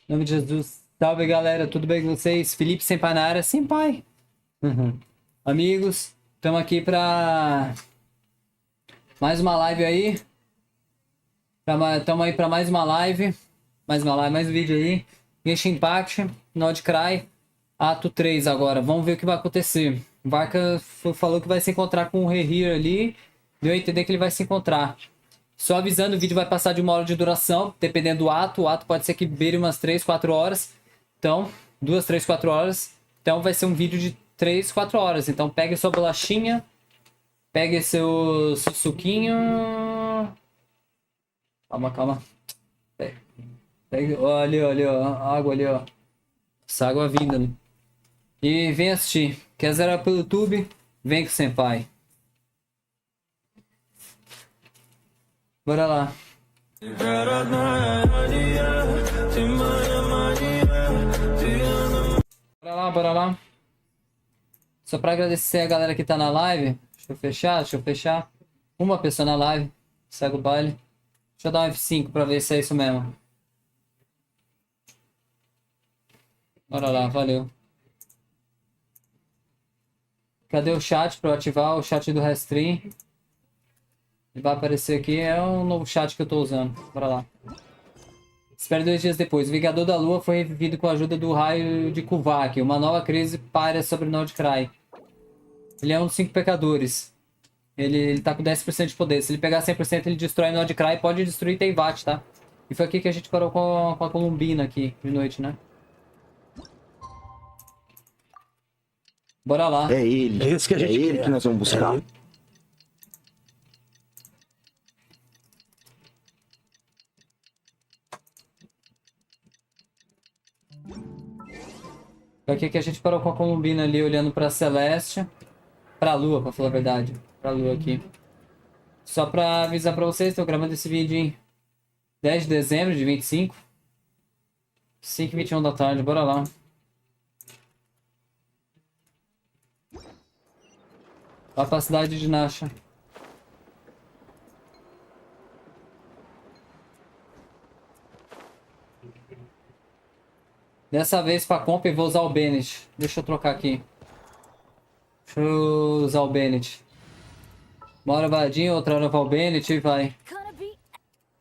Em nome de Jesus. Salve, galera. Tudo bem com vocês? Felipe Senpai na área. Senpai. Amigos, estamos aqui para mais uma live aí. Estamos aí para mais uma live. Mais um vídeo aí. Genshin Impact, Nod-Krai, ato 3 agora. Vamos ver o que vai acontecer. O Varka falou que vai se encontrar com o Rerir ali. Deu a entender que ele vai se encontrar. Só avisando, o vídeo vai passar de 1 hora de duração, dependendo do ato. O ato pode ser que beire umas 3, 4 horas. Então, 2, 3, 4 horas. Então vai ser um vídeo de 3, 4 horas. Então pegue sua bolachinha. Pegue seu suquinho. Calma, calma. Pegue, olha ali, ó. A água ali, ó. Essa água vinda, né? E vem assistir. Quer zerar pelo YouTube? Vem com o Senpai. Bora lá. Bora lá. Só pra agradecer a galera que tá na live. Deixa eu fechar. Uma pessoa na live. Segue o baile. Deixa eu dar um F5 pra ver se é isso mesmo. Bora lá, valeu. Cadê o chat pra eu ativar o chat do Restream? Ele vai aparecer aqui, é um novo chat que eu tô usando. Bora lá. Espere 2 dias depois. O Vingador da Lua foi revivido com a ajuda do raio de Kuvak. Uma nova crise paira sobre Nod-Krai. Ele é um dos 5 pecadores. Ele tá com 10% de poder. Se ele pegar 100%, ele destrói Nod-Krai e pode destruir Teyvat, tá? E foi aqui que a gente parou com a Columbina aqui, de noite, né? Bora lá. É ele. É esse que a gente ele quer. que nós vamos buscar. Foi aqui que a gente parou com a Columbina ali, olhando pra Celeste. Pra Lua, pra falar a verdade. Pra Lua aqui. Só pra avisar pra vocês, tô gravando esse vídeo em 10 de dezembro de 25. 5h21 da tarde, bora lá. Lá pra cidade de Nasha. Dessa vez pra compra eu vou usar o Bennett. Deixa eu trocar aqui. Deixa eu usar o Bennett. Uma hora vadinho, outra hora vai o Bennett e vai.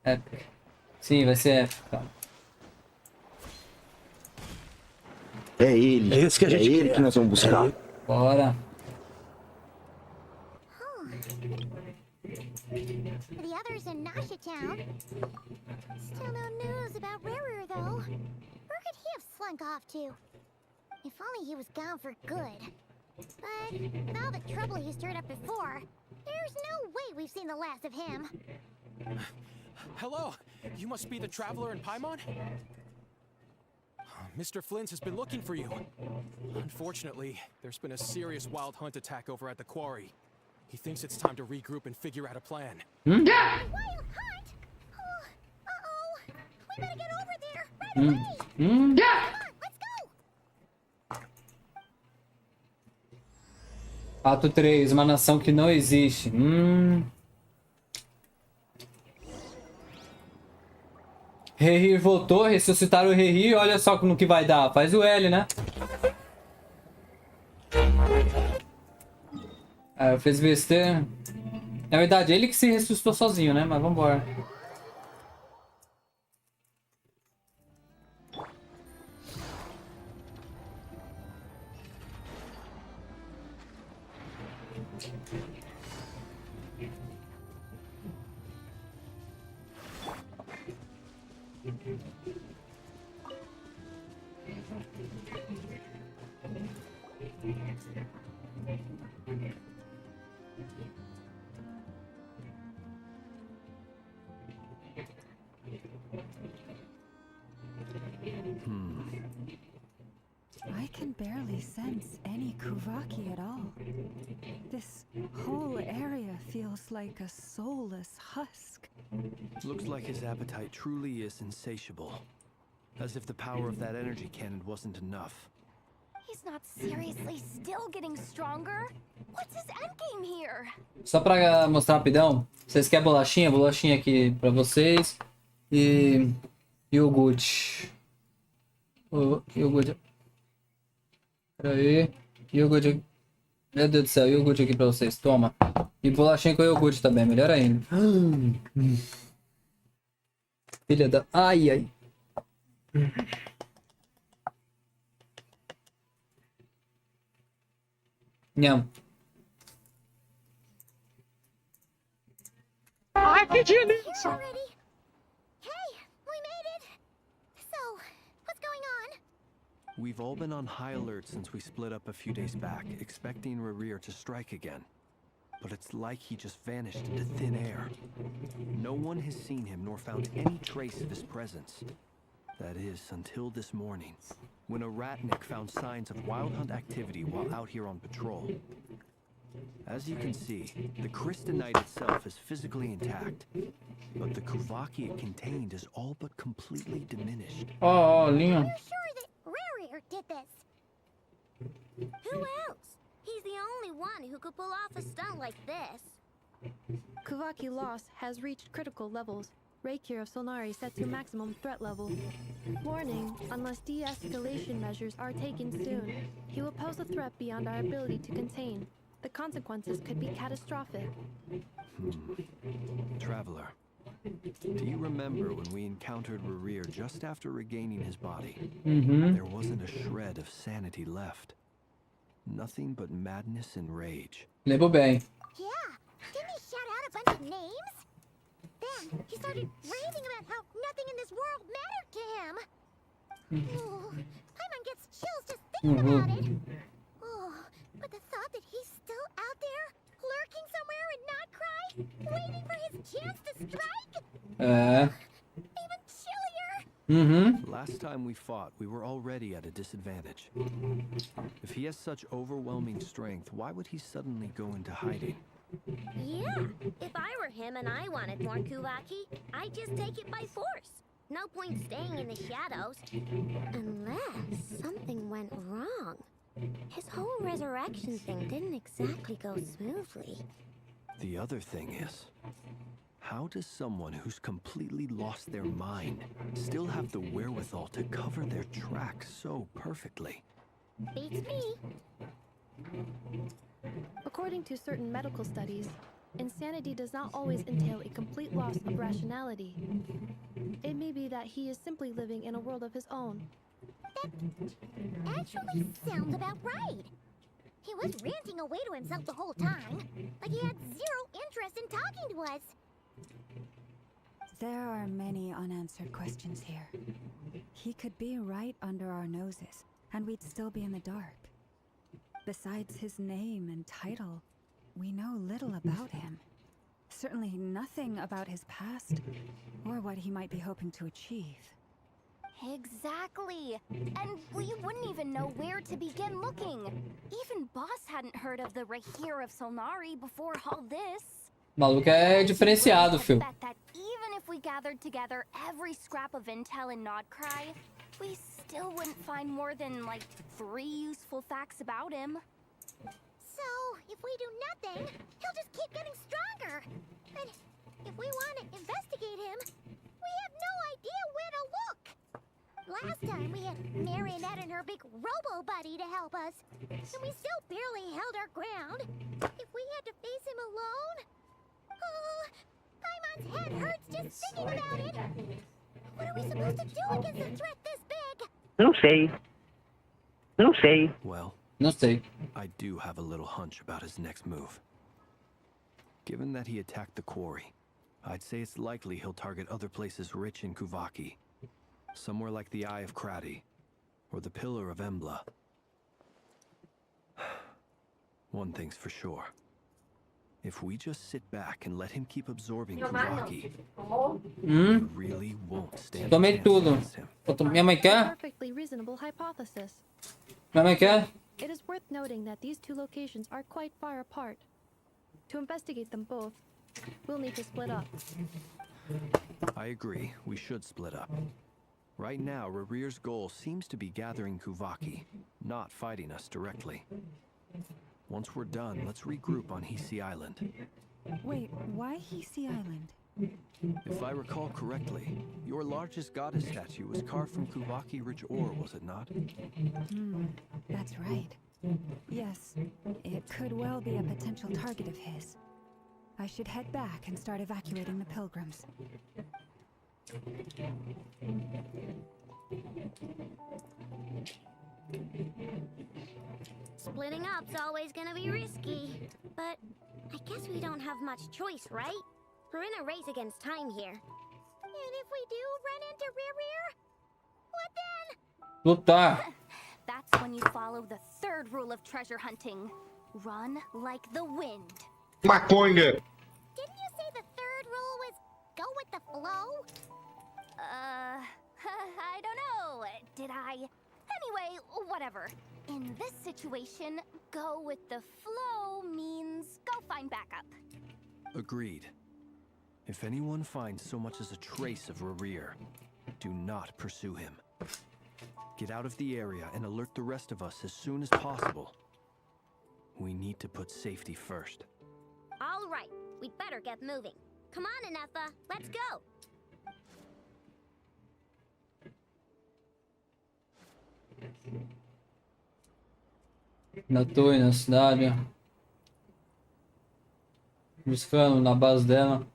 Épico. Sim, vai ser épico, cara. É ele. É esse que a gente ele quer. que nós vamos buscar. Bora. The others in Nasha Town. Still no news about Rerir, though. Where could he have slunk off to? If only he was gone for good. But with all the trouble he stirred up before, there's no way we've seen the last of him. Hello, you must be the traveler in Paimon? Mr. Flynn has been looking for you. Unfortunately, there's been a serious wild hunt attack over at the quarry. He thinks it's time to regroup and figure out a plan. Wild hunt? Oh, uh-oh. We better get over there right away. Come on, let's go. Ato 3, uma nação que não existe. Rerir voltou, ressuscitaram o Rerir. Olha só no que vai dar. Faz o L, né? Eu fiz besteira. Na verdade, ele que se ressuscitou sozinho, né? Mas vambora. I can barely sense any Kuvaki at all. This whole area feels like a soulless husk. Looks like his appetite truly is insatiable. As if the power of that energy cannon wasn't enough. He's not seriously still getting stronger. What's his endgame here? Só pra mostrar rapidão. Vocês querem bolachinha? Bolachinha aqui pra vocês. E iogurte. O iogurte. Pera aí. Iogurte. Meu Deus do céu, iogurte aqui pra vocês. Toma. E bolachinha com iogurte também, melhor ainda. Filha da... Ai, ai. Nham. Here already? Hey, we made it! So, what's going on? We've all been on high alert since we split up a few days back, expecting Rerir to strike again. But it's like he just vanished into thin air. No one has seen him nor found any trace of his presence. That is, until this morning, when a ratnik found signs of wild hunt activity while out here on patrol. As you can see, the crystalline itself is physically intact, but the Kuvaki it contained is all but completely diminished. Oh, linha. You're sure that Rerir did this? Who else? He's the only one who could pull off a stunt like this. Kuvaki loss has reached critical levels. Rerir of Solnari set to maximum threat level. Warning, unless de-escalation measures are taken soon, he will pose a threat beyond our ability to contain. The consequences could be catastrophic. Traveler, do you remember when we encountered Rerir just after regaining his body? There wasn't a shred of sanity left. Nothing but madness and rage. Lembro bem. Yeah, didn't he shout out a bunch of names? Then he started raving about how nothing in this world mattered to him. Oh, Paimon gets chills just thinking about it. Oh, but the thought that he's still out there, lurking somewhere in Nod-Krai, waiting for his chance to strike? É. Even chillier. Last time we fought, we were already at a disadvantage. If he has such overwhelming strength, why would he suddenly go into hiding? Yeah, if I were him and I wanted more Kuvaki, I'd just take it by force. No point staying in the shadows. Unless something went wrong. His whole resurrection thing didn't exactly go smoothly. The other thing is, how does someone who's completely lost their mind still have the wherewithal to cover their tracks so perfectly? Beats me. According to certain medical studies, insanity does not always entail a complete loss of rationality. It may be that he is simply living in a world of his own. That actually sounds about right. He was ranting away to himself the whole time, like he had zero interest in talking to us. There are many unanswered questions here. He could be right under our noses, and we'd still be in the dark. Besides his name and title, we know little about him. Certainly nothing about his past, or what he might be hoping to achieve. Exactly. And we wouldn't even know where to begin looking. Even Boss hadn't heard of the Rerir of Solnari before all this. O maluco é diferenciado, filho. Bet that even if we gathered together every scrap of intel in Nod-Krai, we still wouldn't find more than, like, 3 useful facts about him. So, if we do nothing, he'll just keep getting stronger. And if we want to investigate him, we have no idea where to look. Last time we had Marionette and her big robo-buddy to help us, and we still barely held our ground. If we had to face him alone... Oh, Paimon's head hurts just thinking about it. What are we supposed to do against a threat this big? Não sei. Não sei. Well, Não sei. I do have a little hunch about his next move. Given that he attacked the quarry, I'd say it's likely he'll target other places rich in Kuvaki. Somewhere like the Eye of Krati, or the Pillar of Embla. One thing's for sure. If we just sit back and let him keep absorbing Kuvaki, we really won't stand a Tomei chance tudo. against him. Minha mãe quer? Perfectly reasonable hypothesis. Minha mãe quer? It is worth noting that these two locations are quite far apart. To investigate them both, we'll need to split up. I agree, we should split up. Right now, Rerir's goal seems to be gathering Kuvaki, not fighting us directly. Once we're done, let's regroup on Hisi Island. Wait, why Hisi Island? If I recall correctly, your largest goddess statue was carved from Kuvaki Rich ore, was it not? That's right. Yes, it could well be a potential target of his. I should head back and start evacuating the pilgrims. Splitting up's always gonna be risky. But I guess we don't have much choice, right? We're in a race against time here. And if we do run into Rerir, what then? Lutar. That's when you follow the third rule of treasure hunting. Run like the wind. Didn't Maconha. you say the third rule was go with the flow? I don't know. Did I? Anyway, whatever. In this situation, go with the flow means go find backup. Agreed. If anyone finds so much as a trace of Rerir, do not pursue him. Get out of the area and alert the rest of us as soon as possible. We need to put safety first. All right, we'd better get moving. Come on, Anefa, let's go. Ainda tô aí na cidade. Buscando na base dela.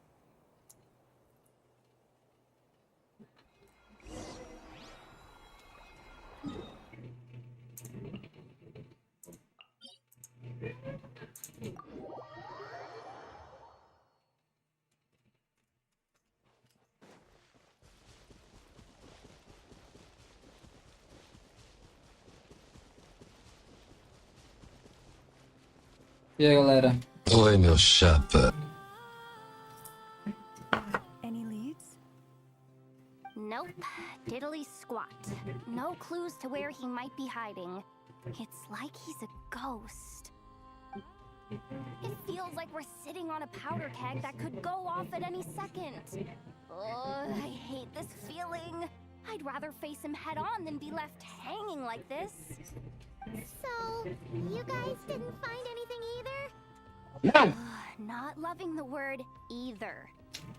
E aí, galera? Oi, meu chapa. Any leads? Nope. Diddly squat. No clues to where he might be hiding. It's like he's a ghost. It feels like we're sitting on a powder keg that could go off at any second. Ugh, I hate this feeling. I'd rather face him head on than be left hanging like this. So, you guys didn't find anything either? Não. Not loving the word either.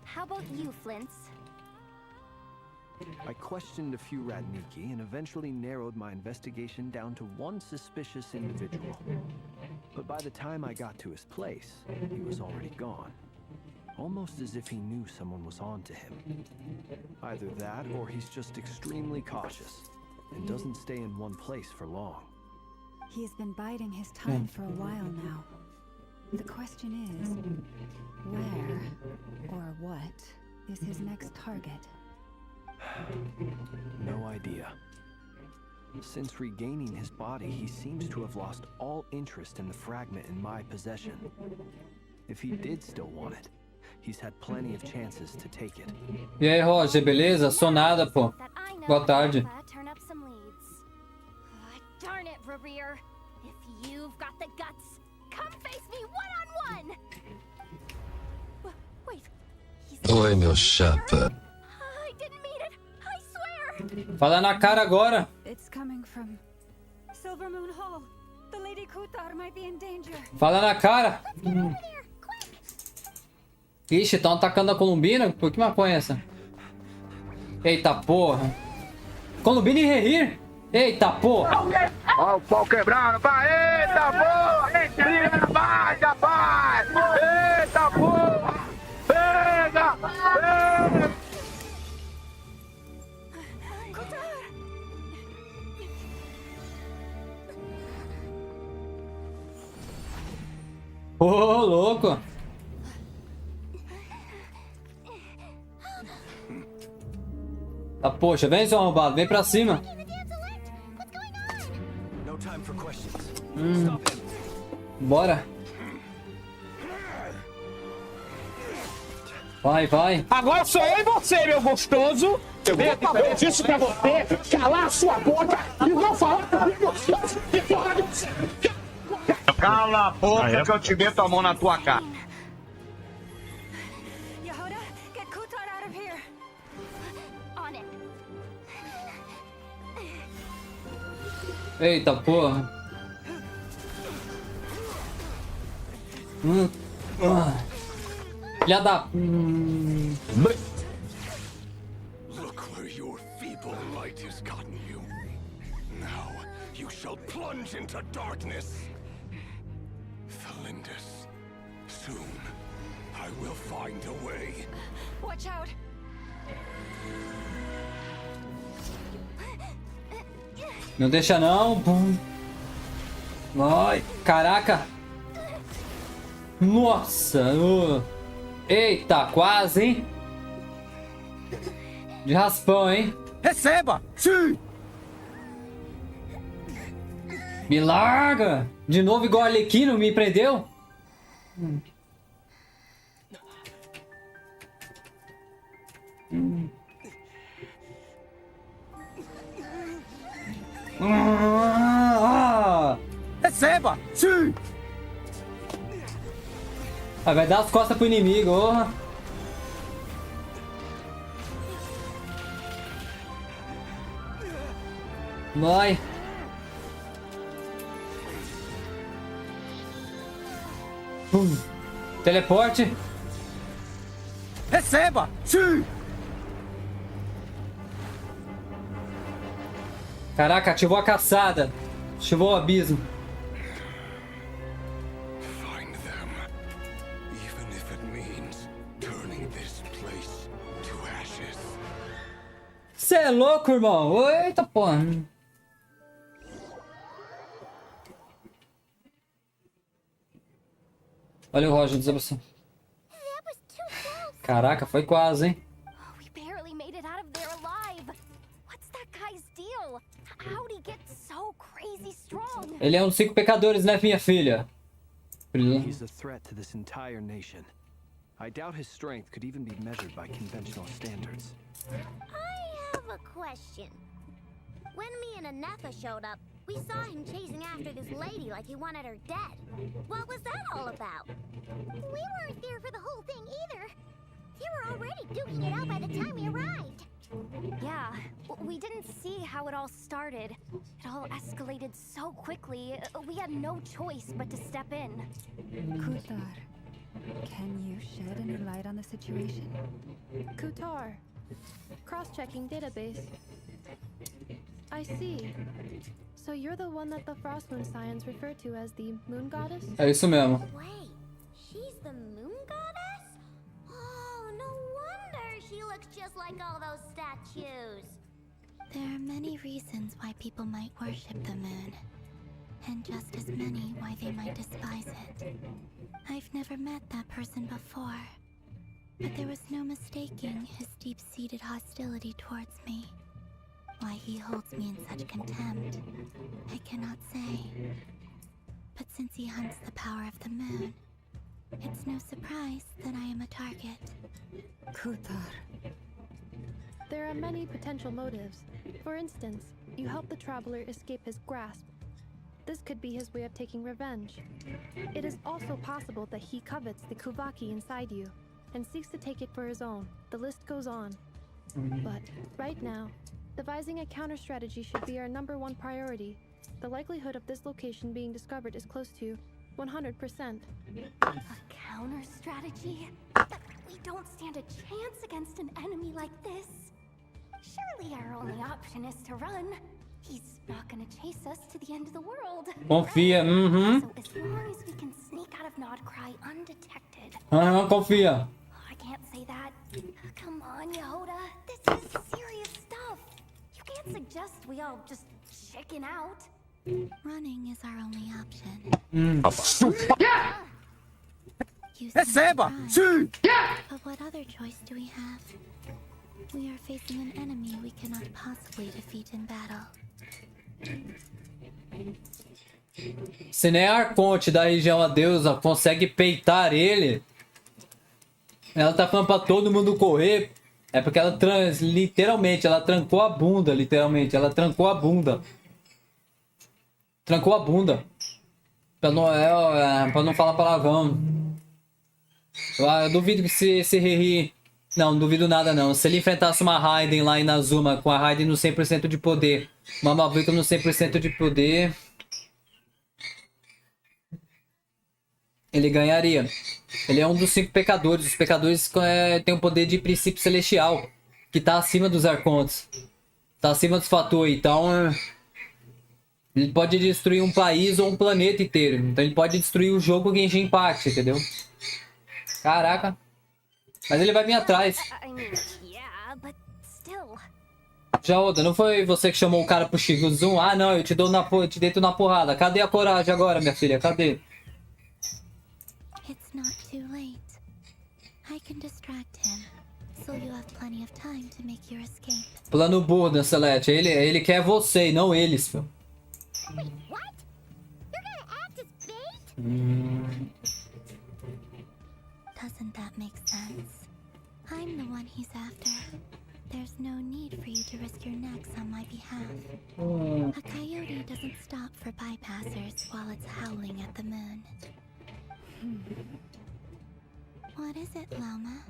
How about you, Flints? I questioned a few Radniki and eventually narrowed my investigation down to one suspicious individual. But by the time I got to his place, he was already gone. Almost as if he knew someone was on to him. Either that, or he's just extremely cautious and doesn't stay in one place for long. He's been biding his time for a while now. The question is, where or what is his next target? No idea. Since regaining his body, he seems to have lost all interest in the fragment in my possession. If he did still want it, he's had plenty of chances to take it. E aí, Roger, beleza? Sou nada, pô. That I know Boa tarde. will, turn up some leads. Darn it, Rerir. If you've got the guts, come face me one-on-one! Wait, he's... Oi, meu chapa. I didn't mean it, I swear! Fala na cara agora. It's coming from Silver Moon Hall. The Lady Kutar might be in danger. Fala na cara. Ixi, estão atacando a Columbina? Por que maconha é essa? Eita porra. Columbina e Rerir? Eita porra. Ó o pau quebrando, vai, eita porra! Eita, vai, rapaz! Eita porra! Pega! Pega! Ô, louco. Tá, poxa, vem, seu arrombado, vem pra cima. No time for questions. Stop him. Bora. Vai, vai. Agora sou eu e você, meu gostoso. Eu vou fazer isso pra você, calar a sua boca e não falar comigo. Cala a boca que eu te meto a mão na tua cara. Yehoda, get Kutar out of here. On it. Eita porra. Filha da... Look where your feeble light has gotten you. Now you shall plunge into darkness. Felindus, soon I will find a way. Watch out. Não deixa não. Bum. Ai, caraca. Nossa. Eita, quase, hein? De raspão, hein? Receba! Sim! Me larga! De novo igual Arlequino me prendeu? Receba! Sim! Ah, vai dar as costas pro inimigo, oh. Vai. Teleporte. Receba! Sim! Caraca, ativou a caçada. Ativou o abismo. Find them, even if it means turning this place to ashes. Cê é louco, irmão? Eita, porra. Olha o Roger desapareceu. Caraca, foi quase, hein? We barely made it out of there alive. What's that guy's deal? How'd he get so crazy strong? Ele é um dos 5 pecadores, né, minha filha? He's a threat to this entire nation. I doubt his strength could even be measured by conventional standards. I have a question. When me and Anetha showed up, we saw him chasing after this lady like he wanted her dead. What was that all about? We weren't there for the whole thing either. They were already duking it out by the time we arrived. Yeah, we didn't see how it all started. It all escalated so quickly, we had no choice but to step in. Kutar, can you shed any light on the situation? Kutar. Cross-checking database. I see. So you're the one that the Frost Moon Scions refer to as the Moon Goddess? É isso mesmo. Wait, she's the moon goddess? Oh, no wonder she looks just like all those statues. There are many reasons why people might worship the moon, and just as many why they might despise it. I've never met that person before, but there was no mistaking his deep-seated hostility towards me. Why he holds me in such contempt, I cannot say. But since he hunts the power of the moon, it's no surprise that I am a target. Kutar. There are many potential motives. For instance, you help the traveler escape his grasp. This could be his way of taking revenge. It is also possible that he covets the Kuvaki inside you and seeks to take it for his own. The list goes on. But right now, devising a counter strategy should be our #1 priority. The likelihood of this location being discovered is close to 100%. A counter strategy? We don't stand a chance against an enemy like this. Surely our only option is to run. He's not gonna chase us to the end of the world. Confia, So as long as we can sneak out of Nod-Krai undetected. Confia. I can't say that. Come on, Yehoda. This is serious stuff. You can't suggest we all just chicken out. Running is our only option. You Receba! Sim! But what other choice do we have? We are facing an enemy we cannot possibly defeat in battle. Se nem a Arconte da região a deusa consegue peitar ele, ela tá falando pra todo mundo correr. É porque ela literalmente, ela trancou a bunda, literalmente. Ela trancou a bunda. Trancou a bunda. Pra não falar palavrão. Eu duvido que se Rerir... Não duvido nada não. Se ele enfrentasse uma Raiden lá em Nazuma com a Raiden no 100% de poder, uma Mavuika no 100% de poder... ele ganharia. Ele é um dos 5 pecadores. Os pecadores têm o poder de princípio celestial, que tá acima dos arcontes. Tá acima dos fatores. Então, ele pode destruir um país ou um planeta inteiro. Então ele pode destruir o jogo Genshin Impact, entendeu? Caraca. Mas ele vai vir atrás. Já outra, não foi você que chamou o cara pro Shiguzum? Ah, não, eu te deito na porrada. Cadê a coragem agora, minha filha? Cadê? It's not too late. I can distract him, so you have plenty of time to make your escape. Plano burro da Celeste. Ele quer você e não eles, filho. Wait, what? You're gonna act as bait? Doesn't that make sense? I'm the one he's after. There's no need for you to risk your necks on my behalf. A coyote doesn't stop for bypassers while it's howling at the moon. What is it, Loma?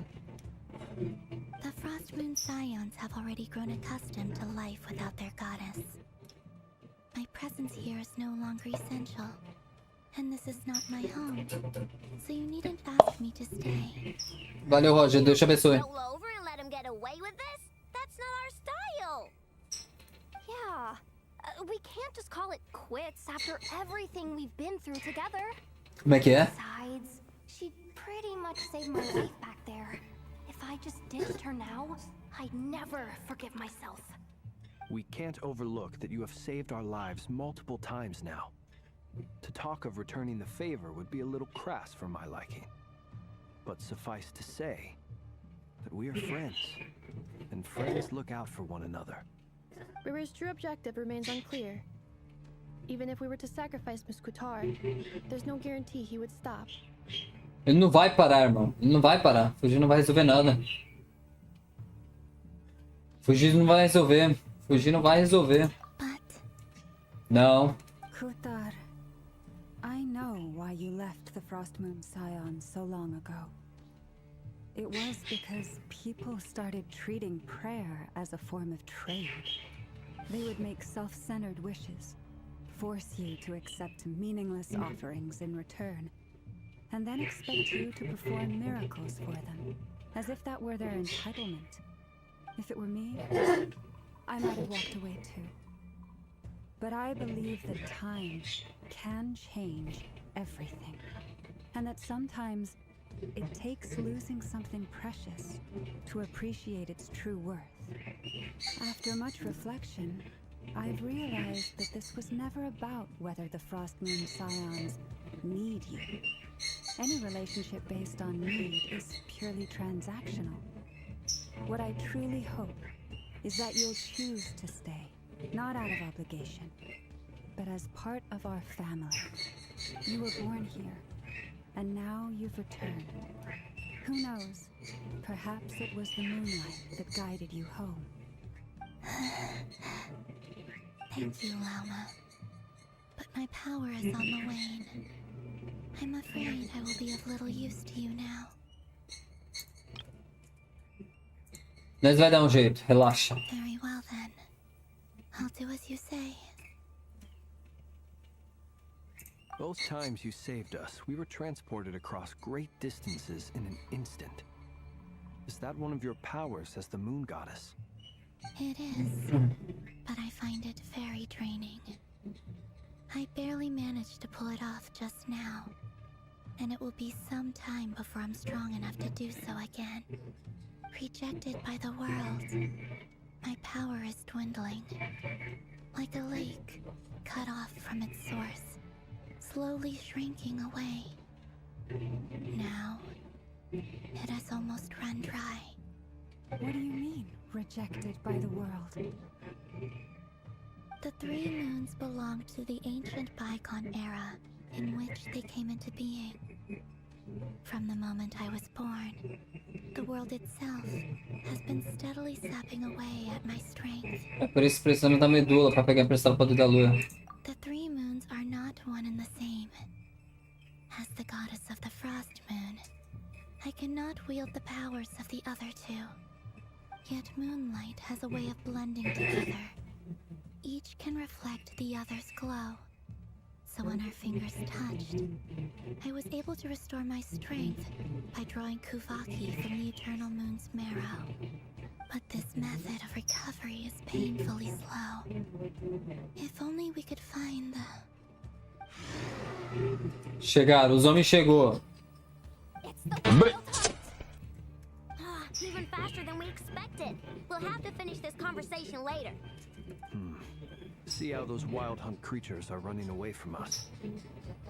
The Frost Moon Scions have already grown accustomed to life without their goddess. My presence here is no longer essential, and this is not my home, so you needn't ask me to stay. Valeu, Roger. Deus te abençoe. Roll over and let him get away with this? That's not our style. Yeah, we can't just call it quits after everything we've been through together. Como é que é? Besides, she pretty much saved my life back there. If I just ditched her now, I'd never forgive myself. We can't overlook that you have saved our lives multiple times now. To talk of returning the favor would be a little crass for my liking. But suffice to say that we are friends, and friends look out for one another. Rerir's true objective remains unclear. Even if we were to sacrifice Miss Kutar, there's no guarantee he would stop. Ele não vai parar, irmão. Ele não vai parar. Fugir não vai resolver nada. Fugir não vai resolver. Fugir não vai resolver. Não. Kutar, I know why you left the Frost Moon Scions so long ago. It was because people started treating prayer as a form of trade. They would make self-centered wishes, force you to accept meaningless offerings in return, and then expect you to perform miracles for them, as if that were their entitlement. If it were me, I might have walked away too. But I believe that time can change everything, and that sometimes it takes losing something precious to appreciate its true worth. After much reflection, I've realized that this was never about whether the Frost Moon Scions need you. Any relationship based on need is purely transactional. What I truly hope is that you'll choose to stay, not out of obligation, but as part of our family. You were born here, and now you've returned. Who knows? Perhaps it was the moonlight that guided you home. Thank you, Lama. But my power is on the wane. I'm afraid I will be of little use to you now. Nós vai dar um jeito, relaxa. Very well then. I'll do as you say. Both times you saved us, we were transported across great distances in an instant. Is that one of your powers as the moon goddess? It is, but I find it very draining. I barely managed to pull it off just now, and it will be some time before I'm strong enough to do so again. Rejected by the world, my power is dwindling. Like a lake cut off from its source, slowly shrinking away. Now, it has almost run dry. What do you mean, rejected by the world? The three moons belonged to the ancient bygone era in which they came into being. From the moment I was born, the world itself has been steadily sapping away at my strength. É por isso precisando da medula para pegar emprestado o poder da lua. The three moons are not one and the same. As the goddess of the Frost Moon, I cannot wield the powers of the other two. Yet moonlight has a way of blending together. Each can reflect the other's glow. so when our fingers touched, I was able to restore my strength by drawing Kuvaki from the Eternal Moon's marrow. But this method of recovery is painfully slow. If only we could find the... Chegaram, os homens chegou. Even faster than we expected. We'll have to finish this conversation later. See how those wild hunt creatures are running away from us.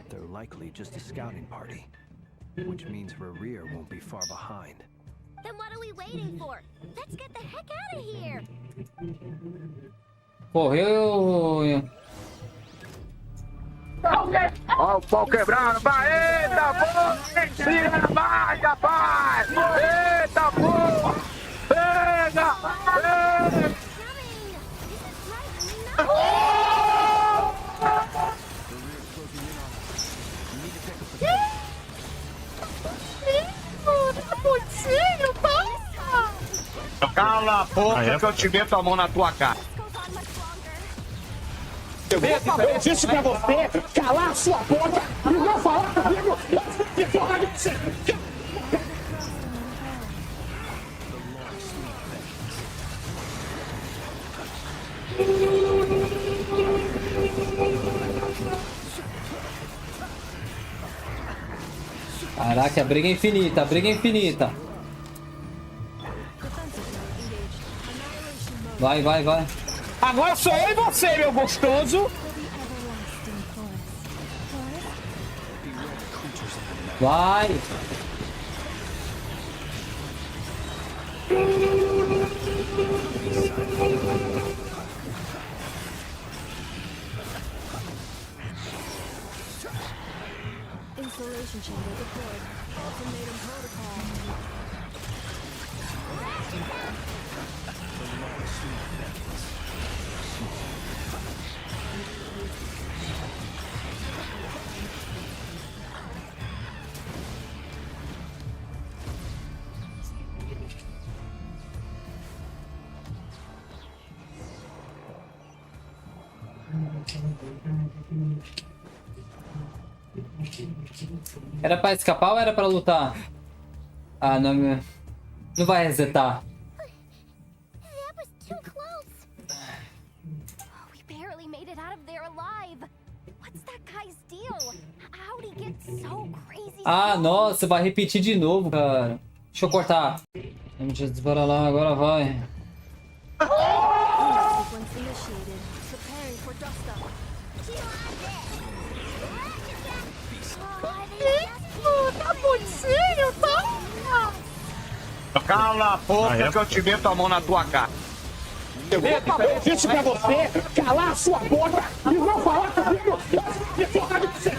They're likely just a scouting party, which means Rerir won't be far behind. Then what are we waiting for? Let's get the heck out of here. Correu. Ó o pau quebrando, vai, eita porra! Tira na base, rapaz! Eita porra! Pega! Pega! Cala a boca que eu te meto a mão na tua cara. Eu disse pra você calar a sua boca e não falar comigo. Que porra de você? Caraca, a briga é infinita, a briga é infinita. Vai, vai, vai. Agora sou eu e você, meu gostoso. Vai. Installation chamber deployed. Ultimatum protocol. Era pra escapar ou era pra lutar? Ah, não. Não vai resetar. That was too close. We barely made it out of there alive. What's that guy's deal? How'd he get so crazy? Ah, nossa, vai repetir de novo, cara. Deixa eu cortar. Vamos desbaralar, agora vai. Sequence initiated. Preparing for dust up. Tá bonitinho, tá? Cala a boca que eu te meto a mão na tua cara. Eu disse pra você calar a sua boca e não falar comigo. Que porra de você?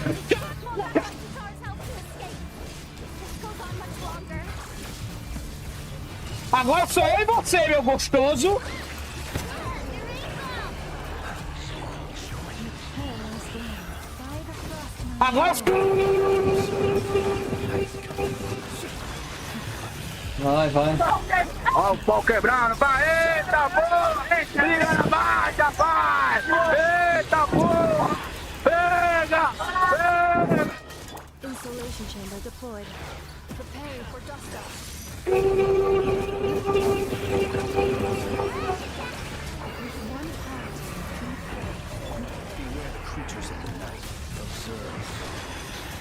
Agora sou eu e você, meu gostoso. Agora... Vai, vai. Ó o pau quebrando, vai, eita porra! Tira na base, rapaz! Eita porra! Pega! Pega! Installation chamber deployed. Preparing for dust up.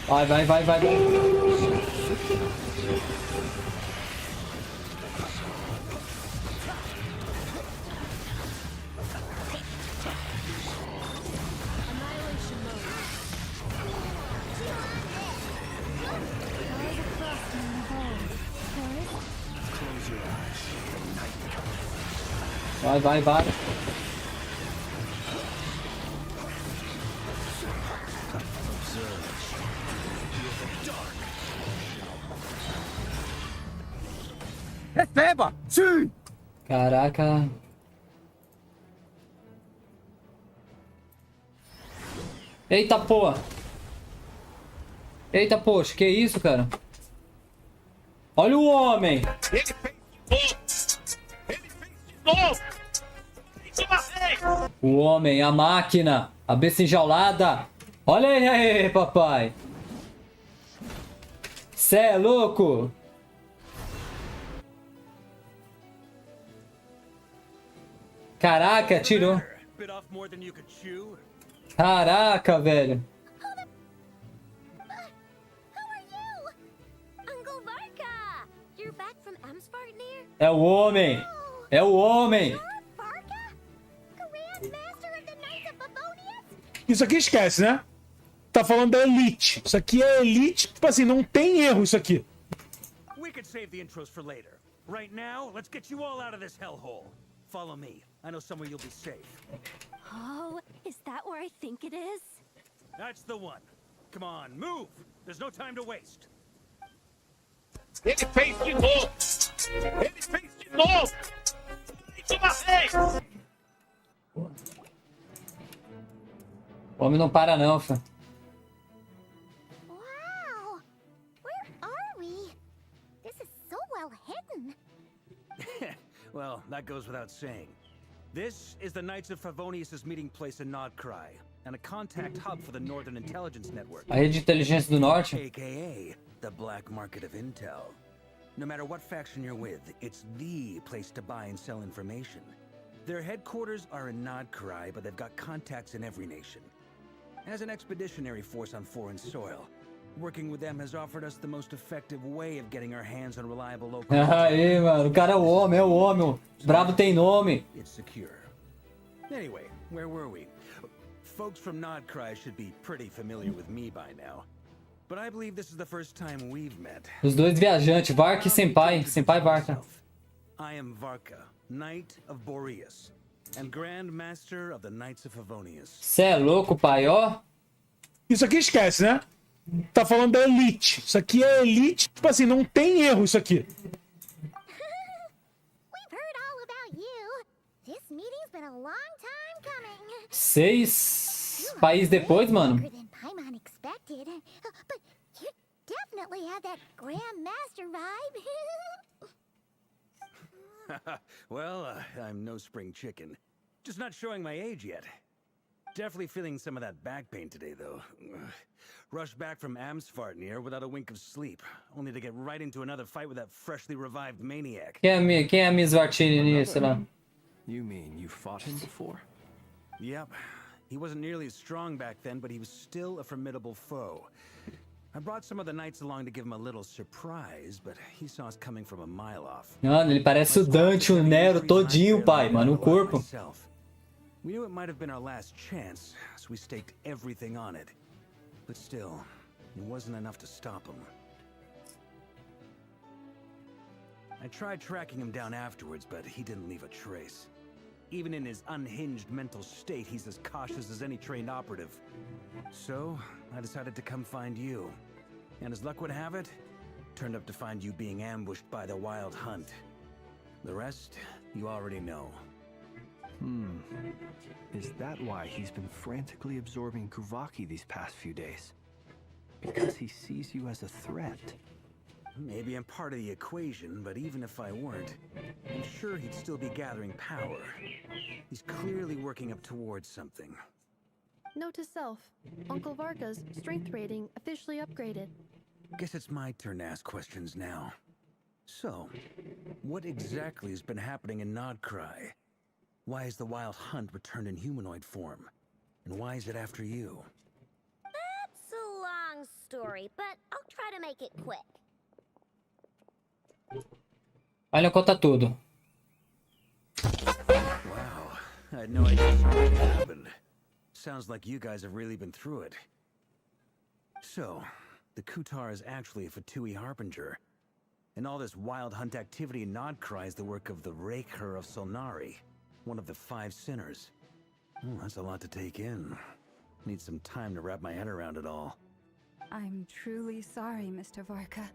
Vai, vai, vai, vai. Vai, vai, vai. Receba! Sim! Caraca. Eita, porra. Eita, poxa, que isso, cara? Olha o homem. Ele fez de novo! O homem, a máquina, a besta enjaulada. Olha aí, papai. Cê é louco? Caraca, atirou. Bit off more than you could chew. Caraca, velho. How are you? Uncle Varka! You're back from Amspartnir? É o homem. É o homem. Varka? Grand Master of the Knights of Favonius? Isso aqui esquece, né? Tá falando da elite. Isso aqui é elite. Tipo assim, não tem erro isso aqui. We could save the intros for later. Right now, let's get you all out of this hellhole. Follow me. I know somewhere you'll be safe. Oh, is that where I think it is? That's the one. Come on, move! There's no time to waste. Ele fez de novo! Ele fez de novo! Mais uma vez! O homem não para não, fã. Wow! Where are we? This is so well hidden. Well, that goes without saying. This is the Knights of Favonius' meeting place in Nod-Krai, and a contact hub for the Northern Intelligence Network. A rede de inteligência do norte. AKA the black market of intel. No matter what faction you're with, it's the place to buy and sell information. Their headquarters are in Nod-Krai, but they've got contacts in every nation. As an expeditionary force on foreign soil, working with them has offered us the most effective way of getting our hands on reliable local. Aí, mano, o cara é o homem, é o homem. O brabo tem nome. It's secure. Anyway, where were we? Folks from Nod-Krai should be pretty familiar with me by now. But I believe this is the first time we've met. Os dois viajantes, Varka e Senpai. Senpai Varka. I am Varka, Knight of Boreas, and Grand Master of the Knights of Favonius. Cê é louco, pai, ó. Isso aqui esquece, né? Tá falando da elite. Isso aqui é elite. Tipo assim, não tem erro isso aqui. We've heard all about you. This meeting's been a long time coming. 6 países depois, mano. Longer than Paimon expected. But you definitely have that Grand Master vibe. Well, I'm no spring chicken. Just not showing my age yet. Definitely feeling some of that back pain today, though. Rushed back from Amsfartnir without a wink of sleep, only to get right into another fight with that freshly revived maniac. Quem é a Miss Vartini nisso lá? You mean you fought him before? Yep. He wasn't nearly as strong back then, but he was still a formidable foe. I brought some of the knights along to give him a little surprise, but he saw us coming from a mile off. Mano, ele parece o Dante, o Nero todinho, pai, mano, o corpo. We knew it might have been our last chance, so we staked everything on it. But still, it wasn't enough to stop him. I tried tracking him down afterwards, but he didn't leave a trace. Even in his unhinged mental state, he's as cautious as any trained operative. So, I decided to come find you. And as luck would have it, turned up to find you being ambushed by the Wild Hunt. The rest, you already know. Is that why he's been frantically absorbing Kuvaki these past few days? Because he sees you as a threat? Maybe I'm part of the equation, but even if I weren't, I'm sure he'd still be gathering power. He's clearly working up towards something. Note to self, Uncle Varka's strength rating officially upgraded. Guess it's my turn to ask questions now. So, what exactly has been happening in Nod-Krai? Why has the Wild Hunt returned in humanoid form? And why is it after you? That's a long story, but I'll try to make it quick. Olha, conta tudo. Wow, I had no idea what happened. Sounds like you guys have really been through it. So, the Kutar is actually a Fatui Harbinger. And all this Wild Hunt activity in Nod-Krai is the work of the Rerir of Solnari, one of the 5 sinners. That's a lot to take in. Need some time to wrap my head around it all. I'm truly sorry, Mr. Varka.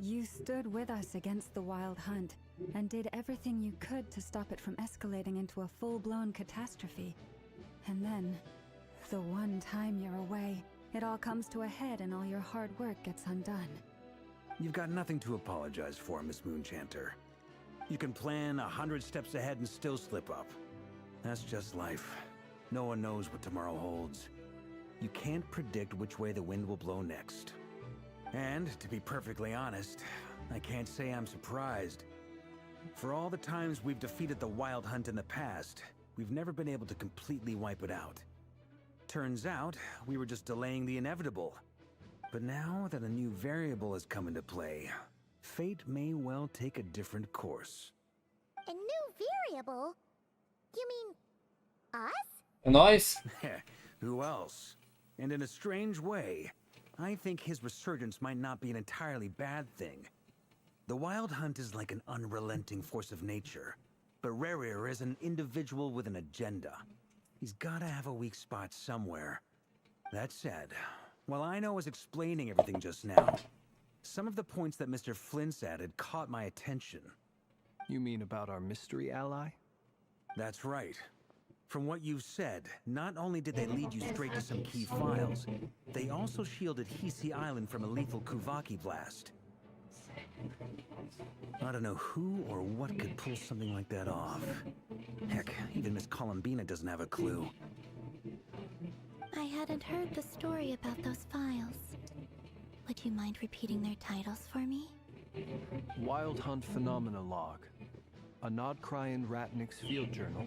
You stood with us against the Wild Hunt, and did everything you could to stop it from escalating into a full-blown catastrophe. And then, the one time you're away, it all comes to a head and all your hard work gets undone. You've got nothing to apologize for, Miss Moonchanter. You can plan 100 steps ahead and still slip up. That's just life. No one knows what tomorrow holds. You can't predict which way the wind will blow next. And, to be perfectly honest, I can't say I'm surprised. For all the times we've defeated the Wild Hunt in the past, we've never been able to completely wipe it out. Turns out, we were just delaying the inevitable. But now that a new variable has come into play, fate may well take a different course. A new variable? You mean us? É nóis? Who else? And in a strange way, I think his resurgence might not be an entirely bad thing. The Wild Hunt is like an unrelenting force of nature, but Rerir is an individual with an agenda. He's gotta have a weak spot somewhere. That said, while I was explaining everything just now, some of the points that Mr. Flint's added caught my attention. You mean about our mystery ally? That's right. From what you've said, not only did they lead you straight to some key files, they also shielded Hisi Island from a lethal Kuvaki blast. I don't know who or what could pull something like that off. Heck, even Miss Columbina doesn't have a clue. I hadn't heard the story about those files. Would you mind repeating their titles for me? Wild Hunt Phenomena Log, a Nod-Krai and Ratnik's Field Journal,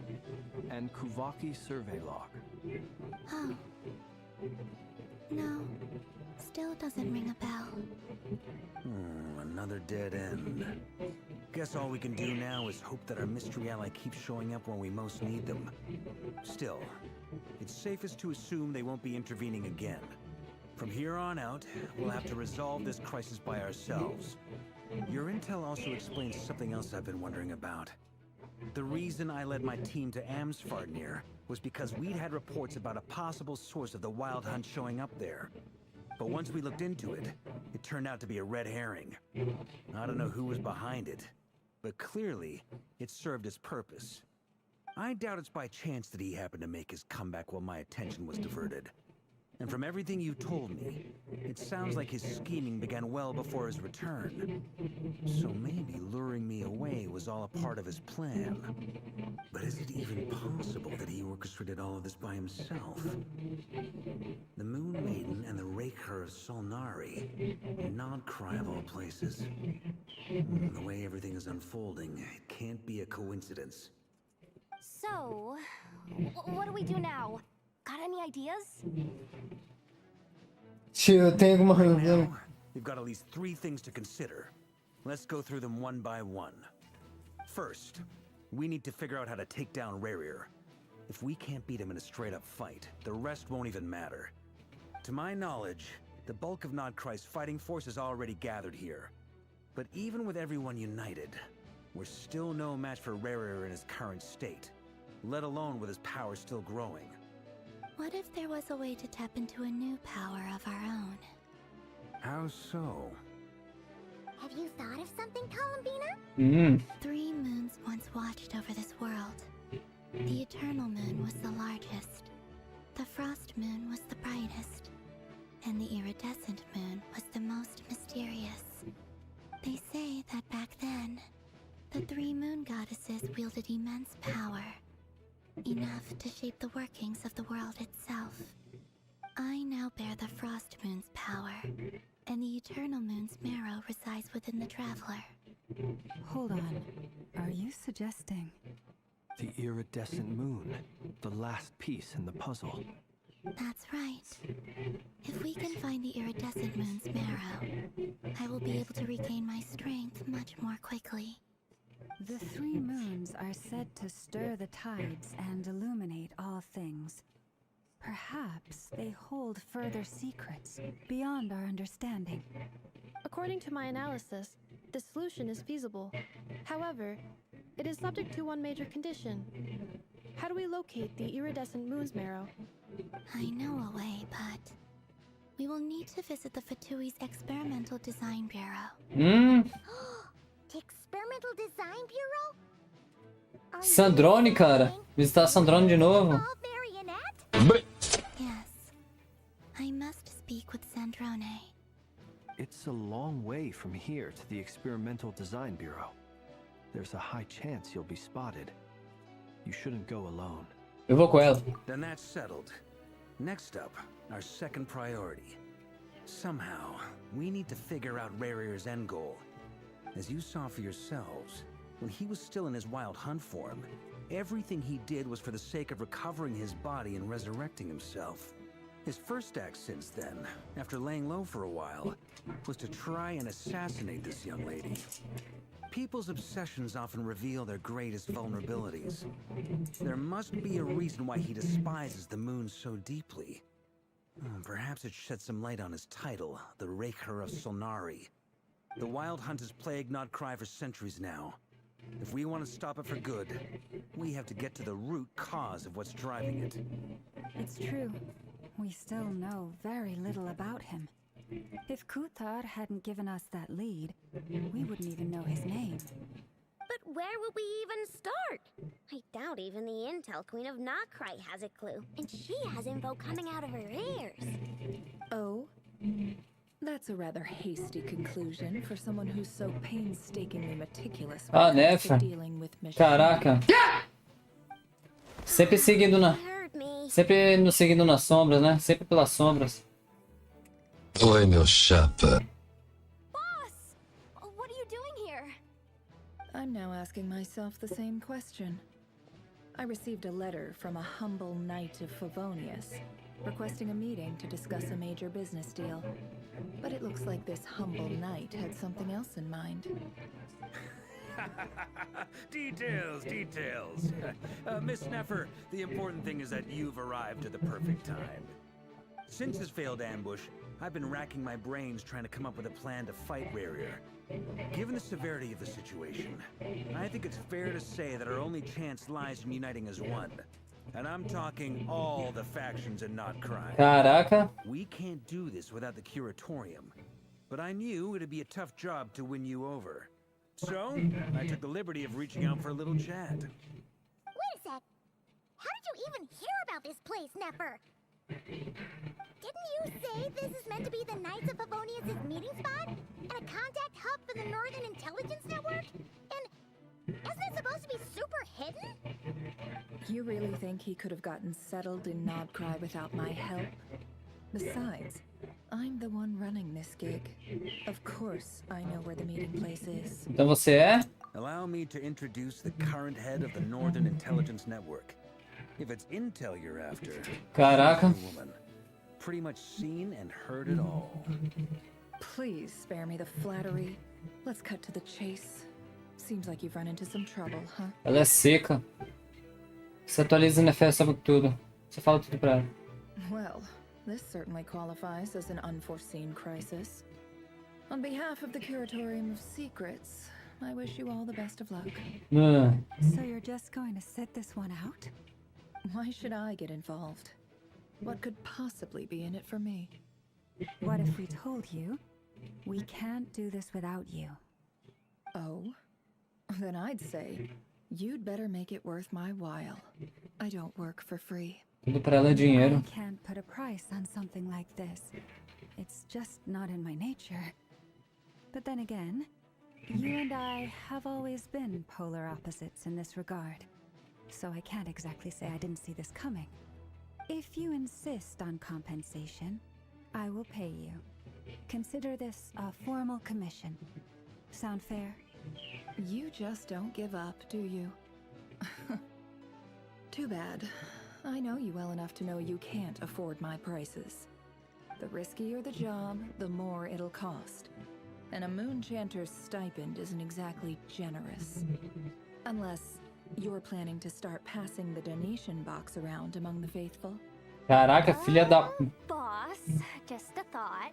and Kuvaki Survey Log. Oh. No. Still doesn't ring a bell. Another dead end. Guess all we can do now is hope that our mystery ally keeps showing up when we most need them. Still, it's safest to assume they won't be intervening again. From here on out, we'll have to resolve this crisis by ourselves. Your intel also explains something else I've been wondering about. The reason I led my team to Amsfarnir was because we'd had reports about a possible source of the Wild Hunt showing up there. But once we looked into it, it turned out to be a red herring. I don't know who was behind it, but clearly, it served its purpose. I doubt it's by chance that he happened to make his comeback while my attention was diverted. And from everything you told me, it sounds like his scheming began well before his return. So maybe luring me away was all a part of his plan. But is it even possible that he orchestrated all of this by himself? The Moon Maiden and the Raker of Solnari, Nod-Krai of all places. The way everything is unfolding, it can't be a coincidence. So, what do we do now? Got any ideas? Tio, eu tenho alguma Right coisa. now, we've got at least 3 things to consider. Let's go through them one by one. First, we need to figure out how to take down Rerir. If we can't beat him in a straight-up fight, the rest won't even matter. To my knowledge, the bulk of Nod-Krai's fighting force is already gathered here. But even with everyone united, we're still no match for Rerir in his current state, let alone with his power still growing. What if there was a way to tap into a new power of our own? How so? Have you thought of something, Columbina? 3 moons once watched over this world. The Eternal Moon was the largest. The Frost Moon was the brightest. And the Iridescent Moon was the most mysterious. They say that back then, the 3 moon goddesses wielded immense power. Enough to shape the workings of the world itself. I now bear the Frost Moon's power, and the Eternal Moon's marrow resides within the Traveler. Hold on. Are you suggesting? The iridescent moon, the last piece in the puzzle. That's right. If we can find the Iridescent Moon's marrow, I will be able to regain my strength much more quickly. The 3 moons are said to stir the tides and illuminate all things. Perhaps they hold further secrets beyond our understanding. According to my analysis, the solution is feasible. However, it is subject to one major condition. How do we locate the iridescent moon's marrow? I know a way, but we will need to visit the Fatui's Experimental Design Bureau. The Experimental Design Bureau? Are you Sandrone, cara. Visitar Sandrone de novo. all marionette? Yes. I must speak with Sandrone. It's a long way from here to the Experimental Design Bureau. There's a high chance you'll be spotted. You shouldn't go alone. Eu vou com ela. Then that's settled. Next up, our second priority. Somehow, we need to figure out Rerir's end goal. As you saw for yourselves, when he was still in his wild hunt form, everything he did was for the sake of recovering his body and resurrecting himself. His first act since then, after laying low for a while, was to try and assassinate this young lady. People's obsessions often reveal their greatest vulnerabilities. There must be a reason why he despises the moon so deeply. Perhaps it sheds some light on his title, the Rerir of Solnari. The Wild Hunt has plagued Nod-Krai for centuries now. If we want to stop it for good, we have to get to the root cause of what's driving it. It's true. We still know very little about him. If Kutar hadn't given us that lead, we wouldn't even know his name. But where would we even start? I doubt even the Intel Queen of Nod-Krai has a clue. And she has info coming out of her ears. Oh? That's a rather hasty conclusion for someone who's so painstakingly meticulous when it comes to dealing with missions. Caraca. Sempre seguindo na... Sempre nos seguindo nas sombras, né? Sempre pelas sombras. Oi, meu chapa. Boss! What are you doing here? I'm now asking myself the same question. I received a letter from a humble knight of Favonius, requesting a meeting to discuss a major business deal. But it looks like this humble knight had something else in mind. Details, details. Miss Neffer, the important thing is that you've arrived at the perfect time. Since his failed ambush, I've been racking my brains trying to come up with a plan to fight Rerir. Given the severity of the situation, I think it's fair to say that our only chance lies in uniting as one. And I'm talking all the factions in Nod-Krai. Caraca. We can't do this without the Curatorium. But I knew it'd be a tough job to win you over. So, I took the liberty of reaching out for a little chat. Wait a sec. How did you even hear about this place, Neffer? Didn't you say this is meant to be the Knights of Favonius' meeting spot? And a contact hub for the Northern Intelligence Network? And isn't it supposed to be super hidden? You really think he could have gotten settled in Nod-Krai without my help? Besides, I'm the one running this gig. Of course, I know where the meeting place is. Então você é? Allow me to introduce the current head of the Northern Intelligence Network. If it's intel you're after, Caraca. woman, pretty much seen and heard it all. Please spare me the flattery. Let's cut to the chase. Seems like you've run into some trouble, huh? Ela é seca. Você atualiza na fé sobre tudo. Você fala tudo pra ela. Well, this certainly qualifies as an unforeseen crisis. On behalf of the Curatorium of Secrets, I wish you all the best of luck. So you're just going to sit this one out? Why should I get involved? What could possibly be in it for me? What if we told you we can't do this without you? Oh? Then I'd say, you'd better make it worth my while. I don't work for free. Tudo pra ela é dinheiro. I can't put a price on something like this. It's just not in my nature. But then again, you and I have always been polar opposites in this regard. So I can't exactly say I didn't see this coming. If you insist on compensation, I will pay you. Consider this a formal commission. Sound fair? You just don't give up, do you? Too bad. I know you well enough to know you can't afford my prices. The riskier the job, the more it'll cost. And a Moonchanter's stipend isn't exactly generous. Unless you're planning to start passing the donation box around among the faithful. Caraca, filha da... Boss, just a thought.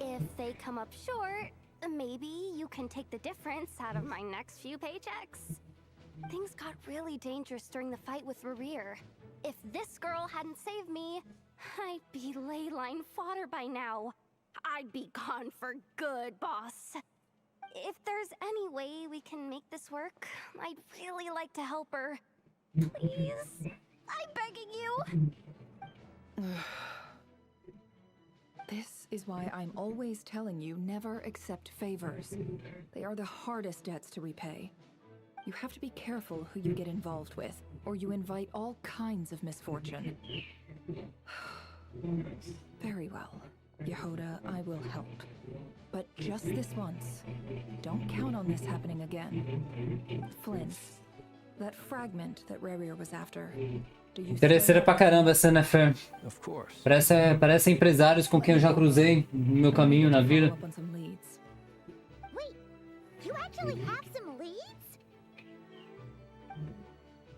If they come up short, maybe you can take the difference out of my next few paychecks. Things got really dangerous during the fight with Rerir. If this girl hadn't saved me, I'd be ley line fodder by now. I'd be gone for good, boss. If there's any way we can make this work, I'd really like to help her. Please, I'm begging you. This is why I'm always telling you never accept favors. They are the hardest debts to repay. You have to be careful who you get involved with, or you invite all kinds of misfortune. Very well. Yehoda, I will help. But just this once. Don't count on this happening again. Flynn, that fragment that Rerir was after. Do you Interesseira pra caramba essa, né, Fer? Of course. Parece empresários com quem eu já cruzei no meu caminho na vida. Wait, you actually have some leads?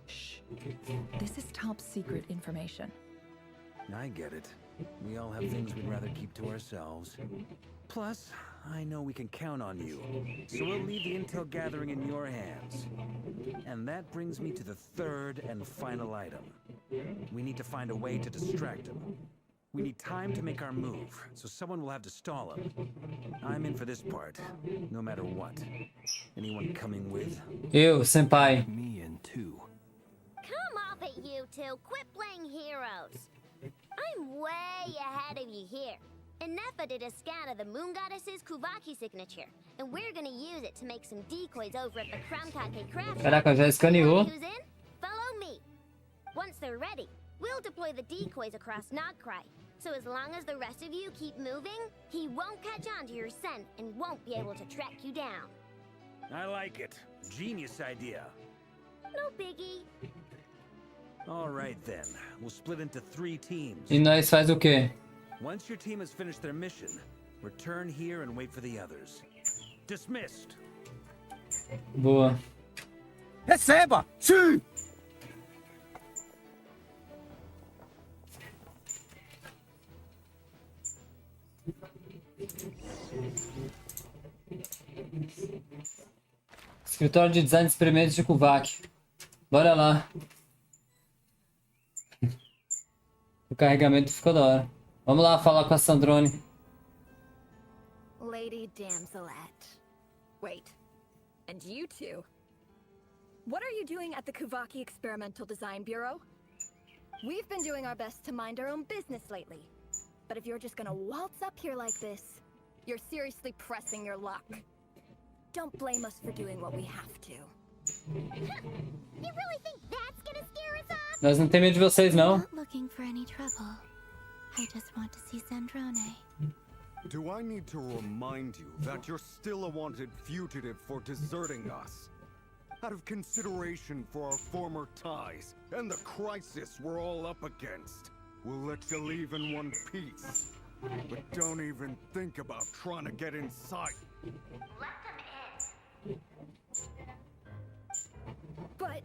Shh. This is top secret information. I get it. We all have things we'd rather keep to ourselves. Plus, I know we can count on you, so we'll leave the intel gathering in your hands. And that brings me to the third and final item. We need to find a way to distract him. We need time to make our move, so someone will have to stall him. I'm in for this part, no matter what. Anyone coming with? Eu, Senpai. Me in too. Come off it, you two. Quit playing heroes. I'm way ahead of you here. Nefa did a scan of the moon goddess's Kuvaki signature, and we're gonna use it to make some decoys over at the Kramkake craft. Caraca, já escaneou. Who's in? Follow me. Once they're ready, we'll deploy the decoys across Nod-Krai. So as long as the rest of you keep moving, he won't catch on to your scent and won't be able to track you down. I like it. Genius idea. No biggie. All right then. We'll split into 3 teams. E nós faz o quê? Once your team has finished their mission, return here and wait for the others. Dismissed. Boa. Receba! Sim! Escritório de Design de Experimentos de Kuvaki. Bora lá. O carregamento ficou da hora. Vamos lá falar com a Sandrone. Lady Damselette. Wait. And you two? What are you doing at the Kuvaki Experimental Design Bureau? We've been doing our best to mind our own business lately. But if you're just gonna waltz up here like this, you're seriously pressing your luck. Don't blame us for doing what we have to. You really think that's gonna scare us off? Nós não temos medo de vocês, não. Not looking for any trouble. I just want to see Sandrone. Do I need to remind you that you're still a wanted fugitive for deserting us? Out of consideration for our former ties and the crisis we're all up against, we'll let you leave in one piece. But don't even think about trying to get inside. Let them in. But...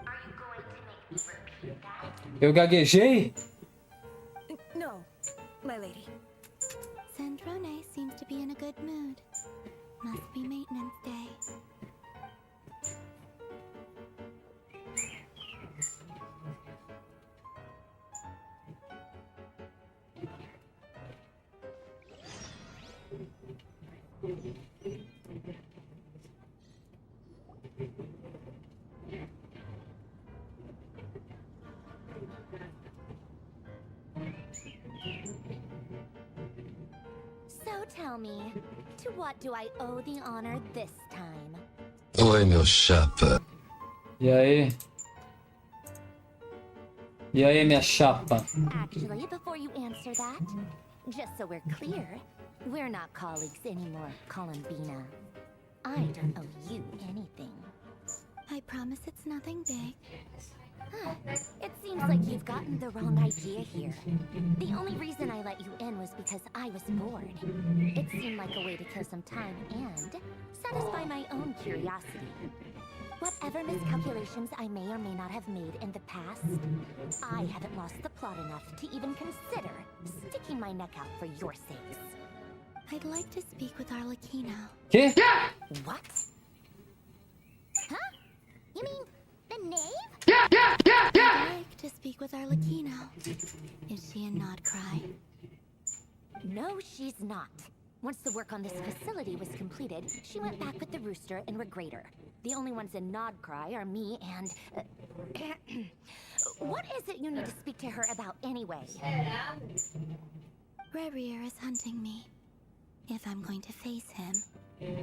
Are you going to make me repeat that? Eu gaguejei? No, my lady. Sandrone seems to be in a good mood. Must be maintenance day. So tell me, to what do I owe the honor this time? Oi, meu chapa. E aí? E aí, minha chapa? Actually, before you answer that, just so we're clear, we're not colleagues anymore, Columbina. I don't owe you anything. I promise it's nothing big. It seems like you've gotten the wrong idea here. The only reason I let you in was because I was bored. It seemed like a way to kill some time and satisfy my own curiosity. Whatever miscalculations I may or may not have made in the past, I haven't lost the plot enough to even consider sticking my neck out for your sakes. I'd like to speak with Arlecchino. Que? What? Huh? You mean the knave? I'd like to speak with Arlecchino. Is she in Nod-Krai? No, she's not. Once the work on this facility was completed, she went back with the Rooster and Regrator. The only ones in Nod-Krai are me and... what is it you need to speak to her about anyway? Rerir is hunting me. If I'm going to face him,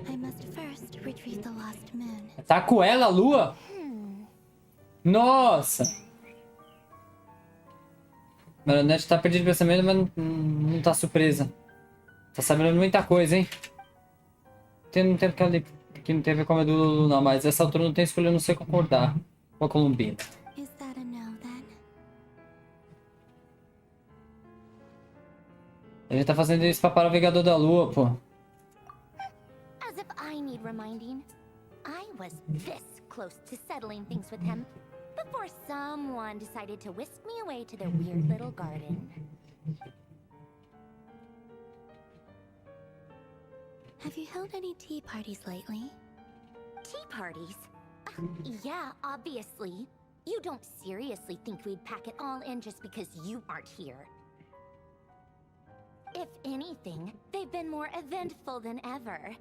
I must first retrieve the lost moon. Tá com ela, a lua? Nossa! Marionete tá perdido de pensamento, mas não tá surpresa. Tá sabendo muita coisa, hein? Não tem que não tem a ver com a do Lulu, não, mas essa altura não tem escolha, não sei concordar com a Columbina. Is that a no, then? A gente tá fazendo isso pra parar o Vingador da Lua, pô. As if I need reminding. I was this close to settling things with him before someone decided to whisk me away to their weird little garden. Have you held any tea parties lately? Tea parties? Yeah, obviously. You don't seriously think we'd pack it all in just because you aren't here. If anything, they've been more eventful than ever.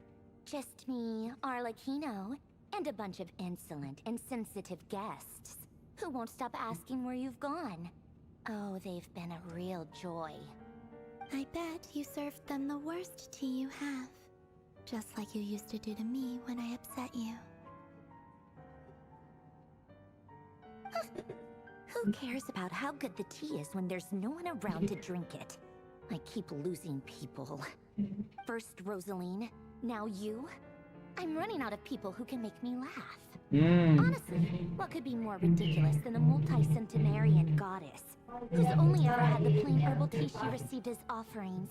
Just me, Arlecchino, and a bunch of insolent and sensitive guests who won't stop asking where you've gone. Oh, they've been a real joy. I bet you served them the worst tea you have. Just like you used to do to me when I upset you. Who cares about how good the tea is when there's no one around to drink it? I keep losing people. First Rosaline, now you. I'm running out of people who can make me laugh. Honestly, what could be more ridiculous than a multi-centenarian goddess who's only ever had the plain herbal tea she received as offerings?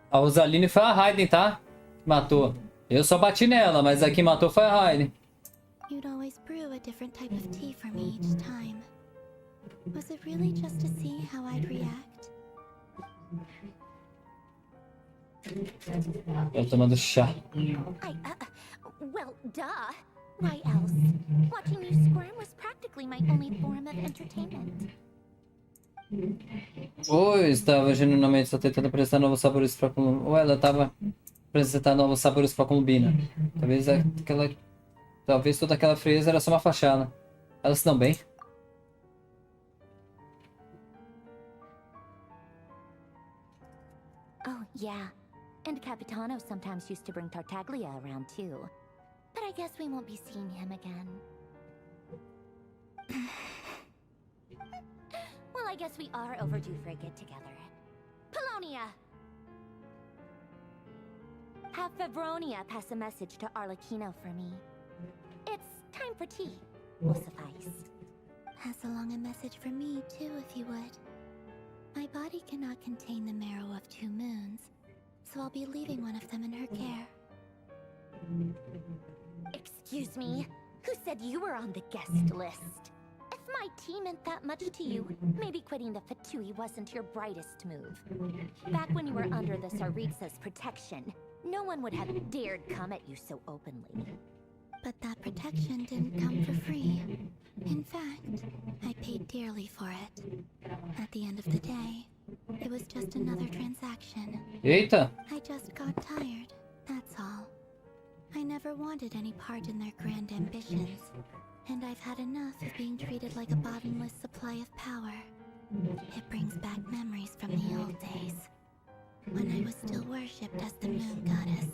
A Rosaline foi a Raiden, tá? Matou. Eu só bati nela, mas a que matou foi a Raiden. You'd always brew a different type of tea for me each time. Was it really just to see how I'd react? Eu tomando chá. Well, duh. Why else? Watching you squirm was practically my only form of entertainment. Ou eu estava genuinamente só tentando apresentar novos sabores pra Columbina. Ou ela estava apresentando novos sabores pra Columbina. Talvez toda aquela frieza era só uma fachada. Elas estão bem? Oh, yeah. And Capitano sometimes used to bring Tartaglia around too. But I guess we won't be seeing him again. Well, I guess we are overdue for a get-together. Polonia! Have Fevronia pass a message to Arlecchino for me. It's time for tea. Will suffice. Pass along a message for me, too, if you would. My body cannot contain the marrow of 2 moons, so I'll be leaving one of them in her care. Excuse me? Who said you were on the guest list? If my tea meant that much to you, maybe quitting the Fatui wasn't your brightest move. Back when you were under the Tsaritsa's protection, no one would have dared come at you so openly. But that protection didn't come for free. In fact, I paid dearly for it. At the end of the day, it was just another transaction. Eita! I just got tired, that's all. I never wanted any part in their grand ambitions, and I've had enough of being treated like a bottomless supply of power. It brings back memories from the old days, when I was still worshipped as the moon goddess.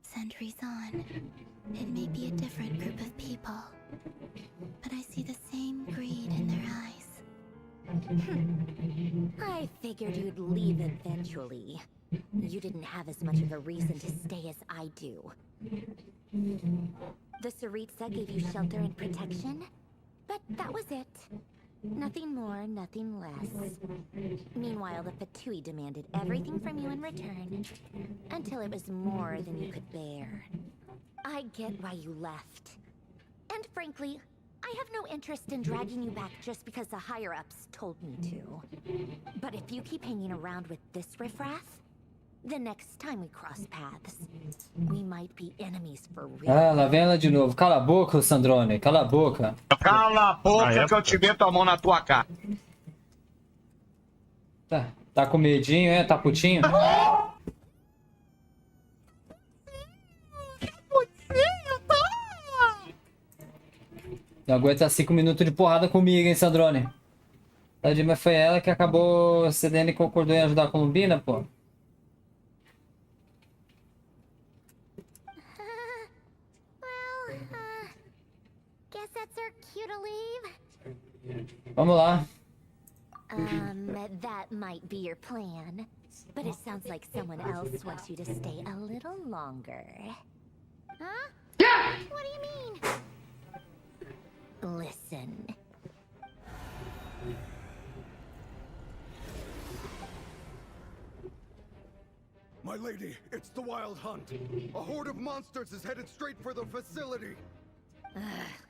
Centuries on, it may be a different group of people, but I see the same greed in their eyes. I figured you'd leave eventually. You didn't have as much of a reason to stay as I do. The Tsaritsa gave you shelter and protection, but that was it. Nothing more, nothing less. Meanwhile, the Fatui demanded everything from you in return, until it was more than you could bear. I get why you left. And frankly, I have no interest in dragging you back just because the higher-ups told me to. But if you keep hanging around with this riffraff, the next time we cross paths, we might be enemies for real. Ah, lá vem ela de novo. Cala a boca, Sandrone. Cala a boca. Cala a boca que eu te meto a mão na tua cara. Tá com medinho, é? Tá putinho? Não aguenta 5 minutos de porrada comigo, hein, Sandrone? Tadinha, mas foi ela que acabou cedendo e concordou em ajudar a Columbina, pô. Guess that's our cue to leave. Vamos lá. That might be your plan. But it sounds like someone else wants you to stay a little longer. Huh? Yeah! What do you mean? Listen. My lady, it's the Wild Hunt. A horde of monsters is headed straight for the facility.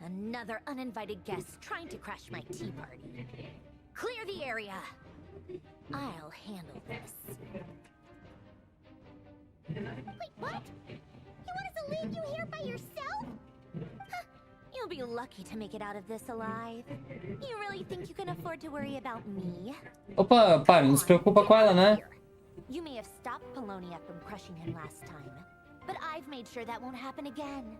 Another uninvited guest trying to crash my tea party. Clear the area. I'll handle this. Wait, what? You want us to leave you here by yourself? Huh. You'll be lucky to make it out of this alive. You really think you can afford to worry about me? Opa, para, não se preocupa com ela, né? You may have stopped Polonia from crushing him last time, but I've made sure that won't happen again.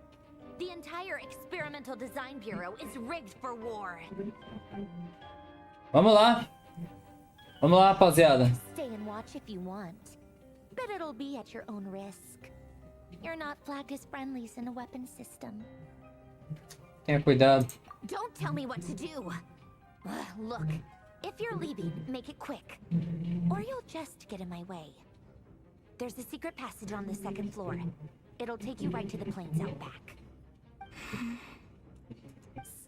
The entire Experimental Design Bureau is rigged for war. Vamos lá. Vamos lá, rapaziada. Stay and watch if you want, but it'll be at your own risk. You're not flagged as friendlies in the weapon system. Tenha cuidado. Don't tell me what to do. Look, if you're leaving, make it quick, or you'll just get in my way. There's a secret passage on the second floor. It'll take you right to the plains out back.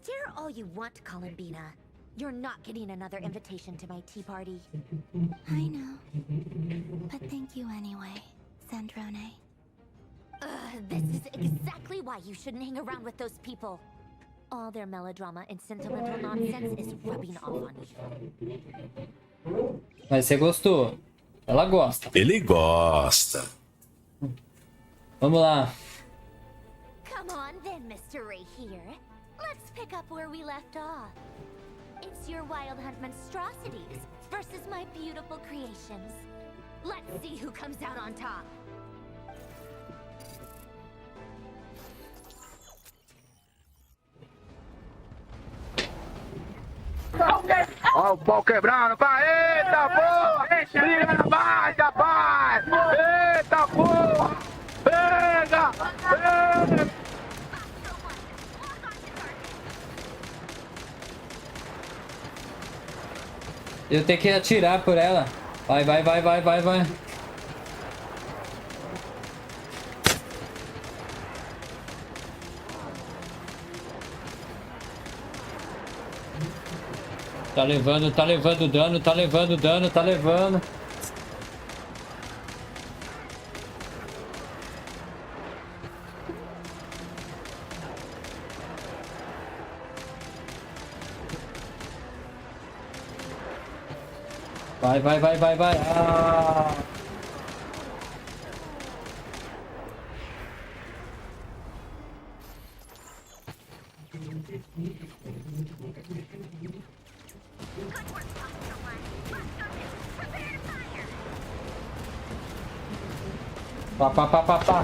Stare all you want, Columbina. You're not getting another invitation to my tea party. I know. But thank you anyway, Sandrone. This is exactly why you shouldn't hang around with those people. All their melodrama and sentimental nonsense is rubbing off on you. Mas você gostou. Ela gosta. Ele gosta. Vamos lá. Come on then, Mr. Rerir. Let's pick up where we left off. It's your Wild Hunt monstrosities versus my beautiful creations. Let's see who comes out on top. Ó o pau quebrando, vai! Eita porra! Briga na base, rapaz! Eita porra! Pega! Pega! Eu tenho que atirar por ela. Vai, vai, vai, vai, vai, vai. Tá levando dano, tá levando dano, tá levando. Vai, vai, vai, vai, vai. Ah! Pá, pá, pá, pá, pá.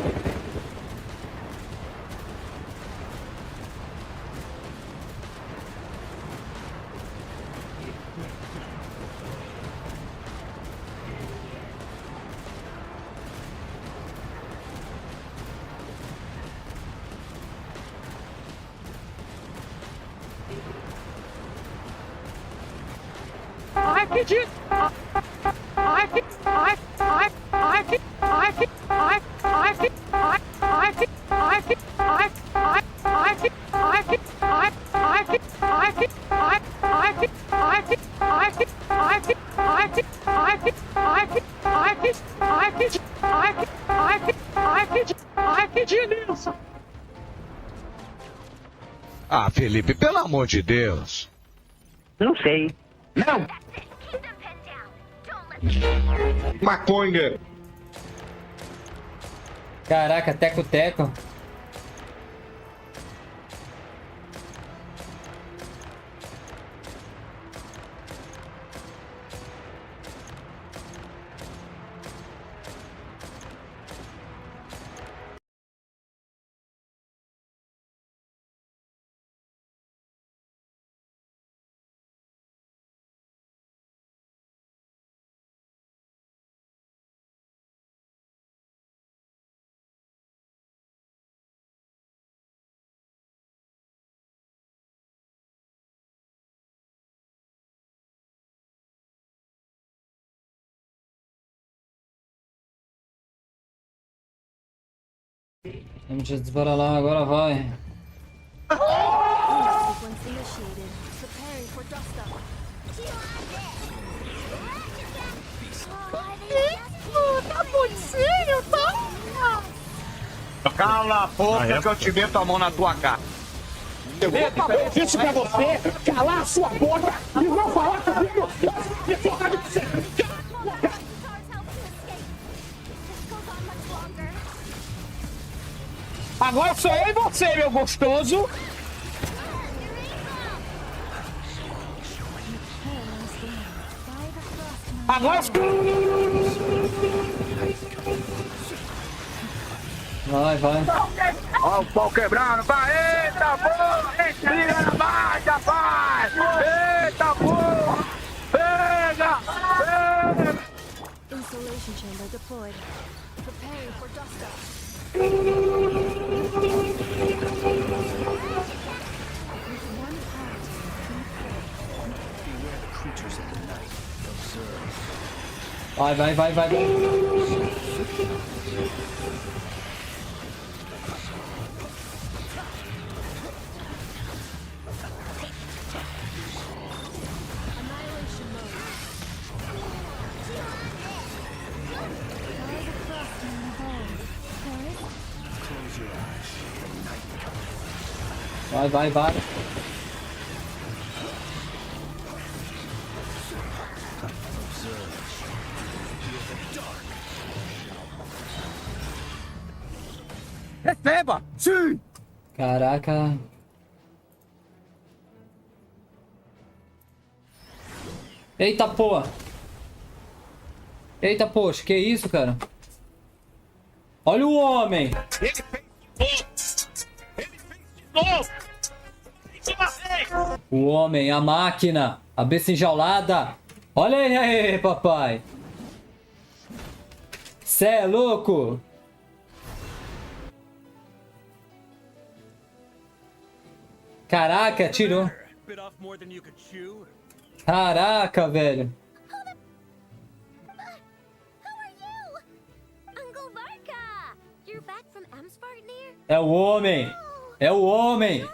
Ah, Felipe, pelo amor de Deus. Não sei. Não! Maconha! Caraca, teco-teco. Vamos desbaralar, agora vai. Sequence initiated. Preparing for dust up. Tá bonitinho, tá? Cala a boca que eu te meto a mão na tua cara. Eu disse pra você calar a sua boca e não falar comigo. Agora sou eu e você, meu gostoso. Agora... Vai. Ó o pau quebrando, vai, eita porra! Liga na baixa, rapaz! Eita porra! Pega! Insulation chamber deployed. Preparing for dust up. Vai. Vai. Receba! Sim! Caraca. Eita, porra. Eita, poxa, que isso, cara? Olha o homem. Ele fez de novo! O homem, a máquina, a besta enjaulada. Olha aí, papai. Cê é louco? Caraca, tirou. Caraca, velho. É o homem. É o homem.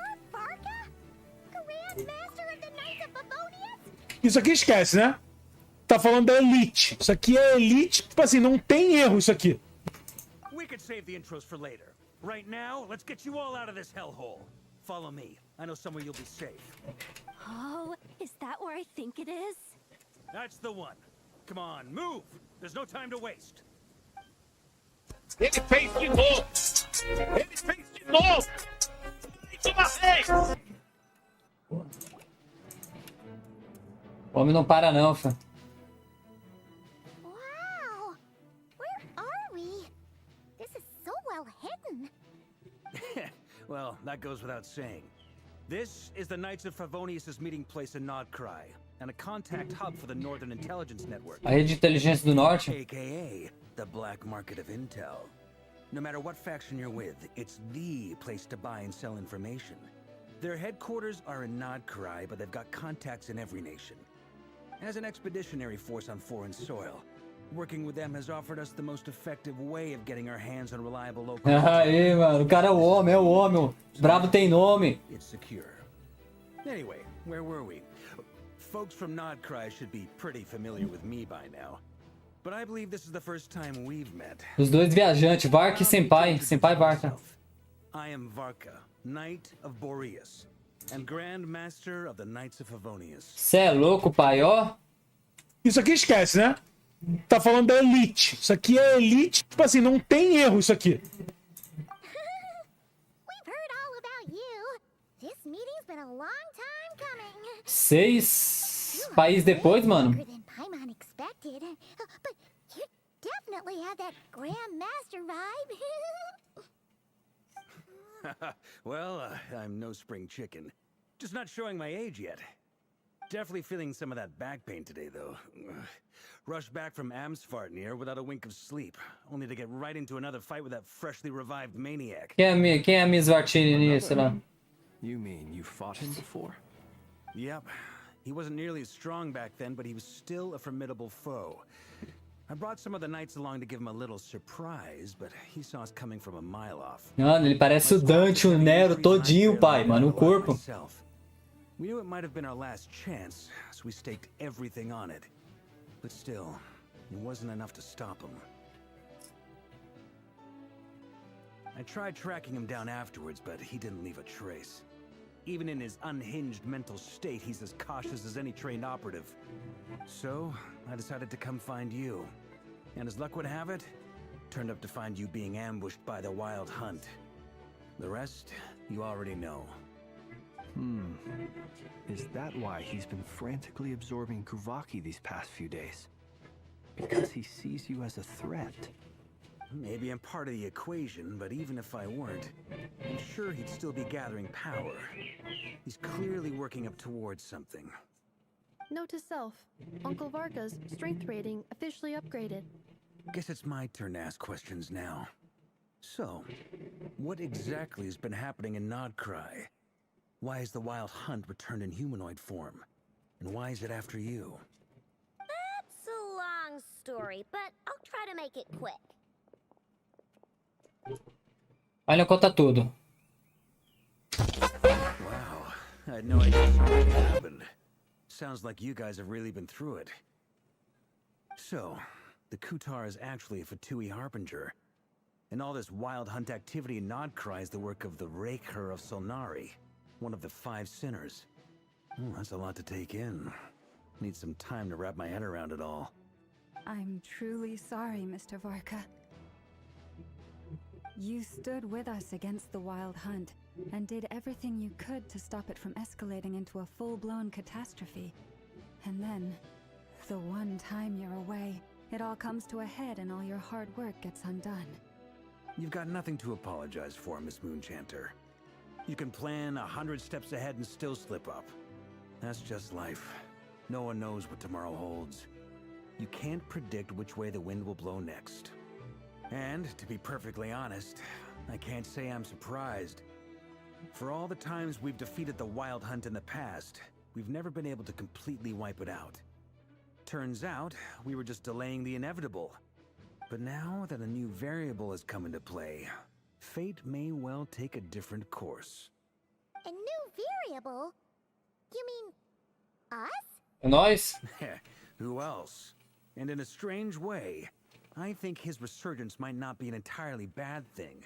Isso aqui esquece, né? Tá falando da elite. Isso aqui é elite. Tipo assim, não tem erro isso aqui. We could save the intros for later. Right now, let's get you all out of this hellhole. Follow me. I know somewhere you'll be safe. Oh, is that where I think it is? That's the one. Come on, move. There's no time to waste. Ele fez de novo! Ele fez de novo! E uma vez! O homem não para não, fã. Wow! Where are we? This is so well hidden. Well, that goes without saying. This is the Knights of Favonius' meeting place in Nod-Krai, and a contact hub for the Northern Intelligence Network. A rede de inteligência do norte. AKA the black market of intel. No matter what faction you're with, it's the place to buy and sell information. Their headquarters are in Nod-Krai, but they've got contacts in every nation. As an expeditionary force on foreign soil, working with them has offered us the most effective way of getting our hands on reliable local. Aí, mano, o cara é o homem, O brabo tem nome. It's secure. Anyway, where were we? Folks from Nod-Krai should be pretty familiar with me by now. But I believe this is the first time we've met. Os dois viajantes, Varka e Senpai. Senpai Varka. I am Varka, Knight of Boreas, and Grand Master of the Knights of Favonius. Cê é louco, pai, ó. Isso aqui esquece, né? Tá falando da elite. Isso aqui é elite. Tipo assim, não tem erro isso aqui. We've heard all about you. This meeting's been a long time coming. 6 países depois, mano. Longer than Paimon expected. But you definitely have that Grand Master vibe. Well, I'm no spring chicken. Just not showing my age yet. Definitely feeling some of that back pain today, though. Rushed back from Amsfartnir without a wink of sleep, only to get right into another fight with that freshly revived maniac. Quem é a Miss Vartini nisso, sei lá? You mean you fought him before? Yep. He wasn't nearly as strong back then, but he was still a formidable foe. I brought some of the knights along to give him a little surprise, but he saw us coming from a mile off. Mano, ele parece o Dante, o Nero todinho, pai, mano, o corpo. We knew it might have been our last chance, so we staked everything on it. But still, it wasn't enough to stop him. I tried tracking him down afterwards, but he didn't leave a trace. Even in his unhinged mental state, he's as cautious as any trained operative. So, I decided to come find you. And as luck would have it, turned up to find you being ambushed by the Wild Hunt. The rest, you already know. Is that why he's been frantically absorbing Kuvaki these past few days? Because he sees you as a threat? Maybe I'm part of the equation, but even if I weren't, I'm sure he'd still be gathering power. He's clearly working up towards something. Note to self, Uncle Varka's strength rating officially upgraded. Guess it's my turn to ask questions now. So, what exactly has been happening in Nod-Krai? Why is the Wild Hunt returned in humanoid form? And why is it after you? That's a long story, but I'll try to make it quick. Olha, conta tudo. Wow, I had no idea what happened. Sounds like you guys have really been through it. So, the Kutar is actually a Fatui Harbinger. And all this Wild Hunt activity in Nod-Krai is the work of the Rerir of Solnari, one of the 5 sinners. That's a lot to take in. Need some time to wrap my head around it all. I'm truly sorry, Mr. Varka. You stood with us against the Wild Hunt, and did everything you could to stop it from escalating into a full-blown catastrophe. And then, the one time you're away, it all comes to a head and all your hard work gets undone. You've got nothing to apologize for, Miss Moonchanter. You can plan 100 steps ahead and still slip up. That's just life. No one knows what tomorrow holds. You can't predict which way the wind will blow next. And, to be perfectly honest, I can't say I'm surprised. For all the times we've defeated the Wild Hunt in the past, we've never been able to completely wipe it out. Turns out, we were just delaying the inevitable. But now that a new variable has come into play, fate may well take a different course. A new variable? You mean us? É nóis? Who else? And in a strange way, I think his resurgence might not be an entirely bad thing.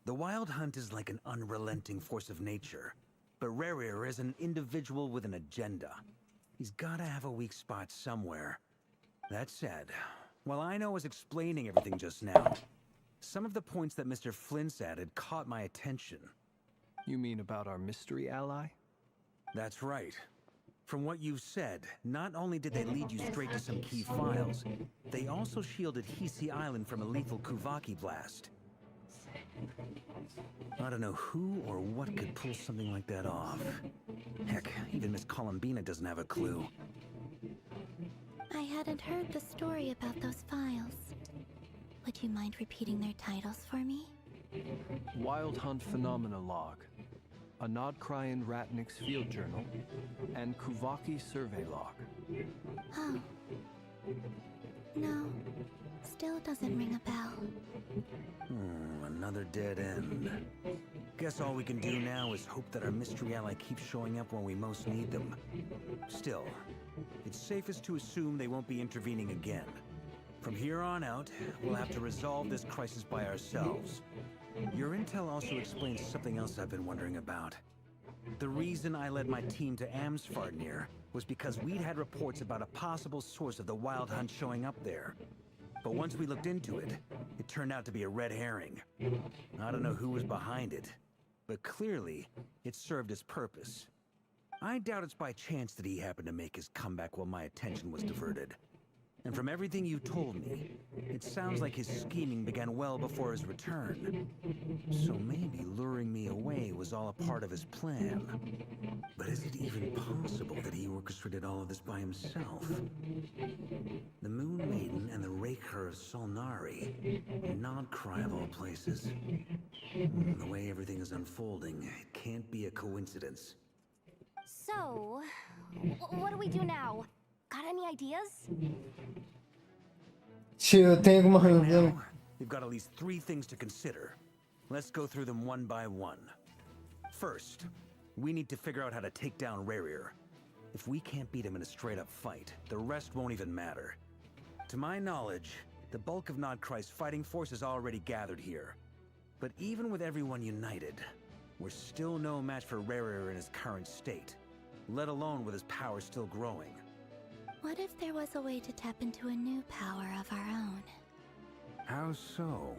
The Wild Hunt is like an unrelenting force of nature, but Rerir is an individual with an agenda. He's gotta have a weak spot somewhere. That said, while I know I was explaining everything just now, some of the points that Mr. Flint's added caught my attention. You mean about our mystery ally? That's right. From what you've said, not only did they lead you straight to some key files, they also shielded Hisi Island from a lethal Kuvaki blast. I don't know who or what could pull something like that off. Heck, even Miss Columbina doesn't have a clue. I hadn't heard the story about those files. Would you mind repeating their titles for me? Wild Hunt Phenomena Log, a Nod-Krai and Ratnik's Field Journal, and Kuvaki Survey Log. Oh. No. Still doesn't ring a bell. Another dead end. Guess all we can do now is hope that our mystery ally keeps showing up when we most need them. Still, it's safest to assume they won't be intervening again. From here on out, we'll have to resolve this crisis by ourselves. Your intel also explains something else I've been wondering about. The reason I led my team to Amsfarnir was because we'd had reports about a possible source of the Wild Hunt showing up there. But once we looked into it, it turned out to be a red herring. I don't know who was behind it, but clearly, it served its purpose. I doubt it's by chance that he happened to make his comeback while my attention was diverted. And from everything you told me, it sounds like his scheming began well before his return. So maybe luring me away was all a part of his plan. But is it even possible that he orchestrated all of this by himself? The Moon Maiden and the Rerir of Solnari, Nod-Krai of all places. The way everything is unfolding, it can't be a coincidence. So, what do we do now? Got any ideas? Tio, tem alguma Right reunião? now, we've got at least 3 things to consider. Let's go through them one by one. First, we need to figure out how to take down Rerir. If we can't beat him in a straight-up fight, the rest won't even matter. To my knowledge, the bulk of Nod-Krai's fighting force is already gathered here. But even with everyone united, we're still no match for Rerir in his current state, let alone with his power still growing. What if there was a way to tap into a new power of our own? How so?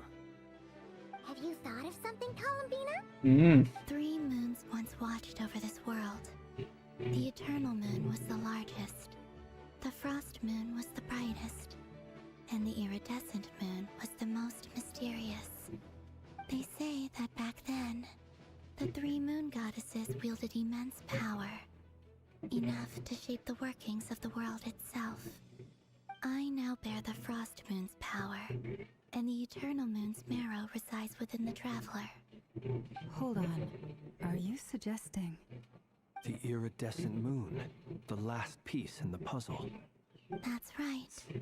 Have you thought of something, Columbina? 3 moons once watched over this world. The Eternal Moon was the largest. The Frost Moon was the brightest. And the Iridescent Moon was the most mysterious. They say that back then, the 3 moon goddesses wielded immense power. Enough to shape the workings of the world itself. I now bear the Frost Moon's power, and the Eternal Moon's marrow resides within the Traveler. Hold on. Are you suggesting? The iridescent moon, the last piece in the puzzle. That's right.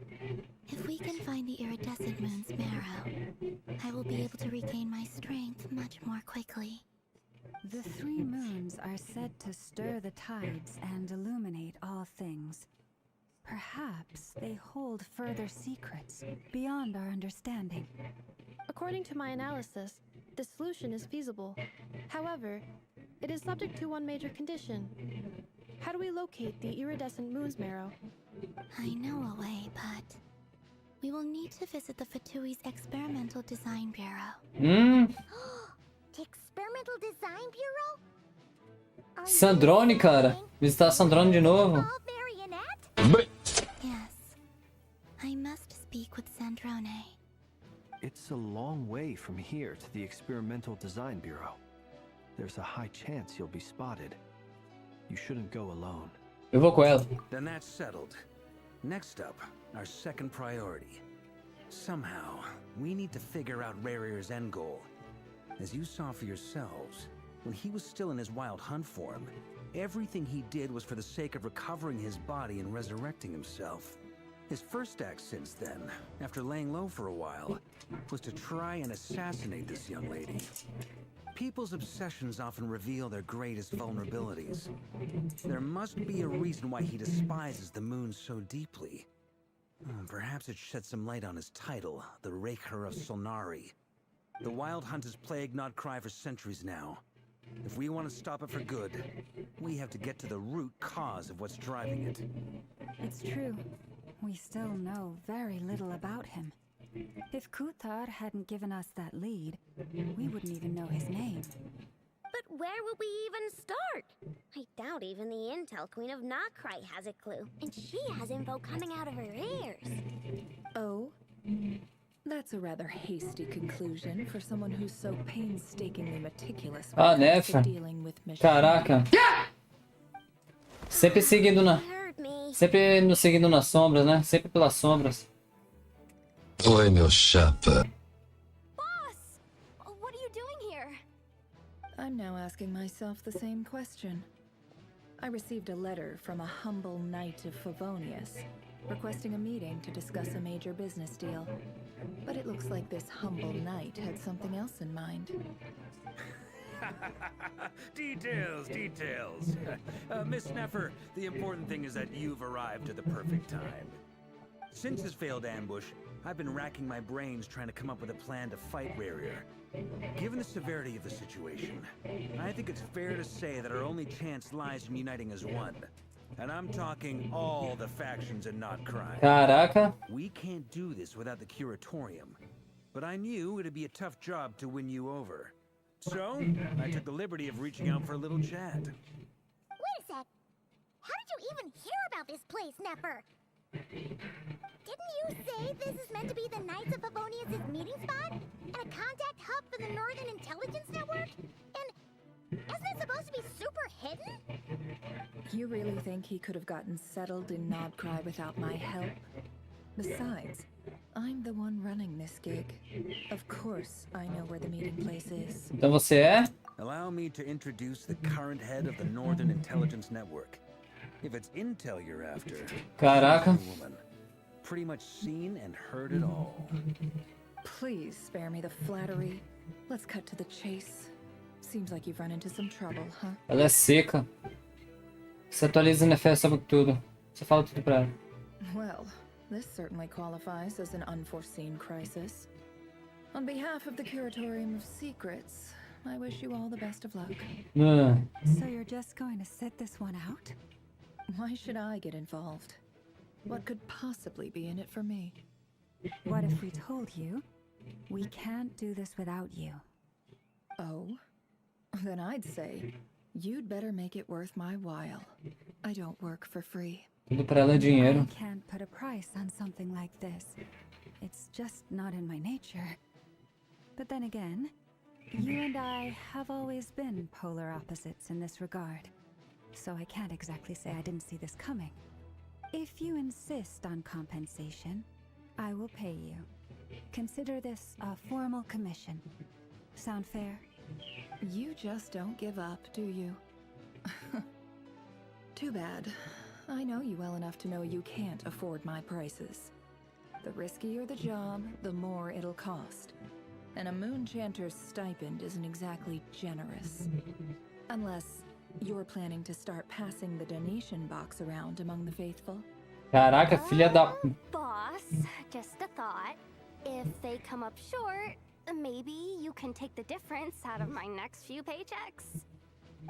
If we can find the Iridescent Moon's marrow, I will be able to regain my strength much more quickly. The 3 moons are said to stir the tides and illuminate all things. Perhaps they hold further secrets beyond our understanding. According to my analysis, the solution is feasible. However, it is subject to one major condition. How do we locate the iridescent moon's marrow? I know a way, but we will need to visit the Fatui's Experimental Design Bureau. The Experimental Design Bureau? Sandrone, cara. Visitar a Sandrone de novo. Yes. I must speak with Sandrone. It's a long way from here to the Experimental Design Bureau. There's a high chance you'll be spotted. You shouldn't go alone. Eu vou com ela. Then that's settled. Next up, our second priority. Somehow, we need to figure out Rerir's end goal. As you saw for yourselves, when he was still in his wild hunt form, everything he did was for the sake of recovering his body and resurrecting himself. His first act since then, after laying low for a while, was to try and assassinate this young lady. People's obsessions often reveal their greatest vulnerabilities. There must be a reason why he despises the moon so deeply. Perhaps it sheds some light on his title, the Rerir of Solnari. The Wild Hunt has plagued Nod-Krai for centuries now. If we want to stop it for good, we have to get to the root cause of what's driving it. It's true. We still know very little about him. If Kuthar hadn't given us that lead, we wouldn't even know his name. But where would we even start? I doubt even the Intel Queen of Nod-Krai has a clue, and she has info coming out of her ears. Oh? That's a rather hasty conclusion for someone who's so painstakingly meticulous when it comes to dealing with missions. Caraca. Sempre seguindo na... Sempre nos seguindo nas sombras, né? Sempre pelas sombras. Oi, meu chapa. Boss! What are you doing here? I'm now asking myself the same question. I received a letter from a humble knight of Favonius, requesting a meeting to discuss a major business deal. But it looks like this humble knight had something else in mind. Details, details. Miss Neffer, the important thing is that you've arrived at the perfect time. Since his failed ambush, I've been racking my brains trying to come up with a plan to fight Rerir. Given the severity of the situation, I think it's fair to say that our only chance lies in uniting as one. And I'm talking all the factions in Nod-Krai. Caraca. We can't do this without the Curatorium. But I knew it'd be a tough job to win you over. So, I took the liberty of reaching out for a little chat. Wait a sec. How did you even hear about this place, Neffer? Didn't you say this is meant to be the Knights of Favonius' meeting spot? And a contact hub for the Northern Intelligence Network? And isn't it supposed to be super hidden? You really think he could have gotten settled in Nod-Krai without my help? Besides, I'm the one running this gig. Of course, I know where the meeting place is. Então você é? Allow me to introduce the current head of the Northern Intelligence Network. If it's intel you're after, Caraca. woman. pretty much seen and heard it all. Please spare me the flattery. Let's cut to the chase. Seems like you've run into some trouble, huh? Ela é seca. Você atualiza na festa sobre tudo. Você fala tudo pra ela. Well, this certainly qualifies as an unforeseen crisis. On behalf of the Curatorium of Secrets, I wish you all the best of luck. So you're just going to sit this one out? Why should I get involved? What could possibly be in it for me? What if we told you we can't do this without you? Oh? Then I'd say you'd better make it worth my while. I don't work for free. Tudo pra ela é dinheiro. I can't put a price on something like this. It's just not in my nature. But then again, you and I have always been polar opposites in this regard. So I can't exactly say I didn't see this coming. If you insist on compensation, I will pay you. Consider this a formal commission. Sound fair? You just don't give up, do you? Too bad. I know you well enough to know you can't afford my prices. The riskier the job, the more it'll cost. And a moonchanter's stipend isn't exactly generous. Unless you're planning to start passing the donation box around among the faithful. Caraca, filha da... Boss, just a thought. If they come up short, maybe you can take the difference out of my next few paychecks.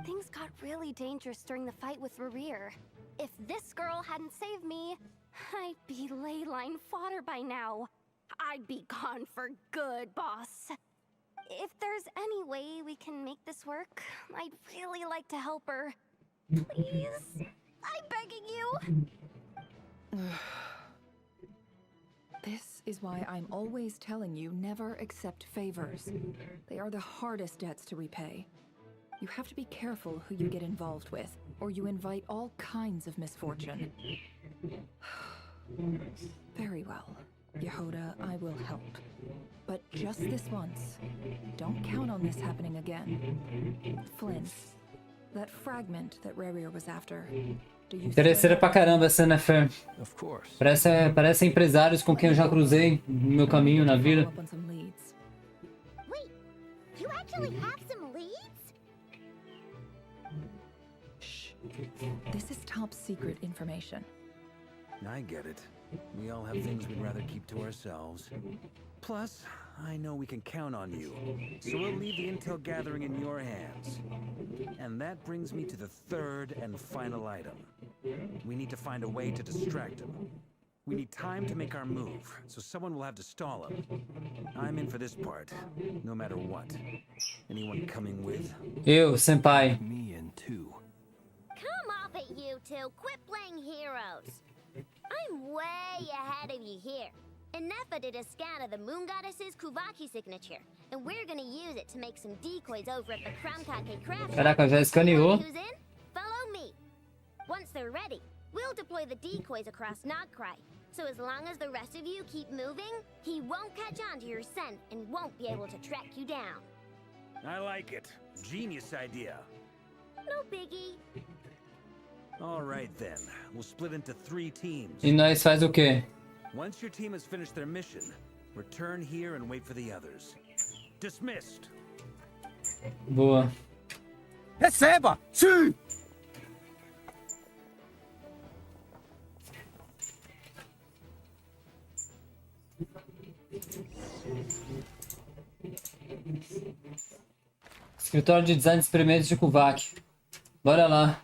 Things got really dangerous during the fight with Rerir. If this girl hadn't saved me, I'd be ley line fodder by now. I'd be gone for good, boss. If there's any way we can make this work, I'd really like to help her. Please? I'm begging you. This is why I'm always telling you never accept favors. They are the hardest debts to repay. You have to be careful who you get involved with, or you invite all kinds of misfortune. Very well. Yehoda, I will help. But just this once. Don't count on this happening again. Flynn, that fragment that Rerir was after. Do you Interesseira pra caramba essa, né, Fer? Of course. Parece empresários com quem eu já cruzei no meu caminho na vida. Wait, you actually have some leads? Shh. This is top secret information. I get it. We all have things we'd rather keep to ourselves. Plus, I know we can count on you, so we'll leave the intel gathering in your hands. And that brings me to the third and final item. We need to find a way to distract him. We need time to make our move, so someone will have to stall him. I'm in for this part, no matter what. Anyone coming with? Eu, Senpai. Me in too. Come off it, you two. Quit playing heroes. I'm way ahead of you here. Nefa did a scan of the Moon Goddess's Kuvaki signature, and we're gonna use it to make some decoys over at the Kramkake craft shop. Caraca, já escaneou. Who's in? Follow me. Once they're ready, we'll deploy the decoys across Nod-Krai. So as long as the rest of you keep moving, he won't catch on to your scent and won't be able to track you down. I like it. Genius idea. No biggie. All right then. We'll split into 3 teams. E nós faz o quê? Once your team has finished their mission, return here and wait for the others. Dismissed. Boa. Receba! Sim! Escritório de Design de Experimentos de Kuvaki. Bora lá.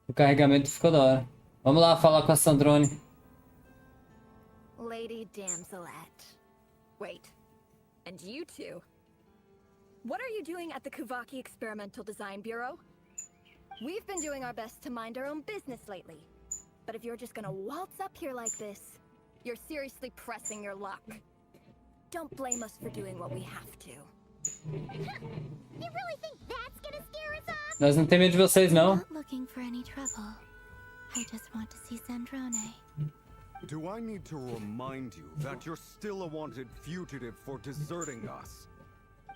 O carregamento ficou da hora. Vamos lá falar com a Sandrone. Lady Damselette. Wait. And you two? What are you doing at the Kuvaki Experimental Design Bureau? We've been doing our best to mind our own business lately. But if you're just gonna waltz up here like this, you're seriously pressing your luck. Don't blame us for doing what we have to. You really think that's gonna scare us off? Nós não temos medo de vocês, não. Not looking for any trouble. I just want to see Sandrone. Do I need to remind you that you're still a wanted fugitive for deserting us?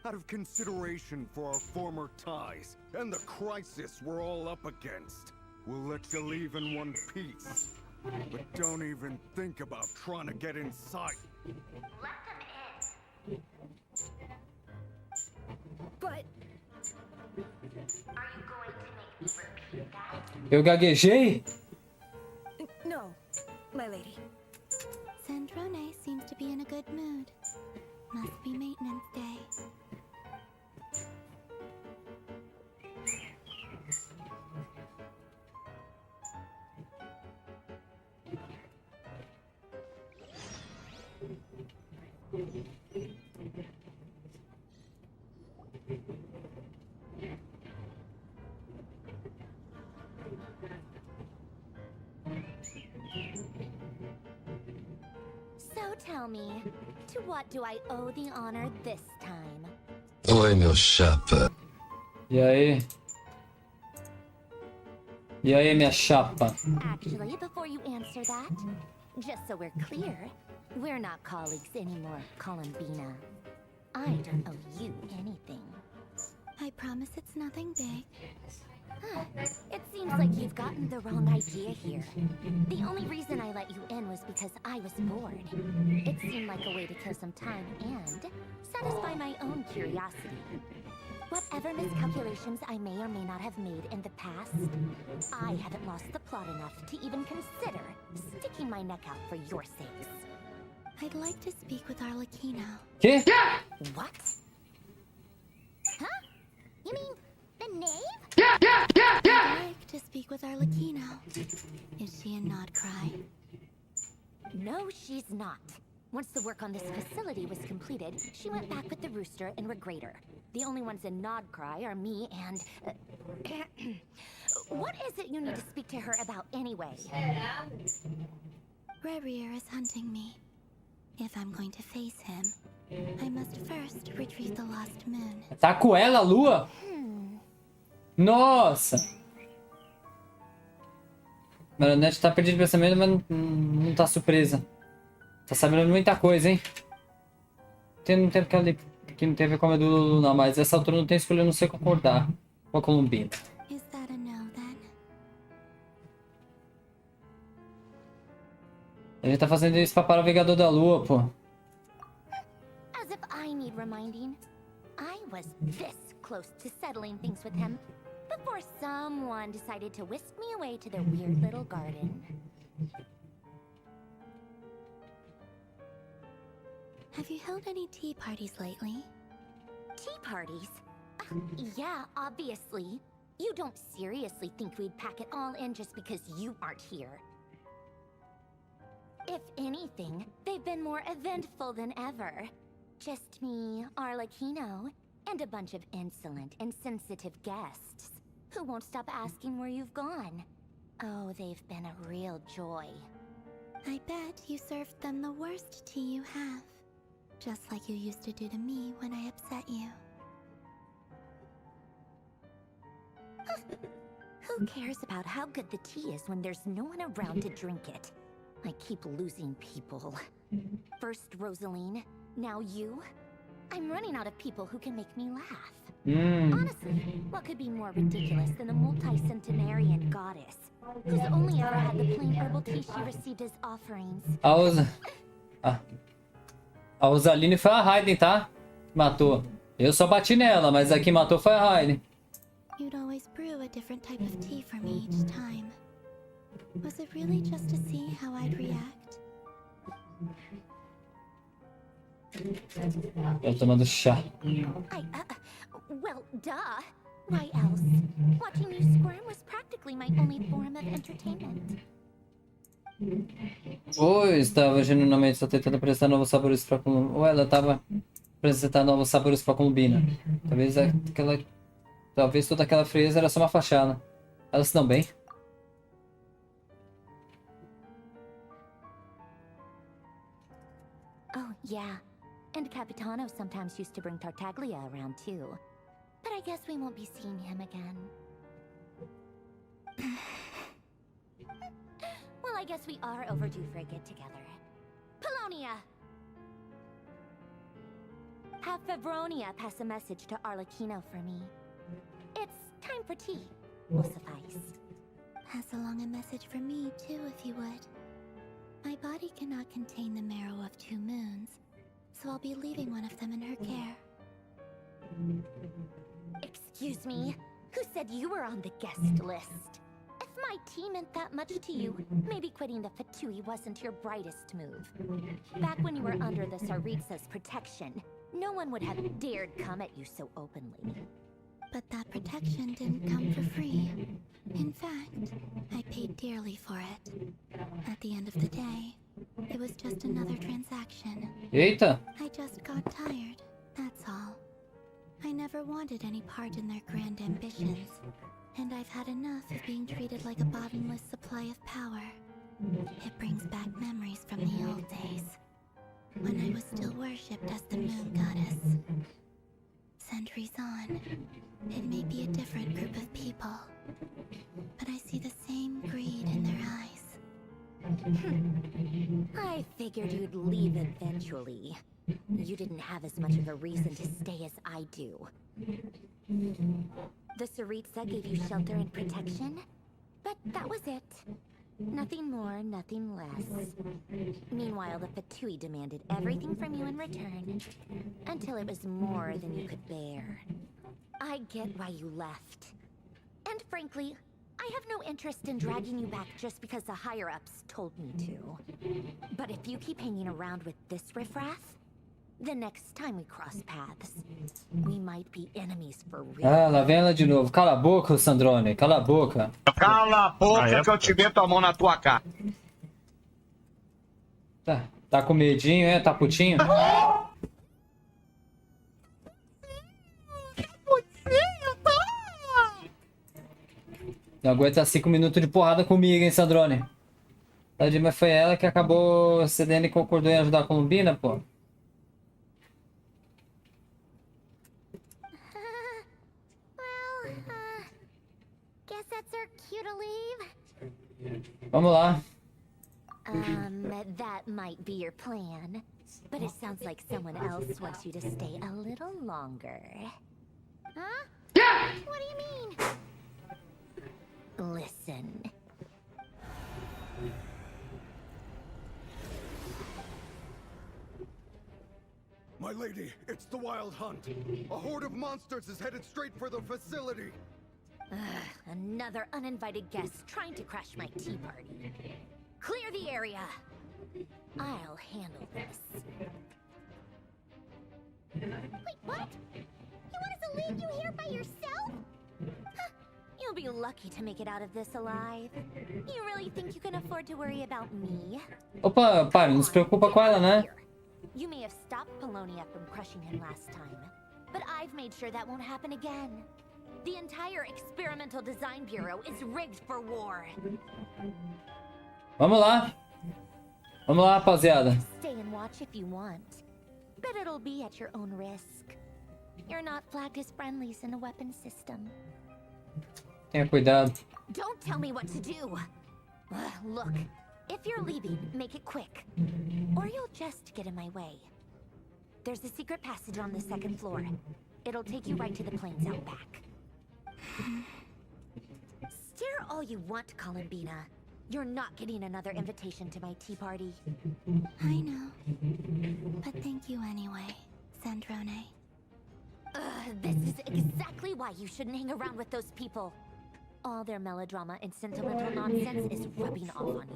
Out of consideration for our former ties and the crisis we're all up against. We'll let you leave in one piece. But don't even think about trying to get inside. Let them in. But Are you going to make me repeat that? Eu gaguejei? no, my lady. Sandrone seems to be in a good mood. Must be maintenance day. So tell me, to what do I owe the honor this time? Oi, meu chapa. E aí? E aí, minha chapa? Actually, before you answer that, just so we're clear, we're not colleagues anymore, Columbina. I don't owe you anything. I promise it's nothing big. It seems like you've gotten the wrong idea here. The only reason I let you in was because I was bored. It seemed like a way to kill some time and satisfy my own curiosity. Whatever miscalculations I may or may not have made in the past, I haven't lost the plot enough to even consider sticking my neck out for your sakes. I'd like to speak with Arlecchino. Que? What? Huh? You mean the knave? I'd like to speak with Arlecchino. Is she in Nod-Krai? No, she's not. Once the work on this facility was completed, she went back with the rooster and Regrator. The only ones in Nod-Krai are me and... what is it you need to speak to her about anyway? Rerir is hunting me. If I'm going to face him, I must first retrieve the lost moon. Tá com ela, a lua? Nossa! Maronete tá perdida de pensamento, mas não tá surpresa. Tá sabendo muita coisa, hein? Não tem que não tem a ver com a do Lulu, não, mas essa altura não tem escolha, não sei concordar com a Columbina. Is that a no, then? A gente tá fazendo isso pra parar o Vingador da Lua, pô. As if I need reminding. I was this close to settling things with him before someone decided to whisk me away to their weird little garden. Have you held any tea parties lately? Tea parties? Yeah, obviously. You don't seriously think we'd pack it all in just because you aren't here. If anything, they've been more eventful than ever. Just me, Arlecchino, and a bunch of insolent and sensitive guests who won't stop asking where you've gone. Oh, they've been a real joy. I bet you served them the worst tea you have. Just like you used to do to me when I upset you. Who cares about how good the tea is when there's no one around to drink it? I keep losing people. First Rosaline, now you. I'm running out of people who can make me laugh. Honestly, what could be more ridiculous than a multi-centenarian goddess who's only ever had the plain herbal tea she received as offerings? A Rosaline foi a Raiden, tá? Matou. Eu só bati nela, mas a que matou foi a Raiden. You'd always brew a different type of tea for me each time. Was it really just to see how I'd react? Eu tomando chá. Well, duh. Why else? Watching you squirm was practically my only form of entertainment. Ou eu estava genuinamente só tentando apresentar novos sabores pra Columbina. Ou ela estava apresentando novos sabores pra Columbina. Talvez toda aquela frieza era só uma fachada. Elas estão bem? Oh, yeah. And Capitano sometimes used to bring Tartaglia around too. But I guess we won't be seeing him again. Well, I guess we are overdue for a get-together. Polonia! Have Fevronia pass a message to Arlecchino for me. It's time for tea. Will suffice. Pass along a message for me, too, if you would. My body cannot contain the marrow of 2 moons, so I'll be leaving one of them in her care. Excuse me, who said you were on the guest list? If my tea meant that much to you, maybe quitting the Fatui wasn't your brightest move. Back when you were under the Tsaritsa's protection, no one would have dared come at you so openly. But that protection didn't come for free. In fact, I paid dearly for it. At the end of the day, it was just another transaction. Eita! I just got tired, that's all. I never wanted any part in their grand ambitions, and I've had enough of being treated like a bottomless supply of power. It brings back memories from the old days, when I was still worshipped as the moon goddess. Centuries on, it may be a different group of people, but I see the same greed in their eyes. I figured you'd leave eventually. You didn't have as much of a reason to stay as I do. The Tsaritsa gave you shelter and protection, but that was it. Nothing more, nothing less. Meanwhile, the Fatui demanded everything from you in return, until it was more than you could bear. I get why you left. And frankly, I have no interest in dragging you back just because the higher-ups told me to. But if you keep hanging around with this riffraff, the next time we cross paths, we might be enemies for real. Ah, lá vem ela de novo. Cala a boca, Sandrone. Cala a boca. Cala a boca que eu te meto a mão na tua cara. Tá com medinho, é? Tá putinho? Não aguenta 5 minutos de porrada comigo, hein, Sandrone? Tadinha, mas foi ela que acabou cedendo e concordou em ajudar a Columbina, pô. Guess that's our cue to leave. Vamos lá. That might be your plan, but it sounds like someone else wants you to stay a little longer. Huh? Yeah! What do you mean? Listen. My lady, it's the Wild Hunt. A horde of monsters is headed straight for the facility. Another uninvited guest trying to crash my tea party. Clear the area. I'll handle this. Wait, what? You want us to leave you here by yourself? Huh. You'll be lucky to make it out of this alive. You really think you can afford to worry about me? Opa, para, não se preocupa com ela, né? You may have stopped Polonia from crushing him last time, but I've made sure that won't happen again. The entire Experimental Design Bureau is rigged for war. Vamos lá. Vamos lá, rapaziada. Stay and watch if you want, but it'll be at your own risk. You're not flagged as friendlies in the weapon system. Tenha cuidado. Don't tell me what to do. Look, if you're leaving, make it quick, or you'll just get in my way. There's a secret passage on the 2nd floor. It'll take you right to the plains out back. Stare all you want, Columbina. You're not getting another invitation to my tea party. I know. But thank you anyway, Sandrone. This is exactly why you shouldn't hang around with those people. All their melodrama and sentimental nonsense is rubbing off on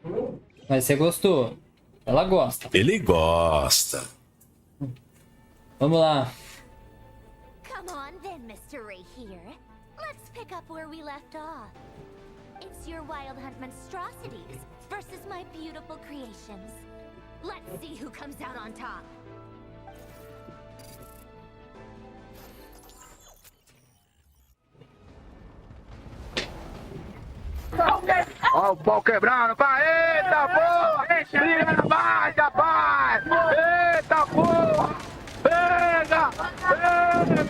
you. Mas você gostou. Ela gosta. Ele gosta. Vamos lá. Come on then, Mr. Rerir. Let's pick up where we left off. It's your wild hunt monstrosities versus my beautiful creations. Let's see who comes out on top. Ó o pau quebrando, pai! Eita porra! Briga na base, rapaz! Eita porra! Pega! Pega!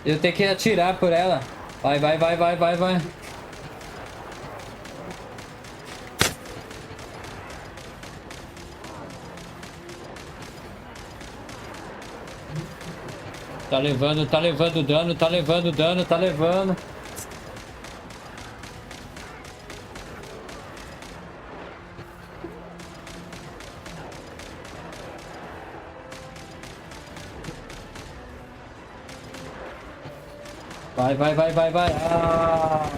Eu tenho que atirar por ela. Vai, vai, vai, vai, vai, vai. Tá levando dano, tá levando dano, tá levando. Vai, vai, vai, vai, vai. Ah!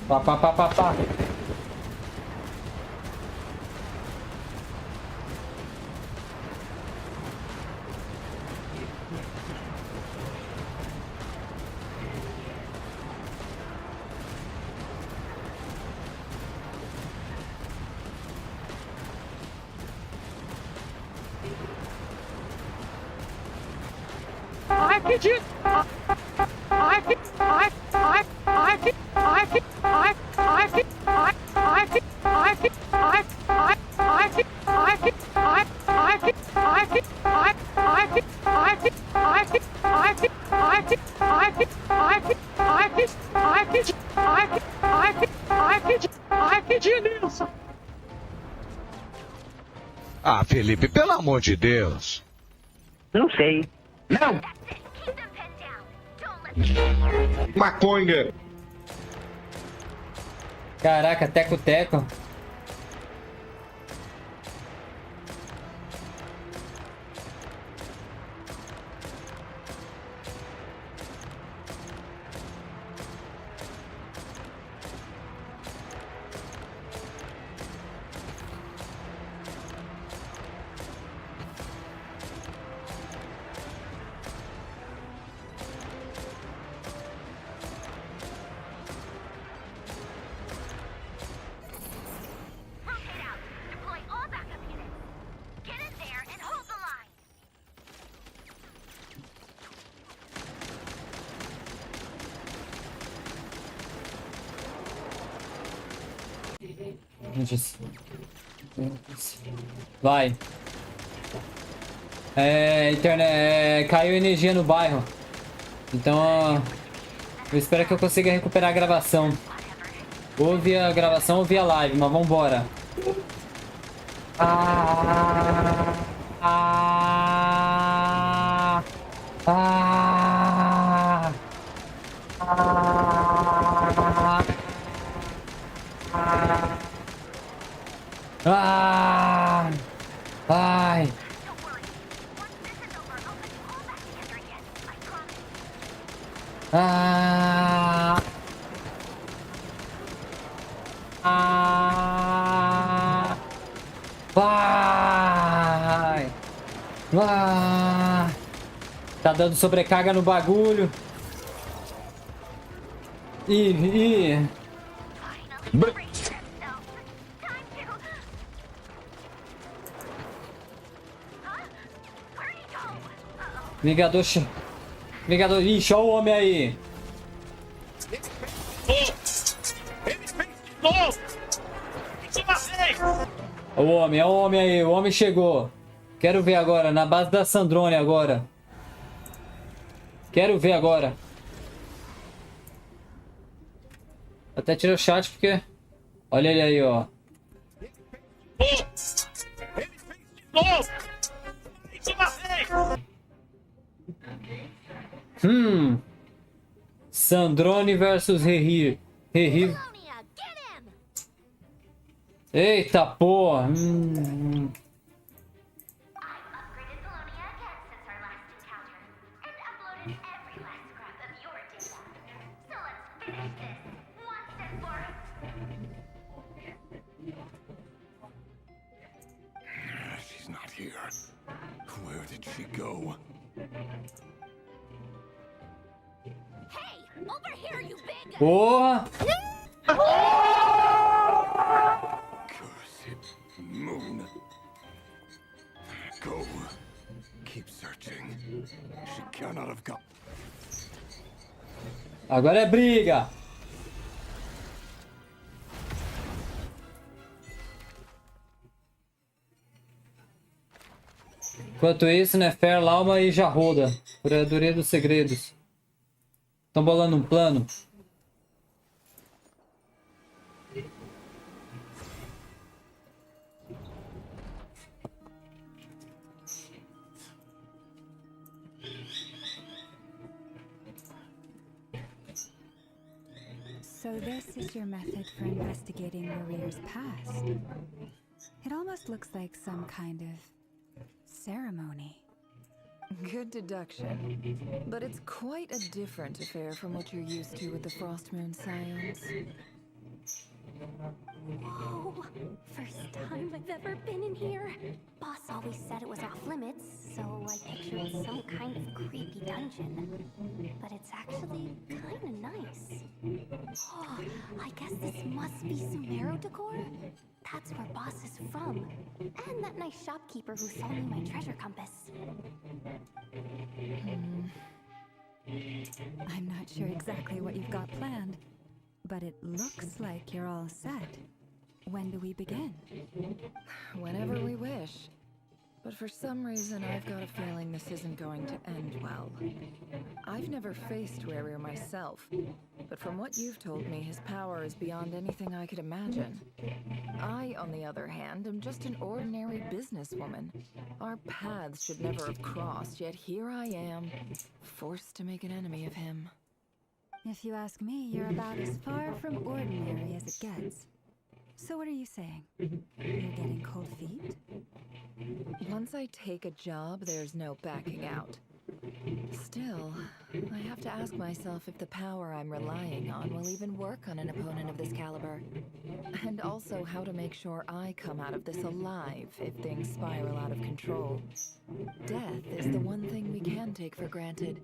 Pá, pá, pá, pá, pá. Ai, que disso? Ai, que... Ai, ai, ai, que... Ai, que... Ai, ai, que... Ai, ai, que... Ai, que... Ai, ai, ai, que... Ai, que... Ai, ai, que... Ai, que... Ai, ai, que... Ai, que... Ai, que... Ai, que... Ai, que... Ai, que... Ai, que... Ai, que... Ai, que... Ai, que... Ai, que... Ai, que... Ai, que delícia! Ah, Felipe, pelo amor de Deus. Não sei. Não! Maconha. Caraca, teco-teco. Vai. Internet. Caiu energia no bairro. Então, eu espero que eu consiga recuperar a gravação. Ou via gravação ou via live, mas vambora. Ah, ah, ah, ah, ah, ai. Ah, ah, vai, vai. Tá dando sobrecarga no bagulho. Ih. Vingador. Vingador. Ixi, olha o homem aí. O homem, é o homem aí. O homem chegou. Quero ver agora. Na base da Sandrone agora. Quero ver agora. Até tirei o chat porque... Olha ele aí, ó. Sandrone versus Rerir. Rerir. Eita porra. She's not here. Where did she go? Over here, you big... Porra! Cursed moon. Go. Keep searching. She cannot have got... Agora é briga. Enquanto isso, Nefer, Lauma e Jarroda, Curadoria dos Segredos. Estão bolando um plano. So this is your method for investigating Rerir's past. It almost looks like some kind of ceremony. Good deduction. But it's quite a different affair from what you're used to with the Frost Moon Scions. Whoa, first time I've ever been in here. Boss always said it was off limits, so I pictured some kind of creepy dungeon. But it's actually kind of nice. Oh, I guess this must be Sumeru decor? That's where Boss is from. And that nice shopkeeper who sold me my treasure compass. I'm not sure exactly what you've got planned, but it looks like you're all set. When do we begin? Whenever we wish. But for some reason, I've got a feeling this isn't going to end well. I've never faced Rerir myself, but from what you've told me, his power is beyond anything I could imagine. I, on the other hand, am just an ordinary businesswoman. Our paths should never have crossed, yet here I am, forced to make an enemy of him. If you ask me, you're about as far from ordinary as it gets. So what are you saying? You're getting cold feet? Once I take a job, there's no backing out. Still, I have to ask myself if the power I'm relying on will even work on an opponent of this caliber. And also how to make sure I come out of this alive if things spiral out of control. Death is the one thing we can take for granted.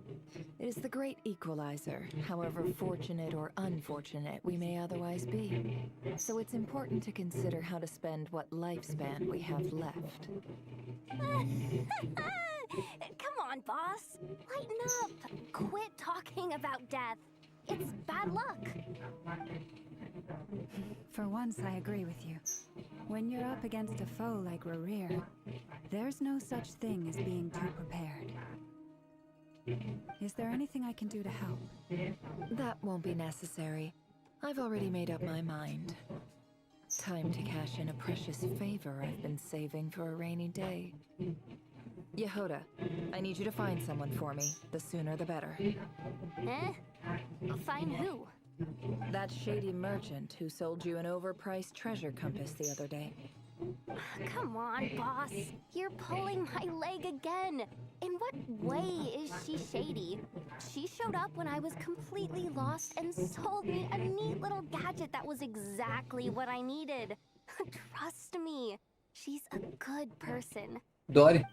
It is the great equalizer, however fortunate or unfortunate we may otherwise be. So it's important to consider how to spend what lifespan we have left. Come on, boss. Lighten up. Quit talking about death. It's bad luck. For once, I agree with you. When you're up against a foe like Rerir, there's no such thing as being too prepared. Is there anything I can do to help? That won't be necessary. I've already made up my mind. Time to cash in a precious favor I've been saving for a rainy day. Yehoda, I need you to find someone for me. The sooner the better. Eh? Find who? That shady merchant who sold you an overpriced treasure compass the other day. Come on, boss. You're pulling my leg again. In what way is she shady? She showed up when I was completely lost and sold me a neat little gadget that was exactly what I needed. Trust me, she's a good person. Dory.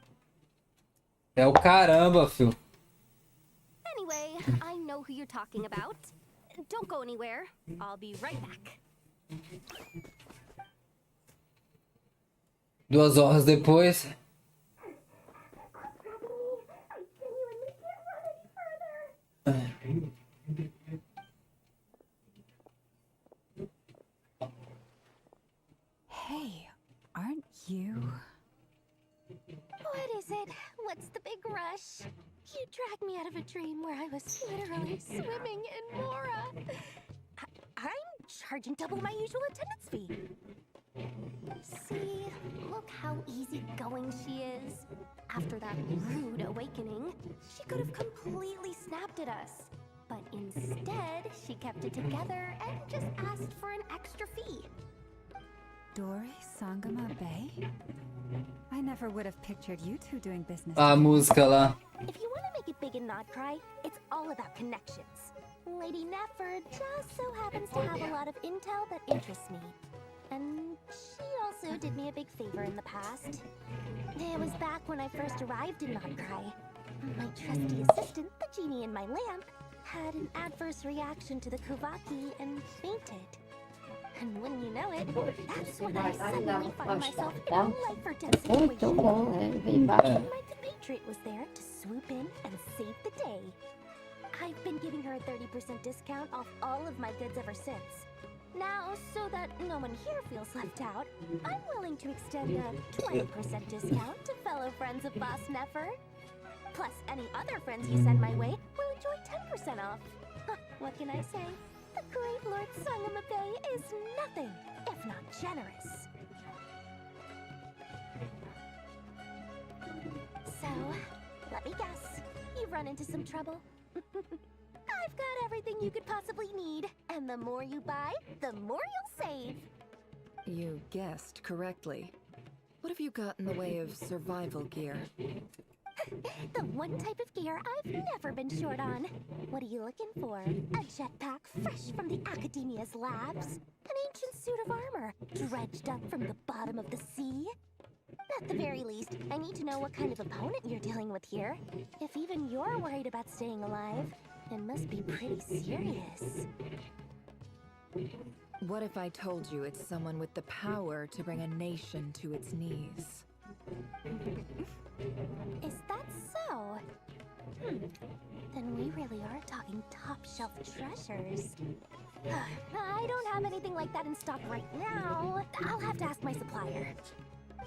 É o caramba, filho. Anyway, I know who you're talking about. Don't go anywhere. I'll be right back. 2 horas depois. Hey, aren't you? What is it? What's the big rush? You dragged me out of a dream where I was literally swimming in Mora. I'm charging double my usual attendance fee. See, look how easygoing she is. After that rude awakening, she could have completely snapped at us. But instead, she kept it together and just asked for an extra fee. Dori Sangama Bay? I never would have pictured you two doing business A together. música lá. If you want to make it big in Nod-Krai, it's all about connections. Lady Nefer just so happens to have a lot of intel that interests me. And she also did me a big favor in the past. It was back when I first arrived in Nod-Krai. My trusty assistant, the genie in my lamp, had an adverse reaction to the Kuvaki and fainted. And when you know it, that's when I suddenly find myself in a life-or-death situation. My compatriot was there to swoop in and save the day. I've been giving her a 30% discount off all of my goods ever since. Now, so that no one here feels left out, I'm willing to extend a 20% discount to fellow fellow friends of Boss Nefer. Plus, any other friends you send my way will enjoy 10% off. Huh, what can I say? The great Lord Sangamabe is nothing if not generous. So, let me guess. You've run into some trouble? I've got everything you could possibly need. And the more you buy, the more you'll save. You guessed correctly. What have you got in the way of survival gear? The one type of gear I've never been short on. What are you looking for? A jetpack fresh from the Academia's labs? An ancient suit of armor dredged up from the bottom of the sea? At the very least, I need to know what kind of opponent you're dealing with here. If even you're worried about staying alive, it must be pretty serious. What if I told you it's someone with the power to bring a nation to its knees? Is that so? Then we really are talking top-shelf treasures. I don't have anything like that in stock right now. I'll have to ask my supplier.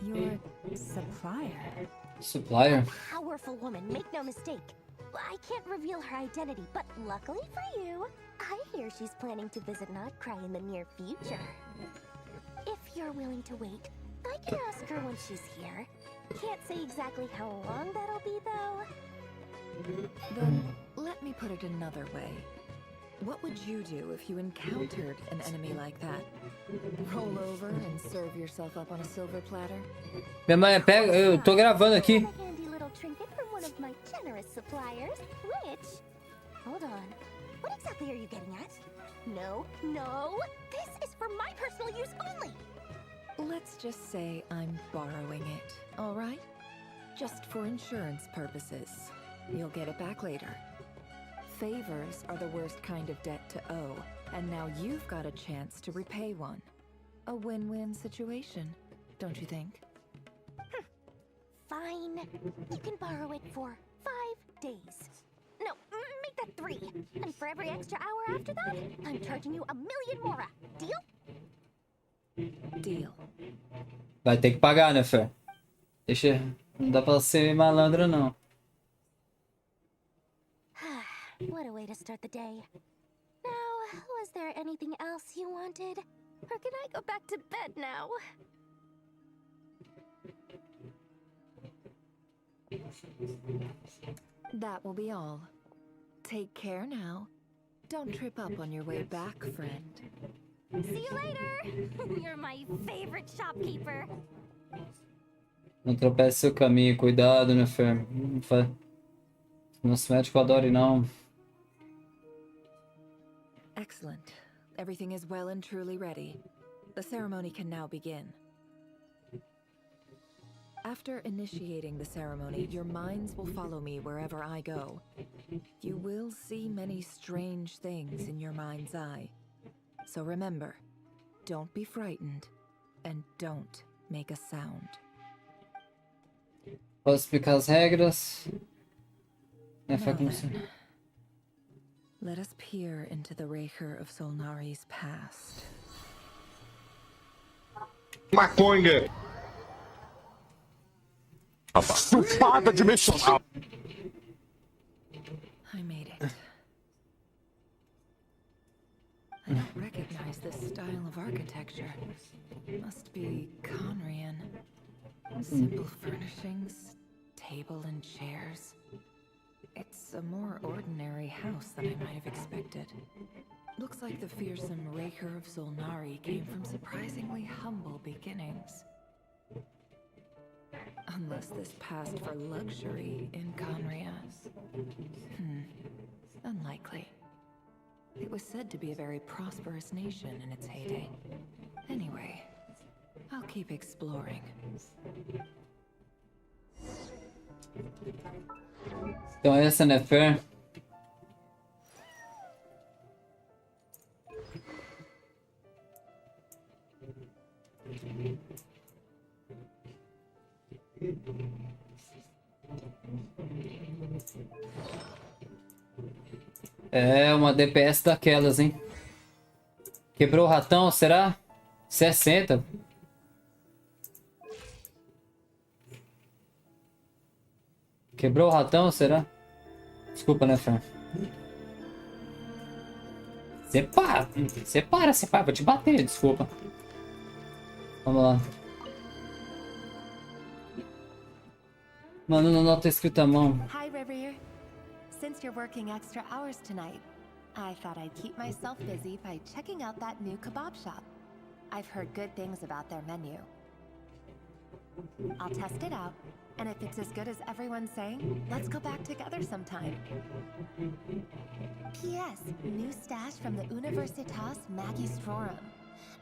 Your supplier? Supplier? A powerful woman, make no mistake. I can't reveal her identity, but luckily for you, I hear she's planning to visit Nod-Krai in the near future. If you're willing to wait, I can ask her when she's here. Can't say exactly how long that'll be, though. Then, let me put it another way. What would you do if you encountered an enemy like that? Roll over and serve yourself up on a silver platter? Minha mãe, pega, eu tô gravando aqui. A handy little trinket from one of my generous suppliers, which... Hold on. What exactly are you getting at? No, no! This is for my personal use only! Let's just say I'm borrowing it, all right? Just for insurance purposes. You'll get it back later. Favors are the worst kind of debt to owe, and now you've got a chance to repay one. A win-win situation, don't you think? Fine. You can borrow it for 5 days. No, make that 3. And for every extra hour after that, I'm charging you 1,000,000 mora. Deal? Deal. Vai ter que pagar, né, Fé? Deixa... Não dá pra ser malandro, não. What a way to start the day. Now, was there anything else you wanted? Or can I go back to bed now? That will be all. Take care now. Don't trip up on your way back, friend. See you later! You're my favorite shopkeeper. Não tropece seu caminho, cuidado, né, Fé? Não se mete com a Dory, não. Excellent. Everything is well and truly ready. The ceremony can now begin. After initiating the ceremony, your minds will follow me wherever I go. You will see many strange things in your mind's eye. So remember, don't be frightened, and don't make a sound. Posso explicar as regras? Now then, let us peer into the Rerir of Solnari's past. Maconha! Chupada dimensional! I made it. I don't recognize this style of architecture. Must be Conrian. Simple furnishings, table and chairs. It's a more ordinary house than I might have expected. Looks like the fearsome Rerir of Solnari came from surprisingly humble beginnings. Unless this passed for luxury in Conrias. Unlikely. It was said to be a very prosperous nation in its heyday. Anyway, I'll keep exploring. Então essa, né, Fé? É uma DPS daquelas, hein? Quebrou o ratão, será? 60. Quebrou o ratão, será? Desculpa, né, Fer? Separa, separa, vou te bater, desculpa. Vamos lá. Mano, não nota escrito à mão. Hi, Rerir. Since you're working extra hours tonight, I thought I'd keep myself busy by checking out that new kebab shop. I've heard good things about their menu. I'll test it out, and if it's as good as everyone's saying, let's go back together sometime. P.S. New stash from the Universitas Magistrorum.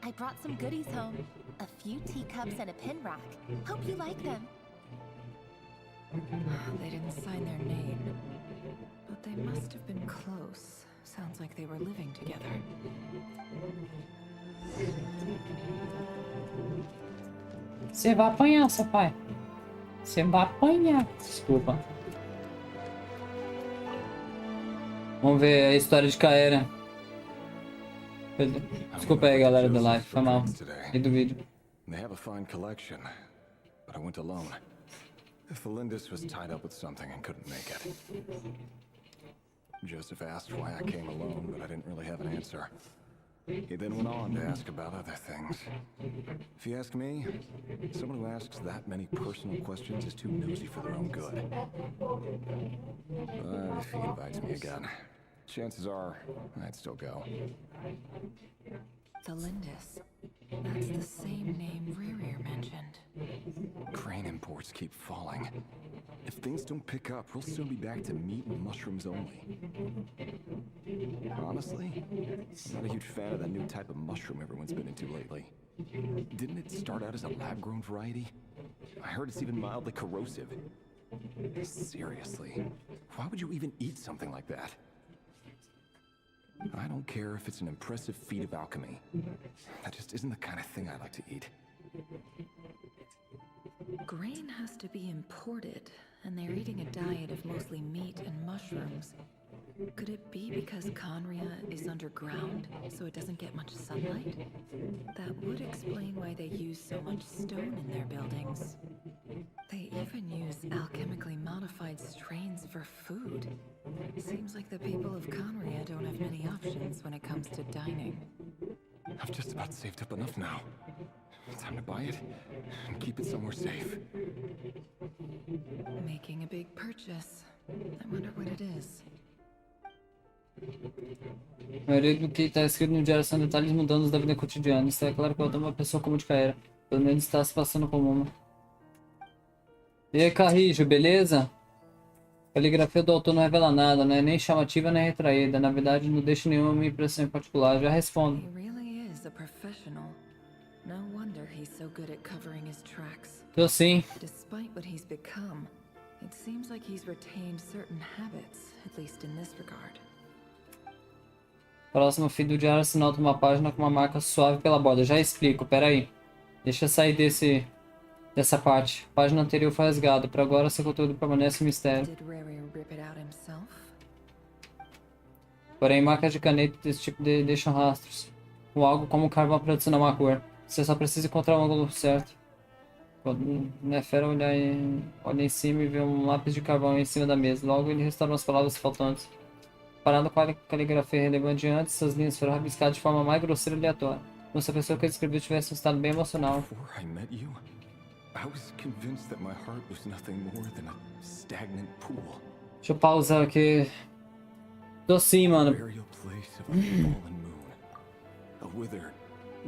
I brought some goodies home. A few teacups and a pin rack. Hope you like them. They didn't sign their name, but they must have been close. Sounds like they were living together. Você vai apanhar, Senpai. Você vai apanhar. Desculpa. Vamos ver a história de Kaera. Desculpa aí, galera da live. Foi mal. E do vídeo. They have a fine collection, but I went alone. Felindis was tied up with something and couldn't make it. Joseph asked why I came alone, but I didn't really have an answer. He then went on to ask about other things. If you ask me, someone who asks that many personal questions is too nosy for their own good. But if he invites me again, chances are I'd still go. Felindis. That's the same name Rerir mentioned. Crane imports keep falling. If things don't pick up, we'll soon be back to meat and mushrooms only. Honestly, I'm not a huge fan of that new type of mushroom everyone's been into lately. Didn't it start out as a lab-grown variety? I heard it's even mildly corrosive. Seriously, why would you even eat something like that? I don't care if it's an impressive feat of alchemy. That just isn't the kind of thing I like to eat. Grain has to be imported, and they're eating a diet of mostly meat and mushrooms. Could it be because Conria is underground, so it doesn't get much sunlight? That would explain why they use so much stone in their buildings. They even use alchemically modified strains for food. Seems like the people of Conria don't have many options when it comes to dining. I've just about saved up enough now. Time to buy it and keep it somewhere safe. Making a big purchase. I wonder what it is. A maioria do que está escrito no diário são detalhes mundanos da vida cotidiana. Está claro que eu uma pessoa como de Kaera. Pelo menos está se passando como uma. E aí, Carrijo, beleza? A caligrafia do autor não revela nada, não é nem chamativa nem retraída. Na verdade, não deixa nenhuma impressão em particular. Já respondo. He really is a professional. No wonder he's so good at covering his tracks. Tô sim. Despite what he's become, it seems like he's retained certain habits, at least in this regard. Próximo fim do diário se nota uma página com uma marca suave pela borda. Já explico, pera aí. Deixa eu sair dessa parte. A página anterior foi rasgada. Por agora, seu conteúdo permanece um mistério. Did Rerir rip it out himself? Porém, marcas de caneta desse tipo deixam rastros. Com algo como carvão para adicionar uma cor. Você só precisa encontrar o ângulo certo. Quando Nefera olha em cima e vê um lápis de carvão em cima da mesa. Logo, ele restaurou as palavras faltantes. Parado com a caligrafia relevante antes, suas linhas foram rabiscadas de forma mais grosseira e aleatória. Como se a pessoa que ele escreveu tivesse um estado bem emocional. Before I met you, I was convinced that my heart was nothing more than a stagnant pool. Deixa eu pausar aqui. Tô sim, mano. Burial place of a fallen moon. A withered,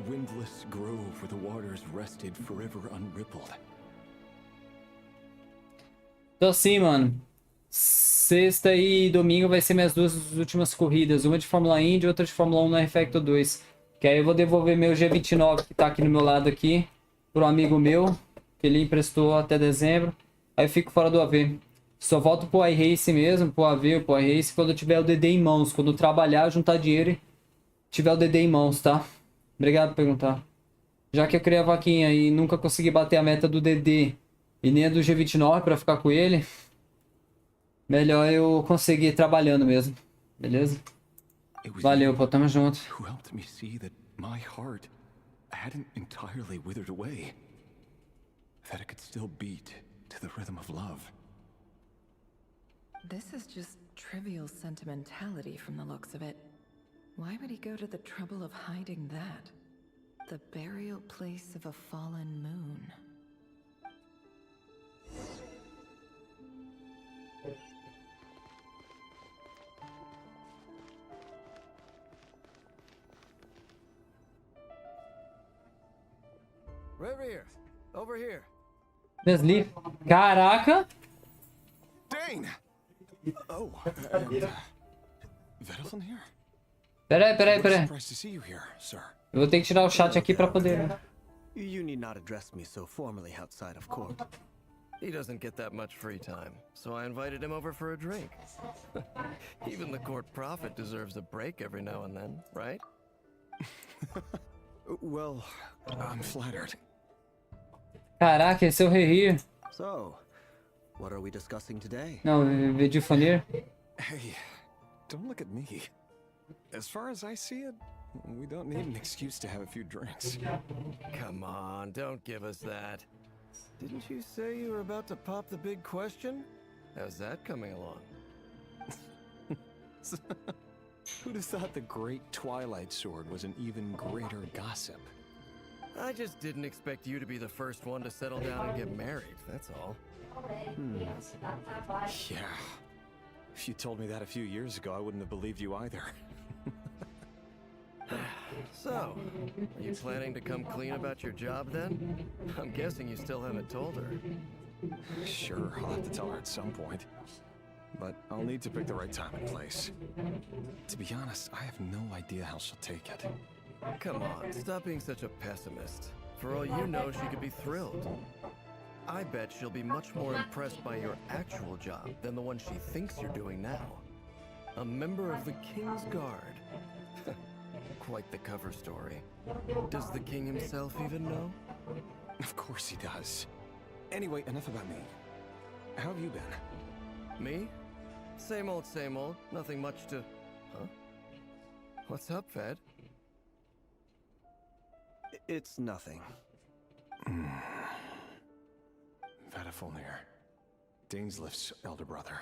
windless grove where the waters rested forever unrippled. Tô sim, mano. Sexta e domingo vai ser minhas duas últimas corridas. Uma de Fórmula Indy e outra de Fórmula 1 na R-Factor 2. Que aí eu vou devolver meu G29 que tá aqui no meu lado aqui. Pro amigo meu. Que ele emprestou até dezembro. Aí eu fico fora do AV. Só volto pro iRace mesmo. Pro AV ou pro iRace quando eu tiver o DD em mãos. Quando eu trabalhar, juntar dinheiro e tiver o DD em mãos, tá? Obrigado por perguntar. Já que eu criei a vaquinha e nunca consegui bater a meta do DD e nem a do G29 pra ficar com ele, melhor eu conseguir trabalhando mesmo. Beleza? Valeu, pô, tamo junto. Who helped me see that my heart hadn't entirely withered away. That it could still beat to the rhythm of love. This is just trivial sentimentality from the looks of it. Why would he go to the trouble of hiding that? The burial place of a fallen moon. Rerir, over here. Desliga. Caraca! Dane! Oh, and, Vedel here? Peraí. Surprised to see you here, sir. Eu vou ter que tirar o chat aqui pra poder. You need not address me so formally outside of court. He doesn't get that much free time, so I invited him over for a drink. Even the court prophet deserves a break every now and then, right? Well, I'm flattered. Caraca, esse é o Rerir. So, what are we discussing today? Não, videofonia. Hey, don't look at me. As far as I see it, we don't need an excuse to have a few drinks. Come on, don't give us that. Didn't you say you were about to pop the big question? How's that coming along? Who'd have thought the great Twilight Sword was an even greater gossip? I just didn't expect you to be the first one to settle down and get married, that's all. Yeah. If you told me that a few years ago, I wouldn't have believed you either. So, are you planning to come clean about your job then? I'm guessing you still haven't told her. Sure, I'll have to tell her at some point. But I'll need to pick the right time and place. To be honest, I have no idea how she'll take it. Come on, stop being such a pessimist. For all you know, she could be thrilled. I bet she'll be much more impressed by your actual job than the one she thinks you're doing now. A member of the King's Guard. Quite the cover story. Does the king himself even know? Of course he does. Anyway, enough about me. How have you been? Me? Same old, same old. Nothing much to... Huh? What's up, Fed? It's nothing. Vedel, Dainsleif's elder brother.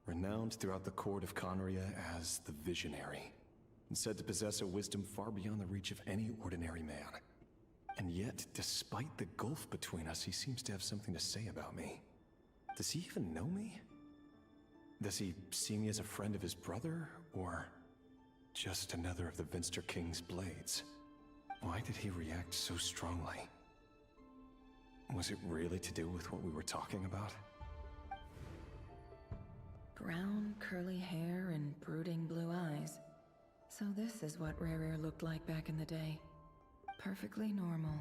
Renowned throughout the court of Conria as the Visionary. And said to possess a wisdom far beyond the reach of any ordinary man. And yet, despite the gulf between us, he seems to have something to say about me. Does he even know me? Does he see me as a friend of his brother, or just another of the Vinster King's blades? Why did he react so strongly? Was it really to do with what we were talking about? Brown, curly hair and brooding blue eyes. So this is what Rerir looked like back in the day. Perfectly normal.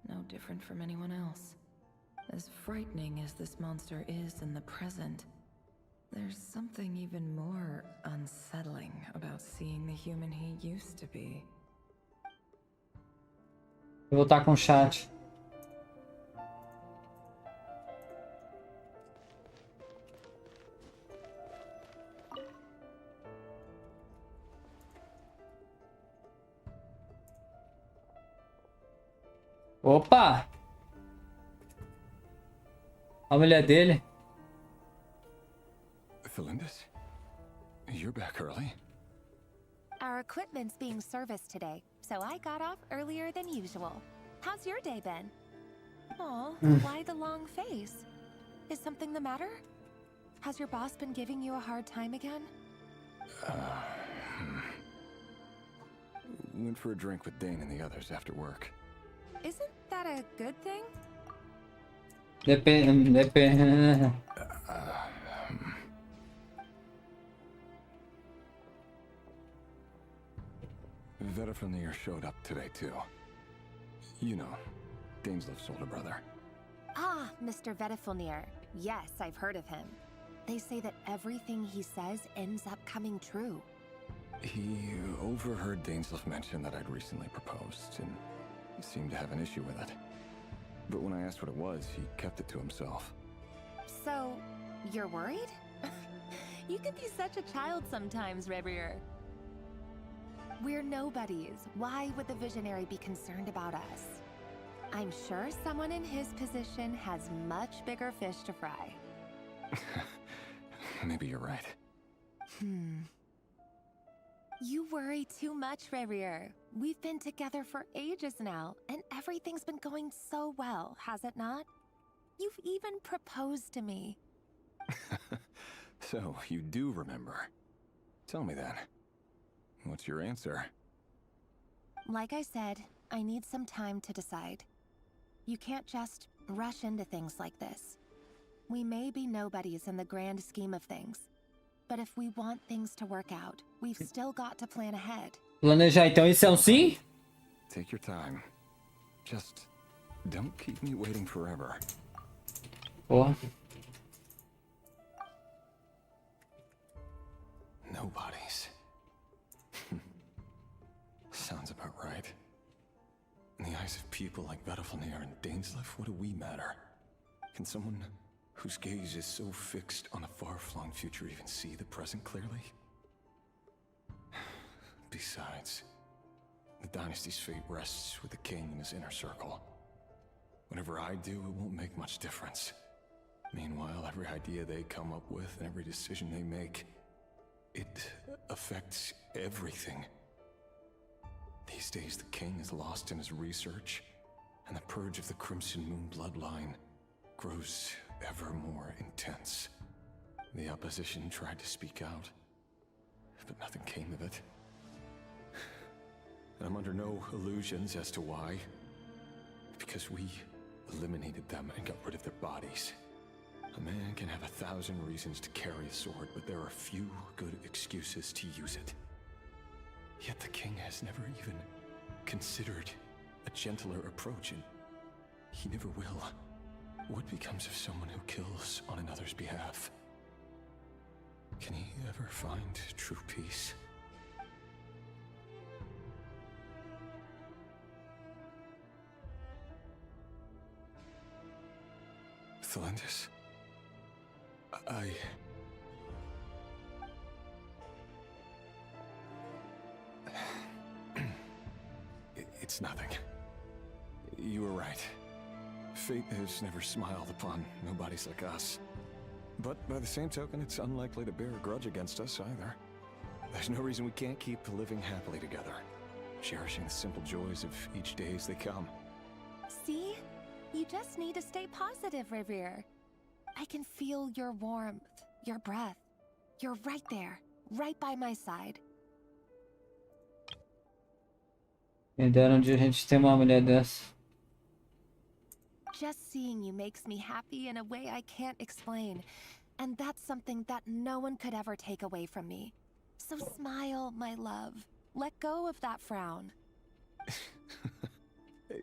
No different from anyone else. As frightening as this monster is in the present, there's something even more unsettling about seeing the human he used to be. Eu vou estar com o chat. Opa! A mulher dele. Felindis? You're back early? Our equipment's being serviced today, so I got off earlier than usual. How's your day been? Aw, why the long face? Is something the matter? Has your boss been giving you a hard time again? Went for a drink with Dane and the others after work. Isn't that a good thing? Depende. Vedel showed up today too. You know, Dainsleif's older brother. Ah, Mr. Vedifilnir. Yes, I've heard of him. They say that everything he says ends up coming true. He overheard Dainsleif mention that I'd recently proposed, and he seemed to have an issue with it. But when I asked what it was, he kept it to himself. So, you're worried? You can be such a child sometimes, Rerir. We're nobodies. Why would the Visionary be concerned about us? I'm sure someone in his position has much bigger fish to fry. Maybe you're right. You worry too much, Rerir. We've been together for ages now, and everything's been going so well, has it not? You've even proposed to me. So, you do remember. Tell me then. What's your answer? Like I said, I need some time to decide. You can't just rush into things like this. We may be nobodies in the grand scheme of things, but if we want things to work out, we've still got to plan ahead. Planejar então, isso é um sim? Take your time. Just don't keep me waiting forever. Porra. Nobodies. Sounds about right. In the eyes of people like Battlefield and Dainsleif, what do we matter? Can someone whose gaze is so fixed on a far-flung future even see the present clearly? Besides, the dynasty's fate rests with the king and his inner circle. Whatever I do, it won't make much difference. Meanwhile, every idea they come up with and every decision they make, it affects everything. These days, the king is lost in his research, and the purge of the Crimson Moon bloodline grows ever more intense. The opposition tried to speak out, but nothing came of it. And I'm under no illusions as to why. Because we eliminated them and got rid of their bodies. A man can have 1,000 reasons to carry a sword, but there are few good excuses to use it. Yet the king has never even considered a gentler approach, and he never will. What becomes of someone who kills on another's behalf? Can he ever find true peace? Thelendis, It's nothing. You were right. Fate has never smiled upon nobodies like us. But by the same token, it's unlikely to bear a grudge against us either. There's no reason we can't keep living happily together, cherishing the simple joys of each day as they come. See? You just need to stay positive, Rerir. I can feel your warmth, your breath. You're right there, right by my side. Me deram de a gente ter uma mulher dessa. Just seeing you makes me happy in a way I can't explain. And that's something that no one could ever take away from me. So smile, my love. Let go of that frown.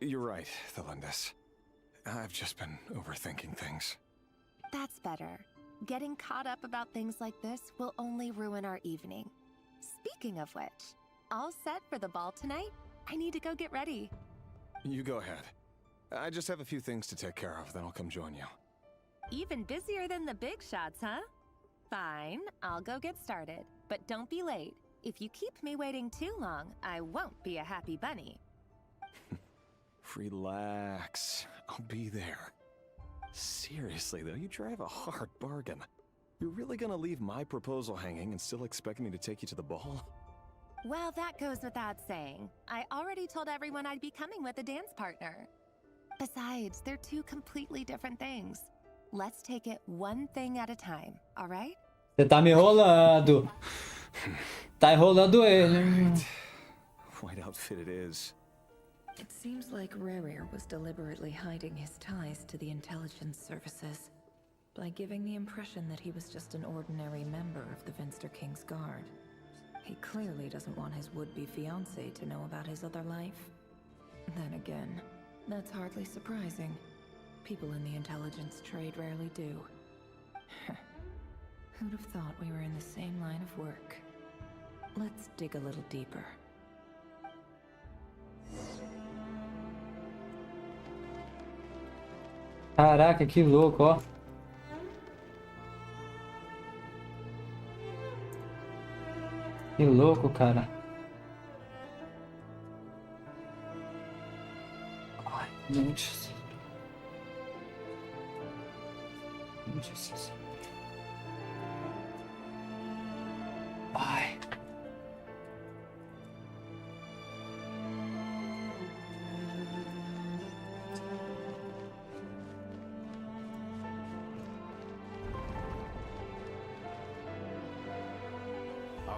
You're right, Thelendis. I've just been overthinking things. That's better. Getting caught up about things like this will only ruin our evening. Speaking of which, all set for the ball tonight? I need to go get ready. You go ahead. I just have a few things to take care of, then I'll come join you. Even busier than the big shots, huh? Fine, I'll go get started. But don't be late. If you keep me waiting too long, I won't be a happy bunny. Relax. I'll be there. Seriously, though, you drive a hard bargain. You're really gonna leave my proposal hanging and still expect me to take you to the ball? Well, that goes without saying. I already told everyone I'd be coming with a dance partner. Besides, they're two completely different things. Let's take it one thing at a time, all right? Você tá me enrolando. Tá enrolando ele. White outfit it is. It seems like Rerir was deliberately hiding his ties to the intelligence services by giving the impression that he was just an ordinary member of the Finster King's Guard. He clearly doesn't want his would-be fiancée to know about his other life. Then again, that's hardly surprising. People in the intelligence trade rarely do. Who'd have thought we were in the same line of work? Let's dig a little deeper. Caraca, que louco, ó. Que louco, cara. Ai, meu Deus. Meu Deus.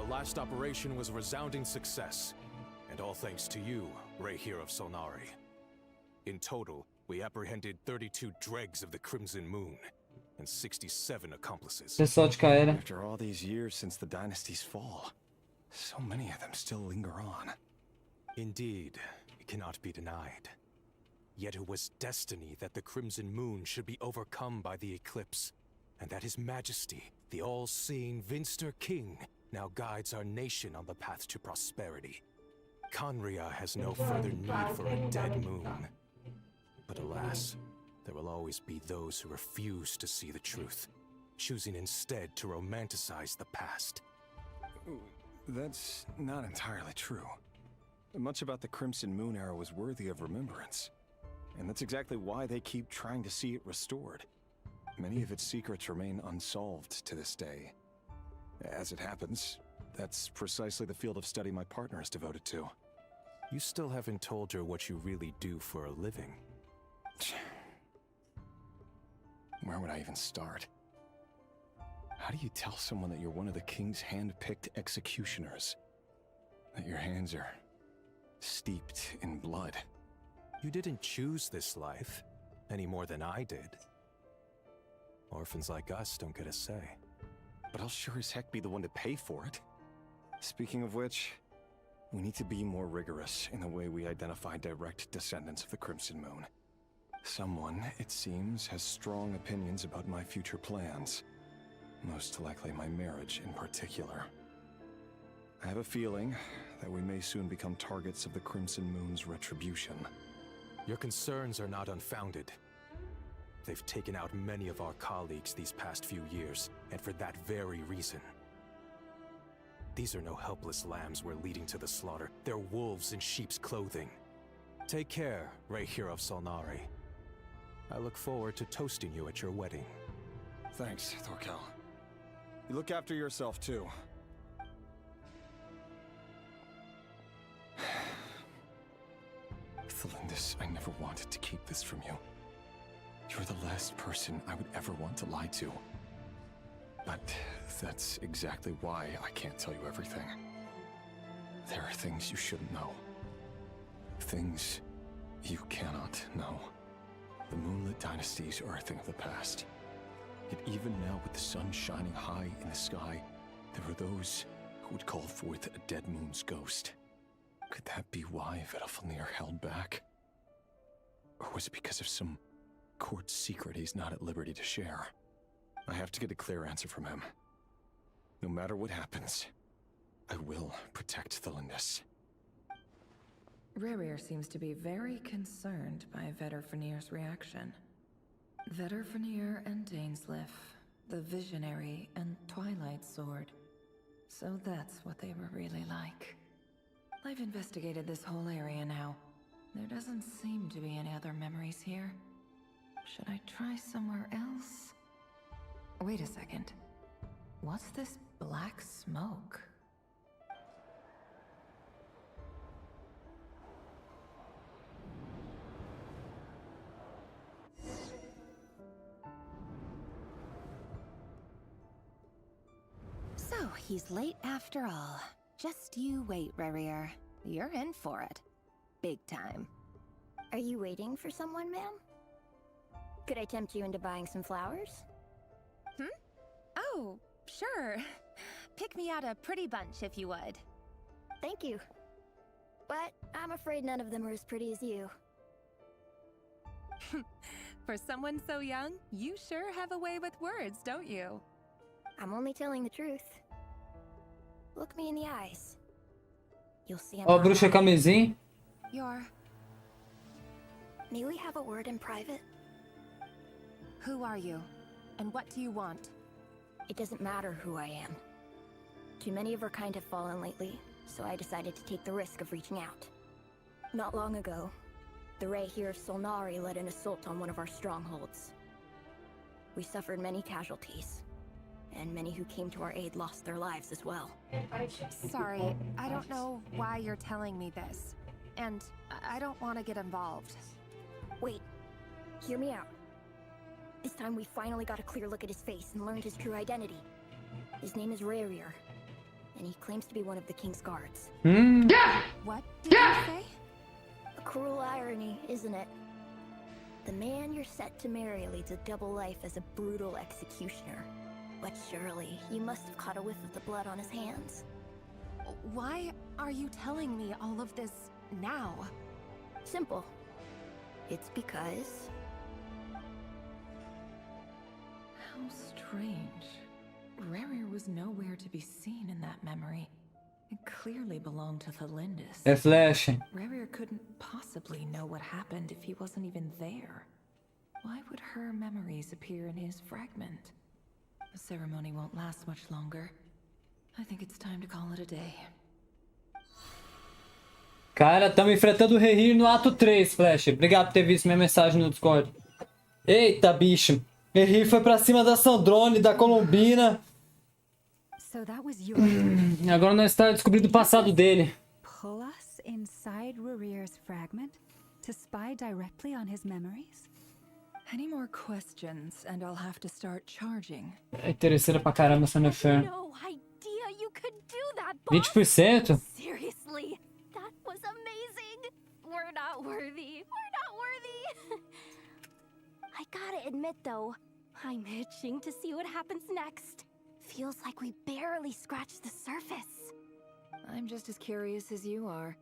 last operation was a resounding success, and all thanks to you, Rerir of Solnari. In total, we apprehended 32 dregs of the Crimson Moon, and 67 accomplices. After all these years since the dynasty's fall, so many of them still linger on. Indeed, it cannot be denied. Yet it was destiny that the Crimson Moon should be overcome by the eclipse, and that His Majesty, the all-seeing Vinster King, now guides our nation on the path to prosperity. Conria has no further need for a dead moon. But alas, there will always be those who refuse to see the truth, choosing instead to romanticize the past. That's not entirely true. Much about the Crimson Moon era was worthy of remembrance. And that's exactly why they keep trying to see it restored. Many of its secrets remain unsolved to this day. As it happens, that's precisely the field of study my partner is devoted to. You still haven't told her what you really do for a living. Where would I even start? How do you tell someone that you're one of the king's hand-picked executioners? That your hands are steeped in blood? You didn't choose this life, any more than I did. Orphans like us don't get a say. But I'll sure as heck be the one to pay for it. Speaking of which, we need to be more rigorous in the way we identify direct descendants of the Crimson Moon. Someone, it seems, has strong opinions about my future plans. Most likely my marriage in particular. I have a feeling that we may soon become targets of the Crimson Moon's retribution. Your concerns are not unfounded. They've taken out many of our colleagues these past few years, and for that very reason. These are no helpless lambs we're leading to the slaughter. They're wolves in sheep's clothing. Take care, Rerir of Solnari. I look forward to toasting you at your wedding. Thanks, Thorkel. You look after yourself, too. Thelindis, I never wanted to keep this from you. You're the last person I would ever want to lie to. But that's exactly why I can't tell you everything. There are things you shouldn't know. Things you cannot know. The moonlit dynasties are a thing of the past. Yet even now, with the sun shining high in the sky, there are those who would call forth a dead moon's ghost. Could that be why Vedalfnir held back? Or was it because of some court secret he's not at liberty to share? I have to get a clear answer from him. No matter what happens, I will protect Thelindis. Rerir seems to be very concerned by Vedalfnir's reaction. Vedalfnir and Dainsleif, the Visionary and Twilight Sword. So that's what they were really like. I've investigated this whole area now. There doesn't seem to be any other memories here. Should I try somewhere else? Wait a second. What's this black smoke? So, he's late after all. Just you wait, Rerir. You're in for it. Big time. Are you waiting for someone, ma'am? Could I tempt you into buying some flowers? Oh, sure. Pick me out a pretty bunch if you would. Thank you. But I'm afraid none of them are as pretty as you. For someone so young, you sure have a way with words, don't you? I'm only telling the truth. Look me in the eyes. You'll see I'm Ó, not bruxa lying. camisinha. May we have a word in private? Who are you? And what do you want? It doesn't matter who I am. Too many of our kind have fallen lately, so I decided to take the risk of reaching out. Not long ago, the Rerir of Solnari led an assault on one of our strongholds. We suffered many casualties, and many who came to our aid lost their lives as well. Sorry, I don't know why you're telling me this. And I don't want to get involved. Wait, hear me out. This time we finally got a clear look at his face and learned his true identity. His name is Rerir. and he claims to be one of the king's guards. What did you say? A cruel irony, isn't it? The man you're set to marry leads a double life as a brutal executioner. But surely, you must have caught a whiff of the blood on his hands. Why are you telling me all of this now? Simple. It's because... How strange. Rerir was nowhere to be seen in that memory. It clearly belonged to the Lindis. É flash. Rerir couldn't possibly know what happened if he wasn't even there. Why would her memories appear in his fragment? The ceremony won't last much longer. I think it's time to call it a day. Cara, estamos enfrentando o Rerir no ato 3, Flash. Obrigado por ter visto minha mensagem no Discord. Eita, bicho. Rerir foi pra cima da Sandrone, da Columbina. So that was your Agora nós estamos descobrindo o passado dele. pull us inside Rerir's fragment to spy directly on his memories? Any more questions and I'll have to start charging. É interesseira pra caramba essa Nefer. No idea you could do that, boss. 20%? Seriously, that was amazing. We're not worthy. We're not worthy. I gotta admit though, I'm itching to see what happens next. Feels like we barely scratched the surface. I'm just as curious as you are.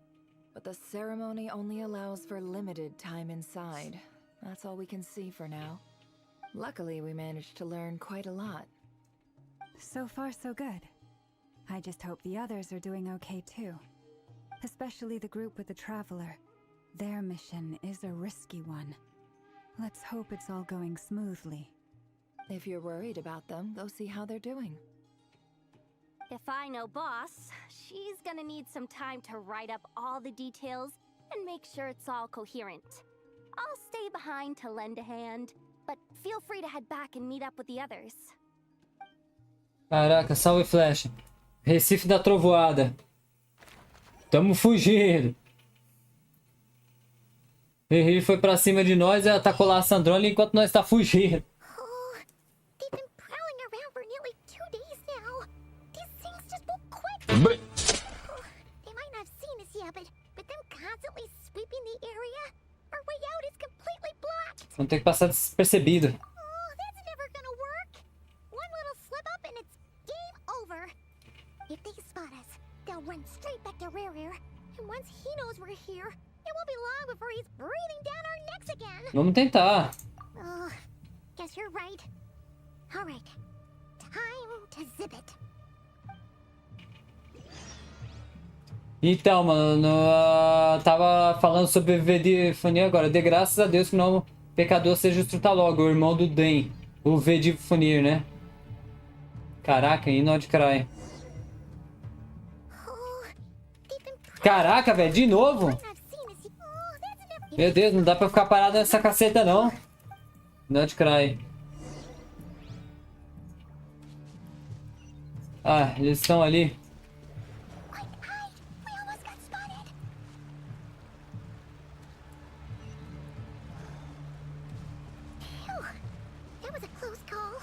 But the ceremony only allows for limited time inside. That's all we can see for now. Luckily, we managed to learn quite a lot. So far, so good. I just hope the others are doing okay too. Especially the group with the Traveler. Their mission is a risky one. Let's hope it's all going smoothly. If you're worried about them, go see how they're doing. If I know boss, she's gonna need some time to write up all the details and make sure it's all coherent. I'll stay behind to lend a hand, but feel free to head back and meet up with the others. Caraca, salve Flash. Recife da Trovoada. Tamo fugindo. Rerir foi pra cima de nós e atacou lá a Sandrone enquanto nós tá fugindo. They've been prowling around for nearly 2 days now. These things just move quick. They might not have seen us yet, but them constantly sweeping the area, our way out is completely blocked. Vamos ter que passar despercebido. That's never gonna work. One little slip up and it's game over. If they spot us, they'll run straight back to Rerir. And once he knows we're here, it won't be long before he's breathing down our necks again. Vamos tentar. Oh, guess you're right. All right, time to zip it. Então, mano, tava falando sobre Vedifunir agora. De graças a Deus que não pecador seja o Strutalog, o irmão do Den. O Vedifunir, né? Caraca, e Nod-Krai. Caraca, velho, de novo? Meu Deus, não dá pra ficar parado nessa caceta, não. Nod-Krai. Ah, eles estão ali. That was a close call.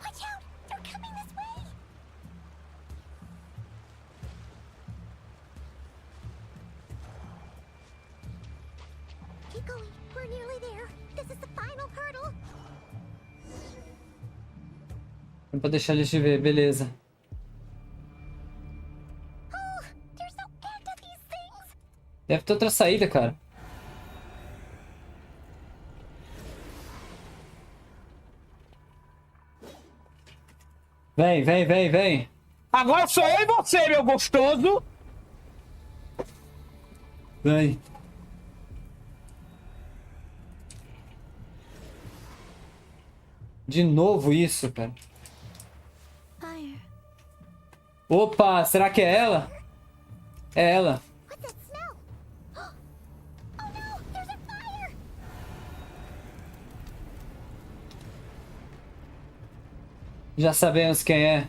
Watch out! They're coming this way! Keep going. We're nearly there. This is the final hurdle. Não pra deixar eles te ver, beleza. There's no end to these things. Deve ter outra saída, cara. Vem, vem, vem, vem. Agora sou eu e você, meu gostoso. Vem. De novo isso, cara. Fire. Opa, será que é ela? É ela. What's that smell? Oh no! There's a fire! Já sabemos quem é.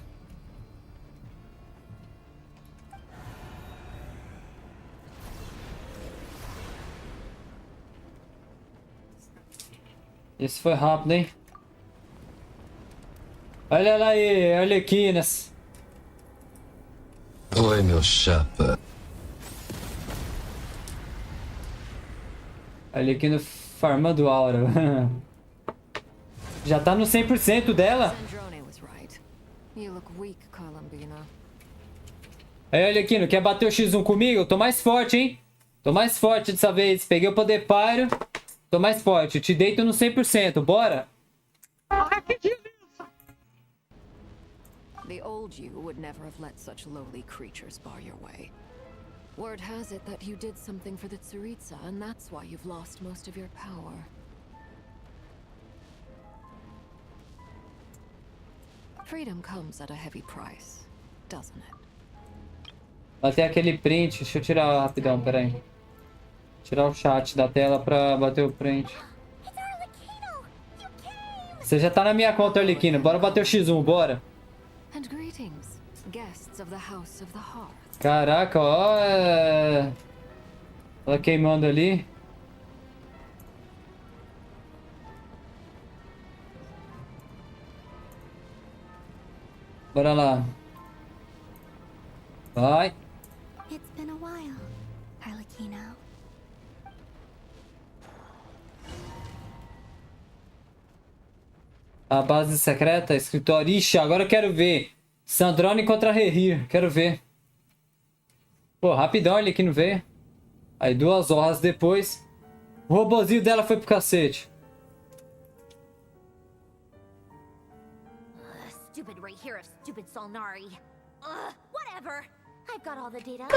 Esse foi rápido, hein? Olha ela aí, Arlequinas. Oi, meu chapa. Arlequina farmando aura. Já tá no 100% dela. was right. You look weak, Columbina. Aí, Arlequino, quer bater o X1 comigo? Eu tô mais forte, hein? Tô mais forte dessa vez. Peguei o poder pyro. Tô mais forte. Te deito no 100%. Bora? The old you would never have let such lowly creatures bar your way. Word has it that you did something for the Tsaritsa, and that's why you've lost most of your power. Freedom comes at a heavy price, doesn't it? Bater aquele print. Deixa eu tirar rapidão, peraí. Tirar o chat da tela pra bater o print. Você já tá na minha conta, Arlequino. Bora bater o X1, bora. And greetings, guests of the House of the Hearth. Caraca, ó. Ela queimando ali. Bora lá. Vai. It's been a while, Arlecchino. A base secreta, escritório. Ixi, agora eu quero ver. Sandrone contra Rerir. Quero ver. Pô, rapidão ele aqui não veio. Aí 2 horas depois. O robozinho dela foi pro cacete. Stupid Rerir of stupid Solnari. Whatever. I've got all the data.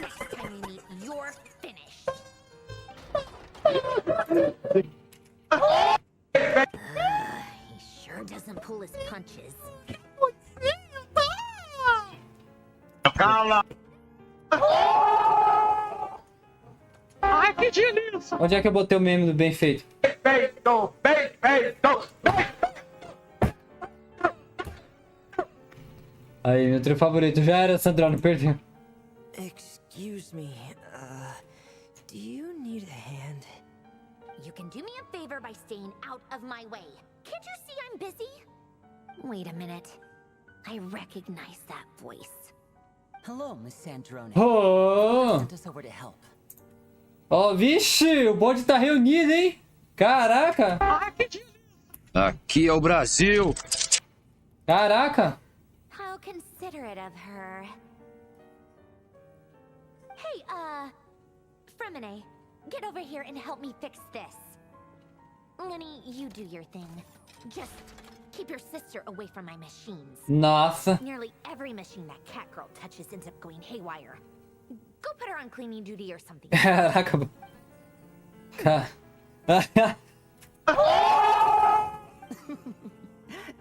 Next time we meet, you're finished. He sure doesn't pull his punches. Cala! Ai, que delícia! Onde é que eu botei o meme do bem feito? Feito, bem feito, Aí, meu trio favorito. Já era, Sandrone, perdeu. Excuse me, do you need a hand? You can do me a favor by staying out of my way. Can't you see I'm busy? Wait a minute. I recognize that voice. Hello, Miss Sandrone. Oh! Sent us over to help. Ó, vixe, o bonde tá reunido, hein? Caraca! Aqui é o Brasil! Caraca! How considerate of her. Hey, Fremine, get over here and help me fix this. Lenny, you do your thing. Just keep your sister away from my machines. Nossa. Nearly every machine that cat girl touches ends up going haywire. Go put her on cleaning duty or something. Caraca.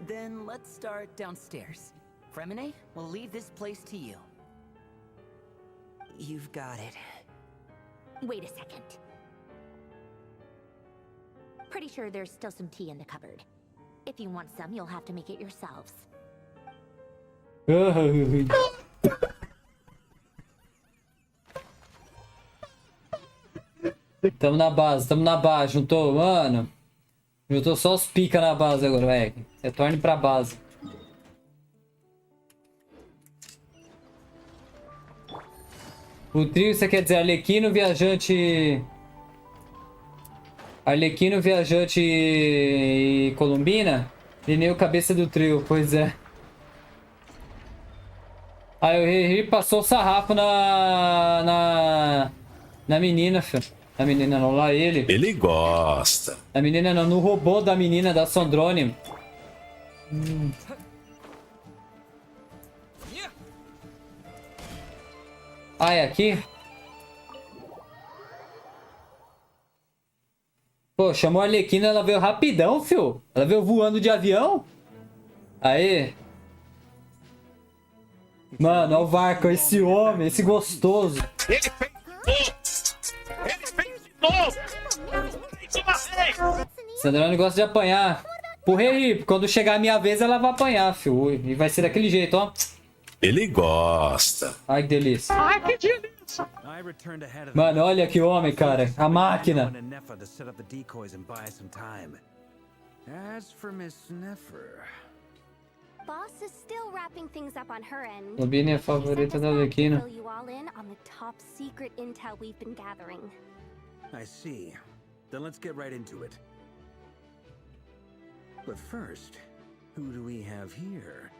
Then let's start downstairs. Fremine, we'll leave this place to you. You've got it. Wait a second. Pretty sure there's still some tea in the cupboard. If you want some, you'll have to make it yourselves. Tamo na base, juntou, mano. Juntou só os pica na base agora, velho. Retorne pra base. O trio, você quer dizer Arlequino, Viajante... Arlequino, Viajante e Columbina? Lineu cabeça do trio, pois é. Aí o Rerir passou o sarrafo na menina, filho. Na menina não, lá ele. Ele gosta. Na menina não, no robô da menina, da Sandrone. Ah, é aqui? Pô, chamou a Arlequina, ela veio rapidão, fio. Ela veio voando de avião. Aí. Mano, olha o Varco, esse homem, esse gostoso. Ele fez de novo! Sandrone gosta de apanhar. Pro Rerir, quando chegar a minha vez, ela vai apanhar, fio. E vai ser daquele jeito, ó. Ele gosta. Ai, que delícia. Ai, que delícia. I returned ahead of them. Mano, olha que homem, cara. A máquina. And Nefa to set up the decoys and buy some time. As for Miss Nefer, Boss is still wrapping things up on her end. Columbina é a favorita da Arlequina. Fill you all in on the top secret intel we've been gathering. I see. Then let's get right into it. But first, who do we have here?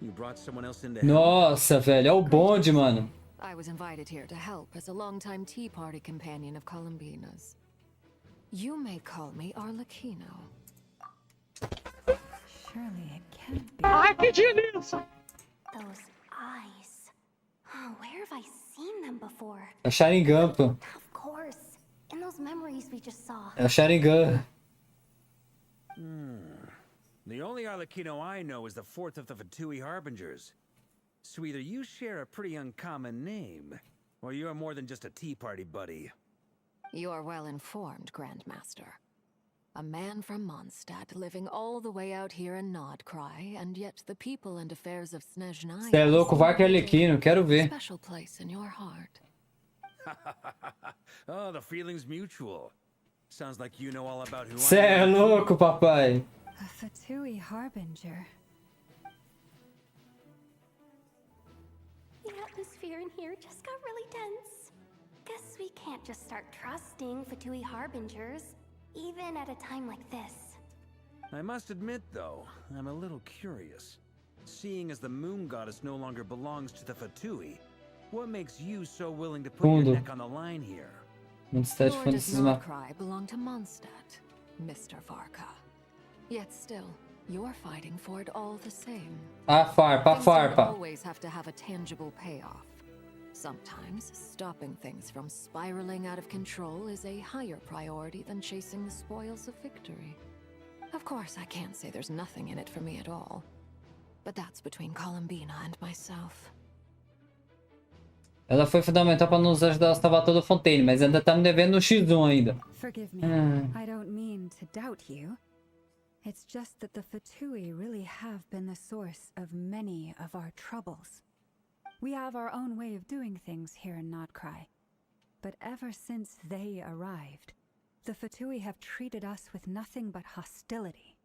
You brought someone else in to help? Nossa, velho. É o bonde, mano. I was invited here to help as a longtime tea party companion of Columbina's. You may call me Arlecchino. Surely it can't be. Ai, que delícia. Those eyes. Oh, where have I seen them before? É o Sharingan, pô. Of course. In those memories we just saw. É o Sharingan. The only Arlecchino I know is the fourth of the Fatui Harbingers. So either you share a pretty uncommon name, or you're more than just a tea party buddy. You're well informed, Grandmaster. A man from Mondstadt living all the way out here in Nod-Krai, and yet the people and affairs of Snezhnaya. Cê é louco, vai que é Arlequino. Quero ver. Special place in your heart. Oh, the feeling's mutual. Sounds like you know all about who Cê I é am. louco, papai. A Fatui Harbinger. The atmosphere in here just got really tense. Guess we can't just start trusting Fatui Harbingers, even at a time like this. I must admit, though, I'm a little curious. Seeing as the moon goddess no longer belongs to the Fatui, what makes you so willing to put your Fundo. neck on the line here? Mondstadt Nor foi does desses ma... Nod-Krai belong to Mondstadt, Mr. Varka. Yet still, you're fighting for it all the same. A farpa, a Things don't farpa. always have to have a tangible payoff. Sometimes, stopping things from spiraling out of control is a higher priority than chasing the spoils of victory. Of course, I can't say there's nothing in it for me at all. But that's between Columbina and myself. Ela foi fundamental para nos ajudar a salvar toda a Fontaine, mas ainda tá me devendo no X1 ainda. Forgive me. I don't mean to doubt you. It's just that the Fatui really have been the source of many of our troubles. We have our own way of doing things here in Nod-Krai. But ever since they arrived, the Fatui have treated us with nothing but hostility.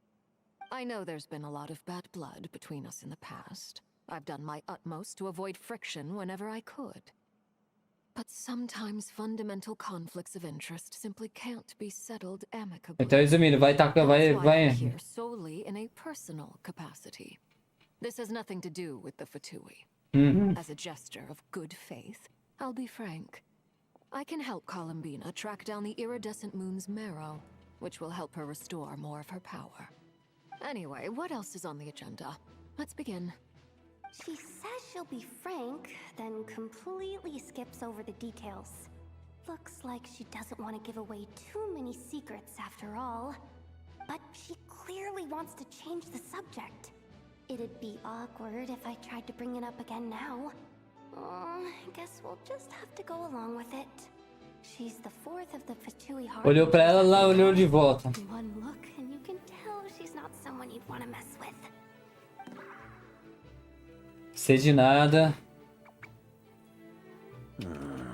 I know there's been a lot of bad blood between us in the past. I've done my utmost to avoid friction whenever I could. But sometimes fundamental conflicts of interest simply can't be settled amicably. Então, resumindo, vai That's why I'm vai. here solely in a personal capacity. This has nothing to do with the Fatui. As a gesture of good faith, I'll be frank. I can help Columbina track down the iridescent moon's marrow, which will help her restore more of her power. Anyway, what else is on the agenda? Let's begin. She says she'll be frank, then completely skips over the details. Looks like she doesn't want to give away too many secrets after all. But she clearly wants to change the subject. It'd be awkward if I tried to bring it up again now. I guess we'll just have to go along with it. She's the fourth of the Fatui Harbingers. Olhou pra ela, lá olhou de volta. One look and you can tell she's not someone you'd want to mess with. Sei de nada.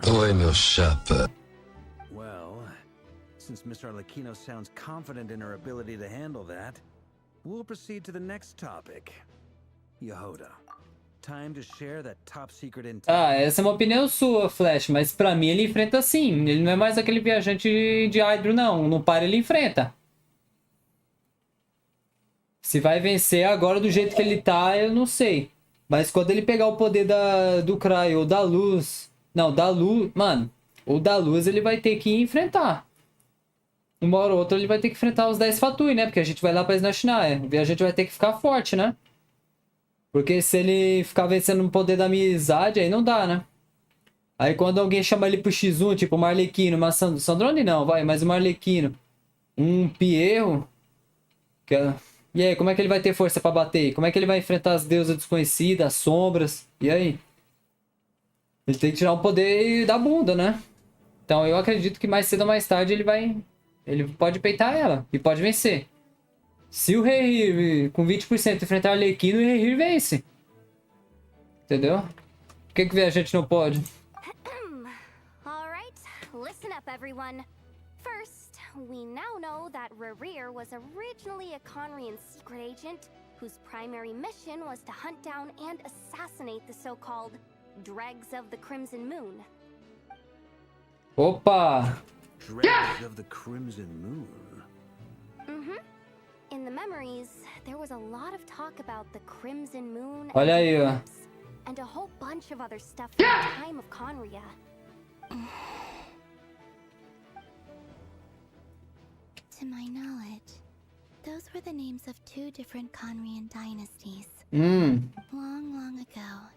Oi, meu chapa. Well, since Miss Arlecchino sounds confident in her ability to handle that, we'll proceed to the next topic. Yehoda, time to share that top secret intel. Ah, essa é uma opinião sua, Flash, mas pra mim ele enfrenta sim. Ele não é mais aquele viajante de Hydro, não. No par ele enfrenta. Se vai vencer agora do jeito que ele tá, eu não sei. Mas quando ele pegar o poder do Krai ou da luz... Não, da luz... Mano, ou da luz ele vai ter que enfrentar. Uma hora ou outra ele vai ter que enfrentar os 10 Fatui, né? Porque a gente vai lá pra Snezhnaya. O viajante vai ter que ficar forte, né? Porque se ele ficar vencendo no poder da amizade, aí não dá, né? Aí quando alguém chama ele pro X1, tipo uma Arlequino, uma Sandrone não, vai, mas uma Arlequino, um Pierro... E aí, como é que ele vai ter força pra bater? Como é que ele vai enfrentar as deusas desconhecidas, as sombras? E aí? Ele tem que tirar um poder da bunda, né? Então eu acredito que mais cedo ou mais tarde ele vai... Ele pode peitar ela e pode vencer. Se o Rerir com 20% enfrentar o Arlequino, o Rerir vence. Entendeu? Por que que a gente não pode? Alright, listen up everyone. First, we now know that Rerir was originally a Conrian secret agent whose primary mission was to hunt down and assassinate the so-called Dregs of the Crimson Moon. Opa! Dregs of the Crimson Moon. In the memories, there was a lot of talk about the Crimson Moon Olha aí, ó. and a whole bunch of other stuff from the time of Conria. To my knowledge, those were the names of two different Conrian dynasties. Hum. Long, long ago,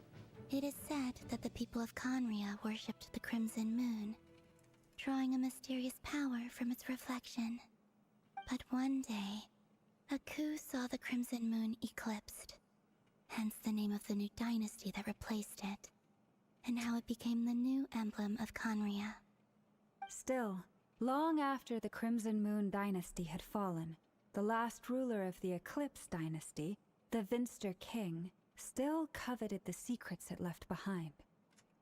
it is said that the people of Conria worshipped the Crimson Moon, drawing a mysterious power from its reflection. But one day, a coup saw the Crimson Moon eclipsed, hence the name of the new dynasty that replaced it, and how it became the new emblem of Conria. Still, long after the Crimson Moon dynasty had fallen, the last ruler of the Eclipse dynasty, the Vinster King, still coveted the secrets it left behind.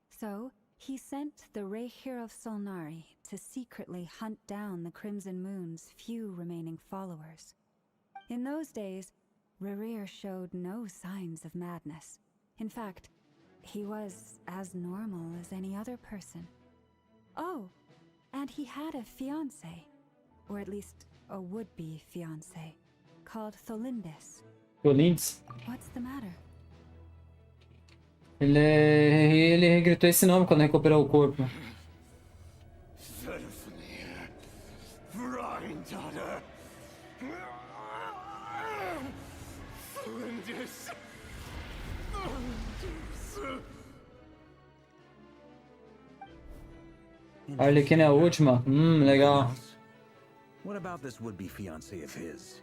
So, he sent the Rerir of Solnari to secretly hunt down the Crimson Moon's few remaining followers. In those days, Rerir showed no signs of madness. In fact, he was as normal as any other person. Oh, and he had a fiancé, or at least a would-be fiancé, called Tholindis. Tholindis? What's the matter? Ele gritou esse nome quando recuperou o corpo. A Arlequina é a última? Legal. What about this would-be fiancé of his?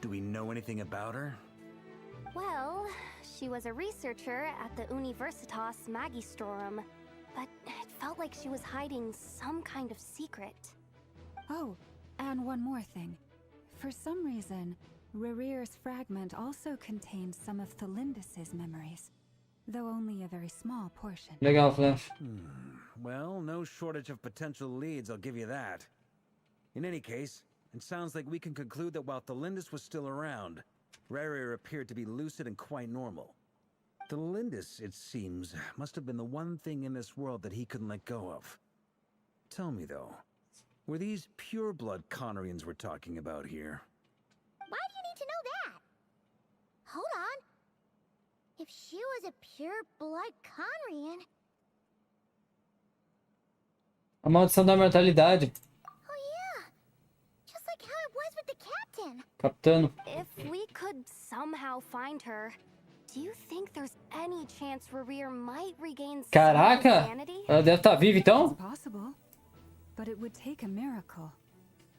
Do we know anything about her? Well, she was a researcher at the Universitas Magistrorum, but it felt like she was hiding some kind of secret. Oh, and one more thing. For some reason, Rerir's fragment also contains some of Tholindis' memories, though only a very small portion. Legal, Flash. Well, no shortage of potential leads, I'll give you that. In any case, it sounds like we can conclude that while Tholindis was still around, Rerir appeared to be lucid and quite normal. Tholindis, it seems, must have been the one thing in this world that he couldn't let go of. Tell me, though, were these pure-blood Conrians we're talking about here? Why do you need to know that? Hold on. If she was a pure-blood Conrian... A maldição da mortalidade. Oh yeah, just like how it was with the captain. Capitano. If we could somehow find her, do you think there's any chance Rerir might regain some Caraca! sanity? Ela deve estar viva então? It's possible, but it would take a miracle.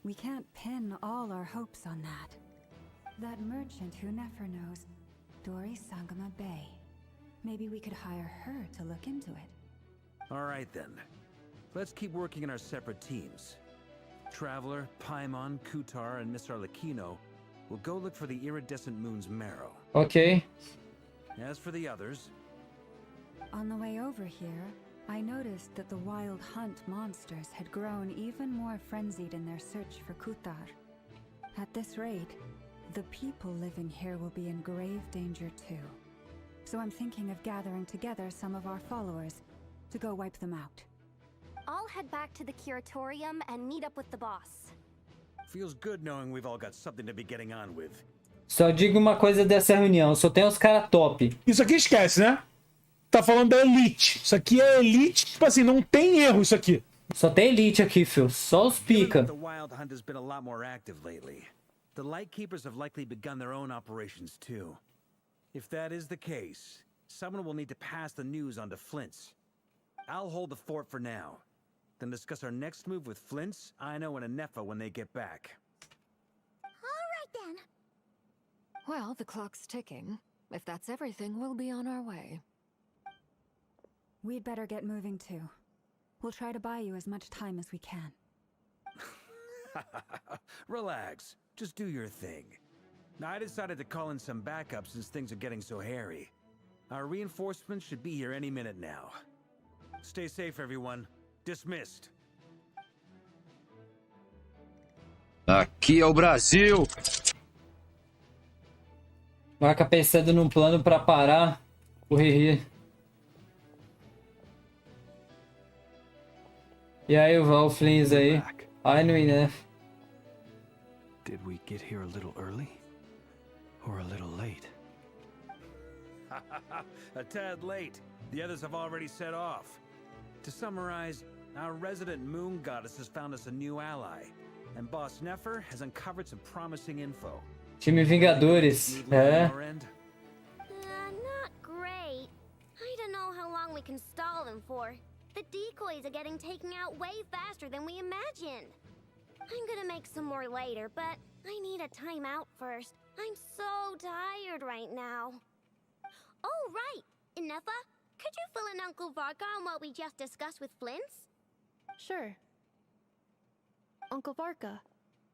We can't pin all our hopes on that. That merchant who never knows, Dori Sangama Bay. Maybe we could hire her to look into it. All right, then. Let's keep working in our separate teams. Traveler, Paimon, Kutar, and Miss Arlecchino will go look for the iridescent moon's marrow. Ok. As for the others... On the way over here, I noticed that the wild hunt monsters had grown even more frenzied in their search for Kutar. At this rate, the people living here will be in grave danger too. So I'm thinking of gathering together some of our followers to go wipe them out. I'll head back to the curatorium and meet up with the boss. Feels good knowing we've all got something to be getting on with. Só digo uma coisa dessa reunião, só tem os caras top. Isso aqui esquece, né? Tá falando da elite. Isso aqui é elite, tipo assim, não tem erro isso aqui. Só tem elite aqui, filho. Só os pica. The wild hunt has been a lot more active lately. The Lightkeepers have likely begun their own operations too. If that is the case, someone will need to pass the news on to Flint's. I'll hold the fort for now. Then discuss our next move with Flint's, Ino, and Anefa when they get back. All right then. Well, the clock's ticking. If that's everything, we'll be on our way. We'd better get moving too. We'll try to buy you as much time as we can. Relax. Just do your thing. I decided to call in some backup since things are getting so hairy. Our reinforcements should be here any minute now. Stay safe, everyone. Dismissed. Aqui é o Brasil! Marca pensando num plano pra parar o Rerir. E aí, o Valflins aí? Ai, no INF. Did we get here a little early? Or a little late? A tad late. The others have already set off. To summarize, our resident moon goddess has found us a new ally, and Boss Nefer has uncovered some promising info. Time Vingadores, é. Not great. I don't know how long we can stall them for. The decoys are getting taken out way faster than we imagined. I'm gonna make some more later, but I need a timeout first. I'm so tired right now. Oh, right! Inefa, could you fill in Uncle Varka on what we just discussed with Flints? Sure. Uncle Varka,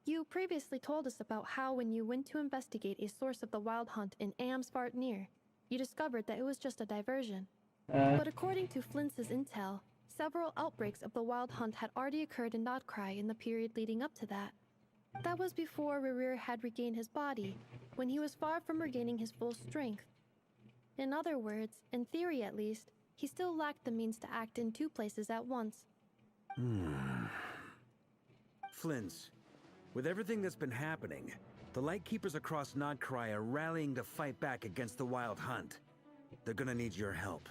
you previously told us about how when you went to investigate a source of the wild hunt in Amsvartnir, you discovered that it was just a diversion. But according to Flints' intel, several outbreaks of the wild hunt had already occurred in Nod-Krai in the period leading up to that. That was before Rerir had regained his body, when he was far from regaining his full strength. In other words, in theory at least, he still lacked the means to act in two places at once. Flints, with everything that's been happening, the Lightkeepers across Nod-Krai are rallying to fight back against the wild hunt. They're gonna need your help.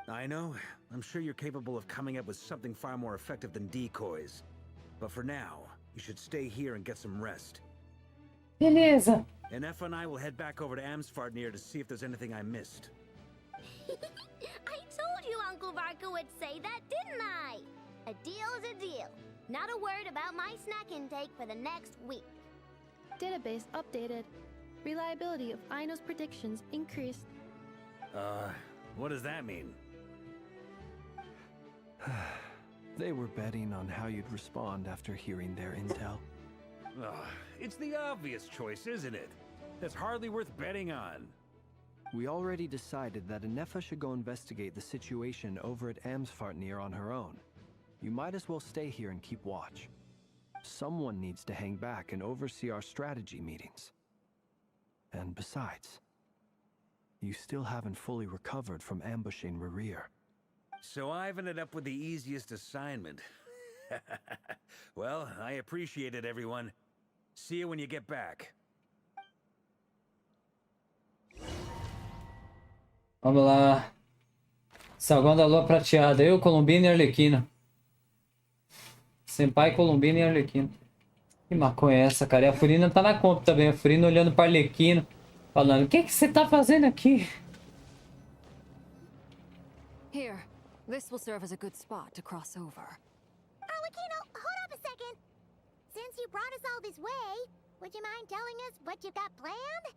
I know, I'm sure you're capable of coming up with something far more effective than decoys. But for now, you should stay here and get some rest. Beleza. And Effa and I will head back over to Amsvartnir to see if there's anything I missed. I told you Uncle Varka would say that, didn't I? A deal is a deal. Not a word about my snack intake for the next week. Database updated. Reliability of Aino's predictions increased. What does that mean? They were betting on how you'd respond after hearing their intel. It's the obvious choice, isn't it? That's hardly worth betting on. We already decided that Inefa should go investigate the situation over at Amsvartnir on her own. You might as well stay here and keep watch. Someone needs to hang back and oversee our strategy meetings. And besides, you still haven't fully recovered from ambushing Rerir. So I've ended up with the easiest assignment. Well, I appreciate it, everyone. See you when you get back. Vamos lá. Salgão da Lua Prateada. Eu, Columbina e Arlequina. Senpai, Columbina e Arlequina. Que maconha é essa, cara? E a Furina tá na conta também. A Furina olhando pra Arlequino. Falando, o que você tá fazendo aqui? Here. This will serve as a good spot to cross over. Arlequino, hold up a second. Since you brought us all this way, would you mind telling us what you've got planned?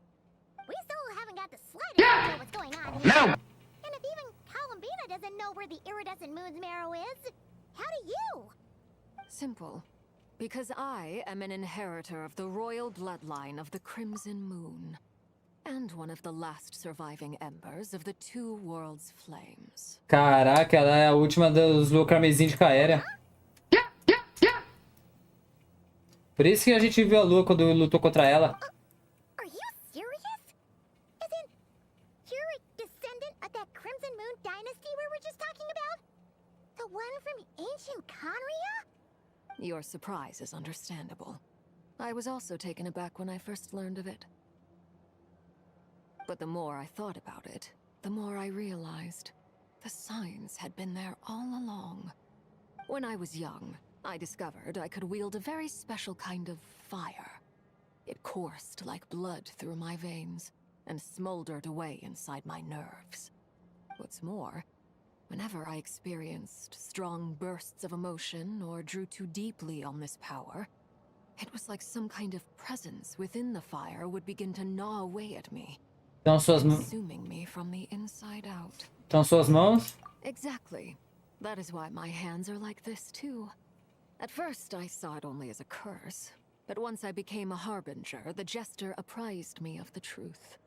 We still haven't got the slightest idea what's going on here. No! And if even Columbina doesn't know where the iridescent moon's marrow is, how do you? Simple. Because I am an inheritor of the royal bloodline of the Crimson Moon. And one of the last surviving embers of the two worlds' flames. Caraca, ela é a última dos Lua Carmesim de Caéria. Por isso que a gente viu a Lua quando lutou contra ela. Are you serious? Isn't you're a descendant of that Crimson Moon dynasty we were just talking about? The one from ancient Conria? Your surprise is understandable. I was also taken aback when I first learned of it. But the more I thought about it, the more I realized the signs had been there all along. When I was young, I discovered I could wield a very special kind of fire. It coursed like blood through my veins and smoldered away inside my nerves. What's more, whenever I experienced strong bursts of emotion or drew too deeply on this power, it was like some kind of presence within the fire would begin to gnaw away at me. Consuming me from the inside out. Então suas mãos? Exactly. That is why my hands are like this too. At first I saw it only as a curse, but once I became a harbinger, the jester apprised me of the truth.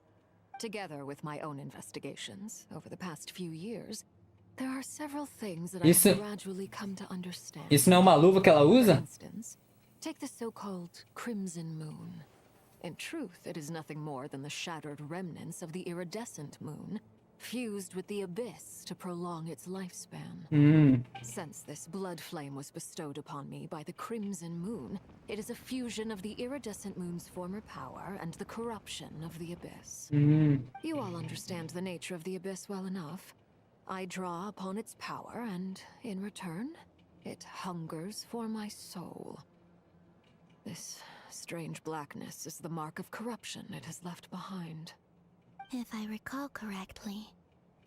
Together with my own investigations over the past few years, there are several things that Isso- I've gradually come to understand. Isso não é uma luva que ela For usa? instance, take the so-called Crimson Moon. In truth, it is nothing more than the shattered remnants of the iridescent moon, fused with the abyss to prolong its lifespan. Since this blood flame was bestowed upon me by the Crimson Moon, it is a fusion of the iridescent moon's former power and the corruption of the abyss. You all understand the nature of the abyss well enough. I draw upon its power, and in return, it hungers for my soul. This strange blackness is the mark of corruption it has left behind. If I recall correctly,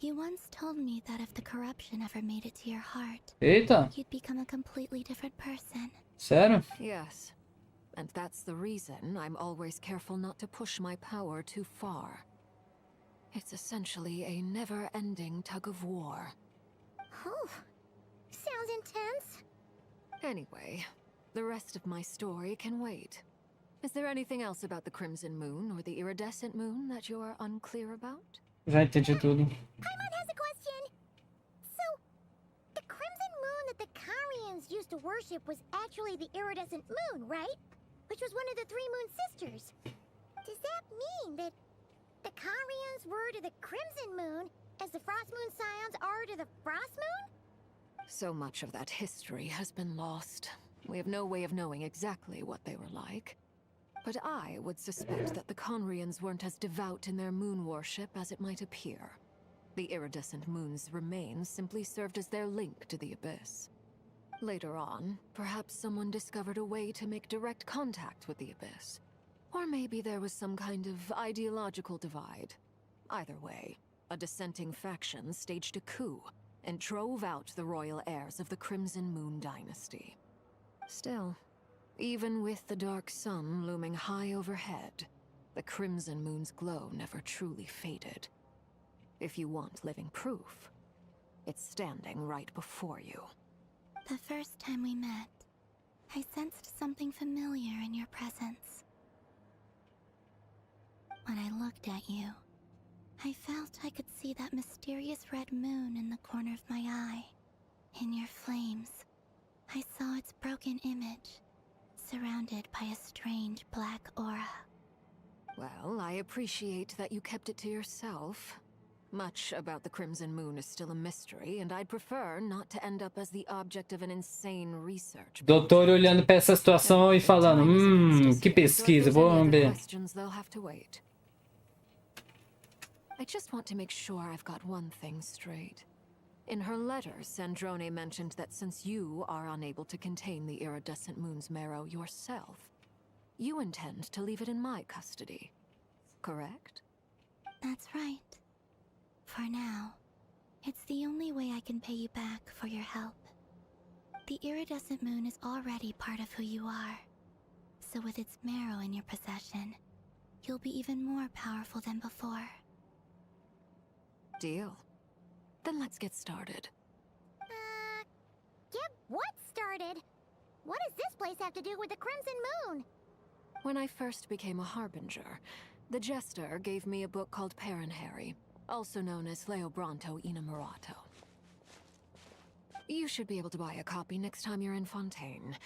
you once told me that if the corruption ever made it to your heart, Eita. you'd become a completely different person. Sério? Yes. And that's the reason I'm always careful not to push my power too far. It's essentially a never-ending tug of war. Oh, sounds intense. Anyway, the rest of my story can wait. Is there anything else about the Crimson Moon or the Iridescent Moon that you're unclear about? Já entendi tudo. Paimon has a question. So, the crimson moon that the Karians used to worship was actually the iridescent moon, right? Which was one of the three moon sisters. Does that mean that the Karians were to the crimson moon as the frost moon scions are to the frost moon? So much of that history has been lost. We have no way of knowing exactly what they were like. But I would suspect that the Conrians weren't as devout in their moon worship as it might appear. The iridescent moon's remains simply served as their link to the abyss. Later on, perhaps someone discovered a way to make direct contact with the abyss. Or maybe there was some kind of ideological divide. Either way, a dissenting faction staged a coup and drove out the royal heirs of the Crimson Moon dynasty. Still, even with the dark sun looming high overhead, the Crimson Moon's glow never truly faded. If you want living proof, it's standing right before you. The first time we met, I sensed something familiar in your presence. When I looked at you, I felt I could see that mysterious red moon in the corner of my eye. In your flames, I saw its broken image, surrounded by a strange black aura. Well, I appreciate that you kept it to yourself. Much about the Crimson Moon is still a mystery, and I'd prefer not to end up as the object of an insane research. Doutor olhando pra essa situação e falando, que pesquisa, vamos ver. Questions, they'll have to wait. I just want to make sure I've got one thing straight. In her letter, Sandrone mentioned that since you are unable to contain the iridescent moon's marrow yourself, you intend to leave it in my custody. Correct? That's right. For now, it's the only way I can pay you back for your help. The iridescent moon is already part of who you are. So with its marrow in your possession, you'll be even more powerful than before. Deal. Then let's get started. Get what started? What does this place have to do with the Crimson Moon? When I first became a Harbinger, the Jester gave me a book called Paranhari, also known as Leobranto Inamorato. You should be able to buy a copy next time you're in Fontaine.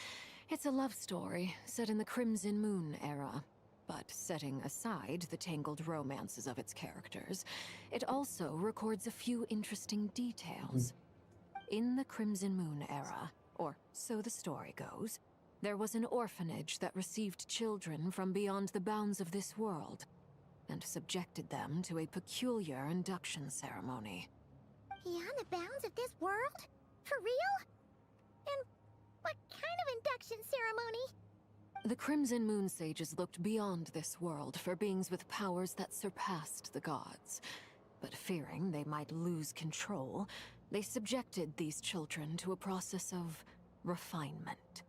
It's a love story set in the Crimson Moon era. But setting aside the tangled romances of its characters, it also records a few interesting details. In the Crimson Moon era, or so the story goes, there was an orphanage that received children from beyond the bounds of this world, and subjected them to a peculiar induction ceremony. Beyond the bounds of this world? For real? And what kind of induction ceremony? The Crimson Moon sages looked beyond this world for beings with powers that surpassed the gods. But fearing they might lose control, they subjected these children to a process of refinement.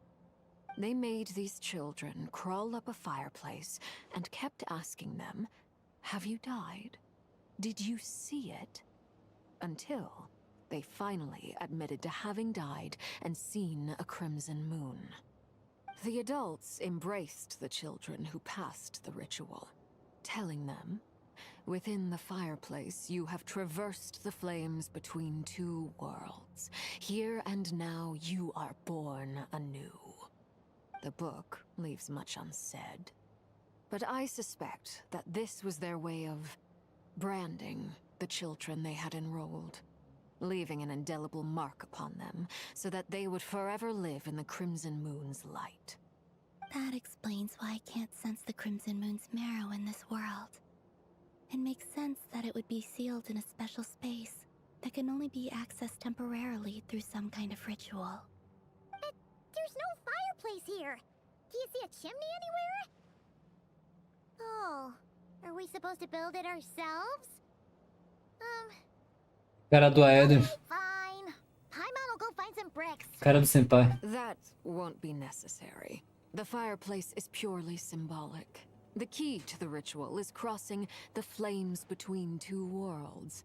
They made these children crawl up a fireplace and kept asking them, "Have you died? Did you see it?" Until they finally admitted to having died and seen a crimson moon. The adults embraced the children who passed the ritual, telling them, Within the fireplace, you have traversed the flames between two worlds. Here and now, you are born anew. The book leaves much unsaid, but I suspect that this was their way of branding the children they had enrolled, leaving an indelible mark upon them so that they would forever live in the Crimson Moon's light. That explains why I can't sense the Crimson Moon's marrow in this world. It makes sense that it would be sealed in a special space that can only be accessed temporarily through some kind of ritual. But there's no fireplace here. Do you see a chimney anywhere? Oh, are we supposed to build it ourselves? Cara do Aedo. Fine. Paimon will go find some bricks. Cara do Senpai. That won't be necessary. The fireplace is purely symbolic. The key to the ritual is crossing the flames between two worlds.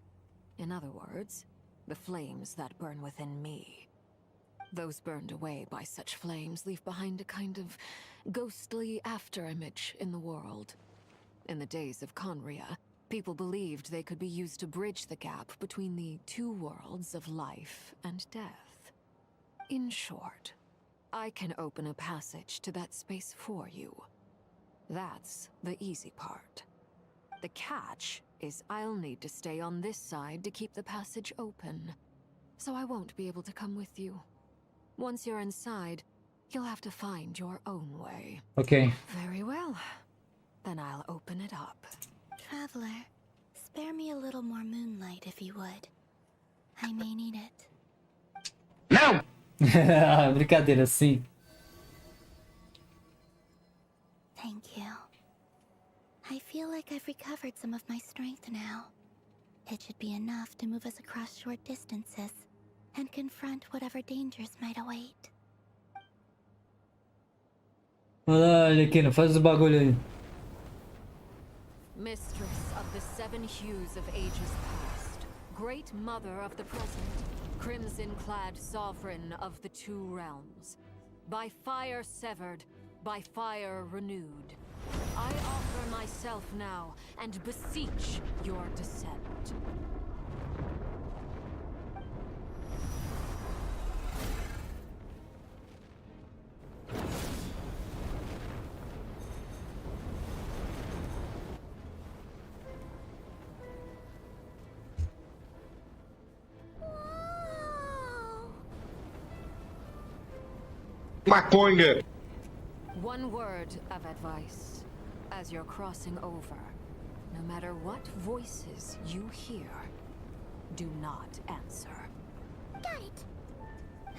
In other words, the flames that burn within me. Those burned away by such flames leave behind a kind of ghostly afterimage in the world. In the days of Conria, people believed they could be used to bridge the gap between the two worlds of life and death. In short, I can open a passage to that space for you. That's the easy part. The catch is I'll need to stay on this side to keep the passage open, so I won't be able to come with you. Once you're inside, you'll have to find your own way. Okay. Very well. Then I'll open it up. Traveler, spare me a little more moonlight if you would. I may need it. Não! Brincadeira, sim. Thank you. I feel like I've recovered some of my strength now. It should be enough to move us across short distances and confront whatever dangers might await. Olha aqui, não faz o bagulho aí. Mistress of the seven hues of ages past, great mother of the present, crimson-clad sovereign of the two realms, by fire severed, by fire renewed, I offer myself now and beseech your descent. Maconha! One word of advice. As you're crossing over, no matter what voices you hear, do not answer. Got it!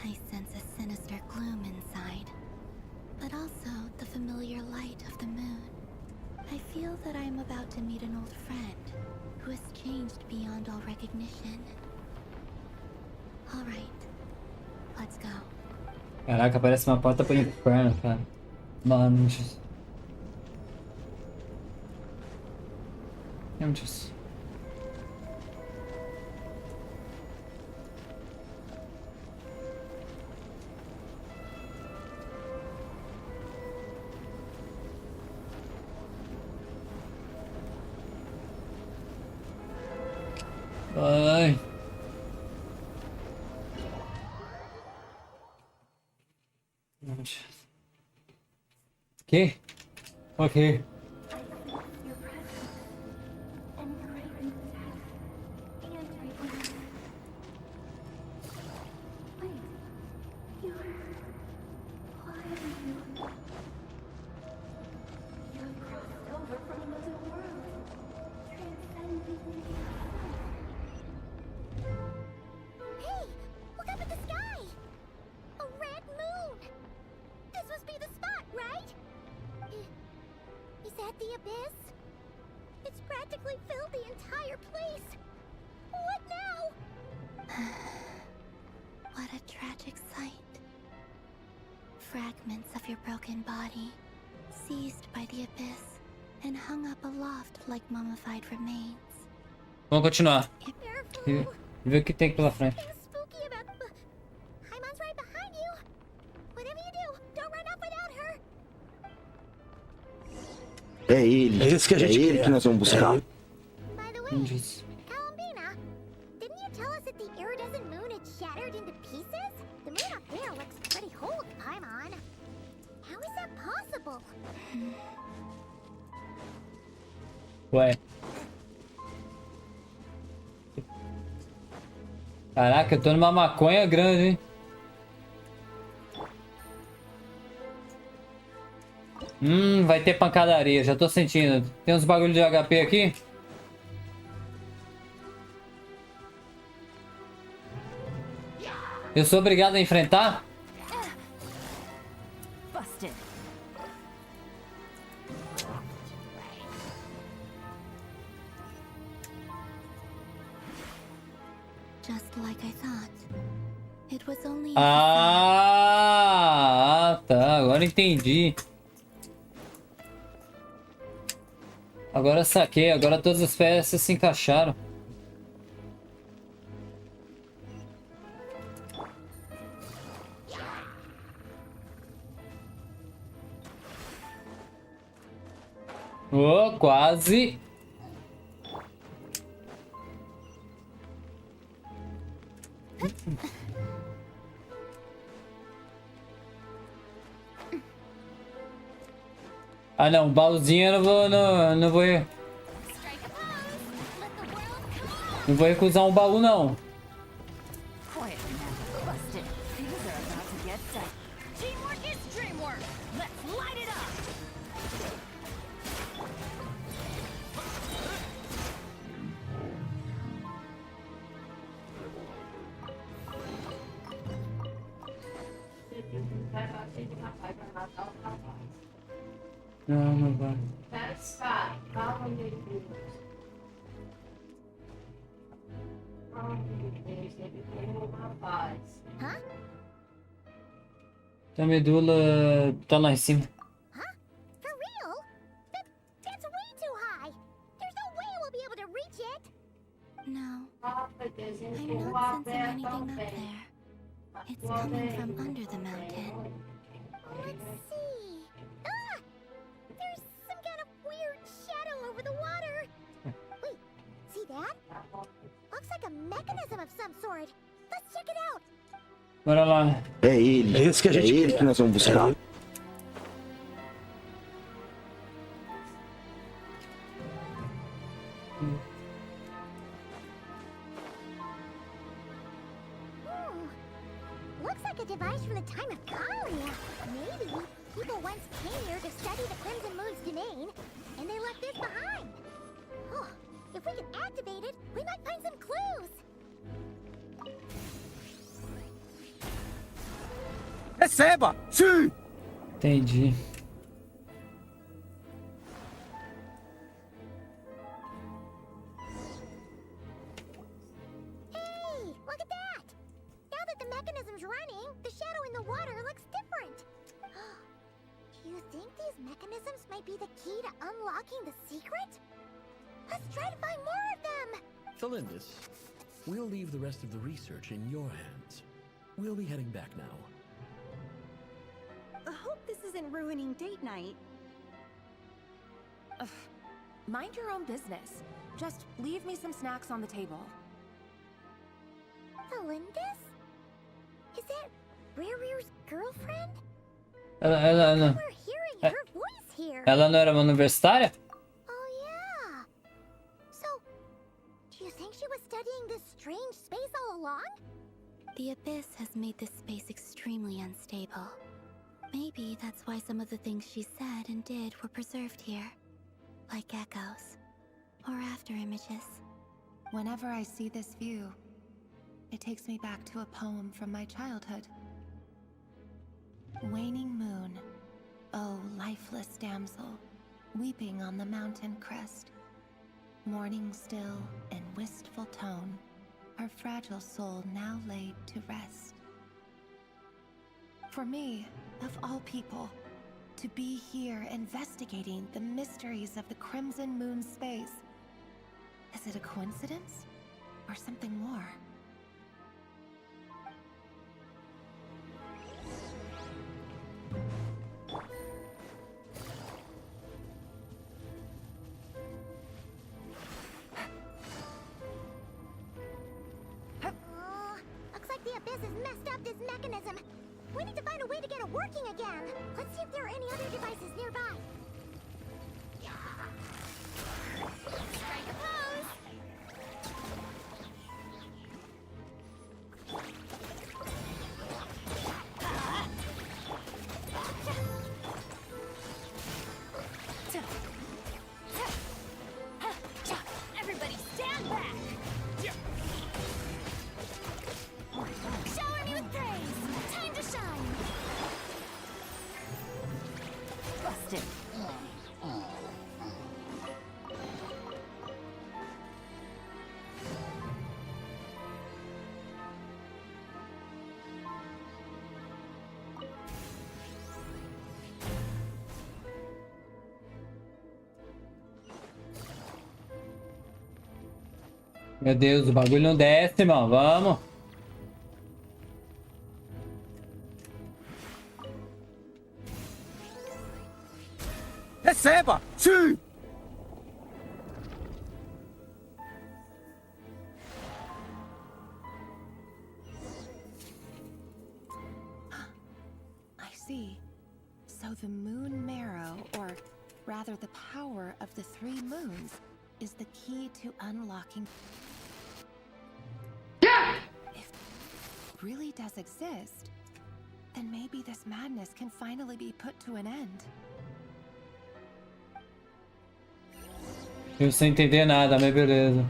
I sense a sinister gloom inside, but also the familiar light of the moon. I feel that I am about to meet an old friend who has changed beyond all recognition. All right, let's go. Caraca, parece uma porta pro inferno, cara. Mano, Jesus. Jesus. Ai. Okay. Okay. Fragments of your broken body, seized by the abyss, and hung up aloft like mummified remains. Vamos continuar. E ver o que tem pela frente. Paimon's right behind you. Whatever you do, don't run off without her. É ele. É esse que a gente ele quer. que nós vamos buscar. Índios. Columbina, didn't you tell us that the iridescent moon had shattered into pieces? The moon up there looks pretty whole, Paimon. How is that possible? Ué. Caraca, eu tô numa maconha grande, hein? Vai ter pancadaria, já tô sentindo. Tem uns bagulho de HP aqui? Eu sou obrigado a enfrentar? Busted. Just like I thought. It was only Ah, tá. Agora entendi. Agora saquei. Agora todas as peças se encaixaram. Oh, quase. Ah não, baúzinho eu não vou recusar um baú não. Não vai. A medula tá lá em cima. For real? That's way too high. There's no way we'll be able to reach it. No. I'm not sensing anything up there. It's coming from under the mountain. Let's see. Ah! There's some kind of weird shadow over the water. Wait, see that? Looks like a mechanism of some sort. Let's check it out. Bora lá. É ele. É esse que a gente quer. Que nós vamos buscar. Looks like a device from the time of Kalia. Maybe people once came here to study the Crimson Moon's domain, and they left this behind. Oh, if we can activate it, we might find some clues. Receba! Sim! Entendi. Hey, look at that! Now that the mechanism's running, the shadow in the water looks different. Do you think these mechanisms might be the key to unlocking the secret? Let's try to find more of them! Thelindis, we'll leave the rest of the research in your hands. We'll be heading back now. I hope this isn't ruining date night. Ugh. Mind your own business. Just leave me some snacks on the table. Thelindis? Is that Rerir's girlfriend? Ela não. We're hearing her voice here. Ela não era uma universitária? Oh yeah. So, do you think she was studying this strange space all along? The Abyss has made this space extremely unstable. Maybe that's why some of the things she said and did were preserved here. Like echoes. Or after images. Whenever I see this view, it takes me back to a poem from my childhood. Waning moon, oh lifeless damsel, weeping on the mountain crest. Mourning still in wistful tone, her fragile soul now laid to rest. For me, of all people, to be here investigating the mysteries of the Crimson Moon space. Is it a coincidence? Or something more? mechanism. We need to find a way to get it working again. Let's see if there are any other devices nearby. Strike a pose. Everybody stand back. Shower me with praise. Time to shine. Busted. Meu Deus, o bagulho não desce, mano. Vamos. Receba! Sim! I see. So the moon marrow, or rather the power of the 3 moons, is the key to unlocking. If it really does exist, then maybe this madness can finally be put to an end. Eu sem entender nada, mas beleza.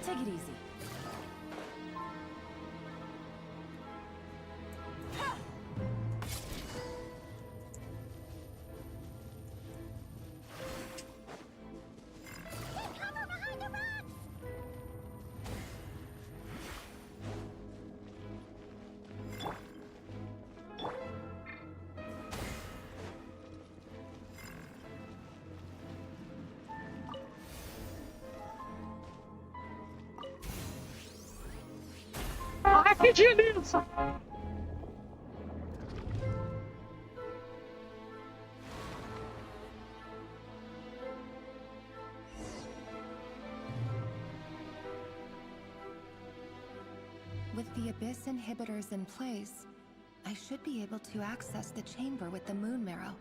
Take it easy. Delícia! With the Abyss inhibitors in place, I should be able to access the chamber with the moon marrow.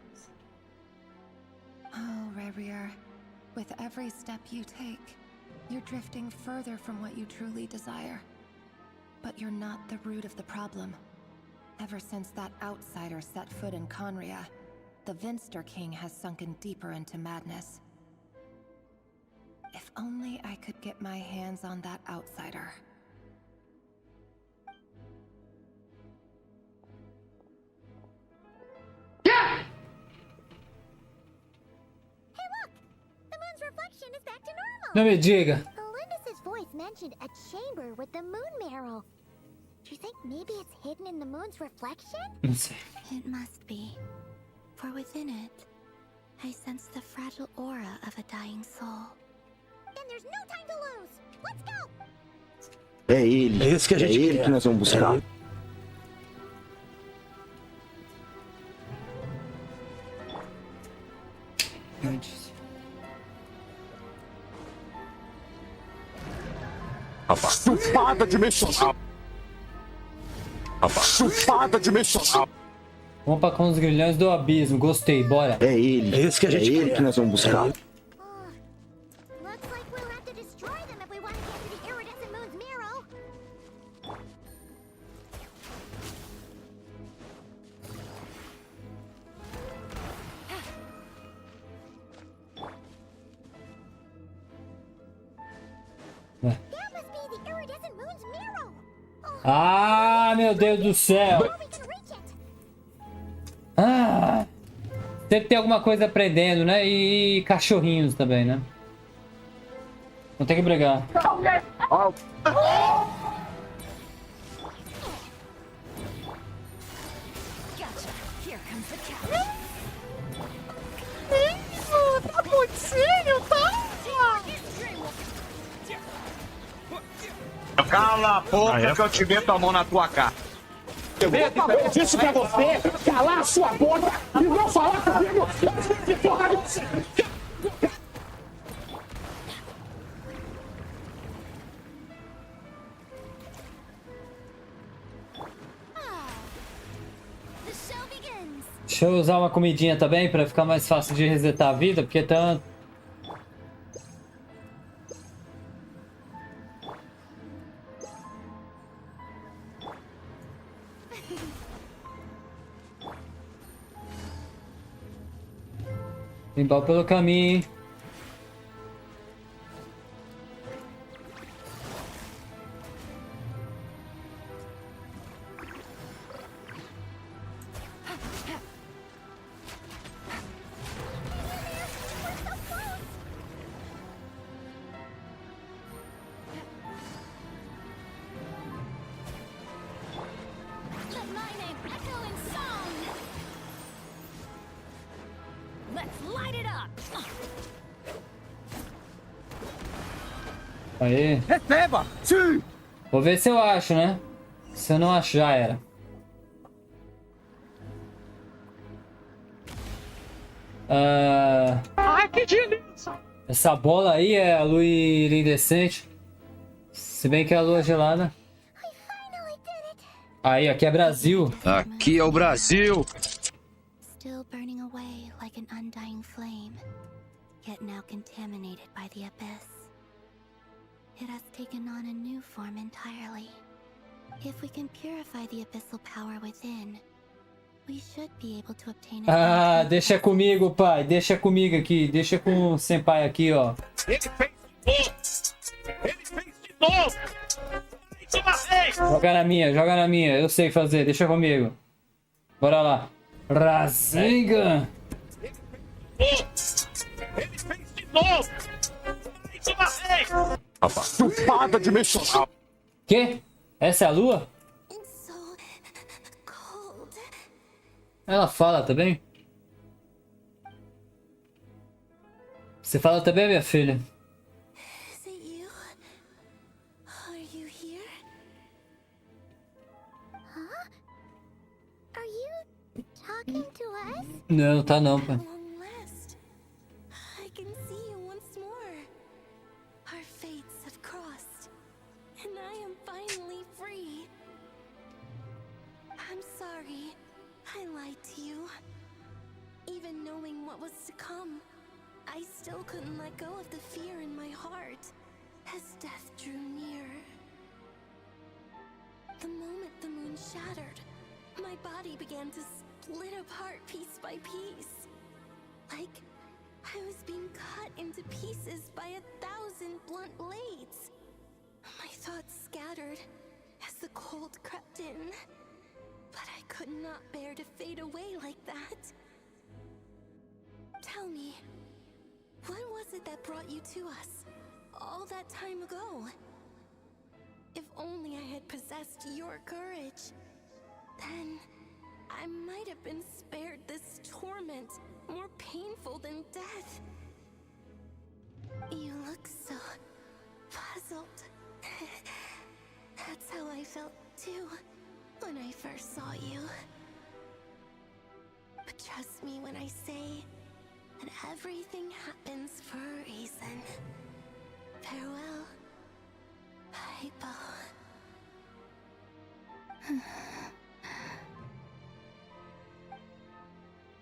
Oh, Rerir, with every step you take, you're drifting further from what you truly desire. But you're not the root of the problem. Ever since that outsider set foot in Conria, the Vinster King has sunken deeper into madness. If only I could get my hands on that outsider. Não me diga. Olympus's voice mentioned a chamber with the moon marrow. Do you think maybe it's hidden in the moon's reflection? Não sei. It must be. For within it, I sense the fragile aura of a dying soul. Then there's no time to lose. Let's go. É ele. É esse que a gente quer. Que nós vamos buscar. Chupada dimensional. Chupada dimensional. Vamos pra com os grilhões do abismo. Gostei, bora. É ele. É esse que a gente quer. Que nós vamos buscar. Looks like we'll have to destroy them if we want to get to the iridescent moon's marrow. Ué. That must be the iridescent moon's marrow. Ah, meu Deus do céu. Ah, sempre tem alguma coisa prendendo, né? E cachorrinhos também, né? Vou ter que brigar. Tá bonitinho, tá? Cala a boca que eu te meto a mão na tua cara. Eu disse pra você calar a sua boca e não falar comigo. Que porra de você? Deixa eu usar uma comidinha também pra ficar mais fácil de resetar a vida, porque tá... Tem baú pelo caminho, hein? Aí. Receba! Sim! Vou ver se eu acho, né? Se eu não acho, já era. Ai, que delícia! Essa bola aí é a lua iridescente. Se bem que é a lua gelada. Aí, aqui é Brasil. Aqui é o Brasil. Still burning away like an undying flame, yet now contaminated by the abyss. It has taken on a new form entirely. If we can purify the abyssal power within, we should be able to obtain Ah, deixa comigo, pai. Deixa comigo aqui. Deixa com o Senpai aqui, ó. Ele fez de novo! Ele fez de novo! Mais uma vez! Joga na minha, joga na minha. Eu sei fazer, deixa comigo. Bora lá. Rasengan! Ele fez de novo! Mais uma vez! Chupada dimensional! Que? Essa é a lua? Ela fala também? Você fala também, minha filha? Is it you? Are you here? Huh? Are you talking to us? Não, tá não, pai. Long last, I can see you once more. Our fates have crossed, and I am finally free. I'm sorry. I lied to you. Even knowing what was to come, I still couldn't let go of the fear in my heart as death drew near. The moment the moon shattered, my body began to split apart piece by piece. Like I was being cut into pieces by 1,000 blunt blades. My thoughts scattered as the cold crept in. But I could not bear to fade away like that. Tell me, what was it that brought you to us all that time ago? If only I had possessed your courage, then I might have been spared this torment more painful than death. You look so puzzled. That's how I felt too. When I first saw you. But trust me when I say that everything happens for a reason. Farewell, Hypo.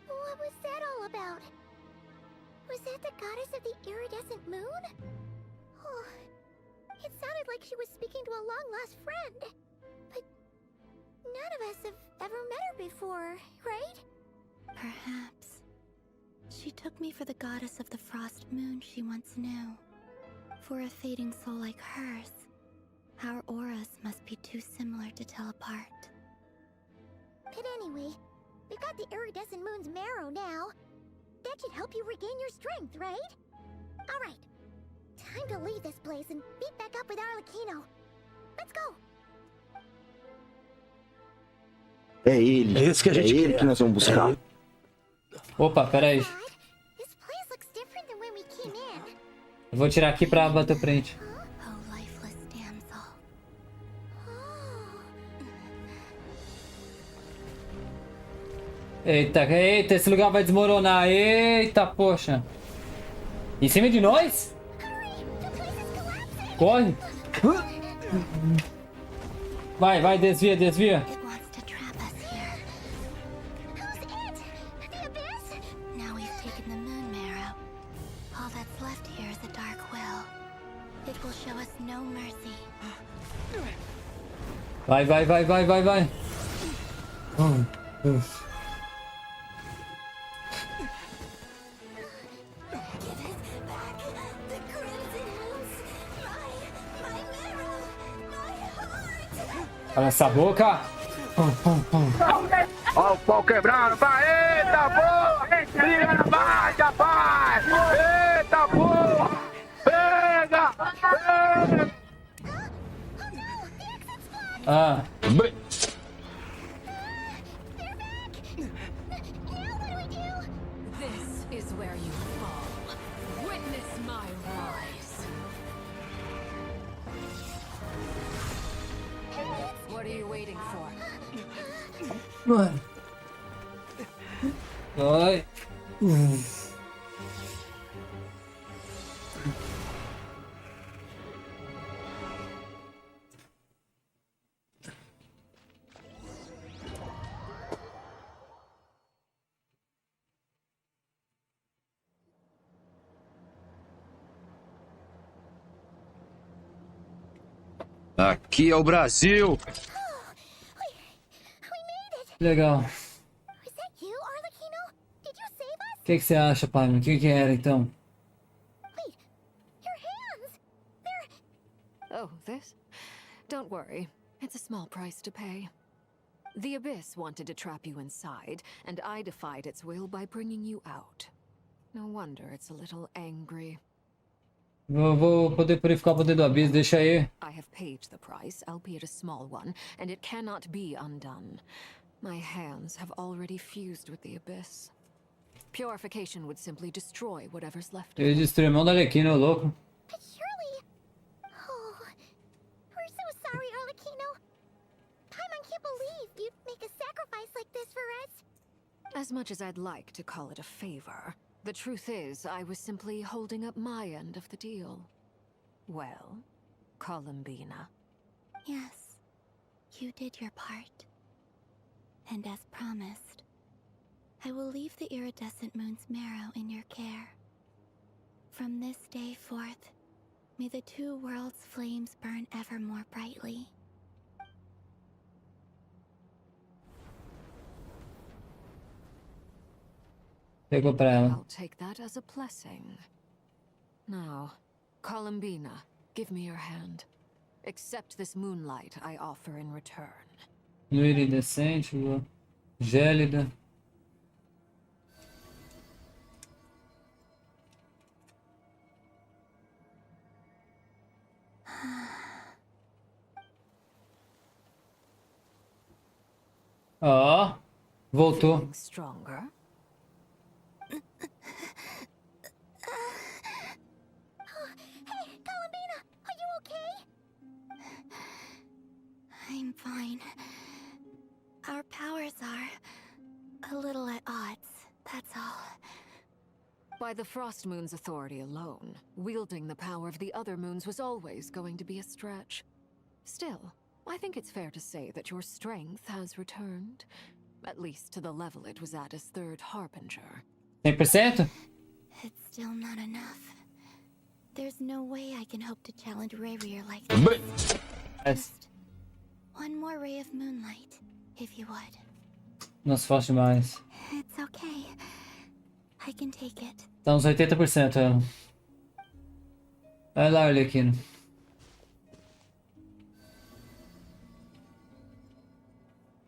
What was that all about? Was that the goddess of the iridescent moon? Oh, it sounded like she was speaking to a long-lost friend. But none of us have ever met her before, right? Perhaps. She took me for the goddess of the frost moon she once knew. For a fading soul like hers, our auras must be too similar to tell apart. But anyway, we've got the iridescent moon's marrow now. That should help you regain your strength, right? Alright. Time to leave this place and meet back up with Arlecchino. Let's go! É ele. É esse que a gente quer. Que nós vamos buscar. Opa, pera aí. Eu vou tirar aqui pra bater frente. Eita, eita, esse lugar vai desmoronar. Eita, poxa. Em cima de nós? Corre. Vai, vai, desvia, desvia. Vai, vai, vai, vai, vai, vai. Olha essa boca. Ó o pau quebrando, vai, eita porra! Briga na baixa, rapaz! Eita porra! Pega! Pega! Ah. This is where you fall. Witness my rise. What are you waiting for? Mano. Ai. Aqui é o Brasil. Legal. O que você acha, pai? O que era então? Oh, this? Don't worry. It's a small price to pay. The Abyss wanted to trap you inside, and I defied its will by bringing you out. No wonder it's a little angry. Vou poder purificar o poder do abismo, deixa aí. I have paid the price, albeit a small one, and it cannot be undone. My hands have already fused with the Abyss. Purification would simply destroy whatever's left of Ele it. destruiu o irmão da Arlequina, ô louco. Oh, we're so sorry, Arlecchino. Paimon can't believe you'd make a sacrifice like this for us. As much as I'd like to call it a favor, the truth is I was simply holding up my end of the deal. Well, Columbina. Yes, you did your part. And as promised, I will leave the iridescent moon's marrow in your care. From this day forth, may the two worlds' flames burn ever more brightly. Pegou pra ela. I'll take that as a blessing. Now, Columbina, give me your hand. Accept this moonlight I offer in return. Lua iridescente, lua gélida. Ó, voltou. Feeling stronger? Hey, Columbina, are you okay? I'm fine. Our powers are a little at odds, that's all. By the Frost Moon's authority alone, wielding the power of the other moons was always going to be a stretch. Still, I think it's fair to say that your strength has returned. At least to the level it was at as Third Harbinger. 100%? It's still not enough. There's no way I can hope to challenge Rerir like this. Just one more ray of moonlight, if you would. Nossa, forte demais. It's okay. I can take it. Tá uns 80% ela. Vai lá, Arlequino.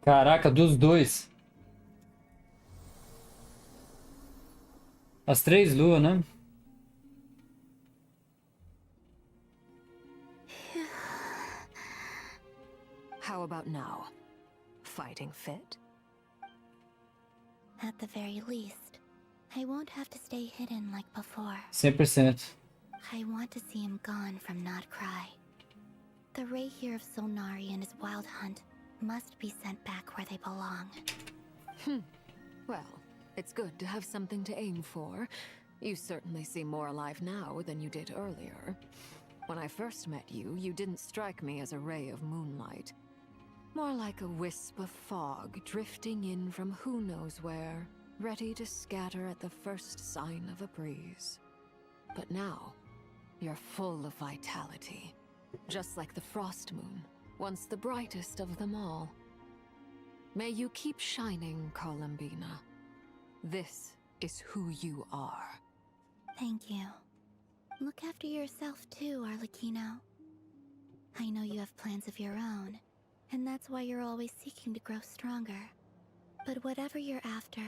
Caraca, dos dois. As 3 luas, né? How about now? Fighting fit? At the very least, I won't have to stay hidden like before. 100%. I want to see him gone from Nod-Krai. The Rerir of Solnari and his wild hunt must be sent back where they belong. Well, it's good to have something to aim for. You certainly seem more alive now than you did earlier. When I first met you, you didn't strike me as a ray of moonlight. More like a wisp of fog drifting in from who knows where, ready to scatter at the first sign of a breeze. But now, you're full of vitality, just like the Frost Moon, once the brightest of them all. May you keep shining, Columbina. This is who you are. Thank you. Look after yourself too, Arlecchino. I know you have plans of your own, and that's why you're always seeking to grow stronger. But whatever you're after,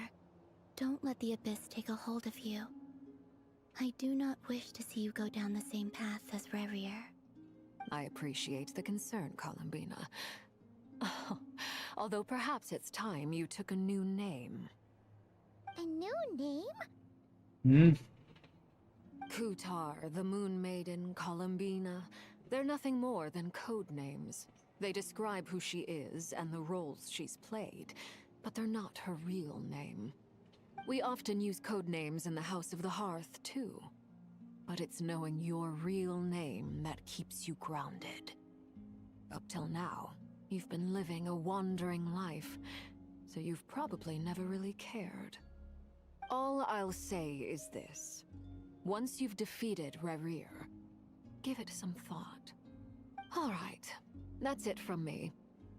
don't let the Abyss take a hold of you. I do not wish to see you go down the same path as Rerir. I appreciate the concern, Columbina. Although perhaps it's time you took a new name. A new name? Kutar, the Moon Maiden, Columbina. They're nothing more than code names. They describe who she is and the roles she's played, but they're not her real name. We often use code names in the House of the Hearth, too. But it's knowing your real name that keeps you grounded. Up till now, you've been living a wandering life, so you've probably never really cared. All I'll say is this. Once you've defeated Rerir, give it some thought. All right, that's it from me.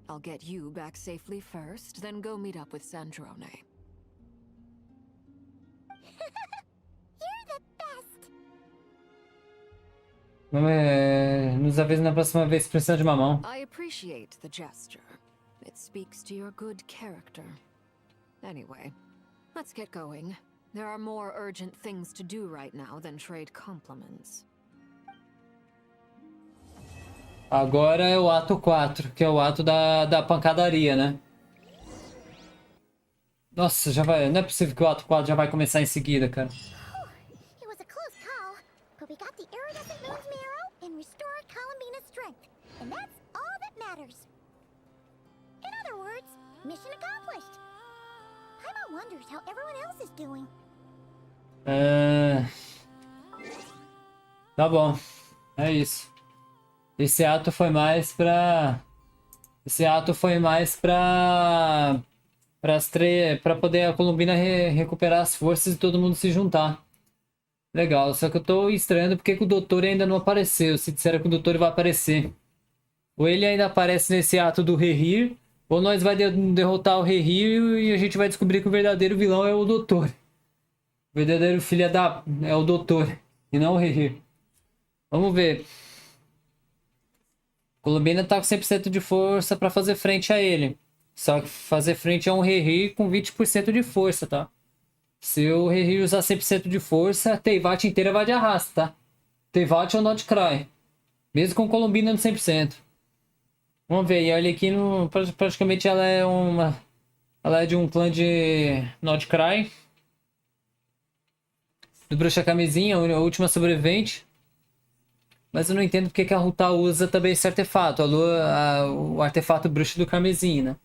I'll get you back safely first, then go meet up with Sandrone. You're the best! Nos avisa na próxima vez se precisar de uma mão. I appreciate the gesture. It speaks to your good character. Anyway, let's get going. There are more urgent things to do right now than trade compliments. Agora é o ato 4, que é o ato da pancadaria, né? Nossa, já vai. Não é possível que o ato 4 já vai começar em seguida, cara. It was a close call, but we got the iridescent moon's marrow and restored Columbina's strength, and that's all that matters. In other words, mission accomplished. Paimon wonders how everyone else is doing. Tá bom. É isso. Esse ato foi mais pra poder a Columbina recuperar as forças e todo mundo se juntar. Legal, só que eu tô estranhando porque que o doutor ainda não apareceu. Se disseram que o doutor vai aparecer. Ou ele ainda aparece nesse ato do Rerir, ou nós vai derrotar o Rerir e a gente vai descobrir que o verdadeiro vilão é o doutor. O verdadeiro filho é o doutor e não o Rerir. Vamos ver. Columbina tá com 100% de força pra fazer frente a ele. Só que fazer frente a um Rerir com 20% de força, tá? Se o Rerir usar 100% de força, a Teyvat inteira vai de arrasta, tá? Teyvat ou Nod-Krai. Mesmo com Columbina no 100%. Vamos ver, e a Arlecchino, praticamente ela é de um clã de Nod-Krai. Do Bruxa Camisinha, a última sobrevivente. Mas eu não entendo porque que a Ruta usa também esse artefato. O artefato bruxo do Camisinha, né?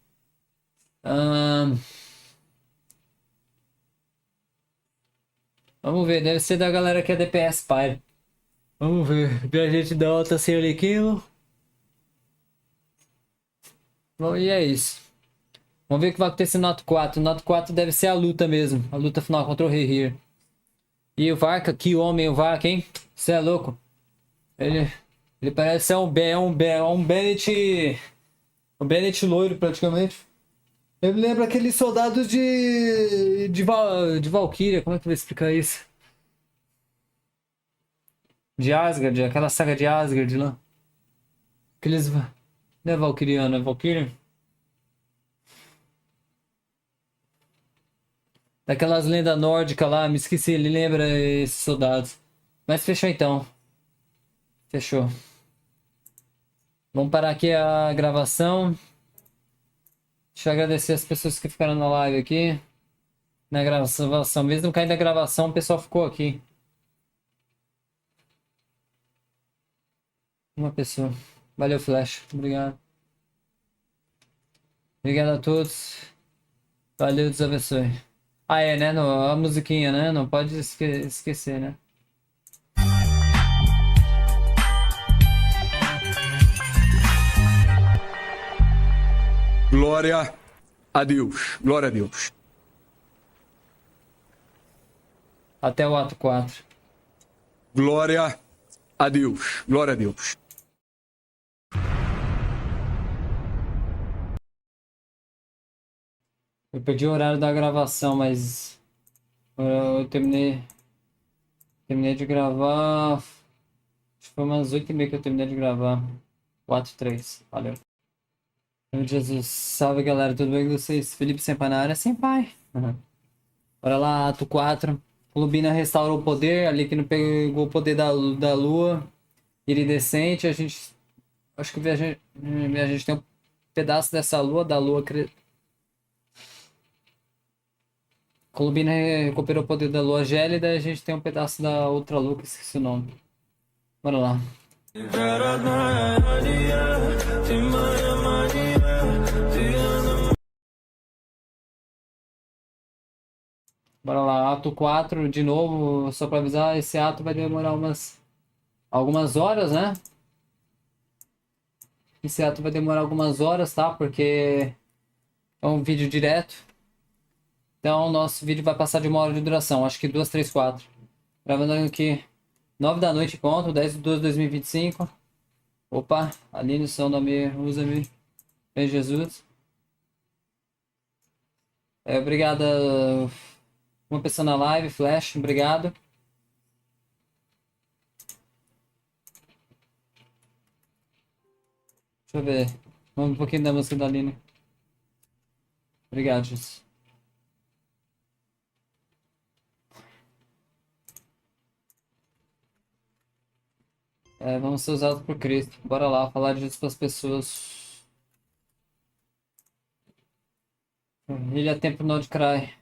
Vamos ver, deve ser da galera que é DPS Pyre. Vamos ver, Viajante da Alta sem Arlecchino. Bom, e é isso. Vamos ver o que vai acontecer no ato 4. No ato 4 deve ser a luta mesmo. A luta final contra o Rerir. E o Varka, que homem o Varka, hein? Você é louco. Ele parece ser um Bennett loiro, praticamente. Ele lembra aqueles soldados de Valkyria. Como é que eu vou explicar isso? De Asgard, aquela saga de Asgard lá. Aqueles... Não é Valkyriano, é Valkyria? Daquelas lendas nórdicas lá, me esqueci, ele lembra esses soldados. Mas fechou então. Fechou. Vamos parar aqui a gravação. Deixa eu agradecer as pessoas que ficaram na live aqui. Na gravação. Mesmo caindo da gravação, o pessoal ficou aqui. Uma pessoa. Valeu, Flash. Obrigado. Obrigado a todos. Valeu, Deus abençoe. Ah, é, né? A musiquinha, né? Não pode esquecer, né? Glória a Deus. Glória a Deus. Até o ato 4. Glória a Deus. Glória a Deus. Eu perdi o horário da gravação, mas eu terminei de gravar. Acho que foi umas 8h30 que eu terminei de gravar. 4:03. Valeu. Meu Jesus. Salve, galera. Tudo bem com vocês? Felipe Senpai na área. Senpai. Bora lá, ato 4. Columbina restaurou o poder. Ali que não pegou o poder da lua. Iridescente. A gente... Acho que a gente tem um pedaço dessa lua. Da lua... Columbina recuperou o poder da lua gélida. A gente tem um pedaço da outra lua que esqueci o nome. Bora lá. Bora lá, ato 4 de novo, só pra avisar, esse ato vai demorar algumas horas, né? Esse ato vai demorar algumas horas, tá? Porque é um vídeo direto. Então o nosso vídeo vai passar de 1 hora de duração, acho que 2, 3, 4. Gravando aqui 9 da noite, ponto, 10/2/2025. Opa, Aline, som da minha, usa-me. Bem, Jesus. Obrigado. Uma pessoa na live, Flash, obrigado. Deixa eu ver. Vamos um pouquinho da música da Aline. Obrigado, Jesus. Vamos ser usados por Cristo. Bora lá, falar disso para as pessoas. Ilha Tempo Nod-Krai.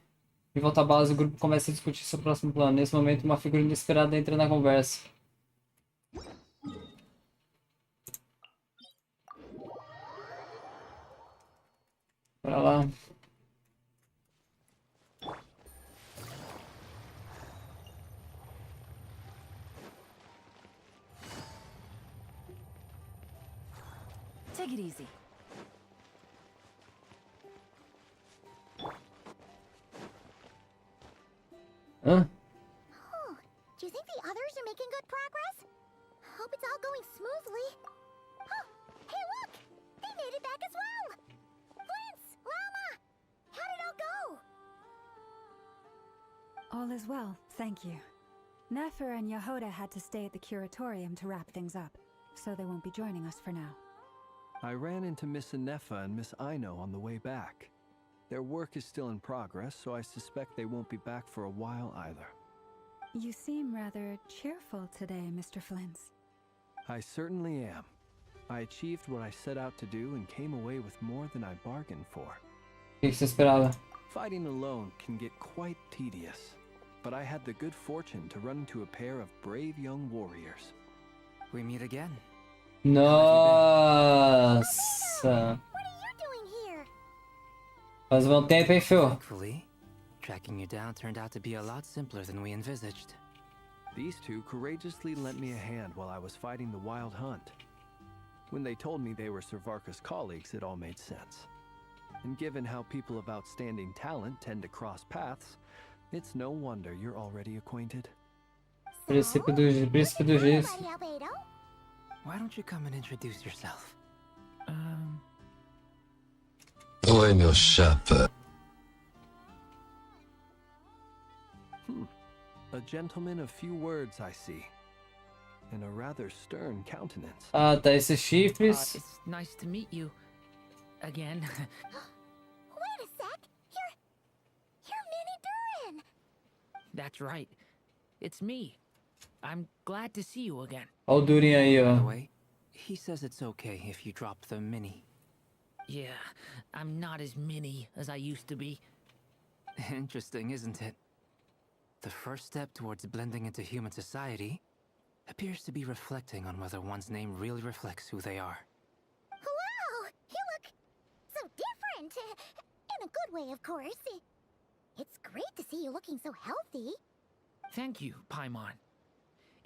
De volta à base, o grupo começa a discutir seu próximo plano. Nesse momento, uma figura inesperada entra na conversa. Bora lá. Take it easy. Hã? Oh, do you think the others are making good progress? Hope it's all going smoothly. Oh, hey look! They made it back as well! Flint's, Lama! How did it all go? All is well, thank you. Nefer and Yehoda had to stay at the curatorium to wrap things up, so they won't be joining us for now. I ran into Miss Anefa and Miss Aino on the way back. Their work is still in progress, so I suspect they won't be back for a while either. You seem rather cheerful today, Mr. Flint's. I certainly am. I achieved what I set out to do and came away with more than I bargained for. O que você esperava? Fighting alone can get quite tedious, but I had the good fortune to run into a pair of brave young warriors. We meet again. Nossa! What are you doing here? Faz um tempo, hein, Phil? Thankfully, tracking you down turned out to be a lot simpler than we envisaged. These two courageously lent me a hand while I was fighting the wild hunt. When they told me they were Servarka's colleagues, it all made sense. And given how people of outstanding talent tend to cross paths, it's no wonder you're already acquainted. Príncipe do Giz. Why don't you come and introduce yourself? Oi, meu chapa. A gentleman of few words, I see. And a rather stern countenance. Ah, tá, esses chifres. It's nice to meet you. Again. Wait a sec! You're Minnie Durin! That's right. It's me. I'm glad to see you again. Olha o Durin aí, By the ó. way, he says it's okay if you drop the mini. Yeah, I'm not as mini as I used to be. Interesting, isn't it? The first step towards blending into human society appears to be reflecting on whether one's name really reflects who they are. Wow! You look so different! In a good way, of course. It's great to see you looking so healthy. Thank you, Paimon.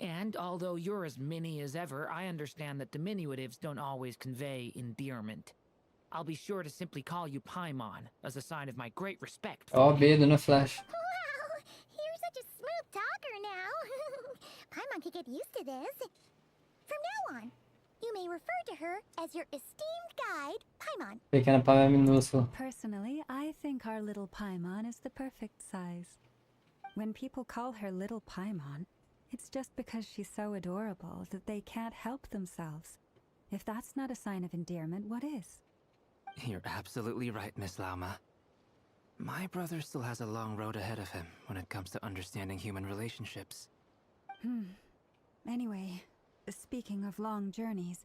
And although you're as mini as ever, I understand that diminutives don't always convey endearment. I'll be sure to simply call you Paimon as a sign of my great respect. Ó, Bedo no Flash. Wow! You're such a smooth talker now. Paimon could get used to this. From now on, you may refer to her as your esteemed guide, Paimon. Pequena Paimon minúscula. Personally, I think our little Paimon is the perfect size. When people call her little Paimon, it's just because she's so adorable that they can't help themselves. If that's not a sign of endearment, what is? You're absolutely right, Miss Lauma. My brother still has a long road ahead of him when it comes to understanding human relationships. Anyway, speaking of long journeys,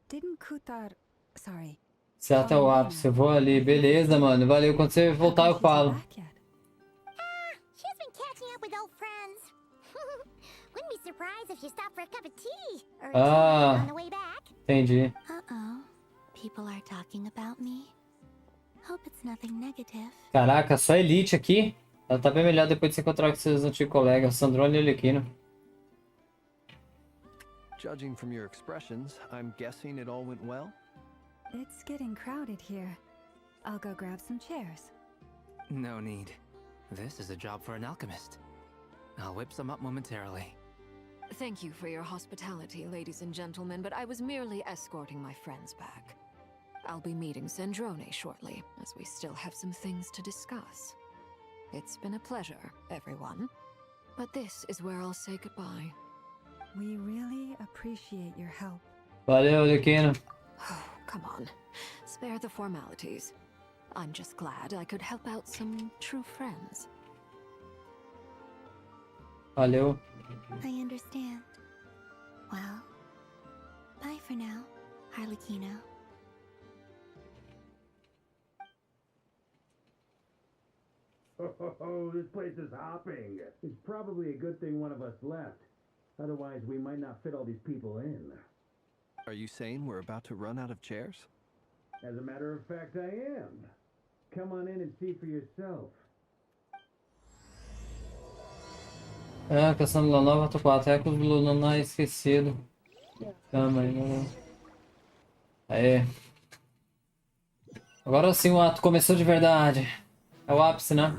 didn't Kutar... Sorry. Se até o ápice, eu vou ali. Beleza, mano. Valeu. Quando você voltar, eu falo. She's been catching up with old friends. Wouldn't be surprised if she stopped for a cup of tea or tea on the way back. Entendi. Uh-oh. People are talking about me. Hope it's nothing negative. Caraca, só Elite aqui. Ela tá bem melhor depois de se encontrar com seus antigos colegas, Sandrone e Arlequino. Judging from your expressions, I'm guessing it all went well? It's getting crowded here. I'll go grab some chairs. No need. This is a job for an alchemist. I'll whip some up momentarily. Thank you for your hospitality, ladies and gentlemen, but I was merely escorting my friends back. I'll be meeting Zendrone shortly, as we still have some things to discuss. It's been a pleasure, everyone. But this is where I'll say goodbye. We really appreciate your help. Valeu, Arlequino. Oh, come on. Spare the formalities. I'm just glad I could help out some true friends. Valeu. I understand. Well, bye for now, Harlequino. Oh, this place is hopping. It's probably a good thing one of us left. Otherwise, we might not fit all these people in. Are you saying we're about to run out of chairs? As a matter of fact, I am. Come on in and see for yourself. É, questão do Lula 4, é que o Lula não é esquecido. Calma aí, não. Aê. Agora sim o ato começou de verdade. É o ápice, né?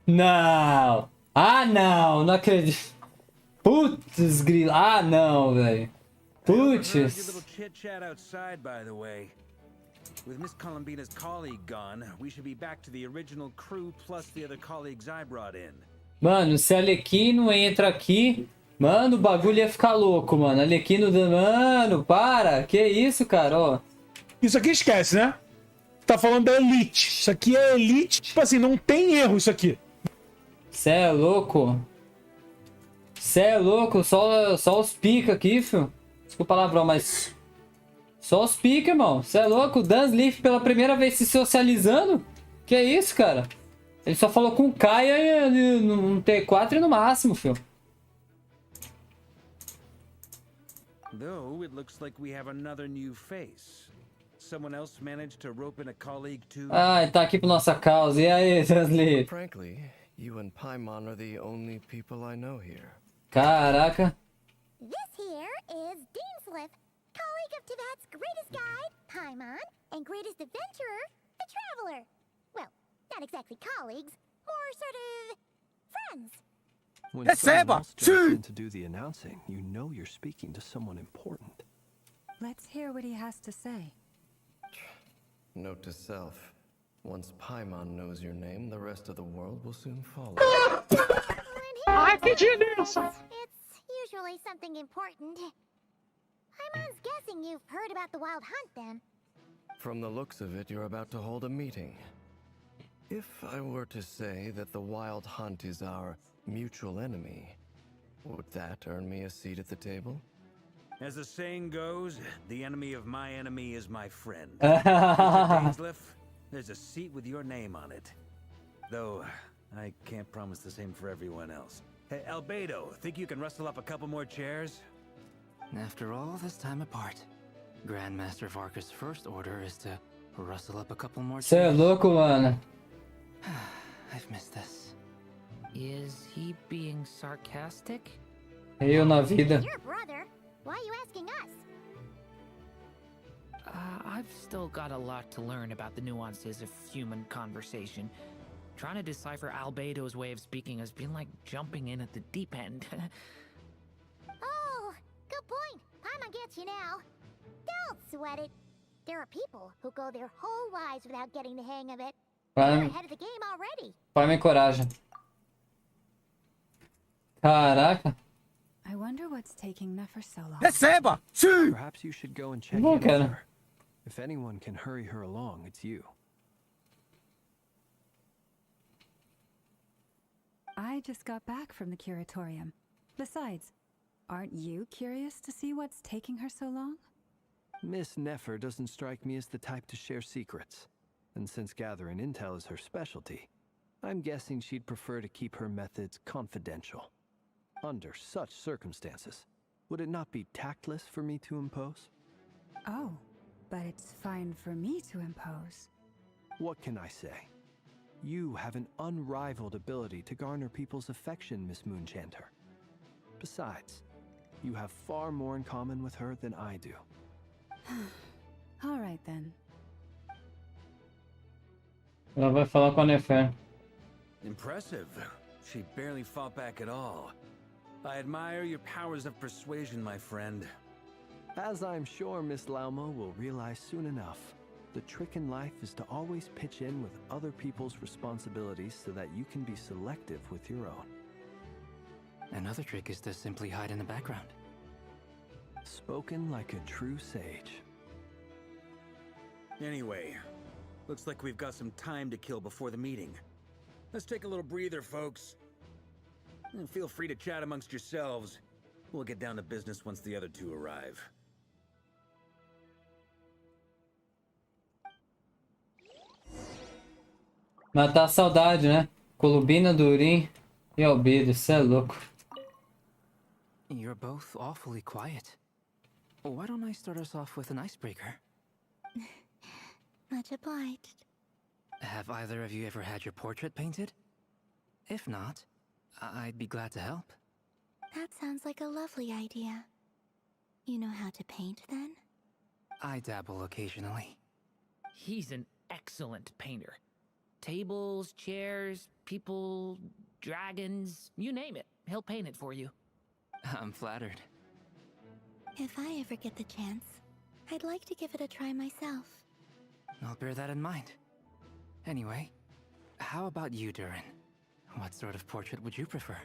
Não! Ah, não! Não acredito. Putz, grilo. Ah, não, velho. Putz. With Miss Columbina's colleague gone, we should be back to the original crew plus the other colleagues I brought in. Mano, se a Arlequino entra aqui, mano, o bagulho ia ficar louco, mano. Arlequino, mano, para. Que isso, cara, ó. Isso aqui esquece, né? Tá falando da Elite. Isso aqui é Elite, tipo assim, não tem erro isso aqui. Cê é louco. Cê é louco, só os pica aqui, filho. Desculpa o palavrão, mas... Só os pica, irmão. Cê é louco, Dunsleaf pela primeira vez se socializando? Que isso, cara? Ele só falou com o Kaia no T4 e no máximo, filho. Though it looks like we have another new face. Someone else managed to rope in a colleague too. Ah, ele tá aqui por nossa causa. E aí, Dunsleaf? Frankly, you and Paimon are the only people I know here. Caraca. This here is Deansliff, colleague of Tibet's greatest guide, Paimon, and greatest adventurer, the Traveler. Well, not exactly colleagues, more sort of friends. When someone else jumps in to do the announcing, you know you're speaking to someone important. Let's hear what he has to say. Note to self. Once Paimon knows your name, the rest of the world will soon follow. It's usually something important. Paimon's guessing you've heard about the Wild Hunt, then. From the looks of it, you're about to hold a meeting. If I were to say that the Wild Hunt is our mutual enemy, would that earn me a seat at the table? As the saying goes, the enemy of my enemy is my friend. Mr. Dainsliff, there's a seat with your name on it. Though, I can't promise the same for everyone else. Hey, Albedo, think you can rustle up a couple more chairs? After all this time apart, Grandmaster Varka's first order is to rustle up a couple more Cê é louco, mano. I've missed this. Is he being sarcastic? Eu na vida. Your brother. Why are you asking us? I've still got a lot to learn about the nuances of human conversation. Trying to decipher Albedo's way of speaking has been like jumping in at the deep end. Oh, good point. Paimon gets you now. Don't sweat it. There are people who go their whole lives without getting the hang of it. Vai, They're ahead of the game already. vai me encoraja. Caraca. I wonder what's taking Nefer so long. Receba! Perhaps you should go and check in Vou, with cara. her. If anyone can hurry her along, it's you. I just got back from the curatorium. Besides, aren't you curious to see what's taking her so long? Miss Nefer doesn't strike me as the type to share secrets. And since gathering intel is her specialty, I'm guessing she'd prefer to keep her methods confidential. Under such circumstances, would it not be tactless for me to impose? Oh, but it's fine for me to impose. What can I say? You have an unrivaled ability to garner people's affection, Miss Moonchanter. Besides, you have far more in common with her than I do. All right then. Ela vai falar com a Nefer. Impressive. She barely fought back at all. I admire your powers of persuasion, my friend. As I'm sure Miss Lauma will realize soon enough, the trick in life is to always pitch in with other people's responsibilities so that you can be selective with your own. Another trick is to simply hide in the background. Spoken like a true sage. Anyway, looks like we've got some time to kill before the meeting. Let's take a little breather, folks. And feel free to chat amongst yourselves. We'll get down to business once the other two arrive. Matar a saudade, né? Columbina, Durin e Albedo. Cê é louco. You're both awfully quiet. Why don't I start us off with an icebreaker? Much obliged. Have either of you ever had your portrait painted? If not, I'd be glad to help. That sounds like a lovely idea. You know how to paint, then? I dabble occasionally. He's an excellent painter. Tables, chairs, people, dragons, you name it. He'll paint it for you. I'm flattered. If I ever get the chance, I'd like to give it a try myself. I'll bear that in mind. Anyway, how about you, Durin? What sort of portrait would you prefer?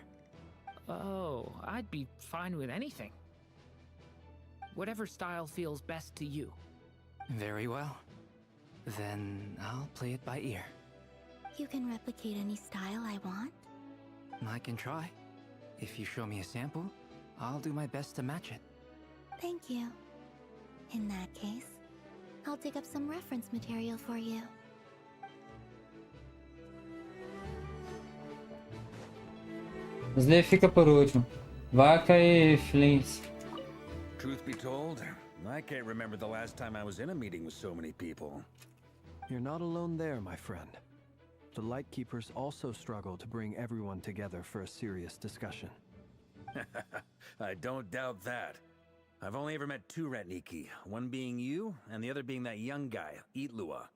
Oh, I'd be fine with anything. Whatever style feels best to you. Very well. Then I'll play it by ear. You can replicate any style I want? I can try. If you show me a sample, I'll do my best to match it. Thank you. In that case, I'll dig up some reference material for you. Slay fica por último. Vaca e Flins. Truth be told, I can't remember the last time I was in a meeting with so many people. You're not alone there, my friend. The Lightkeepers also struggle to bring everyone together for a serious discussion. I don't doubt that. I've only ever met two Ratniki, one being you, and the other being that young guy, Eatlua.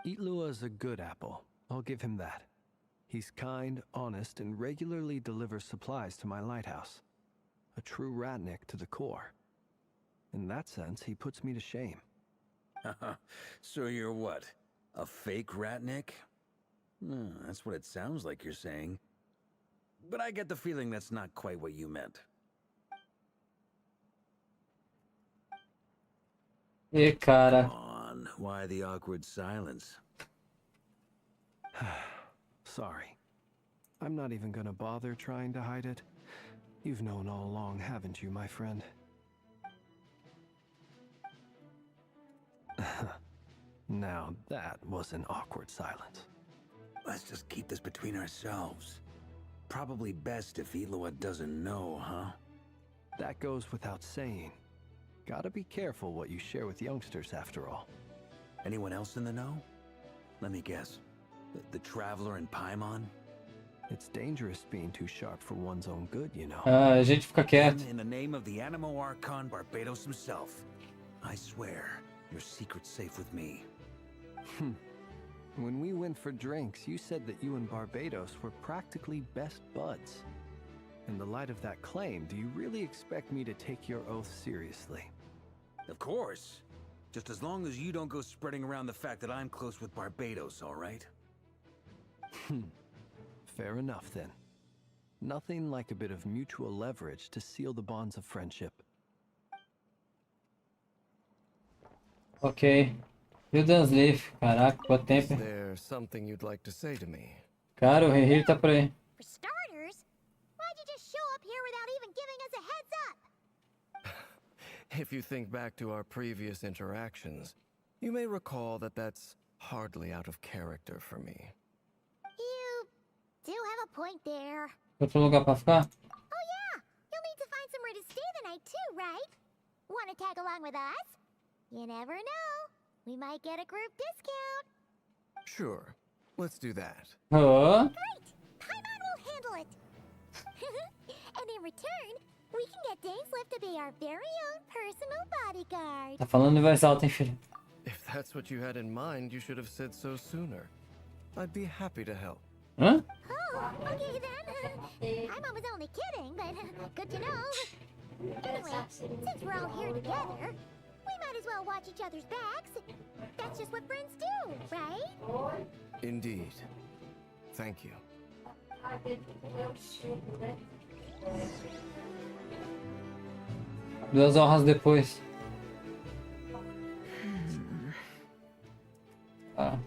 Eatlua is a good apple. I'll give him that. He's kind, honest, and regularly delivers supplies to my lighthouse. A true Ratnik to the core. In that sense, he puts me to shame. So you're what? A fake Ratnik? That's what it sounds like you're saying. But I get the feeling that's not quite what you meant. E cara. Come on, why the awkward silence? Sorry. I'm not even gonna bother trying to hide it. You've known all along, haven't you, my friend? Now that was an awkward silence. Let's just keep this between ourselves. Probably best if Eatlua doesn't know, huh? That goes without saying. Gotta be careful what you share with youngsters, after all. Anyone else in the know? Let me guess. The Traveler and Paimon? It's dangerous being too sharp for one's own good, you know. A gente fica quieto. In the name of the Animo Archon Barbados himself, I swear your secret's safe with me. When we went for drinks, you said that you and Barbados were practically best buds. In the light of that claim, do you really expect me to take your oath seriously? Of course. Just as long as you don't go spreading around the fact that I'm close with Barbados, all right? Fair enough then. Nothing like a bit of mutual leverage to seal the bonds of friendship. Ok. Hilda's Leaf. Caraca, quanto Is tempo. there something you'd like to say to me? Cara, o Rerir tá por aí. For starters, why'd you just show up here without even giving us a heads up? If you think back to our previous interactions, you may recall that that's hardly out of character for me. You do have a point there. Outro lugar pra ficar? Oh yeah, you'll need to find somewhere to stay the night too, right? Want to tag along with us? You never know. We might get a group discount. Sure, let's do that. Oh. Great! Paimon will handle it. And in return, we can get Dainslift to be our very own personal bodyguard. Tá falando em voz alta, hein, filho? If that's what you had in mind, you should have said so sooner. I'd be happy to help. Hã? Oh, okay then. Paimon was only kidding, but good to know. Anyway, since we're all here together, we might as well watch each other's backs. That's just what friends do, right? Indeed. Thank you. 2 horas depois. Ah.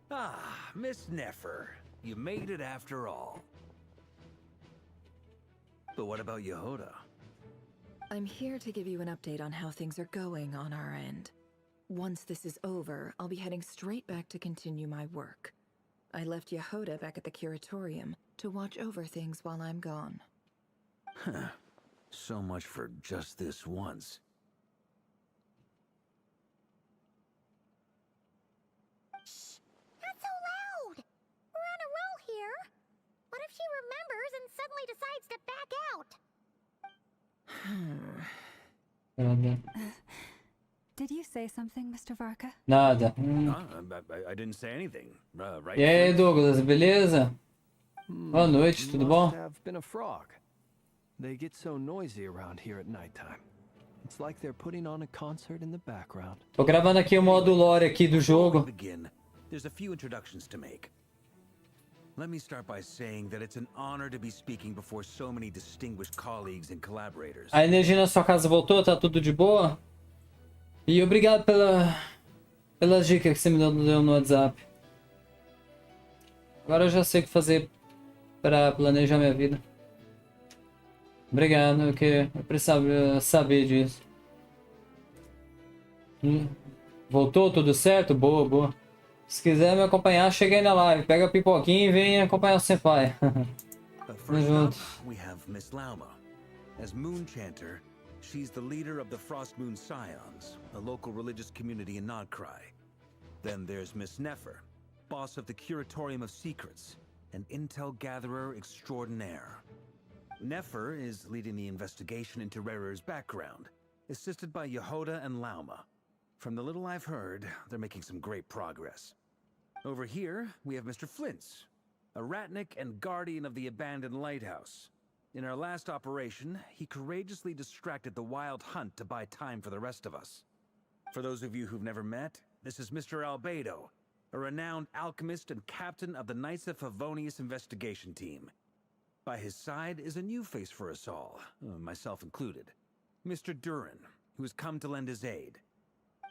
Ah, Miss Nefer. You made it after all. But what about Yehoda? I'm here to give you an update on how things are going on our end. Once this is over, I'll be heading straight back to continue my work. I left Yehoda back at the curatorium to watch over things while I'm gone. Huh. So much for just this once. Shh! Not so loud! We're on a roll here. What if she remembers and suddenly decides to back out? Did you say something, Mr. Varka? Nada. I didn't say anything, right? E aí, Douglas, beleza? Boa noite, tudo bom? Have been a frog. They get so noisy around here at nighttime. It's like they're putting on a concert in the background. Tô gravando aqui o modo lore aqui do jogo. Begin. There's a few introductions to make. Let me start by saying that it's an honor to be speaking before so many distinguished colleagues and collaborators. A energia na sua casa voltou? Tá tudo de boa? E obrigado pelas dicas que você me deu no WhatsApp. Agora eu já sei o que fazer para planejar minha vida. Obrigado, eu precisava saber disso. Voltou tudo certo? Boa, boa. Se quiser me acompanhar, chega aí na live. Pega a pipoquinha e vem acompanhar o Senpai. Tamo junto. We have Miss Lauma. As Moon Chanter, she's the leader of the Frost Moon Scions, a local religious community in Nod-Krai. Then there's Miss Nefer, boss of the Curatorium of Secrets, an intel gatherer extraordinaire. Nefer is leading the investigation into Rerir's background, assisted by Yehoda and Lauma. From the little I've heard, they're making some great progress. Over here, we have Mr. Flintz, a ratnik and guardian of the abandoned lighthouse. In our last operation, he courageously distracted the wild hunt to buy time for the rest of us. For those of you who've never met, this is Mr. Albedo, a renowned alchemist and captain of the Knights of Favonius investigation team. By his side is a new face for us all, myself included, Mr. Durin, who has come to lend his aid.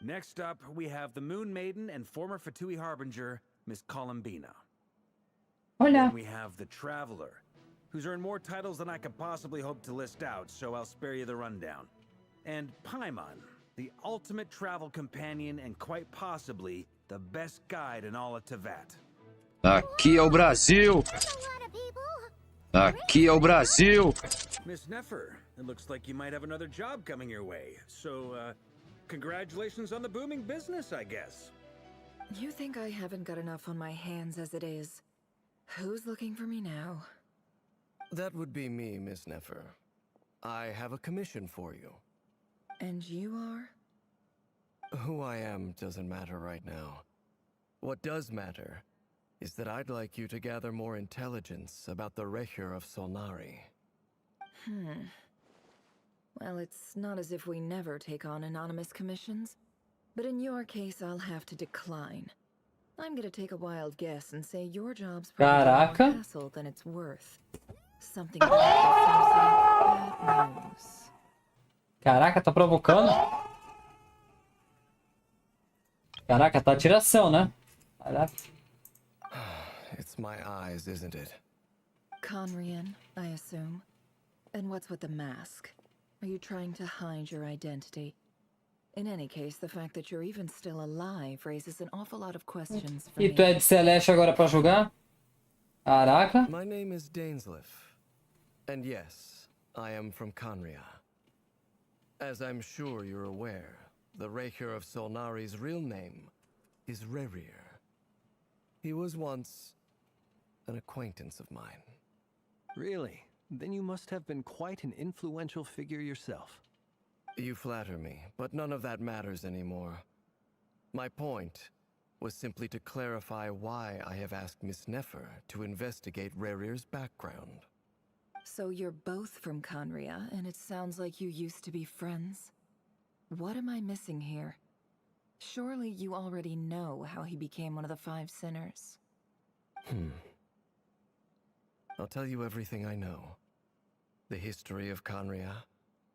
Next up, we have the Moon Maiden and former Fatui Harbinger, Miss Columbina. Hola. Then we have the Traveler, who's earned more titles than I could possibly hope to list out, so I'll spare you the rundown. And Paimon, the ultimate travel companion and quite possibly the best guide in all of Tevat. Aqui é o Brasil! Aqui é o Brasil! Miss Nefer, it looks like you might have another job coming your way, so, congratulations on the booming business, I guess. You think I haven't got enough on my hands as it is? Who's looking for me now? That would be me, Miss Nefer. I have a commission for you. And you are? Who I am doesn't matter right now. What does matter is that I'd like you to gather more intelligence about the Rerir of Solnari. Well, it's not as if we never take on anonymous commissions. But in your case, I'll have to decline. I'm gonna take a wild guess and say your job's probably Caraca. more hassle than it's worth. Something about bad news. Caraca, tá provocando? Caraca, tá tiração, né? Caraca. It's my eyes, isn't it? Conrian, I assume. And what's with the mask? Are you trying to hide your identity? In any case, the fact that you're even still alive raises an awful lot of questions for E me. tu é de Celeste agora pra jogar? Caraca. My name is Dainsleif. And yes, I am from Conria. As I'm sure you're aware, the Rerir of Solnari's real name is Rerir. He was once an acquaintance of mine. Really? Then you must have been quite an influential figure yourself. You flatter me, but none of that matters anymore. My point was simply to clarify why I have asked Miss Nefer to investigate Rerir's background. So you're both from Conria, and it sounds like you used to be friends? What am I missing here? Surely you already know how he became one of the Five Sinners. I'll tell you everything I know. The history of Conria,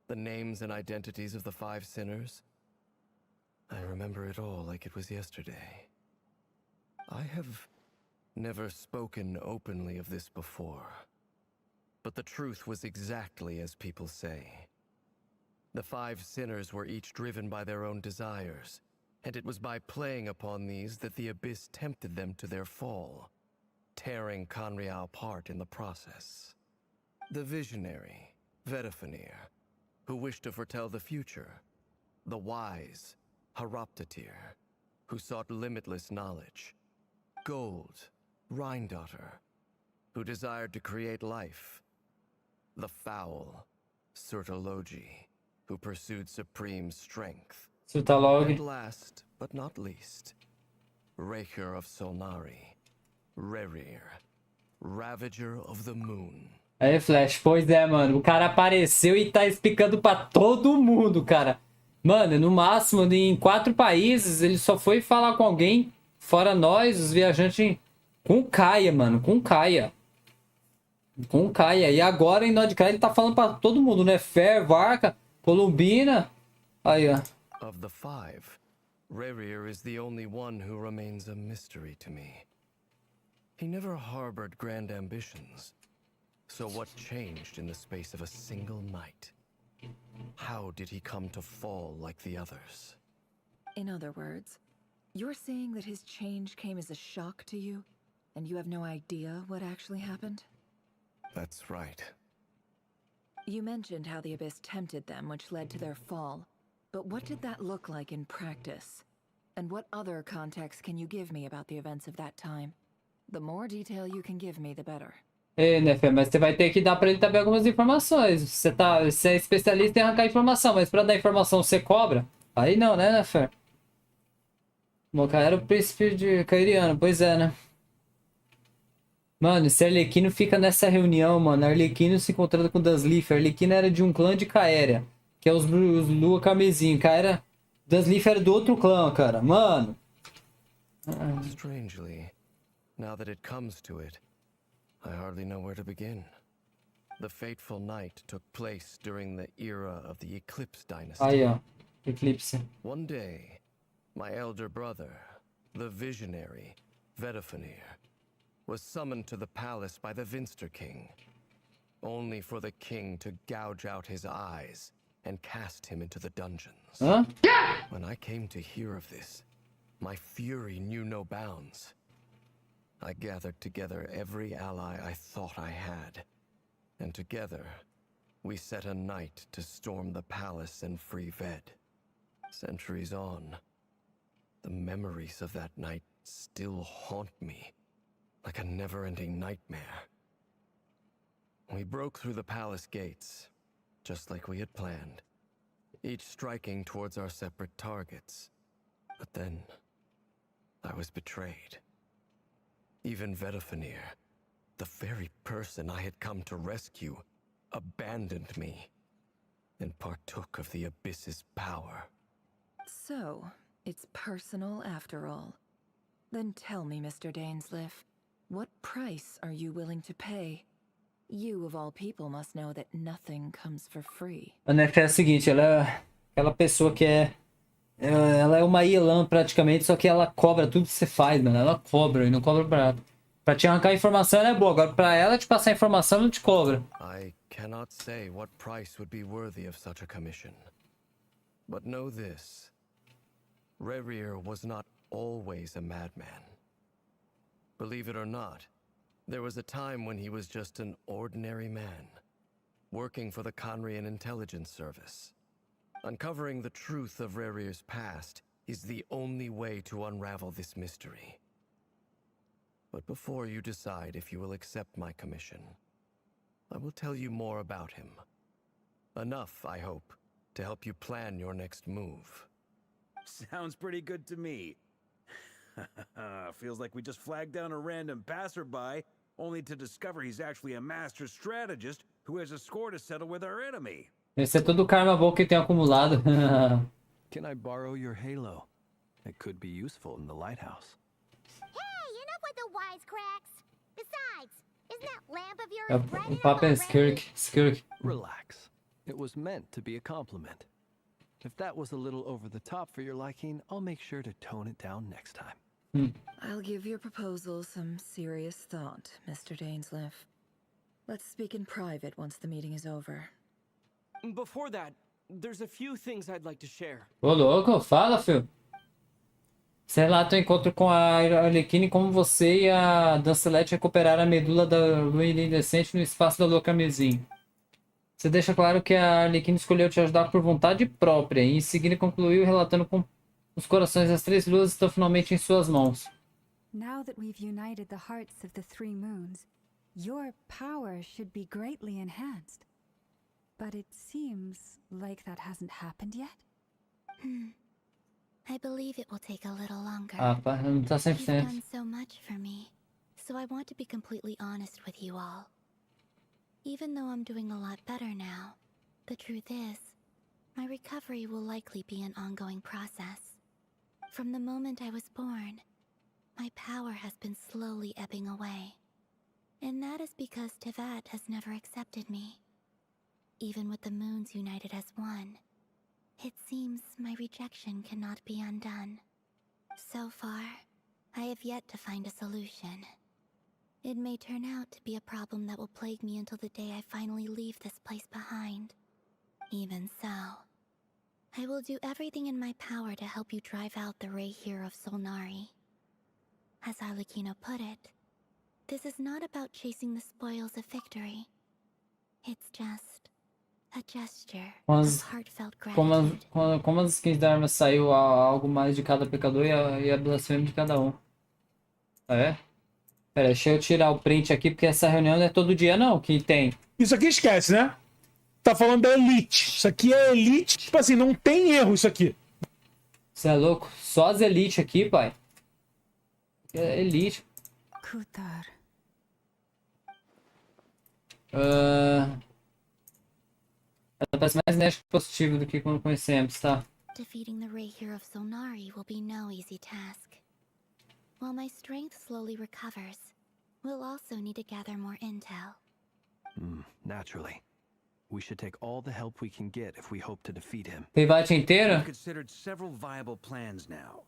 the names and identities of the Five Sinners. I remember it all like it was yesterday. I have never spoken openly of this before. But the truth was exactly as people say. The Five Sinners were each driven by their own desires, and it was by playing upon these that the Abyss tempted them to their fall, tearing Conria apart in the process. The visionary, Vedifenir, who wished to foretell the future. The wise, Haroptatir, who sought limitless knowledge. Gold, Rheindotter, who desired to create life. The foul, Surtalogi, who pursued supreme strength. Surtalogi. And last, but not least, Rerir of Solnari, Rerir, Ravager of the Moon. Aí, Flash, pois é, mano. O cara apareceu e tá explicando pra todo mundo, cara. Mano, no máximo, em 4 países, ele só foi falar com alguém, fora nós, os viajantes, com Kaia, mano. Com Kaia. Com Kaia. E agora, em Nod-Krai, ele tá falando pra todo mundo, né? Fer, Varka, Columbina. Aí, ó. Of the five, Rerir is the only one who remains a mystery to me. He never harbored grand ambitions. So what changed in the space of a single night? How did he come to fall like the others? In other words, you're saying that his change came as a shock to you, and you have no idea what actually happened? That's right. You mentioned how the Abyss tempted them, which led to their fall. But what did that look like in practice? And what other context can you give me about the events of that time? The more detail you can give me, the better. Né, Fê? Mas você vai ter que dar pra ele também algumas informações. Você é especialista em arrancar informação, mas pra dar informação você cobra? Aí não, né, Fê? Moca era o príncipe de Cairiano, pois é, né? Mano, esse Arlequino fica nessa reunião, mano. Arlequino se encontrando com Dusleaf. Arlequino era de um clã de Caéria, que é os Lua Carmesim. Caéria, Dusleaf era do outro clã, cara. Mano. Strangely, now that it comes to it, I hardly know where to begin. The fateful night took place during the era of the Eclipse dynasty. Aí, ó. Eclipse. One day, my elder brother, the visionary, Vedifenir, was summoned to the palace by the Vinster King, only for the king to gouge out his eyes and cast him into the dungeons. Huh? When I came to hear of this, my fury knew no bounds. I gathered together every ally I thought I had, and together, we set a night to storm the palace and free Ved. Centuries on, the memories of that night still haunt me, like a never-ending nightmare. We broke through the palace gates, just like we had planned, each striking towards our separate targets. But then, I was betrayed. Even Vedafinir, the very person I had come to rescue, abandoned me and partook of the Abyss's power. So, it's personal after all. Then tell me, Mr. Dainsleif, what price are you willing to pay? You, of all people, must know that nothing comes for free. A Nefé é o seguinte, ela é aquela pessoa que ela é uma Elan praticamente, só que ela cobra tudo que você faz, mano. Ela cobra e não cobra barato. Pra te arrancar informação ela é boa, agora pra ela te passar informação ela não te cobra. I cannot say what price would be worthy of such a commission. But know this. Rerir was not always a madman. Believe it or not, there was a time when he was just an ordinary man, working for the Conrian Intelligence Service. Uncovering the truth of Rerir's past is the only way to unravel this mystery. But before you decide if you will accept my commission, I will tell you more about him. Enough, I hope, to help you plan your next move. Sounds pretty good to me. Feels like we just flagged down a random passerby, only to discover he's actually a master strategist who has a score to settle with our enemy. Esse é todo o karma bom que tem acumulado. Can I borrow your halo? It could be useful in the lighthouse. Hey, enough with the wisecracks. Besides, isn't that lamp of yours bright O papo é skirk. Relax. It was meant to be a compliment. If that was a little over the top for your liking, I'll make sure to tone it down next time. I'll give your proposal some serious thought, Mr. Dainsleif. Let's speak in private once the meeting is over. Before that, there's a few things I'd like to share. Ô louco, fala, filho. Você relata o encontro com a Arlequina e como você e a Dancelete recuperaram a medula da lua incandescente no espaço da lua carmesim. Você deixa claro que a Arlequina escolheu te ajudar por vontade própria e em seguida concluiu relatando com os corações das três luas estão finalmente em suas mãos. Now that we've united the hearts of the three moons, your power should be greatly enhanced. But it seems like that hasn't happened yet. I believe it will take a little longer. Ah, pá, não tá You've 100%. done so much for me, so I want to be completely honest with you all. Even though I'm doing a lot better now, the truth is, my recovery will likely be an ongoing process. From the moment I was born, my power has been slowly ebbing away. And that is because Tevat has never accepted me. Even with the moons united as one, it seems my rejection cannot be undone. So far, I have yet to find a solution. It may turn out to be a problem that will plague me until the day I finally leave this place behind. Even so, I will do everything in my power to help you drive out the Rerir of Solnari. As Arlecchino put it, this is not about chasing the spoils of victory. It's just a gesture of heartfelt gratitude. Como as skins da arma saiu algo mais de cada pecador e a blasfêmia de cada um. É? Pera, deixa eu tirar o print aqui, porque essa reunião não é todo dia não que tem. Isso aqui esquece, né? Tá falando da elite. Isso aqui é elite. Tipo assim, não tem erro isso aqui. Você é louco? Só as elite aqui, pai. É elite. Kutar. Ela parece mais enérgica e positiva do que quando conhecemos, tá? Defeating the Rerir of Solnari will be no easy task. While my strength slowly recovers, we'll also need to gather more intel. Naturally. We should take all the help we can get if we hope to defeat him. Rivate inteira? We've considered several viable plans now,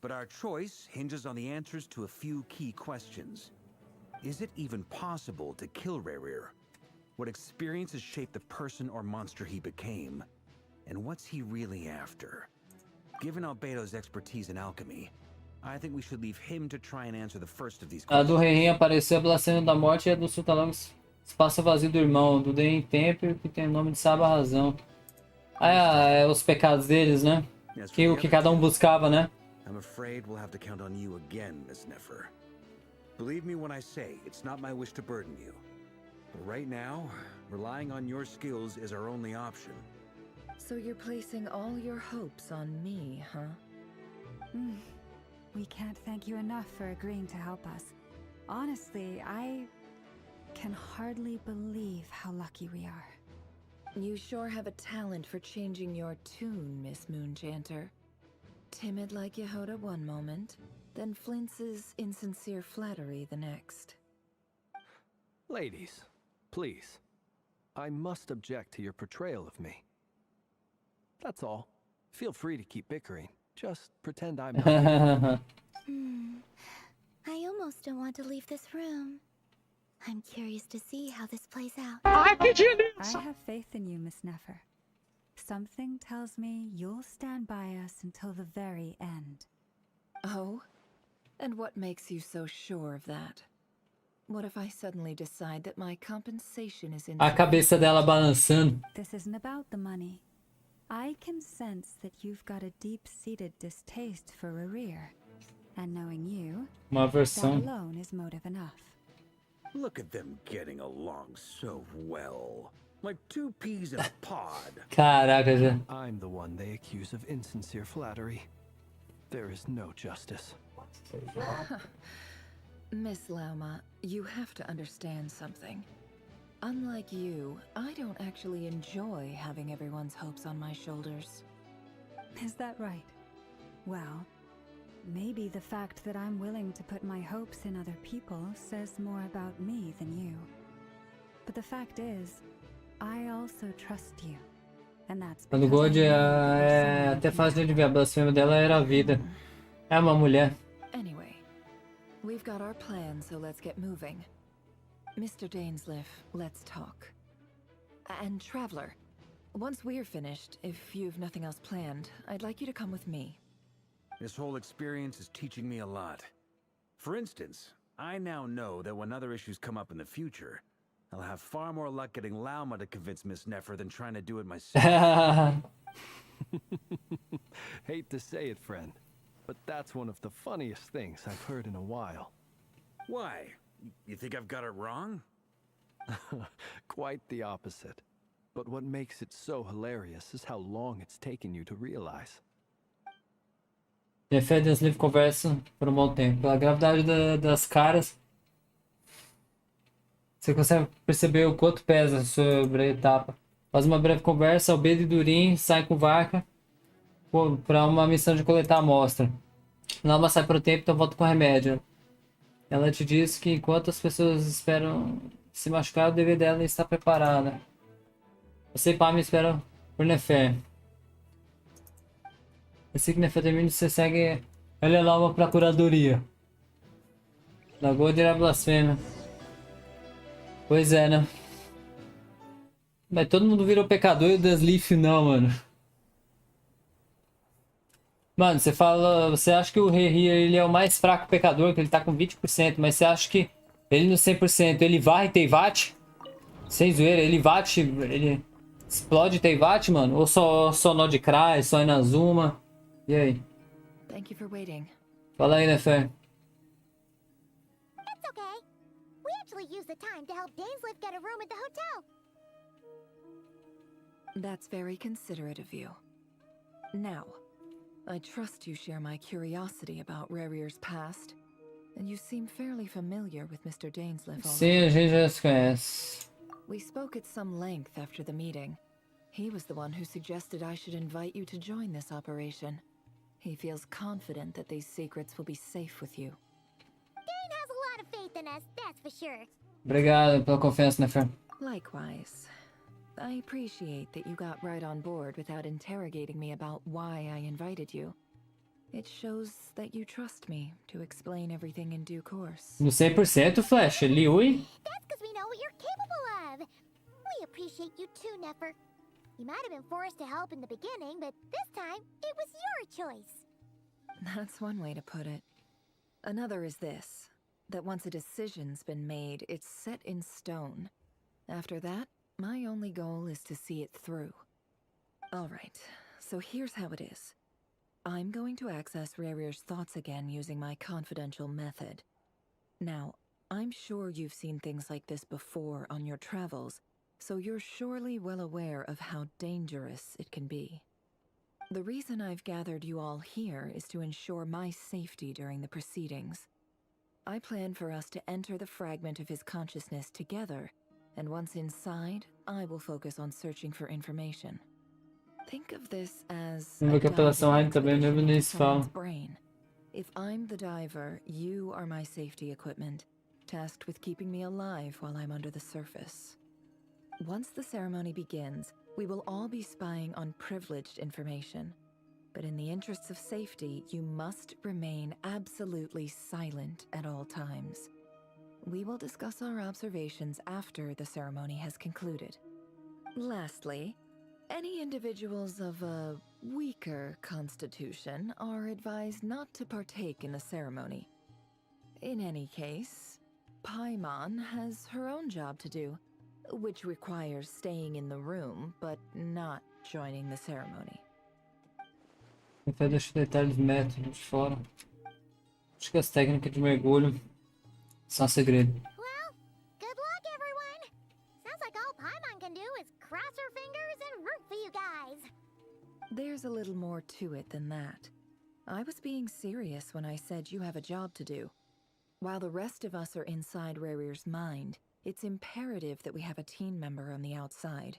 but our choice hinges on the answers to a few key questions. Is it even possible to kill Rerir? What experiences shaped the person or monster he became? And what's he really after? Given Albedo's expertise in alchemy, I think we should leave him to try and answer the first of these A questions. do Rerir apareceu a blasfêmia da morte e a do Sultalão espaço vazio do irmão, do Den Templo, que tem o nome de Saba Razão. É os pecados deles, né? Que o que cada um buscava, né? I'm afraid we'll have to count on you again, Miss Nefer. Believe me when I say it's not my wish to burden you. But right now, relying on your skills is our only option. So you're placing all your hopes on me, huh? We can't thank you enough for agreeing to help us. Honestly, I can hardly believe how lucky we are. You sure have a talent for changing your tune, Miss Moonchanter. Timid like Yehoda one moment, then flinches insincere flattery the next. Ladies, please. I must object to your portrayal of me. That's all. Feel free to keep bickering. Just pretend I'm not. I almost don't want to leave this room. I'm curious to see how this plays out. I have faith in you, Miss Nefer. Something tells me you'll stand by us until the very end. Oh? And what makes you so sure of that? What if I suddenly decide that my compensation is A cabeça dela balançando. This isn't about the money. I can sense that you've got a deep-seated distaste for Rerir. And knowing you, Uma that versão. alone is motive enough. Look at them getting along so well. Like two peas in a pod. Caraca, já. I'm the one they accuse of insincere flattery. There is no justice. Miss Lauma, you have to understand something. Unlike you, I don't actually enjoy having everyone's hopes on my shoulders. Is that right? Well, maybe the fact that I'm willing to put my hopes in other people says more about me than you. But the fact is, I also trust you. And that's A do God é até fácil de ver. A blasfêmia dela era a vida. É uma mulher. Anyway, we've got our plan, so let's get moving. Mr. Dainsleif, let's talk. And Traveler, once we're finished, if you've nothing else planned, I'd like you to come with me. This whole experience is teaching me a lot. For instance, I now know that when other issues come up in the future, I'll have far more luck getting Lauma to convince Miss Nefer than trying to do it myself. Hate to say it, friend, but that's one of the funniest things I've heard in a while. Why? You think I've got it wrong? Quite the opposite. But what makes it so hilarious is how long it's taken you to realize. Nefer e Dainsleif conversam por bom tempo. Pela gravidade das caras, você consegue perceber o quanto pesa sobre a etapa. Após uma breve conversa, Albedo e Durin saem com Varka para uma missão de coletar a amostra. Lauma sai para o tempo, então volta com o remédio. Ela te diz que enquanto as pessoas esperam se machucar, o dever dela está preparada. Você e Pam esperam por Nefer. Assim que Nefer termina, você segue ela e Lauma para a curadoria. Da God era blasfêmia. Pois é, né? Mas todo mundo virou pecador e o Dainsleif não, mano. Mano, você fala... Você acha que o Rerir, ele é o mais fraco pecador, que ele tá com 20%, mas você acha que ele no 100%, ele varre Teyvat? Sem zoeira, ele bate... Ele explode Teyvat, mano? Ou só Nod-Krai, só Inazuma? E aí? Thank you for waiting. Fala aí, Nefer. It's okay. We actually used the time to help Dainsleif get a room at the hotel. That's very considerate of you. Now, I trust you share my curiosity about Rerir's past, and you seem fairly familiar with Mr. Dainsleif already. Sim, a gente já se conhece. We spoke at some length after the meeting. He was the one who suggested I should invite you to join this operation. He feels confident that these secrets will be safe with you. Dane has a lot of faith in us, that's for sure. Obrigado pela confiança, Nefer. Likewise. I appreciate that you got right on board without interrogating me about why I invited you. It shows that you trust me to explain everything in due course. No 100%, Flash. Liui. That's because we know what you're capable of. We appreciate you too, Nefer. You might have been forced to help in the beginning, but this time, it was your choice. That's one way to put it. Another is this, that once a decision's been made, it's set in stone. After that, my only goal is to see it through. Alright, so here's how it is. I'm going to access Rerir's thoughts again using my confidential method. Now, I'm sure you've seen things like this before on your travels, so you're surely well aware of how dangerous it can be. The reason I've gathered you all here is to ensure my safety during the proceedings. I plan for us to enter the fragment of his consciousness together, and once inside, I will focus on searching for information. Think of this as Vamos ver que a apelação aí também mesmo nisso fala. brain. If I'm the diver, you are my safety equipment, tasked with keeping me alive while I'm under the surface. Once the ceremony begins, we will all be spying on privileged information. But in the interests of safety, you must remain absolutely silent at all times. We will discuss our observations after the ceremony has concluded. Lastly, any individuals of a weaker constitution are advised not to partake in the ceremony. In any case, Paimon has her own job to do, which requires staying in the room but not joining the ceremony. Vai deixar detalhes métodos fora. Acho que as técnicas de mergulho são segredo. Well, good luck, everyone. Sounds like all Paimon can do is cross her fingers and root for you guys. There's a little more to it than that. I was being serious when I said you have a job to do. While the rest of us are inside Rerir's mind, it's imperative that we have a team member on the outside.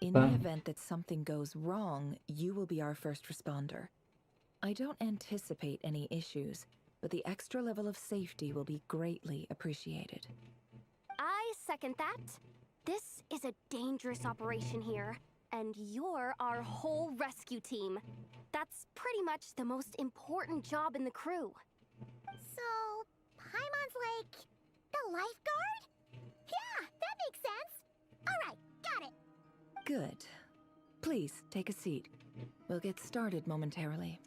In the event that something goes wrong, you will be our first responder. I don't anticipate any issues, but the extra level of safety will be greatly appreciated. I second that. This is a dangerous operation here, and you're our whole rescue team. That's pretty much the most important job in the crew. So, Paimon's like the lifeguard? Yeah, that makes sense. Alright, got it. Good. Please, take a seat. We'll get started momentarily.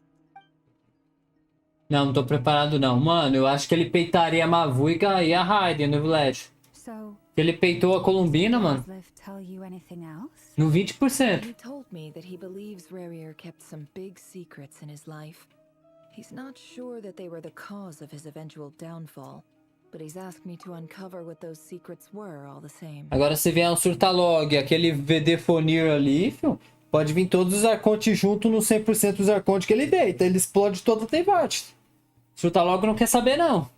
Não tô preparado não. Mano, eu acho que ele peitaria a Mavu e a Raiden no Vlad. Ele peitou a Columbina, mano. No 20%. He told me that he believes Rerir kept some big secrets in his life. He's not sure that they were the cause of his eventual downfall, but he's asked me to uncover what those secrets were all the same. Agora se vier um surtalog, aquele VD Fonir ali, filho, pode vir todos os arcontes junto no 100% dos arcontes que ele deita. Ele explode todo o Teyvat. Surtalog não quer saber, não.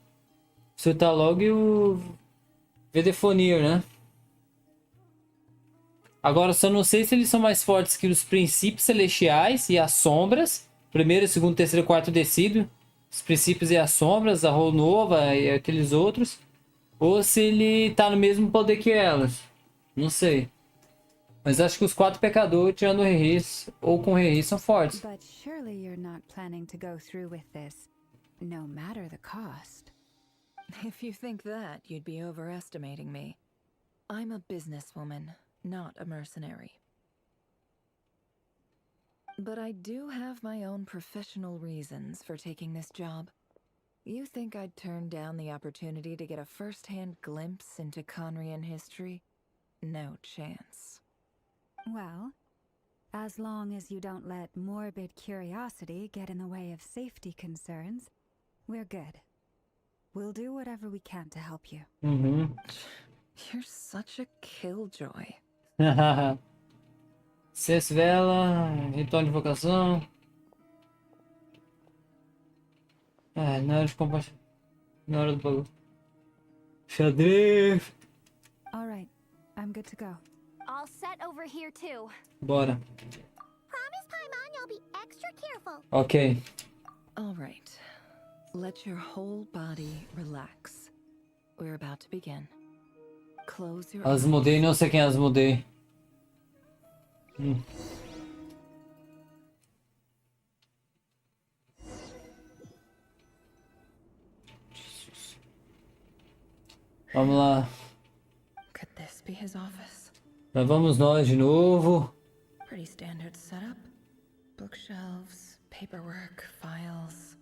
Surtalog e o VD Fonir, né? Agora, só não sei se eles são mais fortes que os princípios celestiais e as sombras. Primeiro, segundo, terceiro, quarto decido. Os princípios e as sombras, a Rolnova e aqueles outros. Ou se ele tá no mesmo poder que elas. Não sei. Mas acho que os 4 pecadores, tirando o Rerir, ou com o Rerir, são fortes. But surely you're not planning to go through with this, no matter the cost. If you think that, you'd be overestimating me. I'm a businesswoman, not a mercenary. But I do have my own professional reasons for taking this job. You think I'd turn down the opportunity to get a first-hand glimpse into Conrian history? No chance. Well, as long as you don't let morbid curiosity get in the way of safety concerns, we're good. We'll do whatever we can to help you. You're such a killjoy. Cess vela, ritual de invocação. Na hora de compartilhar. Na hora do bagulho. Xadrez. All right, I'm good to go. All set over here too. Bora. Promise, Paimon, you'll be extra careful. Ok. All right. Let your whole body relax. We're about to begin. Close your eyes. Asmodei, não sei quem Asmodei. Vamos lá. Could this be his office? Lá vamos nós de novo. Pretty standard setup. Bookshelves, paperwork, files.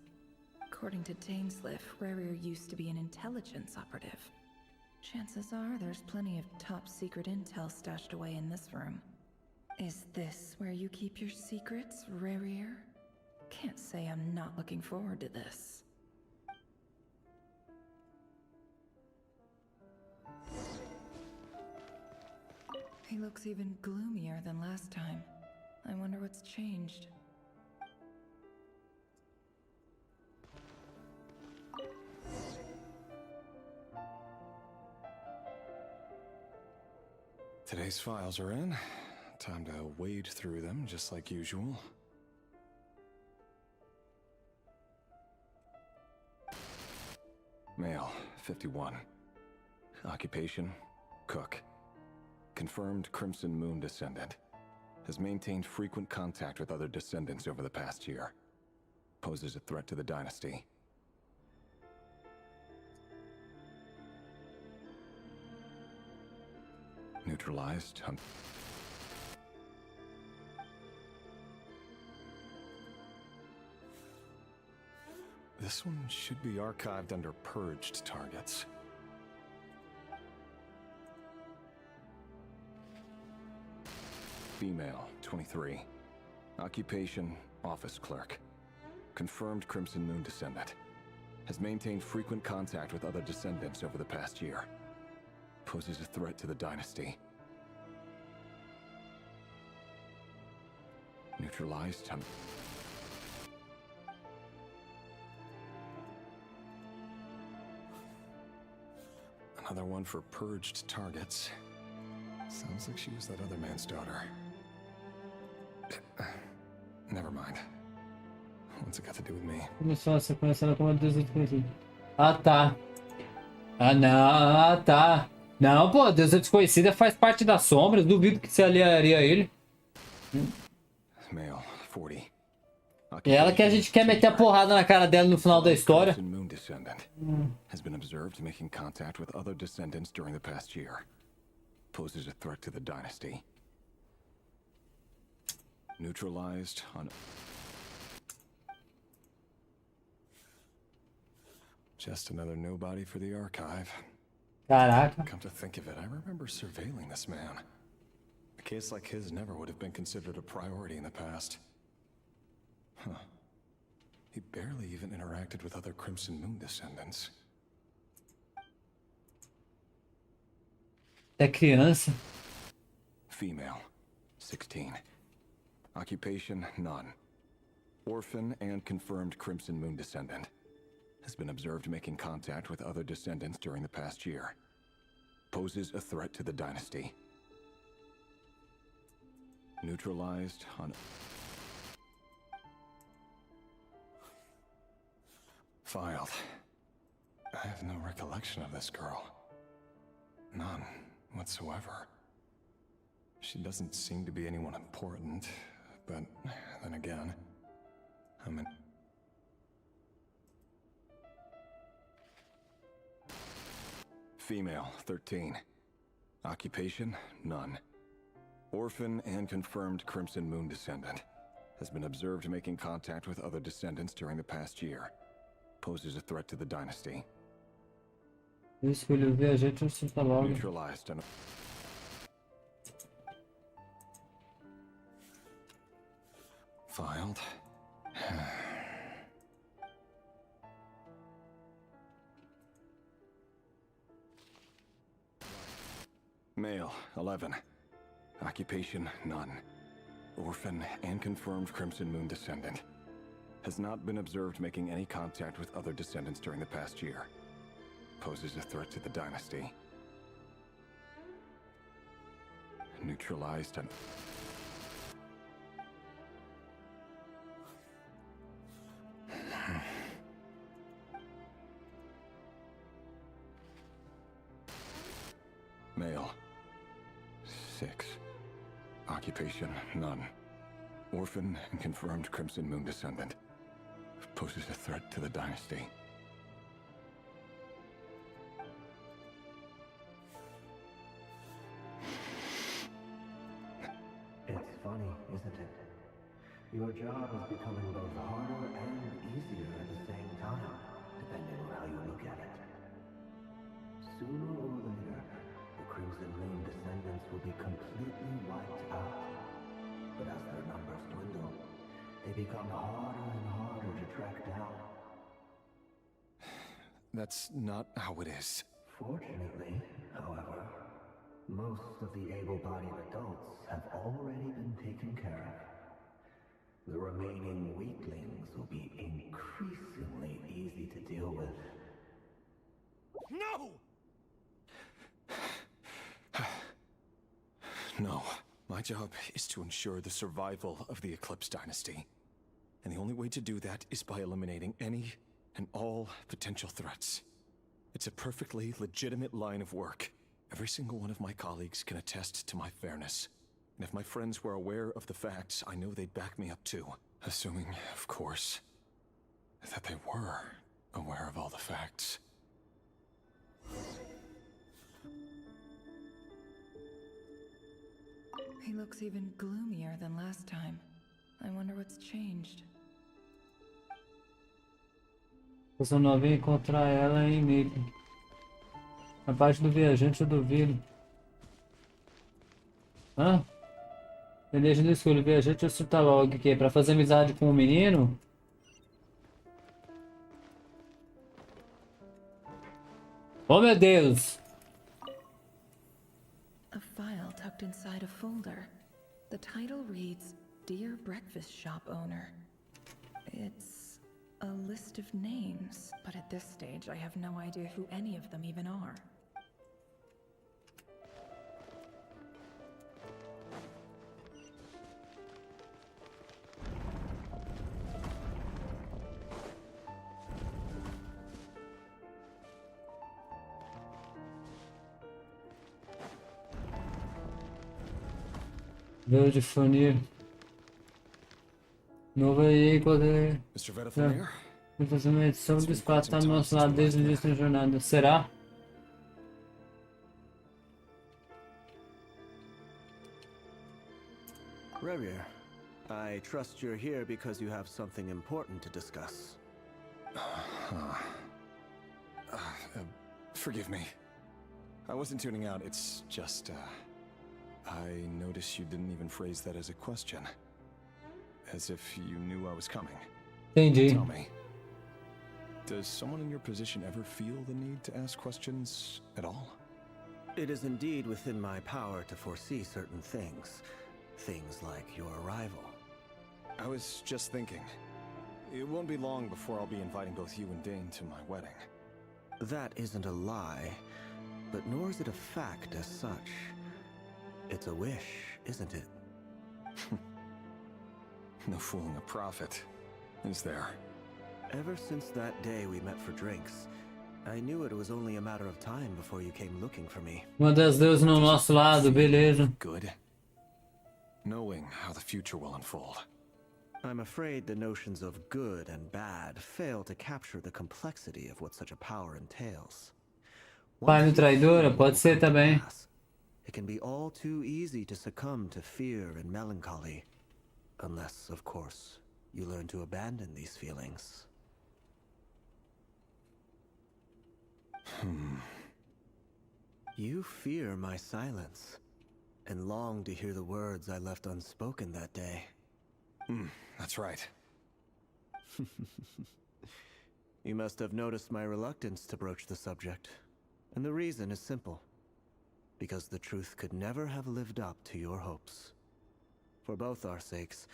According to Dainsliff, Rerir used to be an intelligence operative. Chances are there's plenty of top secret intel stashed away in this room. Is this where you keep your secrets, Rerir? Can't say I'm not looking forward to this. He looks even gloomier than last time. I wonder what's changed. These files are in. Time to wade through them, just like usual. Male, 51. Occupation, cook. Confirmed Crimson Moon descendant. Has maintained frequent contact with other descendants over the past year. Poses a threat to the dynasty. Neutralized. This one should be archived under purged targets. Female, 23. Occupation, office clerk. Confirmed Crimson Moon descendant. Has maintained frequent contact with other descendants over the past year. Poses a threat to the dynasty. Neutralized. Another one for purged targets. Sounds like she was that other man's daughter. Never mind. What's it got to do with me? Começou a sequência como Deus desconhecido. Ah, tá. Ah, não. Ah, tá. Não, pô, Deus é desconhecida faz parte das sombras. Duvido que você aliaria a ele. Male, 40. É ela que a gente quer meter a porrada na cara dela no final da história. Moon descendant has been observed making contact with other descendants during the past year. Poses a threat to the dynasty. Neutralized on... Just another nobody for the archive. Caraca. Come to think of it, I remember surveilling this man. A case like his never would have been considered a priority in the past. Huh. He barely even interacted with other Crimson Moon descendants. É criança. Female, 16. Occupation, none. Orphan and confirmed Crimson Moon descendant. Has been observed making contact with other descendants during the past year. Poses a threat to the dynasty. Neutralized on... Filed. I have no recollection of this girl. None whatsoever. She doesn't seem to be anyone important, but then again, I'm in... Female, 13. Occupation, none. Orphan and confirmed Crimson Moon descendant. Has been observed making contact with other descendants during the past year. Poses a threat to the dynasty. Isso, filho, vê a gente assusta logo. Neutralized and... Filed. Male, 11. Occupation, none. Orphan and confirmed Crimson Moon descendant. Has not been observed making any contact with other descendants during the past year. Poses a threat to the dynasty. Neutralized and... Male. 6. Occupation, none. Orphan and confirmed Crimson Moon descendant. Poses a threat to the dynasty. It's funny, isn't it? Your job is becoming both harder and easier at the same time, depending on how you look at it. Sooner or later, the Crimson Moon descendants will be completely wiped out. But as their numbers dwindle, they become harder and harder to track down. That's not how it is. Fortunately, however, most of the able-bodied adults have already been taken care of. The remaining weaklings will be increasingly easy to deal with. No! No. My job is to ensure the survival of the Eclipse Dynasty. And the only way to do that is by eliminating any and all potential threats. It's a perfectly legitimate line of work. Every single one of my colleagues can attest to my fairness. And if my friends were aware of the facts, I know they'd back me up too. Assuming, of course, that they were aware of all the facts. He looks even gloomier than last time. I wonder what's changed. Eu não vim encontrar ela em Mito. A parte do viajante eu duvido. Hã? Beleza do escuro, viajante eu chutar logo que é pra fazer amizade com o menino? Oh meu Deus! A file tucked inside a folder. The title reads, Dear Breakfast Shop Owner. It's a list of names, but at this stage I have no idea who any of them even are. Veio de funil. Novo aí, poder. Vou fazer uma edição do espaço, tá no nosso lado desde o início da jornada. Será? Rerir, I trust you're here because you have something important to discuss. Forgive me. I wasn't tuning out, it's just, I noticed you didn't even phrase that as a question. As if you knew I was coming. Entendi. Tell me, does someone in your position ever feel the need to ask questions at all? It is indeed within my power to foresee certain things. Things like your arrival. I was just thinking. It won't be long before I'll be inviting both you and Dane to my wedding. That isn't a lie, but nor is it a fact as such. It's a wish, isn't it? No fooling a prophet, is there? Ever since that day we met for drinks, I knew it was only a matter of time before you came looking for me. Uma das deusas no nosso lado, beleza. Good. Knowing how the future will unfold. I'm afraid the notions of good and bad fail to capture the complexity of what such a power entails. Pai do traidora, pode ser também. It can be all too easy to succumb to fear and melancholy. Unless, of course, you learn to abandon these feelings. You fear my silence, and long to hear the words I left unspoken that day. That's right. You must have noticed my reluctance to broach the subject, and the reason is simple. Because the truth could never have lived up to your hopes. For both our sakes,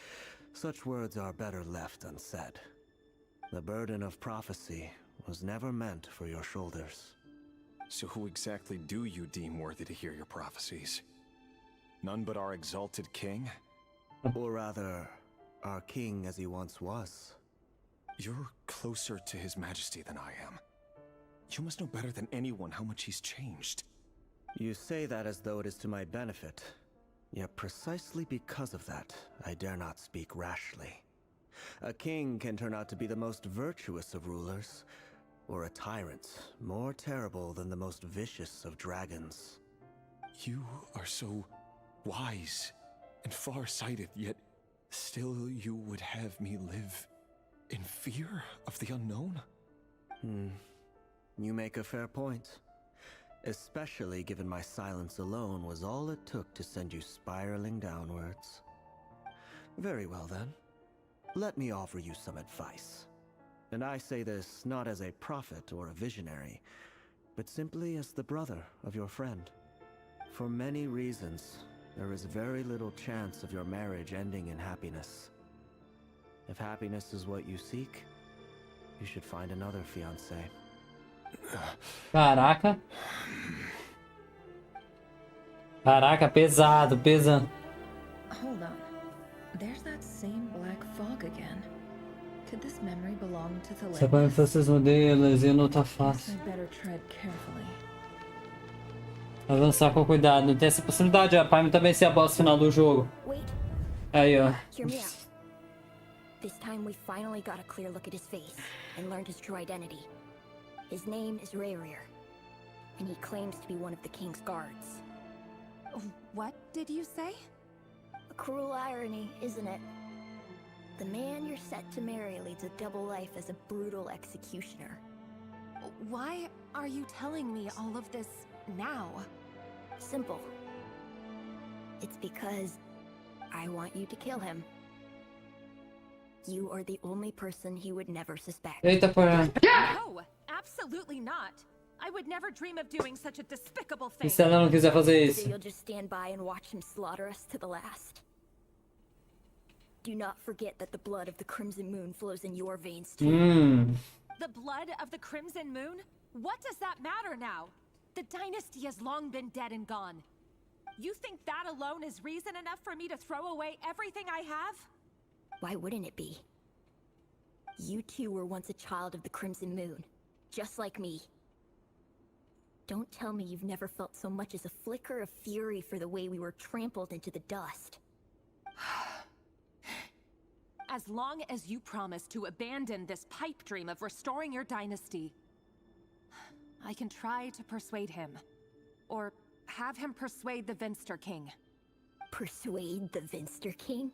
such words are better left unsaid. The burden of prophecy was never meant for your shoulders. So who exactly do you deem worthy to hear your prophecies? None but our exalted king? Or rather, our king as he once was. You're closer to his majesty than I am. You must know better than anyone how much he's changed. You say that as though it is to my benefit. Yet precisely because of that, I dare not speak rashly. A king can turn out to be the most virtuous of rulers, or a tyrant more terrible than the most vicious of dragons. You are so wise and far-sighted, yet still you would have me live in fear of the unknown? You make a fair point. Especially given my silence alone was all it took to send you spiraling downwards. Very well then. Let me offer you some advice. And I say this not as a prophet or a visionary, but simply as the brother of your friend. For many reasons, there is very little chance of your marriage ending in happiness. If happiness is what you seek, you should find another fiancé. Caraca. Caraca, pesado, pesado. Hold on. There's that same black fog again. Could this memory belong to the Você põe esses modelos e não tá Guess fácil. I better tread carefully. Avançar com cuidado. Não tem essa possibilidade. A Paimon também ser a boss final do jogo. Wait. Aí, ó. Hear me out. This time we finally got a clear look at his face and learned his true identity. His name is Rerir, and he claims to be one of the king's guards. What did you say? A cruel irony, isn't it? The man you're set to marry leads a double life as a brutal executioner. Why are you telling me all of this now? Simple. It's because I want you to kill him. You are the only person he would never suspect. Eita, porra. No, absolutely not. I would never dream of doing such a despicable E thing. se ela não quiser fazer So isso? you'll just stand by and watch him slaughter us to the last. Do not forget that the blood of the Crimson Moon flows in your veins too. The blood of the Crimson Moon? What does that matter now? The dynasty has long been dead and gone. You think that alone is reason enough for me to throw away everything I have? Why wouldn't it be? You two were once a child of the Crimson Moon, just like me. Don't tell me you've never felt so much as a flicker of fury for the way we were trampled into the dust. As long as you promise to abandon this pipe dream of restoring your dynasty, I can try to persuade him. Or have him persuade the Vinster King. Persuade the Vinster King?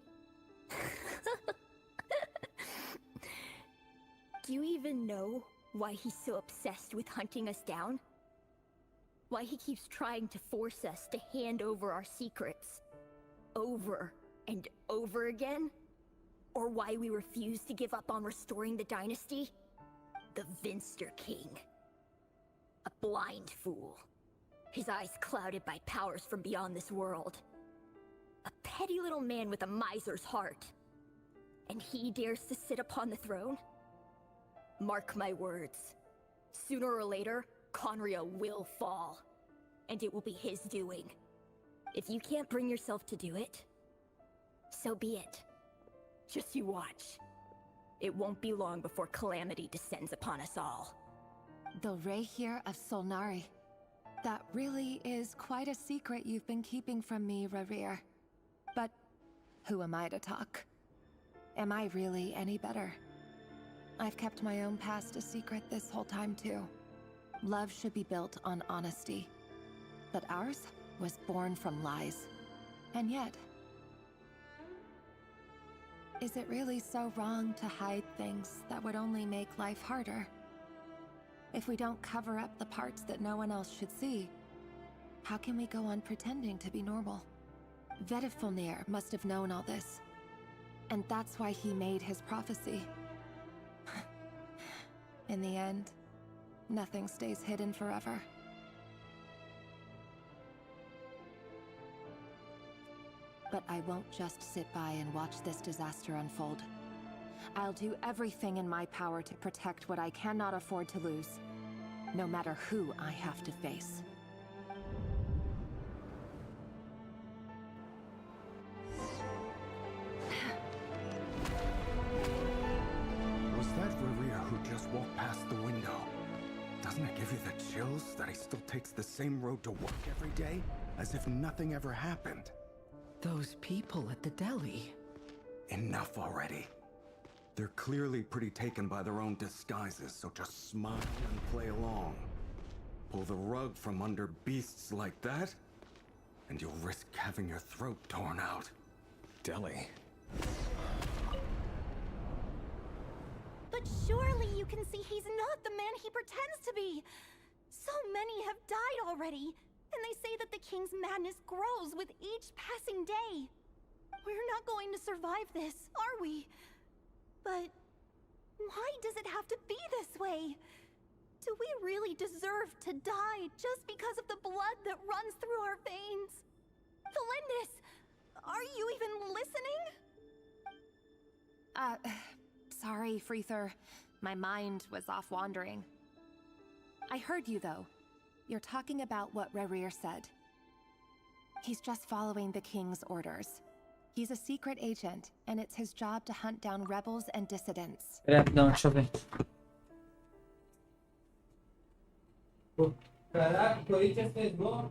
Do you even know why he's so obsessed with hunting us down? Why he keeps trying to force us to hand over our secrets over and over again? Or why we refuse to give up on restoring the dynasty? The Vinster King. A blind fool. His eyes clouded by powers from beyond this world. A petty little man with a miser's heart. And he dares to sit upon the throne? Mark my words. Sooner or later, Conria will fall. And it will be his doing. If you can't bring yourself to do it, so be it. Just you watch. It won't be long before calamity descends upon us all. The Rerir of Solnari. That really is quite a secret you've been keeping from me, Rerir. But who am I to talk? Am I really any better? I've kept my own past a secret this whole time too. Love should be built on honesty. But ours was born from lies. And yet, is it really so wrong to hide things that would only make life harder? If we don't cover up the parts that no one else should see, how can we go on pretending to be normal? Vedifulnir must have known all this. And that's why he made his prophecy. In the end, nothing stays hidden forever. But I won't just sit by and watch this disaster unfold. I'll do everything in my power to protect what I cannot afford to lose, no matter who I have to face. Was that Rerir who just walked past the window? Doesn't it give you the chills that he still takes the same road to work every day, as if nothing ever happened? Those people at the deli. Enough already. They're clearly pretty taken by their own disguises, so just smile and play along. Pull the rug from under beasts like that, and you'll risk having your throat torn out. Deli. But surely you can see he's not the man he pretends to be. So many have died already, and they say that the king's madness grows with each passing day. We're not going to survive this, are we? But why does it have to be this way? Do we really deserve to die just because of the blood that runs through our veins? Felindis, are you even listening? Sorry, Freether. My mind was off wandering. I heard you, though. You're talking about what Rerir said. He's just following the king's orders. He's a secret agent, and it's his job to hunt down rebels and dissidents. Não, deixa eu ver. Pô, caraca, o Corinthians fez gol.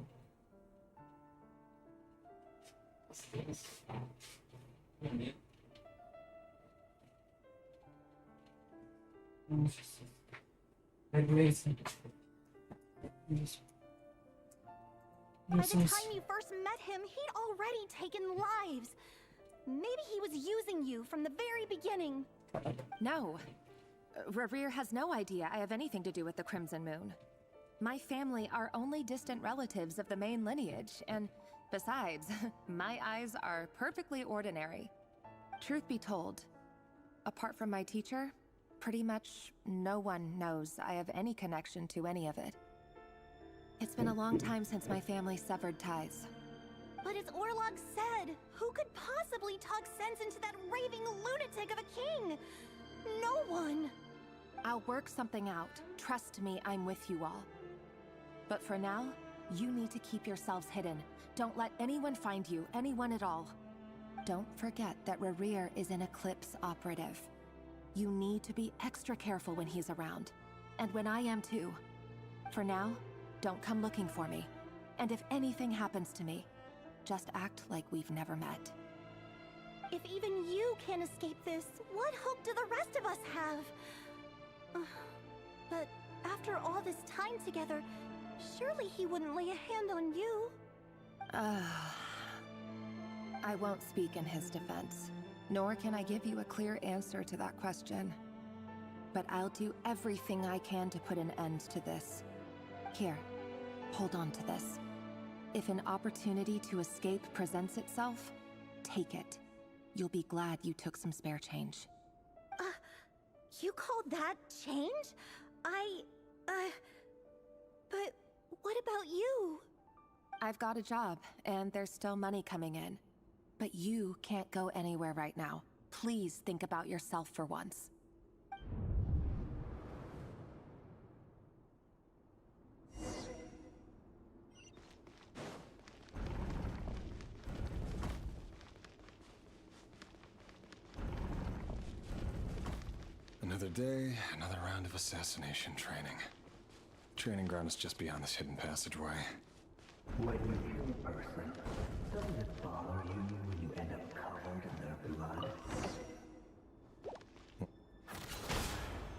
By the time you first met him, he'd already taken lives. Maybe he was using you from the very beginning. No. Rerir has no idea I have anything to do with the Crimson Moon. My family are only distant relatives of the main lineage, and besides, my eyes are perfectly ordinary. Truth be told, apart from my teacher, pretty much no one knows I have any connection to any of it. It's been a long time since my family severed ties. But as Orlog said, who could possibly talk sense into that raving lunatic of a king? No one. I'll work something out. Trust me, I'm with you all. But for now, you need to keep yourselves hidden. Don't let anyone find you, anyone at all. Don't forget that Rerir is an Eclipse operative. You need to be extra careful when he's around. And when I am too. For now, don't come looking for me. And if anything happens to me, just act like we've never met. If even you can't escape this, what hope do the rest of us have? But after all this time together, surely he wouldn't lay a hand on you. I won't speak in his defense, nor can I give you a clear answer to that question. But I'll do everything I can to put an end to this. Here, hold on to this. If an opportunity to escape presents itself, take it. You'll be glad you took some spare change. You called that change? But what about you? I've got a job, and there's still money coming in. But you can't go anywhere right now. Please think about yourself for once. Another day, another round of assassination training. Training ground is just beyond this hidden passageway. When you kill a person, doesn't it bother you when you end up covered in their blood?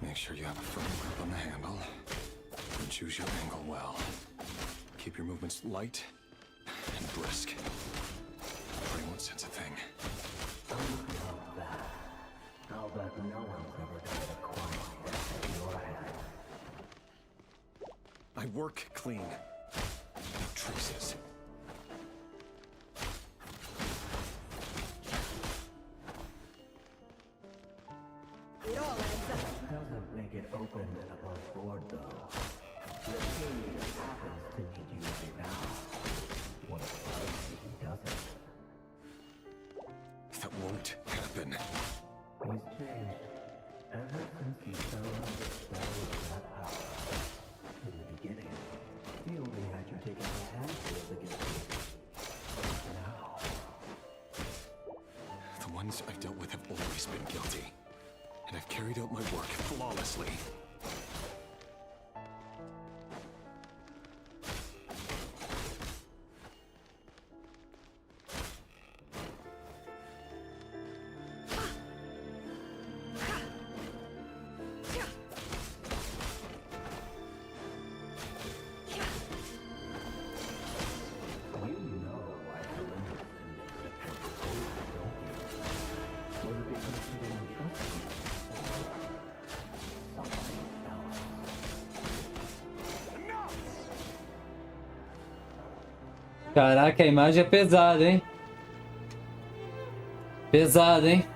Make sure you have a firm grip on the handle, and choose your angle well. Keep your movements light and brisk. Brain won't sense a thing. I'll bet no one's ever died a quiet death at your hand. I work clean. No traces. It all ends up. Doesn't make it open and above board, though. The king happens to need you right now. What if he doesn't? That won't happen. He's changed. Ever since he fell under the spell of that power. In the beginning, he only had you taking a handful against him. Now... The ones I've dealt with have always been guilty. And I've carried out my work flawlessly. Caraca, a imagem é pesada, hein? Pesada, hein?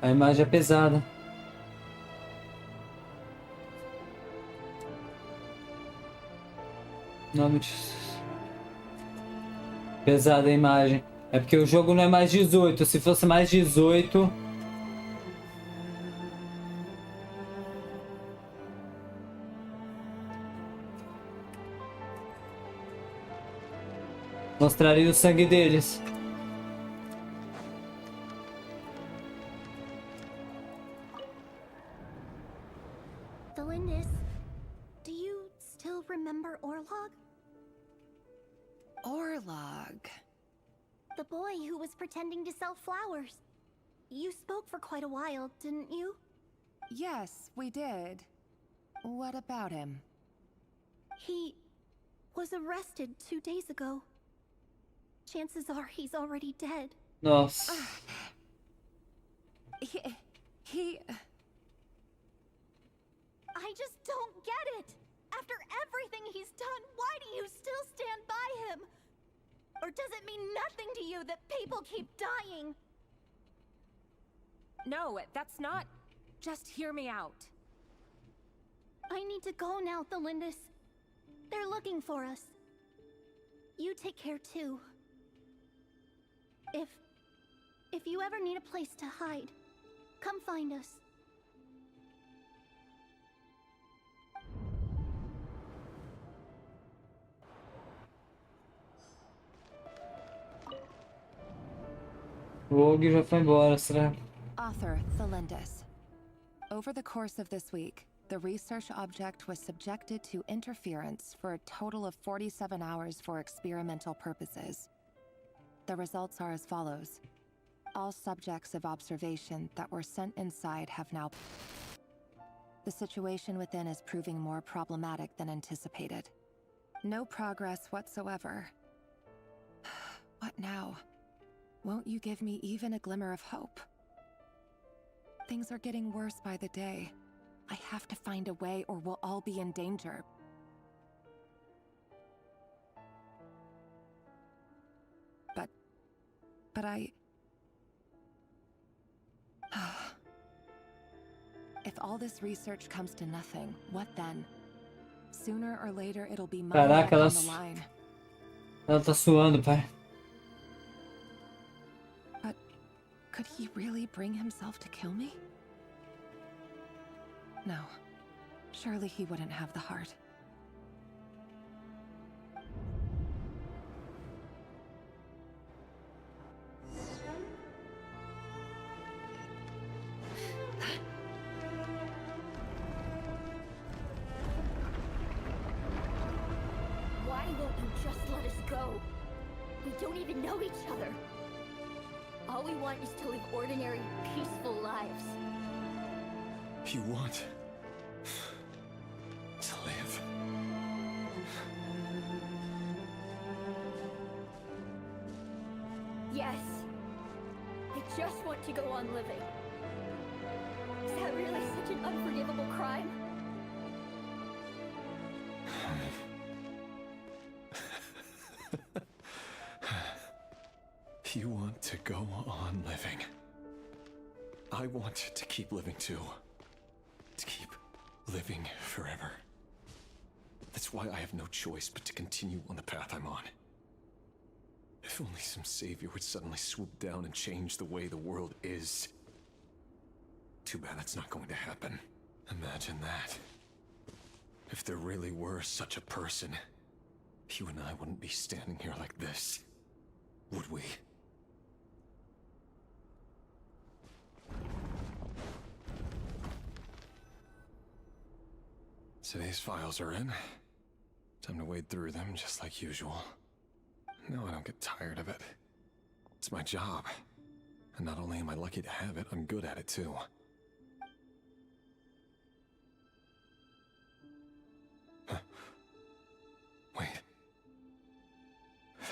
A imagem é pesada. Nome de... Pesada a imagem. É porque o jogo não é mais 18. Se fosse mais 18... Mostraria o sangue deles. Delindis, do you still remember Orlog? Orlog. The boy who was pretending to sell flowers. You spoke for quite a while, didn't you? Yes, we did. What about him? He was arrested 2 days ago. Chances are he's already dead. Nossa. He... I just don't get it! After everything he's done, why do you still stand by him? Or does it mean nothing to you that people keep dying? No, that's not... Just hear me out. I need to go now, Delindis. They're looking for us. You take care too. If you ever need a place to hide, come find us. O Og já foi embora, será? Author Thelindis. Over the course of this week, the research object was subjected to interference for a total of 47 hours for experimental purposes. The results are as follows. All subjects of observation that were sent inside have now... The situation within is proving more problematic than anticipated. No progress whatsoever. What now? Won't you give me even a glimmer of hope? Things are getting worse by the day. I have to find a way or we'll all be in danger. But I... If all this research comes to nothing, what then? Sooner or later it'll be my neck Caraca, on the line. ela tá suando, pai. But could he really bring himself to kill me? No. Surely he wouldn't have the heart. Why won't you just let us go? We don't even know each other. All we want is to live ordinary, peaceful lives. You want to live? Yes. I just want to go on living. Is that really such an unforgivable crime? You want to go on living. I want to keep living too. To keep living forever. That's why I have no choice but to continue on the path I'm on. If only some savior would suddenly swoop down and change the way the world is. Too bad that's not going to happen. Imagine that. If there really were such a person, you and I wouldn't be standing here like this, would we? So these files are in. Time to wade through them just like usual. No, I don't get tired of it. It's my job. And not only am I lucky to have it, I'm good at it too. Huh. Wait.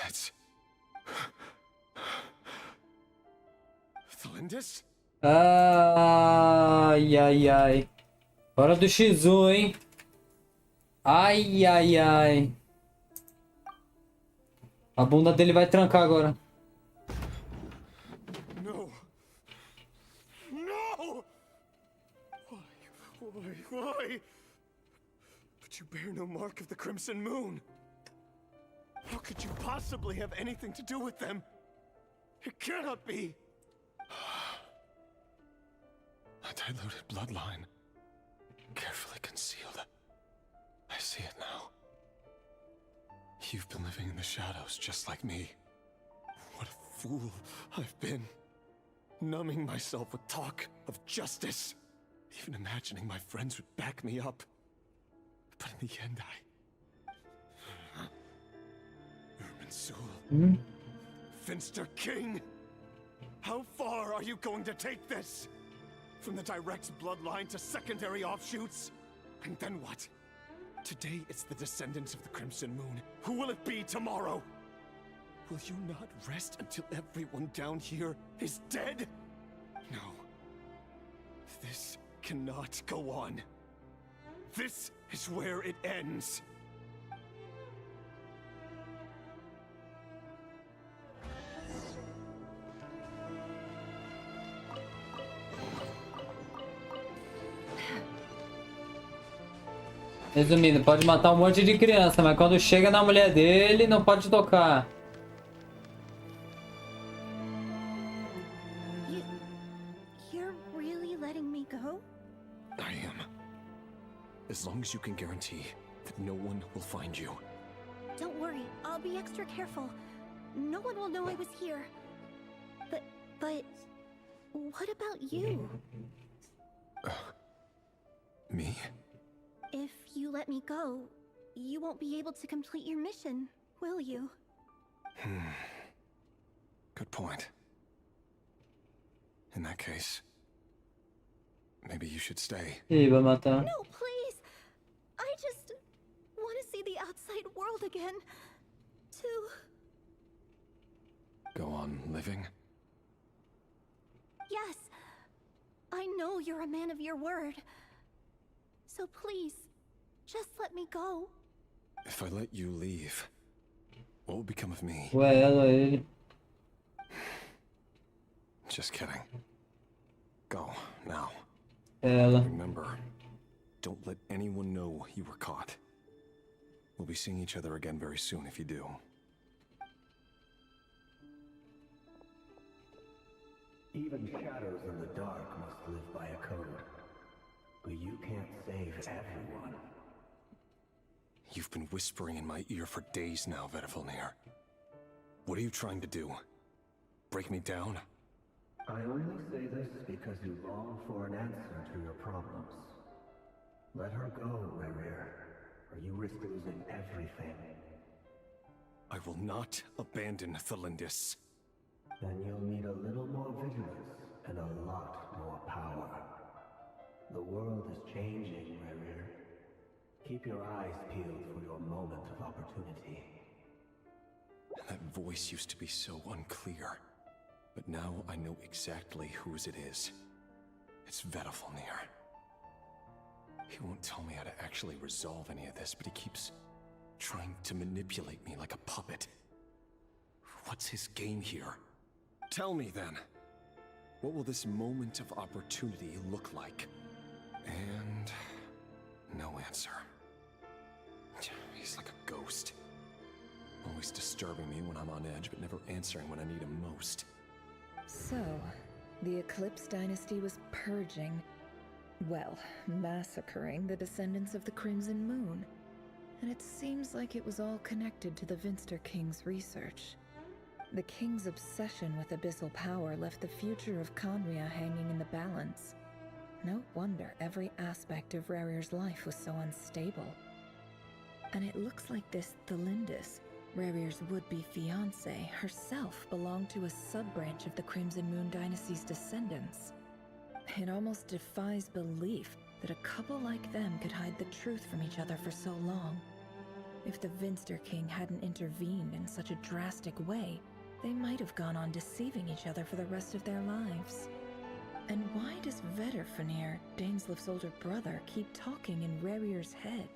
That's... Thelindis? Ai, ai, ai. Hora do X1, hein? Ai, ai, ai. A bunda dele vai trancar agora. No. No! Why? But you bear no mark of the Crimson Moon. How could you possibly have anything to do with them? It cannot be. A diluted bloodline. Carefully concealed. I see it now. You've been living in the shadows just like me. What a fool I've been. Numbing myself with talk of justice. Even imagining my friends would back me up. But in the end, Irminsul. Finster King! How far are you going to take this? From the direct bloodline to secondary offshoots? And then what? Today it's the descendants of the Crimson Moon. Who will it be tomorrow? Will you not rest until everyone down here is dead? No. This cannot go on. This is where it ends. Resumindo, pode matar um monte de criança, mas quando chega na mulher dele, não pode tocar. You're really letting me go? I am. As long as you can guarantee that no one will find you. Don't worry, I'll be extra careful. No one will know I was here. But what about you? Me? If you let me go, you won't be able to complete your mission, will you? Good point. In that case, maybe you should stay. Ih, vai matar. No, please! I just want to see the outside world again. To... Go on living? Yes. I know you're a man of your word. So please, just let me go. If I let you leave, what will become of me? Ué, ela, ele. Just kidding. Go, now. Ela. Remember, don't let anyone know you were caught. We'll be seeing each other again very soon if you do. Even shadows in the dark must live by a code. But you can't save everyone. You've been whispering in my ear for days now, Vedifilnir. What are you trying to do? Break me down? I only say this because you long for an answer to your problems. Let her go, Rerir, or you risk losing everything. I will not abandon Thelindis. Then you'll need a little more vigilance and a lot more power. The world is changing, Rerir. Keep your eyes peeled for your moment of opportunity. That voice used to be so unclear. But now I know exactly whose it is. It's Vedifilnir. He won't tell me how to actually resolve any of this, but he keeps trying to manipulate me like a puppet. What's his game here? Tell me then. What will this moment of opportunity look like? And no answer. He's like a ghost. Always disturbing me when I'm on edge, but never answering when I need him most. So, the Eclipse Dynasty was purging, well, massacring the descendants of the Crimson Moon. And it seems like it was all connected to the Finster King's research. The King's obsession with abyssal power left the future of Khaenri'ah hanging in the balance. No wonder every aspect of Rerir's life was so unstable. And it looks like this Thelindis, Rerir's would-be fiancée, herself belonged to a sub-branch of the Crimson Moon Dynasty's descendants. It almost defies belief that a couple like them could hide the truth from each other for so long. If the Finster King hadn't intervened in such a drastic way, they might have gone on deceiving each other for the rest of their lives. And why does Vedifilnir, Daneslif's older brother, keep talking in Rerir's head?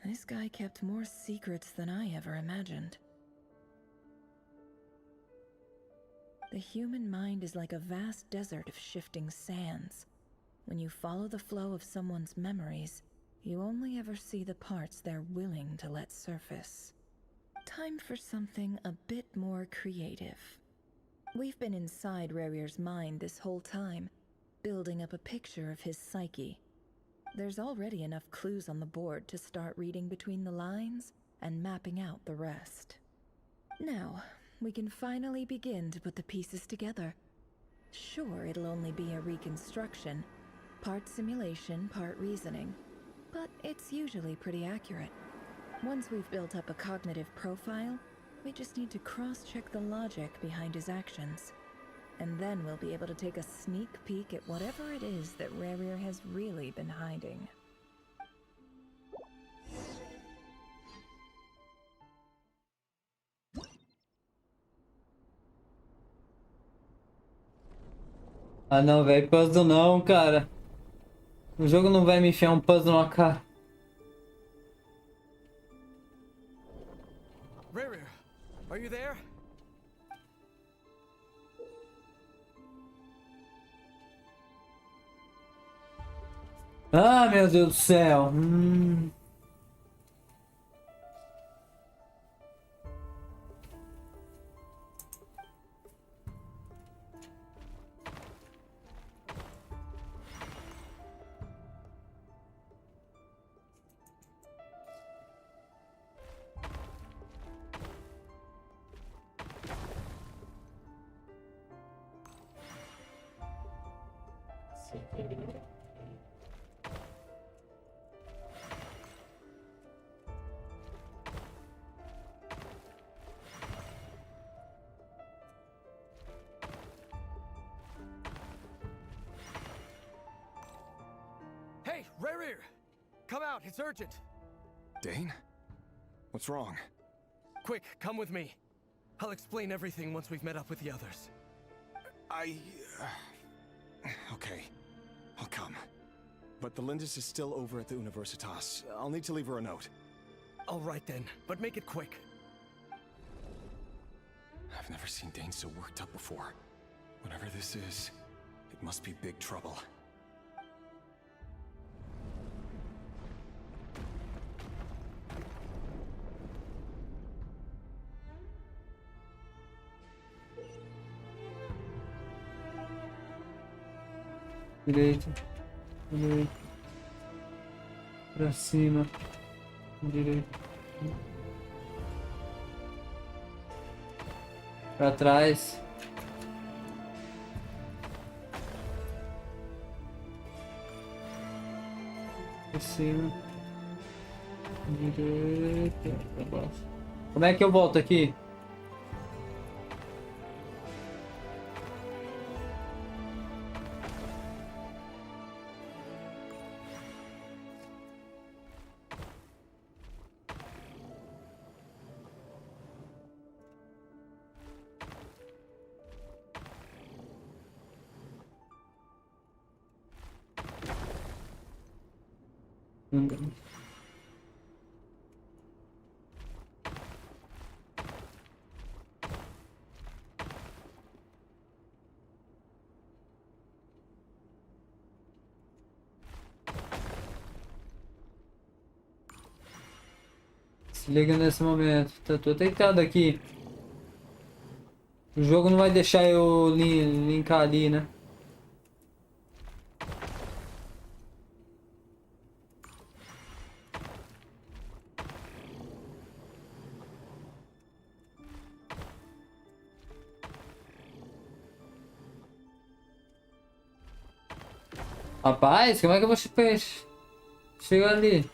This guy kept more secrets than I ever imagined. The human mind is like a vast desert of shifting sands. When you follow the flow of someone's memories, you only ever see the parts they're willing to let surface. Time for something a bit more creative. We've been inside Rerir's mind this whole time, building up a picture of his psyche. There's already enough clues on the board to start reading between the lines and mapping out the rest. Now, we can finally begin to put the pieces together. Sure, it'll only be a reconstruction, part simulation, part reasoning, but it's usually pretty accurate. Once we've built up a cognitive profile, we just need to cross-check the logic behind his actions. And then we'll be able to take a sneak peek at whatever it is that Rerir has really been hiding. Ah não, velho, puzzle não, cara. O jogo não vai me enfiar um puzzle na cara. Rerir, are you there? Ah, meu Deus do céu. Hey, Rerir! Come out, it's urgent. Dane? What's wrong? Quick, come with me. I'll explain everything once we've met up with the others. Okay, I'll come. But the Lindis is still over at the Universitas. I'll need to leave her a note. All right then, but make it quick. I've never seen Dane so worked up before. Whatever this is, it must be big trouble. Direita, direita, pra cima, direita, pra trás, pra cima, direita, pra baixo. Como é que eu volto aqui? Se liga nesse momento. Tô deitado aqui. O jogo não vai deixar eu linkar ali, né? Rapaz, como é que eu vou chegar ali?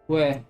Ué.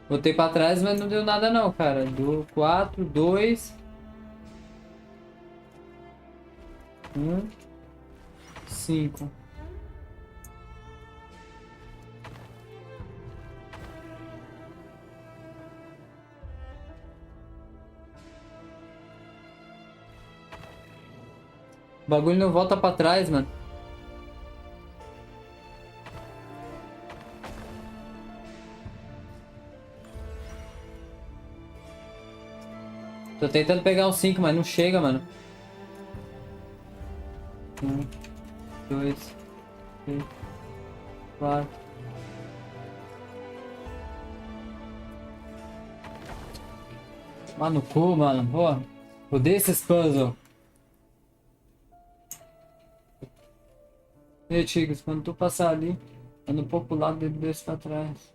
Botei pra trás, mas não deu nada não, cara. Deu 4, 2... 1, 5. O bagulho não volta pra trás, mano. Tô tentando pegar um 5, mas não chega, mano. 1, 2, 3, 4. Mano, no cu, mano. Pô, odeio esses puzzles. E aí, Tigres, quando tu passar ali, anda um pouco pro lado dele desse pra trás.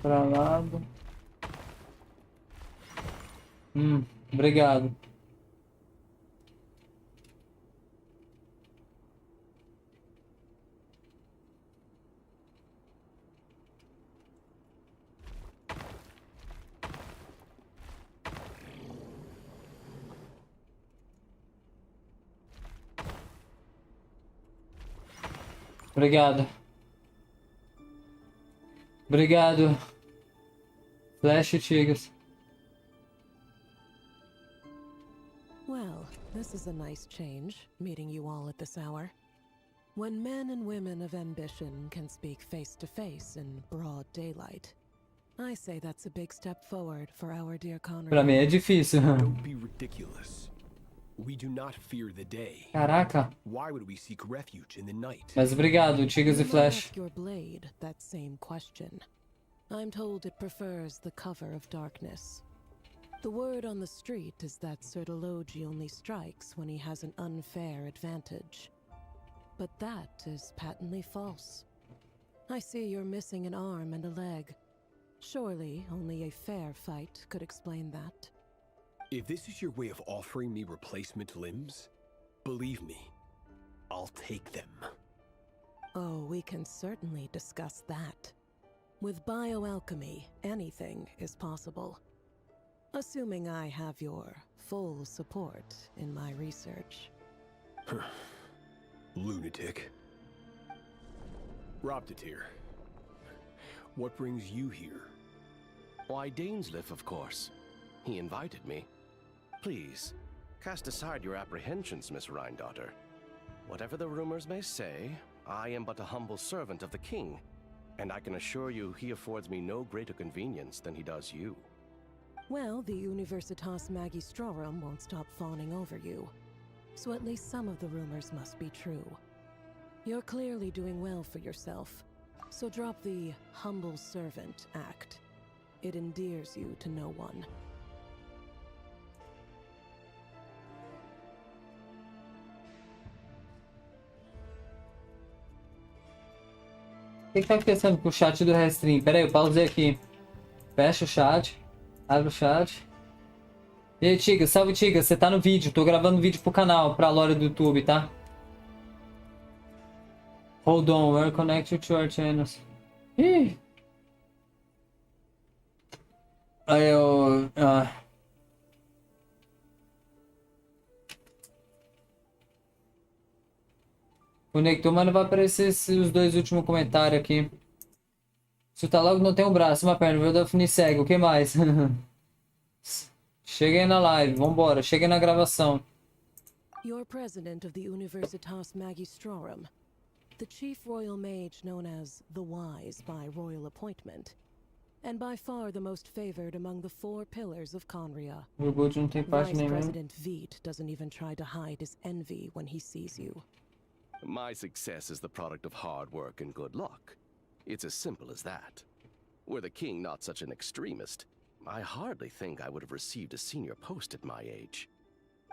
Pra lado. Obrigado. Obrigado. Obrigado. Flash Tigres. Well, this is a nice change, meeting you all at this hour. When men and women of ambition can speak face to face in broad daylight, I say that's a big step forward for our dear Conrad. Pra mim é difícil. Don't be ridiculous. We do not fear the day. Caraca. Why would we seek refuge in the night? Mas obrigado, Tigres e Flash. Ask your blade that same question. I'm told it prefers the cover of darkness. The word on the street is that Sertologi only strikes when he has an unfair advantage. But that is patently false. I see you're missing an arm and a leg. Surely only a fair fight could explain that. If this is your way of offering me replacement limbs, believe me, I'll take them. Oh, we can certainly discuss that. With bioalchemy, anything is possible. Assuming I have your full support in my research. Lunatic. Robtatir. What brings you here? Why, Dainsleif, of course. He invited me. Please, cast aside your apprehensions, Miss Rhine-daughter. Whatever the rumors may say, I am but a humble servant of the king, and I can assure you he affords me no greater convenience than he does you. Well, the Universitas Magistrorum won't stop fawning over you, so at least some of the rumors must be true. You're clearly doing well for yourself, so drop the humble servant act. It endears you to no one. O que tá acontecendo com o chat do Restream? Pera aí, eu pausei aqui. Fecha o chat. Abre o chat. E aí, Tiga, salve Tiga, você tá no vídeo. Tô gravando vídeo pro canal, pra lore do YouTube, tá? Hold on, we're connected to our channels. Ih! Aí eu... Conectou, mas não vai aparecer os dois últimos comentários aqui. Se tá logo, não tem um braço, uma perna, vou definir cego, o que mais? Cheguei na live, vambora, cheguei na gravação. You're president of the Universitas Magistrorum, the chief royal mage known as the Wise by royal appointment, and by far the most favored among the 4 pillars of Conria. O Gold não tem parte Vice nenhuma. President Veit doesn't even try to hide his envy when he sees you. My success is the product of hard work and good luck. It's as simple as that. Were the king not such an extremist, I hardly think I would have received a senior post at my age.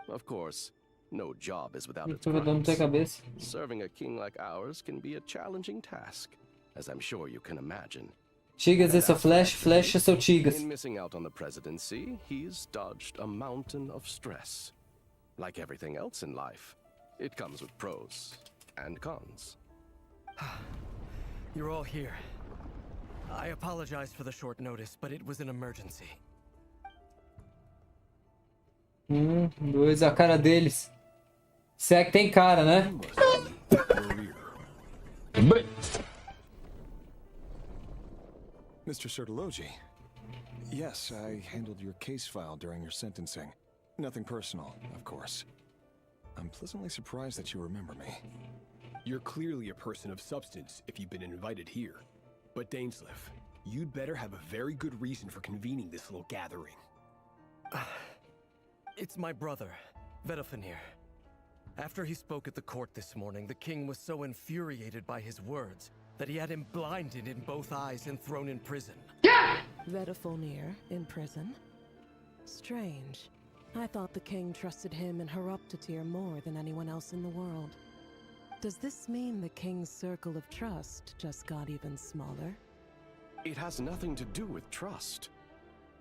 Of course, no job is without its perks. Serving a king like ours can be a challenging task, as I'm sure you can imagine. Tigas é seu Flash, Flash é seu Tigas. In missing out on the presidency, he's dodged a mountain of stress. Like everything else in life, it comes with pros and cons. You're all here. I apologize for the short notice, but it was an emergency. Dois, a cara deles. Se é que tem cara, né? Mr. Sertologi. Yes, I handled your case file during your sentencing. Nothing personal, of course. I'm pleasantly surprised that you remember me. You're clearly a person of substance if you've been invited here. But Dainsleif, you'd better have a very good reason for convening this little gathering. It's my brother, Vedafenir. After he spoke at the court this morning, the king was so infuriated by his words that he had him blinded in both eyes and thrown in prison. Vedafenir in prison? Strange. I thought the king trusted him and Horoptatyr more than anyone else in the world. Does this mean the king's circle of trust just got even smaller? It has nothing to do with trust.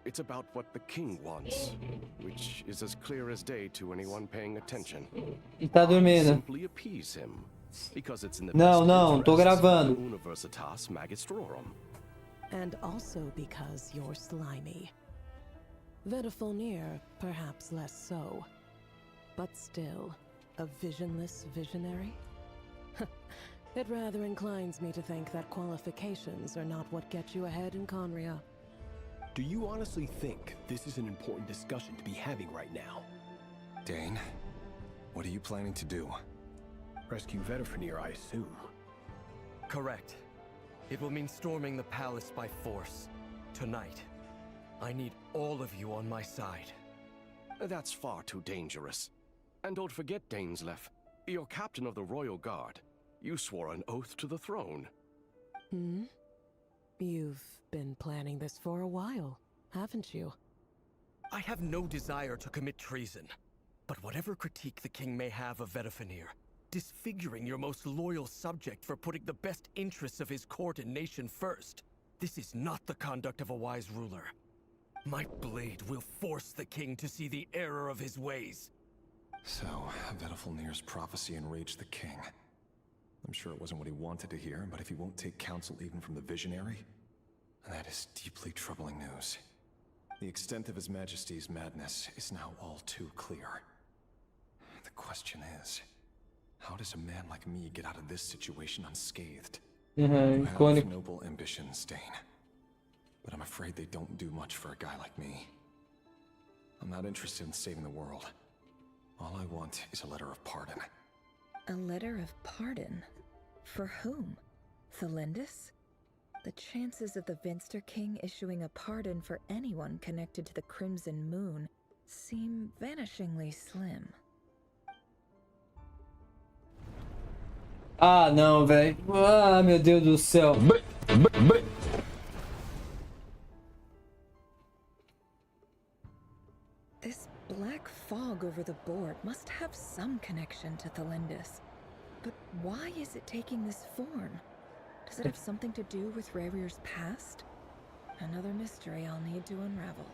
It's about what the king wants, which is as clear as day to anyone paying attention. Tá dormindo. Simply appease him, because it's in the Não, best não, tô interests gravando. of Universitas Magistrorum. And also because you're slimy. Vedafenir, perhaps less so. But still, a visionless visionary? It rather inclines me to think that qualifications are not what get you ahead in Conria. Do you honestly think this is an important discussion to be having right now? Dane, what are you planning to do? Rescue Vedafenir, I assume. Correct. It will mean storming the palace by force. Tonight. I need all of you on my side. That's far too dangerous. And don't forget, Dainsleif, you're captain of the Royal Guard. You swore an oath to the throne. Hmm? You've been planning this for a while, haven't you? I have no desire to commit treason. But whatever critique the king may have of Vedafenir, disfiguring your most loyal subject for putting the best interests of his court and nation first, this is not the conduct of a wise ruler. My blade will force the king to see the error of his ways. So, Vedafenir's prophecy enraged the king. I'm sure it wasn't what he wanted to hear, but if he won't take counsel even from the visionary, that is deeply troubling news. The extent of His Majesty's madness is now all too clear. The question is, how does a man like me get out of this situation unscathed? You have noble ambitions, Dane. But I'm afraid they don't do much for a guy like me. I'm not interested in saving the world. All I want is a letter of pardon. A letter of pardon? For whom? Thelindis? The chances of the Vinster King issuing a pardon for anyone connected to the Crimson Moon seem vanishingly slim. Ah, não, velho. Ah, meu Deus do céu. This black fog over the board must have some connection to Thelindis. But why is it taking this form? Does it have something to do with Rerir's past? Another mystery I'll need to unravel.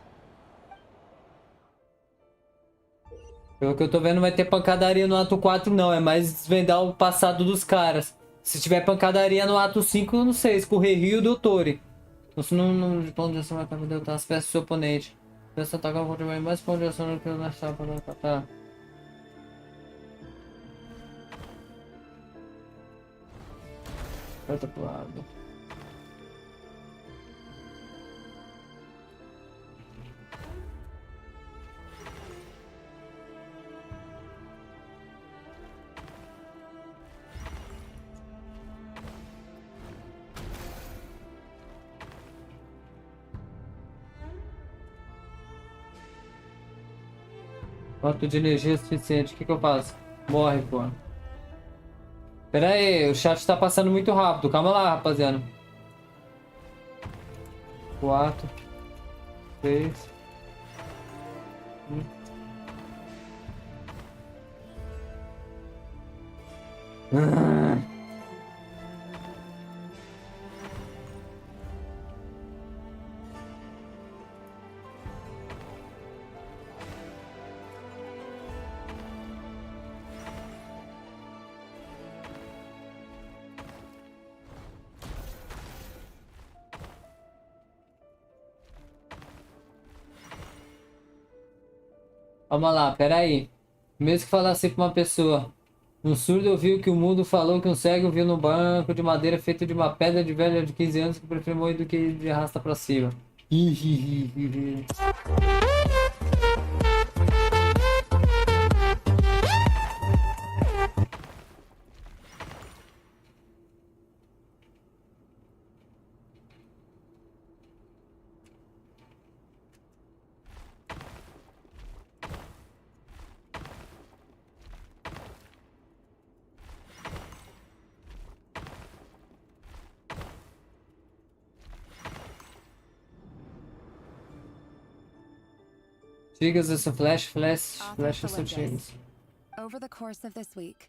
Pelo que eu tô vendo, vai ter pancadaria no ato 4, não. É mais desvendar o passado dos caras. Se tiver pancadaria no ato 5, eu não sei. Se com o Rerir e o Doutore. Se não de ponto de ação vai derrotar as peças do seu oponente. Peça atacar o contra mais ponto de ação do que na chapa. Tá. Volta pro lado. Quanto de energia suficiente? O que eu faço? Morre, pô. Pera aí, o chat tá passando muito rápido. Calma lá, rapaziada. 4, 3. Vamos lá, peraí. Mesmo que falasse pra uma pessoa. Um surdo ouviu que o mudo falou que um cego viu no banco de madeira feito de uma pedra de velha de 15 anos que prefere morrer do que de arrasta pra cima. Triggers is a flash is a triggers. Over the course of this week,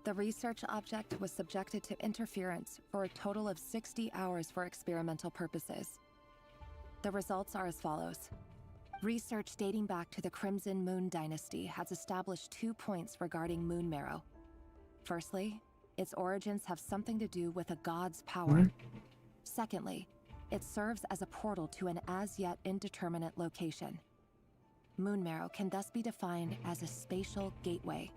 the research object was subjected to interference for a total of 60 hours for experimental purposes. The results are as follows. Research dating back to the Crimson Moon Dynasty has established 2 points regarding moon marrow. Firstly, its origins have something to do with a god's power. Secondly, it serves as a portal to an as-yet indeterminate location. Moon marrow can thus be defined as a spatial gateway.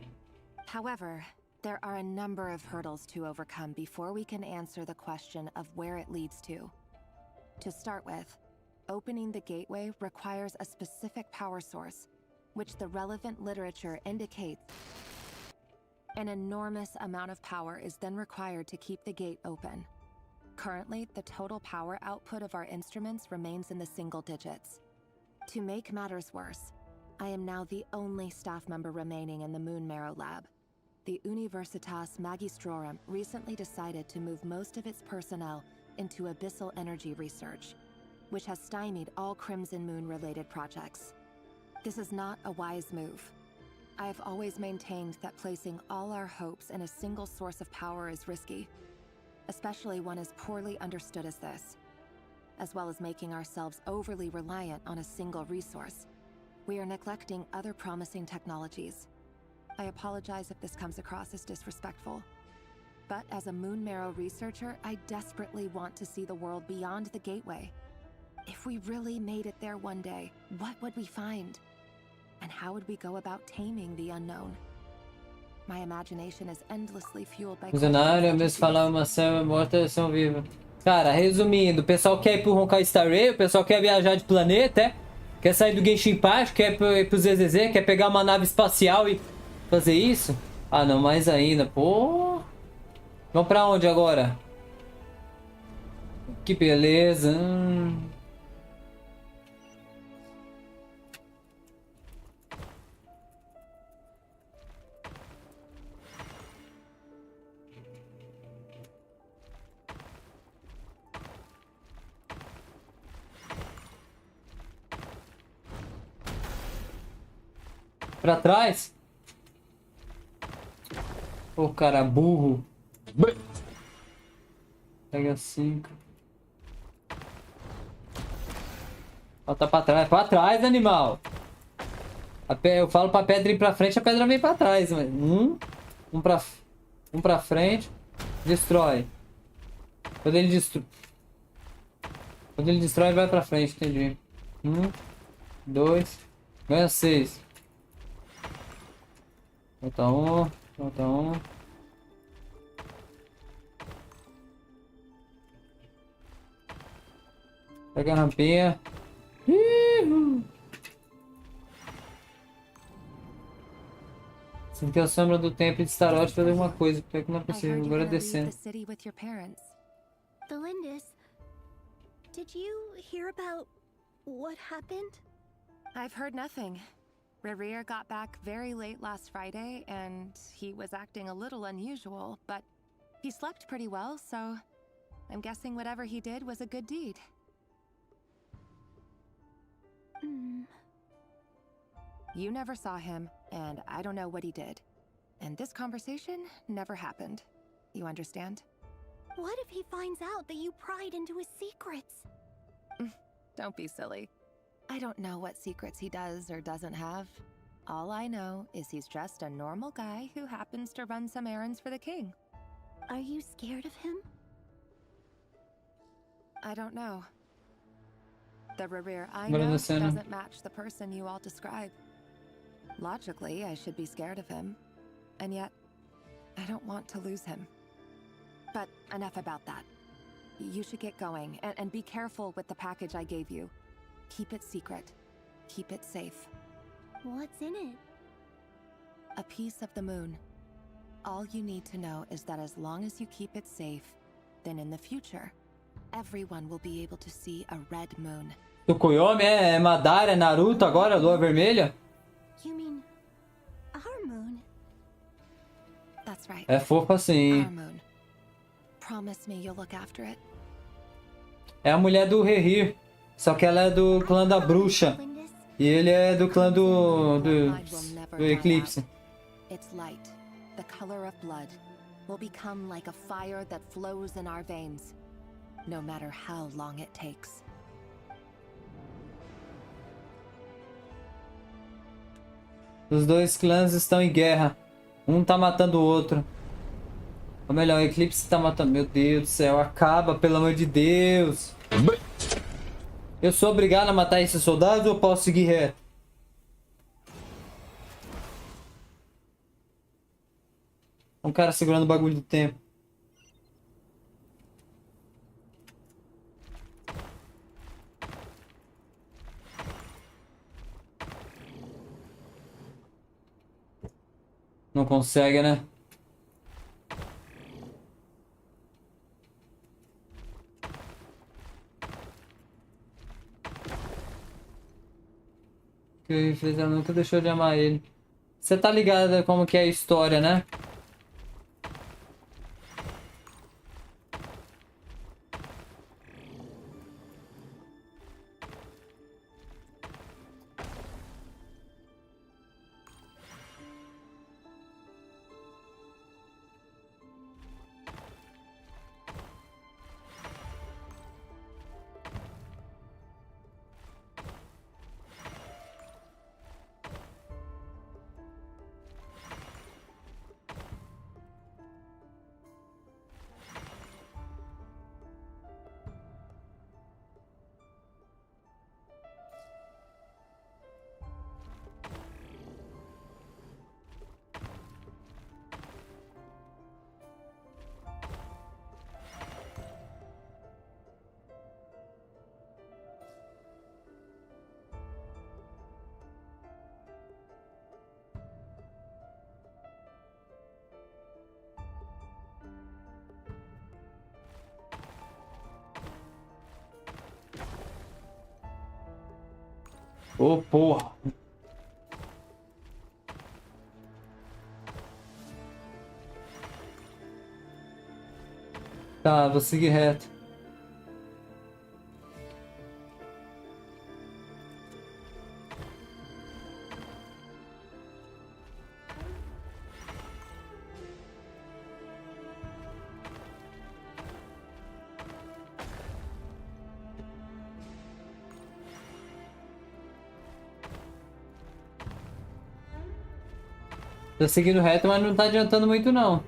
However, there are a number of hurdles to overcome before we can answer the question of where it leads to. To start with, opening the gateway requires a specific power source, which the relevant literature indicates. An enormous amount of power is then required to keep the gate open. Currently, the total power output of our instruments remains in the single digits. To make matters worse, I am now the only staff member remaining in the Moon Marrow lab. The Universitas Magistrorum recently decided to move most of its personnel into abyssal energy research, which has stymied all Crimson Moon-related projects. This is not a wise move. I have always maintained that placing all our hopes in a single source of power is risky, especially one as poorly understood as this. As well as making ourselves overly reliant on a single resource, we are neglecting other promising technologies. I apologize if this comes across as disrespectful. But as a Moon Marrow researcher, I desperately want to see the world beyond the gateway. If we really made it there one day, what would we find? And how would we go about taming the unknown? My imagination is endlessly fueled by Funcionário, mesmo falar uma célula morta, são viva. Cara, resumindo, o pessoal quer ir pro Nod-Krai, o pessoal quer viajar de planeta, é? Quer sair do Genshin Parte, quer ir pro ZZZ, quer pegar uma nave espacial e fazer isso? Ah, não, mais ainda, pô. Vamos pra onde agora? Que beleza. Pra trás? Pô, cara, burro. Pega 5. Volta pra trás. Pra trás, animal. Eu falo pra pedra ir pra frente, a pedra vem pra trás. Um pra frente. Destrói. Quando ele destrói, ele vai pra frente, entendi. 2. Ganha 6. Volta um. Pega a rampinha. Senti a sombra do templo de Starot fazer alguma coisa, porque não é possível, agora descendo. Delindis, did you hear about what happened? I've heard nothing. Rerir got back very late last Friday, and he was acting a little unusual, but he slept pretty well, so I'm guessing whatever he did was a good deed. You never saw him, and I don't know what he did. And this conversation never happened. You understand? What if he finds out that you pried into his secrets? Don't be silly. I don't know what secrets he does or doesn't have. All I know is he's just a normal guy who happens to run some errands for the king. Are you scared of him? I don't know. The Rerir I know doesn't match the person you all describe. Logically, I should be scared of him. And yet, I don't want to lose him. But enough about that. You should get going, and be careful with the package I gave you. Keep it secret. Keep it safe. What's in it? A piece of the moon. All you need to know is that as long as you keep it safe, then in the future, everyone will be able to see a red moon. Tsukuyomi é Madara, é Naruto agora, Lua Vermelha? You mean our moon? That's right. É fofa assim. Our moon. Promise me you'll look after it. É a mulher do Rerir, só que ela é do clã da bruxa. E ele é do clã do Eclipse. Its light, the color of blood, will become like a fire that flows in our veins, no matter how long it takes. Os dois clãs estão em guerra. Um tá matando o outro. Ou melhor, o Eclipse tá matando. Meu Deus do céu, acaba, pelo amor de Deus. Eu sou obrigado a matar esses soldados ou posso seguir reto? Um cara segurando o bagulho do tempo. Não consegue, né? Que fez, ela nunca deixou de amar ele. Você tá ligado como que é a história, né? Ô, porra. Tá, vou seguir reto. Tô seguindo reto, mas não tá adiantando muito não.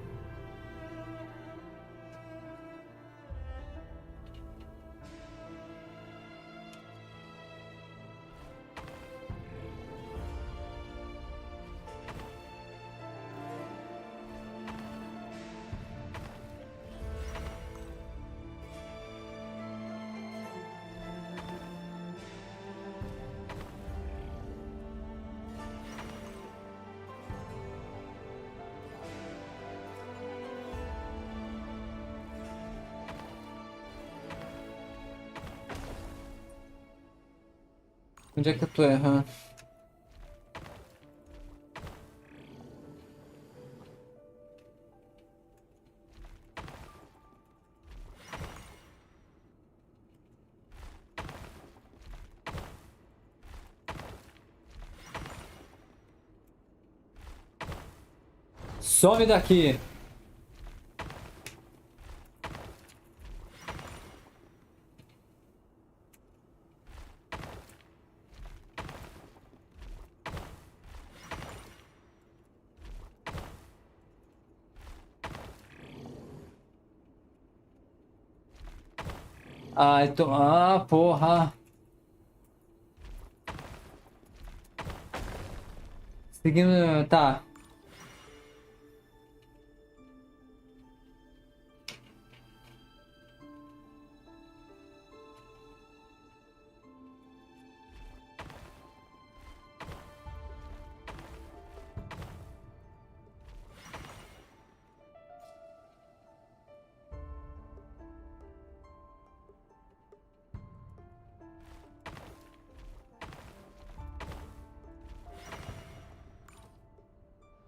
Onde é que eu tô errando? Some daqui! Ah, então... Ah, porra. Seguindo. Tá.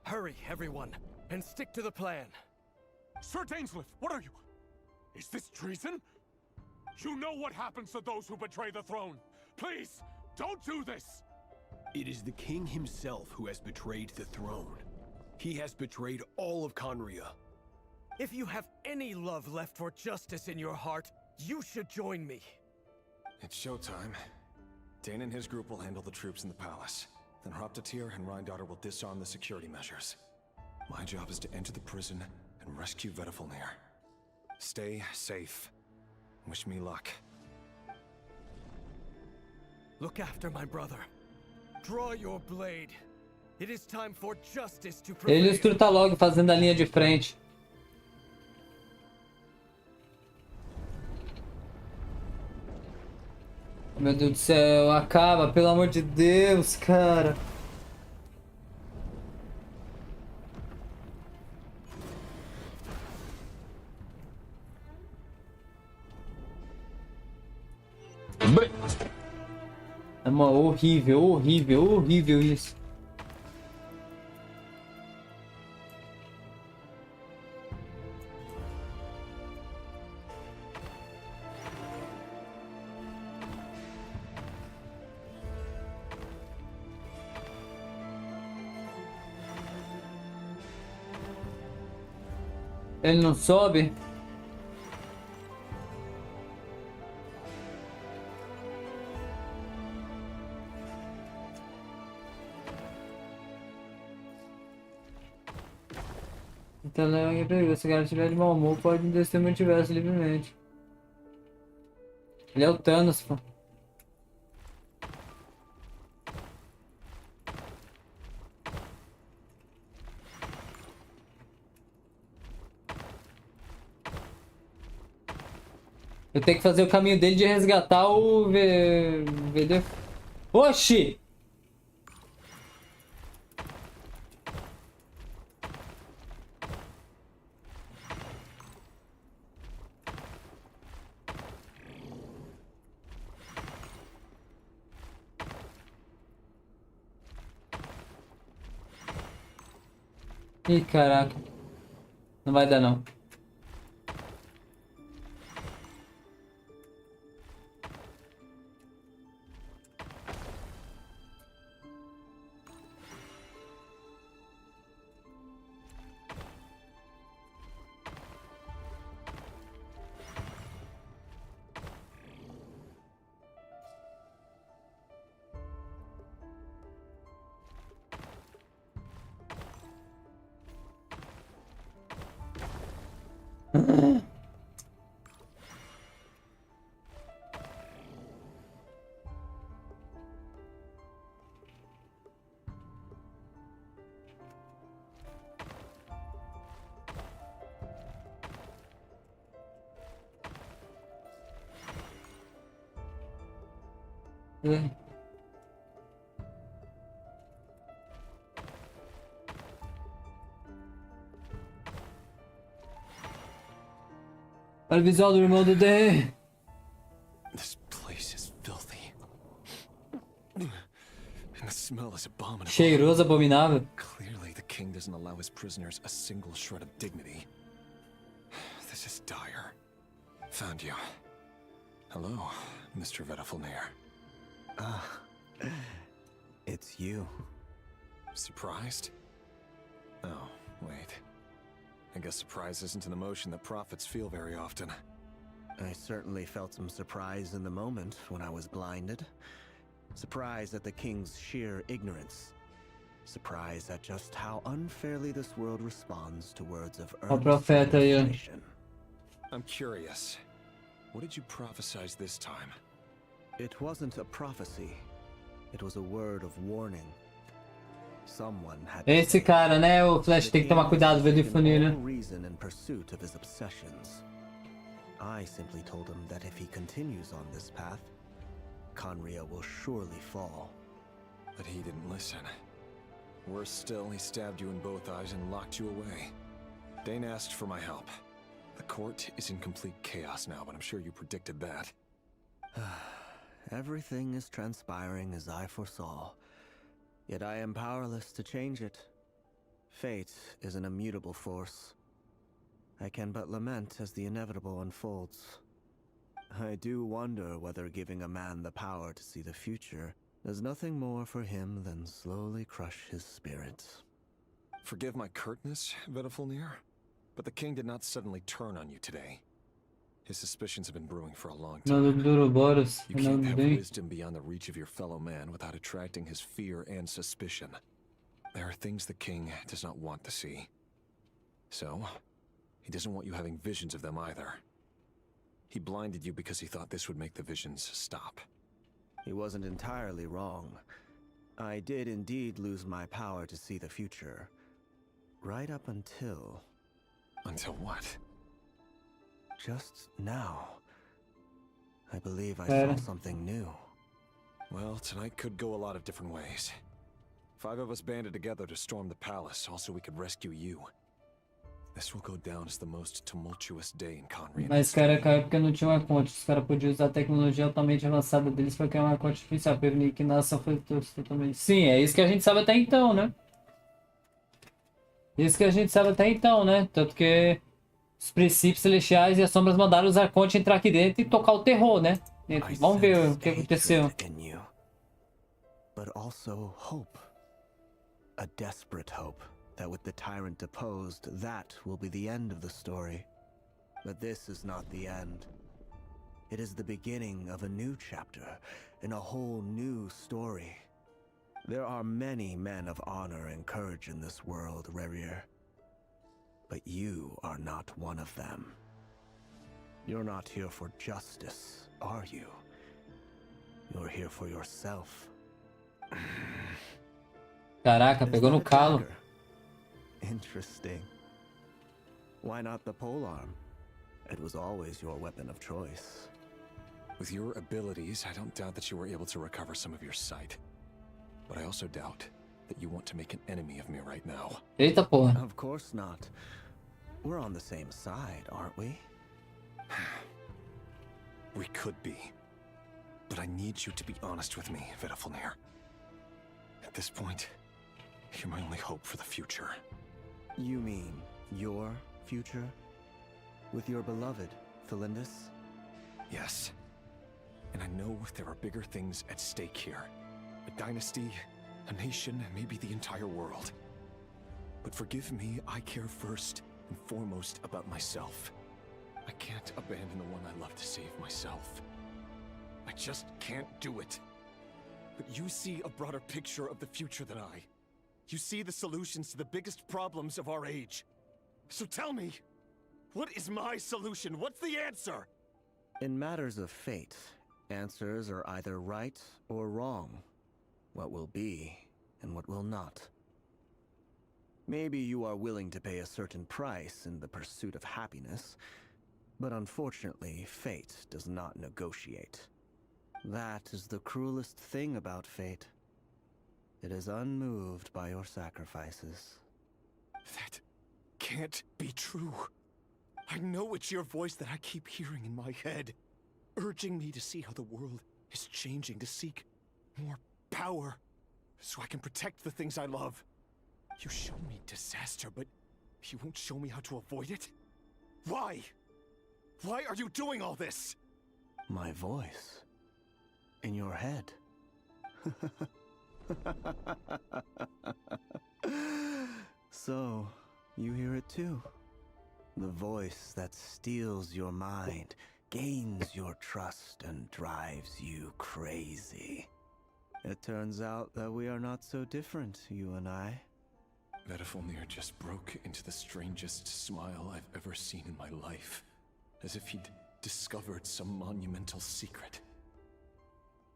Hurry, everyone, and stick to the plan. Sir Dainsleif, what are you? Is this treason? You know what happens to those who betray the throne. Please, don't do this! It is the king himself who has betrayed the throne. He has betrayed all of Conria. If you have any love left for justice in your heart, you should join me. It's showtime. Dane and his group will handle the troops in the palace. Then Hraptatir and Rhindaughter will disarm the security measures. My job is to enter the prison and rescue Vedifalnir. Stay safe. Wish me luck. Look after my brother. Draw your blade. It is time for justice to prevail. Ele estruta logo fazendo a linha de frente. Meu Deus do céu, acaba, pelo amor de Deus, cara. É uma horrível, horrível, horrível isso. Ele não sobe? Então não é perigoso. Se o cara estiver de mau humor, pode descer o multiverso livremente. Ele é o Thanos, pô. Eu tenho que fazer o caminho dele de resgatar o VD. Oxi! Ih, caraca. Não vai dar não. Olha o visual do irmão do D. This place is filthy. And the smell is abominable. Cheiroso, abominável. Clearly the king doesn't allow his prisoners a single shred of dignity. This is dire. Found you. Hello, Mr. Vedifalnir. It's you. Surprised? Oh, wait. I guess surprise isn't an emotion that prophets feel very often. I certainly felt some surprise in the moment when I was blinded. Surprise at the king's sheer ignorance. Surprise at just how unfairly this world responds to words of earnest frustration. I'm curious. What did you prophesize this time? It wasn't a prophecy. It was a word of warning. Someone had Esse cara, né? O Flash tem que tomar cuidado vendo o funil, né? reason in pursuit of his obsessions. I simply told him that if he continues on this path, Conria will surely fall. But he didn't listen. Worse still, he stabbed you in both eyes and locked you away. Dane asked for my help. The court is in complete chaos now, but I'm sure you predicted that. Everything is transpiring as I foresaw, yet I am powerless to change it. Fate is an immutable force. I can but lament as the inevitable unfolds. I do wonder whether giving a man the power to see the future does nothing more for him than slowly crush his spirit. Forgive my curtness, Vedafulnir, but the king did not suddenly turn on you today. His suspicions have been brewing for a long time. You can't have wisdom beyond the reach of your fellow man without attracting his fear and suspicion. There are things the king does not want to see. So, he doesn't want you having visions of them either. He blinded you because he thought this would make the visions stop. He wasn't entirely wrong. I did indeed lose my power to see the future. Right up until... Until what? Just now. I believe I saw something new. Well, tonight could go a lot of different ways. 5 of us banded together to storm the palace, also we could rescue you. This will go down as the most tumultuous day in Conria. Mas cara caiu porque não tinha uma conta. Os caras podiam usar a tecnologia altamente avançada deles para criar uma conta artificial. Prevenir que nação foi totalmente. Sim, é isso que a gente sabe até então, né? Isso que a gente sabe até então, né? Tanto que os princípios celestiais e as sombras mandaram os arcontes entrar aqui dentro e tocar o terror, né? Vamos ver o que aconteceu. But also hope. A desperate hope that with the tyrant deposed, that will be the end of the story. But this is not the end. It is the beginning of a new chapter in a whole new story. There are many men of honor and courage in this world, Rerir. But you are not one of them. You're not here for justice, are you? You're here for yourself. Caraca, pegou no calo. Interesting. Why not the polearm? It was always your weapon of choice. With your abilities, I don't doubt that you were able to recover some of your sight. But I also doubt that you want to make an enemy of me right now. Eita porra. Of course not. We're on the same side, aren't we? We could be. But I need you to be honest with me, Vedafulnir. At this point, you're my only hope for the future. You mean your future? With your beloved, Felindus? Yes. And I know there are bigger things at stake here. A dynasty, a nation, maybe the entire world. But forgive me, I care first and foremost about myself. I can't abandon the one I love to save myself. I just can't do it. But you see a broader picture of the future than I. You see the solutions to the biggest problems of our age. So tell me, what is my solution? What's the answer? In matters of fate, answers are either right or wrong. What will be, and what will not. Maybe you are willing to pay a certain price in the pursuit of happiness, but unfortunately, fate does not negotiate. That is the cruelest thing about fate. It is unmoved by your sacrifices. That can't be true. I know it's your voice that I keep hearing in my head, urging me to see how the world is changing, to seek more power, so I can protect the things I love. You show me disaster, but you won't show me how to avoid it? Why? Why are you doing all this? My voice. In your head. So, you hear it too. The voice that steals your mind, gains your trust, and drives you crazy. It turns out that we are not so different, you and I. Vedafulnir just broke into the strangest smile I've ever seen in my life, as if he'd discovered some monumental secret.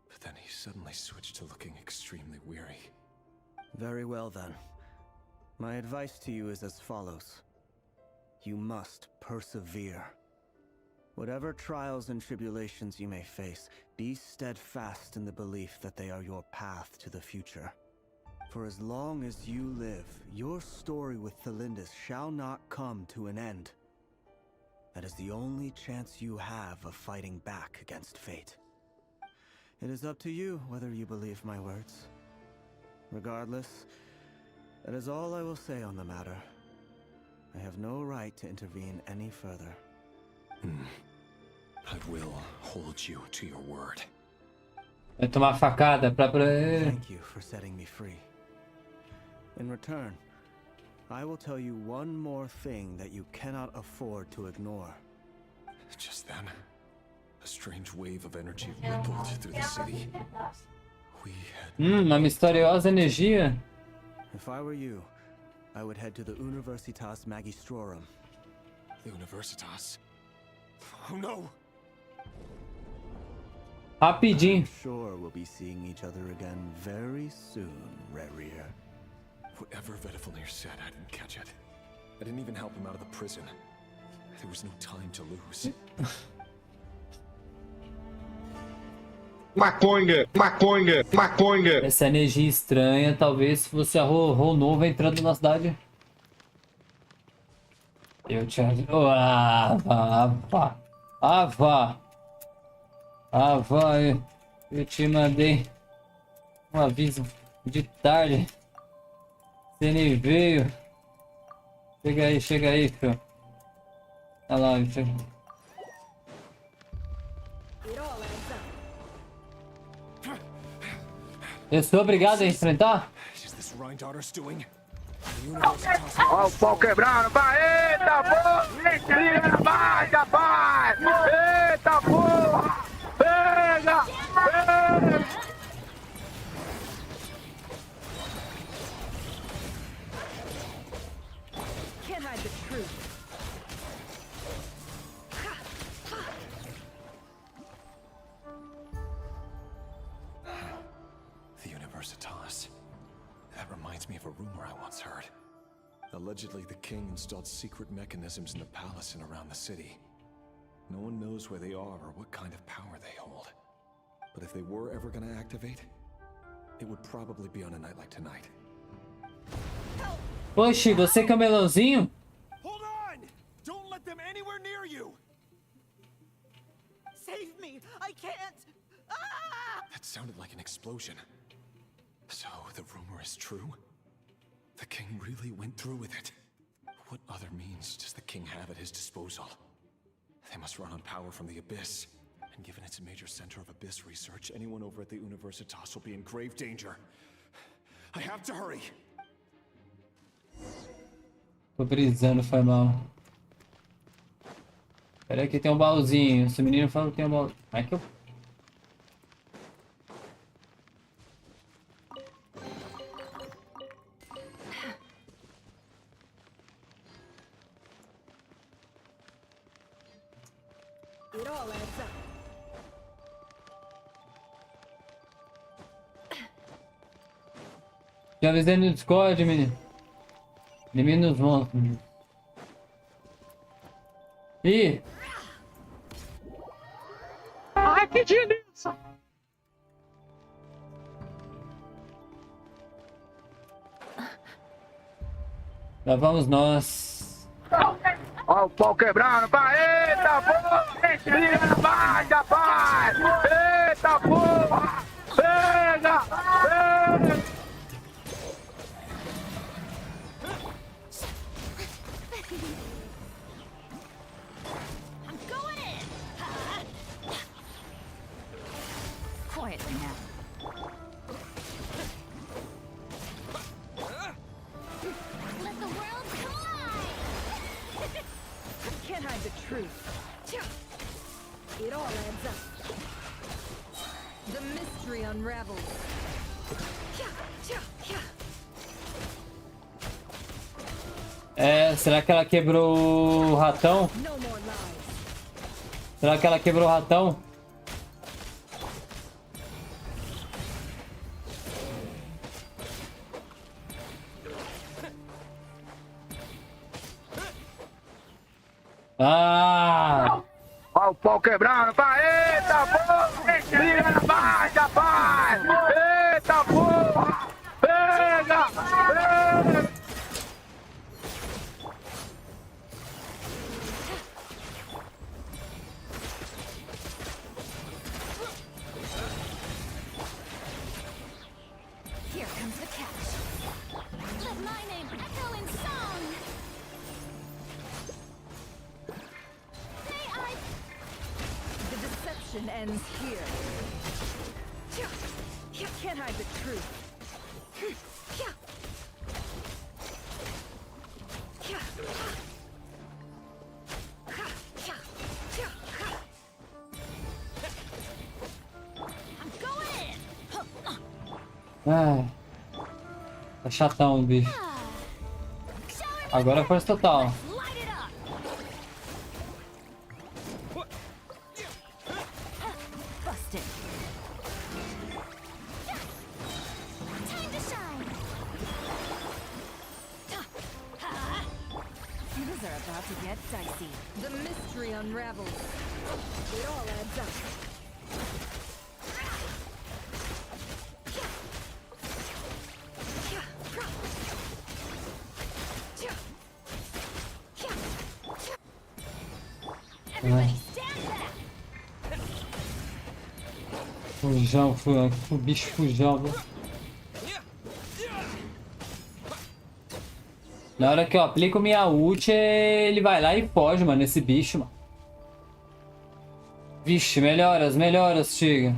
But then he suddenly switched to looking extremely weary. Very well then. My advice to you is as follows. You must persevere. Whatever trials and tribulations you may face, be steadfast in the belief that they are your path to the future. For as long as you live, your story with Thelindis shall not come to an end. That is the only chance you have of fighting back against fate. It is up to you whether you believe my words. Regardless, that is all I will say on the matter. I have no right to intervene any further. I will hold you to your word. Vai tomar facada pra... Thank you for setting me free. In return, I will tell you one more thing that you cannot afford to ignore. Just then, a strange wave of energy rippled through the city. We had... Uma misteriosa energia. If I were you, I would head to the Universitas Magistrorum. Universitas? Oh no! Rapidinho. I'm sure we'll be seeing each other again very soon, Rerir. Whatever Vedifalnir said, I didn't catch it. I didn't even help him out of the prison. There was no time to lose. Maconha, maconha, maconha. Essa energia estranha, talvez se você arrou novo entrando na cidade. Eu te ajudo. Eu te mandei um aviso de tarde. Você nem veio. Chega aí, filho. Olha lá, chega. Eu sou obrigado a enfrentar? Ó o pau quebrando, vai! Eita porra! Vai, rapaz! Eita porra! Pega! Pega! Can't hide the truth. The Universitas. That reminds me of a rumor I once heard. Allegedly, the king installed secret mechanisms in the palace and around the city. No one knows where they are or what kind of power they hold. But if they were ever going to activate, it would probably be on a night like tonight. Oxi, você que é o melãozinho? Hold on! Don't let them anywhere near you! Save me! I can't! That sounded like an explosion. So, the rumor is true? The king really went through with it? What other means does the king have at his disposal? They must run on power from the Abyss. And given it's a major center of Abyss research, anyone over at the Universitas will be in grave danger. I have to hurry! Tô brisando, foi mal. Pera aí que tem um baúzinho. Esse menino falou que tem um baú. Ai que eu... It all adds up. Já avisei no Discord, menino. Elimina os monstros. Ih! Ai, que delícia! Lá vamos nós. Ó o pau quebrando, vai! Eita porra! Vai, rapaz! Eita porra! Pega! Pega! I'm going in! Quietly now. Let the world collide! Can't hide the truth. It all adds up. The mystery unravels. É, será que ela quebrou o ratão? Será que ela quebrou o ratão? Ah! Ó o pau quebrando, pai! Eita porra! Liga na baixa, pai! Eita porra! Pega! Pega! Here comes the catch. Let my name echo in song. May I? The deception ends here. You can't hide the truth. I'm going in. Ai. Tá chatão o bicho. Agora é força total. Light it up. Busted. Time to shine. Things are about to get dicey. The mystery unravels. It all adds up. Fujão, o bicho fujão. Na hora que eu aplico minha ult, ele vai lá e foge, mano, esse bicho, mano. Vixe, melhoras, melhoras, Tiga.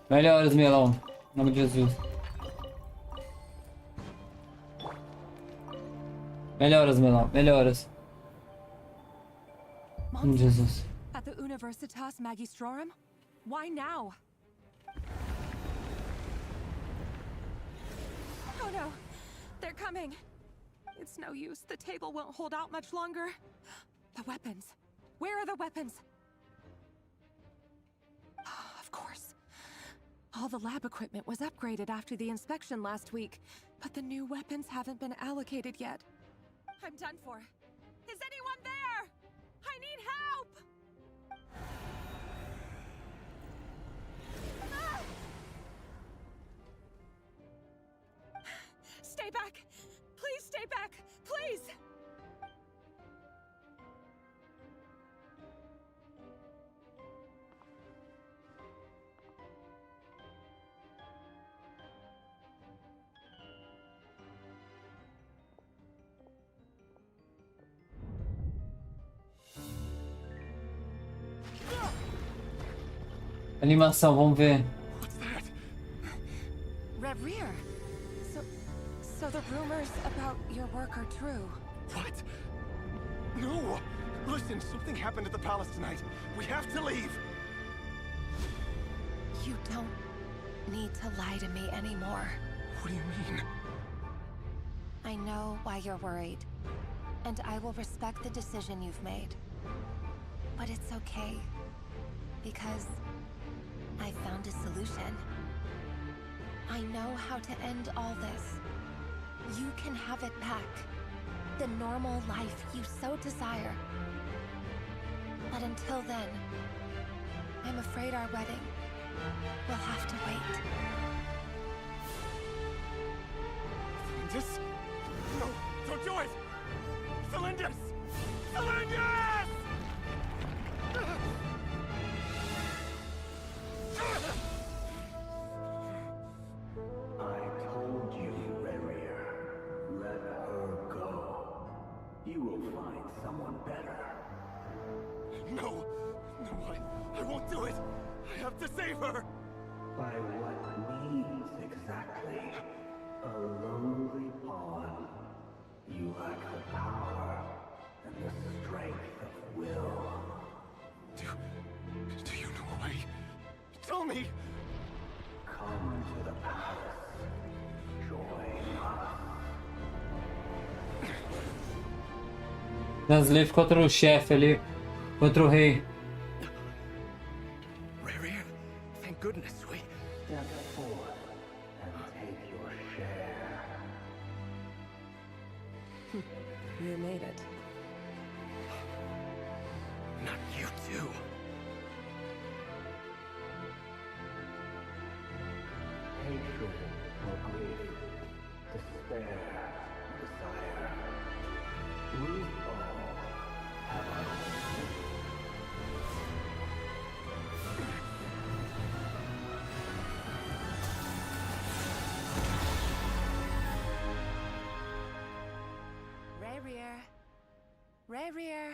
Melhoras, melão. Em nome de Jesus. Melhoras, melão, melhoras. Em nome de Jesus. At the Universitas Magistrorum? Why now? Oh no, they're coming. It's no use. The table won't hold out much longer. The weapons. Where are the weapons? Of course. All the lab equipment was upgraded after the inspection last week, but the new weapons haven't been allocated yet. I'm done for. Is anyone there? I need help! Ah! Stay back! Please stay back! Please! Animação, vamos ver. Rerir! So the rumors about your work are true. What? No! Listen, something happened at the palace tonight. We have to leave! You don't need to lie to me anymore. What do you mean? I know why you're worried, and I will respect the decision you've made. But it's okay, because I found a solution. I know how to end all this. You can have it back. The normal life you so desire. But until then, I'm afraid our wedding will have to wait. Cylinders? No, don't do it! Cylinders! Cylinders! I told you, Rerir. Let her go. You will find someone better. No! No, I won't do it! I have to save her! By what means exactly? A lowly pawn. You lack the power and the strength of will. Do you know a way? Tell me! Come to the palace. Join us. Translate contra o chefe ali. Contra o rei. Rerir, thank goodness we... Step forth and take your share. You made it. You too. Hatred or grief, despair, desire. We all have our own. Rerir. Rerir.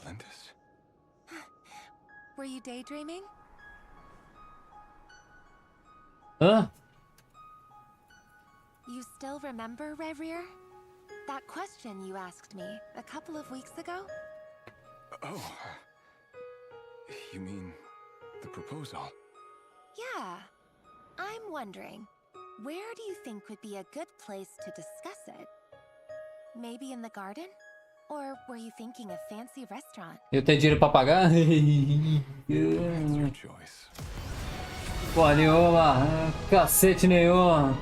Linus? Were you daydreaming? Hã? You still remember, Rerir? That question you asked me a couple of weeks ago? Oh. You mean the proposal? Yeah. I'm wondering, where do you think would be a good place to discuss it? Maybe in the garden? Or were you thinking a fancy restaurant? Eu tenho dinheiro pra pagar? Your choice. Porra nenhuma. Cacete nenhum.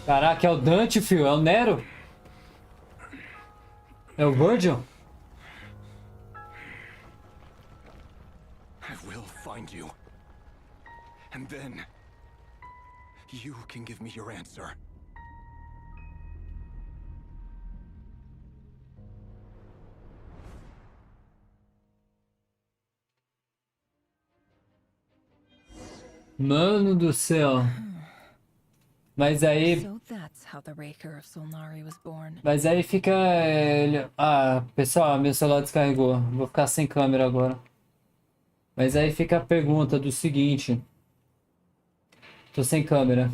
Caraca, é o Dante, filho. É o Nero. É o Virgil. I will find you. And then you can give me your answer. Mano do céu. Mas aí... So that's how the Raker of Solnari was born. Mas aí fica... Ah, pessoal, meu celular descarregou. Vou ficar sem câmera agora. Mas aí fica a pergunta do seguinte. Tô sem câmera.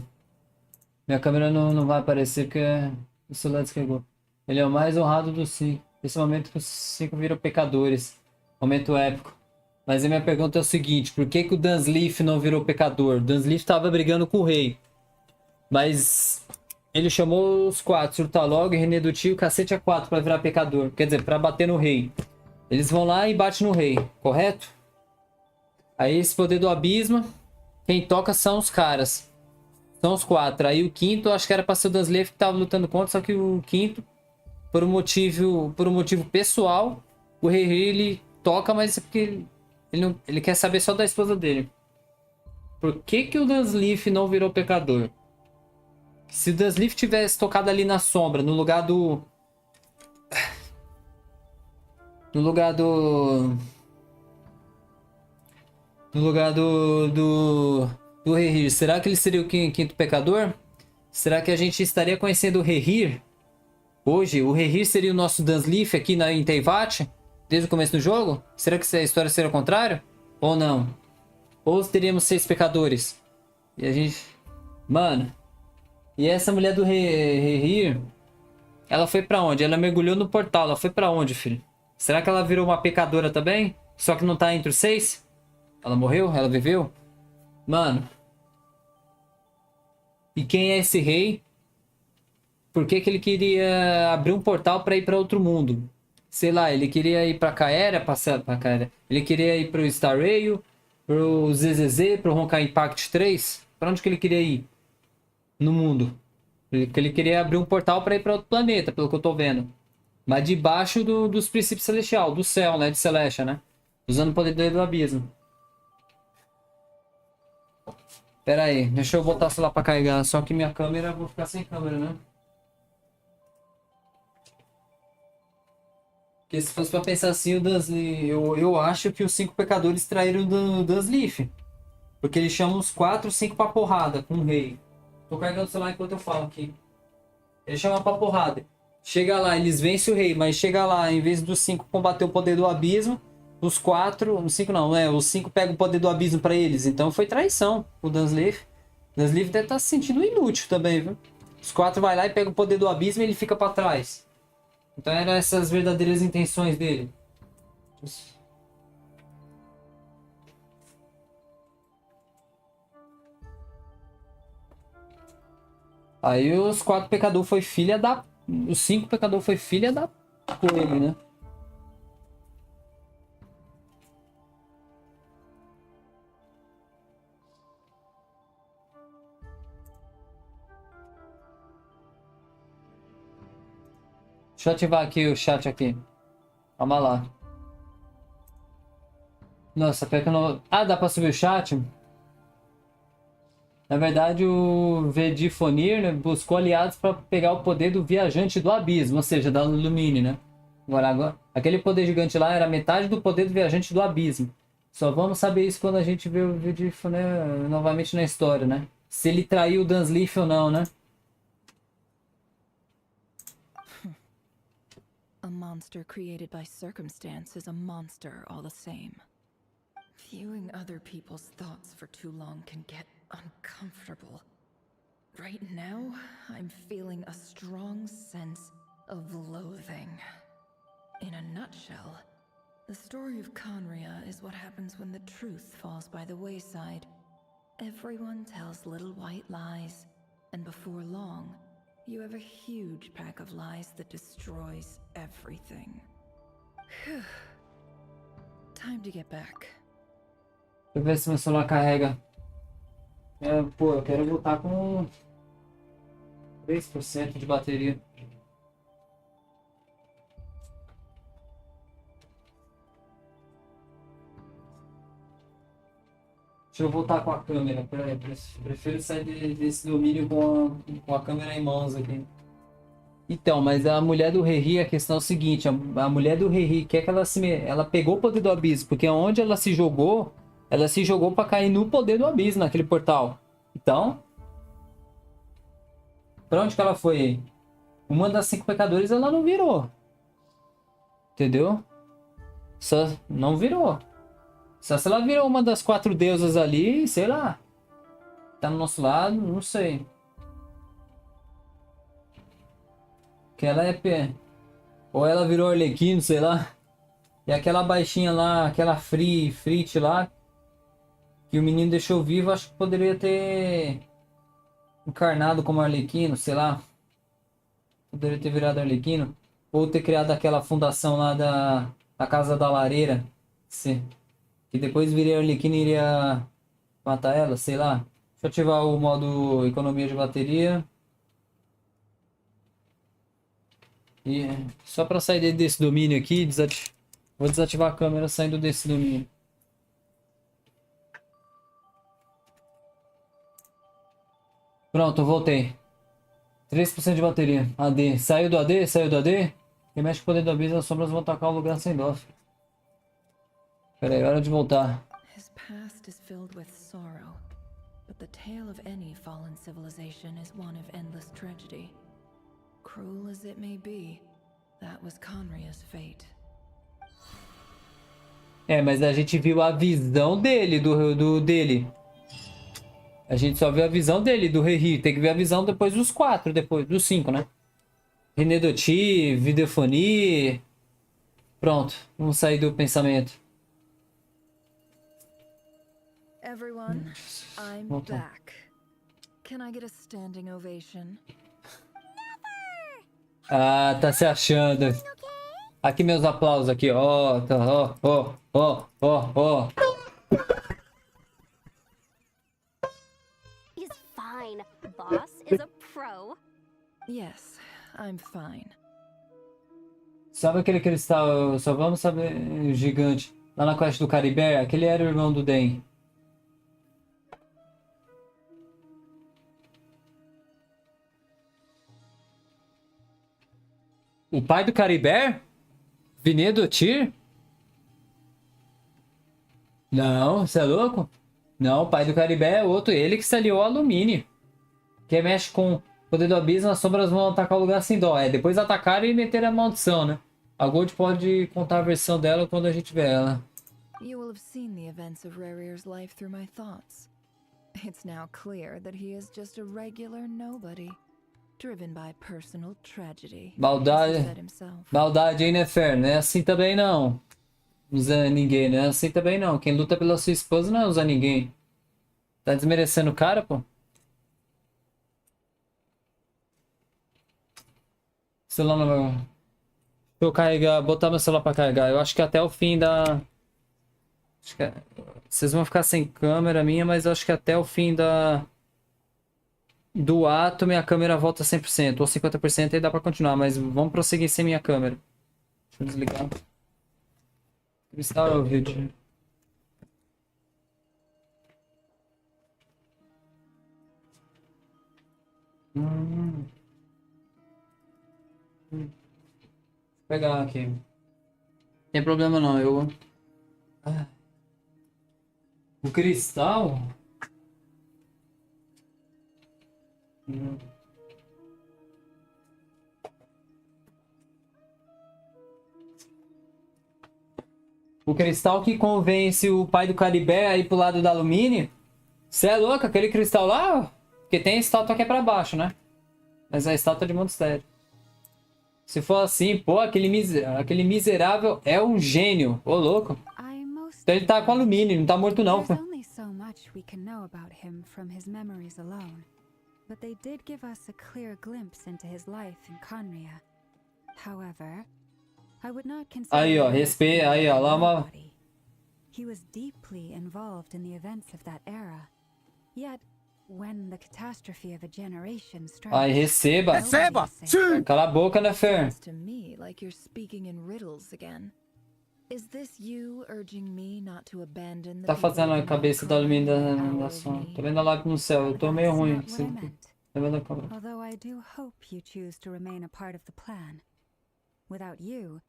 Minha câmera não vai aparecer porque o celular descarregou. Ele é o mais honrado dos 5. Esse momento que os 5 viram pecadores. Momento épico. Mas a minha pergunta é o seguinte. Por que que o Dunsleaf não virou pecador? O Dunsleaf tava brigando com o rei. Mas ele chamou os 4, Surtalog, René do Tio, cacete a 4 pra virar pecador. Quer dizer, pra bater no rei. Eles vão lá e batem no rei, correto? Aí esse poder do abismo, quem toca são os caras. São os 4. Aí o quinto, acho que era pra ser o Dunsleif que tava lutando contra, só que o quinto, por um motivo pessoal, o Rerir ele toca, mas é porque ele quer saber só da esposa dele. Por que que o Dunsleif não virou pecador? Se o Dunsleif tivesse tocado ali na sombra, no lugar do... No lugar do Rerir, será que ele seria o quinto pecador? Será que a gente estaria conhecendo o Rerir? Hoje, o Rerir seria o nosso Dunsleif aqui em Teyvat? Desde o começo do jogo? Será que a história seria o contrário? Ou não? Ou teríamos 6 pecadores? E a gente... Mano... E essa mulher do Rerir, ela foi pra onde? Ela mergulhou no portal. Ela foi pra onde, filho? Será que ela virou uma pecadora também? Só que não tá entre os 6? Ela morreu? Ela viveu? Mano. E quem é esse rei? Por que que ele queria abrir um portal pra ir pra outro mundo? Sei lá, ele queria ir pra Caera, ele queria ir pro Star Rail, pro ZZZ, pro Honkai Impact 3? Pra onde que ele queria ir? No mundo. Ele queria abrir um portal para ir para outro planeta, pelo que eu tô vendo. Mas debaixo dos princípios celestial, do céu, né? De Celestia, né? Usando o poder do abismo. Pera aí, deixa eu botar o celular para carregar. Só que minha câmera, vou ficar sem câmera, né? Porque se fosse para pensar assim, o Dunsleif, eu acho que os 5 pecadores traíram o Dunsleif. Porque ele chama os 4, 5 pra porrada com o rei. Tô carregando o celular enquanto eu falo aqui. Ele chama pra porrada. Chega lá, eles vencem o rei, mas chega lá, em vez dos 5 combater o poder do abismo, os 4, os 5 não, né? Os 5 pegam o poder do abismo pra eles. Então foi traição o Dunsleif. O Dunsleif deve estar se sentindo inútil também, viu? Os 4 vai lá e pega o poder do abismo e ele fica pra trás. Então eram essas verdadeiras intenções dele. Aí os 4 pecadores foi filha da... Os 5 pecadores foi filha da... Coelho, né? Deixa eu ativar aqui o chat aqui. Calma lá. Nossa, pior que eu não... Ah, dá pra subir o chat? Na verdade, o Vedifonir, né, buscou aliados para pegar o poder do viajante do abismo, ou seja, da Lumine, né? Agora, aquele poder gigante lá era metade do poder do viajante do abismo. Só vamos saber isso quando a gente vê o Vedifonir novamente na história, né? Se ele traiu o Dunsleaf ou não, né? A monster created by circumstance is a monster all the same. Viewing other people's thoughts for too long can get uncomfortable. Right now, I'm feeling a strong sense of loathing. In a nutshell, the story of Conria is what happens when the truth falls by the wayside. Everyone tells little white lies, and before long, you have a huge pack of lies that destroys everything. Time to get back. Deixa eu ver se meu celular carrega. Pô, eu quero voltar com 3% de bateria. Deixa eu voltar com a câmera. Prefiro sair desse domínio com a câmera em mãos aqui. Então, mas a mulher do Rerir, a questão é o seguinte. A mulher do Rerir quer que ela pegou o poder do abismo. Porque onde ela se jogou pra cair no poder do abismo, naquele portal. Então, pra onde que ela foi? Uma das 5 pecadores ela não virou. Entendeu? Só não virou. Só se ela virou uma das 4 deusas ali, sei lá. Tá no nosso lado, não sei. Que ela é pé. Ou ela virou Arlequino, sei lá. E aquela baixinha lá, aquela Frit lá, que o menino deixou vivo, acho que poderia ter encarnado como Arlequino, sei lá. Poderia ter virado Arlequino. Ou ter criado aquela fundação lá da Casa da Lareira. Sim. Que depois viria Arlequino e iria matar ela, sei lá. Deixa eu ativar o modo economia de bateria. E só para sair desse domínio aqui, vou desativar a câmera saindo desse domínio. Pronto, voltei. 3% de bateria. AD. Saiu do AD? Saiu do AD? Quem mexe com o poder do abismo, as sombras vão atacar o lugar sem dó. Pera aí, hora de voltar. His past is filled with sorrow, but the tale of any fallen civilization is one of endless tragedy. Cruel as it may be, that was Conria's fate. Mas a gente viu a visão dele, dele. A gente só viu a visão dele, do Rerir. Tem que ver a visão depois dos 4, depois dos 5, né? Renedoti, Videofonia. Pronto, vamos sair do pensamento. Everyone, I'm back. Can I get a standing ovation? Ah, tá se achando. Aqui meus aplausos aqui, ó. He's fine. Boss is a pro. Yes, I'm fine. Sabe aquele cristal, só vamos saber, gigante, lá na quest do Caribé? Aquele era o irmão do Den. O pai do Caribé? Vinedotir? Não, você é louco? Não, o pai do Caribé é outro. Ele que se aliou ao alumínio. Que mexe com o poder do abismo, as sombras vão atacar o lugar sem dó. Depois atacaram e meteram a maldição, né? A Gold pode contar a versão dela quando a gente vê ela. You will have seen the events of Rerir's life through my thoughts. It's now clear that he is just a regular nobody. driven by personal tragedy. Maldade. as he said himself. Maldade, hein, Nefer? Não é assim também, não. Usa ninguém, não é assim também, não. Quem luta pela sua esposa não usa ninguém. Tá desmerecendo o cara, pô? Celular não. Deixa eu carregar, botar meu celular pra carregar. Eu acho que até o fim da. Acho que vocês vão ficar sem câmera minha, mas eu acho que até o fim do ato minha câmera volta 100% ou 50% e dá pra continuar, mas vamos prosseguir sem minha câmera. Deixa eu desligar. Restart o vídeo. Vou pegar aqui. Não tem problema não, eu... O cristal? O cristal que convence o pai do Caribé a ir pro lado da alumínio? Você é louco? Aquele cristal lá? Porque tem a estátua aqui pra baixo, né? Mas a estátua de Monte Estéreo. Se for assim, pô, aquele miserável é um gênio. Ô, louco. Então ele tá com alumínio, não tá morto não. There's only so much we can know about him from his memories alone, but they did give us a clear glimpse into his life in Conria. However, I would not consider Aí, ó, respeita, aí, ó, lá uma... He was deeply involved in the events of that era. Yet, when the catastrophe of a generation strikes, Aí, receba. Receba! Sim! Cala a boca, né, Fer? To me, like you're speaking in riddles again. Is this you urging me not to abandon the Tá fazendo a cabeça da alumínio da som. Tô vendo a live no céu, eu tô meio ruim. Tá vendo a câmera? Although I do hope you choose to remain a part of the plan. Without you,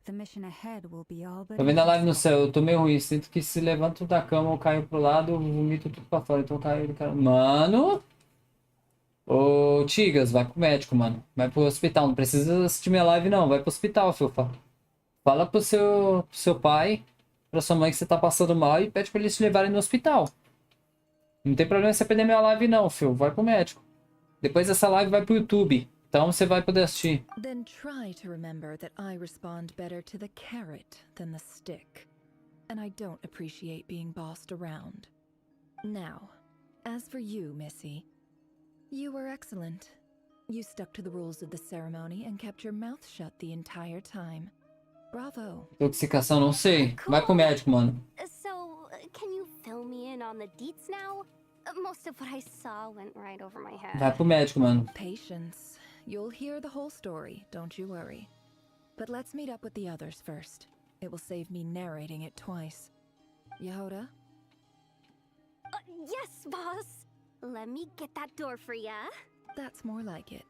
the mission ahead will be all but Tô vendo a live no céu, eu tô meio ruim. Sinto que se levanto da cama ou caio pro lado, eu vomito tudo pra fora. Então eu caio do cara. Mano! Ô, Tigas, vai pro médico, mano. Vai pro hospital. Não precisa assistir minha live, não. Vai pro hospital, Filfa. Fala pro seu pai, pra sua mãe que você tá passando mal e pede pra eles te levarem no hospital. Não tem problema você perder minha live, não, Phil. Vai pro médico. Depois essa live vai pro YouTube. Então você vai poder assistir. Then try to remember that I respond better to the carrot than the stick. And I don't appreciate being bossed around. Now, as for you, Missy, you were excellent. You stuck to the rules of the ceremony and kept your mouth shut the entire time. Bravo. Intoxicação, não sei. Vai pro médico, mano. So, can you fill me in on the deets now? Most of what I saw went right over my head. Vai pro médico, mano. Patience. You'll hear the whole story, don't you worry. But let's meet up with the others first. It will save me narrating it twice. Yehoda? Yes, boss. Let me get that door for ya. That's more like it.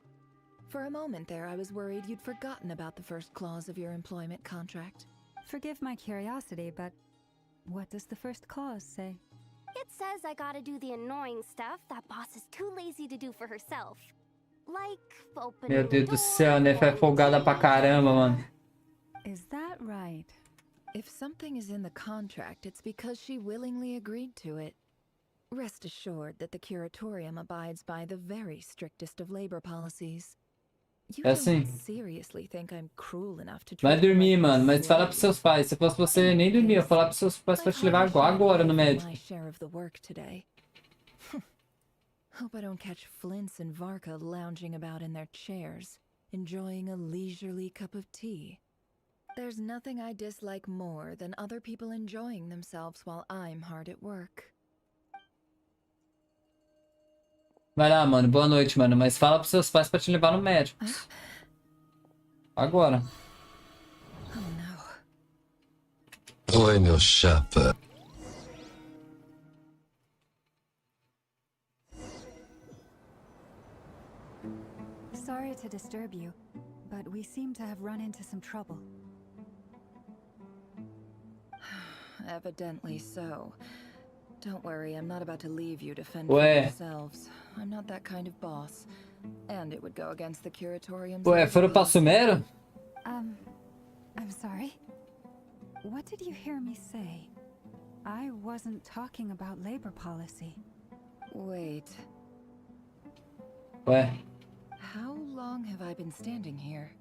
For a moment there, I was worried you'd forgotten about the first clause of your employment contract. Forgive my curiosity, but what does the first clause say? It says I gotta do the annoying stuff that boss is too lazy to do for herself. Like opening Meu Deus do céu, né? Foi folgada pra caramba, mano. Is that right? If something is in the contract, it's because she willingly agreed to it. Rest assured that the curatorium abides by the very strictest of labor policies. You É assim. don't seriously think I'm cruel enough to Vai treat you dormir, like mano. a Mas fala pros seus pais. Se fosse você, nem dormia. Eu falar pros seus pais pra te levar agora no médico. My share of the work today. Hope I don't catch Flintz and Varka lounging about in their chairs, enjoying a leisurely cup of tea. There's nothing I dislike more than other people enjoying themselves while I'm hard at work. Vai lá, mano. Boa noite, mano. Mas fala pros seus pais pra te levar no médico. Agora. Oi, meu chapa. Sorry to disturb you, but we seem to have run into some trouble. Evidently so. Don't worry, I'm not about to leave you to fend Ué. for yourselves. I'm not that kind of boss. And it would go against the curatorium's... Ué, foram pra Sumero? I'm sorry. What did you hear me say? I wasn't talking about labor policy. Wait. Ué. How long have I been standing here?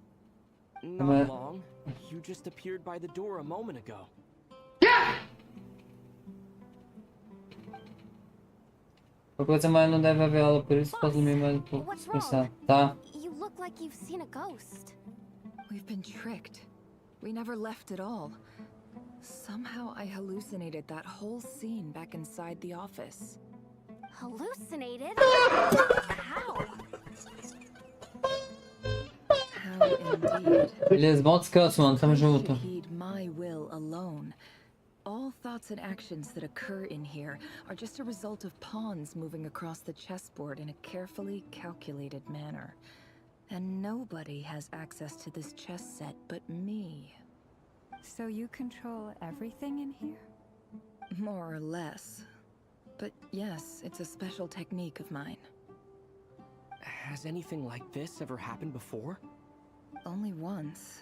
Not long. You just appeared by the door a moment ago. Qualquer coisa mais não deve haver aula, por isso posso dormir mais um pouco. What's Descansar. wrong? Tá. You look like you've seen a ghost. We've been tricked. We never left at all. Somehow I hallucinated that whole scene back inside the office. Hallucinated? How? How indeed. Beleza, bom descanso, mano. Tamo junto. Heed my will alone. All thoughts and actions that occur in here are just a result of pawns moving across the chessboard in a carefully calculated manner. And nobody has access to this chess set but me. So you control everything in here? More or less. But yes, it's a special technique of mine. Has anything like this ever happened before? Only once.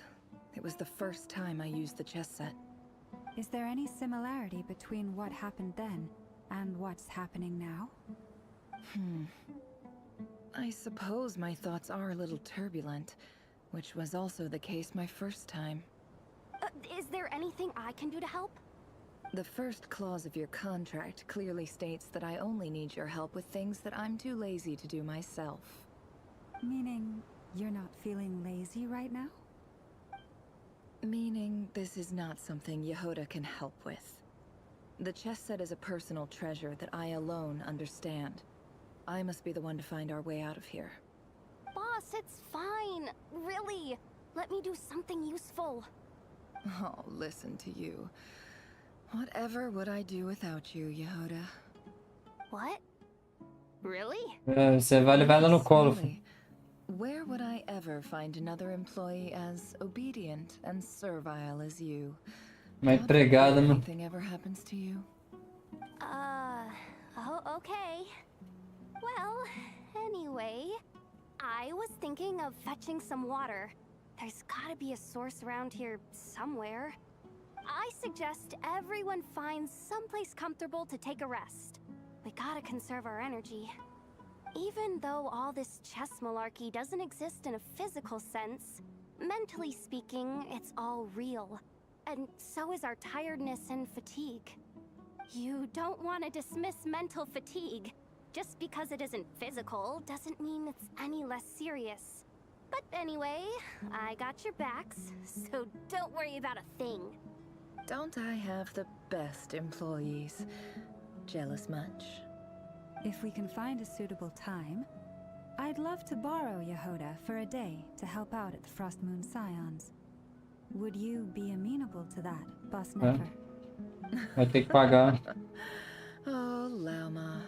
It was the first time I used the chess set. Is there any similarity between what happened then and what's happening now? I suppose my thoughts are a little turbulent, which was also the case my first time. Is there anything I can do to help? The first clause of your contract clearly states that I only need your help with things that I'm too lazy to do myself. Meaning you're not feeling lazy right now? Meaning this is not something Yehoda can help with. The chess set is a personal treasure that I alone understand. I must be the one to find our way out of here. Boss, it's fine. Really. Let me do something useful. Oh, listen to you. Whatever would I do without you, Yehoda? What? Really? Você vai levar ela no colo. Where would I ever find another employee as obedient and servile as you? Uma empregada, mano. Anything ever happens to you? Oh, okay. Well, anyway, I was thinking of fetching some water. There's gotta be a source around here somewhere. I suggest everyone finds someplace comfortable to take a rest. We gotta conserve our energy. Even though all this chess malarkey doesn't exist in a physical sense, mentally speaking, it's all real. And so is our tiredness and fatigue. You don't want to dismiss mental fatigue. Just because it isn't physical doesn't mean it's any less serious. But anyway, I got your backs, so don't worry about a thing. Don't I have the best employees? Jealous much? If we can find a suitable time, I'd love to borrow Yehoda for a day to help out at the Frost Moon Scions. Would you be amenable to that, Boss Nefer? Vai ter que pagar. Oh, Lauma.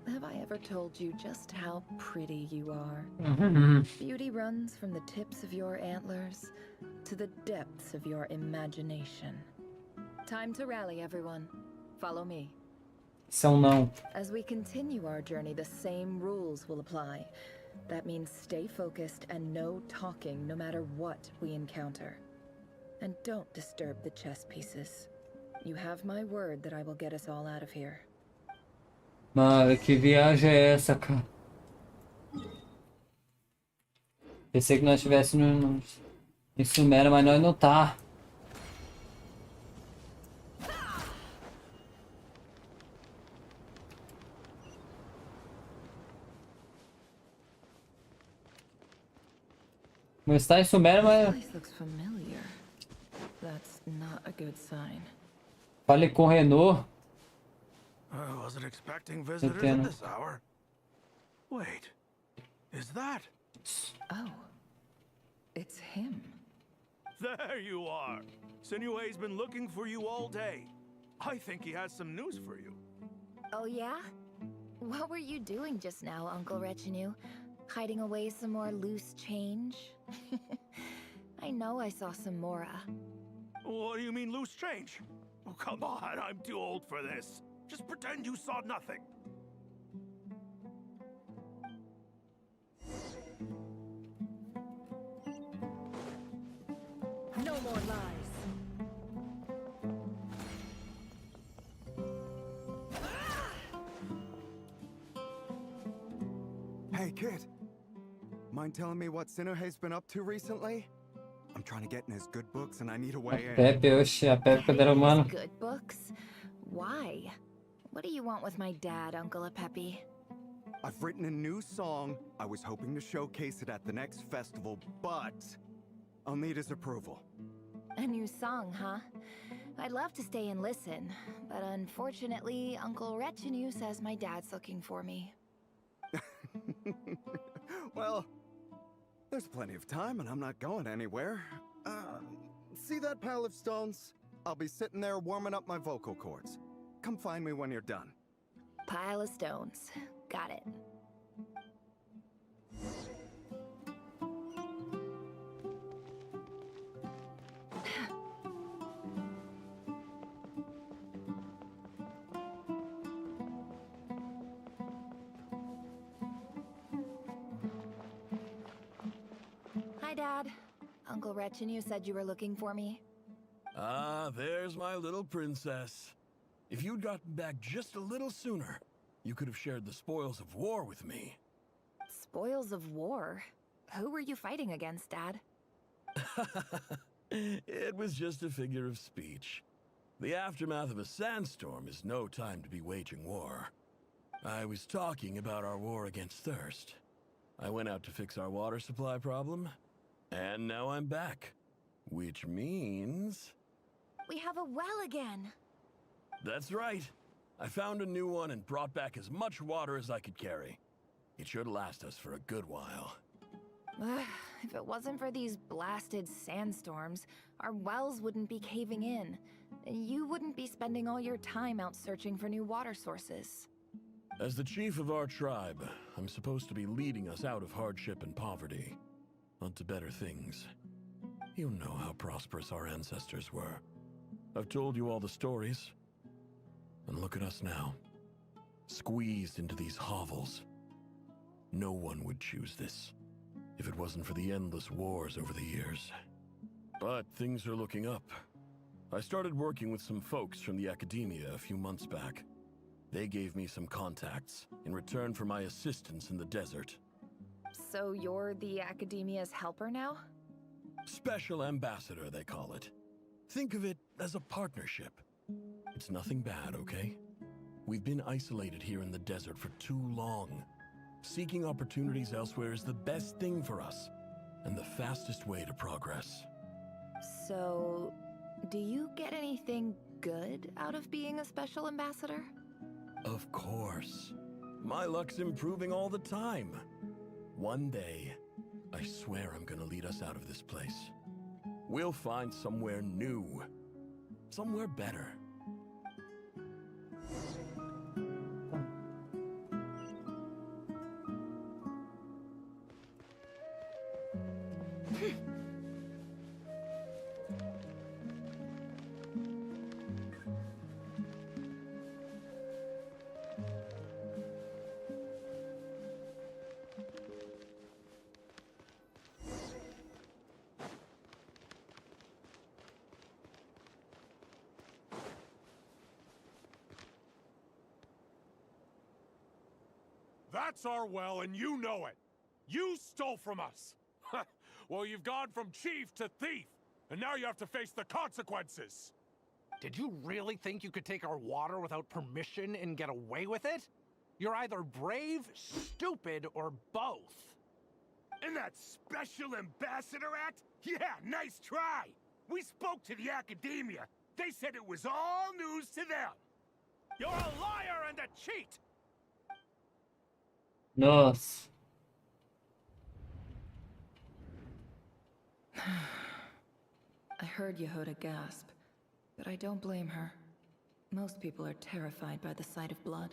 Have I ever told you just how pretty you are? Beauty runs from the tips of your antlers to the depths of your imagination. Time to rally, everyone. Follow me. São não. As we continue our journey, the same rules will apply. That means stay focused and no talking no matter what we encounter. And don't disturb the chess pieces. You have my word that I will get us all out of here. Mano, que viagem é essa, cara? Pensei que nós estivéssemos em Sumera, mas nós não tá. Não está em Sumera, mas... This looks familiar. That's not a good sign. Fale com Renault. I wasn't expecting visitors at this hour. Wait, is that? Oh, it's him. There you are. Sinue's been looking for you all day. I think he has some news for you. Oh yeah? What were you doing just now, Uncle Retinue? Hiding away some more loose change? I know I saw some Mora. What do you mean loose change? Oh, come on, I'm too old for this. Just pretend you saw nothing. No more lies. Hey, kid. Mind telling me what Sinuhe's been up to recently? I'm trying to get in his good books and I need a way in. Pepe, oxe, a Pepe quando era humano. Good books? Why? What do you want with my dad, Uncle Pepe? I've written a new song. I was hoping to showcase it at the next festival, but I'll need his approval. A new song, huh? I'd love to stay and listen, but unfortunately, Uncle Retinue says my dad's looking for me. Well, there's plenty of time and I'm not going anywhere. See that pile of stones? I'll be sitting there warming up my vocal cords. Come find me when you're done. Pile of stones. Got it. Hi, Dad. Uncle Retinue said you were looking for me. Ah, there's my little princess. If you'd gotten back just a little sooner, you could have shared the spoils of war with me. Spoils of war? Who were you fighting against, Dad? It was just a figure of speech. The aftermath of a sandstorm is no time to be waging war. I was talking about our war against thirst. I went out to fix our water supply problem, and now I'm back. Which means... We have a well again! That's right. I found a new one and brought back as much water as I could carry. It should last us for a good while. If it wasn't for these blasted sandstorms, our wells wouldn't be caving in. You wouldn't be spending all your time out searching for new water sources. As the chief of our tribe, I'm supposed to be leading us out of hardship and poverty, onto better things. You know how prosperous our ancestors were. I've told you all the stories. And look at us now, squeezed into these hovels. No one would choose this, if it wasn't for the endless wars over the years. But things are looking up. I started working with some folks from the academia a few months back. They gave me some contacts in return for my assistance in the desert. So you're the academia's helper now? Special ambassador, they call it. Think of it as a partnership. It's nothing bad, okay? We've been isolated here in the desert for too long. Seeking opportunities elsewhere is the best thing for us, and the fastest way to progress. So, do you get anything good out of being a special ambassador? Of course. My luck's improving all the time. One day, I swear I'm gonna lead us out of this place. We'll find somewhere new. Somewhere better. That's our well, and you know it. You stole from us. Well, you've gone from chief to thief, and now you have to face the consequences. Did you really think you could take our water without permission and get away with it? You're either brave, stupid, or both. And that special ambassador act? Yeah, nice try. We spoke to the academia. They said it was all news to them. You're a liar and a cheat. Nossa. I heard Yehuda gasp, but I don't blame her. Most people are terrified by the sight of blood.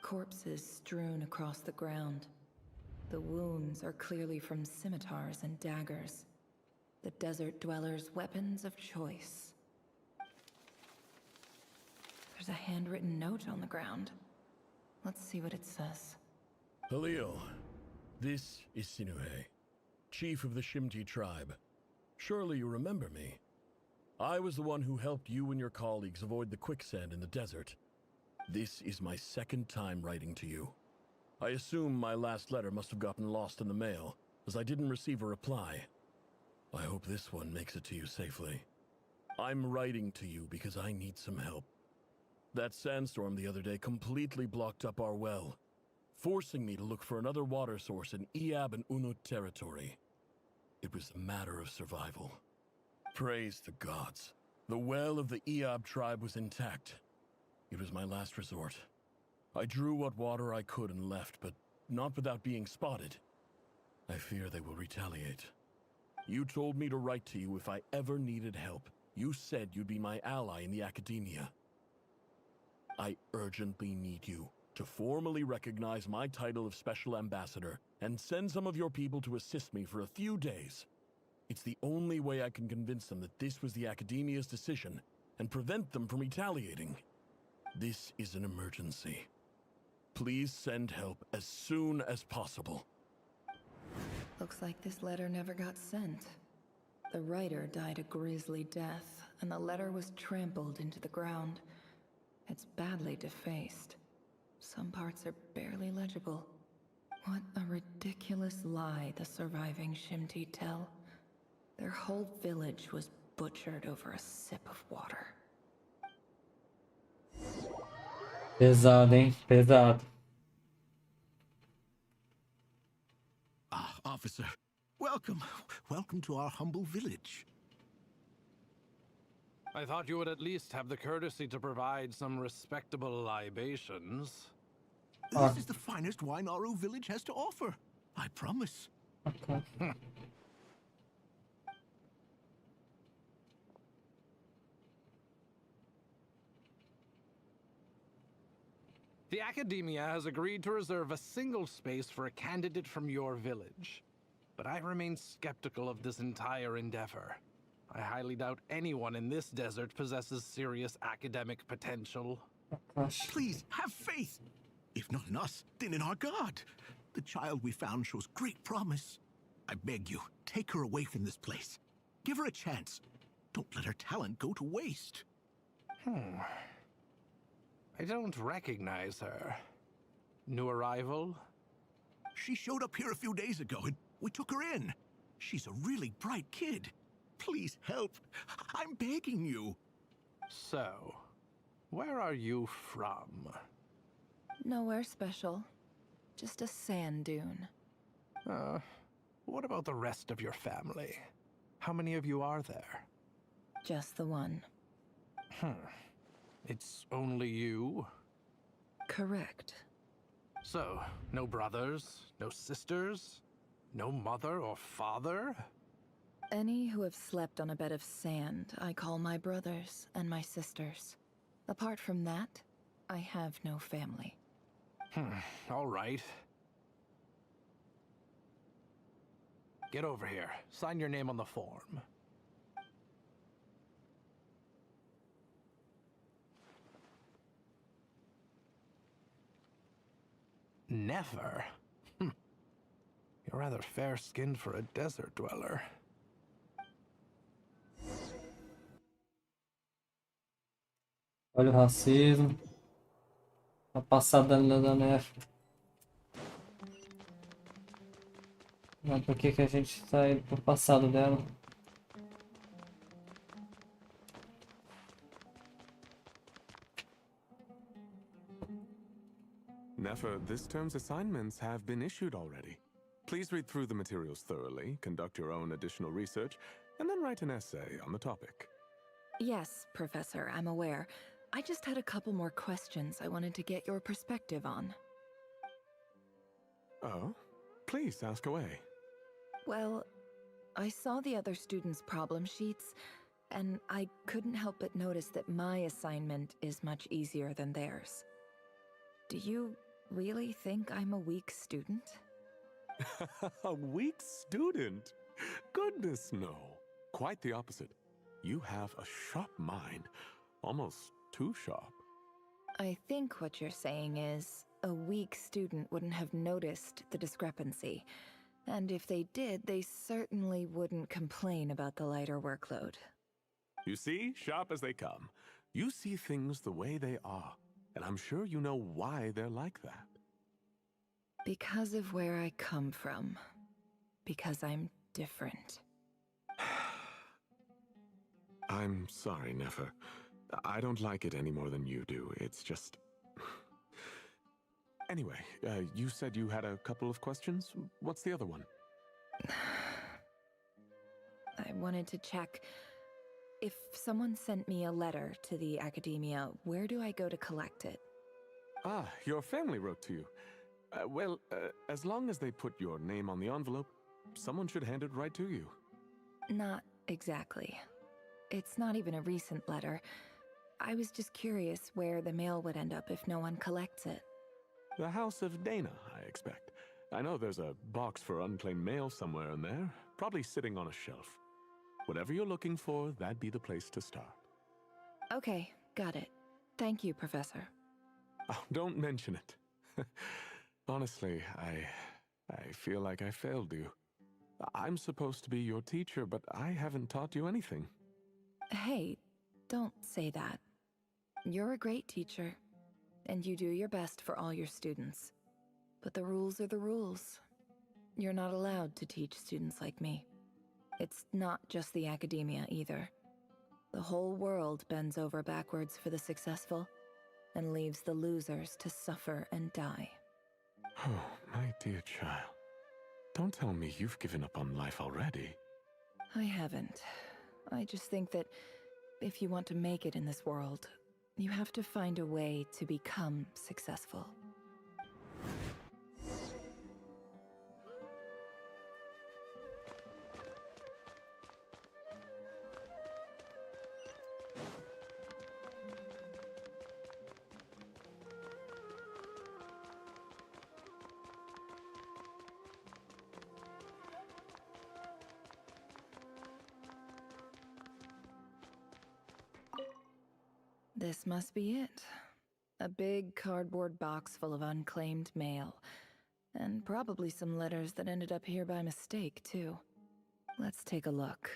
Corpses strewn across the ground. The wounds are clearly from scimitars and daggers. The desert dwellers' weapons of choice. There's a handwritten note on the ground. Let's see what it says. Halil, this is Sinuhe, chief of the Shimti tribe. Surely you remember me. I was the one who helped you and your colleagues avoid the quicksand in the desert. This is my second time writing to you. I assume my last letter must have gotten lost in the mail, as I didn't receive a reply. I hope this one makes it to you safely. I'm writing to you because I need some help. That sandstorm the other day completely blocked up our well, forcing me to look for another water source in Iab and Unut territory. It was a matter of survival. Praise the gods. The well of the Iab tribe was intact. It was my last resort. I drew what water I could and left, but not without being spotted. I fear they will retaliate. You told me to write to you if I ever needed help. You said you'd be my ally in the academia. I urgently need you to formally recognize my title of Special Ambassador and send some of your people to assist me for a few days. It's the only way I can convince them that this was the academia's decision and prevent them from retaliating. This is an emergency. Please send help as soon as possible. Looks like this letter never got sent. The writer died a grisly death, and the letter was trampled into the ground. It's badly defaced. Some parts are barely legible. What a ridiculous lie the surviving Shimti tell. Their whole village was butchered over a sip of water. Pesado, hein? Pesado. Ah, officer. Welcome. Welcome to our humble village. I thought you would at least have the courtesy to provide some respectable libations. This is the finest wine Aru village has to offer. I promise. Okay. The Academia has agreed to reserve a single space for a candidate from your village. But I remain skeptical of this entire endeavor. I highly doubt anyone in this desert possesses serious academic potential. Please, have faith. If not in us, then in our god. The child we found shows great promise. I beg you, take her away from this place. Give her a chance. Don't let her talent go to waste. I don't recognize her. New arrival? She showed up here a few days ago and we took her in. She's a really bright kid. Please help. I'm begging you. So, where are you from? Nowhere special. Just a sand dune. What about the rest of your family? How many of you are there? Just the one. It's only you? Correct. So, no brothers, no sisters, no mother or father? Any who have slept on a bed of sand, I call my brothers and my sisters. Apart from that, I have no family. All right. Get over here. Sign your name on the form. Never? You're rather fair-skinned for a desert dweller. Olha o racismo. A passada da neve. Mas por que a gente tá indo pro passado dela? Nefer, this term's assignments have been issued already. Please read through the materials thoroughly, conduct your own additional research, and then write an essay on the topic. Yes, Professor, I'm aware. I just had a couple more questions I wanted to get your perspective on. Oh? Please, ask away. Well, I saw the other students' problem sheets, and I couldn't help but notice that my assignment is much easier than theirs. Do you really think I'm a weak student? A weak student? Goodness, no. Quite the opposite. You have a sharp mind. Almost too sharp. I think what you're saying is, a weak student wouldn't have noticed the discrepancy. And if they did, they certainly wouldn't complain about the lighter workload. You see, sharp as they come. You see things the way they are. And I'm sure you know why they're like that. Because of where I come from. because I'm different. I'm sorry, Nefer. I don't like it any more than you do. It's just... Anyway, you said you had a couple of questions? What's the other one? I wanted to check. If someone sent me a letter to the academia, where do I go to collect it? Ah, your family wrote to you. As long as they put your name on the envelope, someone should hand it right to you. Not exactly. It's not even a recent letter. I was just curious where the mail would end up if no one collects it. The House of Dana, I expect. I know there's a box for unclaimed mail somewhere in there, probably sitting on a shelf. Whatever you're looking for, that'd be the place to start. Okay, got it. Thank you, Professor. Oh, don't mention it. Honestly, I feel like I failed you. I'm supposed to be your teacher, but I haven't taught you anything. Hey, don't say that. You're a great teacher, and you do your best for all your students. But the rules are the rules. You're not allowed to teach students like me. It's not just the academia either. The whole world bends over backwards for the successful, and leaves the losers to suffer and die. Oh, my dear child. Don't tell me you've given up on life already. I haven't. I just think that if you want to make it in this world, you have to find a way to become successful. This must be it. A big cardboard box full of unclaimed mail. And probably some letters that ended up here by mistake, too. Let's take a look.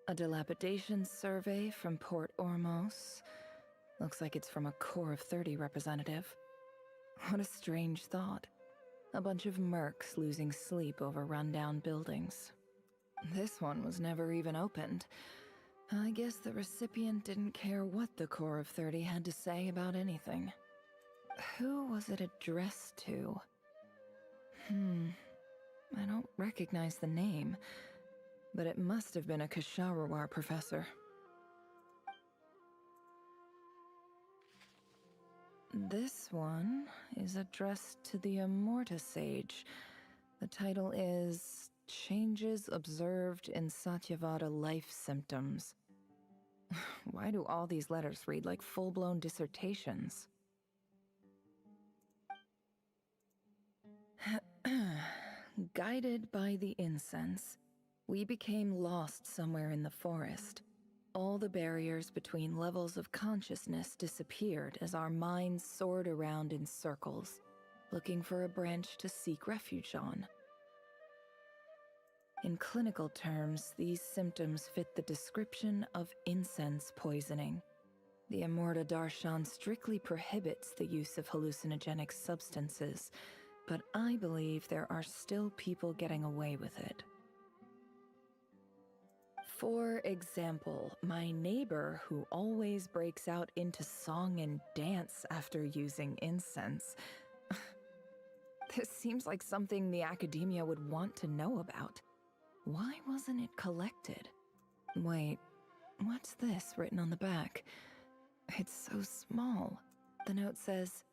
A dilapidation survey from Port Ormos. Looks like it's from a Core of 30 representative. What a strange thought. A bunch of mercs losing sleep over rundown buildings. This one was never even opened. I guess the recipient didn't care what the Core of 30 had to say about anything. Who was it addressed to? I don't recognize the name. But it must have been a Ksharawar professor. This one is addressed to the Immorta Sage. The title is Changes Observed in Satyavada Life Symptoms. Why do all these letters read like full-blown dissertations? Guided by the incense, we became lost somewhere in the forest. All the barriers between levels of consciousness disappeared as our minds soared around in circles, looking for a branch to seek refuge on. In clinical terms, these symptoms fit the description of incense poisoning. The Immorta Darshan strictly prohibits the use of hallucinogenic substances, but I believe there are still people getting away with it. For example, my neighbor who always breaks out into song and dance after using incense. This seems like something the academia would want to know about. Why wasn't it collected? Wait, what's this written on the back? It's so small. The note says,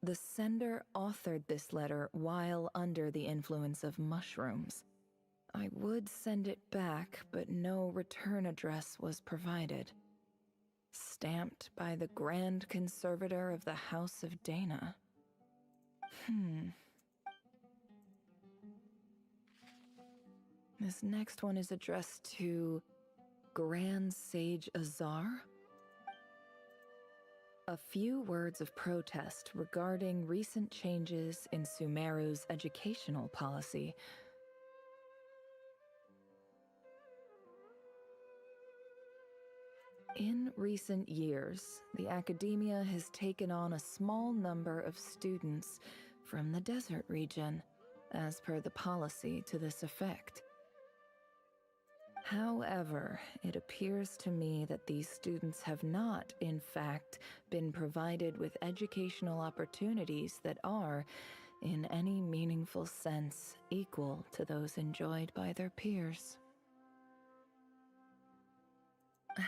"The sender authored this letter while under the influence of mushrooms. I would send it back, but no return address was provided. Stamped by the Grand Conservator of the House of Dana." This next one is addressed to Grand Sage Azar. A few words of protest regarding recent changes in Sumeru's educational policy. In recent years, the academia has taken on a small number of students from the desert region, as per the policy to this effect. However, it appears to me that these students have not, in fact, been provided with educational opportunities that are, in any meaningful sense, equal to those enjoyed by their peers.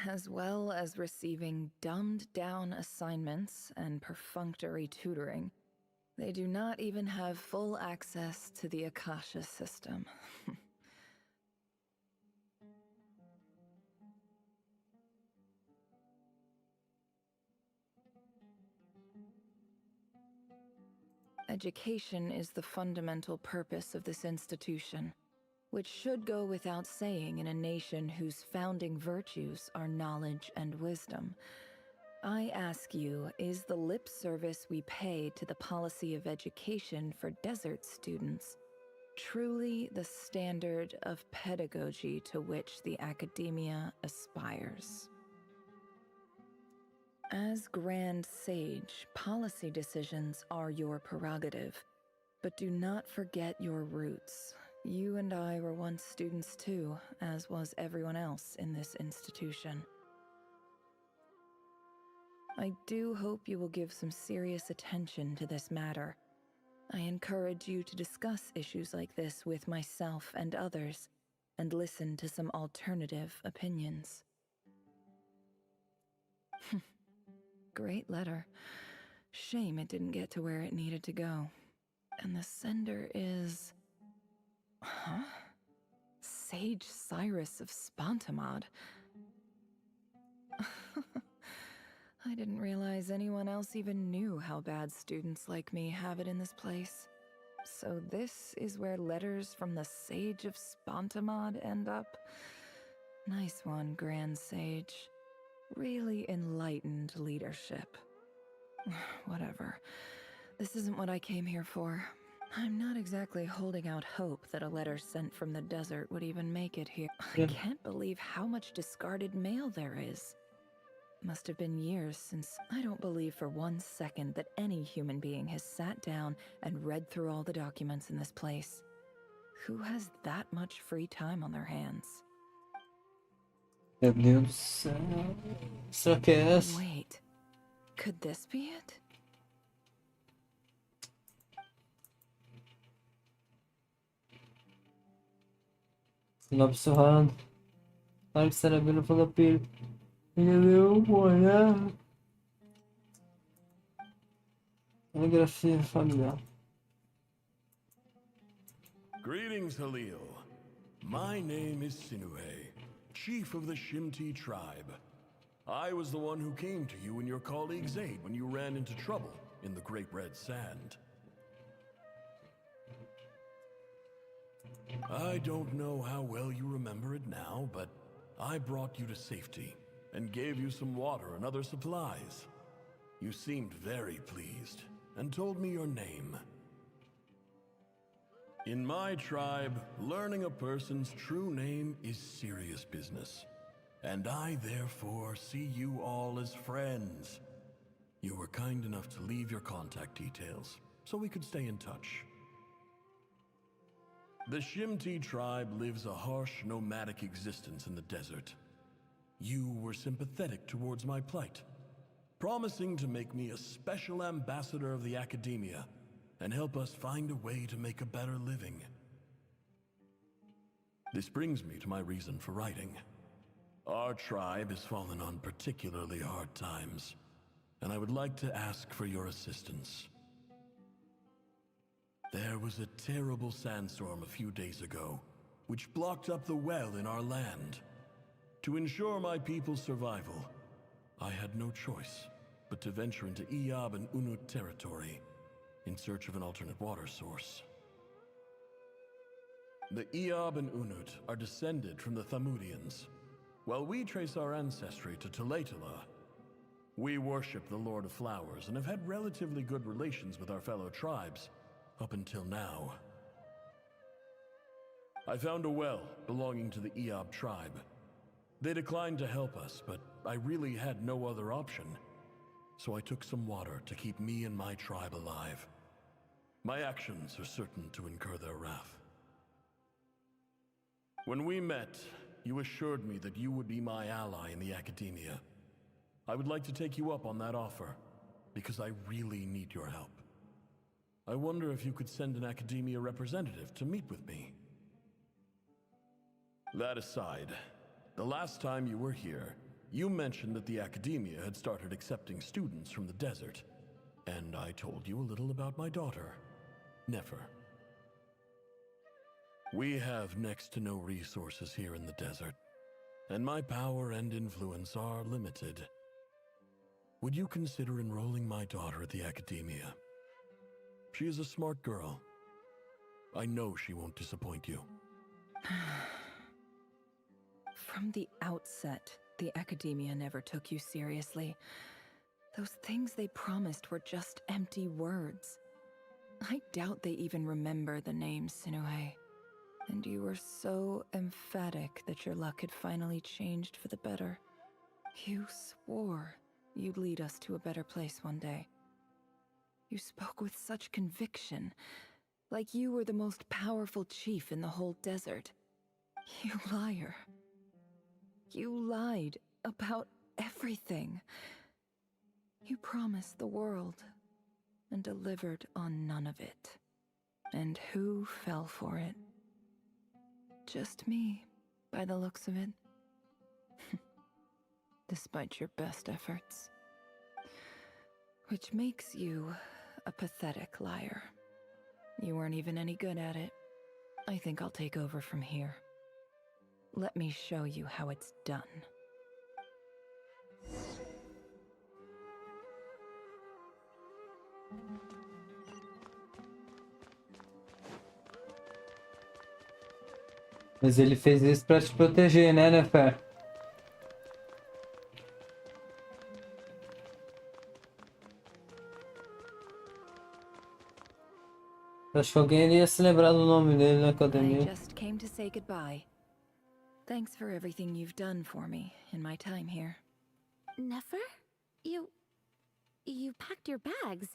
As well as receiving dumbed-down assignments and perfunctory tutoring, they do not even have full access to the Akasha system. Education is the fundamental purpose of this institution, which should go without saying in a nation whose founding virtues are knowledge and wisdom. I ask you, is the lip service we pay to the policy of education for desert students truly the standard of pedagogy to which the academia aspires? As Grand Sage, policy decisions are your prerogative, but do not forget your roots. You and I were once students too, as was everyone else in this institution. I do hope you will give some serious attention to this matter. I encourage you to discuss issues like this with myself and others, and listen to some alternative opinions. Great letter. Shame it didn't get to where it needed to go. And the sender is... Huh? Sage Cyrus of Spontamod. I didn't realize anyone else even knew how bad students like me have it in this place. So this is where letters from the Sage of Spontamod end up? Nice one, Grand Sage. Really enlightened leadership. Whatever. This isn't what I came here for. I'm not exactly holding out hope that a letter sent from the desert would even make it here. I can't believe how much discarded mail there is. Must have been years since I don't believe for 1 second that any human being has sat down and read through all the documents in this place. Who has that much free time on their hands? Meu Deus do céu. Será que é essa? Wait, could this be it? Sinopse honrado. Claro que será bem no falapiro. Ele deu uma olhada. Caligrafia familiar. Greetings, Halil. My name is Sinuhe, chief of the Shimti tribe. I was the one who came to you and your colleagues' aid when you ran into trouble in the Great Red Sand. I don't know how well you remember it now, but I brought you to safety and gave you some water and other supplies. You seemed very pleased and told me your name. In my tribe, learning a person's true name is serious business, and I therefore see you all as friends. You were kind enough to leave your contact details so we could stay in touch. The Shimti tribe lives a harsh, nomadic existence in the desert. You were sympathetic towards my plight, promising to make me a special ambassador of the academia and help us find a way to make a better living. This brings me to my reason for writing. Our tribe has fallen on particularly hard times, and I would like to ask for your assistance. There was a terrible sandstorm a few days ago, which blocked up the well in our land. To ensure my people's survival, I had no choice but to venture into Iyab and Unut territory in search of an alternate water source. The Iyab and Unut are descended from the Thamudians, while we trace our ancestry to Tulatala. We worship the Lord of Flowers and have had relatively good relations with our fellow tribes up until now. I found a well belonging to the Eob tribe. They declined to help us, but I really had no other option. So I took some water to keep me and my tribe alive. My actions are certain to incur their wrath. When we met, you assured me that you would be my ally in the academia. I would like to take you up on that offer, because I really need your help. I wonder if you could send an academia representative to meet with me. That aside, the last time you were here, you mentioned that the academia had started accepting students from the desert, and I told you a little about my daughter, Nefer. We have next to no resources here in the desert, and my power and influence are limited. Would you consider enrolling my daughter at the academia? She is a smart girl. I know she won't disappoint you. From the outset, the academia never took you seriously. Those things they promised were just empty words. I doubt they even remember the name Sinuhe. And you were so emphatic that your luck had finally changed for the better. You swore you'd lead us to a better place one day. You spoke with such conviction, like you were the most powerful chief in the whole desert. You liar. You lied about everything. You promised the world and delivered on none of it. And who fell for it? Just me, by the looks of it. Despite your best efforts. Which makes you a pathetic liar. You weren't even any good at it. I think I'll take over from here. Let me show you how it's done. Mas ele fez isso pra te proteger, né, Nefer? Acho que alguém iria se lembrar do nome dele na academia. I just came to say goodbye. Thanks for everything you've done for me in my time here. Nefer? You packed your bags.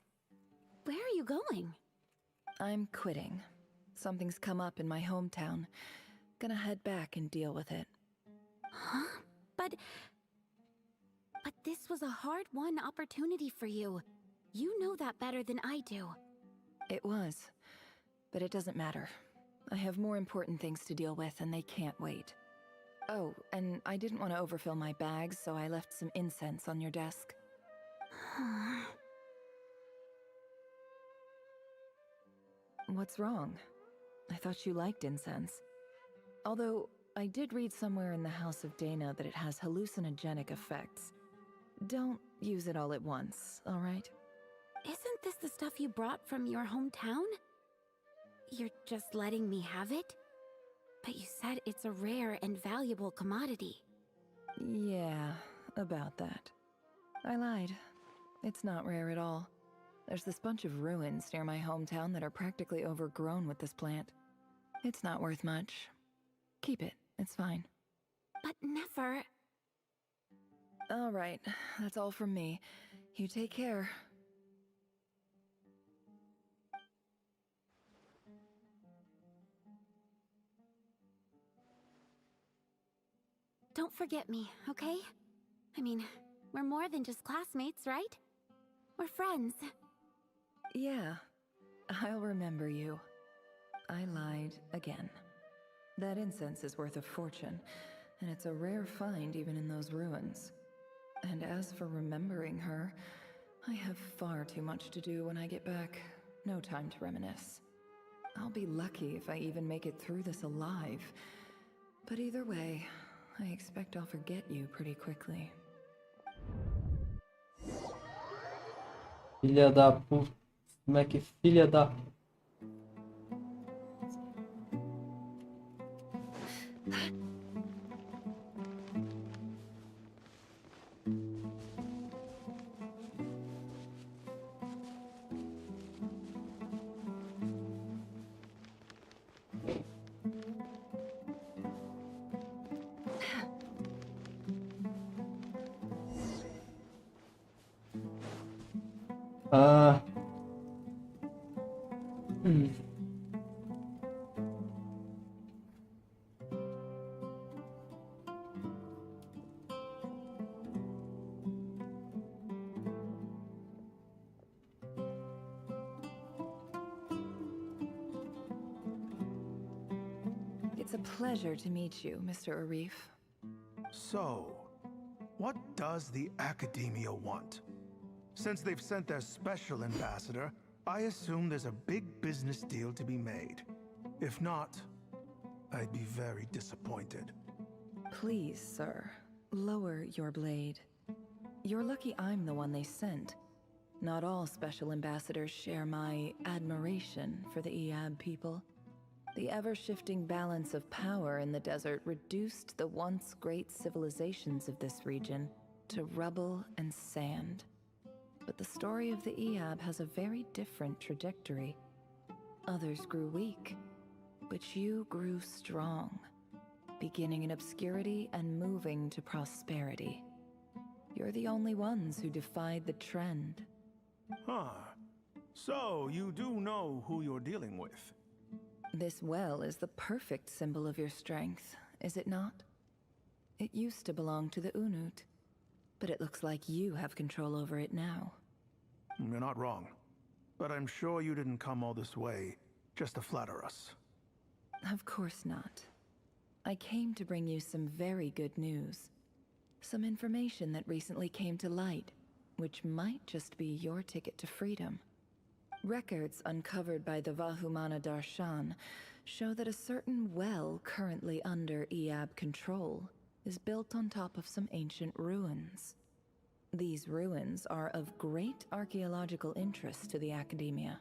Where are you going? I'm quitting. Something's come up in my hometown. Gonna head back and deal with it. Huh? But this was a hard-won opportunity for you. You know that better than I do. It was. But it doesn't matter. I have more important things to deal with and they can't wait. Oh, and I didn't want to overfill my bags, so I left some incense on your desk. What's wrong? I thought you liked incense. Although, I did read somewhere in the House of Dana that it has hallucinogenic effects. Don't use it all at once, alright? Isn't this the stuff you brought from your hometown? You're just letting me have it? But you said it's a rare and valuable commodity. Yeah, about that. I lied. It's not rare at all. There's this bunch of ruins near my hometown that are practically overgrown with this plant. It's not worth much. Keep it. It's fine. But Nefer... Alright, that's all from me. You take care. Don't forget me, okay? I mean, we're more than just classmates, right? We're friends. Yeah, I'll remember you. I lied again. That incense is worth a fortune, and it's a rare find even in those ruins. And as for remembering her, I have far too much to do when I get back. No time to reminisce. I'll be lucky if I even make it through this alive. But either way, I expect I'll forget you pretty quickly. Filha da puta. Como é que filha da... Ah. It's a pleasure to meet you, Mr. Arif. So, what does the Academia want? Since they've sent their special ambassador, I assume there's a big business deal to be made. If not, I'd be very disappointed. Please, sir, lower your blade. You're lucky I'm the one they sent. Not all special ambassadors share my admiration for the EAB people. The ever-shifting balance of power in the desert reduced the once great civilizations of this region to rubble and sand. But the story of the EAB has a very different trajectory. Others grew weak, but you grew strong, beginning in obscurity and moving to prosperity. You're the only ones who defied the trend. Huh. So, you do know who you're dealing with? This well is the perfect symbol of your strength, is it not? It used to belong to the Unut, but it looks like you have control over it now. You're not wrong. But I'm sure you didn't come all this way just to flatter us. Of course not. I came to bring you some very good news. Some information that recently came to light, which might just be your ticket to freedom. Records uncovered by the Vahumana Darshan show that a certain well currently under EAB control is built on top of some ancient ruins. These ruins are of great archaeological interest to the Academia.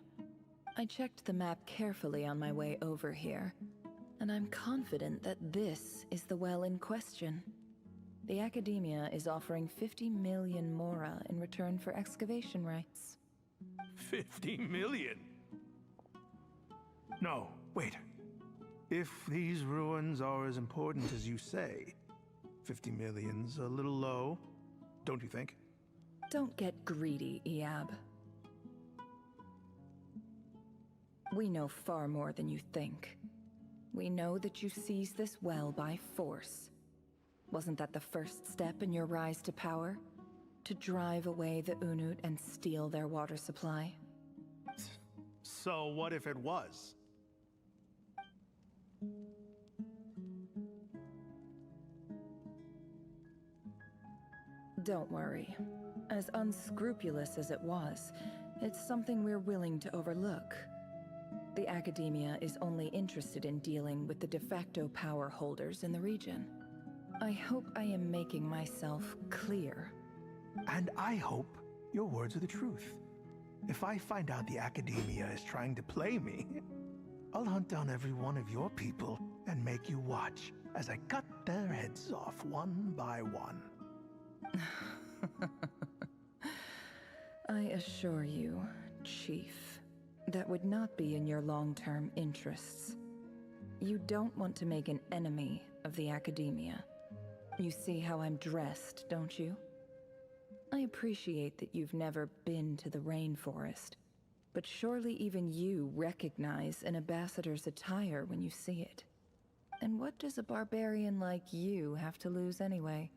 I checked the map carefully on my way over here, and I'm confident that this is the well in question. The Academia is offering 50 million mora in return for excavation rights. 50 million? No, wait. If these ruins are as important as you say, 50 million's a little low, don't you think? Don't get greedy, EAB. We know far more than you think. We know that you seized this well by force. Wasn't that the first step in your rise to power? To drive away the Unut and steal their water supply? So what if it was? Don't worry. As unscrupulous as it was, it's something we're willing to overlook. The Academia is only interested in dealing with the de facto power holders in the region. I hope I am making myself clear. And I hope your words are the truth. If I find out the Academia is trying to play me, I'll hunt down every one of your people and make you watch as I cut their heads off one by one. I assure you, Chief, that would not be in your long-term interests. You don't want to make an enemy of the Academia. You see how I'm dressed, don't you? I appreciate that you've never been to the rainforest, but surely even you recognize an ambassador's attire when you see it. And what does a barbarian like you have to lose anyway?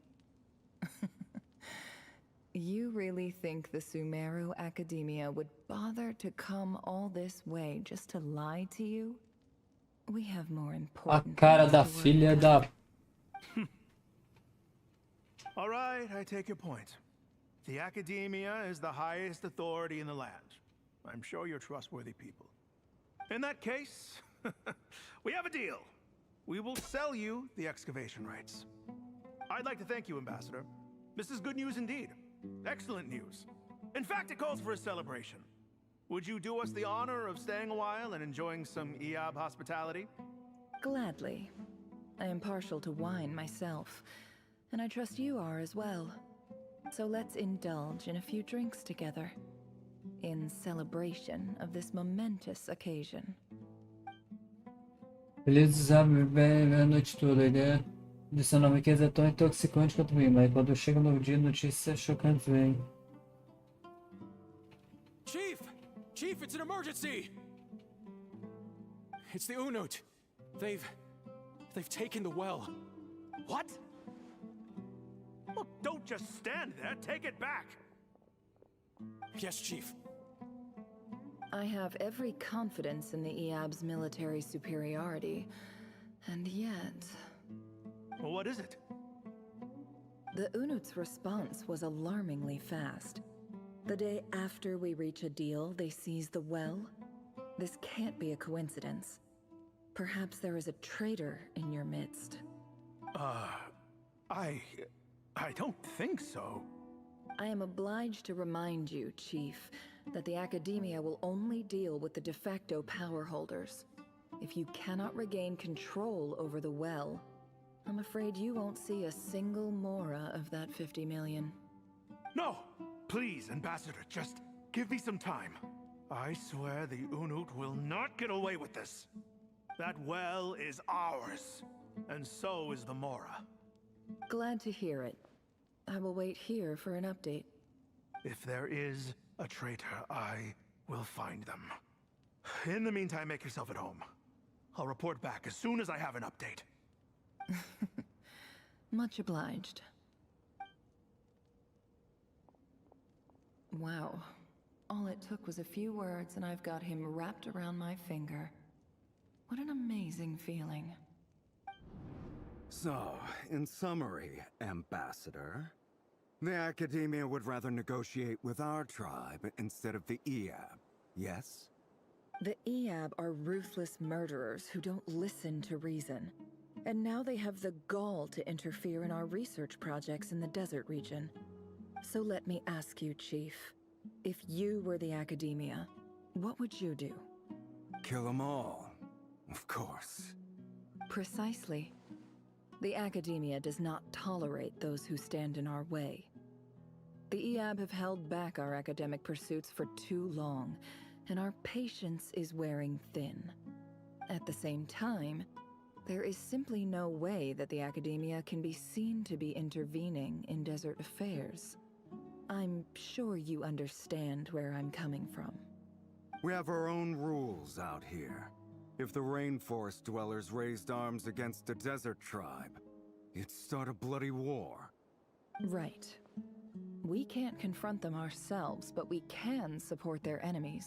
You really think the Sumeru Academia would bother to come all this way just to lie to you? We have more A important cara da things to worry filha about. da... All right, I take your point. The Academia is the highest authority in the land. I'm sure you're trustworthy people. In that case, we have a deal. We will sell you the excavation rights. I'd like to thank you, Ambassador. This is good news indeed. Excellent news. In fact, it calls for a celebration. Would you do us the honor of staying a while and enjoying some EAB hospitality? Gladly. I am partial to wine myself, and I trust you are as well. So let's indulge in a few drinks together, in celebration of this momentous occasion. Feliz sabe bem a noite toda. A ideia dessa nova riqueza é tão intoxicante quanto mim, mas quando chega um novo dia, notícias chocantes vêm. Chief! Chief, it's an emergency! It's the Unut. They've taken the well. What? Well, don't just stand there. Take it back. Yes, Chief. I have every confidence in the EAB's military superiority, and yet... Well, what is it? The Unut's response was alarmingly fast. The day after we reach a deal, they seize the well. This can't be a coincidence. Perhaps there is a traitor in your midst. I don't think so. I am obliged to remind you, Chief, that the Academia will only deal with the de facto power holders. If you cannot regain control over the well, I'm afraid you won't see a single mora of that 50 million. No! Please, Ambassador, just give me some time. I swear the Unut will not get away with this. That well is ours, and so is the mora. Glad to hear it. I will wait here for an update. If there is a traitor, I will find them. In the meantime, make yourself at home. I'll report back as soon as I have an update. Much obliged. Wow. All it took was a few words and I've got him wrapped around my finger. What an amazing feeling. So, in summary, Ambassador, the Academia would rather negotiate with our tribe instead of the EAB, yes? The EAB are ruthless murderers who don't listen to reason. And now they have the gall to interfere in our research projects in the desert region. So let me ask you, Chief, if you were the Academia, what would you do? Kill them all, of course. Precisely. The Academia does not tolerate those who stand in our way. The EAB have held back our academic pursuits for too long, and our patience is wearing thin. At the same time, there is simply no way that the Academia can be seen to be intervening in desert affairs. I'm sure you understand where I'm coming from. We have our own rules out here. If the rainforest dwellers raised arms against a desert tribe, it'd start a bloody war. Right. We can't confront them ourselves, but we can support their enemies.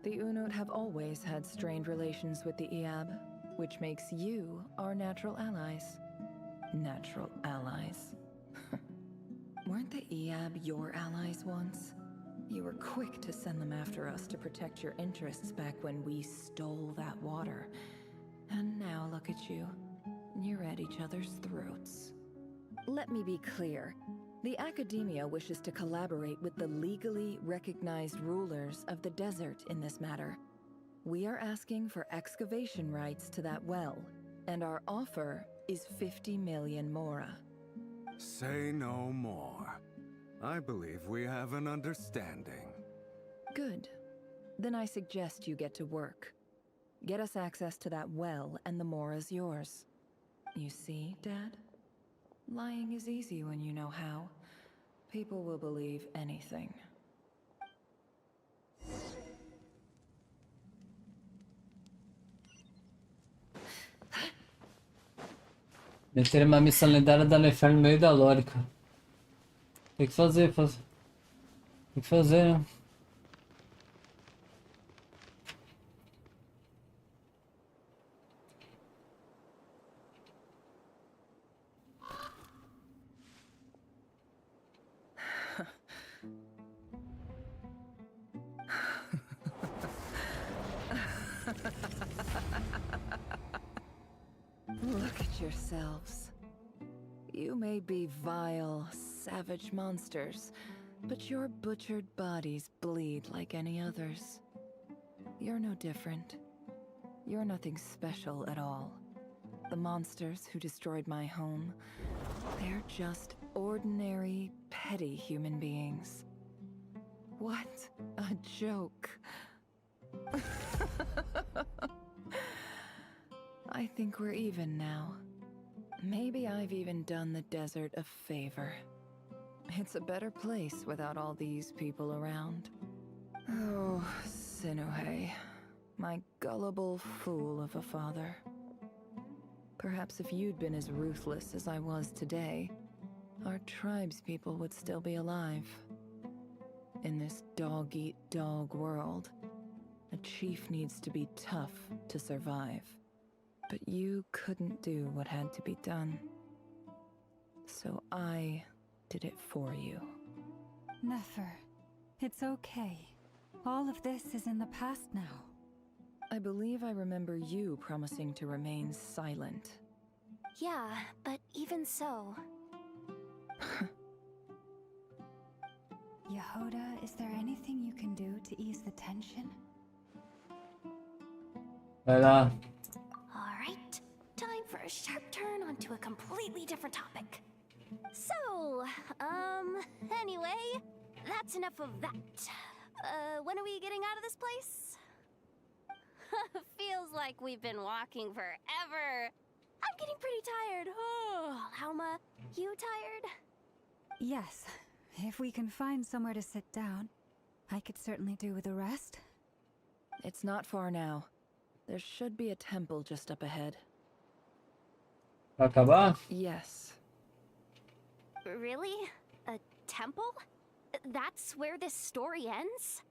The Unut have always had strained relations with the EAB, which makes you our natural allies. Natural allies. Weren't the EAB your allies once? You were quick to send them after us to protect your interests back when we stole that water. And now look at you. You're at each other's throats. Let me be clear. The Academia wishes to collaborate with the legally recognized rulers of the desert in this matter. We are asking for excavation rights to that well, and our offer is 50 million mora. Say no more. I believe we have an understanding. Good. Then I suggest you get to work. Get us access to that well, and the mora's yours. You see, Dad? Lying is easy when you know how. People will believe anything. Meter uma missão lendária da Nefer no meio da lore, cara. Tem que fazer. Tem que fazer, né? Look at yourselves. You may be vile, savage monsters, but your butchered bodies bleed like any others. You're no different. You're nothing special at all. The monsters who destroyed my home, they're just ordinary, petty human beings. What a joke. I think we're even now. Maybe I've even done the desert a favor. It's a better place without all these people around. Oh, Sinuhe, my gullible fool of a father. Perhaps if you'd been as ruthless as I was today, our tribespeople would still be alive. In this dog-eat-dog world, a chief needs to be tough to survive. But you couldn't do what had to be done. So I did it for you. Nefer, it's okay. All of this is in the past now. I believe I remember you promising to remain silent. Yeah, but even so... Yehuda, is there anything you can do to ease the tension? Vai lá. Alright, time for a sharp turn onto a completely different topic. So, anyway, that's enough of that. When are we getting out of this place? Feels like we've been walking forever. I'm getting pretty tired. Oh, Lauma, you tired? Yes. If we can find somewhere to sit down, I could certainly do with a rest. It's not far now. There should be a temple just up ahead. Vai acabar? Yes. Really? A temple? That's where this story ends?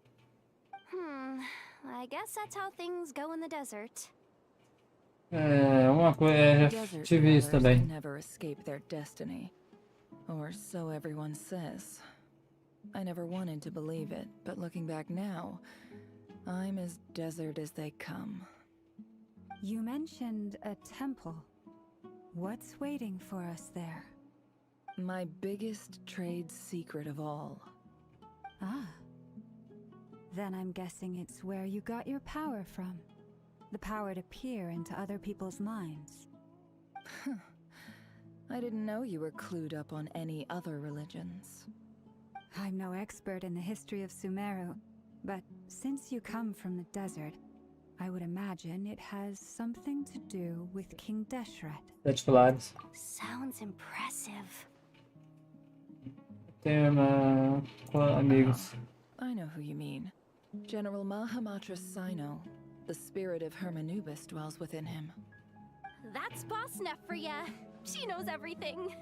I guess that's how things go in the desert. Uma coisa, já tive isso também. Can never escape their destiny. Or so everyone says. I never wanted to believe it, but looking back now, I'm as desert as they come. You mentioned a temple. What's waiting for us there? My biggest trade secret of all. Ah. Then I'm guessing it's where you got your power from. The power to peer into other people's minds. I didn't know you were clued up on any other religions. I'm no expert in the history of Sumeru, but since you come from the desert, I would imagine it has something to do with King Deshret. Sete pilares. Sounds impressive. Tenho amigos. I know who you mean. General Mahamatra Sino. The spirit of Hermanubis dwells within him. That's Boss Neff for ya. She knows everything.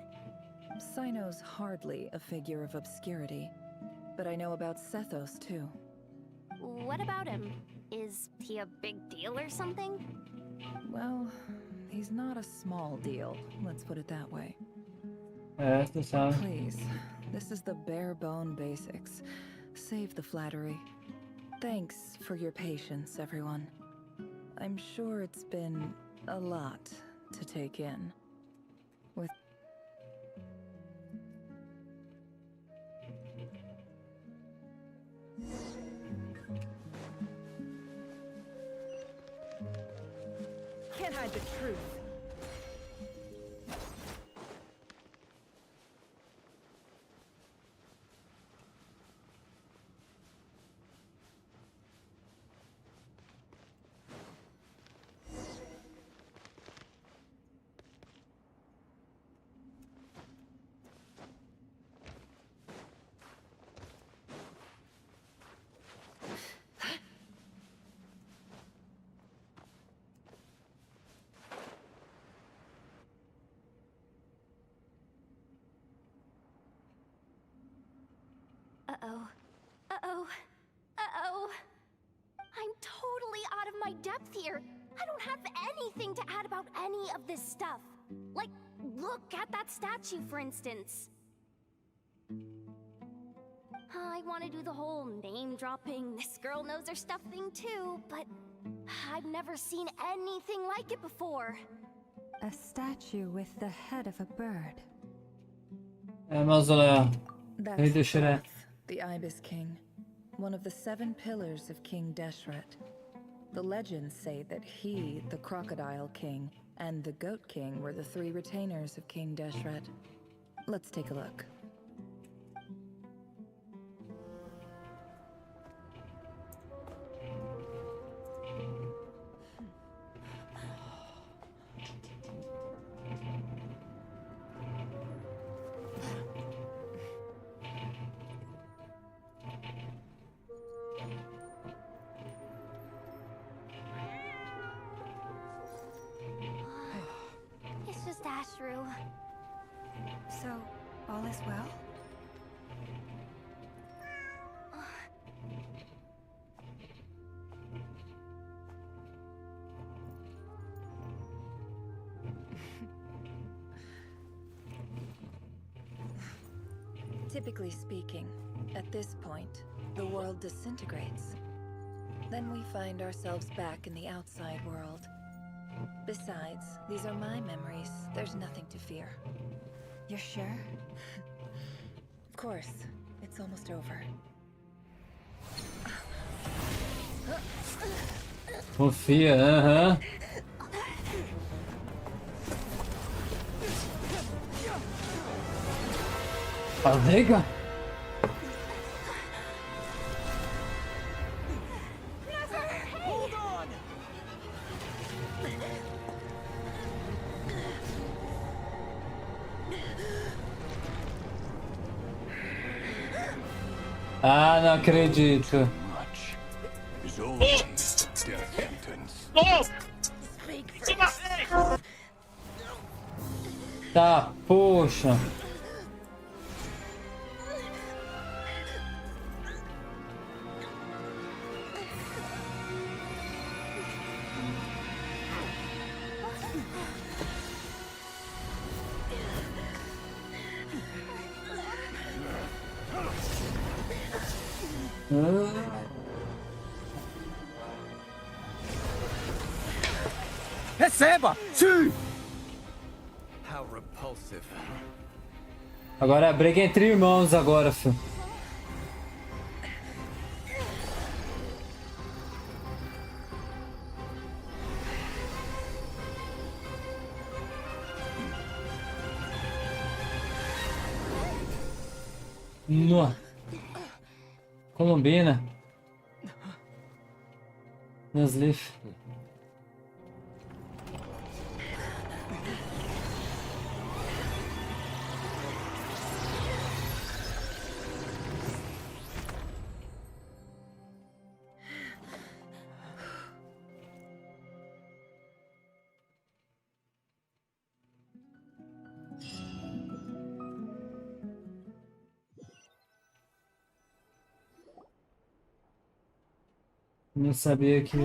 Sino's hardly a figure of obscurity, but I know about Sethos too. What about him? Is he a big deal or something? Well, he's not a small deal, let's put it that way. Please, this is the bare bone basics. Save the flattery. Thanks for your patience, everyone. I'm sure it's been a lot to take in. With Can't hide the truth. Uh-oh. Uh-oh. Uh-oh. I'm totally out of my depth here. I don't have anything to add about any of this stuff. Like, look at that statue, for instance. I want to do the whole name-dropping, this girl knows her stuff thing too, but I've never seen anything like it before. A statue with the head of a bird. Mausoléu. That's do Shire. the Ibis King, one of the 7 pillars of King Deshret. The legends say that he, the Crocodile King, and the Goat King were the 3 retainers of King Deshret. Let's take a look. Ashru. So, all is well? Typically speaking, at this point, the world disintegrates. Then we find ourselves back in the outside world. Besides, these are my memories. There's nothing to fear. You're sure? Of course. It's almost over. Confia, aham. Nega? Hold on! Ah, não acredito. Tá, poxa. Receba! Sim! How repulsive. Agora é a briga entre irmãos agora, filho. No. Columbina. Nasleaf. Não sabia que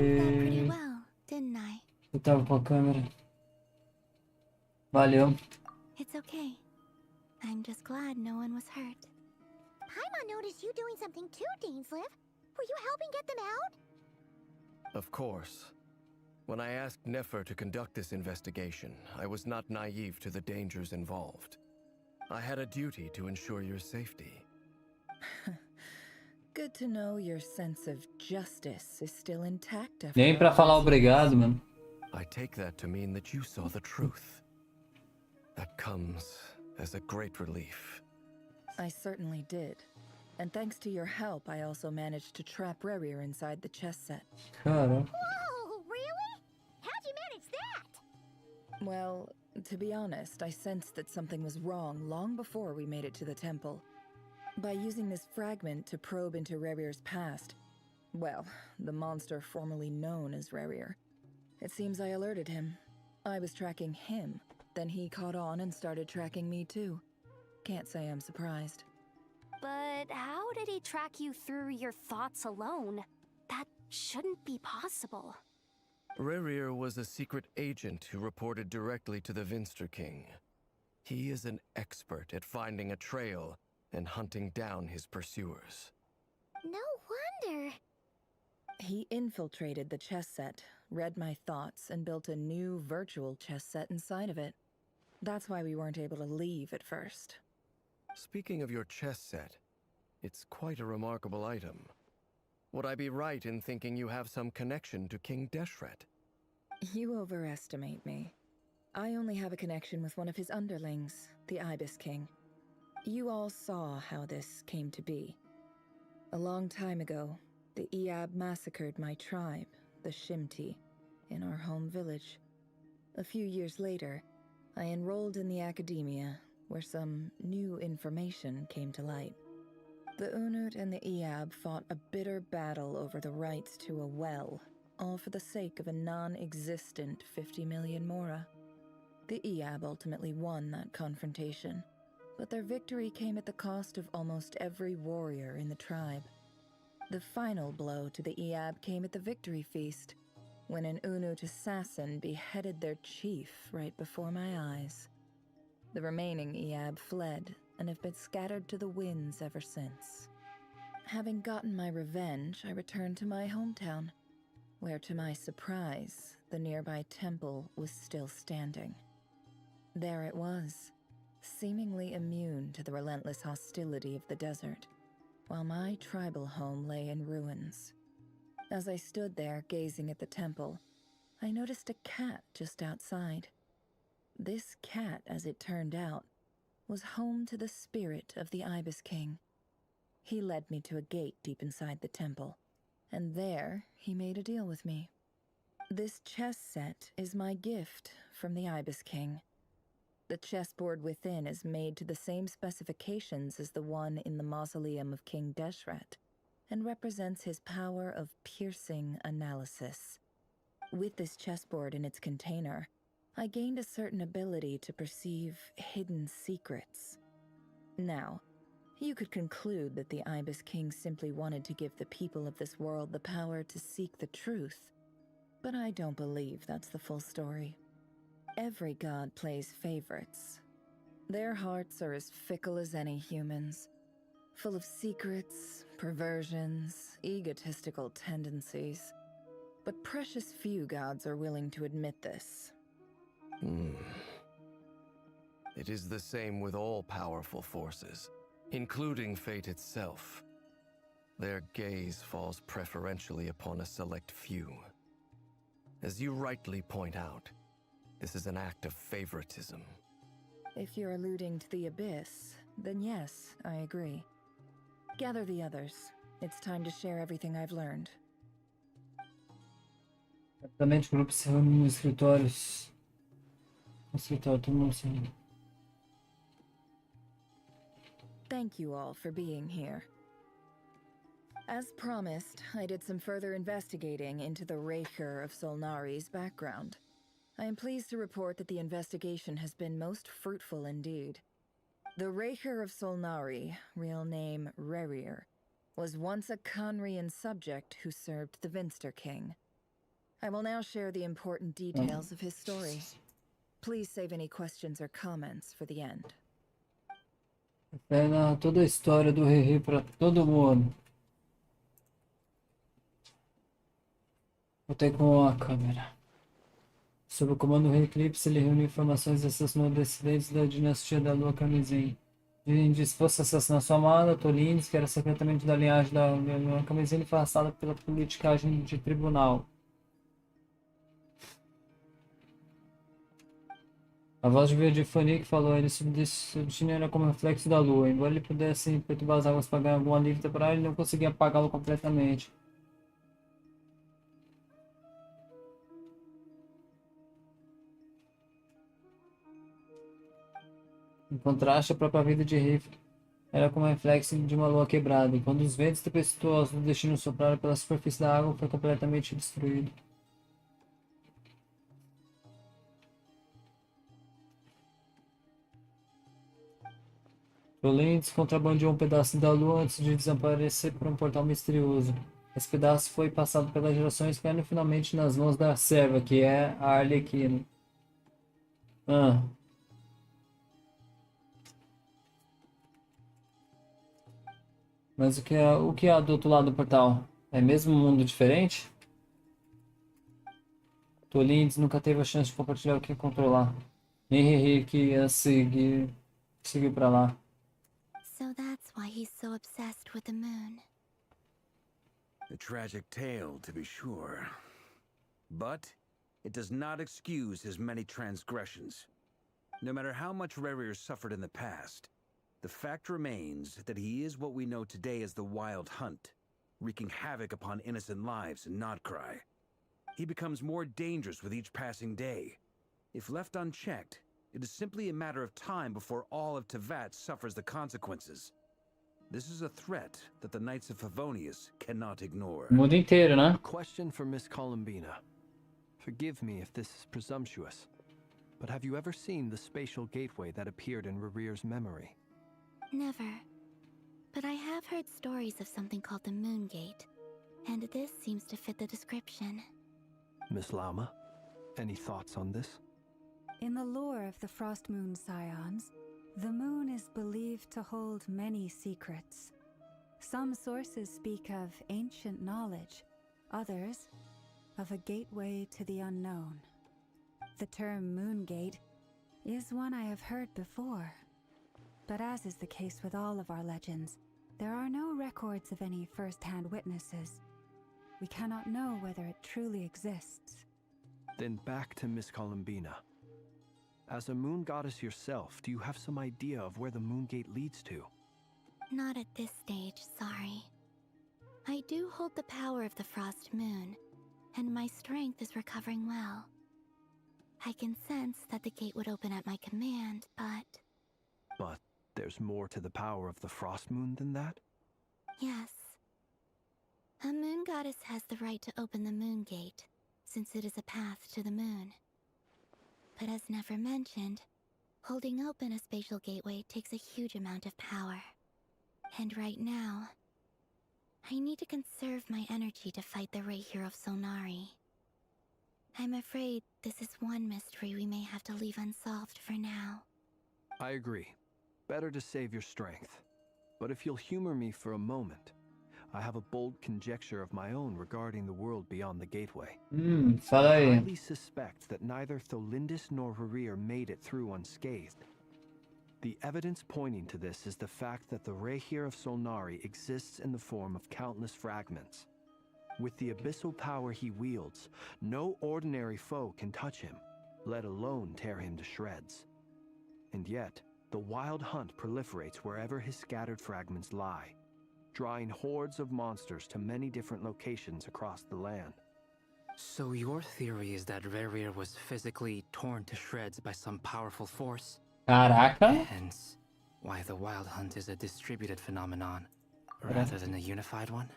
eu tava com a câmera. Valeu. It's okay. I'm just glad no one was hurt. Paimon noticed you doing something too, Dainsleif. Were you helping get them out? Of course. When I asked Nefer to conduct this investigation, I was not naive to the dangers involved. I had a duty to ensure your safety. Good to know your sense of justice is still intact after Nem pra falar obrigado, mano. I take that to mean that you saw the truth. That comes as a great relief. I certainly did. And thanks to your help, I also managed to trap Rerir inside the chess set. Cara. Whoa, really? How'd you manage that? Well, to be honest, I sensed that something was wrong long before we made it to the temple. By using this fragment to probe into Rerir's past, well, the monster formerly known as Rerir, it seems I alerted him. I was tracking him, then he caught on and started tracking me too. Can't say I'm surprised. But how did he track you through your thoughts alone? That shouldn't be possible. Rerir was a secret agent who reported directly to the Vinster King. He is an expert at finding a trail and hunting down his pursuers. No wonder. He infiltrated the chess set, read my thoughts, and built a new virtual chess set inside of it. That's why we weren't able to leave at first. Speaking of your chess set, it's quite a remarkable item. Would I be right in thinking you have some connection to King Deshret? You overestimate me. I only have a connection with one of his underlings, the Ibis King. You all saw how this came to be. A long time ago, the Iab massacred my tribe, the Shimti, in our home village. A few years later, I enrolled in the academia, where some new information came to light. The Unut and the Iab fought a bitter battle over the rights to a well, all for the sake of a non-existent 50 million mora. The EAB ultimately won that confrontation, but their victory came at the cost of almost every warrior in the tribe. The final blow to the EAB came at the victory feast, when an Unut assassin beheaded their chief right before my eyes. The remaining EAB fled and have been scattered to the winds ever since. Having gotten my revenge, I returned to my hometown, where to my surprise, the nearby temple was still standing. There it was, seemingly immune to the relentless hostility of the desert, while my tribal home lay in ruins. As I stood there gazing at the temple, I noticed a cat just outside. This cat, as it turned out, was home to the spirit of the Ibis King. He led me to a gate deep inside the temple, and there he made a deal with me. This chess set is my gift from the Ibis King. The chessboard within is made to the same specifications as the one in the mausoleum of King Deshret, and represents his power of piercing analysis. With this chessboard in its container, I gained a certain ability to perceive hidden secrets. Now, you could conclude that the Ibis King simply wanted to give the people of this world the power to seek the truth, but I don't believe that's the full story. Every god plays favorites. Their hearts are as fickle as any human's, full of secrets, perversions, egotistical tendencies. But precious few gods are willing to admit this. It is the same with all powerful forces, including fate itself. Their gaze falls preferentially upon a select few. As you rightly point out, this is an act of favoritism. If you're alluding to the Abyss, then yes, I agree. Gather the others. It's time to share everything I've learned. Rapidamente o grupo se reúne nos escritórios. No escritório, todo mundo se reúne. Thank you all for being here. As promised, I did some further investigating into the Rerir of Solnari's background. I am pleased to report that the investigation has been most fruitful indeed. The Rerir of Solnari, real name Rerir, was once a Conrian subject who served the Vinster King. I will now share the important details of his story. Please save any questions or comments for the end. Narra toda a história do Rerir para todo mundo. Botei com a câmera. Sob o comando do Rei Eclipse, ele reuniu informações e assassinou descendentes da dinastia da Lua Camisinha. Disposto a assassinar sua amada, Tolines, que era secretamente da linhagem da Lua Camisinha, e foi arrastada pela politicagem de tribunal. A voz de Verdifone que falou ele sobre seu destino era como reflexo da lua. Embora ele pudesse perturbar as águas para ganhar algum alívio temporário, ele não conseguia apagá-lo completamente. Em contraste, a própria vida de Riff era como reflexo de uma lua quebrada, e quando os ventos tempestuosos do destino sopraram pela superfície da água, foi completamente destruído. Tolentes contrabandeou um pedaço da lua antes de desaparecer por um portal misterioso. Esse pedaço foi passado pelas gerações, caindo finalmente nas mãos da serva, que é a Arlequina. Mas o que há do outro lado do portal? É mesmo um mundo diferente? Tolentes nunca teve a chance de compartilhar o que controlar. Nem Rerir que ia seguir pra lá. So that's why he's so obsessed with the moon. A tragic tale, to be sure. But it does not excuse his many transgressions. No matter how much Rerir suffered in the past, the fact remains that he is what we know today as the Wild Hunt, wreaking havoc upon innocent lives in Nod-Krai. He becomes more dangerous with each passing day. If left unchecked, it is simply a matter of time before all of Tevat suffers the consequences. This is a threat that the Knights of Favonius cannot ignore. O mundo inteiro, né? Question for Miss Columbina. Forgive me if this is presumptuous, but have you ever seen the spatial gateway that appeared in Rerir's memory? Never. But I have heard stories of something called the Moon Gate, and this seems to fit the description. Miss Lauma, any thoughts on this? In the lore of the Frost Moon Scions, the moon is believed to hold many secrets. Some sources speak of ancient knowledge, others of a gateway to the unknown. The term Moon Gate is one I have heard before, but as is the case with all of our legends, there are no records of any first-hand witnesses. We cannot know whether it truly exists. Then back to Miss Columbina. As a moon goddess yourself, do you have some idea of where the Moon Gate leads to? Not at this stage, sorry. I do hold the power of the Frost Moon, and my strength is recovering well. I can sense that the gate would open at my command, but... But there's more to the power of the Frost Moon than that? Yes. A moon goddess has the right to open the Moon Gate, since it is a path to the moon. But as Nefer mentioned, holding open a spatial gateway takes a huge amount of power. And right now, I need to conserve my energy to fight the Rerir of Solnari. I'm afraid this is one mystery we may have to leave unsolved for now. I agree. Better to save your strength. But if you'll humor me for a moment, I have a bold conjecture of my own regarding the world beyond the gateway. Fala I aí. highly suspect that neither Tholindis nor Rerir made it through unscathed. The evidence pointing to this is the fact that the Rerir of Solnari exists in the form of countless fragments. With the abyssal power he wields, no ordinary foe can touch him, let alone tear him to shreds. And yet, the wild hunt proliferates wherever his scattered fragments lie, drawing hordes of monsters to many different locations across the land. So your theory is that Rerir was physically torn to shreds by some powerful force? Caraca. Hence, why the wild hunt is a distributed phenomenon, rather than a unified one?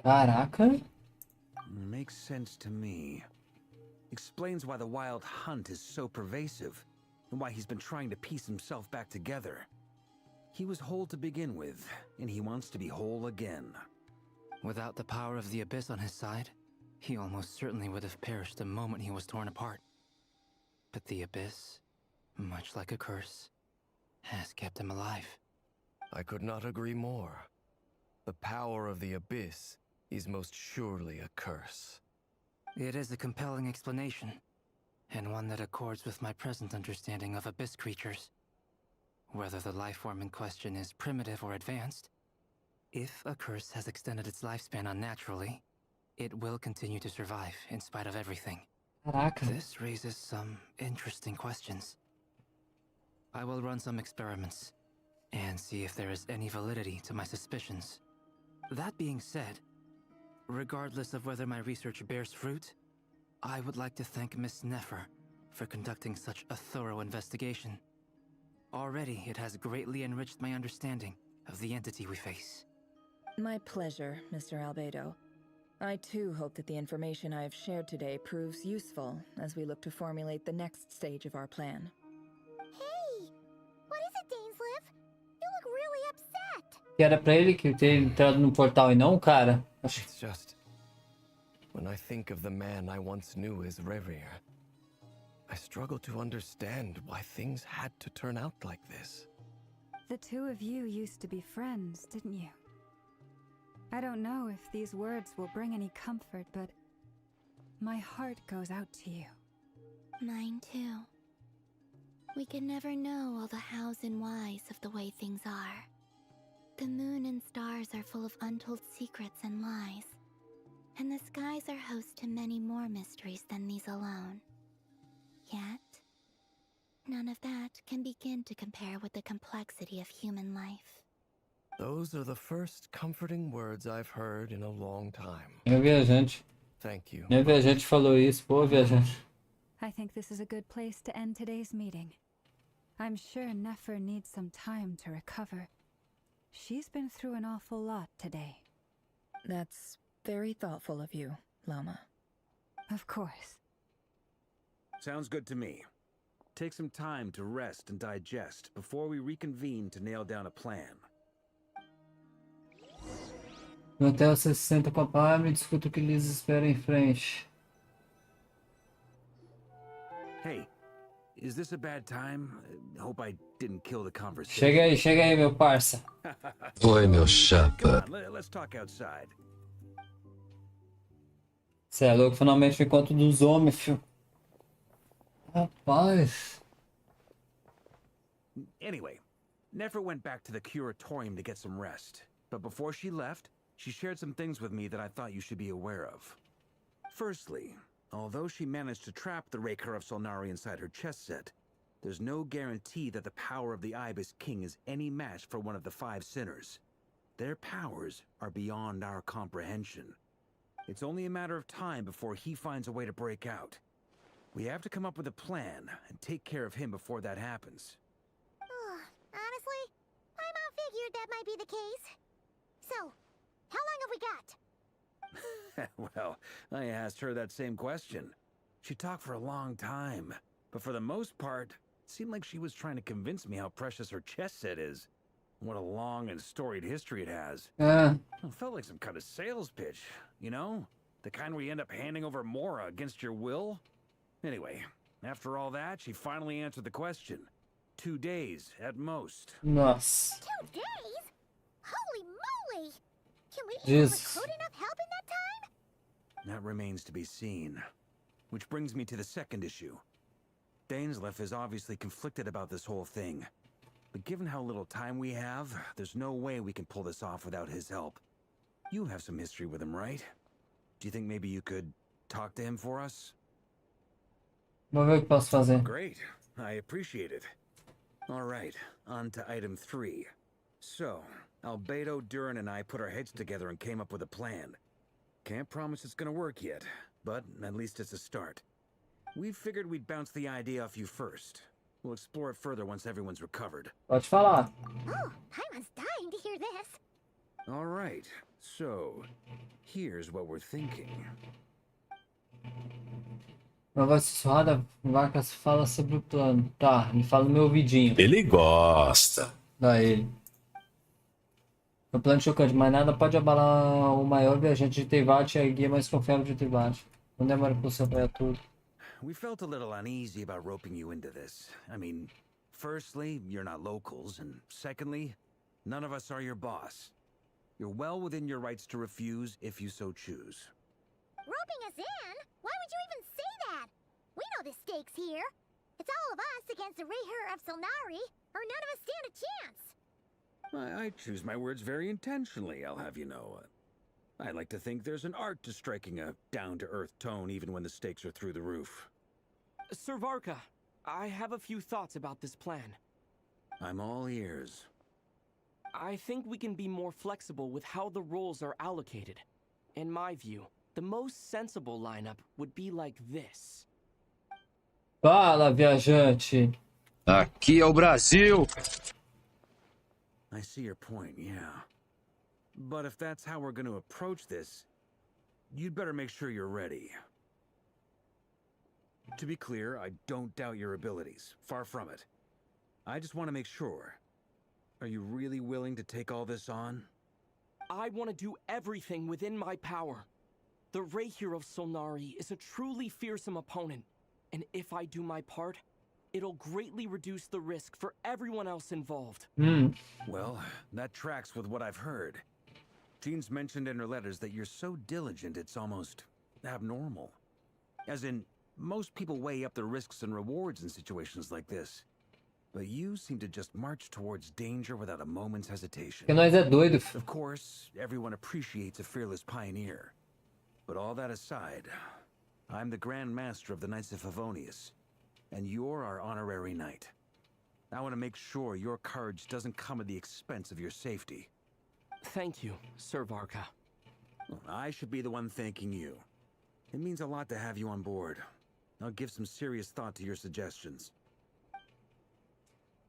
Caraca. Makes sense to me. Explains why the wild hunt is so pervasive, and why he's been trying to piece himself back together. He was whole to begin with, and he wants to be whole again. Without the power of the Abyss on his side, he almost certainly would have perished the moment he was torn apart. But the Abyss, much like a curse, has kept him alive. I could not agree more. The power of the Abyss is most surely a curse. It is a compelling explanation, and one that accords with my present understanding of Abyss creatures. Whether the life form in question is primitive or advanced, if a curse has extended its lifespan unnaturally, it will continue to survive in spite of everything. Caraca. This raises some interesting questions. I will run some experiments and see if there is any validity to my suspicions. That being said, regardless of whether my research bears fruit, I would like to thank Miss Nefer for conducting such a thorough investigation. Already, it has greatly enriched my understanding of the entity we face. My pleasure, Mr. Albedo. I too hope that the information I have shared today proves useful as we look to formulate the next stage of our plan. Hey! What is it, Dainsleif? You look really upset! Que era pra ele que ter entrado no portal e não, cara? It's just... when I think of the man I once knew as Rerir, I struggle to understand why things had to turn out like this. The two of you used to be friends, didn't you? I don't know if these words will bring any comfort, but my heart goes out to you. Mine too. We can never know all the hows and whys of the way things are. The moon and stars are full of untold secrets and lies, and the skies are host to many more mysteries than these alone. Yet, none of that can begin to compare with the complexity of human life. Those are the first comforting words I've heard in a long time. Viajante. Thank you. Meu viajante falou isso. Pô, viajante. I think this is a good place to end today's meeting. I'm sure Nefer needs some time to recover. She's been through an awful lot today. That's very thoughtful of you, Lama. Of course. Sounds good to me. Take some time to rest and digest before we reconvene to nail down a plan. No hotel você se senta com a Pablo e discuta o que lhes espera em frente. Hey, is this a bad time? Hope I didn't kill the conversation. Chega aí, meu parça. Oi, meu chapa. Let's talk outside. Cê é louco, finalmente o encontro dos homens, fio. Rapaz. Anyway, Nefer went back to the curatorium to get some rest. But before she left, she shared some things with me that I thought you should be aware of. Firstly, although she managed to trap the Rerir of Solnari inside her chess set, there's no guarantee that the power of the Ibis King is any match for one of the 5 sinners. Their powers are beyond our comprehension. It's only a matter of time before he finds a way to break out. We have to come up with a plan and take care of him before that happens. Honestly, my mom figured that might be the case. So, how long have we got? Well, I asked her that same question. She talked for a long time, but for the most part, it seemed like she was trying to convince me how precious her chess set is. What a long and storied history it has. It felt like some kind of sales pitch, you know? The kind where you end up handing over Mora against your will? Anyway, after all that, she finally answered the question. 2 days, at most. Nossa. 2 days? Holy moly! Can we Jesus. recruit enough help in that time? That remains to be seen. Which brings me to the second issue. Dainsleif is obviously conflicted about this whole thing. But given how little time we have, there's no way we can pull this off without his help. You have some history with him, right? Do you think maybe you could talk to him for us? Vou ver o que posso fazer. Great. I appreciate it. All right, on to item 3. So, Albedo, Durin, and I put our heads together and came up with a plan. Can't promise it's gonna work yet, but at least it's a start. We figured we'd bounce the idea off you first. We'll explore it further once everyone's recovered. Pode falar. Oh, Paimon's dying to hear this. All right, so here's what we're thinking. Uma voz sussurrada, Vacas fala sobre o plano. Tá, ele fala no meu ouvidinho. Ele gosta. Dá ele. O plano chocante, mas nada pode abalar o maior viajante de Teyvat e a guia mais confiável de Teyvat. Não demora pro seu apoiar tudo. We felt a little uneasy about roping you into this. I mean, firstly, you're not locals, and secondly, none of us are your boss. You're well within your rights to refuse if you so choose. Roping us in? Why would you even say that? We know the stakes here. It's all of us against the Rerir of Solnari, or none of us stand a chance. I choose my words very intentionally, I'll have you know. I like to think there's an art to striking a down-to-earth tone even when the stakes are through the roof. Sir Varka, I have a few thoughts about this plan. I'm all ears. I think we can be more flexible with how the roles are allocated. In my view, the most sensible lineup would be like this. Fala, viajante. Aqui é o Brasil. I see your point, yeah. But if that's how we're going to approach this, you'd better make sure you're ready. To be clear, I don't doubt your abilities. Far from it. I just want to make sure. Are you really willing to take all this on? I want to do everything within my power. The Rerir of Solnari is a truly fearsome opponent, and if I do my part, it'll greatly reduce the risk for everyone else involved. Well, that tracks with what I've heard. Jean's mentioned in her letters that you're so diligent it's almost abnormal. As in, most people weigh up the risks and rewards in situations like this. But you seem to just march towards danger without a moment's hesitation. Que nós é doido. Of course, everyone appreciates a fearless pioneer. But all that aside, I'm the Grand Master of the Knights of Favonius, and you're our honorary knight. I want to make sure your courage doesn't come at the expense of your safety. Thank you, Sir Varka. I should be the one thanking you. It means a lot to have you on board. I'll give some serious thought to your suggestions.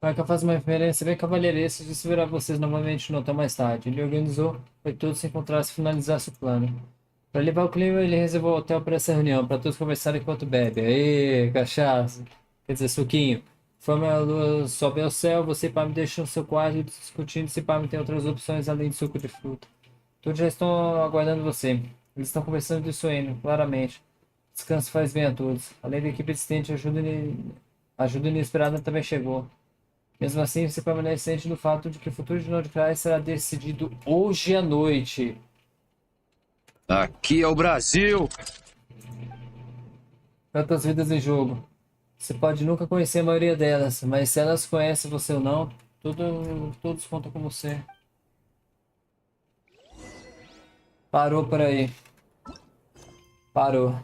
Varka faz uma referência bem cavalheiresca de se virar vocês novamente no hotel mais tarde. Ele organizou para que todos se encontrassem e finalizassem o plano. Para levar o clima, ele reservou o hotel para essa reunião, para todos conversarem enquanto bebe. Aê, cachaça. Quer dizer, suquinho. Conforme a lua sobe ao céu, você e Pai me deixam no seu quarto discutindo se Pai me tem outras opções além de suco de fruta. Todos já estão aguardando você. Eles estão conversando disso ainda, claramente. Descanso faz bem a todos. Além da equipe existente, ajuda inesperada também chegou. Mesmo assim, você permanece ciente do fato de que o futuro de Nod-Krai será decidido hoje à noite. Aqui é o Brasil! Tantas vidas em jogo. Você pode nunca conhecer a maioria delas, mas se elas conhecem você ou não, todos contam com você. Parou por aí. Parou.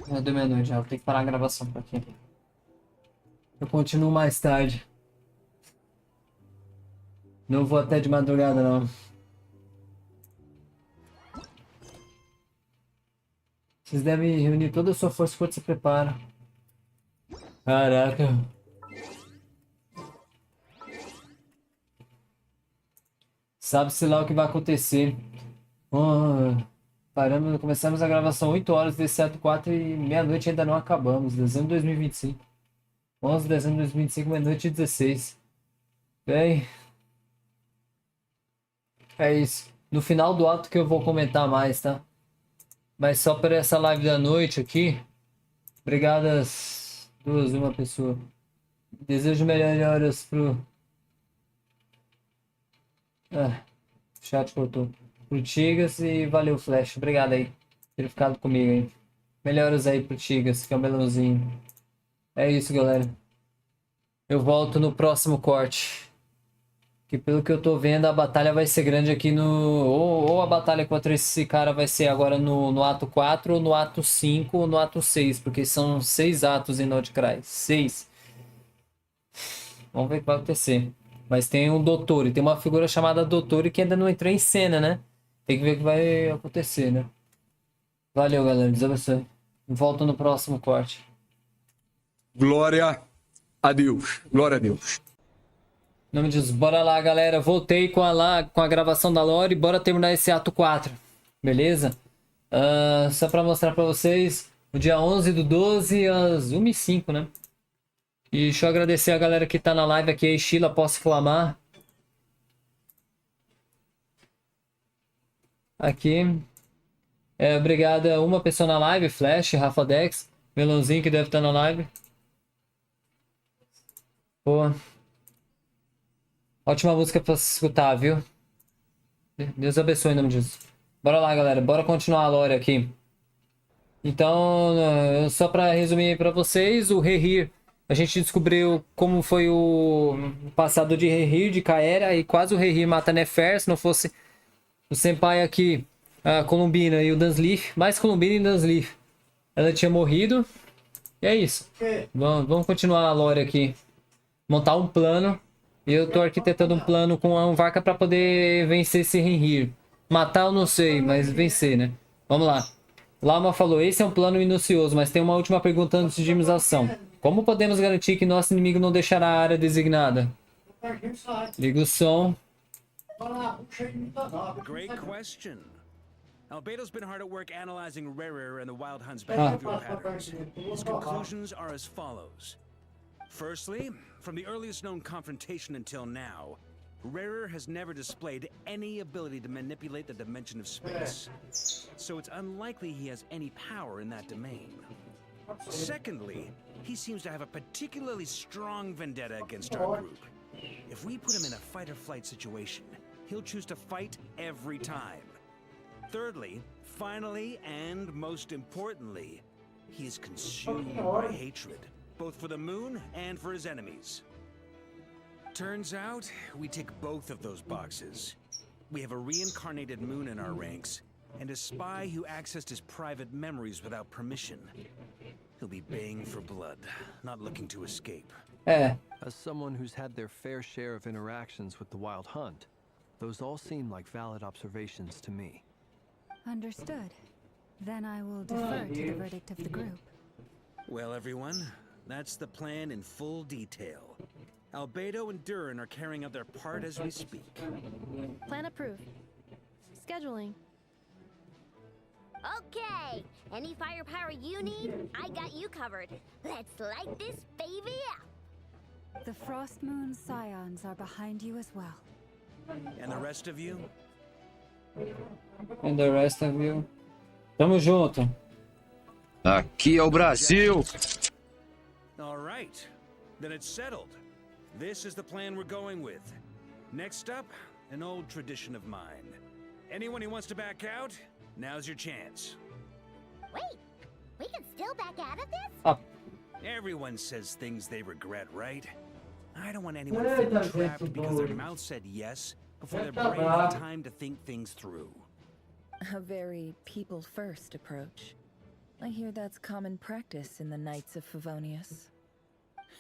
Já deu meia-noite já, vou ter que parar a gravação por aqui. Eu continuo mais tarde. Não vou até de madrugada não. Vocês devem reunir toda a sua força quando se prepara. Caraca. Sabe-se lá o que vai acontecer. Começamos a gravação 8 horas desse ato 4 e meia-noite ainda não acabamos. Dezembro de 2025. 11 de dezembro de 2025, meia-noite e 16. Bem... É isso. No final do ato que eu vou comentar mais, tá? Mas só por essa live da noite aqui. Obrigado às duas, uma pessoa. Desejo melhoras pro... chat cortou. Pro Tigas e valeu, Flash. Obrigado aí por ter ficado comigo aí. Melhoras aí pro Tigas, que é o melãozinho. É isso, galera. Eu volto no próximo corte. Que pelo que eu tô vendo, a batalha vai ser grande aqui no... Ou a batalha contra esse cara vai ser agora no ato 4, ou no ato 5, ou no ato 6. Porque são 6 atos em Nod-Krai. 6. Vamos ver o que vai acontecer. Mas tem um doutor, e tem uma figura chamada doutor que ainda não entrou em cena, né? Tem que ver o que vai acontecer, né? Valeu, galera. Deus abençoe. Volto no próximo corte. Glória a Deus. Glória a Deus. Em nome de Jesus. Bora lá, galera. Voltei com a gravação da lore. Bora terminar esse ato 4. Beleza? Só pra mostrar pra vocês. No dia 11/12, às 1h05, né? E deixa eu agradecer a galera que tá na live aqui. Aí, Sheila, posso clamar? Aqui. Obrigado a uma pessoa na live. Flash, Rafa Dex. Melãozinho que deve estar na live. Pô. Ótima música pra se escutar, viu? Deus abençoe em nome de Jesus. Bora lá, galera. Bora continuar a lore aqui. Então, só pra resumir pra vocês, o Rerir. A gente descobriu como foi o passado de Rerir, de Kaera, e quase o Rerir mata Nefer, se não fosse o Senpai aqui, a Columbina e o Dunsleaf. Mais Columbina e Dunsleaf. Ela tinha morrido. E é isso. Vamos continuar a lore aqui. Montar um plano. E eu tô arquitetando um plano com a vaca pra poder vencer esse Rerir. Matar eu não sei, mas vencer, né? Vamos lá. Lama falou, esse é um plano minucioso, mas tem uma última pergunta antes de irmos à ação. Como podemos garantir que nosso inimigo não deixará a área designada? Liga o som. Great question. Albedo's been hard at work analyzing Rerir and the Wild Hunt's behavioral patterns. His conclusions are as follows. Firstly, from the earliest known confrontation until now, Rerir has never displayed any ability to manipulate the dimension of space. So it's unlikely he has any power in that domain. Secondly, he seems to have a particularly strong vendetta against our group. If we put him in a fight-or-flight situation, he'll choose to fight every time. Thirdly, finally, and most importantly, he is consumed by hatred, both for the moon and for his enemies. Turns out, we tick both of those boxes. We have a reincarnated moon in our ranks, and a spy who accessed his private memories without permission. He'll be baying for blood, not looking to escape. As someone who's had their fair share of interactions with the Wild Hunt, those all seem like valid observations to me. Understood. Then I will defer to the verdict of the group. Well, everyone, that's the plan in full detail. Albedo and Durin are carrying out their part as we speak. Plan approved. Scheduling. Okay, any firepower you need, I got you covered. Let's light this baby up. The Frost Moon Scions are behind you as well. And the rest of you? And the rest of you. Tamo junto. Aqui é o Brasil. All right. Then it's settled. This is the plan we're going with. Next up, an old tradition of mine. Anyone who wants to back out, now's your chance. Wait, we can still back out of this? Ah. Everyone says things they regret, right? I don't want anyone feeling trapped because their mouth said yes before their brain had time to think things through. A very people-first approach. I hear that's common practice in the Knights of Favonius.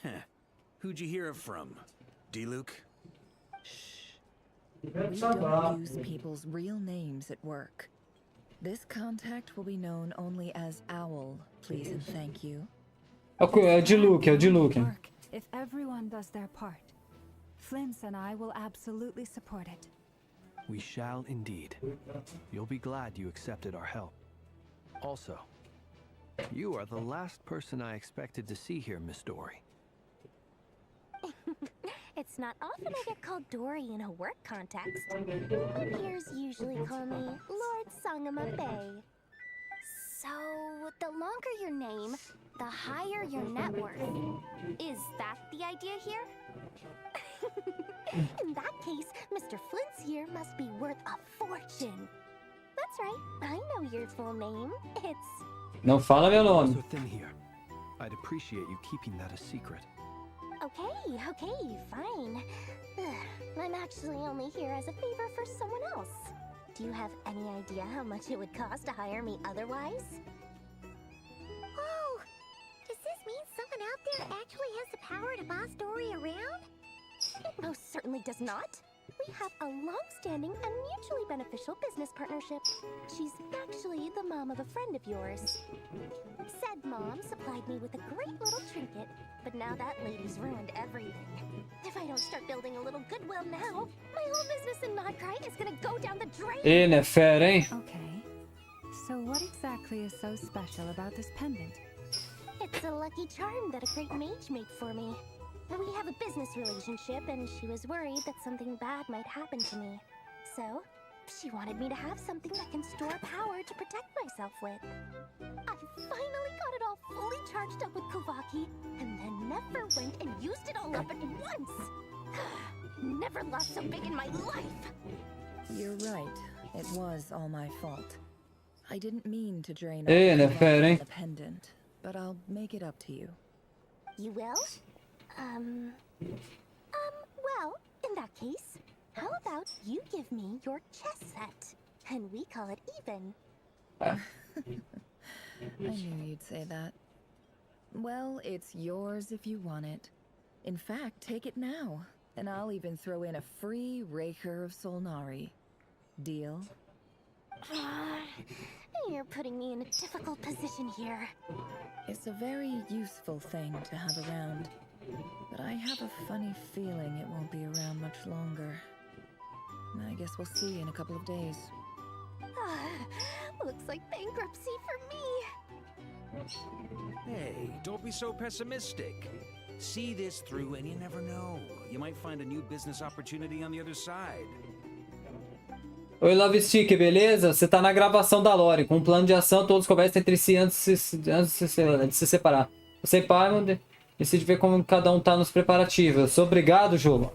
Heh. Who'd you hear it from? D-Luke? We don't use people's real names at work. This contact will be known only as Owl, please and thank you. É o de Luke, é o de Luke. If everyone does their part, Flints and I will absolutely support it. We shall indeed. You'll be glad you accepted our help. Also, you are the last person I expected to see here, Miss Dory. It's not often I get called Dory in a work context. Peers usually call me Lord Sangamabe. So, the longer your name, the higher your net worth. Is that the idea here? In that case, Mr. Flint's here must be worth a fortune. That's right, I know your full name. It's... Não fala meu nome. So thin here. I'd appreciate you keeping that a secret. Okay, fine. I'm actually only here as a favor for someone else. Do you have any idea how much it would cost to hire me otherwise? Whoa! Does this mean someone out there actually has the power to boss Dory around? It most certainly does not. We have a long-standing and mutually beneficial business partnership. She's actually the mom of a friend of yours. Said mom supplied me with a great little trinket, but now that lady's ruined everything. If I don't start building a little goodwill now, my whole business in Nod-Krai is gonna go down the drain. Ele é fera, hein? Okay. So what exactly is so special about this pendant? It's a lucky charm that a great mage made for me. We have a business relationship, and she was worried that something bad might happen to me. So, she wanted me to have something that can store power to protect myself with. I finally got it all fully charged up with Kovaki, and then never went and used it all up at once. Never lost so big in my life. You're right. It was all my fault. I didn't mean to drain all Ele é the fera, hein? the pendant, but I'll make it up to you. You will? Well, in that case, how about you give me your chess set, and we call it even? I knew you'd say that. Well, it's yours if you want it. In fact, take it now, and I'll even throw in a free Rerir of Solnari. Deal? You're putting me in a difficult position here. It's a very useful thing to have around, but I have a funny feeling it won't be around much longer. I guess we'll see in a couple of days. Looks like bankruptcy for me. Hey, don't be so pessimistic. See this through and you never know. You might find a new business opportunity on the other side. Oi, Love Stick, beleza? Você tá na gravação da Lore. Com um plano de ação, todos conversam entre si antes de se separar. O Senpai decide ver como cada um tá nos preparativos. Eu sou obrigado, jogo.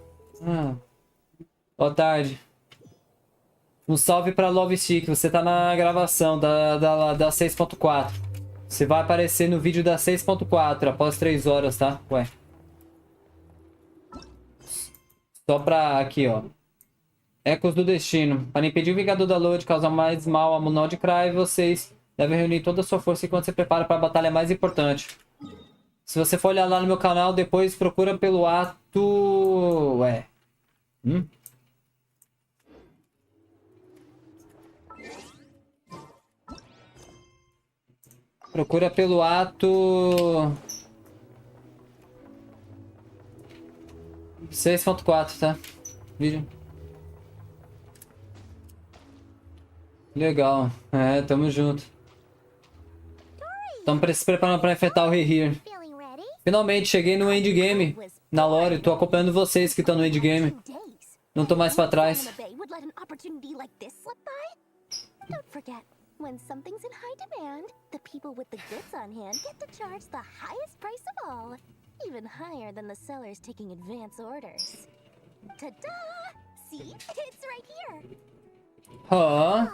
Boa tarde. Um salve pra Love Stick. Você tá na gravação da 6.4. Você vai aparecer no vídeo da 6.4 após 3 horas, tá? Ué. Só pra aqui, ó. Ecos do Destino. Para impedir o Vingador da Lua de causar mais mal a Nod-Krai, vocês devem reunir toda a sua força enquanto se prepara para a batalha mais importante. Se você for olhar lá no meu canal, depois procura pelo ato... Ué. Procura pelo ato... 6.4, tá? Vídeo. Legal. É, tamo junto. Estamos se preparando pra enfrentar o Rerir. Finalmente, cheguei no endgame. Na lore, tô acompanhando vocês que estão no endgame. Não tô mais pra trás. Don't forget, when something's in high demand, the people with the goods on hand get to charge the highest price of all. Even higher than the sellers taking advance orders. Ta-da! See? It's right here. Ó.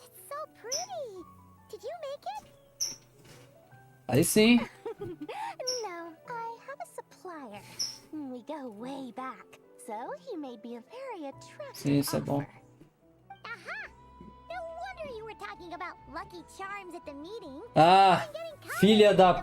It's so pretty. Did you make it? Aí sim. No, I have a supplier. We go way back. So he made me a very attractive Sim, isso é bom. No wonder you were talking about lucky charms at the meeting. Ah, filha da...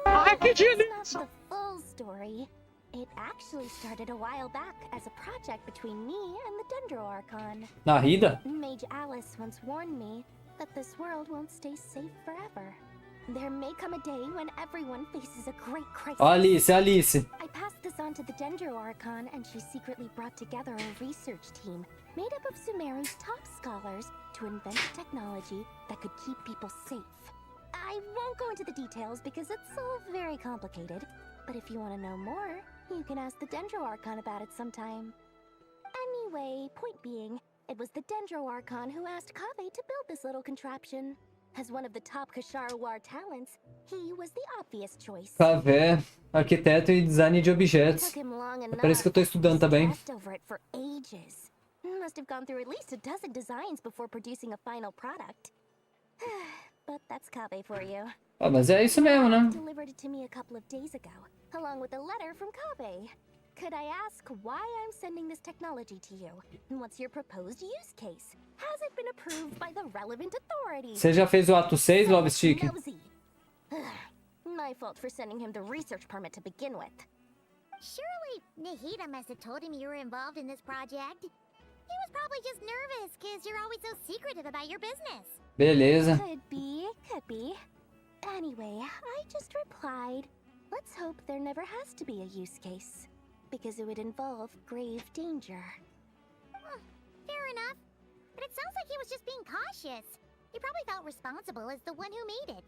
Ai, que delícia! That's not the full story. It actually started a while back as a project between me and the Dendro Archon. Na Rida? Mage Alice once warned me that this world won't stay safe forever. There may come a day when everyone faces a great crisis. Alice, Alice. I passed this on to the Dendro Archon, and she secretly brought together a research team made up of Sumeru's top scholars to invent technology that could keep people safe. I won't go into the details because it's all very complicated, but if you want to know more, you can ask the Dendro Archon about it sometime. Anyway, point being, it was the Dendro Archon who asked Kaveh to build this little contraption. As one of the top Kasharawar talents, he was the obvious choice. Kaveh, arquiteto e design de objetos. É por isso que eu tô estudando também. Must have gone through at least a dozen designs before producing a final product. But that's Kaveh for you. Ah, mas é isso mesmo, né? Delivered it to me a couple of days ago, along with a letter from Kaveh. Could I ask why I'm sending this technology to you? And what's your proposed use case? Has it been approved by the relevant authorities? Você já fez o ato 6, Love Stick? My fault for sending him the research permit to begin with. Surely Nahida must have told him you were involved in this project. He was probably just nervous because you're always so secretive about your business. Beleza. Could be. Anyway, I just replied, let's hope there never has to be a use case, because it would involve grave danger. Fair enough. But it sounds like he was just being cautious. He probably felt responsible as the one who made it.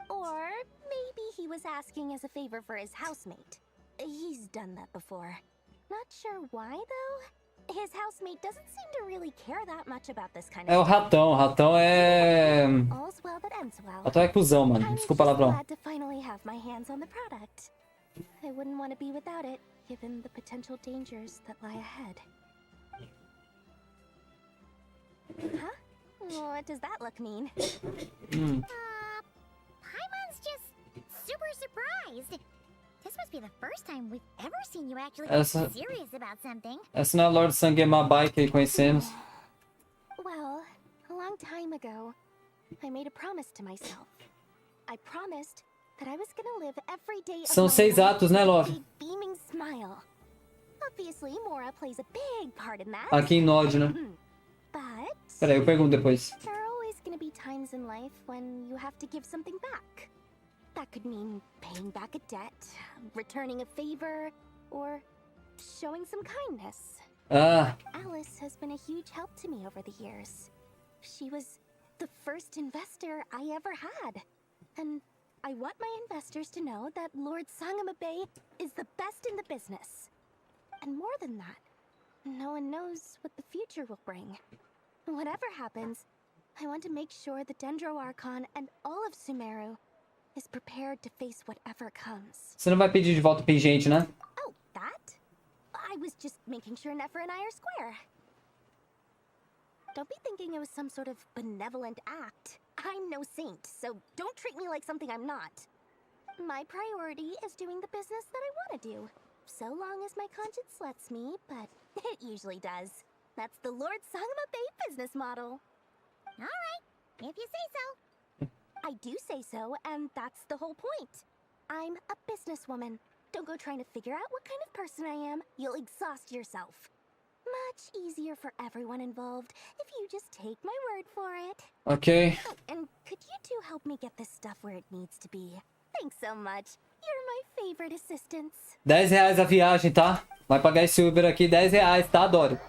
Or maybe he was asking as a favor for his housemate. He's done that before. Not sure why, though. His housemate doesn't seem to really care that much about this kind of É o ratão. O ratão é... All's well that ends well. Ratão é cuzão, mano. Desculpa o palavrão. I'm glad to finally have my hands on the product. I wouldn't want to be without it, given the potential dangers that lie ahead. Huh? What does that look mean? Paimon's just super surprised. This must be the first time we've ever seen you actually get serious about something. Essa não é a Lord Sangemabai que conhecemos. Well, a long time ago, I made a promise to myself. I promised that I was gonna live every day of São my 6 life atos, né, Love? with a beaming smile. Obviously, Mora plays a big part in that. Aqui em Nod, né? But Peraí, eu pergunto depois. there are always gonna be times in life when you have to give something back. That could mean paying back a debt, returning a favor, or showing some kindness. Ah. Alice has been a huge help to me over the years. She was the first investor I ever had. And I want my investors to know that Lord Sangamabe is the best in the business. And more than that, no one knows what the future will bring. Whatever happens, I want to make sure the Dendro Archon and all of Sumeru is prepared to face whatever comes. Você não vai pedir de volta o pingente, né? Oh, that? I was just making sure Nefer and I are square. Don't be thinking it was some sort of benevolent act. I'm no saint, so don't treat me like something I'm not. My priority is doing the business that I want to do, so long as my conscience lets me, but it usually does. That's the Lord Sangamabe business model. All right, if you say so. I do say so, and that's the whole point. I'm a businesswoman. Don't go trying to figure out what kind of person I am. You'll exhaust yourself. Much easier for everyone involved if you just take my word for it. Ok. Oh, and could you two help me get this stuff where it needs to be? Thanks so much. You're my favorite assistants. R$10 a viagem, tá? Vai pagar esse Uber aqui, R$10, tá, Dório?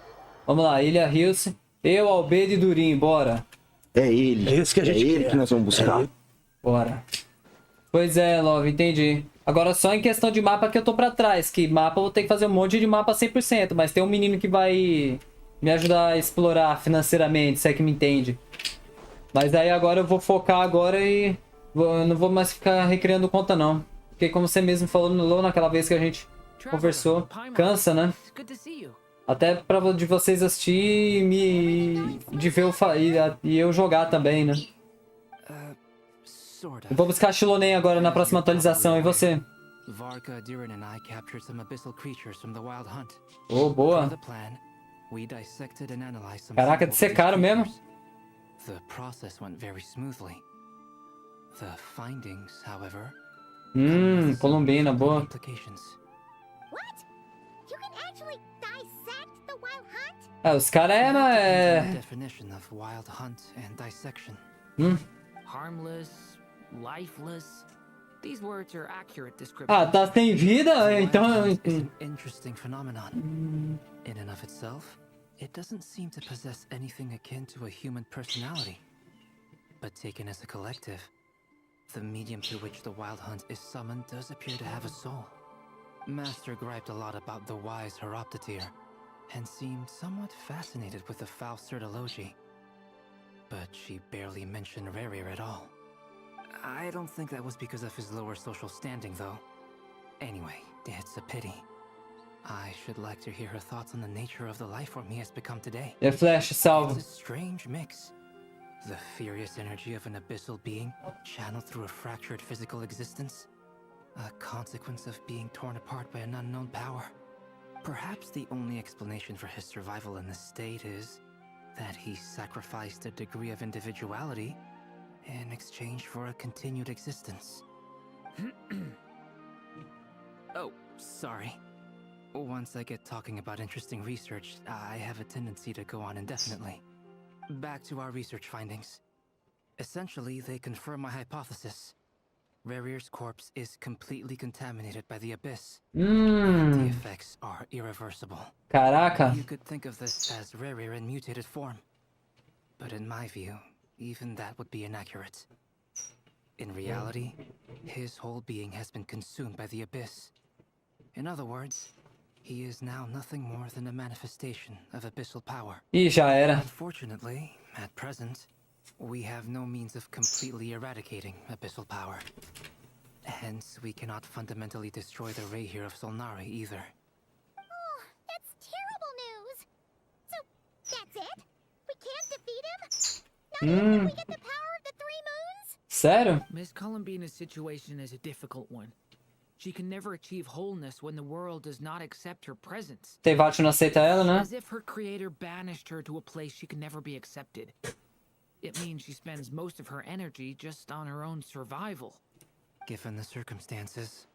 Vamos lá, Ilha Hilse. Eu, Albedo e Durim, bora. É ele. É isso que a gente quer. Que nós vamos buscar. Bora. Pois é, Love, entendi. Agora só em questão de mapa que eu tô pra trás. Que mapa eu vou ter que fazer um monte de mapa 100%. Mas tem um menino que vai me ajudar a explorar financeiramente, se é que me entende. Mas aí agora eu vou focar agora e... eu não vou mais ficar recriando conta, não. Porque como você mesmo falou no LoL naquela vez que a gente conversou, cansa, né? Até pra de vocês assistir de ver e eu jogar também, né? Eu vou buscar Shilonen agora na próxima atualização, e você? Oh, boa. Caraca, dissecaram mesmo? Columbina, boa. Os caras tá sem vida, então... Interesting phenomenon. In and of itself, it doesn't seem to possess anything akin to a human personality. But taken as a collective, the medium through which the wild hunt is summoned does appear to have a soul. Master griped a lot about the wise Horoptetyr, and seemed somewhat fascinated with the foul Certology. But she barely mentioned Rerir at all. I don't think that was because of his lower social standing, though. Anyway, it's a pity. I should like to hear her thoughts on the nature of the life form he has become today. É Flash, salve. It's a strange mix. The furious energy of an abyssal being channeled through a fractured physical existence. A consequence of being torn apart by an unknown power. Perhaps the only explanation for his survival in this state is that he sacrificed a degree of individuality in exchange for a continued existence. Oh, sorry. Once I get talking about interesting research, I have a tendency to go on indefinitely. Back to our research findings. Essentially, they confirm my hypothesis. Rerir's corpse is completely contaminated by the abyss. The effects are irreversible. Caraca. You could think of this as Rerir in mutated form. But in my view, even that would be inaccurate. In reality, his whole being has been consumed by the abyss. In other words, he is now nothing more than a manifestation of abyssal power. Ih, já era. Unfortunately, at present, we have no means of completely eradicating abyssal power. Hence, we cannot fundamentally destroy the Rerir of Solnari either. Oh, that's terrible news. So, that's it? We can't defeat him? Not even if we get the power of the three moons? Sério? Miss Columbina's situation is a difficult one. She can never achieve wholeness when the world does not accept her presence. Tevat não aceita ela, né? As if her creator banished her to a place she can never be accepted. It means she spends most of her energy just on her own survival. Given the circumstances,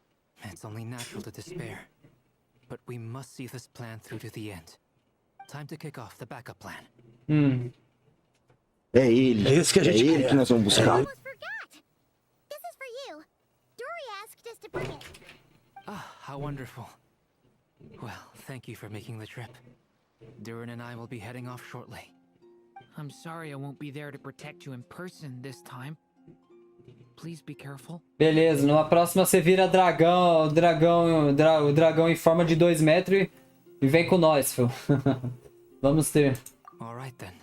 it's only natural to despair. But we must see this plan through to the end. Time to kick off the backup plan. É ele. É isso que a gente quer. Que nós vamos buscar. This is for you. Dory asked us to bring it. Ah, how wonderful. Well, thank you for making the trip. Durin and I will be heading off shortly. I'm sorry I won't be there to protect you in person this time. Please be careful. Beleza, numa próxima você vira dragão, o dragão em forma de 2 metros e vem com nós, filho. Vamos ter. Alright then.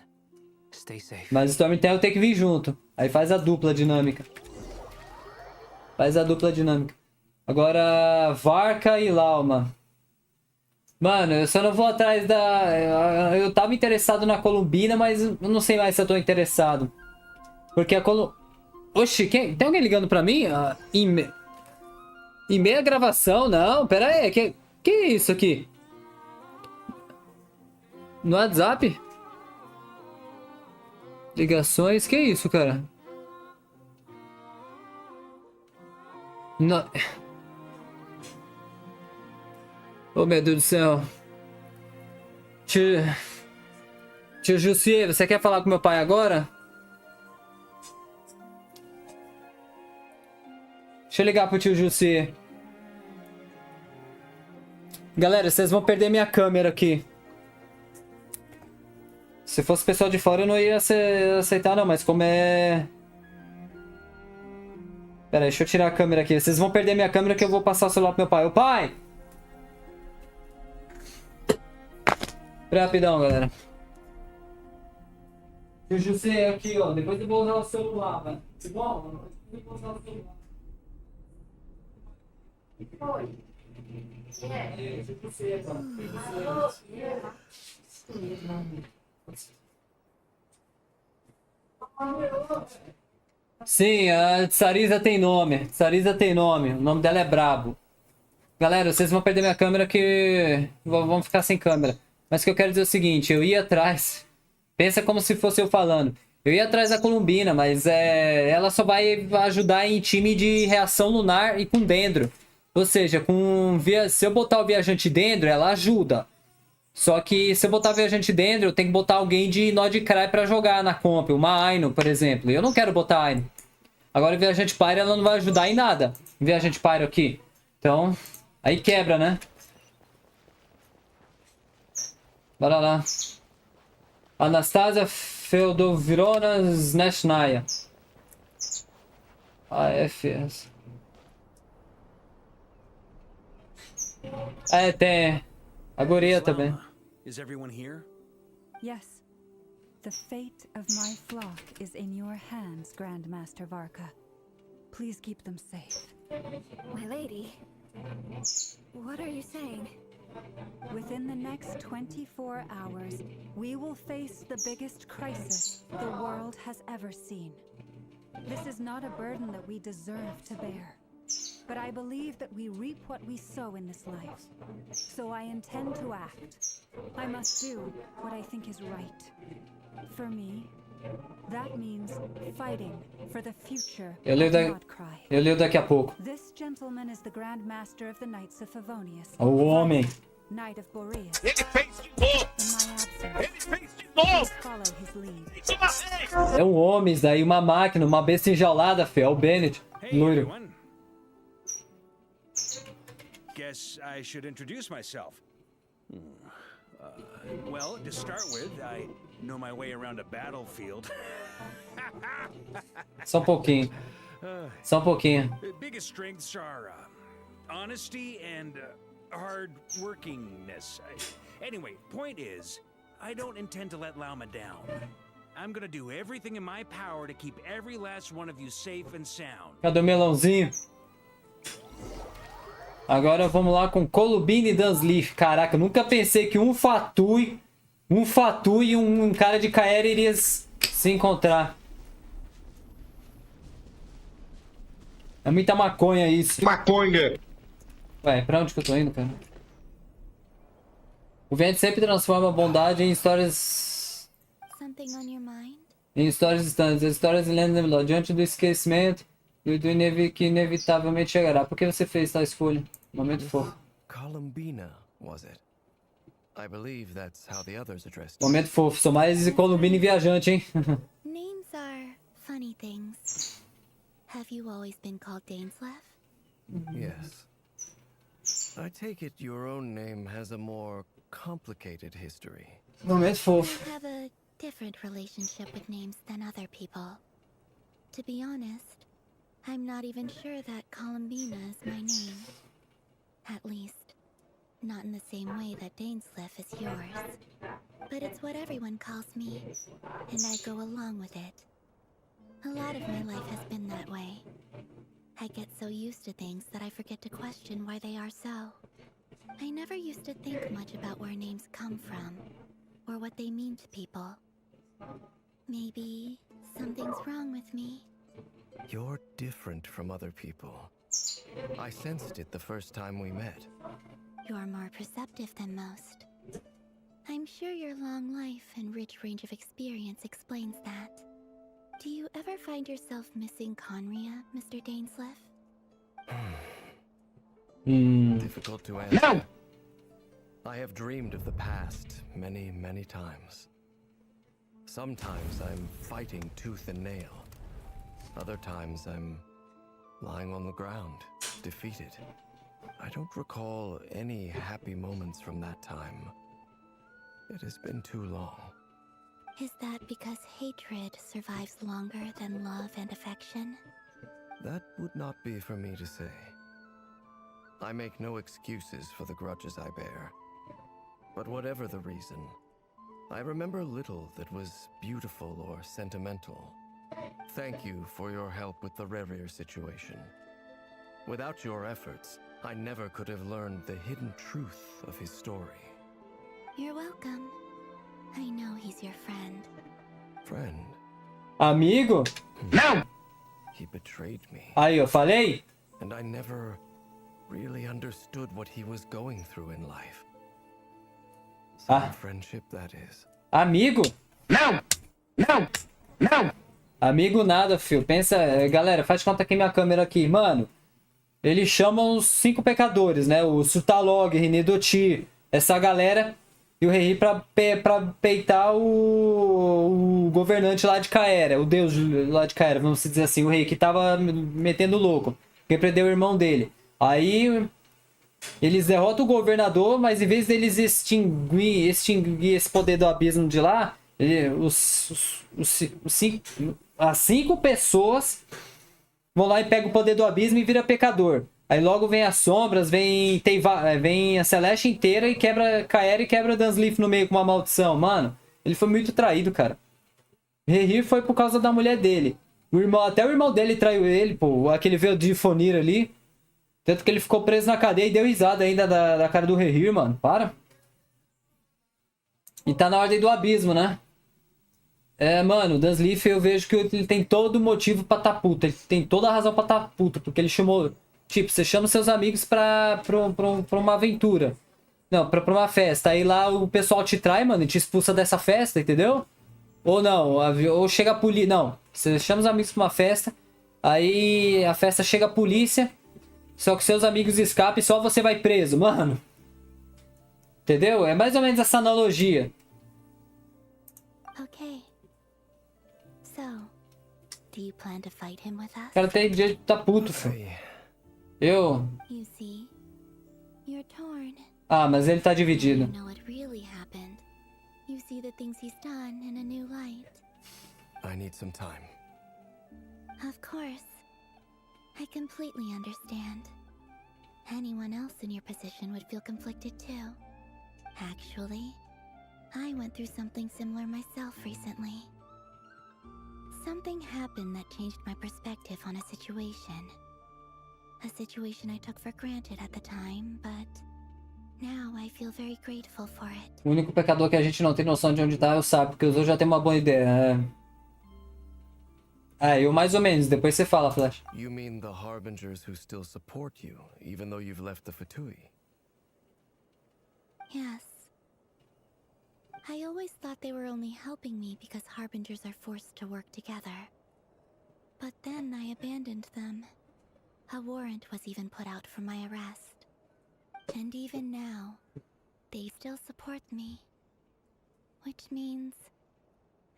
Stay safe. Mas o Stormtail tem que vir junto. Aí faz a dupla dinâmica. Agora, Varka e Lauma. Mano, eu só não vou atrás da... Eu tava interessado na Columbina, mas eu não sei mais se eu tô interessado. Porque a Oxi, tem alguém ligando pra mim? Em meia gravação? Não, pera aí. Que é isso aqui? No WhatsApp? Ligações? Que é isso, cara? Não... Oh, meu Deus do céu. Tio Jussier, você quer falar com meu pai agora? Deixa eu ligar pro tio Jussier. Galera, vocês vão perder minha câmera aqui. Se fosse pessoal de fora eu não ia aceitar não, mas como é... Pera aí, deixa eu tirar a câmera aqui. Vocês vão perder minha câmera que eu vou passar o celular pro meu pai. Ô pai! Rapidão, galera. Eu José aqui, ó. Depois eu vou usar o celular, velho. Bom, eu vou usar o celular. Oi. Sim, a Tsarisa tem nome. Tsarisa tem nome. O nome dela é Brabo. Galera, vocês vão perder minha câmera que... Vamos ficar sem câmera. Mas o que eu quero dizer é o seguinte. Eu ia atrás... Pensa como se fosse eu falando. Eu ia atrás da Columbina, mas ela só vai ajudar em time de reação lunar e com dendro. Ou seja, se eu botar o viajante dendro, ela ajuda. Só que se eu botar o viajante dendro, eu tenho que botar alguém de Nod-Krai pra jogar na comp. Uma Aino, por exemplo. Eu não quero botar Aino. Agora o viajante Pyro, ela não vai ajudar em nada. O viajante Pyro aqui. Então, aí quebra, né? Bora lá. Anastasia Feodorovna Znechnaya. AFS. Tem a guria também. Is everyone here? Yes. The fate of my flock is in your hands, Grandmaster Varka. Please keep them safe. My lady, what are you saying? Within the next 24 hours, we will face the biggest crisis the world has ever seen. This is not a burden that we deserve to bear. But I believe that we reap what we sow in this life. So I intend to act. I must do what I think is right. For me, that means fighting for the future of Nod-Krai. Eu leio daqui a pouco. This gentleman is the Grand Master of the Knights of Favonius. O homem. Knight of Boreas. Ele fez de novo! In my absence, Ele fez de novo! follow his lead. É um homem, daí uma máquina, uma besta enjaulada, fé. É o Bennett. Loiro. Guess I should introduce myself. Well, to start with, I know my way around a battlefield. Só um pouquinho. Só um pouquinho. Biggest strengths are honesty and hard workingness. Anyway, point is, I don't intend to let Lauma down. I'm gonna do everything in my power to keep every last one of you safe and sound. Cadê o melãozinho? Agora vamos lá com Columbina e Dunsleaf. Caraca, eu nunca pensei que um Fatui e um cara de Kaera iriam se encontrar. É muita maconha isso. Maconha! Ué, pra onde que eu tô indo, cara? O vento sempre transforma a bondade em histórias... Something on your mind? Em histórias distantes. As histórias lendas diante do esquecimento e do que inevitavelmente chegará. Por que você fez tal escolha? Momento fofo. Columbina, was it? I believe that's how the others addressed it. Momento fofo. Sou mais Columbina e viajante, hein? Names are funny things. Have you always been called Dainsleff? Yes. I take it your own name has a more complicated history. Momento fofo. I have a different relationship with names than other people. To be honest, I'm not even sure that Columbina is my name. At least, not in the same way that Dainsleff is yours. But it's what everyone calls me, and I go along with it. A lot of my life has been that way. I get so used to things that I forget to question why they are so. I never used to think much about where names come from, or what they mean to people. Maybe something's wrong with me. You're different from other people. I sensed it the first time we met. You're more perceptive than most. I'm sure your long life and rich range of experience explains that. Do you ever find yourself missing Conria, Mr. Dainsleff? Difficult to answer. No! I have dreamed of the past many, many times. Sometimes I'm fighting tooth and nail. Other times I'm lying on the ground, defeated. I don't recall any happy moments from that time. It has been too long. Is that because hatred survives longer than love and affection? That would not be for me to say. I make no excuses for the grudges I bear. But whatever the reason, I remember little that was beautiful or sentimental. Thank you for your help with the Rerir situation. Without your efforts, I never could have learned the hidden truth of his story. You're welcome. I know he's your friend. Friend? Amigo? Não! He betrayed me. Aí, eu falei? And I never really understood what he was going through in life. Some friendship, that is. Amigo? Não! Não! Não! Amigo nada, filho. Pensa, galera, faz conta aqui minha câmera aqui. Mano, eles chamam os 5 pecadores, né? O Sutalog, Rinedoti, essa galera. E o Rerir pra peitar o governante lá de Caera. O deus lá de Caera, vamos dizer assim. O rei que tava metendo louco. Que prendeu o irmão dele. Aí eles derrotam o governador, mas em vez deles extinguir esse poder do abismo de lá, as 5 pessoas vão lá e pegam o poder do abismo e vira pecador. Aí logo vem as sombras, vem a Celeste inteira e quebra Caera e quebra Dunsleaf no meio com uma maldição. Mano, ele foi muito traído, cara. Rerir foi por causa da mulher dele. Até o irmão dele traiu ele, pô. Aquele veio de Fonir ali. Tanto que ele ficou preso na cadeia e deu risada ainda da cara do Rerir, mano. Para. E tá na ordem do abismo, né? Mano, o Dunsleaf eu vejo que ele tem todo motivo pra tá puto. Ele tem toda a razão pra tá puto. Porque ele chamou... Tipo, você chama seus amigos pra uma aventura. Não, pra uma festa. Aí lá o pessoal te trai, mano, e te expulsa dessa festa, entendeu? Ou não, ou chega a polícia. Não, você chama os amigos pra uma festa. Aí a festa chega a polícia. Só que seus amigos escapam e só você vai preso, mano. Entendeu? É mais ou menos essa analogia. Okay. So, do you plan to fight him with us? O cara tem jeito de tá puto, filho. Eu... You see, you're torn. Ah, mas ele tá dividido. You know what really happened. You see the things he's done in a new light. I need some time. Of course. I completely understand. Anyone else in your position would feel conflicted too. Actually, I went through something similar myself recently. Something happened that changed my perspective on a situation. A situation I took for granted at the time, but now I feel very grateful for it. O único pecador que a gente não tem noção de onde tá é o sábio, porque os outros já tem uma boa ideia. Eu mais ou menos, depois você fala, Flash. You mean the harbingers who still support you, even though you've left the Fatui? Yes. I always thought they were only helping me because harbingers are forced to work together. But then I abandoned them. A warrant was even put out for my arrest. And even now, they still support me. Which means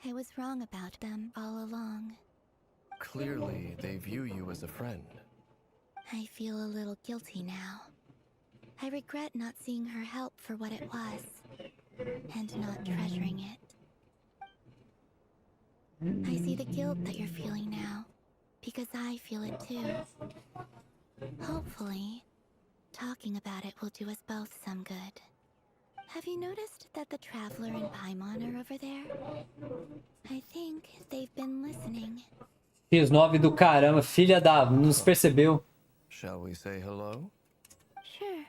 I was wrong about them all along. Clearly, they view you as a friend. I feel a little guilty now. I regret not seeing her help for what it was, and not treasuring it. I see the guilt that you're feeling now, because I feel it too. Hopefully, talking about it will do us both some good. Have you noticed that the Traveler and Paimon are over there? I think they've been listening. Fios 9 do caramba, filha da... Nos percebeu. Shall we say hello? Sure.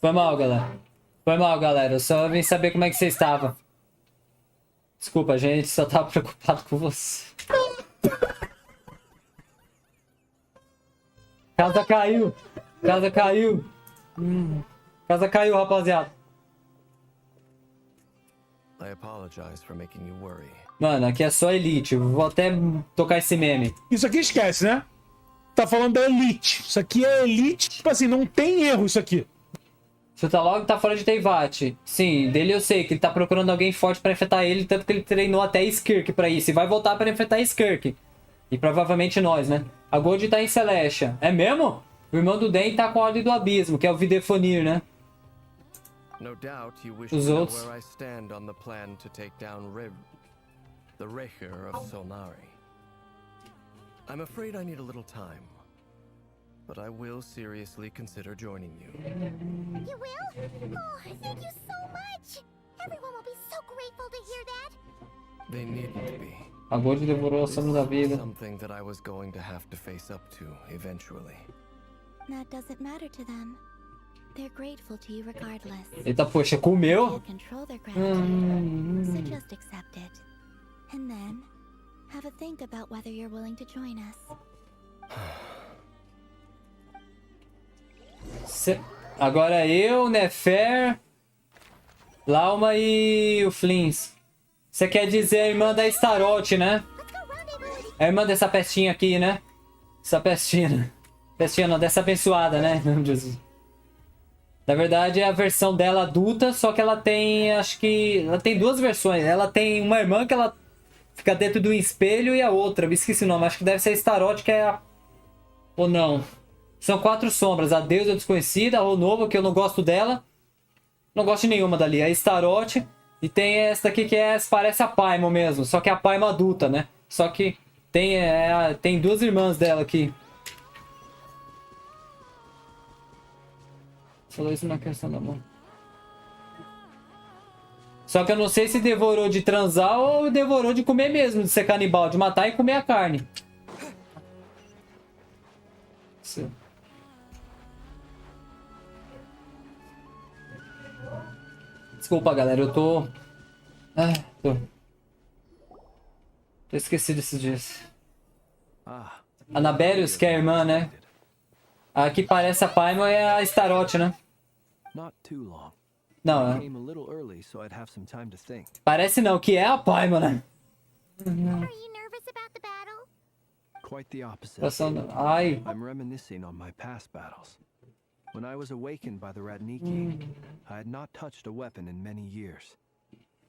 Foi mal, galera. Foi mal, galera. Eu só vim saber como é que você estava. Desculpa, gente. Só tava preocupado com você. Casa caiu. Casa caiu. Casa caiu, rapaziada. I apologize for making you worry. Mano, aqui é só elite. Eu vou até tocar esse meme. Isso aqui esquece, né? Tá falando da elite. Isso aqui é elite. Tipo assim, não tem erro isso aqui. Sutalog tá fora de Teyvat. Sim, dele eu sei que ele tá procurando alguém forte pra enfrentar ele, tanto que ele treinou até Skirk pra isso. E vai voltar pra enfrentar Skirk. E provavelmente nós, né? A Gold tá em Celestia. É mesmo? O irmão do Den tá com a Ordem do Abismo, que é o Videfonir, né? No doubt you wish Os to know outros. where I stand on the plan to take down the Rerir of Solnari. I'm afraid I need a little time, but I will seriously consider joining you. You will? Oh, thank you so much! Everyone will be so grateful to hear that! They needn't be. A Gold devorou a sombra da vida. Something that I was going to have to face up to eventually. That doesn't matter to them. They're grateful to you regardless. Eita, poxa, comeu? You control their gratitude, so just accept it. And then, have a think about whether you're willing to join us. Agora eu, Nefer, Lauma e o Flins. Você quer dizer a irmã da Staroth, né? A irmã dessa pestinha aqui, né? Essa pestinha. Pestinha não, dessa abençoada, né? Na verdade é a versão dela adulta, só que ela tem, acho que... Ela tem duas versões. Ela tem uma irmã que ela fica dentro do espelho e a outra, me esqueci o nome. Acho que deve ser a Staroth, que é a... Ou não. São 4 sombras. A deusa desconhecida, a Ronova, que eu não gosto dela. Não gosto de nenhuma dali. A Staroth. E tem essa daqui que parece a Paimon mesmo. Só que é a Paimon adulta, né? Só que tem duas irmãs dela aqui. Falou isso na questão da mão. Só que eu não sei se devorou de transar ou devorou de comer mesmo. De ser canibal. De matar e comer a carne. Sim. Desculpa, galera, eu tô... tô esquecido esses dias. Anabelius, que é a irmã, né? A que parece a Paimon é a Staroth, né? Não, é. Parece não, que é a Paimon, né? Quite the opposite. Ai. I'm reminiscing on my past battles. When I was awakened by the Radniki, I had not touched a weapon in many years.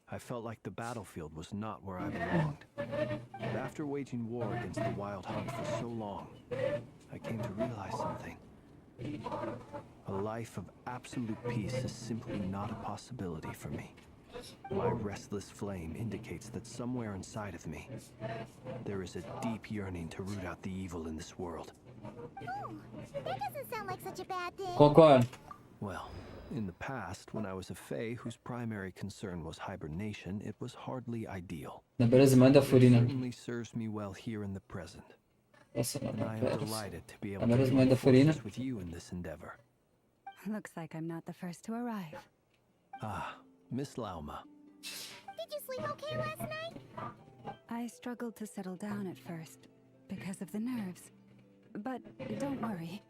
I felt like the battlefield was not where I belonged. But after waging war against the Wild Hunt for so long, I came to realize something. A life of absolute peace is simply not a possibility for me. My restless flame indicates that somewhere inside of me, there is a deep yearning to root out the evil in this world. That doesn't sound like such a bad thing. Concordo. Well, in the past, when I was a Fae whose primary concern was hibernation, it was hardly ideal. Na irmã da It Furina. certainly serves me well here in the present. And I am delighted to be able Na to irmã da join Furina. forces with you in this endeavor. Looks like I'm not the first to arrive. Ah, Miss Lauma. Did you sleep okay last night? I struggled to settle down at first because of the nerves. But don't worry.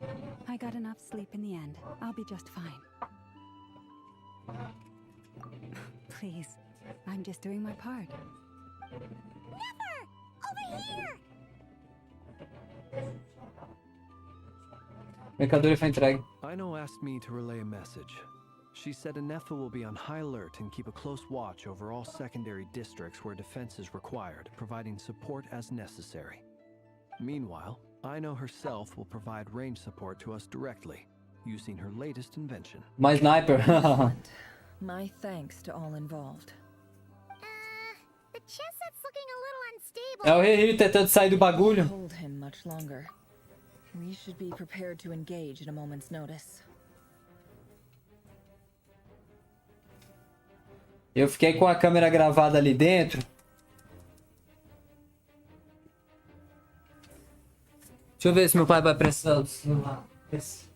I got enough sleep in the end. I'll be just fine. Please, I'm just doing my part. Never! Over here! Mercadoria foi entregue. Ino asked me to relay a message. She said Anefa will be on high alert and keep a close watch over all secondary districts where defense is required, providing support as necessary. Meanwhile, Ino herself will provide range support to us directly, using her latest invention. My sniper. My thanks to all involved. The chess set's looking a little unstable. É o Rerir tentando sair do bagulho. Hold him much longer. We should be prepared to engage at a moment's notice. Eu fiquei com a câmera gravada ali dentro. Deixa eu ver se meu pai vai precisar do celular. Deixa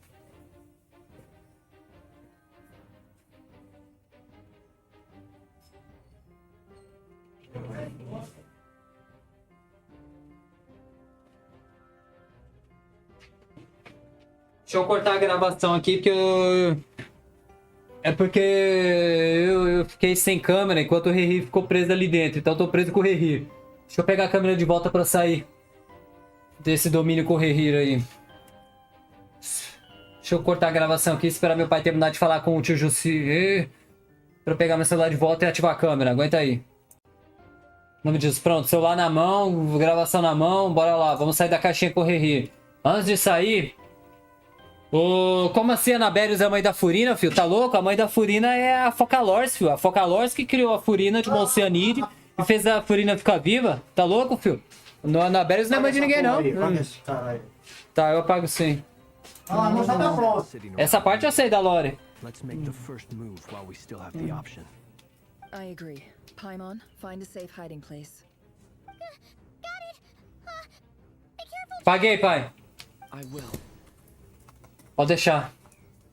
eu cortar a gravação aqui porque eu... É porque eu fiquei sem câmera enquanto o Rerir ficou preso ali dentro. Então eu tô preso com o Rerir. Deixa eu pegar a câmera de volta pra sair desse domínio com o Rerir aí. Deixa eu cortar a gravação aqui e esperar meu pai terminar de falar com o tio Jussi. Pra eu pegar meu celular de volta e ativar a câmera. Aguenta aí. Não me diz. Pronto, celular na mão, gravação na mão. Bora lá, vamos sair da caixinha com o Rerir. Antes de sair... Como assim a Anabérios é a mãe da Furina, filho? Tá louco? A mãe da Furina é a Focalors, filho. A Focalors que criou a Furina de Moncianide e fez a Furina ficar viva. Tá louco, filho? No Anabérios não é mãe de ninguém, não. Tá, eu apago sim. Ah, não já tá pronto. Essa parte eu sei da Lore. Let's make the first move while we still have the option. I agree. Paimon, find a safe hiding place. Paguei, pai. I will. Pode deixar.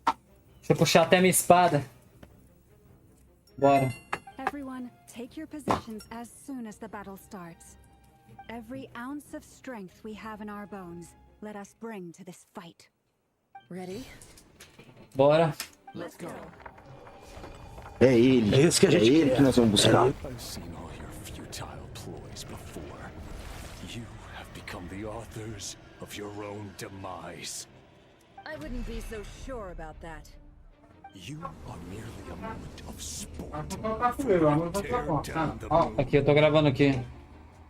Deixa eu puxar até minha espada. Bora. Everyone, take your positions as soon as the battle starts. Every ounce of strength we have in our bones, let us bring to this fight. Ready? Bora. Let's go. É ele. É esse que a gente ele que nós vamos buscar. I've seen all your futile ploys before. You have become the authors of your own demise. I wouldn't be so sure about that. You are merely a moment of sport. Aqui, eu tô gravando aqui.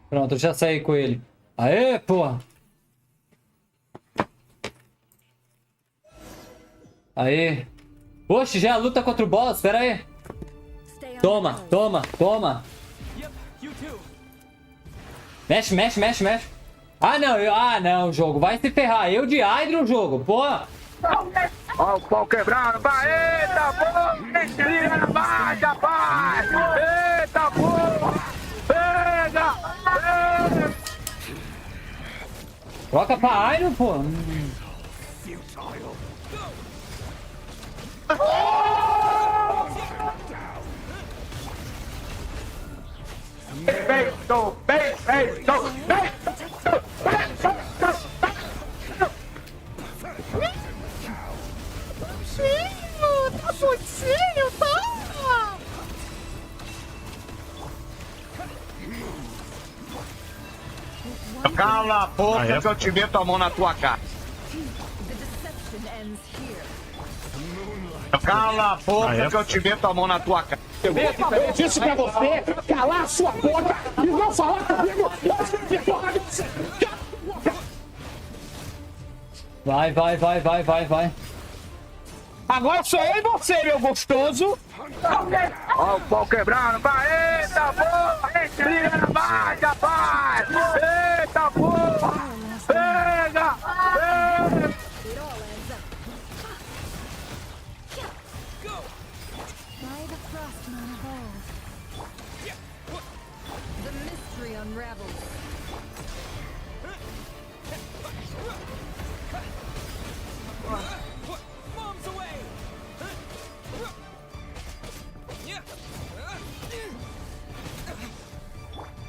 Pronto, eu já saí com ele. Aê, porra! Aê! Oxe, já é a luta contra o boss, espera aí. Toma, toma, toma. Mexe, mexe, mexe, mexe. Ah, não, jogo. Vai se ferrar. Eu de Hydro, jogo. Porra. Ó o pau quebrando. Vai, eita, porra. Liga na baixa, pai. Eita, porra. Pega. Troca pra Hydro, pô. Perfeito, perfeito, tá bonitinho, tá? Cala a boca que eu te meto a mão na tua cara. Cala a boca que eu te meto a mão na tua cara. Eu disse pra você calar a sua boca e não falar comigo. Vai, vai, vai, vai, vai, vai. Agora sou eu e você, meu gostoso. Ó o pau quebrando. Vai, eita porra. Liga na baixa, pai. Eita porra. Pega. Pega. By the Frostmoon of old, the mystery unravels. Bombs away.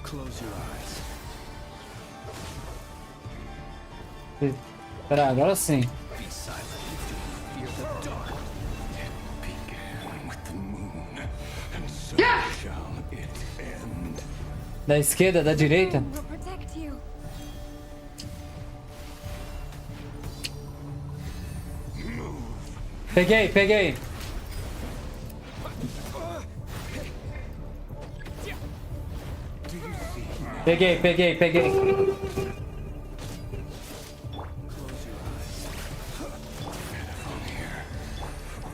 Close your eyes. Pera, agora sim. Be silent. Fear the dark. It began with the moon, and so shall it end. Da esquerda, da direita. Will protect you. Peguei, peguei. Peguei, peguei, peguei.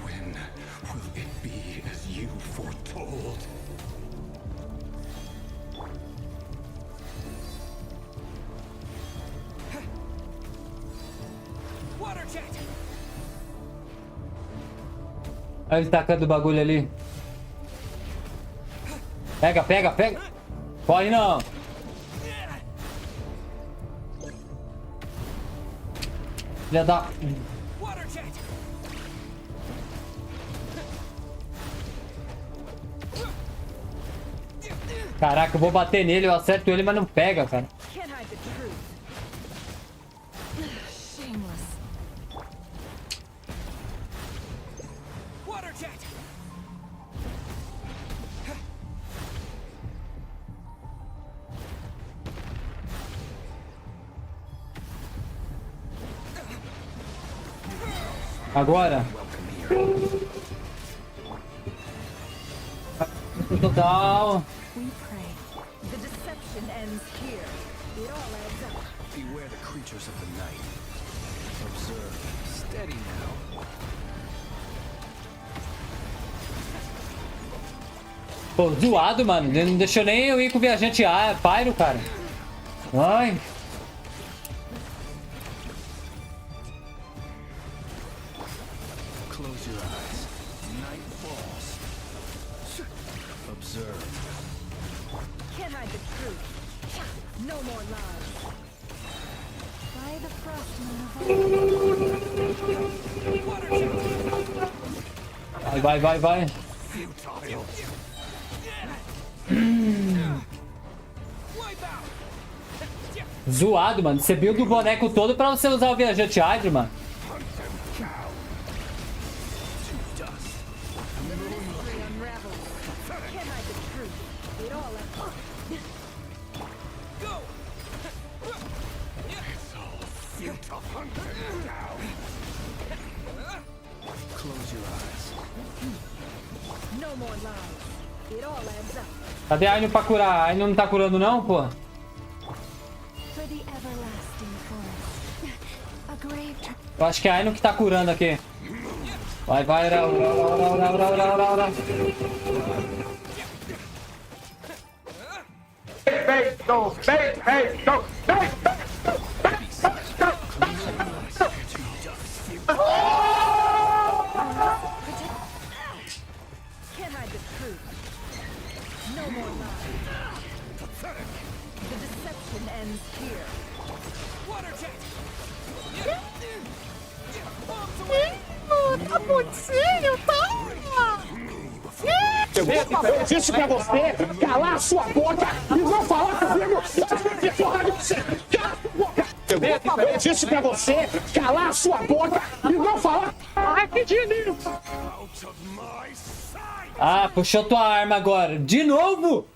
When will it be as you foretold? Water jet. Olha ele tacando o bagulho ali. Pega, pega, pega. Corre não. Já dá. Water jet. Caraca, eu vou bater nele, eu acerto ele, mas não pega, cara. Can't hide the truth. Shameless. Water jet. Agora. Total. We pray. The deception ends here. It all adds up. Beware the creatures of the night. Observe, Pô, zoado, mano. Não deixou nem eu ir com o viajante Pyro, cara. Ai. Close your eyes. Night falls. Observe. Can't hide the truth. No more lies. By the frost moon of Vai. Zoado, mano. Você build o boneco todo pra você usar o viajante Hydro, mano. Cadê a Aino pra curar? A Aino não tá curando não, pô? Eu acho que é a Aino que tá curando aqui. Vai, ora. Can't hide the truth. No more lies. The deception ends here. Water jet. Tá bonitinho, tá? Eu disse pra você calar a sua boca e não falar comigo. Eu disse pra você calar a sua boca e não falar. Rapidinho. Ah, puxou tua arma agora. De novo?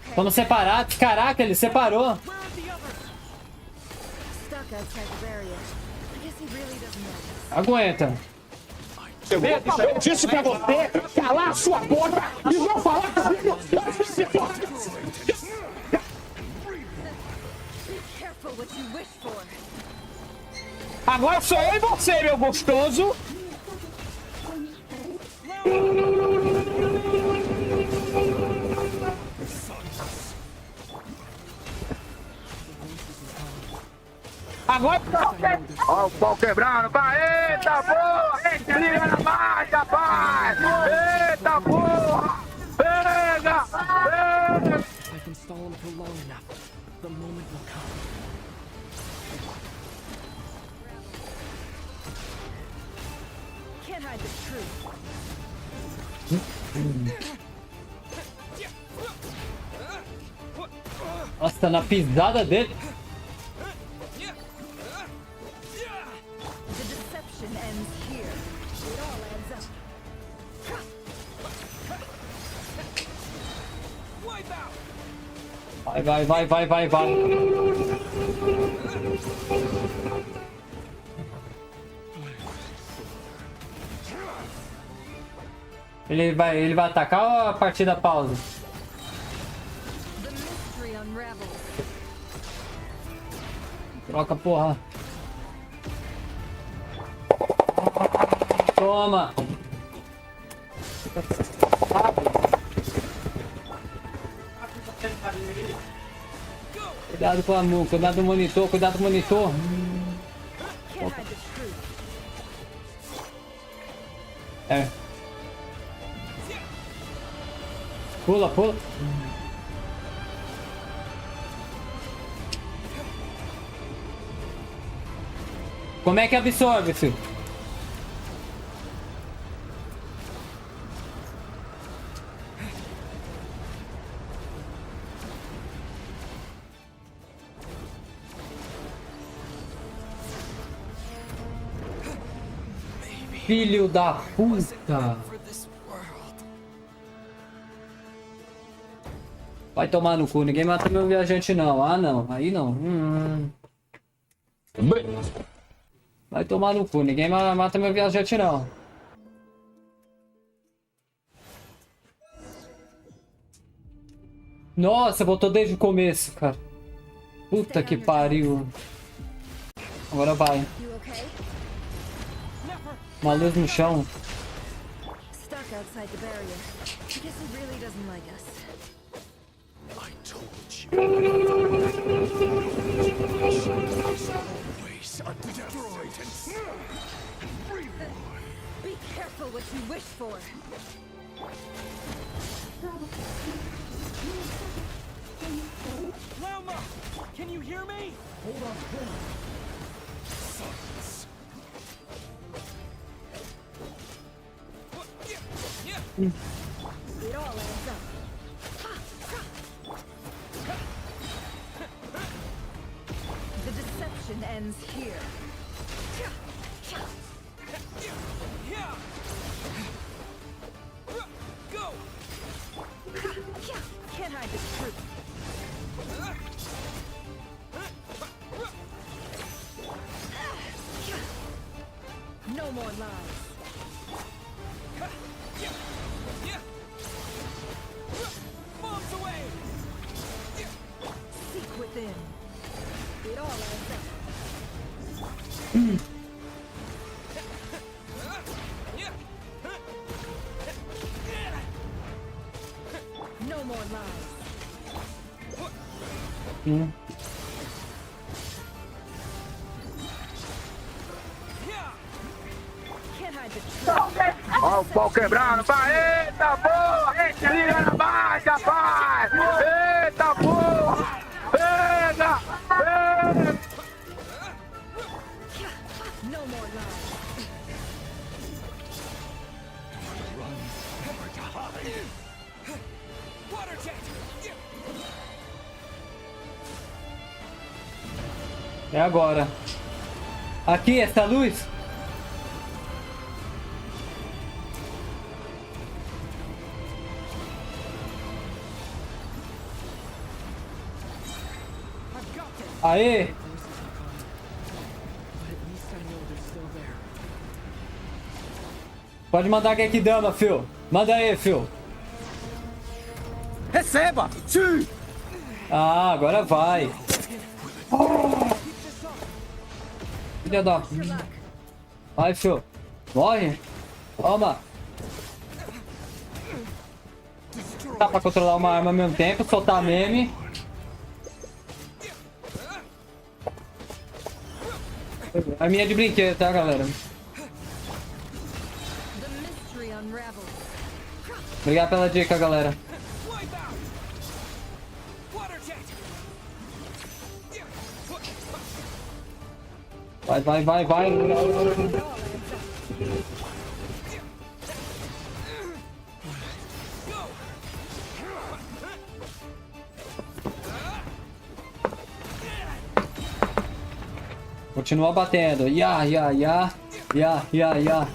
Estamos separados. Caraca, ele separou. Aguenta. Eu disse pra você calar a sua boca e não falar comigo. Agora sou eu e você, meu gostoso. Agora... Ó o pau quebrando, vai! Eita porra! Briga na marcha, pai! Eita porra! Pega! Pega! I've been stalling for long enough. The moment will come. Can't hide the truth. Nossa, na pisada dele. The deception ends here. It all adds up. Vai. Ele vai atacar ou a partida pausa? The mystery unravels. Troca, porra. Toma. Cuidado com a mão, cuidado do monitor, cuidado do monitor. Can't hide the truth. É. Pula. Como é que absorve, filho? Filho da puta! Vai tomar no cu, ninguém mata meu viajante não. Ah não, aí não. Vai tomar no cu, ninguém mata meu viajante não. Nossa, voltou desde o começo, cara. Puta que pariu. Agora vai. Uma luz no chão. Stuck outside the barrier. I guess he really doesn't like us. I told you. Always destroyed and Be careful what you wish for. Lama! Can you hear me? hold on. Silence. It all adds up. The deception ends here. Go! Can't hide the truth. No more lies. Bombs away! Seek within. It all adds up. No more lies. Can't hide the truth. Ó o pau quebrando, vai! Eita porra! Se liga na baixa, pai! Eita porra! Pega! Pega! No more lies. Water jet! É agora. Aqui, essa luz. Aê! Pode mandar aqui dama, fio. Manda aí, fio. Receba! Sim! Ah, agora vai. Filha da... Vai, fio. Morre. Toma. Dá pra controlar uma arma ao mesmo tempo, soltar meme. A minha é de brinquedo, tá, galera? Obrigado pela dica, galera. Vai, vai, vai, vai. Continua batendo. Ya, ya, ya. Ya, ya, ya.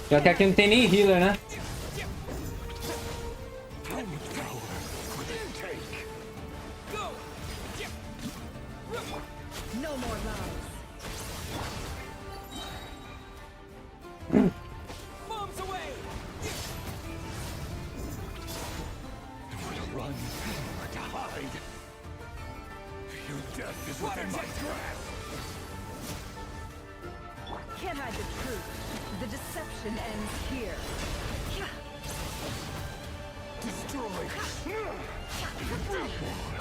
Já que aqui não tem nem healer, né? Can't hide the truth. The deception ends here. Destroy.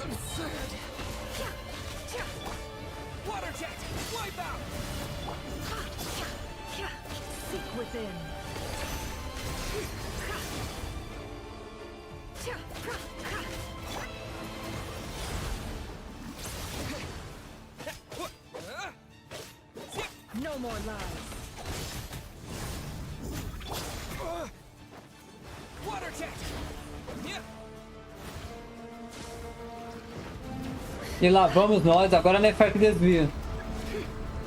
Absurd. Water jet! Wipe out! Seek within. No more lies. Water jet! E lá vamos nós, agora não é fé que desvia.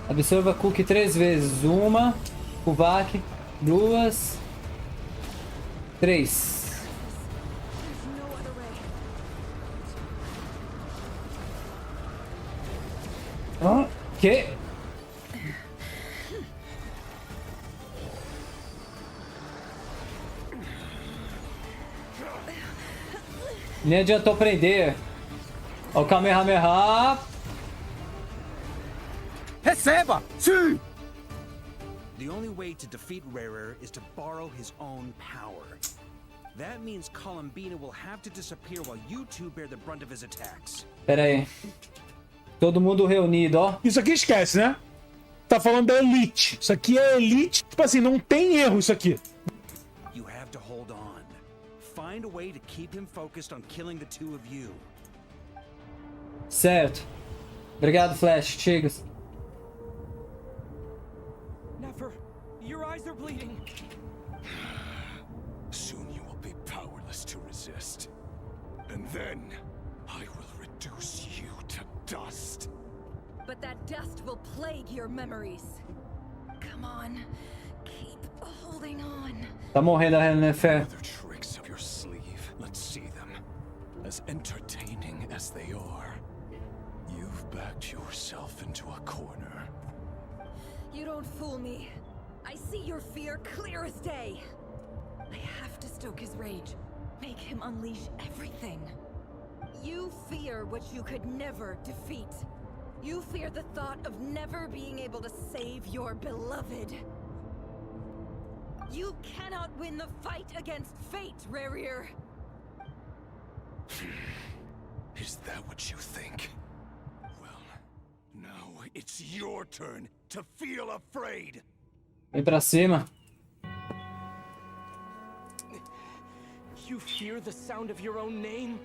Absorva cookie 3 vezes. 1, Kuvak, 2, 3. Ah, que? Nem adiantou prender. Ó o Kamehameha. Receba! Sim! The only way to defeat Rerir is to borrow his own power. That means Columbina will have to disappear while you two bear the brunt of his attacks. Pera aí. Todo mundo reunido, ó. Isso aqui esquece, né? Tá falando da Elite. Isso aqui é Elite. Tipo assim, não tem erro isso aqui. You have to hold on. Find a way to keep him focused on killing the two of you. Certo. Obrigado, Flash. Chigas. Never. Your eyes are bleeding. Soon you will be powerless to resist. And then I will reduce you to dust. But that dust will plague your memories. Come on. Keep holding on. Tá morrendo a Rennefer. Other tricks up your sleeve. Let's see them. As entertaining as they are, you've backed yourself into a corner. You don't fool me. I see your fear clear as day. I have to stoke his rage. Make him unleash everything. You fear what you could never defeat. You fear the thought of never being able to save your beloved. You cannot win the fight against fate, Rerir. Is that what you think? Well, now it's your turn to feel afraid. Vem pra cima. You fear the sound of your own name?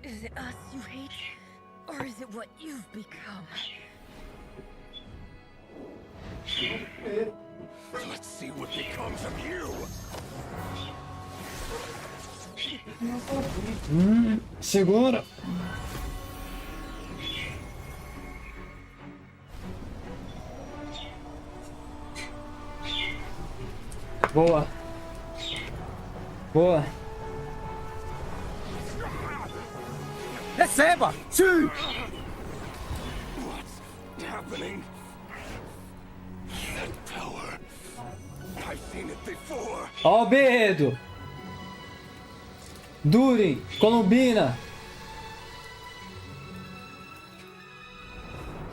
Is it us you hate? Or is it what you've become? Let's see what becomes of you. Segura. Boa. Boa. Receba! Sim! What's happening? That power. I've seen it before. Ó o Berredo. Durin. Columbina.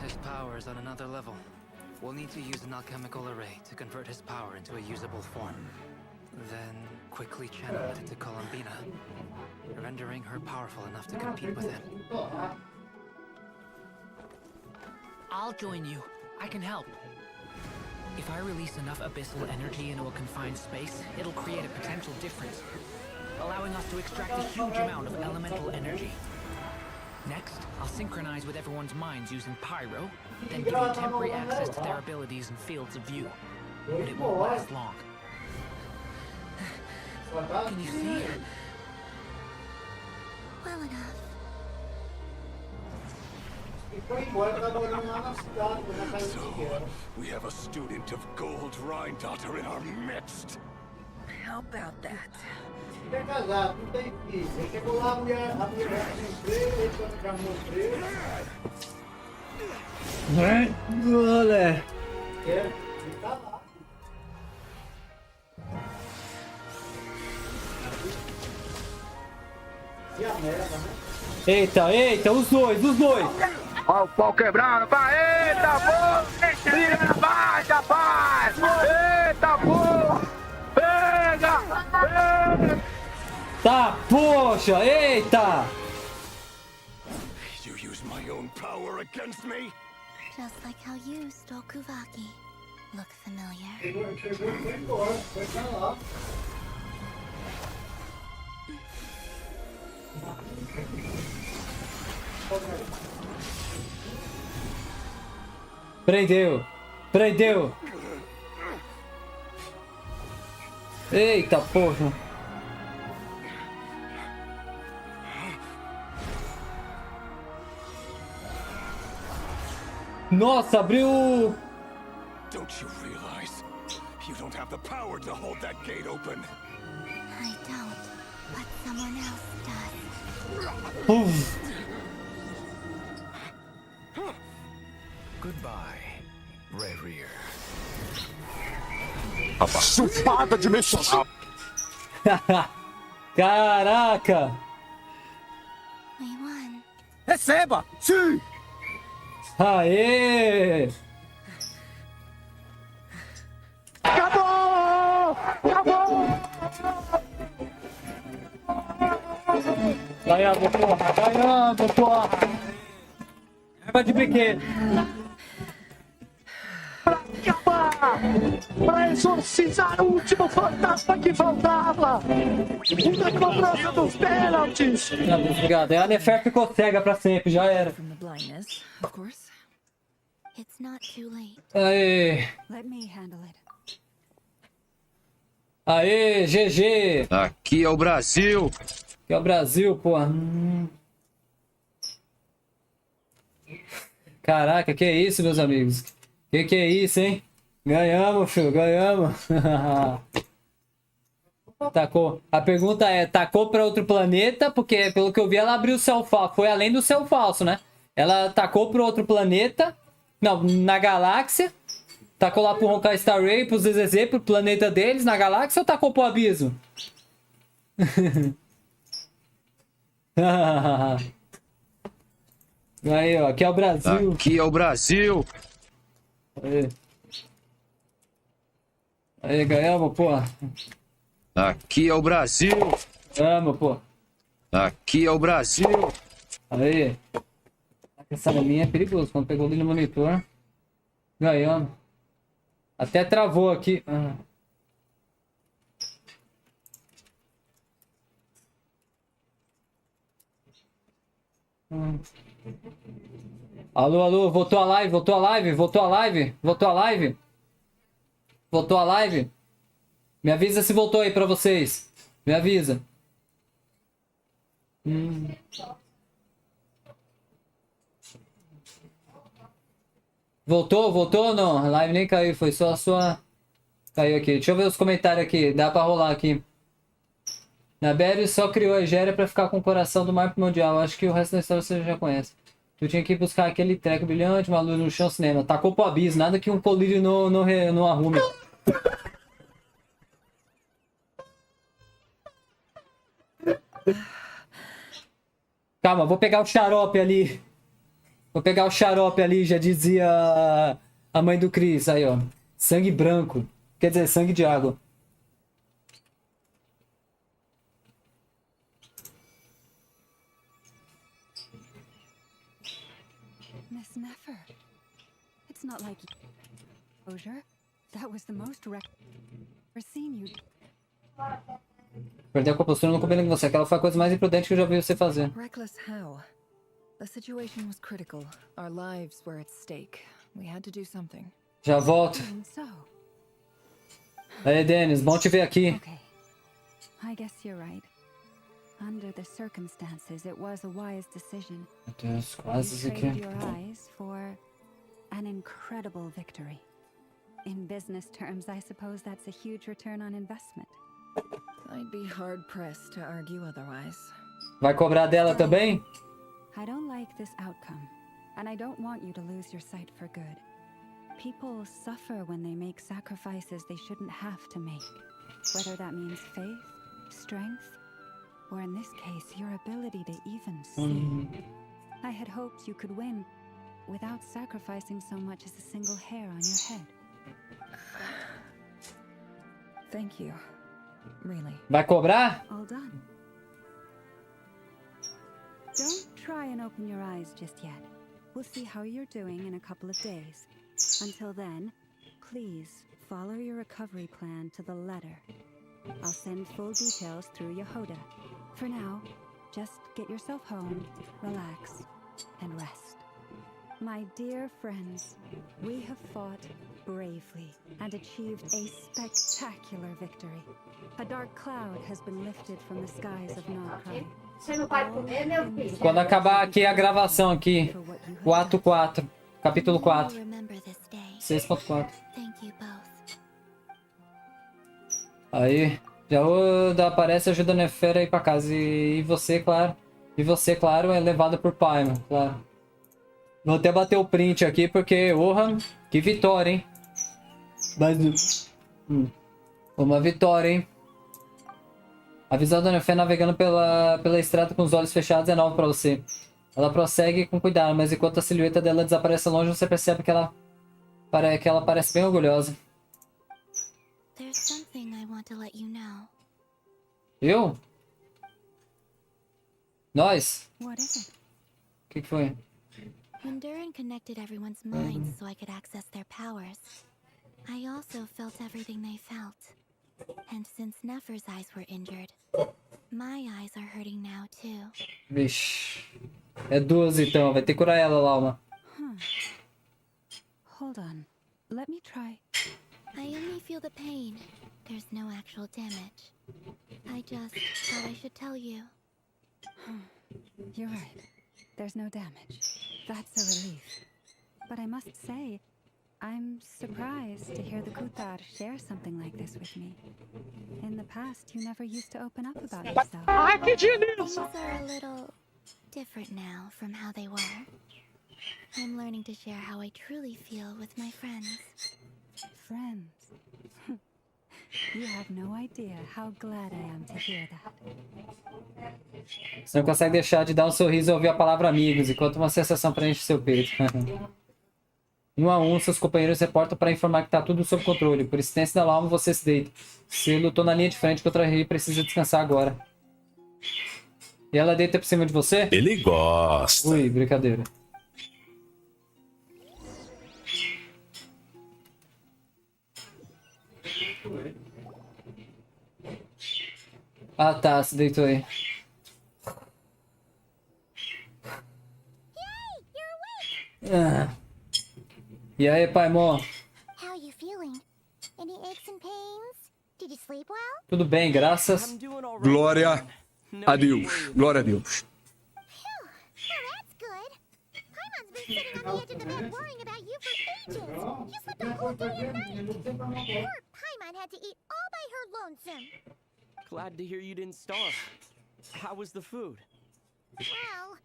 His power is on another level. We'll need to use an alchemical array to convert his power into a usable form. Then quickly channel it into Columbina, rendering her powerful enough to compete with him. I'll join you. I can help. If I release enough abyssal energy into a confined space, it'll create a potential difference, allowing us to extract a huge amount of elemental energy. Next, I'll synchronize with everyone's minds using Pyro, then give you temporary access to their abilities and fields of view. But it won't last long. Can you see? Well enough. So, we have a student of Gold Rheindotter in our midst. How about that? Olha. Eita, eita, os dois, os dois. Ó o pau quebrando, vai, eita porra! Briga na baixa, rapaz! Eita porra! Pega! Pega! Tá, poxa, eita! You use my own power against me? Just like how you stole Kuvaki. Look familiar? Prendeu, prendeu. Eita, porra. Nossa, abriu. Don't you realize you don't have the power to hold that gate open? I don't, but someone else does. Uf. Goodbye, Rerir. Chupada dimensional. Caraca! We won. Receba! Sim! Aê! Acabou! Acabou! Ganhamos, porra! Ganhamos, porra! Arma de brinquedo! Acabar! Pra exorcizar o último fantasma que faltava! Uma cobrança dos pênaltis! Obrigado. É a Nefer ficou cega pra sempre, já era. From the blindness, of course. It's not too late. Aê! Let me handle it. Aê, GG! Aqui é o Brasil! Aqui é o Brasil, porra. Caraca, que é isso, meus amigos? Que é isso, hein? Ganhamos, filho, ganhamos. Tacou. A pergunta é, tacou para outro planeta? Porque, pelo que eu vi, ela abriu o céu falso. Foi além do céu falso, né? Ela tacou para outro planeta. Não, na galáxia. Tacou lá pro Honkai Star Rail, pro ZZZ, pro planeta deles, na galáxia, ou tacou pro abismo? Aí, ó, aqui é o Brasil. Aqui é o Brasil! Aí. Aí, ganhamos, pô. Aqui é o Brasil! Ganhamos, pô. Aqui é o Brasil! Aí. Essa linha é perigoso. Quando pegou ali no monitor. Ganhamos. Até travou aqui. Alô, alô, voltou a live, voltou a live, voltou a live, voltou a live. Voltou a live. Me avisa se voltou aí pra vocês. Me avisa. Voltou, voltou ou não? A live nem caiu, foi só a sua... Caiu aqui. Deixa eu ver os comentários aqui. Dá pra rolar aqui. Nabério só criou a Egéria pra ficar com o coração do mar primordial. Acho que o resto da história você já conhece. Tu tinha que ir buscar aquele treco brilhante, uma luz no chão, cinema. Tacou pro abismo. Nada que um colírio não arrume. Calma, vou pegar o xarope ali. Vou pegar o xarope ali, já dizia a mãe do Chris. Aí, ó. Sangue branco. Quer dizer, sangue de água. Miss Nefer. It's not like exposure. That was the most ever seen you. Perder a compostura não combina com você. Aquela foi a coisa mais imprudente que eu já vi você fazer. Reckless how? The situation was critical. Our lives were at stake. We had to do something. Já volto. Aí, Dennis, bom te ver aqui. Okay. I guess you're right. Under the circumstances, it was a wise decision. Meu Deus, quase isso You aqui. traded your eyes for an incredible victory. In business terms, I suppose that's a huge return on investment. I'd be hard-pressed to argue otherwise. Vai cobrar dela também? I don't like this outcome, and I don't want you to lose your sight for good. People suffer when they make sacrifices they shouldn't have to make. Whether that means faith, strength, or in this case, your ability to even see. I had hoped you could win without sacrificing so much as a single hair on your head. Thank you. Really. Vai cobrar? All done. Don't try and open your eyes just yet. We'll see how you're doing in a couple of days. Until then, please follow your recovery plan to the letter. I'll send full details through Yehoda. For now, just get yourself home, relax, and rest. My dear friends, we have fought bravely and achieved a spectacular victory. A dark cloud has been lifted from the skies of Nod-Krai. Quando acabar aqui a gravação aqui. O ato 4. Capítulo 4. 6.4. Aí. Já aparece ajuda a Nefer aí pra casa. E você, claro. E você, claro, é levado por Paimon, claro. Vou até bater o print aqui, porque, orra, que vitória, hein? Mas, uma vitória, hein? A visão da Nefé navegando pela estrada com os olhos fechados é nova pra você. Ela prossegue com cuidado, mas enquanto a silhueta dela desaparece longe, você percebe que ela parece bem orgulhosa. There's something I want to let you know. Eu? Nós? What is it? O que foi? When Durin connected everyone's minds so I could access their powers, I also felt everything they felt. And since Nefer's eyes were injured, my eyes are hurting now too. Vixe. É duas então, vai ter que curar ela, Lauma. Hold on. Let me try. I only feel the pain. There's no actual damage. I just thought I should tell you. You're right. There's no damage. That's a relief. But I must say, I'm surprised to hear the Kutar share something like this with me. In the past, you never used to open up about yourself. Things are a little different now from how they were. I'm learning to share how I truly feel with my friends. Friends? You have no idea how glad I am to hear that. Você não consegue deixar de dar um sorriso ao ouvir a palavra amigos, enquanto uma sensação preenche seu peito. Um a um, seus companheiros reportam para informar que tá tudo sob controle. Por insistência da alma, você se deita. Você lutou na linha de frente contra a Rerir e precisa descansar agora. E ela deita por cima de você? Ele gosta. Ui, brincadeira. Ah tá, se deitou aí. Ah. E aí, pai, amor? How you feeling? Any aches and pains? Did you sleep well? Tudo bem, graças. Glória a Deus. Glória a Deus. Well, that's good. Paimon's been sitting on the edge of the bed worrying about you for ages. You slept a whole day and night. Poor Paimon had to eat all by her lonesome. Glad to hear you didn't starve. How was the food? Well,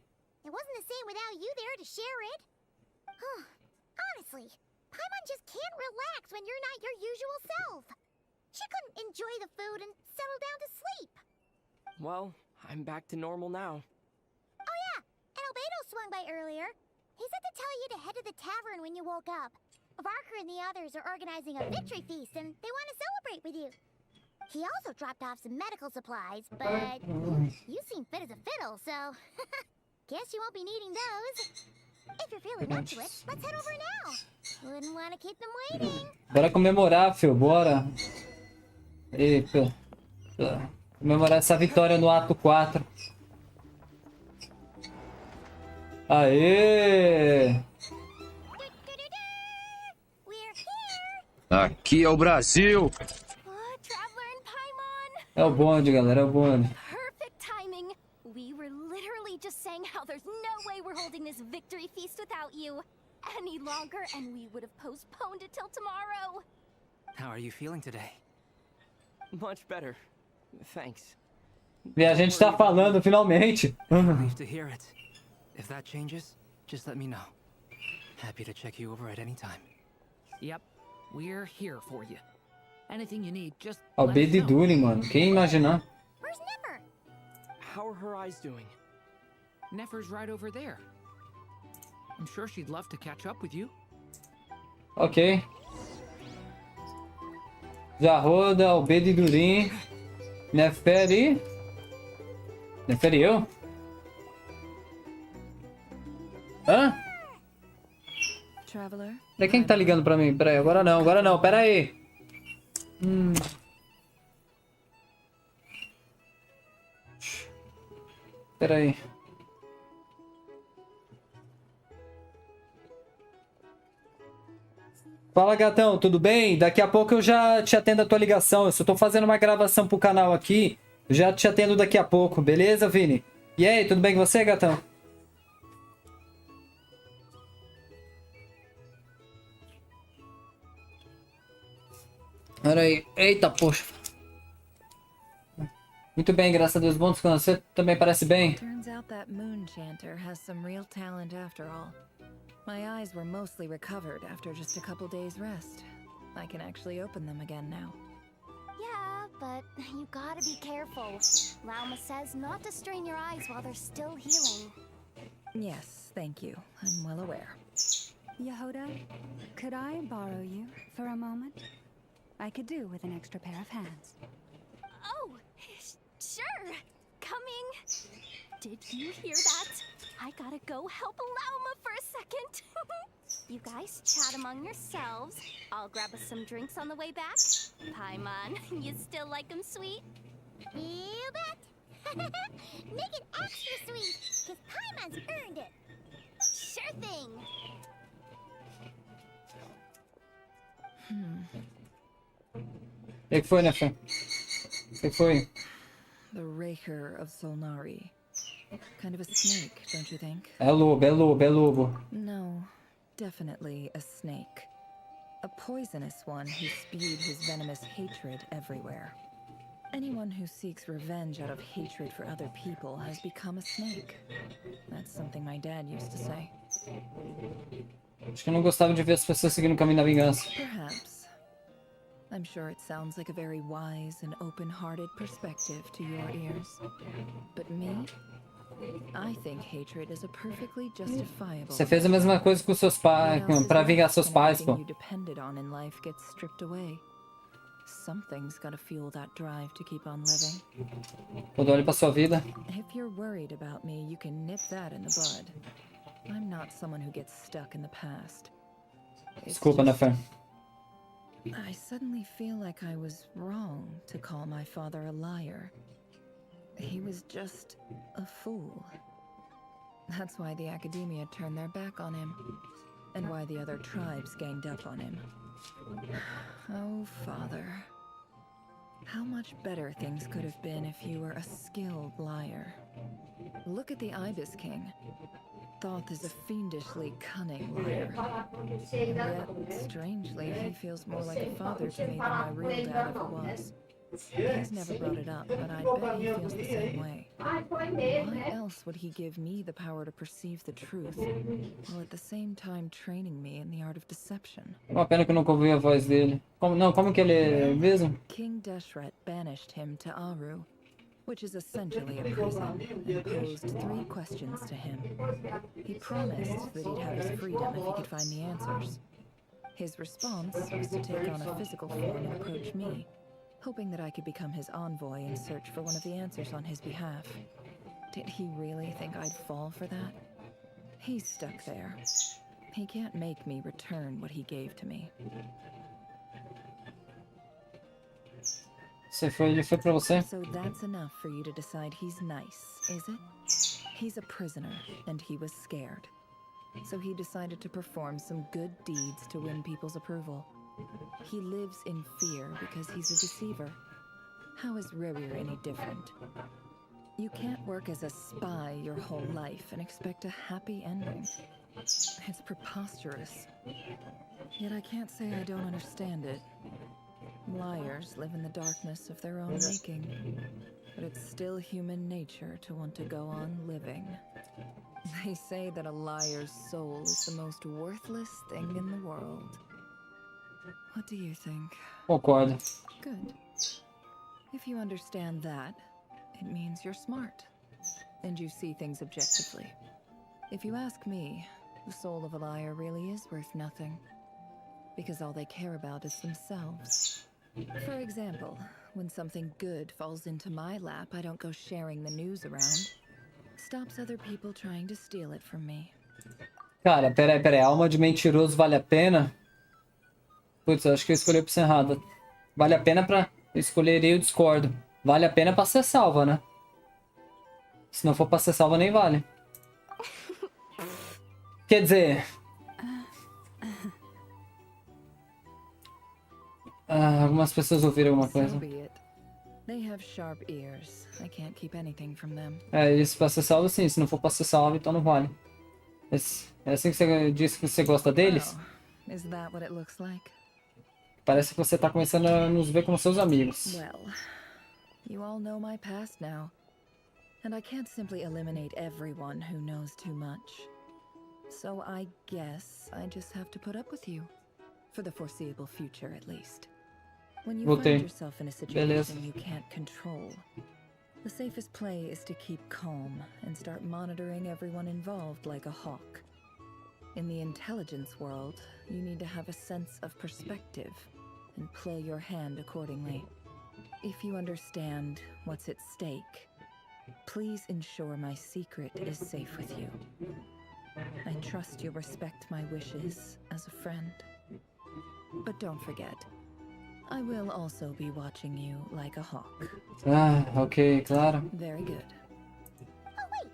it wasn't the same without you there to share it. Honestly, Paimon just can't relax when you're not your usual self. She couldn't enjoy the food and settle down to sleep. Well, I'm back to normal now. Oh yeah, and Albedo swung by earlier. He said to tell you to head to the tavern when you woke up. Varker and the others are organizing a victory feast and they want to celebrate with you. He also dropped off some medical supplies, but you seem fit as a fiddle, so guess you won't be needing those. If you're feeling up to it, let's head over now. Wouldn't want to keep them waiting. Bora comemorar, filho, bora. Eita. Comemorar essa vitória no ato 4. Aê! Aqui é o Brasil. É o bonde, galera, é o bonde. Perfect timing. We were literally just saying how there's no way we're holding this victory feast without you any longer, and we would have postponed it till tomorrow. How are you feeling today? Much better. Thanks. E a gente tá falando finalmente. Relieved to hear it. If that changes, just let me know. Happy to check you over at any time. Yep, we're here for you. Anything you need, just Ó, o let us B de know. Dune, mano. Quem imaginar? Where's Nefer? How are her eyes doing? Nefer's right over there. I'm sure she'd love to catch up with you. Ok. Já roda, o B de Durim. Neferi. Neferi eu? Hã? Traveler, Pra quem que tá ligando pra mim? Peraí, agora não, pera aí. Pera aí. Fala, gatão, tudo bem? Daqui a pouco eu já te atendo a tua ligação. Eu só tô fazendo uma gravação pro canal aqui. Eu já te atendo daqui a pouco, beleza, Vini? E aí, tudo bem com você, gatão? Pera aí. Eita, poxa. Muito bem, graças a Deus. Bom descanso. Você também parece bem? Turns out that moon chanter has some real talent after all. My eyes were mostly recovered after just a couple days rest. I can actually open them again now. Yeah, but you gotta be careful. Lauma says not to strain your eyes while they're still healing. Yes, thank you. I'm well aware. Yehoda, could I borrow you for a moment? I could do with an extra pair of hands. Oh, sure. Coming. Did you hear that? I gotta go help Lauma for a second. You guys chat among yourselves. I'll grab us some drinks on the way back. Paimon, you still like them sweet? You bet. Make it extra sweet, because Paimon's earned it. Sure thing. O que foi, né, Fê? O que foi? The Rerir of Solnari. Kind of a snake, don't you think? É lobo, é lobo, é lobo. No, definitely a snake. A poisonous one who spewed his venomous hatred everywhere. Anyone who seeks revenge out of hatred for other people has become a snake. That's something my dad used to say. Acho que eu não gostava de ver as pessoas seguindo o caminho da vingança. Perhaps. I'm sure it sounds like a very wise and open-hearted perspective to your ears. But me? I think hatred is a perfectly justifiable. Você fez a mesma coisa com seus pais, pra vingar seus pais, pô. You depended on in life gets stripped away. Something's gotta fuel that drive to keep on living. Quando olho pra sua vida. If you're worried about me, you can nip that in the bud. I'm not someone who gets stuck in the past. Desculpa, né, Fê? I suddenly feel like I was wrong to call my father a liar. He was just a fool. That's why the academia turned their back on him, and why the other tribes ganged up on him. Oh, father. How much better things could have been if you were a skilled liar. Look at the Ibis King. Thoth is a fiendishly cunning liar. And yet, strangely, he feels more like a father to me than my real dad ever was. He's never brought it up, but I bet he feels the same way. Why else would he give me the power to perceive the truth, while at the same time training me in the art of deception? Uma pena que eu nunca ouvi a voz dele. Como que ele é mesmo? King Deshret banished him to Aru, which is essentially a prison, and posed 3 questions to him. He promised that he'd have his freedom if he could find the answers. His response was to take on a physical form and approach me, hoping that I could become his envoy and search for one of the answers on his behalf. Did he really think I'd fall for that? He's stuck there. He can't make me return what he gave to me. Ele foi pra você? So that's enough for you to decide he's nice, is it? He's a prisoner, and he was scared. So he decided to perform some good deeds to win people's approval. He lives in fear because he's a deceiver. How is Rerir any different? You can't work as a spy your whole life and expect a happy ending. It's preposterous. Yet I can't say I don't understand it. Liars live in the darkness of their own making, but it's still human nature to want to go on living. They say that a liar's soul is the most worthless thing in the world. What do you think? Concordo. Good. If you understand that, it means you're smart, and you see things objectively. If you ask me, the soul of a liar really is worth nothing, because all they care about is themselves. For example, when something good falls into my lap, I don't go sharing the news around. Stops other people trying to steal it from me. Cara, peraí. Alma de mentiroso vale a pena? Putz, eu acho que eu escolhi a opção errada. Vale a pena pra... Eu escolheria o discordo. Vale a pena pra ser salva, né? Se não for pra ser salva, nem vale. Quer dizer... algumas pessoas ouviram alguma coisa. Isso pra ser salvo, sim. Se não for pra ser salvo, então não vale. É assim que você disse que você gosta deles? Parece que você tá começando a nos ver como seus amigos. Well, you all know my past now. And I can't simply eliminate everyone who knows too much. So I guess I just have to put up with you. For the foreseeable future, at least. When you Voltei. find yourself in a Beleza. situation you can't control, the safest play is to keep calm and start monitoring everyone involved like a hawk. In the intelligence world, you need to have a sense of perspective and play your hand accordingly. If you understand what's at stake, please ensure my secret is safe with you. I trust you respect my wishes as a friend. But don't forget, I will also be watching you like a hawk. Ah, ok, claro. Very good. Oh wait!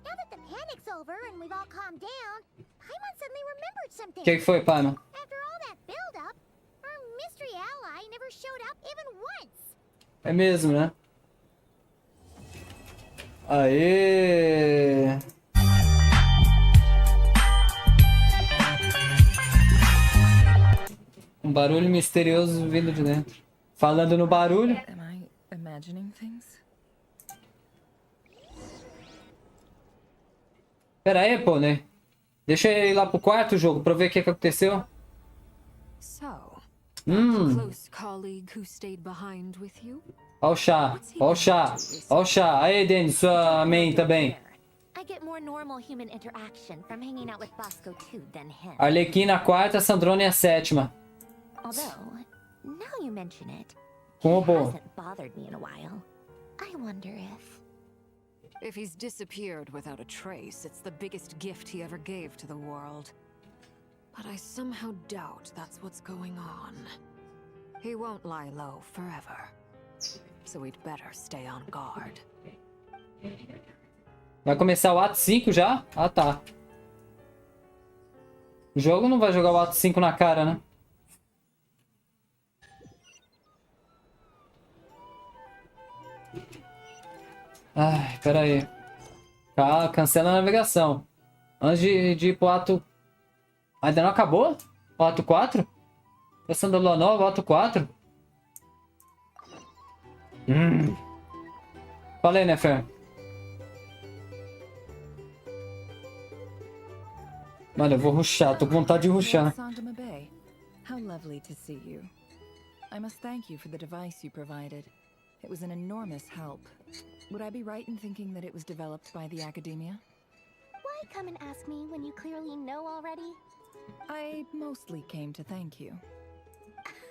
Now that the panic's over and we've all calmed down, Paimon suddenly remembered something. O que foi, Paimon? After all that build-up, our mystery ally never showed up even once. É mesmo, né? Aê! Um barulho misterioso vindo de dentro. Falando no barulho. Am I imagining things? Pera aí, pô, né? Deixa eu ir lá pro quarto, jogo, pra ver o que aconteceu. So, Hum. close colleague who stayed behind with you? Ó o chá, ó o chá, ó o chá. Aí, Denis, sua main também. I get more normal human interaction from hanging out with Bosco too than him. Arlequina a quarta, Sandrone a sétima. Although, now you mention it, Com o he robô. hasn't bothered me in a while. I wonder if... If he's disappeared without a trace, it's the biggest gift he ever gave to the world. But I somehow doubt that's what's going on. He won't lie low forever. So we'd better stay on guard. Vai começar o ato 5 já? Ah, tá. O jogo não vai jogar o ato 5 na cara, né? Ai, pera aí. Cancela a navegação. Antes de ir pro ato... Ainda não acabou? O ato 4? Questão da lua nova, o ato 4? Falei, né, Fer? Mano, eu vou rushar. Tô com vontade de rushar. How lovely to see you. I must thank you for the device you provided. It was an enormous help. Would I be right in thinking that it was developed by the academia? Why come and ask me when you clearly know already? I mostly came to thank you.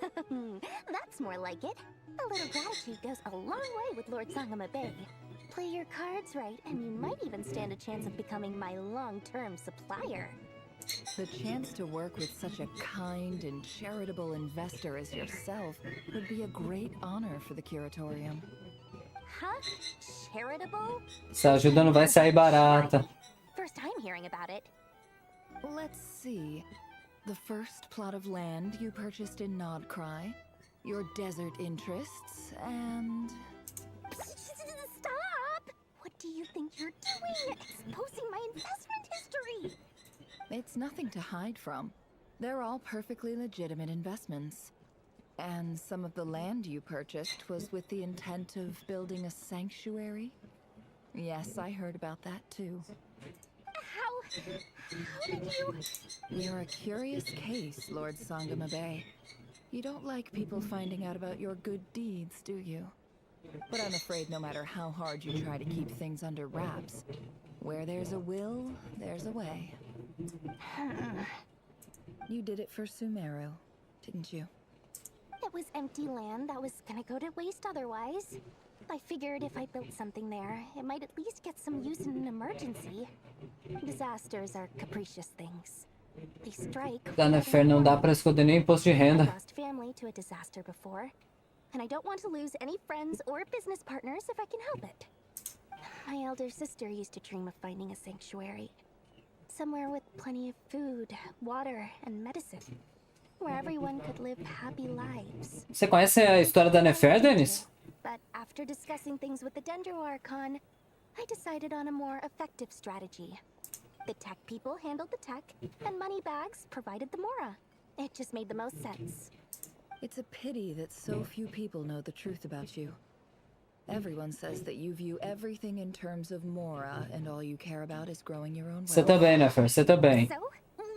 That's more like it. A little gratitude goes a long way with Lord Sangama Bay. Play your cards right, and you might even stand a chance of becoming my long-term supplier. The chance to work with such a kind and charitable investor as yourself would be a great honor for the curatorium. Huh? Charitable? Essa ajuda não vai sair barata. First time hearing about it. Let's see. The first plot of land you purchased in Nod-Krai, your desert interests, and... Stop! What do you think you're doing? Exposing my investment history! It's nothing to hide from. They're all perfectly legitimate investments. And some of the land you purchased was with the intent of building a sanctuary? Yes, I heard about that too. How did you... You're a curious case, Lord Sangama Bay. You don't like people finding out about your good deeds, do you? But I'm afraid no matter how hard you try to keep things under wraps, where there's a will, there's a way. You did it for Sumeru, didn't you? It was empty land that was gonna go to waste otherwise. I figured if I built something there, it might at least get some use in an emergency. Disasters are capricious things. They strike. Lá na Fer não dá pra esconder nem imposto de renda. I lost family to a disaster before, and I don't want to lose any friends or business partners if I can help it. My elder sister used to dream of finding a sanctuary. Somewhere with plenty of food, water, and medicine. Where everyone could live happy lives. Você conhece a história da Nefer, Denis? But after discussing things with the Dendro Archon, I decided on a more effective strategy. The tech people handled the tech, and Moneybags provided the Mora. It just made the most sense. It's a pity that so few people know the truth about you. Everyone says that you view everything in terms of Mora, and all you care about is growing your own wealth. Você também, Nefer, você também. So,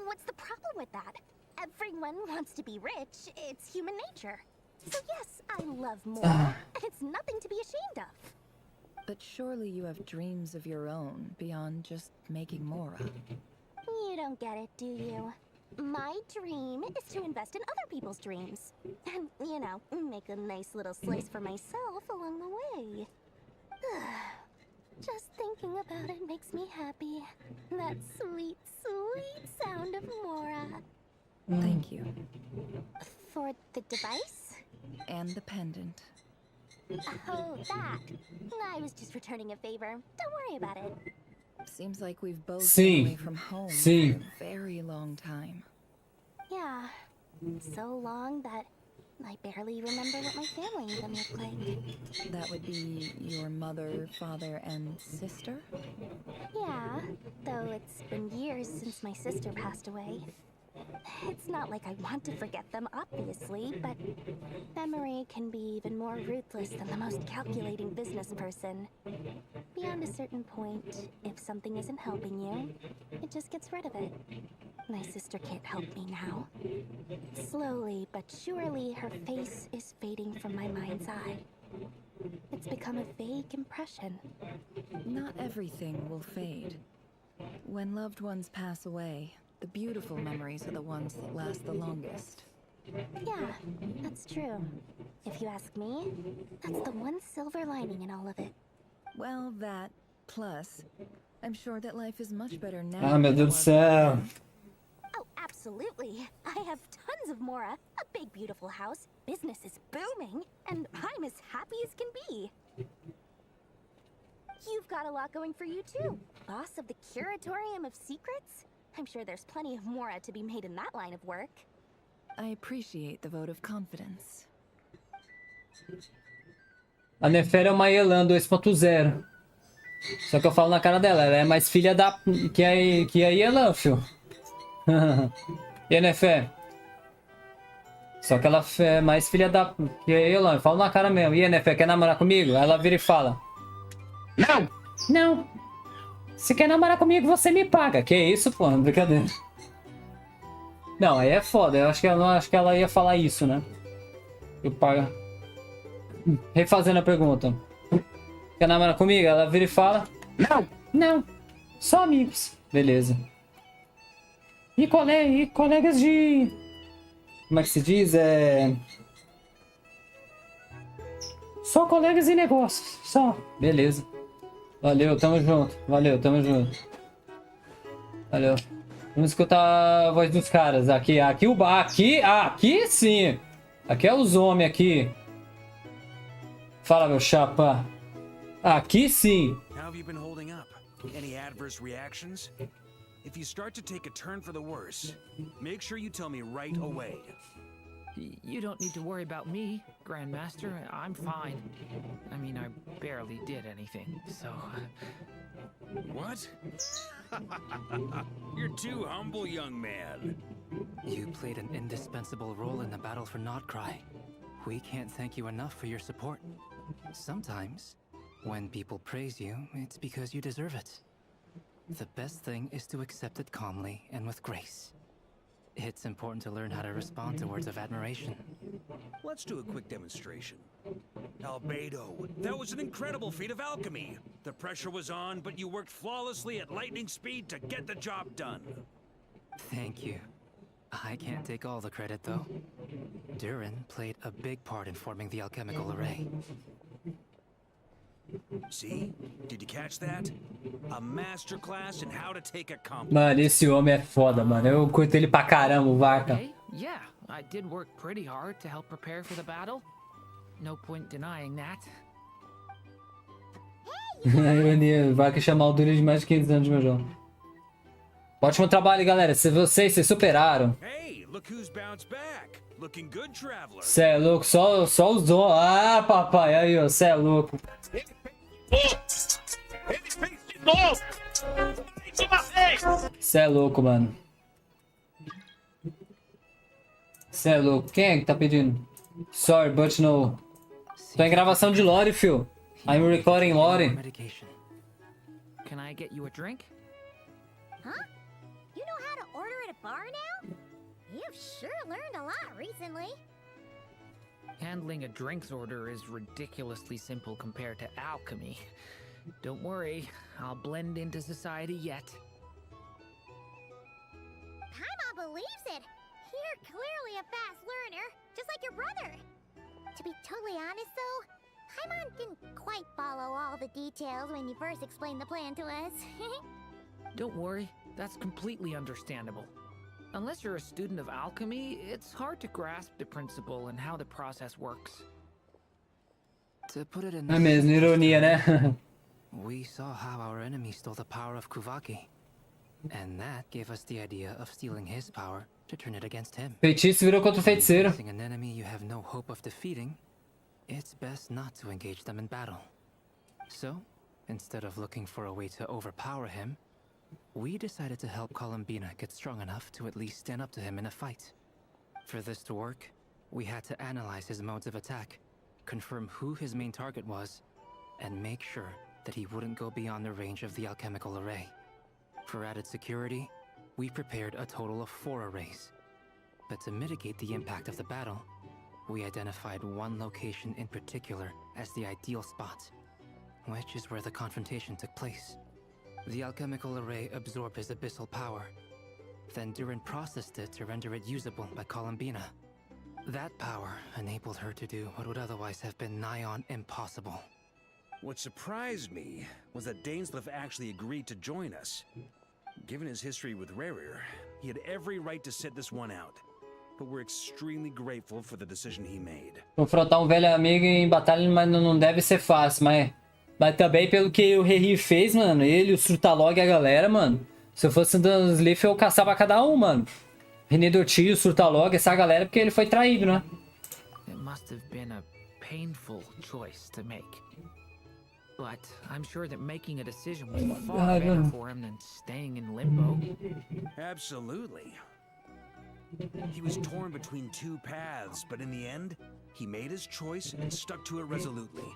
what's the problem with that? Everyone wants to be rich. It's human nature. So yes, I love Mora, and it's nothing to be ashamed of. But surely you have dreams of your own beyond just making Mora. You don't get it, do you? My dream is to invest in other people's dreams. And, you know, make a nice little slice for myself along the way. Just thinking about it makes me happy. That sweet, sweet sound of Mora. Thank you. For the device? And the pendant. Oh, that. I was just returning a favor. Don't worry about it. Seems like we've both Sim. been away from home Sim. for a very long time. Yeah. So long that I barely remember what my family even looked like. That would be your mother, father, and sister? Yeah, though it's been years since my sister passed away. It's not like I want to forget them, obviously, but memory can be even more ruthless than the most calculating business person. Beyond a certain point, if something isn't helping you, it just gets rid of it. My sister can't help me now. Slowly but surely, her face is fading from my mind's eye. It's become a vague impression. Not everything will fade. When loved ones pass away, the beautiful memories are the ones that last the longest. Yeah, that's true. If you ask me, that's the one silver lining in all of it. Well, that, plus, I'm sure that life is much better now. Ah, meu Deus do céu. Oh, absolutely. I have tons of Mora, a big beautiful house, business is booming, and I'm as happy as can be. You've got a lot going for you too. Boss of the Curatorium of Secrets? I'm sure there's plenty of Mora to be made in that line of work. I appreciate the vote of confidence. A Nefera é uma Elan 2.0. Só que eu falo na cara dela, ela é mais filha da... que a Elan, fio. E a Nefé? Só que ela é mais filha da... que a Elan, eu falo na cara mesmo. E a Nefé, quer namorar comigo? Ela vira e fala: Não! Não! Se quer namorar comigo, você me paga. Que isso, pô? Brincadeira. Não, aí é foda. Eu acho que ela ia falar isso, né? Eu pago. Refazendo a pergunta. Quer namorar comigo? Ela vira e fala: Não! Não! Só amigos. Beleza. E colegas de... Como é que se diz? Só colegas e negócios. Só. Beleza. Valeu, tamo junto. Valeu, tamo junto. Valeu. Vamos escutar a voz dos caras. Aqui o bar. Aqui sim. Aqui é os homens aqui. Fala, meu chapa. Aqui sim. How have you been holding up? Any adverse reactions? If you start to take a turn for the worse, make sure you tell me right away. You don't need to worry about me, Grandmaster. I'm fine. I mean, I barely did anything, so... What? You're too humble, young man. You played an indispensable role in the battle for Nod-Krai. We can't thank you enough for your support. Sometimes, when people praise you, it's because you deserve it. The best thing is to accept it calmly and with grace. It's important to learn how to respond to words of admiration. Let's do a quick demonstration. Albedo, that was an incredible feat of alchemy. The pressure was on, but you worked flawlessly at lightning speed to get the job done. Thank you. I can't take all the credit, though. Durin played a big part in forming the alchemical array. See? Did you catch that? A masterclass in how to take a compliment. Mano, esse homem é foda, mano. Eu curto ele pra caramba, o Vaca. Okay, yeah, I did work pretty hard to help prepare for the battle. No point denying that. Ironia, o Vaca chama Aldura de mais de 500 anos de meu jogo. Ótimo trabalho, galera. Vocês superaram. Hey, look who's bounced back. Looking good, traveler. Cê é louco, só os donos. Ah, papai, aí, ó, cê é louco. Ele fez de novo! Mais uma vez! Cê é louco, mano. Cê é louco. Quem é que tá pedindo? Sorry, but no. Tô em gravação de lore, fio. I'm recording lore. Can I get you a drink? Huh? You know how to order at a bar now? You've sure learned a lot recently. Handling a drinks order is ridiculously simple compared to alchemy. Don't worry, I'll blend into society yet. Paimon believes it! You're clearly a fast learner, just like your brother! To be totally honest though, Paimon didn't quite follow all the details when you first explained the plan to us. Don't worry, that's completely understandable. Unless you're a student of alchemy, it's hard to grasp the principle and how the process works. To put it in É mesmo, ironia, né? we saw how our enemy stole the power of Kuvaki. And that gave us the idea of stealing his power to turn it against him. Feitiço virou contra o feiticeiro. Facing an enemy you have no hope of defeating, it's best not to engage them in battle. So, instead of looking for a way to overpower him, we decided to help Columbina get strong enough to at least stand up to him in a fight. For this to work, we had to analyze his modes of attack, confirm who his main target was, and make sure that he wouldn't go beyond the range of the alchemical array. For added security, we prepared a total of 4 arrays. But to mitigate the impact of the battle, we identified one location in particular as the ideal spot, which is where the confrontation took place. The alchemical array absorbed his abyssal power. Then Durin processed it to render it usable by Columbina. That power enabled her to do what would otherwise have been nigh on impossible. What surprised me was that Dainsleif actually agreed to join us. Given his history with Rerir, he had every right to sit this one out. But we're extremely grateful for the decision he made. Confrontar um velho amigo em batalha mas não deve ser fácil, mas também pelo que o Rerir fez, mano, ele, o Surtalog e a galera, mano. Se eu fosse do Sliff, eu caçava cada um, mano. René Dorti, o Surtalog, essa galera, porque ele foi traído, né? It must have been a painful choice to make. But I'm sure that making a decision was far better for him than staying in limbo. Absolutely. He was torn between 2 paths, but in the end, he made his choice and stuck to it resolutely.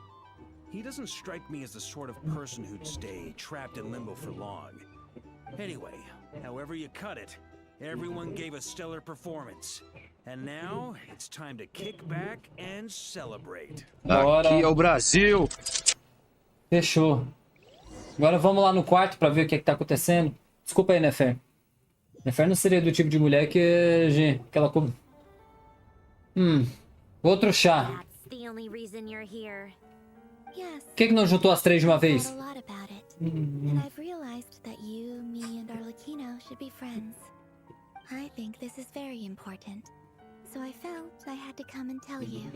He doesn't strike me as the sort of person who'd stay trapped in limbo for long. Anyway, however you cut it, everyone gave a stellar performance. And now, it's time to kick back and celebrate. Aqui é o Brasil! Fechou. Agora vamos lá no quarto pra ver o que tá acontecendo. Desculpa aí, Nefer. Nefer não seria do tipo de mulher que ela... Outro chá. Por que não juntou as 3 de uma vez? And I've realized that you, me, and Arlecchino should be friends. I think this is very important. So I felt I had to come and tell you.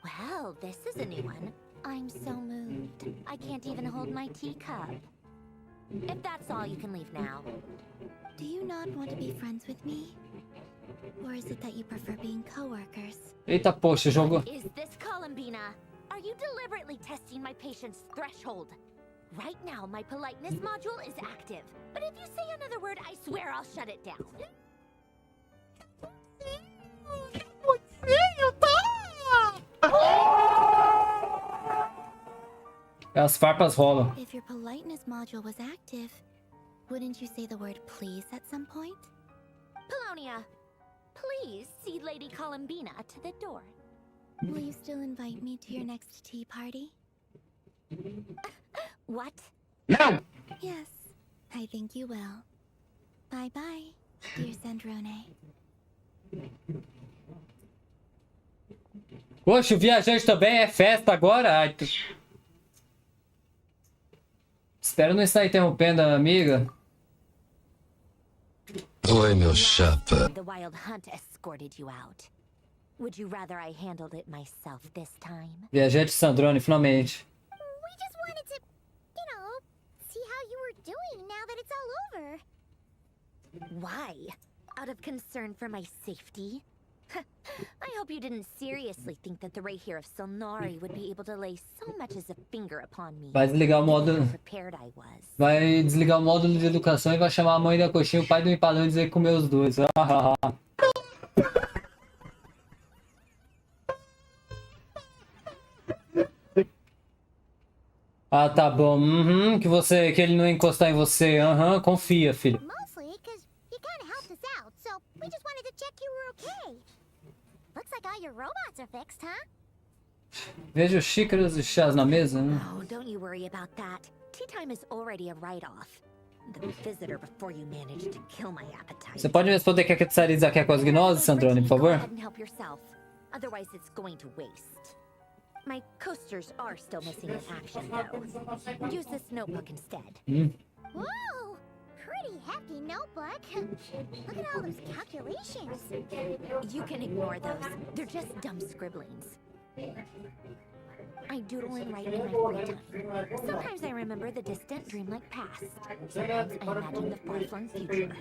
Well, this is a new one. I'm so moved. I can't even hold my teacup. If that's all, you can leave now. Do you not want to be friends with me? Or is it that you prefer being co-workers? Eita, poxa, jogou. Is this Columbina? Are you deliberately testing my patience threshold? Right now, my politeness module is active. But if you say another word, I swear I'll shut it down. As farpas rolam. If your politeness module was active, wouldn't you say the word please at some point? Polonia, please see Lady Columbina to the door. Will you still invite me to your next tea party? What? No! Yes, I think you will. Bye-bye, dear Sandrone. Poxa, o viajante também é festa agora? Ai, espero não estar interrompendo a amiga. Oi, meu chapa. The wild hunt escorted you out. Would you rather I handled it myself this time? Viajante Sandrone, finalmente. We just wanted to, see how you were doing now that it's all over. Why? Out of concern for my safety? I hope you didn't seriously think that the Rerir of Solnari would be able to lay so much as a finger upon me. Vai desligar o módulo. Prepared I was. Vai desligar o módulo de educação e vai chamar a mãe da coxinha, o pai do empadão e dizer que comeu os dois. Ah, tá bom. Que ele não encostar em você. Confia, filho. Mostly because you kind of helped us out, so we just wanted to check you were okay. Looks like all your robots are fixed, huh? Vejo xícaras e chás na mesa, né? Oh, don't you worry about that. Tea time is already a write-off. The visitor before you managed to kill my appetite. Você pode me responder o que é que Tsariza quer com as gnoses, Sandrone, por Go favor? ahead and help yourself. Otherwise, it's going to waste. My coasters are still missing in action, though. Use this notebook instead. Whoa! Pretty hefty notebook. Look at all those calculations. You can ignore those. They're just dumb scribblings. I doodle and write in my free time. Sometimes I remember the distant dreamlike past. Sometimes I imagine the far-flung future.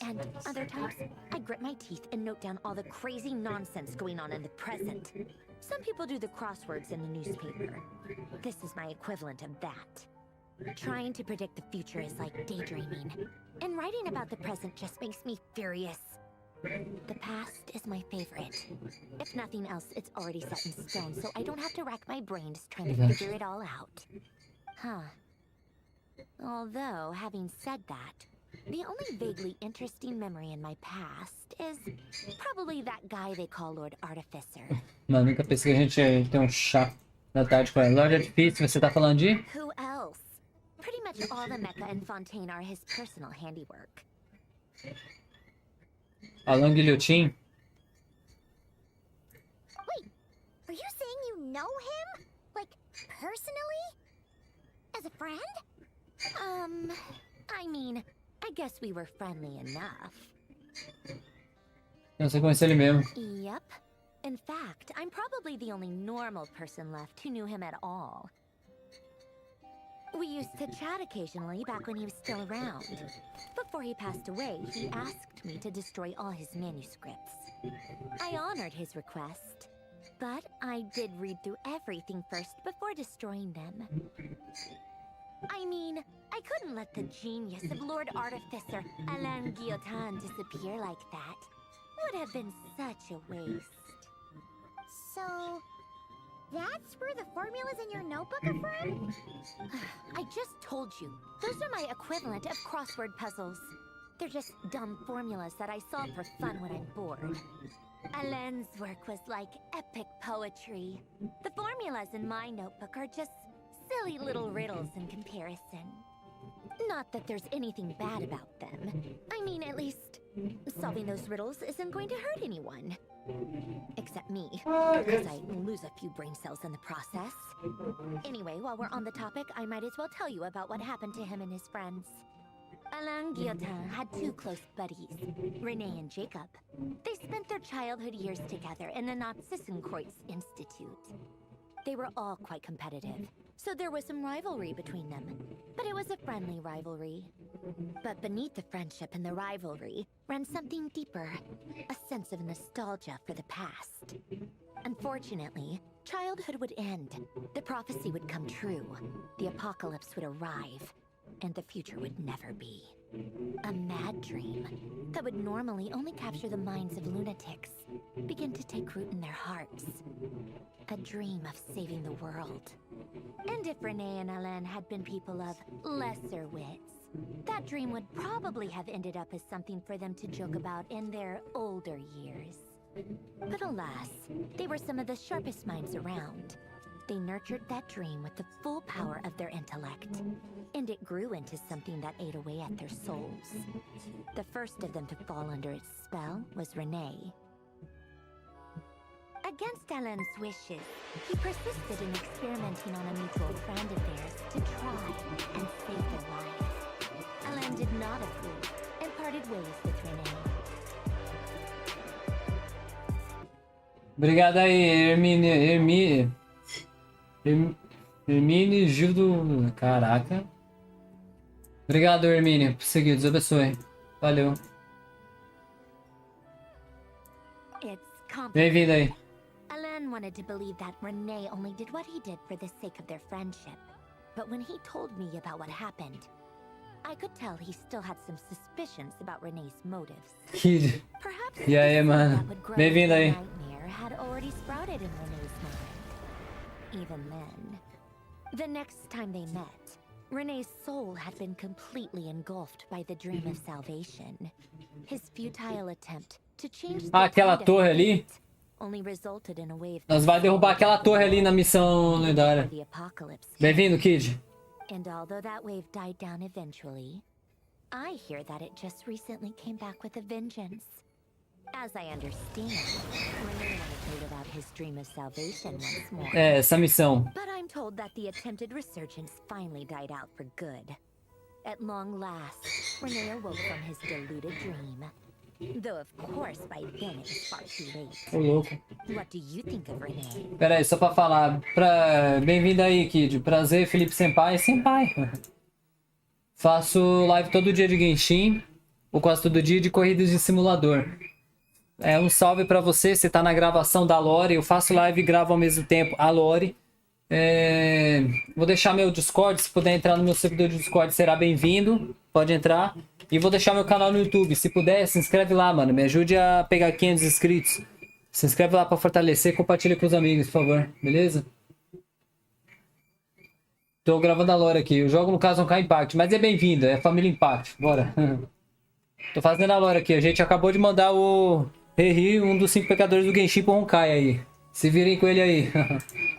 And other times, I grit my teeth and note down all the crazy nonsense going on in the present. Some people do the crosswords in the newspaper. This is my equivalent of that. Trying to predict the future is like daydreaming. And writing about the present just makes me furious. The past is my favorite. If nothing else, it's already set in stone, so I don't have to rack my brains trying to figure it all out. Huh. Although, having said that, the only vaguely interesting memory in my past is probably that guy they call Lord Artificer. Mano, nunca pensei que a gente tem um chá da tarde com ela. Lorde Artifício, você tá falando de? Who else? Pretty much all the mecha and Fontaine are his personal handiwork. Alan Guilhotin? Wait, are you saying you know him? Like, personally? As a friend? I mean, I guess we were friendly enough. Eu não sei conhecer ele mesmo. Yep. In fact, I'm probably the only normal person left who knew him at all. We used to chat occasionally back when he was still around. Before he passed away, he asked me to destroy all his manuscripts. I honored his request, but I did read through everything first before destroying them. I mean, I couldn't let the genius of Lord Artificer Alain Guillotin disappear like that. Would have been such a waste. So, that's where the formulas in your notebook are from? I just told you. Those are my equivalent of crossword puzzles. They're just dumb formulas that I solve for fun when I'm bored. Alain's work was like epic poetry. The formulas in my notebook are just silly little riddles in comparison. Not that there's anything bad about them. I mean, at least, solving those riddles isn't going to hurt anyone. Except me, because I lose a few brain cells in the process. Anyway, while we're on the topic, I might as well tell you about what happened to him and his friends. Alain Guillotin had two close buddies, Renee and Jacob. They spent their childhood years together in the Narzissenkreuz Institute. They were all quite competitive, so there was some rivalry between them. But it was a friendly rivalry. But beneath the friendship and the rivalry ran something deeper, a sense of nostalgia for the past. Unfortunately, childhood would end, the prophecy would come true, the apocalypse would arrive, and the future would never be. A mad dream that would normally only capture the minds of lunatics begin to take root in their hearts. A dream of saving the world. And if Renee and Alain had been people of lesser wits, that dream would probably have ended up as something for them to joke about in their older years. But alas, they were some of the sharpest minds around. They nurtured that dream with the full power of their intellect, and it grew into something that ate away at their souls. The first of them to fall under its spell was Renee. Against Alain's wishes, he persisted in experimenting on a mutual friend of theirs to try and save their lives. Alain did not approve and parted ways with Renee. Obrigado aí, Hermine Gildo. Caraca. Obrigado, Hermine, por seguir. Deus abençoe. Valeu. Bem-vindo aí. Alain wanted to believe that Renee only did what he did for the sake of their friendship. But when he told me about what happened, I could tell he still had some suspicions about Renee's motives. Perhaps E aí, mano? Bem-vindo aí. Nightmare had already sprouted in Renee's mind. Even then, the next time they met, Renee's soul had been completely engulfed by the dream of salvation. His futile attempt To change Ah, the aquela tide of torre ali. fate only resulted in a wave Nós vai derrubar aquela torre ali na missão of lendária. the apocalypse. Bem-vindo, Kid. And although that wave died down eventually, I hear that it just recently came back with a vengeance. As I understand, Renee wanted to live out his dream of salvation once more. É, essa missão. But I'm told that the attempted resurgence finally died out for good. At long last, Renee awoke from his deluded dream. Though of course by then it was far too late. Ô, louco. What do you think of Renee? Pera aí, só pra falar. Bem-vindo aí, Kid. Prazer, Felipe Senpai. Senpai. Faço live todo dia de Genshin. Ou quase todo dia de corridas de simulador. Um salve pra você. Você tá na gravação da Lore. Eu faço live e gravo ao mesmo tempo a Lore. Vou deixar meu Discord. Se puder entrar no meu servidor de Discord, será bem-vindo. Pode entrar. E vou deixar meu canal no YouTube. Se puder, se inscreve lá, mano. Me ajude a pegar 500 inscritos. Se inscreve lá pra fortalecer. Compartilha com os amigos, por favor. Beleza? Tô gravando a Lore aqui. Eu jogo no caso Honkai Impact. Mas é bem-vindo. É família Impact. Bora. Tô fazendo a Lore aqui. A gente acabou de mandar o Rerir, um dos 5 pecadores do Genshin, pro Honkai aí. Se virem com ele aí.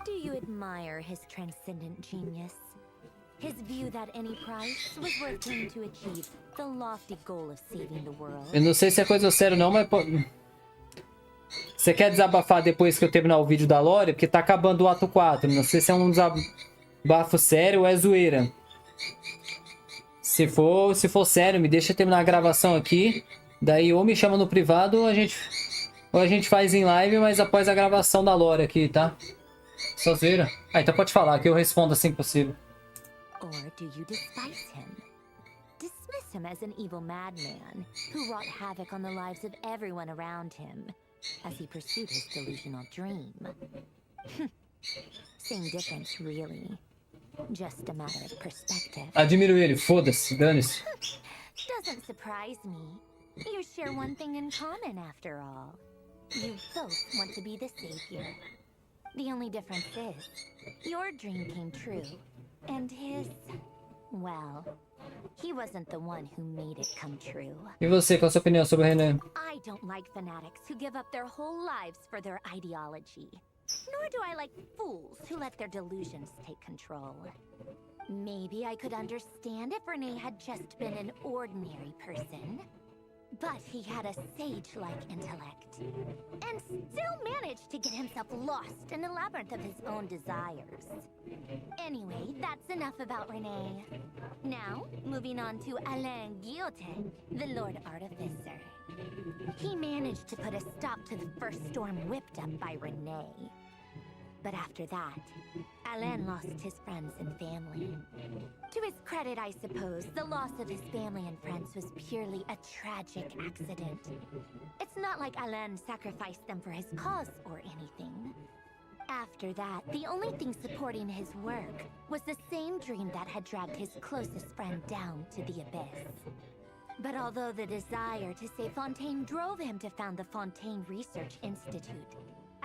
Do you admire his transcendent genius? His view that any price was worth paying to achieve the lofty goal of saving the world. Eu não sei se é coisa séria não, mas... Você quer desabafar depois que eu terminar o vídeo da Lore? Porque tá acabando o ato 4. Não sei se é um desabafo sério ou é zoeira. Se for sério, me deixa terminar a gravação aqui. Daí ou me chama no privado ou a gente faz em live, mas após a gravação da Lore aqui, tá? Só zoeira. Ah, então pode falar que eu respondo assim que possível. Or do you despise him? Dismiss him as an evil madman who wrought havoc on the lives of everyone around him as he pursued his delusional dream. Same difference, really. Just a matter of perspective. Admiro ele, foda-se, dane-se. Doesn't surprise me. You share one thing in common, after all. You both want to be the savior. The only difference is, your dream came true, and his, well, he wasn't the one who made it come true. E você, qual a sua opinião sobre o René? I don't like fanatics who give up their whole lives for their ideology. Nor do I like fools who let their delusions take control. Maybe I could understand if Renee had just been an ordinary person. But he had a sage-like intellect, and still managed to get himself lost in the labyrinth of his own desires. Anyway, that's enough about Renee. Now, moving on to Alain Guillotin, the Lord Artificer. He managed to put a stop to the first storm whipped up by Renee. But after that, Alain lost his friends and family. To his credit, I suppose, the loss of his family and friends was purely a tragic accident. It's not like Alain sacrificed them for his cause or anything. After that, the only thing supporting his work was the same dream that had dragged his closest friend down to the abyss. But although the desire to save Fontaine drove him to found the Fontaine Research Institute,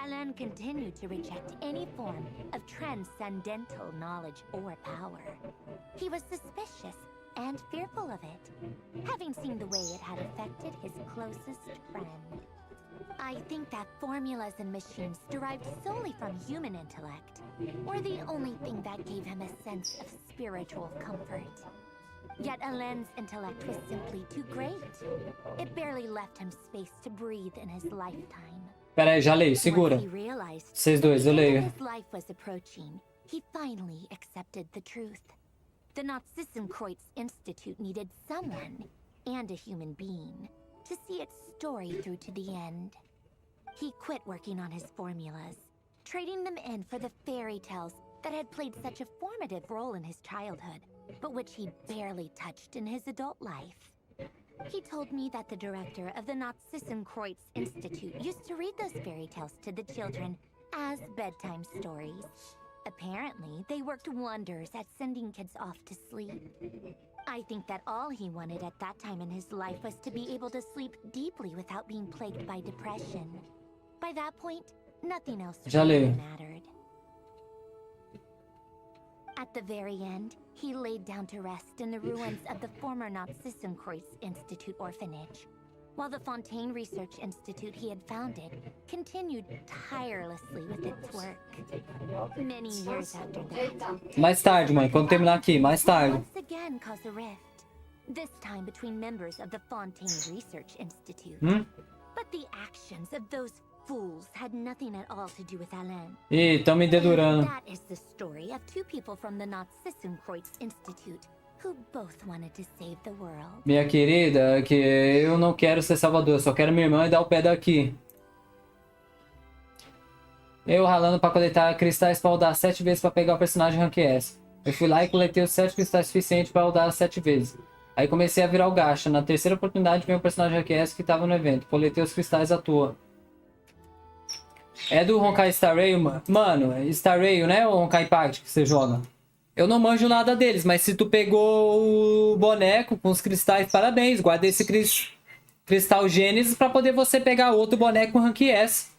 Alain continued to reject any form of transcendental knowledge or power. He was suspicious and fearful of it, having seen the way it had affected his closest friend. I think that formulas and machines derived solely from human intellect were the only thing that gave him a sense of spiritual comfort. Yet Alain's intellect was simply too great. It barely left him space to breathe in his lifetime. Pera aí, já leio, segura. Vocês dois, eu leio. His life was approaching. He finally accepted the truth. The Nod-Krai Institute needed someone, and a human being, to see its story through to the end. He quit working on his formulas, trading them in for the fairy tales that had played such a formative role in his childhood, but which he barely touched in his adult life. He told me that the director of the Nod-Krai Institute used to read those fairy tales to the children as bedtime stories. Apparently, they worked wonders at sending kids off to sleep. I think that all he wanted at that time in his life was to be able to sleep deeply without being plagued by depression. By that point, nothing else really mattered. At the very end, he laid down to rest in the ruins of the former Nod-Krai Institute orphanage, while the Fontaine Research Institute he had founded continued tirelessly with its work. Many years after that, Mais tarde, mãe. Quando terminar aqui, mais tarde. once again caused a rift, this time between members of the Fontaine Research Institute. But the actions of those fools had nothing at all to do with Alain. Ih, tão me dedurando. That is the story of two people from the Nazi-Kreuz Institute who both wanted to save the world. Minha querida, que eu não quero ser salvador, eu só quero minha irmã e dar o pé daqui. Eu ralando pra coletar cristais pra rodar 7 vezes pra pegar o personagem Rank S. Eu fui lá e coletei os 7 cristais suficientes pra rodar 7 vezes. Aí comecei a virar o gacha. Na terceira oportunidade veio o personagem Rank S que tava no evento. Coletei os cristais à toa. É do Honkai Star Rail, mano. Star Rail, né? Ou Honkai Parte que você joga? Eu não manjo nada deles, mas se tu pegou o boneco com os cristais, parabéns. Guarda esse cristal Gênesis pra poder você pegar outro boneco com Rank S.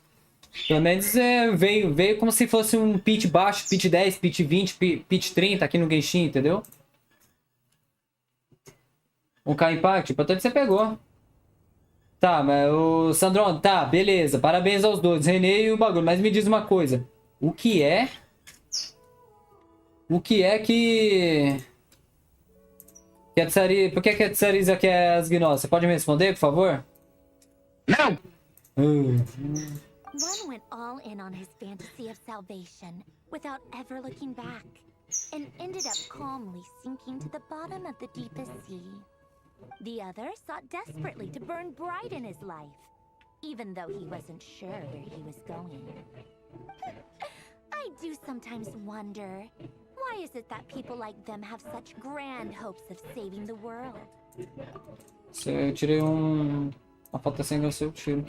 Pelo menos veio como se fosse um pitch baixo, pitch 10, pitch 20, pitch 30 aqui no Genshin, entendeu? Honkai Impact, importante você pegou. Tá, mas o Sandron, tá, beleza. Parabéns aos dois, René e o bagulho. Mas me diz uma coisa. O que é que a Tsari... Por que a Tsariza quer as gnoses? Você pode me responder, por favor? Não! One went all in on his fantasy of salvation without ever looking back, and ended up calmly sinking to the bottom of the deepest sea. The other sought desperately to burn bright in his life, even though he wasn't sure where he was going. I do sometimes wonder, why is it that people like them have such grand hopes of saving the world? Se eu tirei uma foto sem você, eu tiro.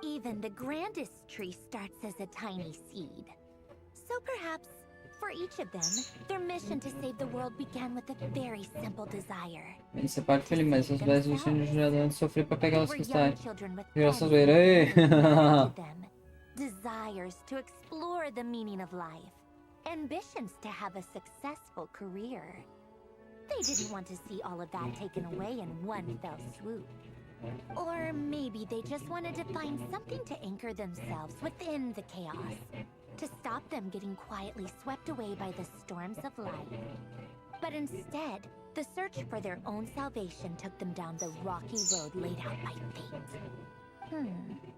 Even the grandest tree starts as a tiny seed. So perhaps, for each of them, their mission to save the world began with a very simple desire. Esse é parte feliz, mas seus pais destinos de adultos sofrer pra pegar os Were young cristais. children with Graças a friends Deus. who guided them, desires to explore the meaning of life, ambitions to have a successful career. They didn't want to see all of that taken away in one fell swoop. Or maybe they just wanted to find something to anchor themselves within the chaos, to stop them getting quietly swept away by the storms of life. But instead, the search for their own salvation took them down the rocky road laid out by fate.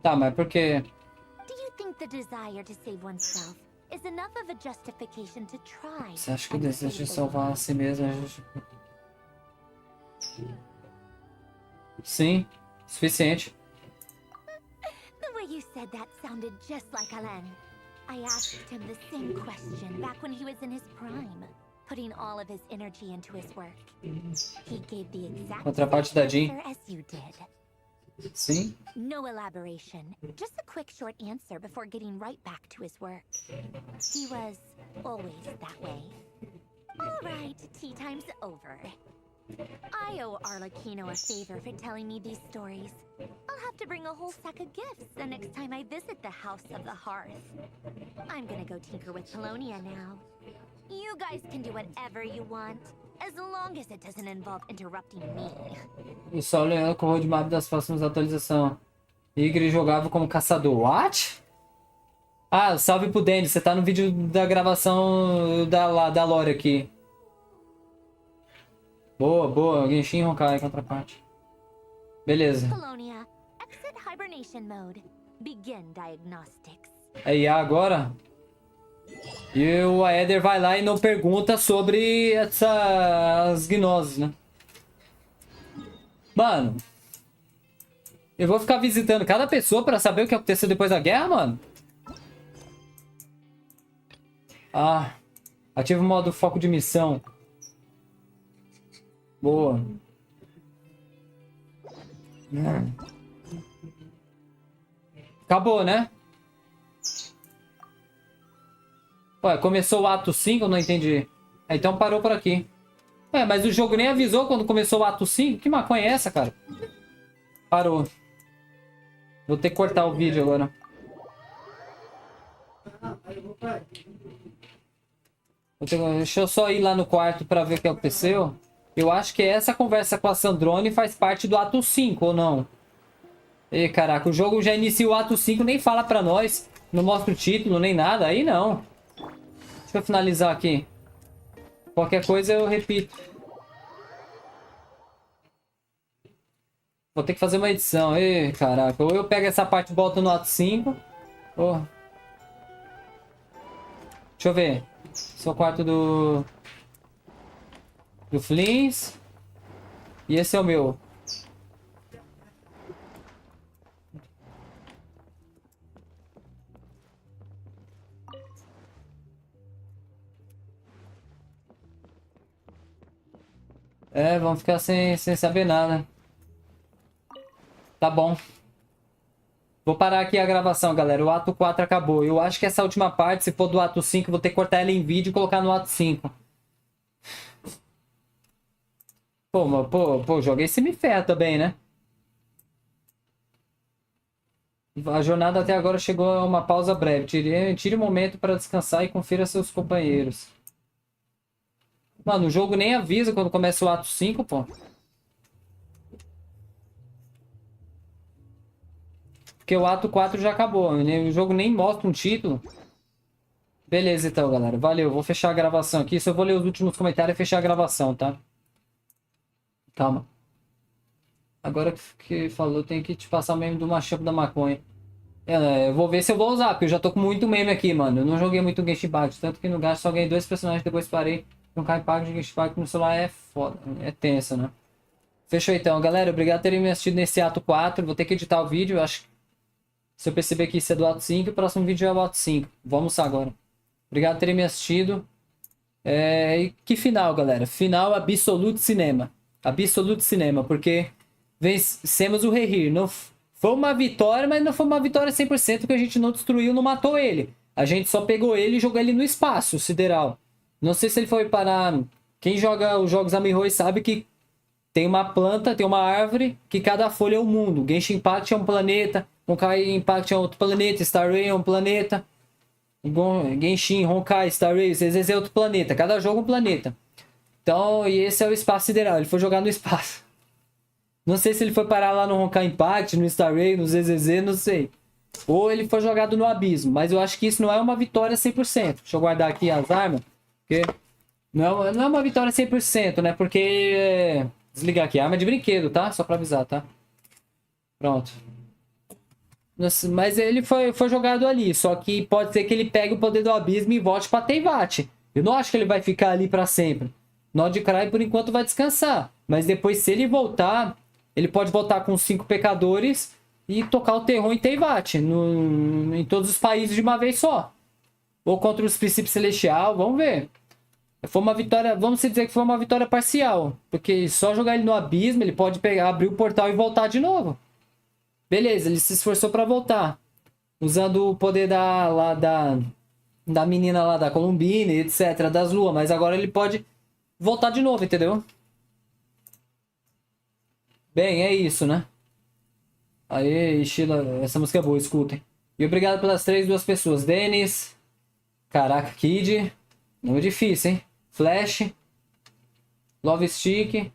Tá, mas por quê? Do you think the desire to save oneself is enough of a justification to try? Você acha que o desejo de salvar a si mesmo é Sim, suficiente. The way you said that sounded just like Alain. I asked him the same question back when he was in his prime, putting all of his energy into his work. He gave the exact Contraparte da Jean. answer as you did. Sim. No elaboration, just a quick short answer before getting right back to his work. He was always that way. All right, tea time's over. I owe Arlecchino a favor for telling me these stories. I'll have to bring a whole sack of gifts the next time I visit the House of the Hearth. I'm gonna go tinker with Polonia now. You guys can do whatever you want, as long as it doesn't involve interrupting me. O Sol Leão com o roadmap das próximas atualizações. Igre jogava como caçador. What? Ah, salve pro Dandy. Você tá no vídeo da gravação da Lore aqui. Boa, boa. Genshin Honkai, contraparte. Beleza. Polonia, exit hibernation mode. Begin diagnostics. É IA agora? E o Aether vai lá e não pergunta sobre essas gnoses, né? Mano, eu vou ficar visitando cada pessoa pra saber o que aconteceu depois da guerra, mano? Ah, ativa o modo foco de missão. Boa. Acabou, né? Ué, começou o ato 5, eu não entendi. Então parou por aqui. Ué, mas o jogo nem avisou quando começou o ato 5? Que maconha é essa, cara? Parou. Vou ter que cortar o vídeo agora. Deixa eu só ir lá no quarto pra ver o que aconteceu. Eu acho que essa conversa com a Sandrone faz parte do ato 5, ou não? Ih, caraca, o jogo já inicia o ato 5, nem fala pra nós. Não mostra o título, nem nada. Aí não. Deixa eu finalizar aqui. Qualquer coisa eu repito. Vou ter que fazer uma edição. Ih, caraca. Ou eu pego essa parte e boto no ato 5. Ou... Deixa eu ver. Esse é o quarto do Flins. E esse é o meu. É, vamos ficar sem saber nada. Tá bom. Vou parar aqui a gravação, galera. O ato 4 acabou. Eu acho que essa última parte, se for do ato 5, vou ter que cortar ela em vídeo e colocar no ato 5. Pô, joguei semi-ferro também, né? A jornada até agora chegou a uma pausa breve. Tire um momento para descansar e confira seus companheiros. Mano, o jogo nem avisa quando começa o ato 5, pô. Porque o ato 4 já acabou. O jogo nem mostra um título. Beleza, então, galera. Valeu. Vou fechar a gravação aqui. Só vou ler os últimos comentários e fechar a gravação, tá? Calma. Agora que falou, tem que te passar o meme do machup da maconha. Eu vou ver se eu vou usar, porque eu já tô com muito meme aqui, mano. Eu não joguei muito Genshin Impact, tanto que no gasto só ganhei 2 personagens, depois parei. Jogar Impact de Genshin Impact no celular é foda. É tenso, né? Fechou então, galera. Obrigado por terem me assistido nesse ato 4. Vou ter que editar o vídeo, eu acho. Se eu perceber que isso é do ato 5, o próximo vídeo é o ato 5. Vou almoçar agora. Obrigado por terem me assistido. E que final, galera? Final Absolute Cinema. Absolute Cinema, porque vencemos o Rerir. Não foi uma vitória, mas não foi uma vitória 100%, porque a gente não destruiu, não matou ele. A gente só pegou ele e jogou ele no espaço sideral. Não sei se ele foi parar... Quem joga os jogos Amiibo sabe que tem uma planta, tem uma árvore, que cada folha é um mundo. Genshin Impact é um planeta, Honkai Impact é outro planeta, Star Rail é um planeta. Genshin, Honkai, Star Rail, ZZZ é outro planeta. Cada jogo é um planeta. Então, e esse é o espaço sideral. Ele foi jogar no espaço. Não sei se ele foi parar lá no Honkai Impact, no Star Rail, no ZZZ, não sei. Ou ele foi jogado no abismo. Mas eu acho que isso não é uma vitória 100%. Deixa eu guardar aqui as armas. Porque não é uma vitória 100%, né? Porque... Desligar aqui. Arma de brinquedo, tá? Só pra avisar, tá? Pronto. Mas ele foi jogado ali. Só que pode ser que ele pegue o poder do abismo e volte pra Teyvat. Eu não acho que ele vai ficar ali pra sempre. Nod-Krai, por enquanto, vai descansar. Mas depois, se ele voltar, ele pode voltar com 5 pecadores e tocar o terror em Teyvat. Em todos os países de uma vez só. Ou contra os princípios celestial. Vamos ver. Foi uma vitória, vamos dizer que foi uma vitória parcial. Porque só jogar ele no abismo, ele pode pegar, abrir o portal e voltar de novo. Beleza, ele se esforçou pra voltar. Usando o poder da menina lá, da Columbina, etc. Das luas. Mas agora ele pode voltar de novo, entendeu? Bem, é isso, né? Aí, Sheila, essa música é boa, escutem. E obrigado pelas 2 pessoas. Denis. Caraca, Kid. Nome difícil, hein? Flash. Love Stick.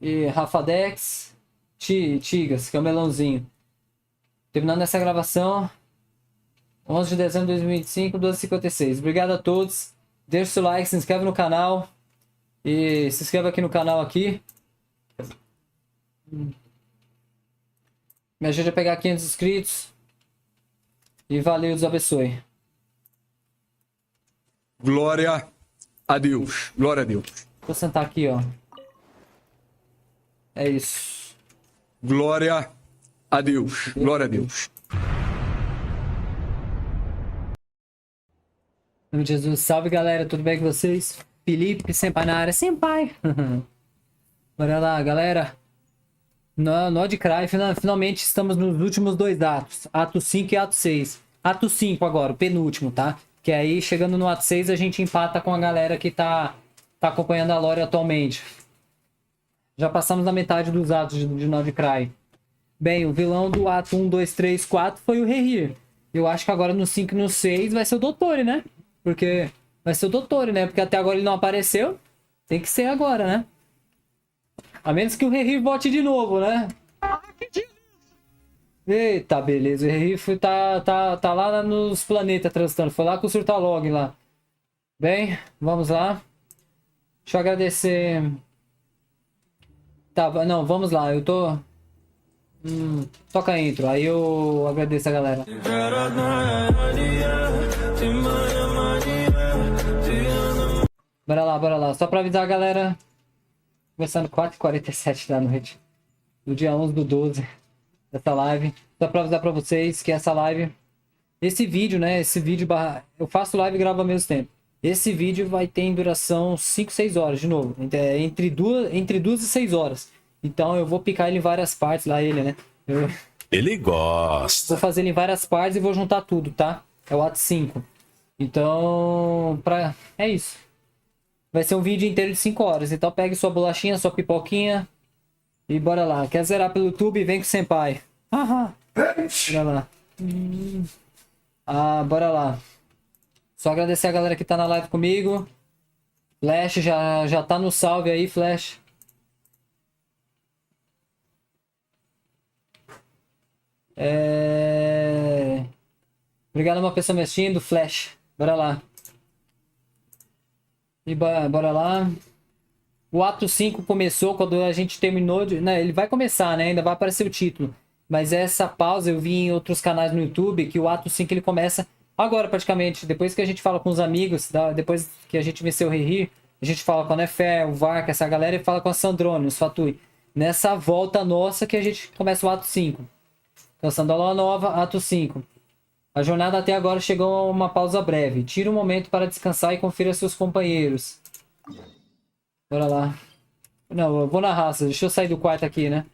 E Rafadex. Tigas, que é o melãozinho. Terminando essa gravação. 11 de dezembro de 2025, 12h56. Obrigado a todos. Deixa o seu like, se inscreve no canal. E se inscreva aqui no canal aqui. Me ajude a pegar 500 inscritos. E valeu, Deus abençoe. Glória a Deus. Glória a Deus. Vou sentar aqui, ó. É isso. Glória a Deus. Glória a Deus. Em nome de Jesus, salve galera, tudo bem com vocês? Felipe, Senpai na área, Senpai. Bora lá, galera. Nod-Krai, finalmente estamos nos últimos 2 atos. Ato 5 e ato 6. Ato 5 agora, o penúltimo, tá? Que aí, chegando no ato 6, a gente empata com a galera que tá acompanhando a lore atualmente. Já passamos da metade dos atos de Nod-Krai. Bem, o vilão do ato 1, 2, 3, 4 foi o Rerir. Eu acho que agora no 5 e no 6 vai ser o Dottore, né? Porque vai ser o Dottore, né? Porque até agora ele não apareceu. Tem que ser agora, né? A menos que o Rerir volte de novo, né? Eita, beleza. O Rerir tá lá nos planetas transitando. Foi lá com o Surtalog lá. Bem, vamos lá. Deixa eu agradecer. Tá, não, vamos lá. Eu tô... toca a intro. Aí eu agradeço a galera. Bora lá. Só pra avisar a galera. Começando 4h47 da noite. No dia 11/12 dessa live. Só pra avisar pra vocês que essa live... Esse vídeo, né? Eu faço live e gravo ao mesmo tempo. Esse vídeo vai ter em duração 5, 6 horas, de novo. Entre 2 e 6 horas. Então eu vou picar ele em várias partes lá, ele, né? Ele gosta. Vou fazer ele em várias partes e vou juntar tudo, tá? É o ato 5. Então, é isso. Vai ser um vídeo inteiro de 5 horas. Então pegue sua bolachinha, sua pipoquinha. E bora lá. Quer zerar pelo YouTube? Vem com o Senpai. Bora lá. Bora lá. Só agradecer a galera que tá na live comigo. Flash já tá no salve aí, Flash. Obrigado a uma pessoa me assistindo, Flash. Bora lá. E bora lá. O ato 5 começou quando a gente terminou de... Né, ele vai começar, né? Ainda vai aparecer o título. Mas essa pausa eu vi em outros canais no YouTube que o ato 5 ele começa agora praticamente. Depois que a gente fala com os amigos, depois que a gente venceu o Rerir, a gente fala com a Nefé, o Varka, essa galera, e fala com a Sandrone, os Fatui. Nessa volta nossa que a gente começa o ato 5. Cansando a lua nova, ato 5. A jornada até agora chegou a uma pausa breve. Tire um momento para descansar e confira seus companheiros. Bora lá. Não, eu vou na raça. Deixa eu sair do quarto aqui, né?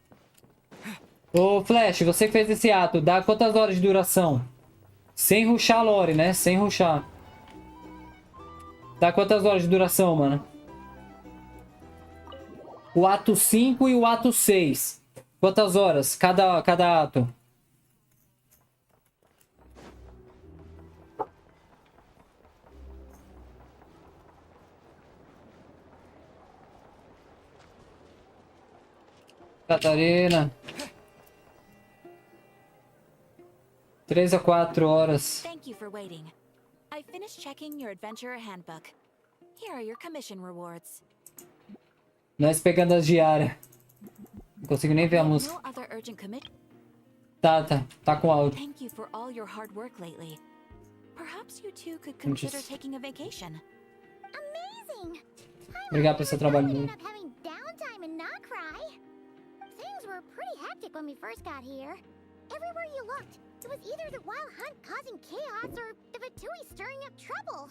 Ô, Flash, você que fez esse ato, dá quantas horas de duração? Sem rushar, Lore, né? Sem rushar. Dá quantas horas de duração, mano? O ato 5 e o ato 6. Quantas horas cada ato? Catarina. 3 a 4 horas. Thank you for waiting. I finished checking your adventurer handbook. Here are your commission rewards. Nós pegando as diárias. Não consigo nem ver a música. No other urgent commission. Tá com áudio. Thank you for all your hard work lately. Perhaps you two could consider taking a vacation. Amazing. Obrigado pelo seu trabalho. Ended up having downtime in Nod-Krai. Things were pretty hectic when we first got here. Everywhere you looked, it was either the wild hunt causing chaos or the Fatui stirring up trouble.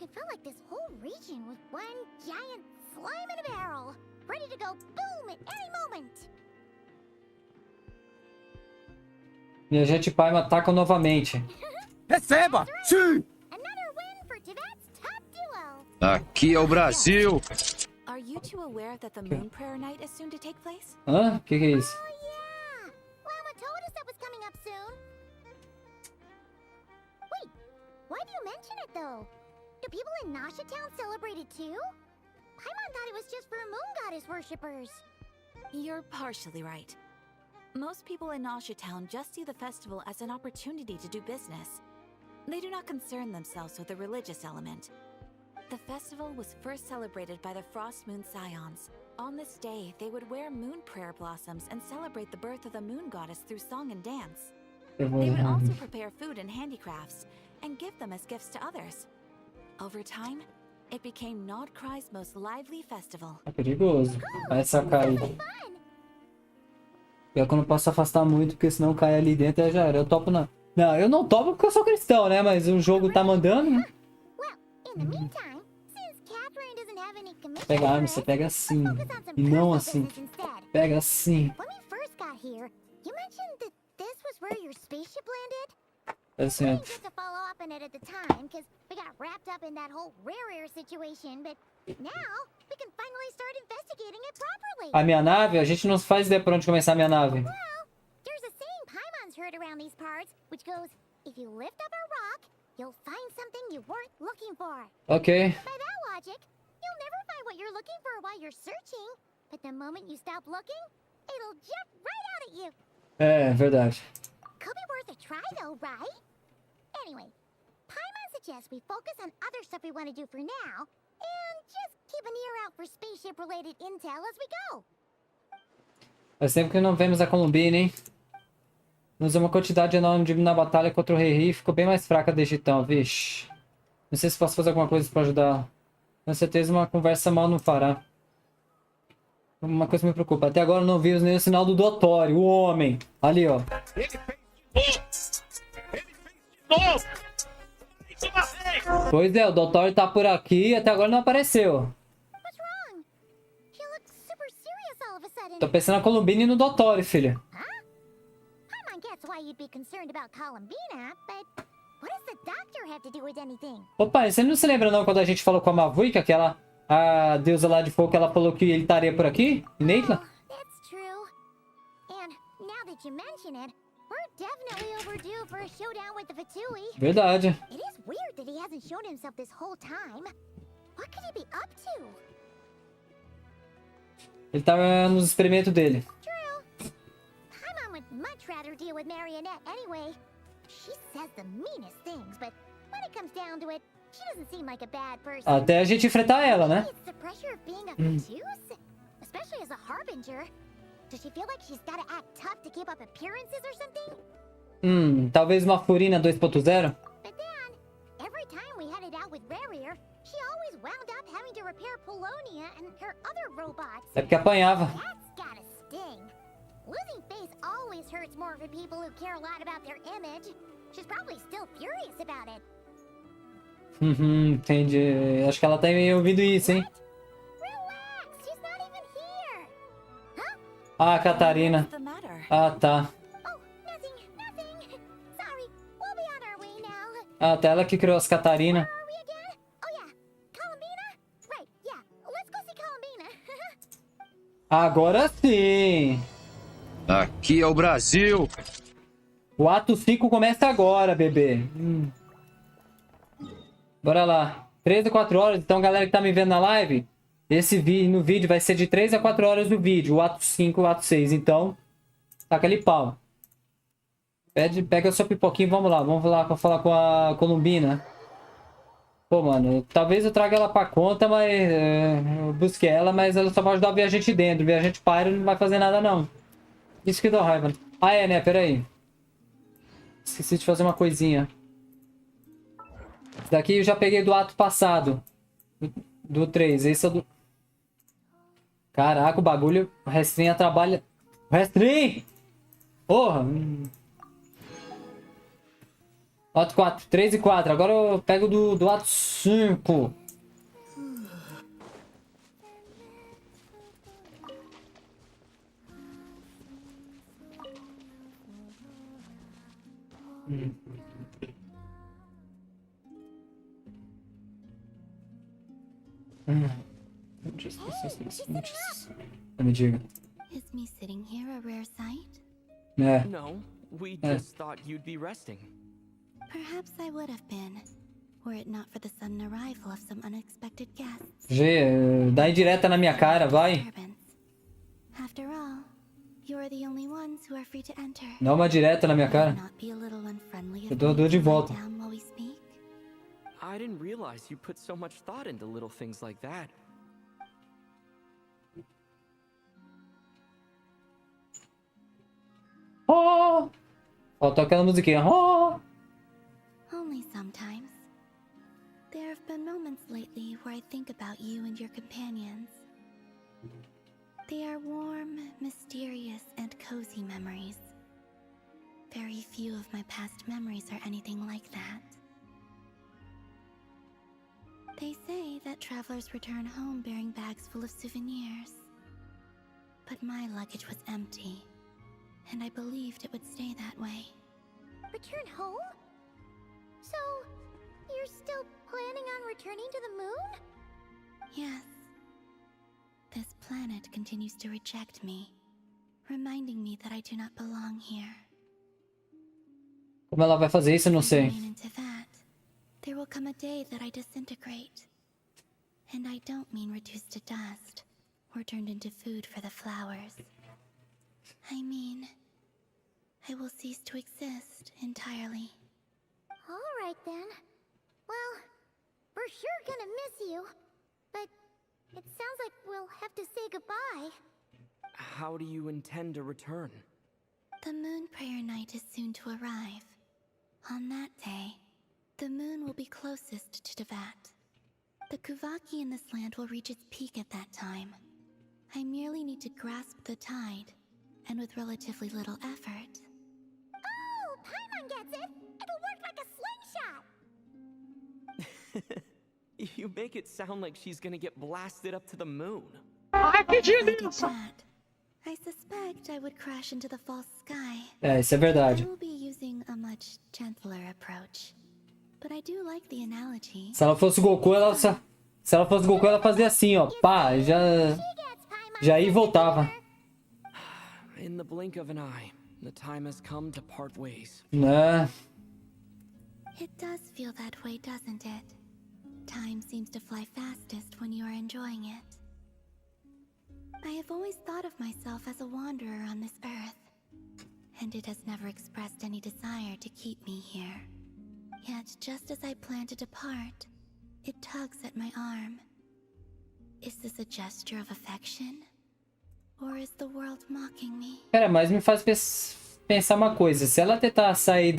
It felt like this whole region was one giant slime in a barrel, ready to go boom at any moment. Minha gente pai me atacam novamente. Receba! Sim! Another win for Tibet's top duo. Aqui é o Brasil. Are you two aware that the Moon Prayer Night is soon to take place? Hã? Que é isso? Lama told us that was coming up soon. Wait, why do you mention it though? Do people in Nasha Town celebrate it too? Paimon thought it was just for moon goddess worshippers. You're partially right. Most people in Nasha Town just see the festival as an opportunity to do business. They do not concern themselves with the religious element. The festival was first celebrated by the Frost Moon Scions. On this day, they would wear moon prayer blossoms and celebrate the birth of the moon goddess through song and dance. They would also prepare food and handicrafts, and give them as gifts to others. Over time, it became Nod-Krai's most lively festival. É perigoso. Vai sacar aí. Pior que eu não posso afastar muito, porque senão cai ali dentro e já era. Eu topo na... Não, eu não topo porque eu sou cristão, né? Mas o jogo tá mandando, né? Pega a arma, você pega assim. E não assim. Pega assim. É certo. A minha nave? A gente não faz ideia por onde começar a minha nave. Ok. You'll never find what you're looking for while you're searching. But the moment you stop looking, it'll jump right out at you. É, verdade. Could be worth a try though, right? Anyway, Paimon suggests we focus on other stuff we want to do for now, and just keep an ear out for spaceship-related intel as we go. Faz tempo que não vemos a Columbina, hein? Usou uma quantidade enorme na batalha contra o Rerir, ficou bem mais fraca desde então, vixe. Não sei se posso fazer alguma coisa pra ajudar. Com certeza uma conversa mal não fará. Uma coisa me preocupa. Até agora não vi nenhum sinal do Dotório, o homem. Ali, ó. Pois é, o Dotório tá por aqui e até agora não apareceu. Tô pensando na Columbina e no Dotório, filha. Paimon gets why you'd be concerned about Columbina, but what does the doctor have to do with anything? Opa, você não se lembra não quando a gente falou com a Mavui, que a deusa lá de fogo, ela falou que ele estaria por aqui? Neitla? That's true. And now that you mention it, we're definitely overdue for a showdown with the Fatui. Verdade. It is weird that he hasn't shown himself this whole time. What could he be up to? Ele tá nos experimentos dele. True. Paimon would much rather deal with Marionette anyway. She says the meanest things, but when it comes down to it, she doesn't seem like a bad person. Até a gente enfrentar ela, né? It's the pressure of being a Fatuse, especially as a harbinger. Does she feel like she's gotta act tough to keep up appearances or something? Talvez uma Furina 2.0? But then, every time we headed out with Rerir, she always wound up having to repair Polonia and her other robots. É porque apanhava. That's gotta sting. Losing face always hurts more for people who care a lot about their image. She's probably still furious about it. Entendi. Acho que ela tá ouvindo isso, hein? Relax, she's not even here. Ah, a Catarina. Ah, tá. Oh, nothing. Sorry, we'll be on our way now. Ah, até ela que criou as Catarina. Where are we again? Oh yeah, Columbina? Right, yeah. Let's go see Columbina. Agora sim. Aqui é o Brasil. O ato 5 começa agora, bebê. Bora lá. 3 a 4 horas. Então, galera que tá me vendo na live, no vídeo vai ser de 3 a 4 horas do vídeo. O ato 5 e o ato 6. Então, taca ali pau. Pega a sua pipoquinha e vamos lá. Vamos lá pra falar com a Columbina. Pô, mano, talvez eu traga ela pra conta, mas... eu busquei ela, mas ela só vai ajudar o viajante dentro. O viajante para e não vai fazer nada, não. Isso que dá raiva. Ah, é, né? Pera aí. Esqueci de fazer uma coisinha. Esse daqui eu já peguei do ato passado. Do 3. Esse é do... Caraca, o bagulho... O restrinho trabalha... O restrinho! Porra! Ato 4. 3 e 4. Agora eu pego do ato 5. Me diga. Is me sitting here a rare sight? É. No, we just thought you'd be resting. Perhaps I would have been, were it not for the sudden arrival of some unexpected guests. Dá indireta na minha cara, vai. After all, you are the only ones who are free to enter. Dá uma direta na minha cara. Eu dou de volta. I didn't realize you put so much thought into little things like that. Oh! Faltou aquela musiquinha. Oh! Only sometimes. There have been moments lately where I think about you and your companions. They are warm, mysterious, and cozy memories. Very few of my past memories are anything like that. They say that travelers return home bearing bags full of souvenirs. But my luggage was empty, and I believed it would stay that way. Return home? So, you're still planning on returning to the moon? Yes. This planet continues to reject me, reminding me that I do not belong here. Como ela vai fazer isso, eu não sei. Into that, there will come a day that I disintegrate. And I don't mean reduced to dust or turned into food for the flowers. I mean, I will cease to exist entirely. Alright then. Well, we're sure gonna miss you. But it sounds like we'll have to say goodbye. How do you intend to return? The moon prayer night is soon to arrive. On that day, the moon will be closest to Teyvat. The Kuvaki in this land will reach its peak at that time. I merely need to grasp the tide, and with relatively little effort. Oh, Paimon gets it! It'll work like a slingshot! You make it sound like she's gonna get blasted up to the moon. If I did that, I suspect I would crash into the false sky. É, isso é verdade. I will be using a much gentler approach. But I do like the analogy. Se ela fosse Goku, ela fazia assim, ó. Pá, já ia e voltava. In the blink of an eye, the time has come to part ways. Né? It does feel that way, doesn't it? Time seems to fly fastest when you are enjoying it. I have always thought of myself as a wanderer on this earth, and it has never expressed any desire to keep me here. Yet, just as I plan to depart, it tugs at my arm. Is this a gesture of affection? Or is the world mocking me? Cara, mas me faz pensar uma coisa. Se ela tentar sair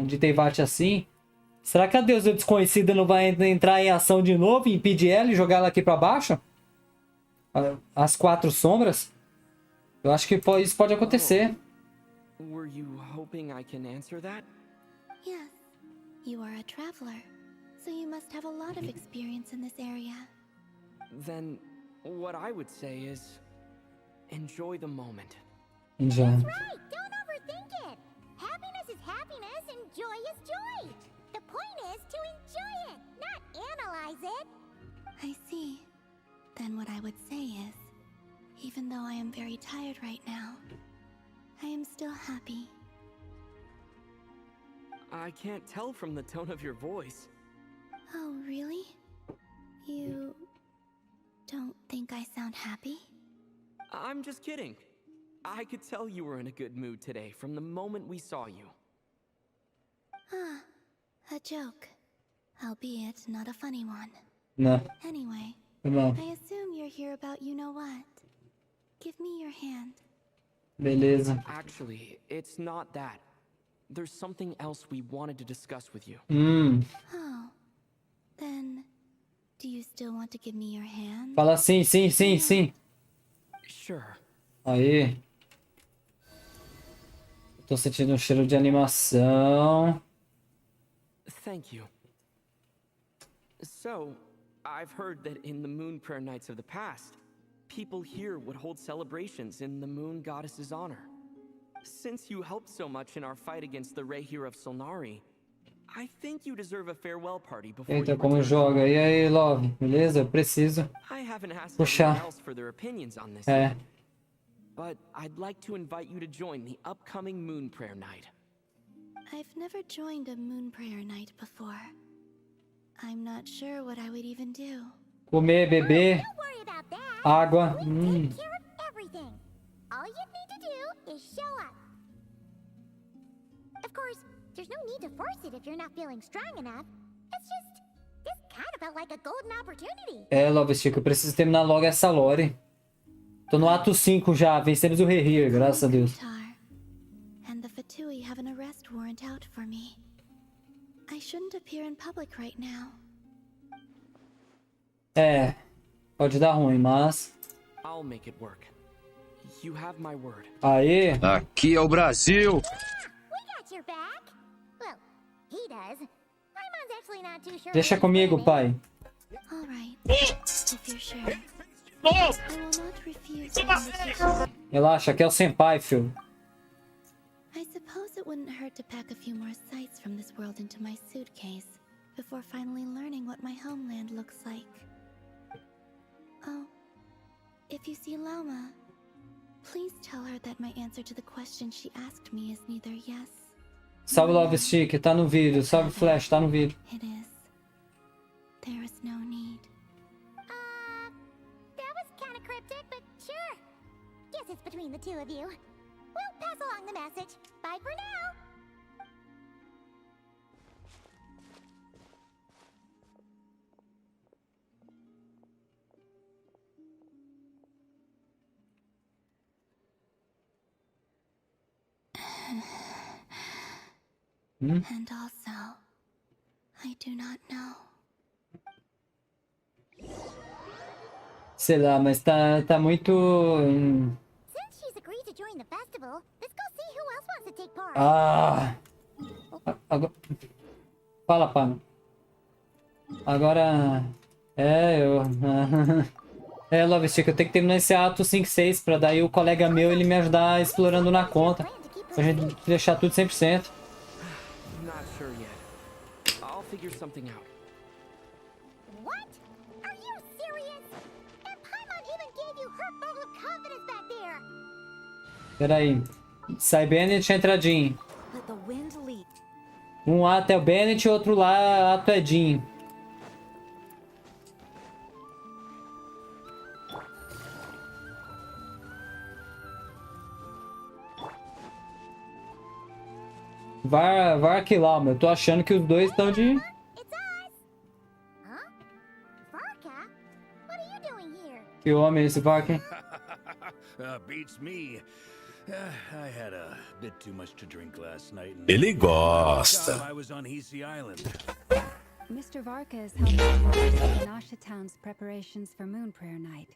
de Teyvat assim, será que a deusa desconhecida não vai entrar em ação de novo e impedir ela e jogar ela aqui pra baixo? As 4 sombras? Eu acho que isso pode acontecer. Were you hoping I can answer that? Yes. You are a traveler, so you must have a lot of experience in this area. Then, what I would say is, enjoy the moment. Já. That's right, don't overthink it. Happiness is happiness and joy is joy. The point is to enjoy it, not analyze it. I see. Then what I would say is, even though I am very tired right now, I am still happy. I can't tell from the tone of your voice. Oh, really? You don't think I sound happy? I'm just kidding. I could tell you were in a good mood today from the moment we saw you. Ah, a joke. Albeit not a funny one. No. Anyway, Não. I assume you're here about you-know-what. Give me your hand. Beleza. Actually, it's not that. There's something else we wanted to discuss with you. Oh. Then, do you still want to give me your hand? Fala sim, sim, sim, sim. Sure. Aí. Tô sentindo um cheiro de animação. Thank you. So, I've heard that in the moon prayer nights of the past, people here would hold celebrations in the moon goddess's honor. Since you helped so much in our fight against the Rerir of Solnari, I think you deserve a farewell party before Eita, you como return. joga. E aí, Love? Beleza? Eu preciso I haven't asked puxar. anyone else for their opinions on this É. yet, but I'd like to invite you to join the upcoming moon prayer night. I've never joined a moon prayer night before. I'm not sure what I would even do. Comer, beber, Don't worry about that. água. We take care of everything. All you need to do is show up. Of course, there's no need to force it if you're not feeling strong enough. It's just, this kind of felt like a golden opportunity. É, Love Stick, eu preciso terminar logo essa lore. Tô no ato 5 já, vencemos o Rerir, graças a Deus. And the Fatui have an arrest warrant out for me. I shouldn't appear in public right now. É, pode dar ruim, mas... I'll make it work. You have my word. Aê! Aqui é o Brasil! We got your back. Well, he does. Paimon's actually not too sure. Deixa comigo, pai. All right. If you're sure. I will not refuse the invitation. Relaxa, aqui é o Senpai, filho. I suppose it wouldn't hurt to pack a few more sights from this world into my suitcase before finally learning what my homeland looks like. Oh, if you see Lama, please tell her that my answer to the question she asked me is neither yes. Salve, Love Stick, tá no vídeo. Salve, Flash, tá no vídeo. It is. There is no need. guess it's between the two of you. We'll pass along the message. Bye for now. And also, I do not know. Sei lá, mas tá muito... Since she's agreed to join the festival, let's go see who else wants to take part. Ah! Agora... Fala, Pano. Agora... Love Stick, eu tenho que terminar esse ato 5-6 pra daí o colega meu ele me ajudar explorando na conta. Pra gente deixar tudo 100%. Not sure yet. I'll figure something out. What? Are you serious? And Paimon even gave you her vote of confidence back there. Peraí. Sai Bennett, entra Jean. Let the wind lead. Um ato é o Bennett e outro lá ato é Jean. Vark lá, meu. Eu tô achando que os dois estão de... Que homem é esse Vark, hein? Beats me. I had a bit too much to drink last night. Ele gosta. I was on Heasy Island. Mr. Varka is helping oversee Nasha Town's preparations for Moon Prayer Night.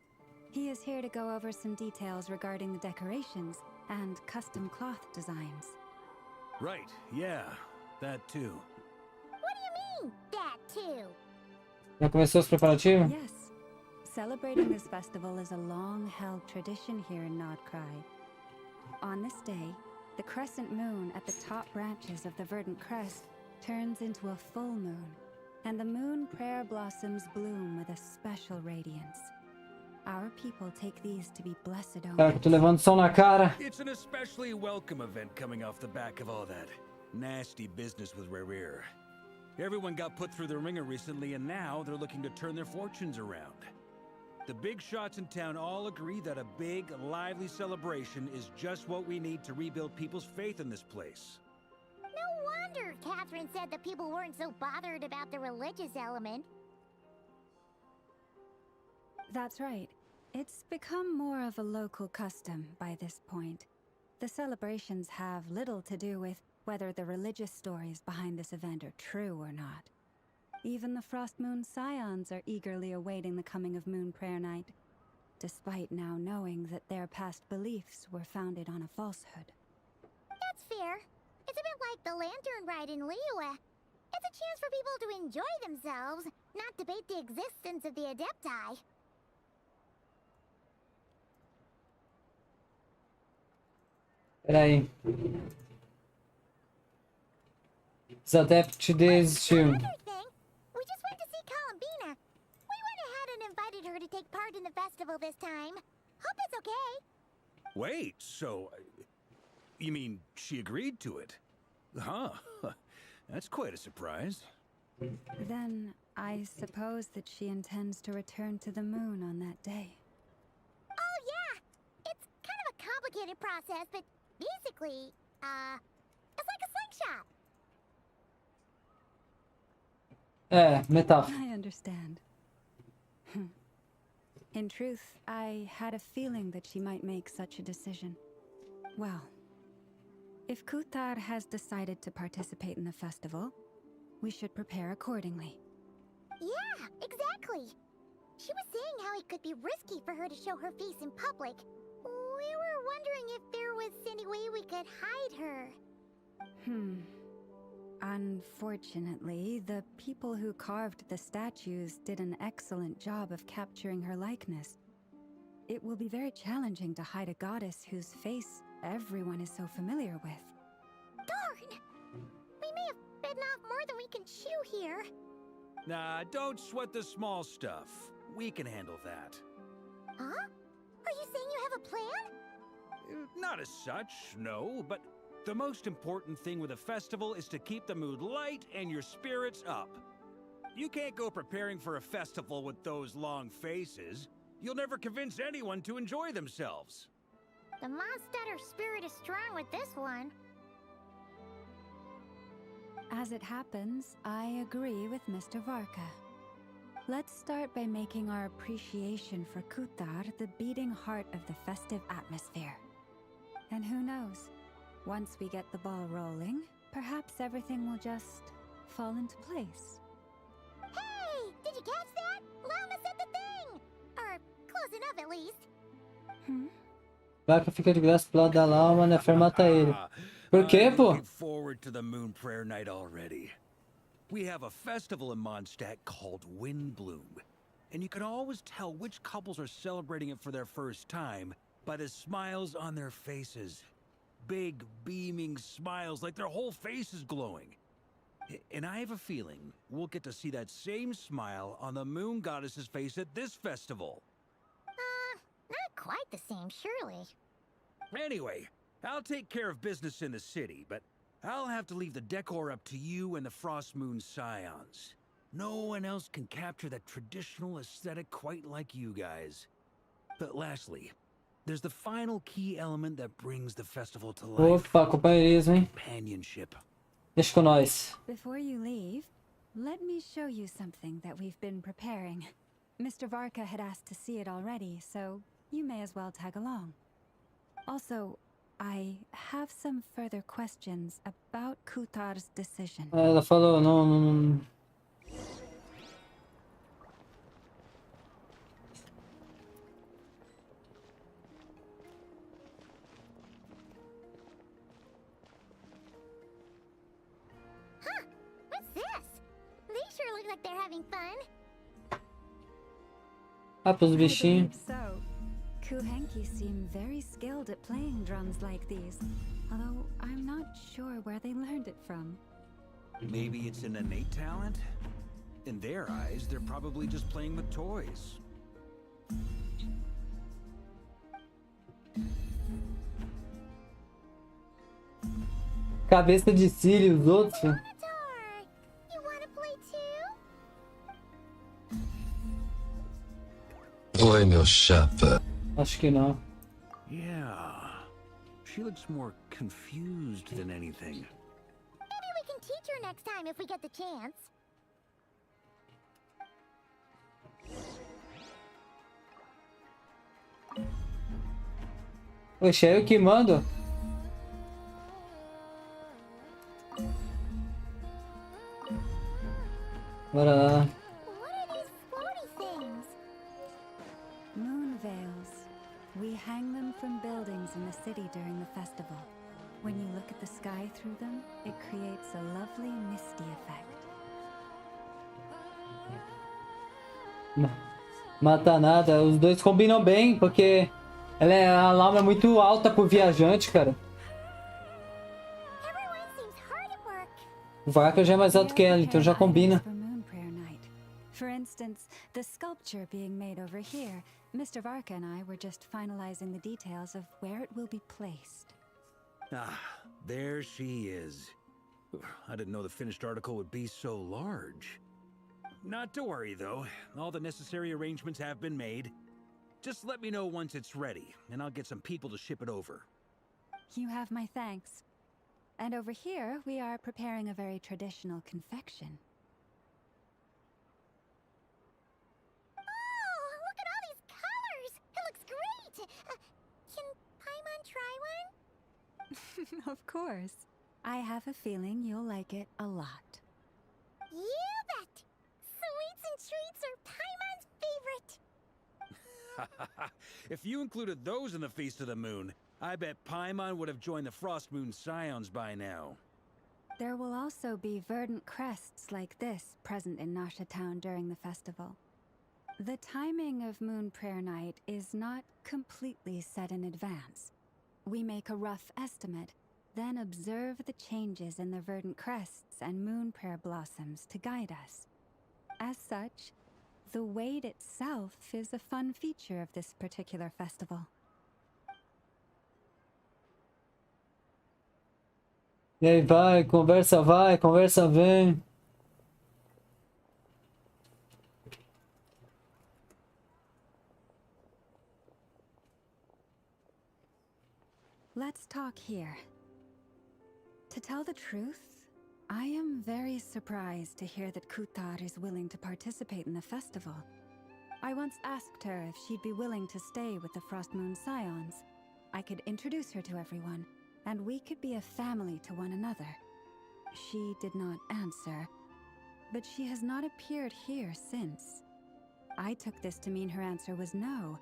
He is here to go over some details regarding the decorations and custom cloth designs. Right, yeah, that too. What do you mean, that too? Já começou os preparativos? Yes. Celebrating this festival is a long-held tradition here in Nod-Krai. On this day, the crescent moon at the top branches of the verdant crest turns into a full moon, and the moon prayer blossoms bloom with a special radiance. Our people take these to be blessed omens. Cara, que eu tô levando sol na cara. It's an especially welcome event coming off the back of all that nasty business with Rerir. Everyone got put through the ringer recently, and now they're looking to turn their fortunes around. The big shots in town all agree that a big, lively celebration is just what we need to rebuild people's faith in this place. No wonder Catherine said the people weren't so bothered about the religious element. That's right. It's become more of a local custom by this point. The celebrations have little to do with whether the religious stories behind this event are true or not. Even the Frost Moon Scions are eagerly awaiting the coming of Moon Prayer Night, despite now knowing that their past beliefs were founded on a falsehood. That's fair. It's a bit like the Lantern Ride in Liyue. It's a chance for people to enjoy themselves, not debate the existence of the Adepti. Peraí. Os adeptos desistiu. We just went to see Columbina. We went ahead and invited her to take part in the festival this time. Hope it's okay. Wait, so... you mean she agreed to it? Huh. That's quite a surprise. Then, I suppose that she intends to return to the moon on that day. Oh, yeah! It's kind of a complicated process, but basically, it's like a slingshot. Metal. I understand. In truth, I had a feeling that she might make such a decision. Well, if Kuthar has decided to participate in the festival, we should prepare accordingly. Yeah, exactly. She was saying how it could be risky for her to show her face in public. We were wondering if there was any way we could hide her. Unfortunately, the people who carved the statues did an excellent job of capturing her likeness. It will be very challenging to hide a goddess whose face everyone is so familiar with. Darn! We may have bitten off more than we can chew here. Nah, don't sweat the small stuff. We can handle that. Huh? Are you saying you have a plan? Not as such, no, but the most important thing with a festival is to keep the mood light and your spirits up. You can't go preparing for a festival with those long faces. You'll never convince anyone to enjoy themselves. The monster spirit is strong with this one. As it happens, I agree with Mr. Varka. Let's start by making our appreciation for Kutar the beating heart of the festive atmosphere. And who knows, once we get the ball rolling, perhaps everything will just fall into place. Hey! Did you catch that? Lama said the thing! Or close enough at least. Vaca fica de graça pro lado da Lama, né? Mata ele. Por quê, I'm pô? looking forward to the Moon Prayer Night already. We have a festival in Mondstadt called Wind Bloom, and you can always tell which couples are celebrating it for their first time by the smiles on their faces. Big, beaming smiles like their whole face is glowing. And I have a feeling we'll get to see that same smile on the Moon Goddess's face at this festival. Not quite the same, surely. Anyway, I'll take care of business in the city, but I'll have to leave the decor up to you and the Frost Moon Scions. No one else can capture that traditional aesthetic quite like you guys. But lastly, there's the final key element that brings the festival to life. Opa, companheirismo, hein? Companionship. Deixa com nós. Before you leave, let me show you something that we've been preparing. Mr. Varka had asked to see it already, so you may as well tag along. Also, I have some further questions about Kutar's decision. Ela falou, não. Huh? What's this? They sure look like they're having fun. Ah, pros I bichinhos. believe so. Kuhenki seem very skilled at playing drums like these, although I'm not sure where they learned it from. Maybe it's an innate talent? In their eyes, they're probably just playing with toys. Cabeça de cílio, os outros. You wanna play too? Oi, meu chapa. Acho que não. Yeah. She looks more confused than anything. Maybe we can teach her next time if we get the chance. Oxe, é eu que mando? Bora lá. What are these floaty things? Moon veils. We hang them from buildings in the city during the festival. When you look at the sky through them, it creates a lovely misty effect. Mata nada, os dois combinam bem, porque a Lama é muito alta pro viajante, cara. O Varka já é mais alto que ela, então já combina. For instance, the sculpture being made over here, Mr. Varka and I were just finalizing the details of where it will be placed. Ah, there she is. I didn't know the finished article would be so large. Not to worry, though. All the necessary arrangements have been made. Just let me know once it's ready, and I'll get some people to ship it over. You have my thanks. And over here, we are preparing a very traditional confection. Oh, look at all these colors! It looks great! Can Paimon try one? Of course. I have a feeling you'll like it a lot. You bet! Sweets and treats are Paimon's favorite! If you included those in the Feast of the Moon, I bet Paimon would have joined the Frost Moon Scions by now. There will also be verdant crests like this present in Nasha Town during the festival. The timing of Moon Prayer Night is not completely set in advance. We make a rough estimate, then observe the changes in the verdant crests and moon prayer blossoms to guide us. As such, the wait itself is a fun feature of this particular festival. E aí vai, conversa vem. let's talk here. To tell the truth, I am very surprised to hear that Kutar is willing to participate in the festival. I once asked her if she'd be willing to stay with the Frost Moon Scions. I could introduce her to everyone, and we could be a family to one another. She did not answer, but she has not appeared here since. I took this to mean her answer was no,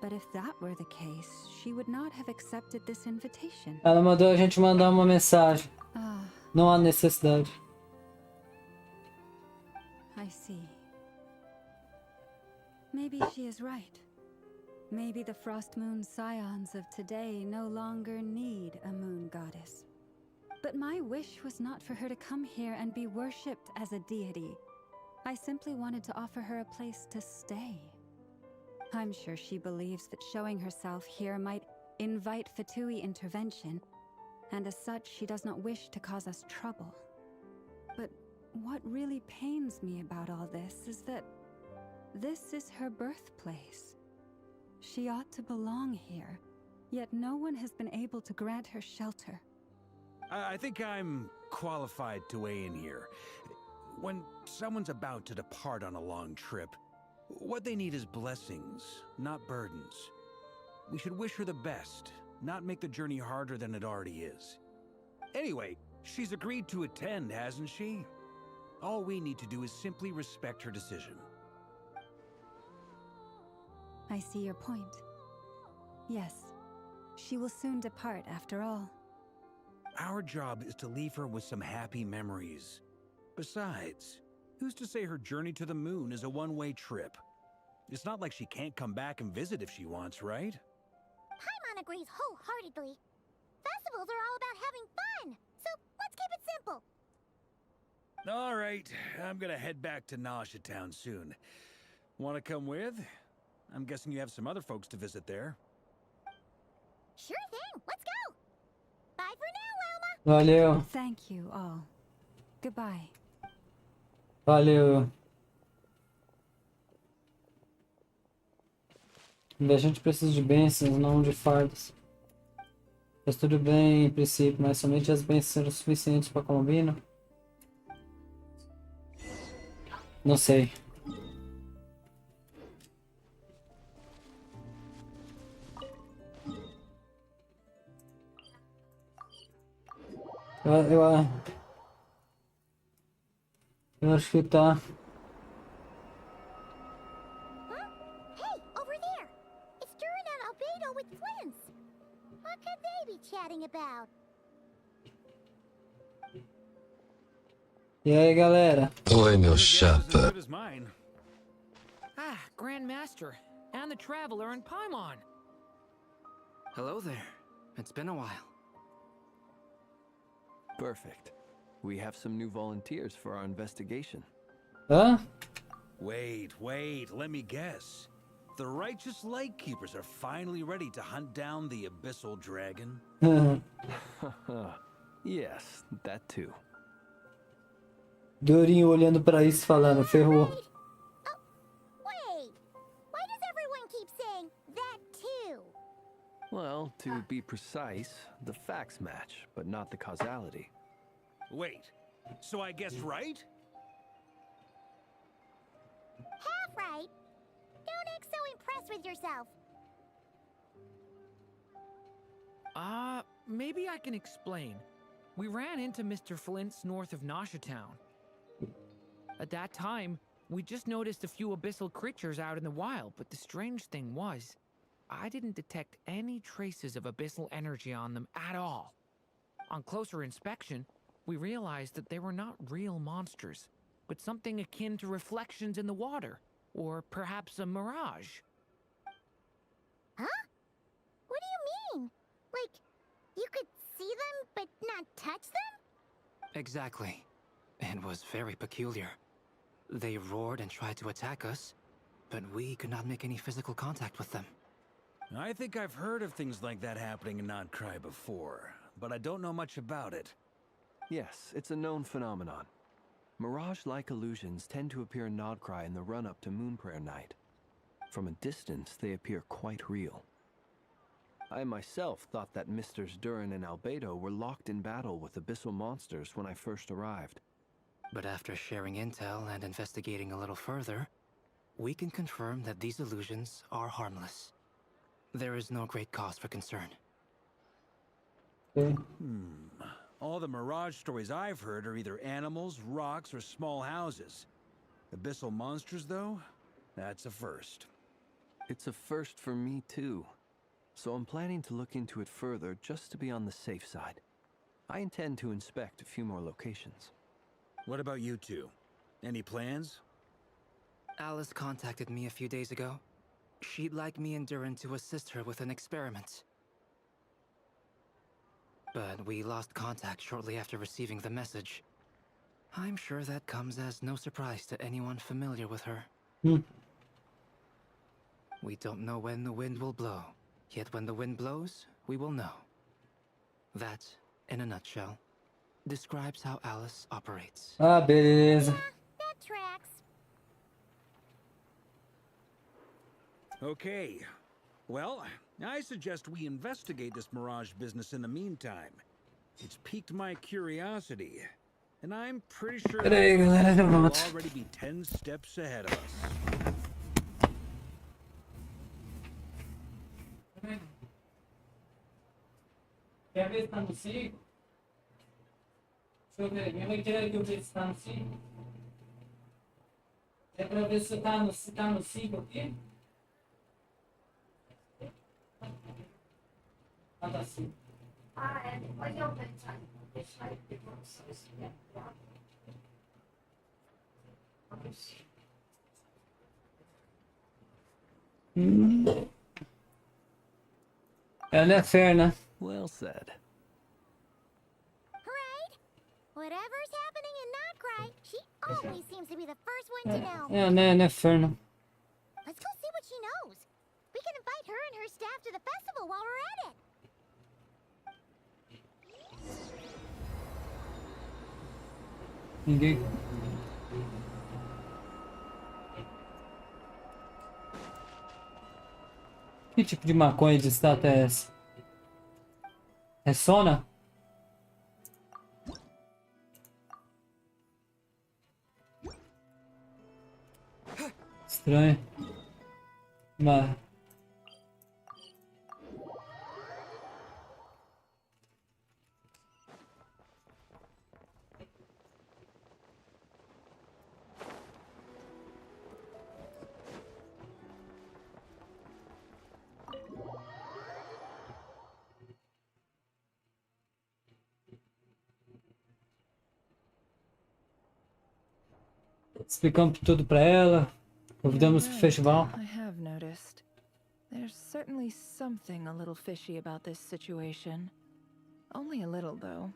but if that were the case, she would not have accepted this invitation. Ela mandou a gente mandar uma mensagem. Não há necessidade. I see. Maybe she is right. Maybe the Frost Moon Scions of today no longer need a moon goddess. But my wish was not for her to come here and be worshipped as a deity. I simply wanted to offer her a place to stay. I'm sure she believes that showing herself here might invite Fatui intervention, and as such she does not wish to cause us trouble. But what really pains me about all this is that this is her birthplace. She ought to belong here, yet no one has been able to grant her shelter. I think I'm qualified to weigh in here. When someone's about to depart on a long trip, what they need is blessings, not burdens. We should wish her the best, not make the journey harder than it already is. Anyway, she's agreed to attend, hasn't she? All we need to do is simply respect her decision. I see your point. Yes, she will soon depart after all. Our job is to leave her with some happy memories. Besides, who's to say her journey to the moon is a one-way trip? It's not like she can't come back and visit if she wants, right? Paimon agrees wholeheartedly. Festivals are all about having fun, so let's keep it simple. All right, I'm gonna head back to Nausea Town soon. Want to come with? I'm guessing you have some other folks to visit there. Sure thing, let's go! Bye for now, Wilma! Valeu. Thank you all. Goodbye. Valeu. A gente precisa de bênçãos, não de fardos. Mas tudo bem, em princípio, mas somente as bênçãos serão suficientes para Columbina? Não sei. Eu acho que tá. Hey, over there! It's Durin and Albedo with twins! What could they be chatting about? E aí, galera? Oi, meu chapa. Ah, Grandmaster, and the Traveler and Paimon. Hello there. It's been a while. Perfect. We have some new volunteers for our investigation. Huh? Wait, let me guess. The righteous Lightkeepers are finally ready to hunt down the Abyssal Dragon? Yes, that too. Durinho olhando pra isso falando, ferrou. Wait! Why does everyone keep saying that too? Well, to be precise, the facts match, but not the causality. Wait, so I guessed right? Half right. Don't act so impressed with yourself. Maybe I can explain. We ran into Mr. Flint's north of Nausea Town. At that time, we just noticed a few abyssal creatures out in the wild, but the strange thing was, I didn't detect any traces of abyssal energy on them at all. On closer inspection, we realized that they were not real monsters, but something akin to reflections in the water, or perhaps a mirage. Huh? What do you mean? Like, you could see them, but not touch them? Exactly. It was very peculiar. They roared and tried to attack us, but we could not make any physical contact with them. I think I've heard of things like that happening in Nod-Krai before, but I don't know much about it. Yes, it's a known phenomenon. Mirage-like illusions tend to appear in Nod-Krai in the run-up to Moon Prayer Night. From a distance, they appear quite real. I myself thought that Misters Durin and Albedo were locked in battle with abyssal monsters when I first arrived. But after sharing intel and investigating a little further, we can confirm that these illusions are harmless. There is no great cause for concern. All the Mirage stories I've heard are either animals, rocks, or small houses. Abyssal monsters, though? That's a first. It's a first for me, too. So I'm planning to look into it further just to be on the safe side. I intend to inspect a few more locations. What about you two? Any plans? Alice contacted me a few days ago. She'd like me and Durin to assist her with an experiment. But we lost contact shortly after receiving the message. I'm sure that comes as no surprise to anyone familiar with her. We don't know when the wind will blow, yet when the wind blows, we will know. That, in a nutshell, describes how Alice operates. Ah, beleza. That tracks. Okay. Well, I suggest we investigate this Mirage business in the meantime. It's piqued my curiosity, and I'm pretty sure Peraí, galera, will volto. already be 10 steps ahead of us. Quer ver se tá no 5? Deixa eu ver. Minha mãe quer que eu veja se tá no 5. É pra ver se tá no 5 aqui? Ah, tá 5. Ah, é. Depois eu vejo. Deixa eu ver como são isso. Ela é fair, né? Well said. Right? Whatever's happening in Nod-Krai, she always seems to be the first one to know. É, não é fair, não. Let's go see what she knows. We can invite her and her staff to the festival while we're at it. Ninguém. Que tipo de maconha de estátua é essa? Ressona? Estranho. Mas... Explicamos tudo pra ela. Convidamos pro festival. I have noticed. There's certainly something a little fishy about this situation. Only a little, though.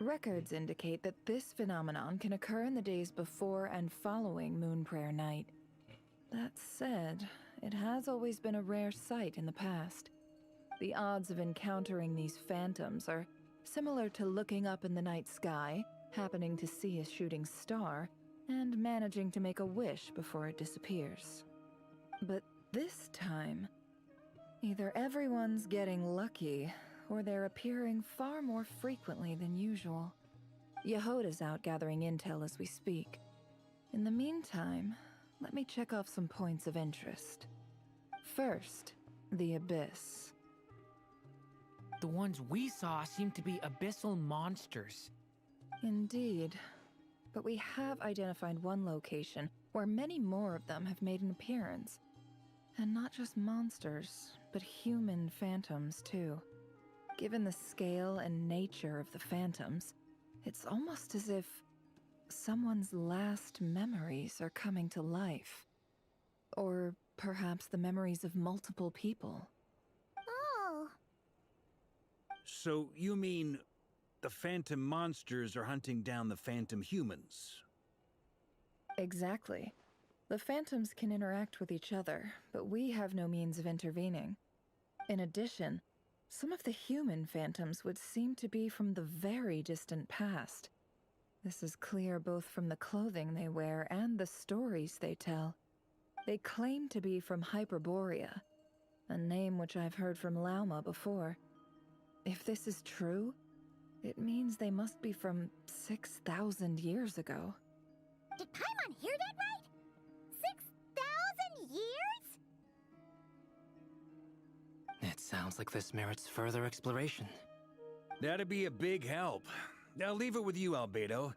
Records indicate that this phenomenon can occur in the days before and following Moon Prayer Night. That said, it has always been a rare sight in the past. The odds of encountering these phantoms are similar to looking up in the night sky, happening to see a shooting star, and managing to make a wish before it disappears. But this time, either everyone's getting lucky, or they're appearing far more frequently than usual. Yehoda's out gathering intel as we speak. In the meantime, let me check off some points of interest. First, the Abyss. The ones we saw seem to be abyssal monsters. Indeed. But we have identified one location where many more of them have made an appearance. And not just monsters, but human phantoms too. Given the scale and nature of the phantoms, it's almost as if someone's last memories are coming to life. Or perhaps the memories of multiple people. Oh. So you mean the phantom monsters are hunting down the phantom humans? Exactly. The phantoms can interact with each other, but we have no means of intervening. In addition, some of the human phantoms would seem to be from the very distant past. This is clear both from the clothing they wear and the stories they tell. They claim to be from Hyperborea, a name which I've heard from Lauma before. If this is true, it means they must be from 6,000 years ago. Did Paimon hear that right? 6,000 years? It sounds like this merits further exploration. That'd be a big help. I'll leave it with you, Albedo.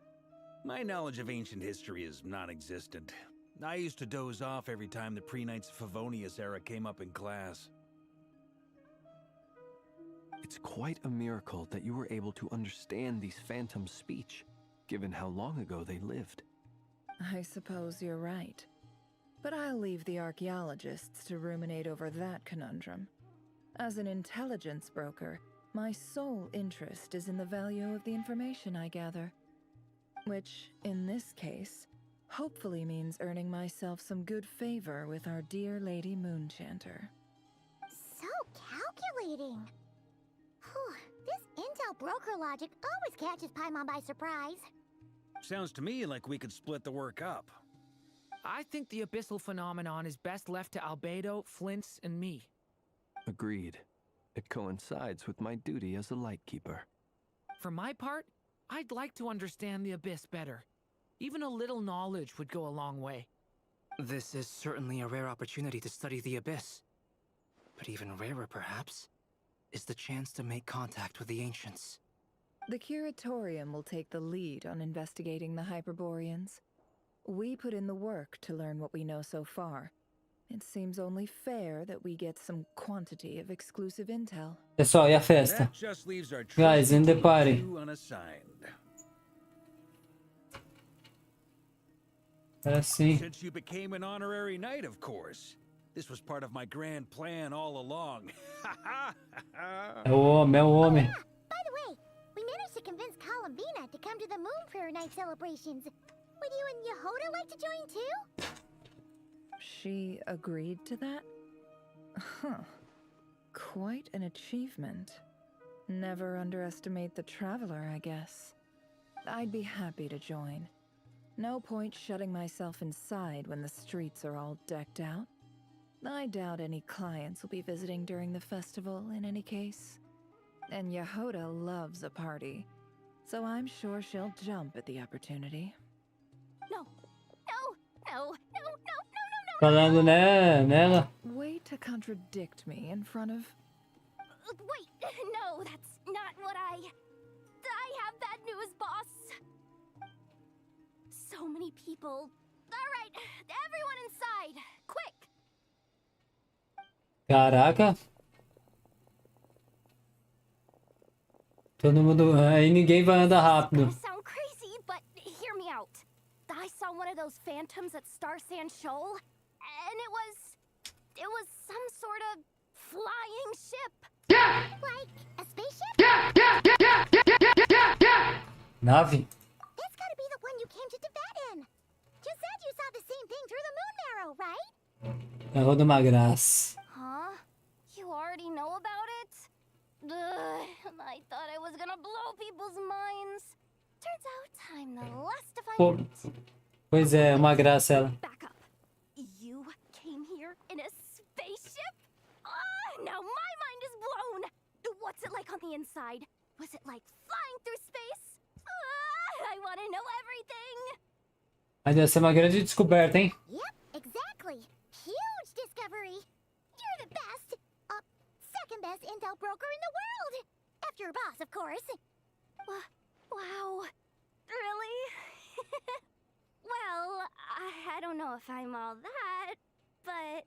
My knowledge of ancient history is non-existent. I used to doze off every time the pre-Knights Favonius era came up in class. It's quite a miracle that you were able to understand these phantoms' speech, given how long ago they lived. I suppose you're right. But I'll leave the archaeologists to ruminate over that conundrum. As an intelligence broker, my sole interest is in the value of the information I gather. Which, in this case, hopefully means earning myself some good favor with our dear Lady Moonchanter. So calculating. Whew, this intel broker logic always catches Paimon by surprise. Sounds to me like we could split the work up. I think the abyssal phenomenon is best left to Albedo, Flints, and me. Agreed. It coincides with my duty as a lightkeeper. For my part, I'd like to understand the abyss better. Even a little knowledge would go a long way. This is certainly a rare opportunity to study the abyss. But even rarer, perhaps, is the chance to make contact with the ancients. The Curatorium will take the lead on investigating the Hyperboreans. We put in the work to learn what we know so far. It seems only fair that we get some quantity of exclusive intel. Pessoal, e a festa? That just leaves our Guys, in the party. unassigned. Assim. Since you became an honorary knight, of course. This was part of my grand plan all along. É o homem, é o homem. By the way, we managed to convince Columbina to come to the Moon Prayer Night celebrations. Would you and Yehoda like to join too? She agreed to that? Huh. Quite an achievement. Never underestimate the traveler, I guess. I'd be happy to join. No point shutting myself inside when the streets are all decked out. I doubt any clients will be visiting during the festival in any case. And Yehoda loves a party, so I'm sure she'll jump at the opportunity. No, no, no, no, no, no, no. Falando, né, nela. Way to contradict me in front of... Wait, no, that's not what I have bad news, boss. So many people. All right, everyone inside, quick. Caraca. Todo mundo... Aí ninguém vai andar rápido. This sound crazy, but hear me out. I saw one of those phantoms at Star Sand Shoal, and it was some sort of flying ship. Yeah! Like a spaceship? Yeah! Nave? That's gotta be the one you came to Tibet in. You said you saw the same thing through the moon marrow, right? Errou de uma graça. Huh? You already know about it? Ugh, I thought I was gonna blow people's minds. Turns out I'm the last to Pô, find it. pois é, uma graça ela. Back up. You came here in a spaceship? Now my mind is blown. What's it like on the inside? Was it like flying through space? I want to know everything. Mas deve ser uma grande descoberta, hein? Yep, exactly. Huge discovery. You're the best. Second best intel broker in the world. After your boss, of course. Wow. Really? Well, I don't know if I'm all that, but...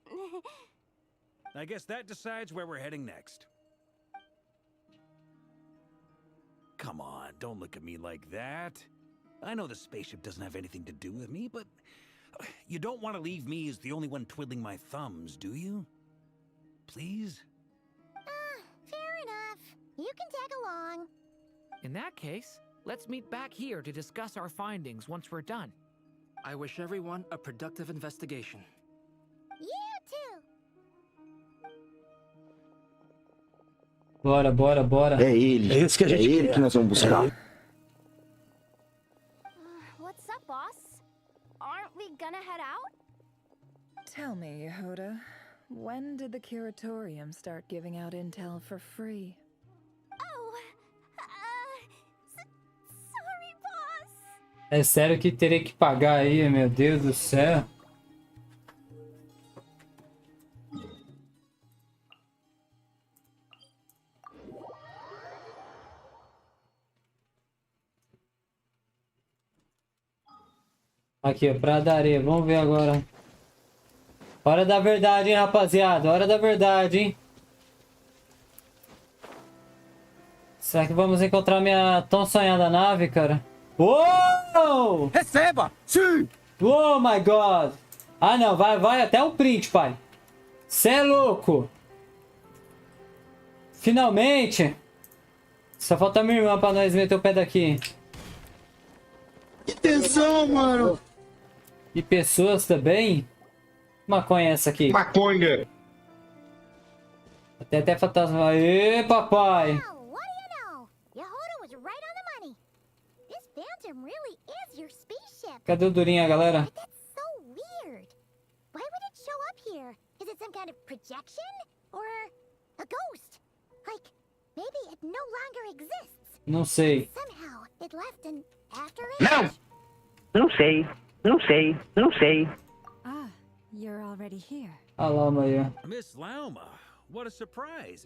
I guess that decides where we're heading next. Come on, don't look at me like that. I know the spaceship doesn't have anything to do with me, but you don't want to leave me as the only one twiddling my thumbs, do you? Please? Fair enough. You can tag along. In that case, let's meet back here to discuss our findings once we're done. I wish everyone a productive investigation. You too. Bora, bora, bora. É ele. É ele que nós vamos buscar. What's up, boss? Aren't we gonna head out? Tell me, Yehoda, When did the curatorium start giving out intel for free? Oh, sorry, boss. É sério que teria que pagar aí, meu Deus do céu. Aqui, ó, pradaria. Vamos ver agora. Hora da verdade, hein, rapaziada? Hora da verdade, hein? Será que vamos encontrar minha tão sonhada nave, cara? Uou! Receba! Sim! Oh my god! Ah, não. Vai até o print, pai. Cê é louco! Finalmente! Só falta minha irmã pra nós meter o pé daqui. Que tensão, mano! E pessoas também? Maconha essa aqui. Maconha! Até fantasma. Aê, papai! Well, what do you know? Yehoda was right on the money. This phantom really is your spaceship. Cadê o Durinha, galera? But that's so weird. Why would it show up here? Is it some kind of projection? Or a ghost? Like, maybe it no longer exists. Não sei. Somehow, it left an after Não! Não sei. Não sei. Não sei. Ah, you're already here. A Lama aí, ó. Miss Lauma, what a surprise.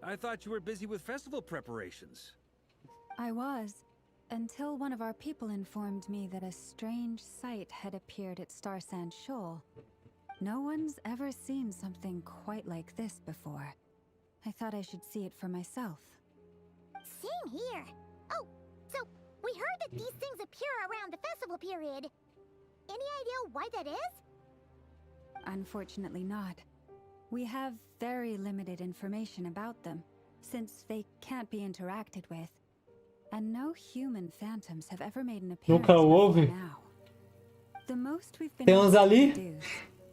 I thought you were busy with festival preparations. I was, until one of our people informed me that a strange sight had appeared at Star Sand Shoal. No one's ever seen something quite like this before. I thought I should see it for myself. Same here. Oh, so we heard that these things appear around the festival period. Any idea why that is? Unfortunately not. We have very limited information about them, since they can't be interacted with. And no human phantoms have ever made an appearance Nunca houve. now. The most we've been Tem able uns to ali? deduce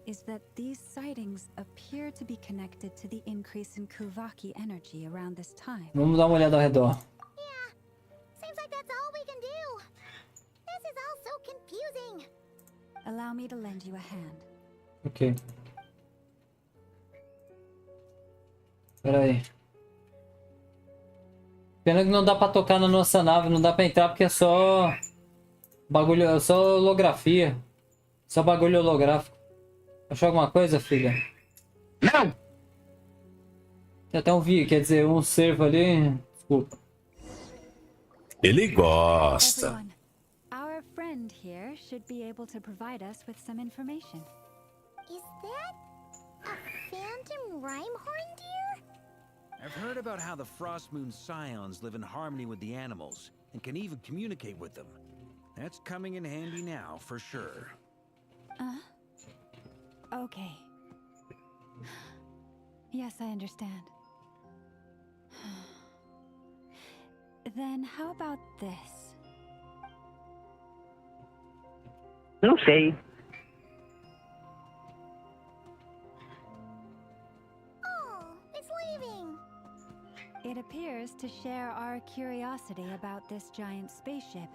is that these sightings appear to be connected to the increase in Kuvaki energy around this time. Vamos dar uma olhada ao redor. Yeah, seems like that's all we can do. This is all so confusing. Allow me to lend you a hand. Ok. Pera aí. Pena que não dá pra tocar na nossa nave, não dá pra entrar porque é só bagulho, é só holografia. Só bagulho holográfico. Achou alguma coisa, filha? Não! Tem até um vídeo, quer dizer, um servo ali. Desculpa. Ele gosta. Everyone, our friend here should be able to provide us with some information. Is that a phantom Rhyme-horn deer? I've heard about how the Frost Moon Scions live in harmony with the animals and can even communicate with them. That's coming in handy now, for sure. Okay. Yes, I understand. Then how about this? Não sei. Oh, it's leaving. It appears to share our curiosity about this giant spaceship,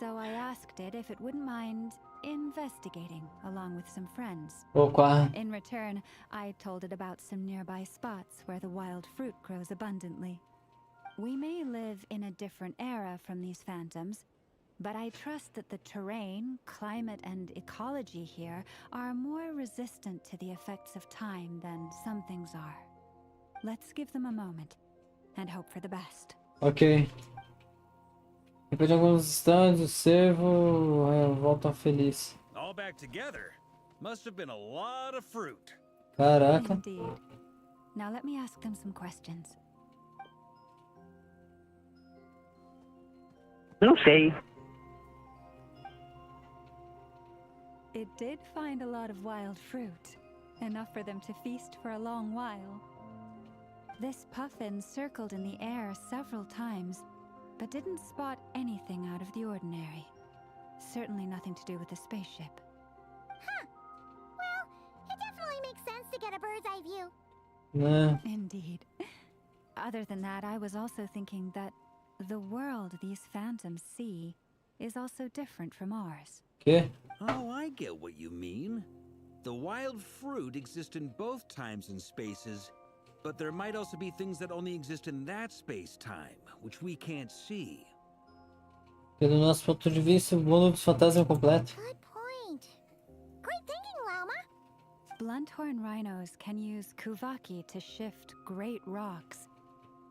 so I asked it if it wouldn't mind investigating along with some friends. Opa. In return, I told it about some nearby spots where the wild fruit grows abundantly. We may live in a different era from these phantoms, but I trust that the terrain, climate, and ecology here are more resistant to the effects of time than some things are. Let's give them a moment and hope for the best. Ok. Depois de alguns instantes, o servo volta feliz. All back together. Must have been a lot of fruit. Caraca. Indeed. Now let me ask them some questions. Não sei. It did find a lot of wild fruit, enough for them to feast for a long while. This puffin circled in the air several times, but didn't spot anything out of the ordinary. Certainly nothing to do with the spaceship. Huh. Well, it definitely makes sense to get a bird's eye view. Né? Indeed. Other than that, I was also thinking that the world these phantoms see is also different from ours. Que? Oh, I get what you mean. The wild fruit exists in both times and spaces, but there might also be things that only exist in that space-time, which we can't see. Pelo nosso ponto de vista, o mundo dos fantasmas é completo. Good point. Great thinking, Llama. Blunthorn rhinos can use kuvaki to shift great rocks,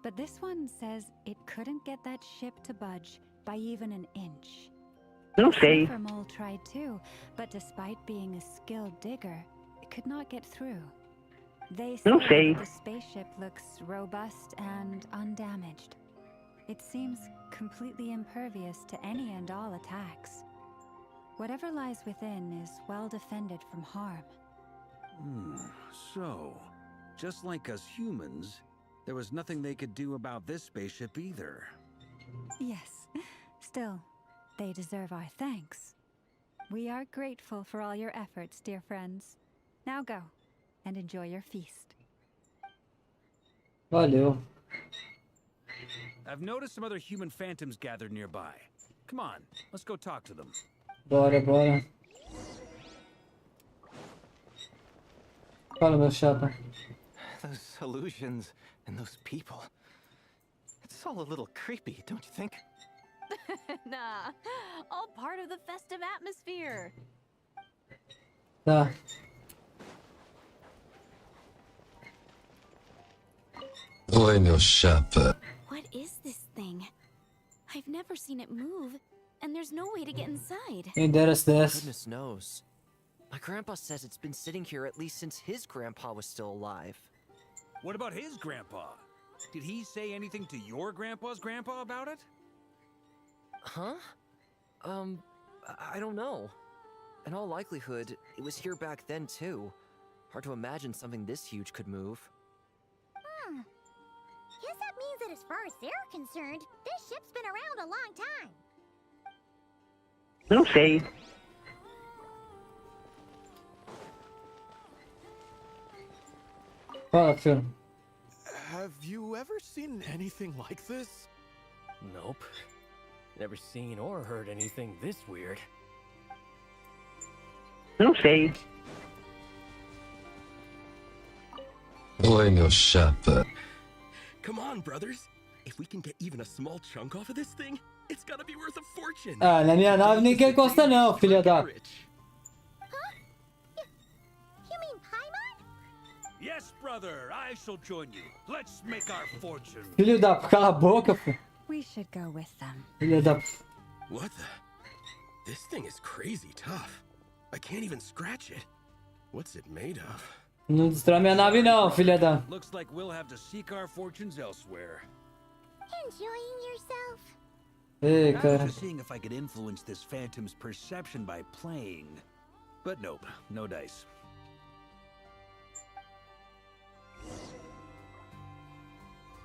but this one says it couldn't get that ship to budge by even an inch. Não sei. Mole tried too, but despite being a skilled digger, it could not get through. They Não say sei. the spaceship looks robust and undamaged. It seems completely impervious to any and all attacks. Whatever lies within is well defended from harm. So, just like us humans, there was nothing they could do about this spaceship either. Yes, still, they deserve our thanks. We are grateful for all your efforts, dear friends. Now go, and enjoy your feast. Valeu. I've noticed some other human phantoms gathered nearby. Come on, let's go talk to them. Bora, bora. Fala, meu chapa. Those illusions and those people. It's all a little creepy, don't you think? Nah, all part of the festive atmosphere. Tá. Oi, meu chapa. What is this thing? I've never seen it move, and there's no way to get inside. Quem dera se desse. Goodness knows. My grandpa says it's been sitting here at least since his grandpa was still alive. What about his grandpa? Did he say anything to your grandpa's grandpa about it? Huh? I don't know. In all likelihood, it was here back then too. Hard to imagine something this huge could move. Guess that means that as far as they're concerned, this ship's been around a long time. Não sei. Fala, filho. Have you ever seen anything like this? Nope. Never seen or heard anything this weird. Não sei. Oi, meu chapa. Come on, brothers. If we can get even a small chunk off of this thing, it's gotta be worth a fortune. Ah, na minha nave ninguém gosta não, filha da... Yes, brother, I shall join you. Let's make our fortune. Filho da... Cala a boca, pô. We should go with them. Filha da... What the? This thing is crazy tough. I can't even scratch it. What's it made of? Não destrói minha nave não, filha da... Looks like we'll have to seek our fortunes elsewhere. Enjoying yourself? Ei, I was cara. just seeing if I could influence this phantom's perception by playing. But nope, no dice.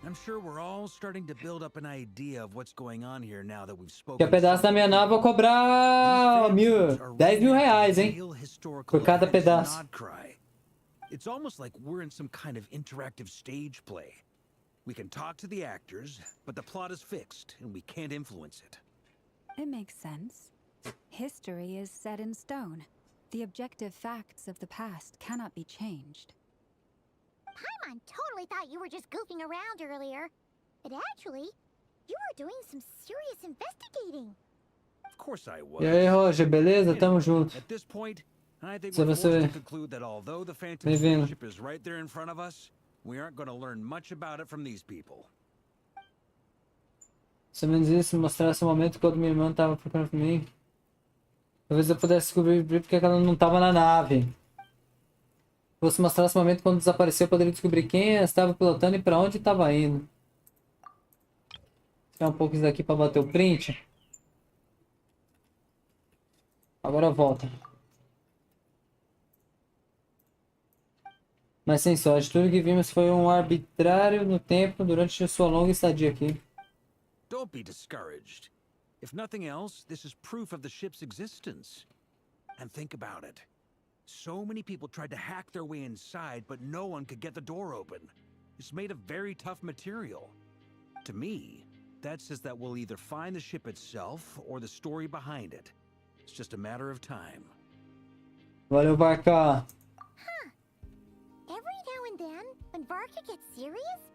I'm sure we're all starting to build up an idea of what's going on here now that we've spoken. Que pedaço da minha nave eu vou cobrar 10 mil reais, hein? Por cada pedaço. Nod-Krai. It's almost like we're in some kind of interactive stage play. We can talk to the actors, but the plot is fixed and we can't influence it. It makes sense. History is set in stone. The objective facts of the past cannot be changed. Paimon totally thought you were just goofing around earlier. But actually, you were doing some serious investigating. Of course I was. E aí, Roger, beleza? Tamo junto. At this point, I think Se we're você... forced to conclude that although the Phantom Bem-vindo. spaceship is right there in front of us, we aren't going to learn much about it from these people. Se me dizia, mostrasse o momento quando minha irmã tava procurando por mim. Talvez eu pudesse descobrir porque ela não tava na nave. Se fosse mostrar esse momento quando desapareceu, eu poderia descobrir quem estava pilotando e para onde estava indo. Tirar um pouco isso daqui para bater o print. Agora volta. Mas sem sorte, tudo que vimos foi um arbitrário no tempo durante sua longa estadia aqui. Don't be discouraged. If nothing else, this is proof of the ship's existence. And think about it. So many people tried to hack their way inside, but no one could get the door open. It's made of very tough material. To me, that says that we'll either find the ship itself or the story behind it. It's just a matter of time. Valeu, Varka. Every now and then, when Varka gets serious,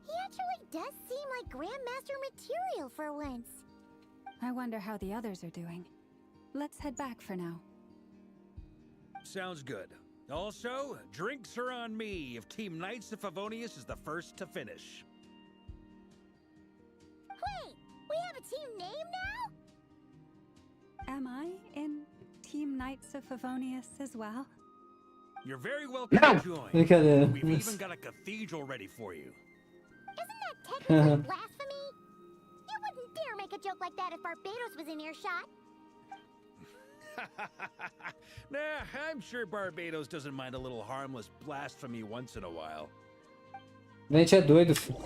he actually does seem like Grandmaster material for once. I wonder how the others are doing. Let's head back for now. Sounds good. Also, drinks are on me if Team Knights of Favonius is the first to finish. Wait, we have a team name now? Am I in Team Knights of Favonius as well? You're very welcome to join. Brincadeira. We've even got a cathedral ready for you. Isn't that technically blasphemy? You wouldn't dare make a joke like that if Barbados was in earshot. Nah, I'm sure Barbados doesn't mind a little harmless blasphemy once in a while. Gente é doido, filho.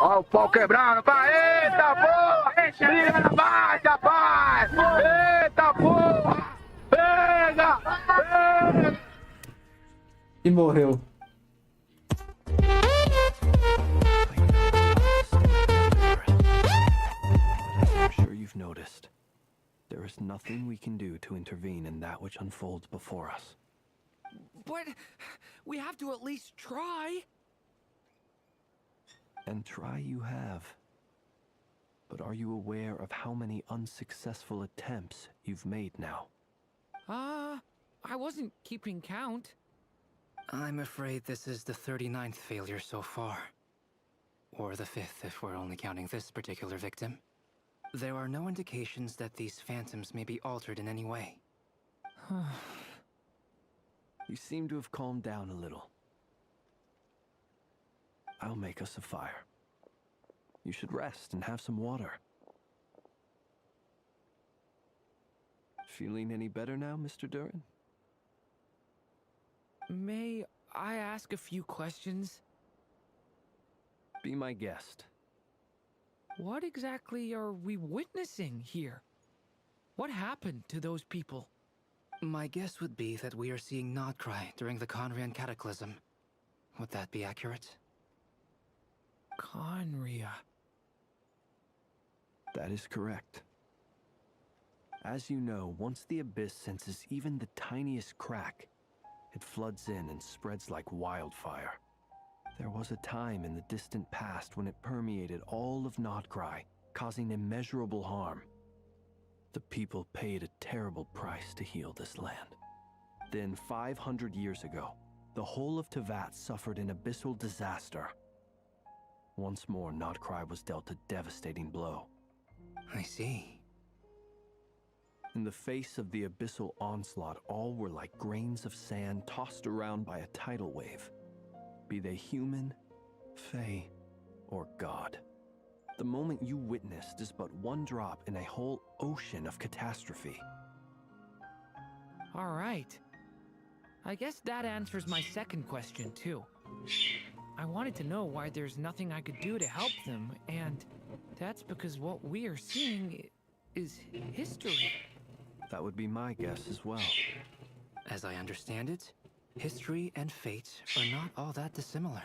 Ó o pau quebrando, vai! Eita porra! Briga na base, rapaz! Eita porra! Pega! Pega! E morreu. I'm sure you've noticed. There is nothing we can do to intervene in that which unfolds before us. But we have to at least try. And try you have. But are you aware of how many unsuccessful attempts you've made now? I wasn't keeping count. I'm afraid this is the 39th failure so far. Or the 5th if we're only counting this particular victim. There are no indications that these phantoms may be altered in any way. You seem to have calmed down a little. I'll make us a fire. You should rest and have some water. Feeling any better now, Mr. Durin? May I ask a few questions? Be my guest. What exactly are we witnessing here? What happened to those people? My guess would be that we are seeing Nod-Krai during the Conrian Cataclysm. Would that be accurate? Conria. That is correct. As you know, once the Abyss senses even the tiniest crack, it floods in and spreads like wildfire. There was a time in the distant past when it permeated all of Nod-Krai, causing immeasurable harm. The people paid a terrible price to heal this land. Then 500 years ago, the whole of Teyvat suffered an abyssal disaster. Once more, Nod-Krai was dealt a devastating blow. I see. In the face of the abyssal onslaught, all were like grains of sand tossed around by a tidal wave. Be they human, fae, or god. The moment you witnessed is but one drop in a whole ocean of catastrophe. All right. I guess that answers my second question, too. I wanted to know why there's nothing I could do to help them, and that's because what we are seeing is history. That would be my guess as well. As I understand it, history and fate are not all that dissimilar.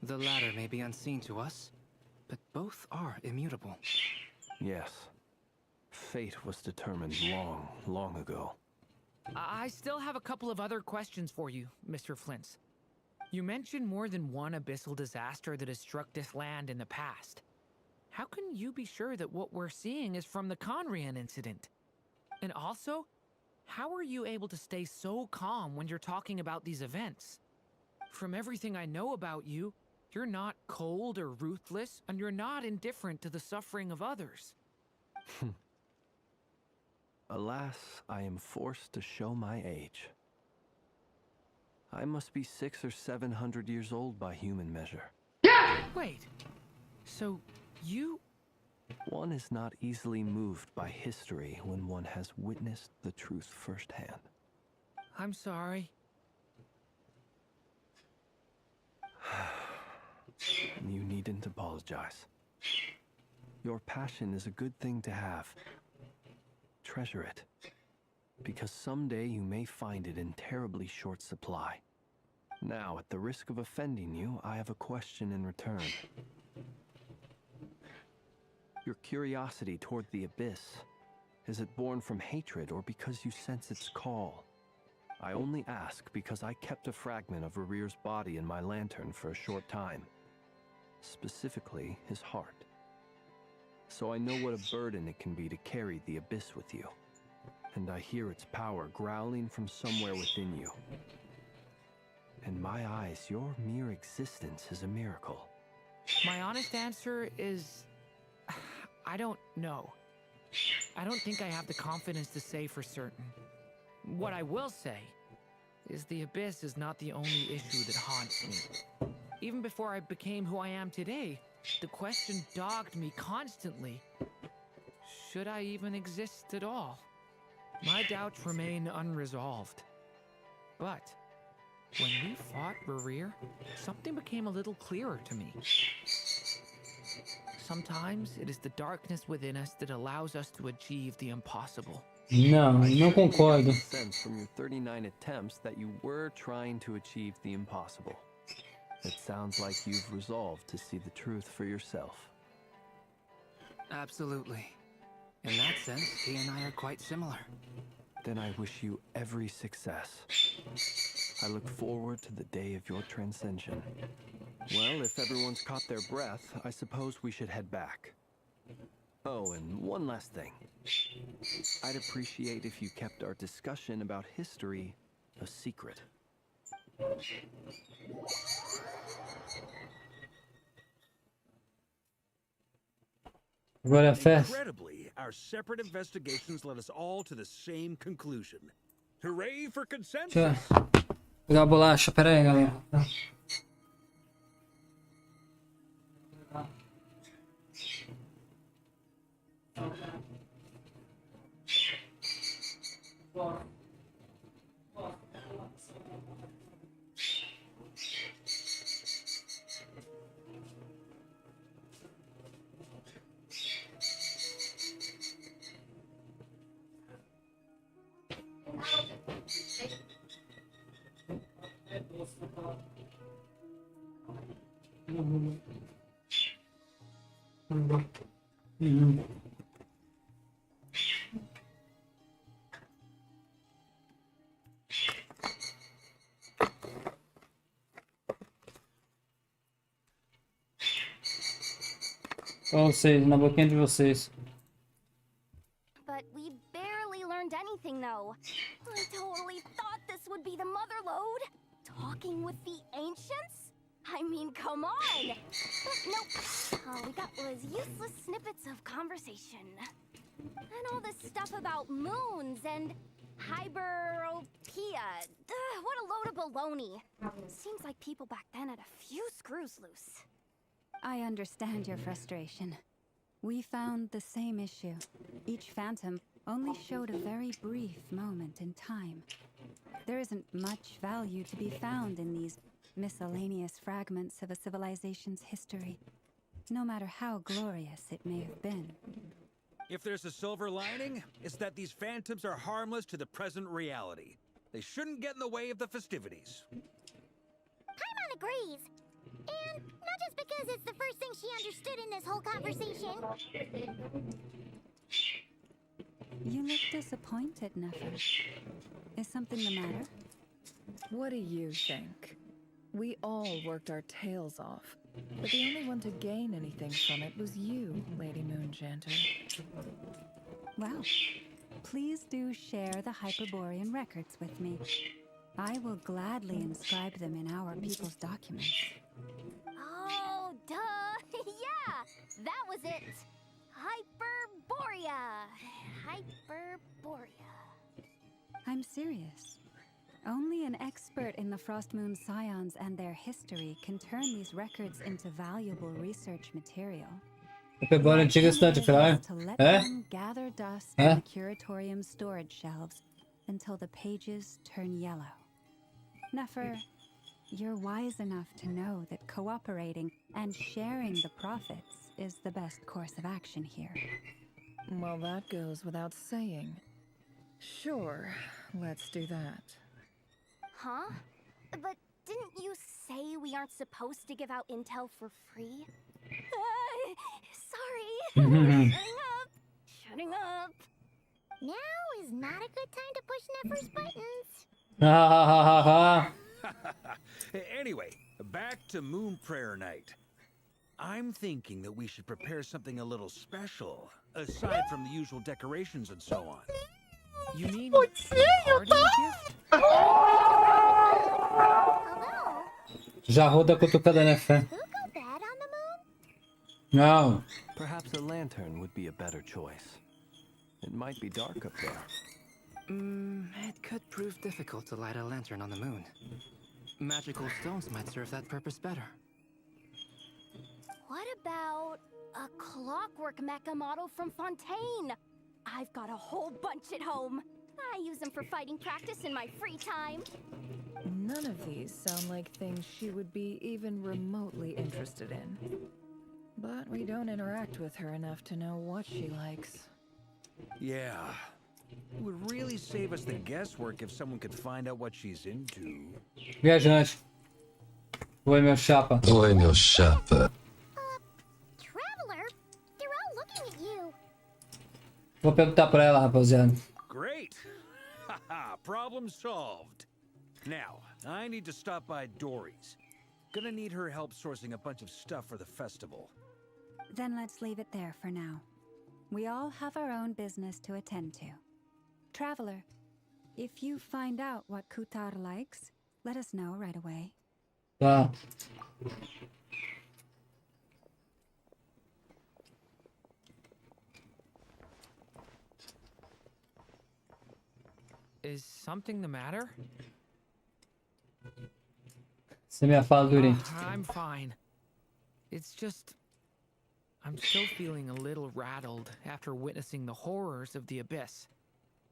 The latter may be unseen to us, but both are immutable. Yes. Fate was determined long, long ago. I still have a couple of other questions for you, Mr. Flintz. You mentioned more than one abyssal disaster that has struck this land in the past. How can you be sure that what we're seeing is from the Conrian incident? And also, how are you able to stay so calm when you're talking about these events? From everything I know about you, you're not cold or ruthless, and you're not indifferent to the suffering of others. Alas, I am forced to show my age. I must be 600 or 700 years old by human measure. Wait, so you... One is not easily moved by history when one has witnessed the truth firsthand. I'm sorry. You needn't apologize. Your passion is a good thing to have. Treasure it, because someday you may find it in terribly short supply. Now, at the risk of offending you, I have a question in return. Your curiosity toward the abyss, is it born from hatred or because you sense its call? I only ask because I kept a fragment of Rerir's body in my lantern for a short time. Specifically, his heart. So I know what a burden it can be to carry the abyss with you. And I hear its power growling from somewhere within you. In my eyes, your mere existence is a miracle. My honest answer is... I don't know. I don't think I have the confidence to say for certain. What I will say is the abyss is not the only issue that haunts me. Even before I became who I am today, the question dogged me constantly. Should I even exist at all? My doubts remain unresolved. But when we fought Rerir, something became a little clearer to me. Sometimes it is the darkness within us that allows us to achieve the impossible. Não, não concordo. I sense from your 39 attempts that you were trying to achieve the impossible. It sounds like you've resolved to see the truth for yourself. Absolutely. In that sense, he and I are quite similar. Then I wish you every success. I look forward to the day of your transcension. Well, if everyone's caught their breath, I suppose we should head back. Oh, and one last thing. I'd appreciate if you kept our discussion about history a secret. Agora festa. Incredibly, our separate investigations led us all to the same conclusion. Hooray for consensus! Deixa eu pegar a bolacha, pera aí, galera. Pra vocês, na boquinha de vocês. But we barely learned anything, though. I totally thought this would be the mother lode. Talking with the ancients? I mean, come on! But nope. All we got was useless snippets of conversation. And all this stuff about moons and hyperopia. What a load of baloney. Seems like people back then had a few screws loose. I understand your frustration. We found the same issue. Each phantom only showed a very brief moment in time. There isn't much value to be found in these miscellaneous fragments of a civilization's history, no matter how glorious it may have been. If there's a silver lining, it's that these phantoms are harmless to the present reality. They shouldn't get in the way of the festivities. Paimon agrees. And not just because it's the first thing she understood in this whole conversation. You look disappointed, Nefer. Is something the matter? What do you think? We all worked our tails off, but the only one to gain anything from it was you, Lady Moonchanter. Well, please do share the Hyperborean records with me. I will gladly inscribe them in our people's documents. Oh, duh! Yeah! That was it! Hyperborea! Hyperborea. I'm serious. Only an expert in the Frost Moon Scions and their history can turn these records into valuable research material. Hyperborea antiga cidade, claro. To let É? them gather dust in the curatorium's storage shelves until the pages turn yellow. Nefer, you're wise enough to know that cooperating and sharing the profits is the best course of action here. Well, that goes without saying. Sure, let's do that. Huh? But Didn't you say we aren't supposed to give out intel for free? Sorry. Shutting up. Now is not a good time to push Nefer's buttons. Anyway, back to Moon Prayer Night. I'm thinking that we should prepare something a little special, aside from the usual decorations and so on. You mean a party gift? Já roda a cutucada, né, fé? Não. Perhaps a lantern would be a better choice. It might be dark up there. It could prove difficult to light a lantern on the moon. Magical stones might serve that purpose better. What about a clockwork mecha model from Fontaine? I've got a whole bunch at home. I use them for fighting practice in my free time. None of these sound like things she would be even remotely interested in. But we don't interact with her enough to know what she likes. Yeah. It would really save us the guesswork if someone could find out what she's into. Viajante. Oi, meu chapa. Oi, meu chapa. Traveler, they're all looking at you. Vou perguntar pra ela, rapaziada. Great! Haha, problem solved. Now, I need to stop by Dory's. Gonna need her help sourcing a bunch of stuff for the festival. Then let's leave it there for now. We all have our own business to attend to. Traveler, if you find out what Kutar likes, let us know right away. Tá. Is something the matter? Você me fala, Durin. I'm fine. It's just... I'm still feeling a little rattled after witnessing the horrors of the Abyss.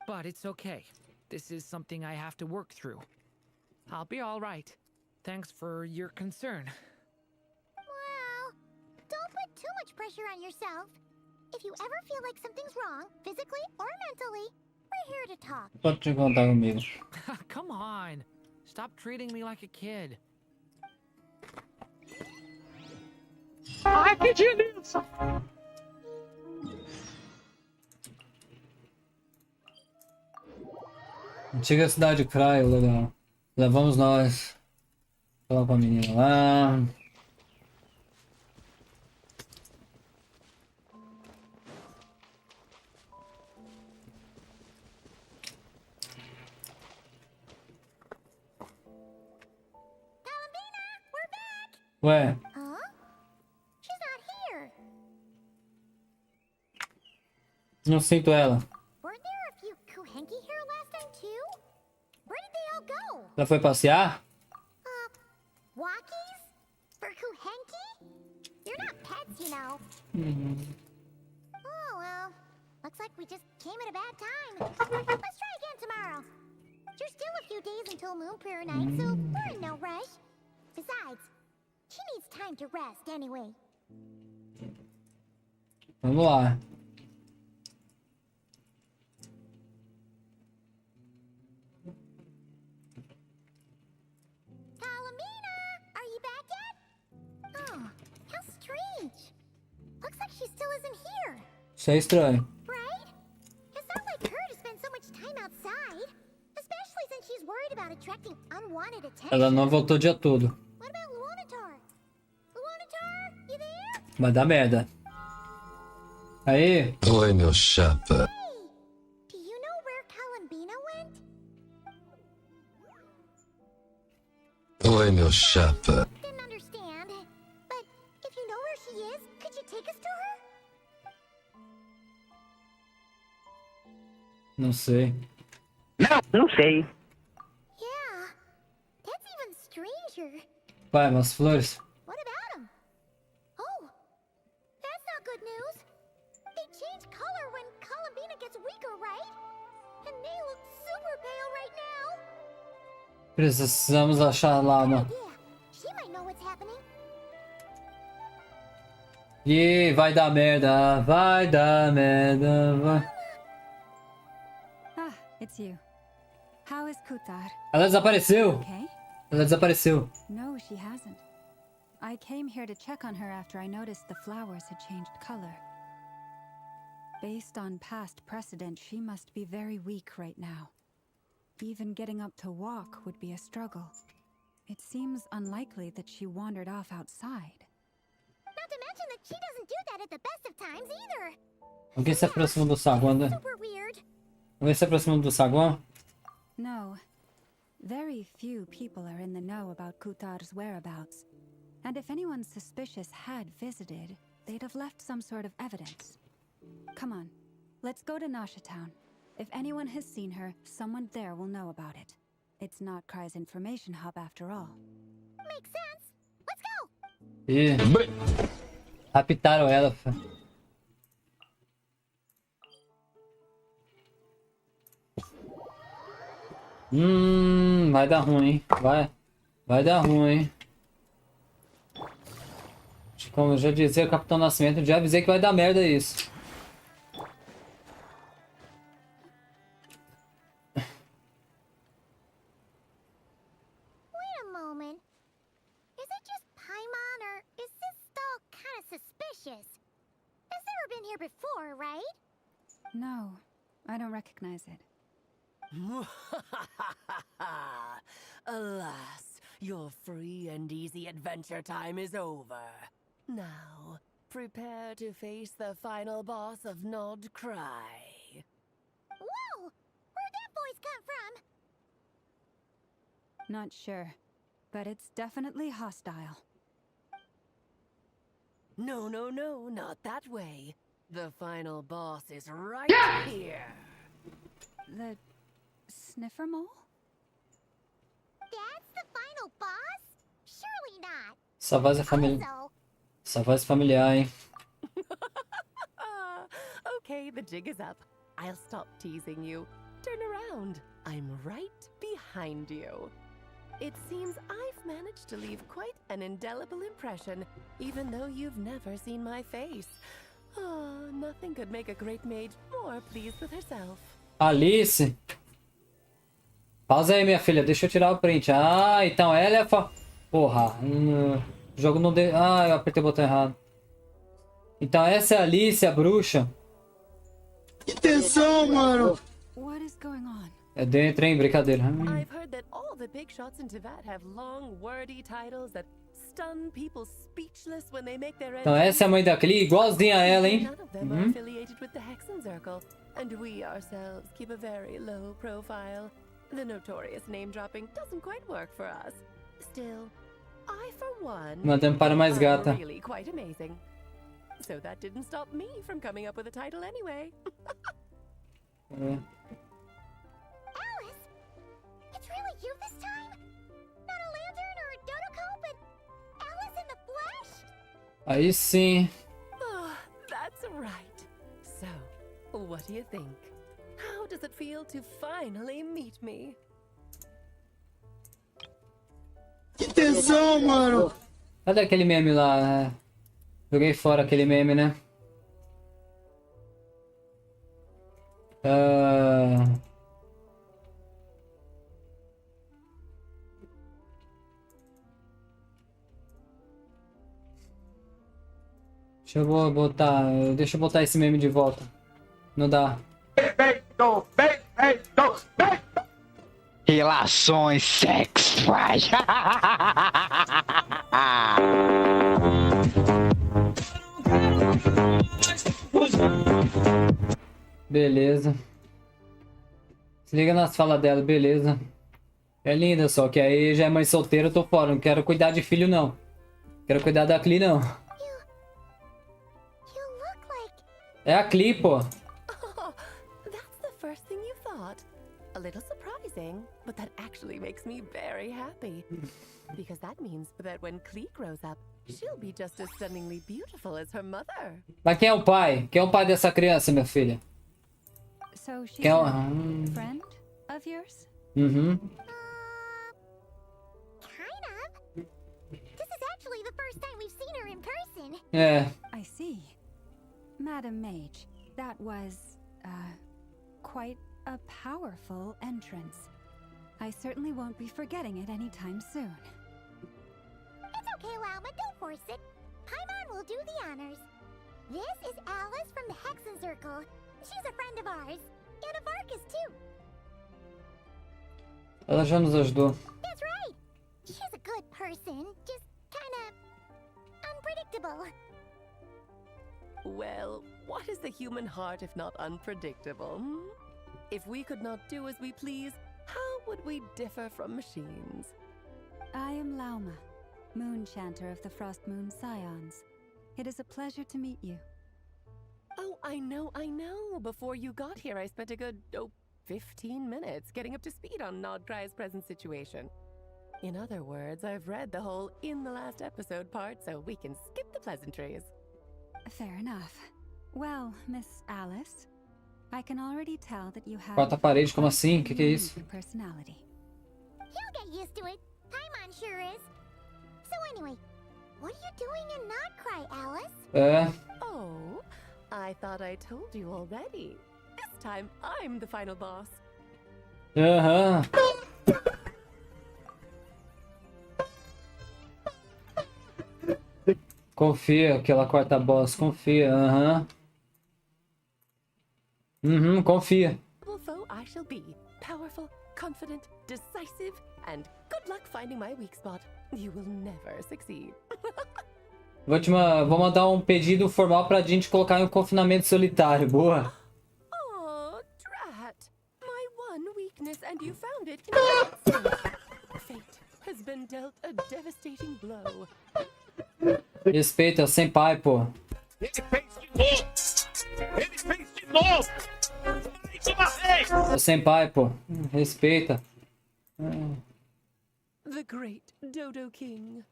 But it's okay. This is something I have to work through. I'll be all right. Thanks for your concern. Well, don't put too much pressure on yourself. If you ever feel like something's wrong, physically or mentally, we're here to talk. Pode te contar comigo. Come on. Stop treating me like a kid. Ai, que delícia! Antiga cidade Krai, legal. Lá vamos nós. Falar com a menina lá. Ué, Huh? She's not here. não sinto ela. Weren't there a few Kuhenki here last time too? Where did they all go? Ela foi passear? Walkies? For Kuhenki? You're not pets, you know. Oh well. Looks like we just came at a bad time. Let's try again tomorrow. There's still a few days until Moon Prayer Night, so we're in no rush. Besides, she needs time to rest anyway. Vamos lá. Columbina, are you back yet? Oh, how strange. Looks like she still isn't here. Isso é estranho. Right? It's not like her to spend so much time outside. Especially since she's worried about attracting unwanted attention. Ela não voltou o dia todo. What about Luanatar? Luanatar, you there? Vai dar merda. Aí. Oi, meu chapa. Do you know where Columbina went? Oi, meu chapa. Didn't understand. But if you know where she is, could you take us to her? Não sei. Não sei. Yeah. That's even stranger. Vai, umas flores. What about him? Oh, that's not good news. They change color when Columbina gets weaker, right? And they look super pale right now. Precisamos achar lá, mano. She might know what's happening. Ih, vai dar merda. Vai dar merda. Vai. Ah, it's you. How is Kutar? Ela desapareceu. Okay. Ela desapareceu. No, she hasn't. I came here to check on her after I noticed the flowers had changed color. Based on past precedent, she must be very weak right now. Even getting up to walk would be a struggle. It seems unlikely that she wandered off outside. Not to mention that she doesn't do that at the best of times either. Alguém se aproxima do saguão, né? Super weird. Alguém se aproxima do saguão? No. Very few people are in the know about Kutar's whereabouts. And if anyone suspicious had visited, they'd have left some sort of evidence. Come on, let's go to Nasha Town. If anyone has seen her, someone there will know about it. It's Nod-Krai's information hub after all. Makes sense. Let's go. Ih, raptaram ela. Vai dar ruim, hein? Vai dar ruim, hein? Como eu já dizia o Capitão Nascimento, já avisei que vai dar merda isso. Wait a moment. Is it just Paimon, or is this stall kind of suspicious? It's never been here before, right? No, I don't recognize it. Alas, your free and easy adventure time is over. Now, prepare to face the final boss of Nod-Krai. Whoa! Where'd that voice come from? Not sure, but it's definitely hostile. No, not that way. The final boss is right here. The sniffer mole? That's the final boss? Surely not. Essa voz é familiar. Essa voz é familiar, hein? Okay, the jig is up. I'll stop teasing you. Turn around. I'm right behind you. It seems I've managed to leave quite an indelible impression, even though you've never seen my face. Oh, nothing could make a great mage more pleased with herself. Alice. Pausa aí, minha filha. Deixa eu tirar o print. Ah, então ela é Porra. O jogo não deu... Ah, eu apertei o botão errado. Então essa é a Alice, a bruxa. Que tensão, mano. What is going on? É dentro, hein? Brincadeira. I've heard that all the big shots in Teyvat have long, wordy titles that stun people speechless when they make their Então essa é a mãe da Klee, igualzinha a ela, hein? None of them are affiliated with the Hexen Circle, and we ourselves keep a very low profile. The notorious name-dropping doesn't quite work for us. Still, I for one Mandando para mais gata. am really quite amazing. So that didn't stop me from coming up with a title anyway. Alice? It's really you this time? Not a lantern or a dodo but Alice in the flesh? Aí sim. Oh, that's right. So, what do you think? How does it feel to finally meet me? Que tensão, mano. Cadê aquele meme lá? Joguei fora aquele meme, né? Deixa eu botar esse meme de volta. Não dá. Relações sexuais. Beleza. Se liga nas falas dela, beleza. É linda, só que aí já é mãe solteira, eu tô fora. Não quero cuidar de filho, não. Quero cuidar da Klee, não. É a Klee, pô. Oh, that's the first thing you thought. A little surprising, but that actually makes me very happy. Because that means that when Klee grows up, she'll be just as stunningly beautiful as her mother. Mas quem é o pai? Quem é o pai dessa criança, minha filha? So she's Quem é o... a friend of yours? Uhum. Kind of. This is actually the first time we've seen her in person. É. I see. Madam Mage, that was, quite a powerful entrance. I certainly won't be forgetting it anytime soon. It's okay, Lauma, don't force it. Paimon will do the honors. This is Alice from the Hexen Circle. She's a friend of ours. And of Arcus, too. Ela já nos ajudou. That's right. She's a good person, just kinda unpredictable. Well, what is the human heart if not unpredictable? Hmm? If we could not do as we please, how would we differ from machines? I am Lauma, Moon Chanter of the Frost Moon Scions. It is a pleasure to meet you. Oh, I know. Before you got here, I spent a good, 15 minutes getting up to speed on Nod-Krai's present situation. In other words, I've read the whole in the last episode part, so we can skip the pleasantries. Fair enough. Well, Miss Alice, I can already tell that you have Quarta parede, como assim? Que é isso? personality. He'll get used to it. Paimon sure is. So anyway, what are you doing in Nod-Krai, Alice? Oh, I thought I told you already. This time, I'm the final boss. Aham. Confia que ela corta a boss, confia, aham. Confia. Foe I shall be. Powerful, confident, decisive, and good luck finding my weak spot. You will never succeed. Vou mandar um pedido formal pra gente colocar em um confinamento solitário, boa. Oh, drat. My one weakness, and you found it in the Fate has been dealt a devastating blow. Respeita, é o Senpai, pô. Ele fez de novo! Ele fez de novo! É o Senpai, pô. Respeita. The great Dodo King.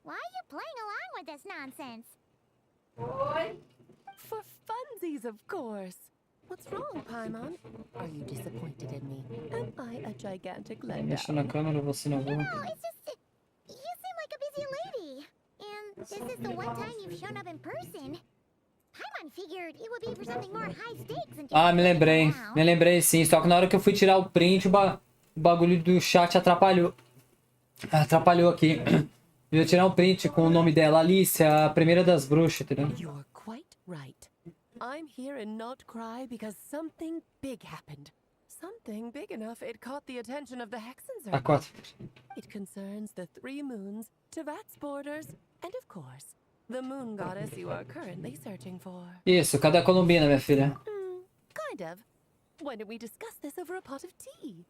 Why are you playing along with this nonsense? For funsies, of course. What's wrong, Paimon? Are you disappointed in me? Am I a gigantic Mexa letdown? na câmera, você não viu? No, it's just you seem like a busy lady. And this is the one time you've shown up in person. Paimon figured it would be for something more high stakes and Ah, me lembrei sim. Só que na hora que eu fui tirar o print, o bagulho do chat atrapalhou. Atrapalhou aqui. Eu ia tirar um print com o nome dela, Alice, a primeira das bruxas, entendeu? You're quite right. I'm here in Nod-Krai because something big happened. Something big enough it caught the attention of the Hexen Circle. Quatro. It concerns the three moons, Tevat's borders, and of course, the moon goddess you are currently searching for. Isso, cadê a Columbina, minha filha? Kind of. Why don't we discuss this over a pot of tea?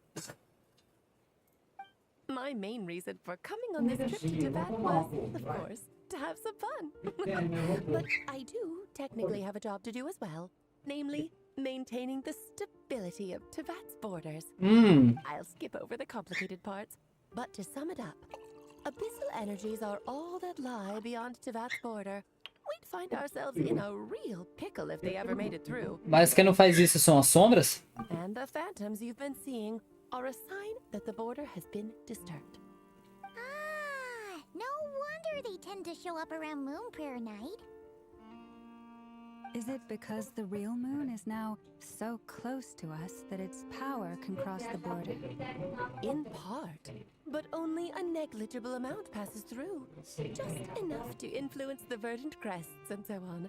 My main reason for coming on this trip to Tibet was, of course, to have some fun. But I do technically have a job to do as well. Namely, maintaining the stability of Tevat's borders. I'll skip over the complicated parts, but to sum it up, abyssal energies are all that lie beyond Tevat's border. We'd find ourselves in a real pickle if they ever made it through. Mas quem não faz isso são as sombras? And the phantoms you've been seeing are a sign that the border has been disturbed. Ah, no wonder they tend to show up around Moon Prayer Night. Is it because the real moon is now so close to us that its power can cross the border? In part, but only a negligible amount passes through. Just enough to influence the verdant crests and so on.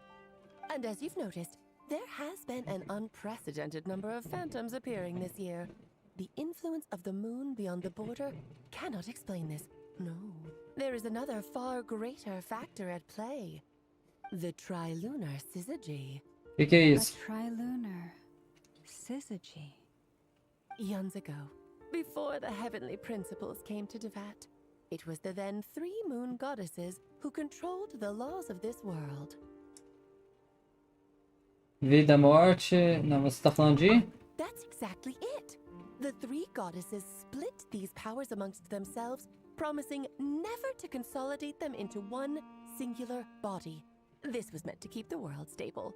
And as you've noticed, there has been an unprecedented number of phantoms appearing this year. The influence of the moon beyond the border cannot explain this. No, there is another far greater factor at play. The trilunar syzygy. Que é isso? A trilunar syzygy. Eons ago, before the heavenly principles came to Tevat, it was the then three moon goddesses who controlled the laws of this world. Vida, morte... Não, você tá falando de... That's exactly it. The three goddesses split these powers amongst themselves, promising never to consolidate them into one singular body. This was meant to keep the world stable.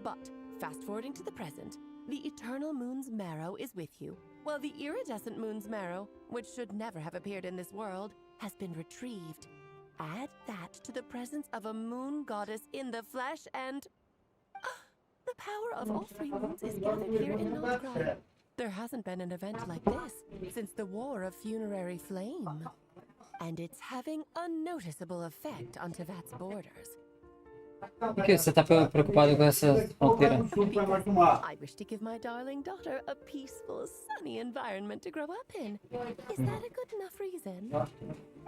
But, fast-forwarding to the present, the eternal moon's marrow is with you, while the iridescent moon's marrow, which should never have appeared in this world, has been retrieved. Add that to the presence of a moon goddess in the flesh and... the power of all three moons is gathered here in Nod-Krai. There hasn't been an event like this since the War of Funerary Flame. And it's having a noticeable effect on Tevat's borders. Por que você tá preocupado com essa fronteira? I wish to give my darling daughter a peaceful, sunny environment to grow up in. Is that a good enough reason?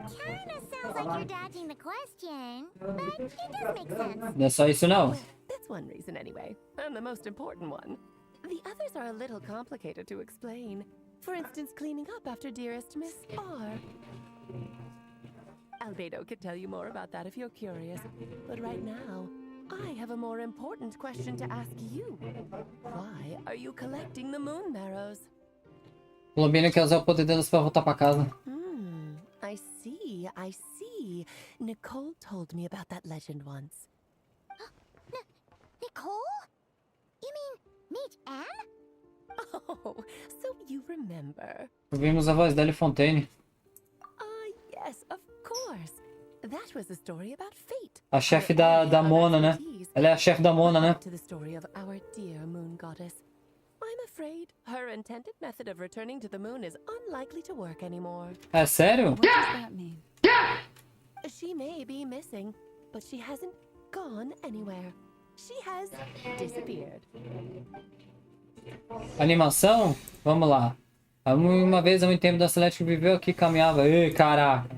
Kinda sounds like you're dodging the question, but it does make sense. Não é só isso não. Well, that's one reason anyway, and the most important one. The others are a little complicated to explain. For instance, cleaning up after dearest Miss R. Albedo could tell you more about that if you're curious, but right now, I have a more important question to ask you. Why are you collecting the moon marrows? Columbina quer usar o poder delas pra voltar pra casa. I see. Nicole told me about that legend once. Nicole? You mean meet Anne? Oh, so you remember. Ouvimos a voz dela em Fontaine. Yes, of course. That was a story about fate. A chefe da Mona, né? Ela é a chefe da Mona, né? To the story of our dear moon goddess. I'm afraid her intended method of returning to the moon is unlikely to work anymore. É sério? What does that mean? She may be missing, but she hasn't gone anywhere. She has disappeared. Animação? Vamos lá. Uma vez, há muito tempo, da Celeste viveu aqui e caminhava. Ei, caraca.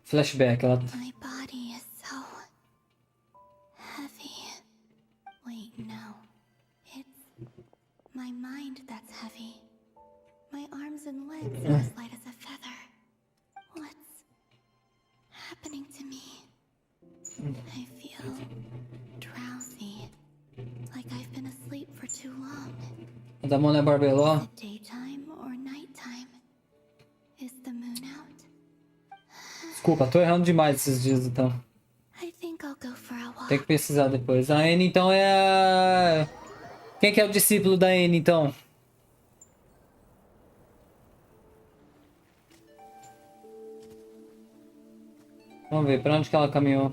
Flashback, ela... My body is so heavy. Wait, no. It's my mind that's heavy. My arms and legs are as light as a feather. What's happening to me? I feel drowsy. Like I've been asleep for too long. A da Mona é Barbeló. Is it daytime or nighttime? Is the moon out? Desculpa, tô errando demais esses dias, então. I think I'll go for a walk. Tem que pesquisar depois. A Anne, então, é a... Quem que é o discípulo da Anne, então? Vamos ver, pra onde que ela caminhou?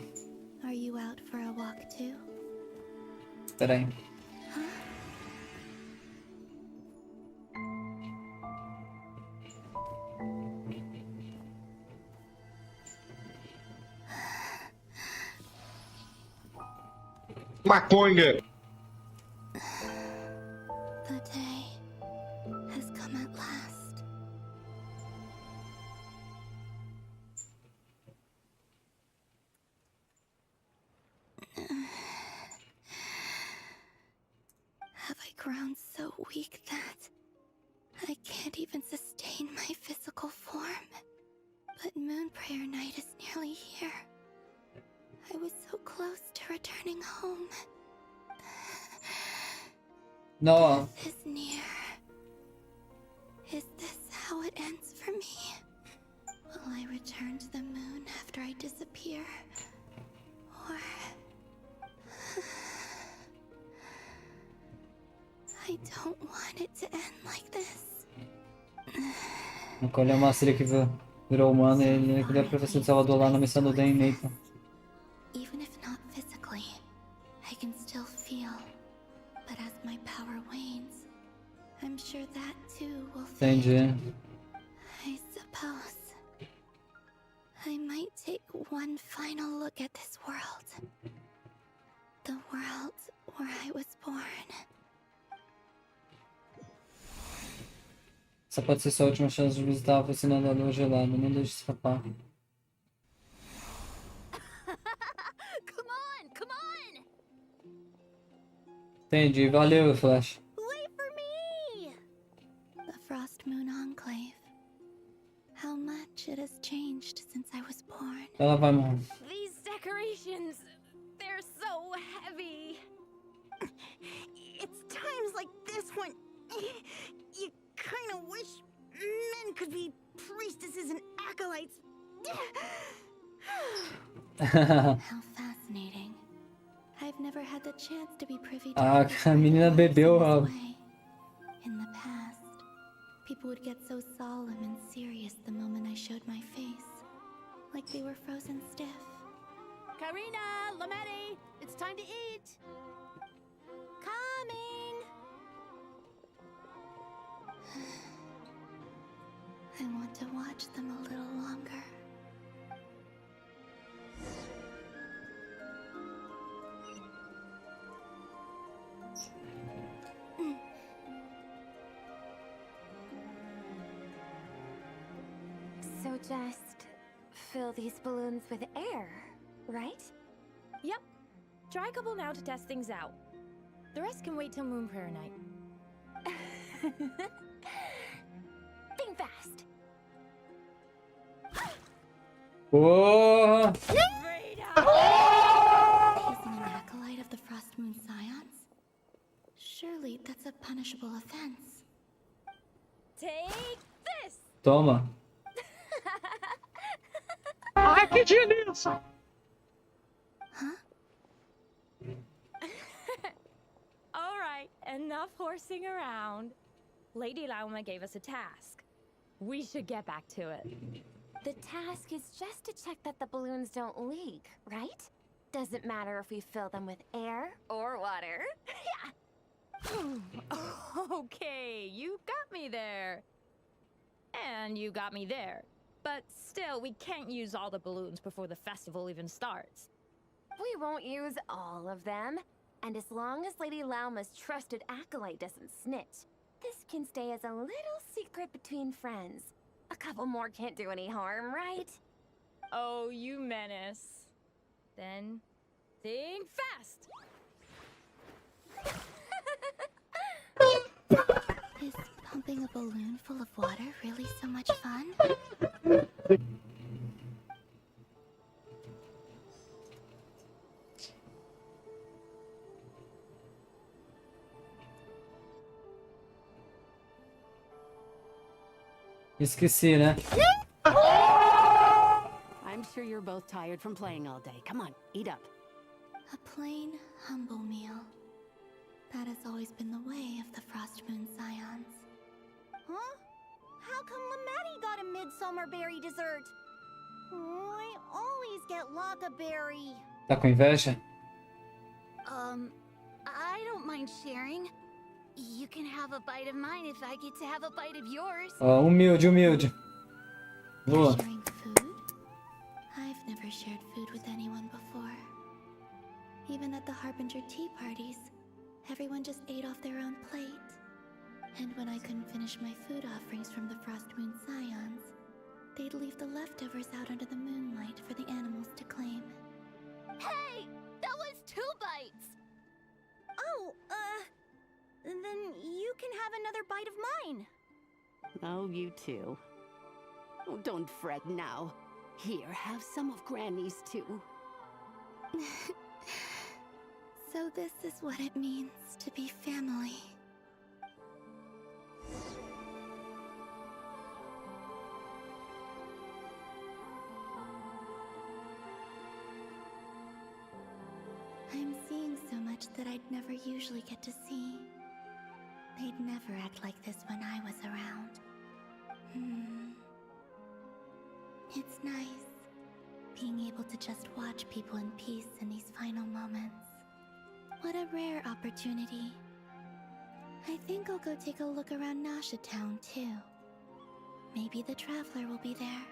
Are you out for a walk too? Espera aí. Maconha! The day has come at last. Have I grown so weak that I can't even sustain my physical form? But Moon Prayer Night is nearly here. I was so close to returning home. No. Death is near. Is this how it ends for me? Will I return to the moon after I disappear? Or... I don't want it to end like this. Nicole é uma seria que virou humana e ele é o professor de Salvador lá na missão do Dan Nathan. Even if not physically, I can still feel. But as my power wanes, I'm sure that too will fade. Entendi. I suppose I might take one final look at this world. The world where I was born. Essa pode ser sua última chance de visitar a oficina da lua gelada. Não deixe escapar. Entendi. Valeu, Flash. Wait for me! The Frost Moon Enclave. How much it has changed since I was born. Ela vai morrer. These decorations, they're so heavy. It's times like this when you kind of wish men could be priestesses and acolytes. How fascinating. I've never had the chance to be privy to A menina bebeu a... In the past, people would get so solemn and serious the moment I showed my face, like they were frozen stiff. Karina, Lametti, it's time to eat. Coming! I want to watch them a little longer. So just fill these balloons with air, right? Yep. Try a couple now to test things out. The rest can wait till Moon Prayer night. Think fast. Porra! Teasing an acolyte of the Frost Moon Scions? Surely that's a punishable offense. Take this! Toma. Ai, que delícia! All right, enough horsing around. Lady Lauma gave us a task. We should get back to it. The task is just to check that the balloons don't leak, right? Doesn't matter if we fill them with air or water. Okay, you got me there. And you got me there. But still, we can't use all the balloons before the festival even starts. We won't use all of them. And as long as Lady Lauma's trusted acolyte doesn't snitch, this can stay as a little secret between friends. A couple more can't do any harm, right? Oh, you menace. Then, think fast! Is pumping a balloon full of water really so much fun? Esqueci, né? I'm sure you're both tired from playing all day. Come on, eat up. A plain, humble meal. That has always been the way of the Frost Moon Scions. Huh? How come Lametti got a midsummer berry dessert? Oh, I always get Lockaberry. Tá com inveja? I don't mind sharing. You can have a bite of mine if I get to have a bite of yours. Ó, humilde, humilde. Boa. Sharing food? I've never shared food with anyone before. Even at the Harbinger tea parties, everyone just ate off their own plate. And when I couldn't finish my food offerings from the Frost Moon Scions, they'd leave the leftovers out under the moonlight for the animals to claim. Hey! That was 2 bites! Oh, then you can have another bite of mine. Oh, you too. Oh, don't fret now. Here, have some of Granny's too. So this is what it means to be family. I'm seeing so much that I'd never usually get to see. They'd never act like this when I was around. It's nice, being able to just watch people in peace in these final moments. What a rare opportunity. I think I'll go take a look around Nasha Town, too. Maybe the Traveler will be there.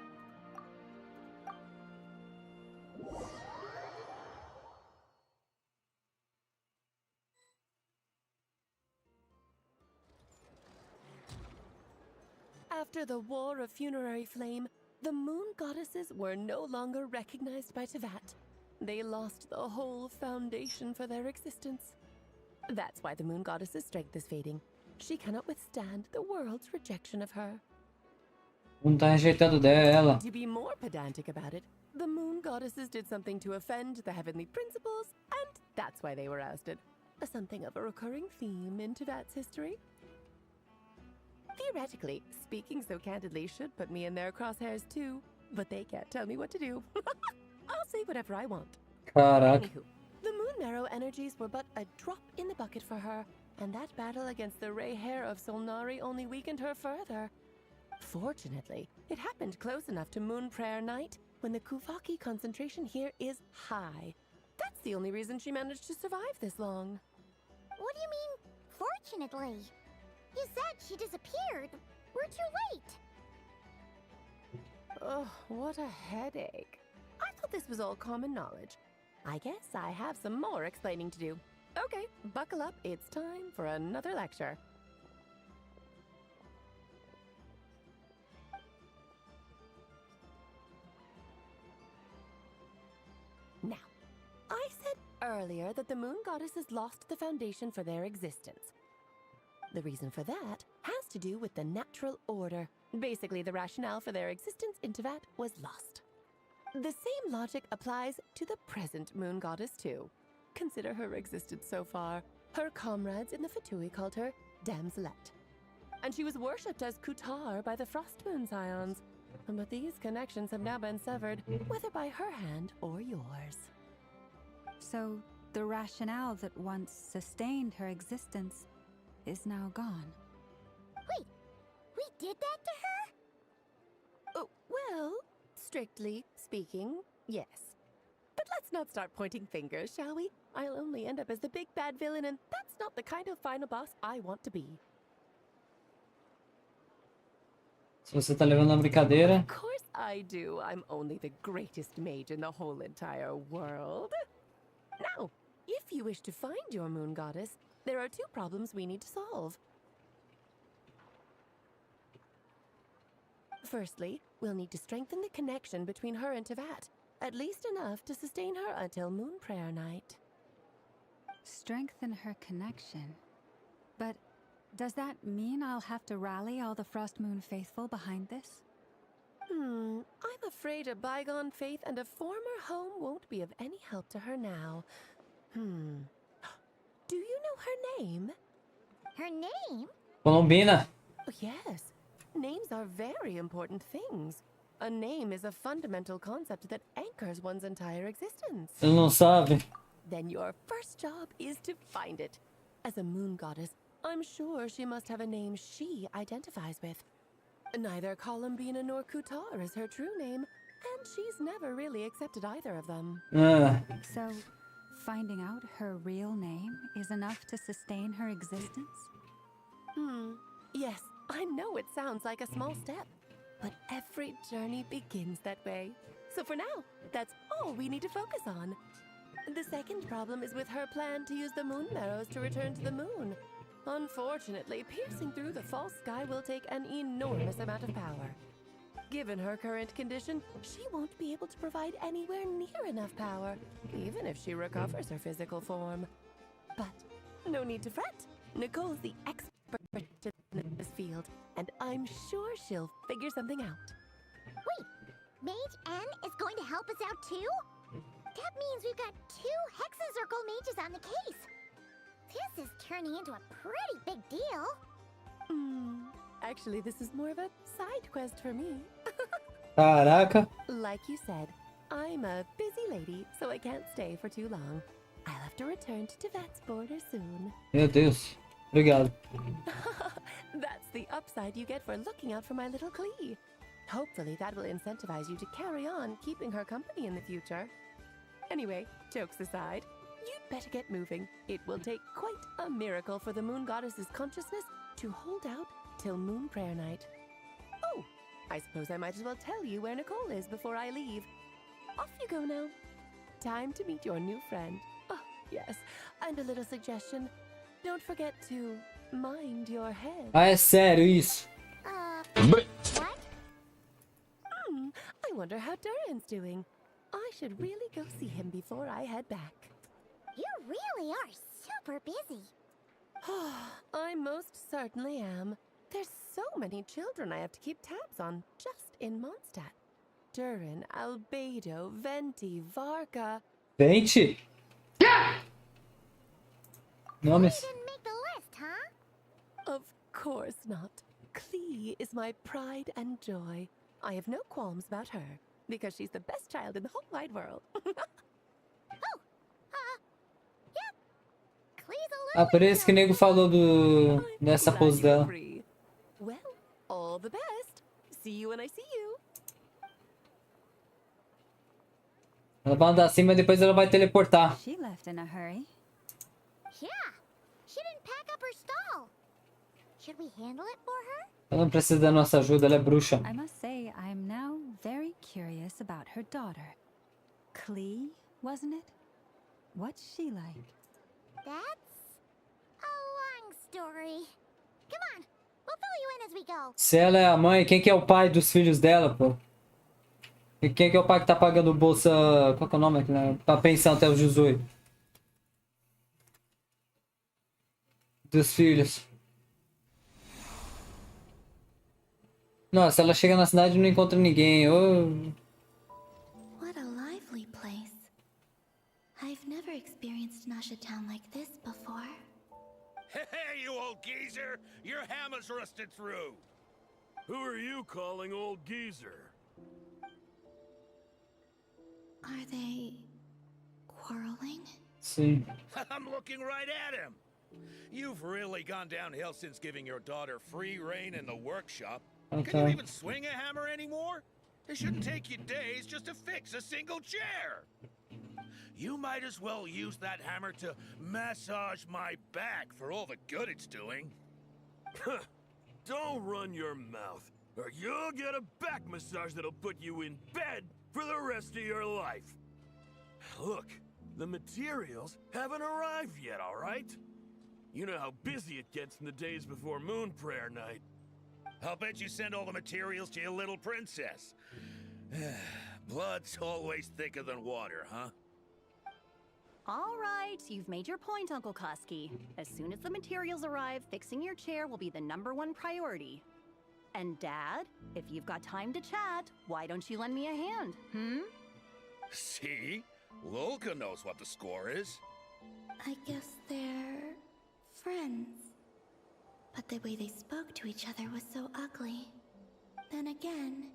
After the War of Funerary Flame, the Moon Goddesses were no longer recognized by Teyvat. They lost the whole foundation for their existence. That's why the Moon Goddess's strength is fading. She cannot withstand the world's rejection of her. Não tá rejeitando dela. To be more pedantic about it, the Moon Goddesses did something to offend the heavenly principles, and that's why they were ousted. Something of a recurring theme in Teyvat's history. Theoretically, speaking so candidly should put me in their crosshairs too, but they can't tell me what to do. I'll say whatever I want. Caraca. Anywho, the Moon Marrow energies were but a drop in the bucket for her, and that battle against the Ray Hair of Solnari only weakened her further. Fortunately, it happened close enough to Moon Prayer Night when the Kuvaki concentration here is high. That's the only reason she managed to survive this long. What do you mean, fortunately? You said she disappeared. We're too late. Oh, what a headache. I thought this was all common knowledge. I guess I have some more explaining to do. Okay, buckle up. It's time for another lecture. Now, I said earlier that the moon goddesses lost the foundation for their existence. The reason for that has to do with the natural order. Basically, the rationale for their existence in Teyvat was lost. The same logic applies to the present moon goddess too. Consider her existence so far. Her comrades in the Fatui called her Damselette. And she was worshipped as Kutar by the Frost Moon Scions. But these connections have now been severed, whether by her hand or yours. So, the rationale that once sustained her existence is now gone. Wait, we did that to her? Oh, well, strictly speaking, yes. But let's not start pointing fingers, shall we? I'll only end up as the big bad villain, and that's not the kind of final boss I want to be. Se você tá levando na brincadeira. Of course I do. I'm only the greatest mage in the whole entire world. Now, if you wish to find your moon goddess, there are two problems we need to solve. Firstly, we'll need to strengthen the connection between her and Teyvat, at least enough to sustain her until Moon Prayer Night. Strengthen her connection? But does that mean I'll have to rally all the Frost Moon faithful behind this? I'm afraid a bygone faith and a former home won't be of any help to her now. Do you know her name? Her name? Columbina. Oh, yes. Names are very important things. A name is a fundamental concept that anchors one's entire existence. Ele não sabe. Then your first job is to find it. As a moon goddess, I'm sure she must have a name she identifies with. Neither Columbina nor Kutar is her true name, and she's never really accepted either of them. So, finding out her real name is enough to sustain her existence? Yes, I know it sounds like a small step, but every journey begins that way. So for now, that's all we need to focus on. The second problem is with her plan to use the moon marrows to return to the moon. Unfortunately, piercing through the false sky will take an enormous amount of power. Given her current condition, she won't be able to provide anywhere near enough power, even if she recovers her physical form. But no need to fret. Nicole's the expert in this field, and I'm sure she'll figure something out. Wait, Mage N is going to help us out too? That means we've got 2 Hexacircle mages on the case. This is turning into a pretty big deal. Actually, this is more of a side quest for me. Caraca. Like you said, I'm a busy lady, so I can't stay for too long. I'll have to return to Teyvat's border soon. Meu Deus. Obrigado. That's the upside you get for looking out for my little Klee. Hopefully that will incentivize you to carry on keeping her company in the future. Anyway, jokes aside, you'd better get moving. It will take quite a miracle for the moon goddess's consciousness to hold out till Moon Prayer Night. Oh, I suppose I might as well tell you where Nicole is before I leave. Off you go now. Time to meet your new friend. Oh, yes, and a little suggestion. Don't forget to mind your head. Ah, é sério isso? What? I wonder how Duran's doing. I should really go see him before I head back. You really are super busy. I most certainly am. There's so many children I have to keep tabs on just in Mondstadt. Duran, Albedo, Venti, Varka. Venti? Yeah! Nomes. You didn't make the list, huh? Of course not. Klee is my pride and joy. I have no qualms about her, because she's the best child in the whole wide world. Ah, por isso que o nego falou dessa pose dela. Well, all the best. See you when I see you. Ela vai andar assim, mas depois ela vai teleportar. She left in a hurry. Yeah, she didn't pack up her stall. Should we handle it for her? Ela não precisa da nossa ajuda, ela é bruxa. I must say, I'm now very curious about her daughter. Klee, wasn't it? What's she like? That's a long story. Come on, we'll fill you in as we go. Se ela é a mãe, quem que é o pai dos filhos dela, pô? E quem que é o pai que tá pagando bolsa... Qual que é o nome? Pra pensão até os 18. Dos filhos. Nossa, ela chega na cidade e não encontra ninguém. Oh. What a lively place. I've never experienced Nasha Town like this before. Hey, you old geezer! Your hammer's rusted through! Who are you calling old geezer? Are they quarreling? Sim. I'm looking right at him! You've really gone downhill since giving your daughter free reign in the workshop. Okay. Can you even swing a hammer anymore? It shouldn't take you days just to fix a single chair. You might as well use that hammer to massage my back for all the good it's doing. Don't run your mouth, or you'll get a back massage that'll put you in bed for the rest of your life. Look, the materials haven't arrived yet, all right? You know how busy it gets in the days before Moon Prayer Night. I'll bet you send all the materials to your little princess. Blood's always thicker than water, huh? All right, you've made your point, Uncle Koski. As soon as the materials arrive, fixing your chair will be the #1 priority. And Dad, if you've got time to chat, why don't you lend me a hand, See? Lolka knows what the score is. I guess they're friends. But the way they spoke to each other was so ugly. Then again,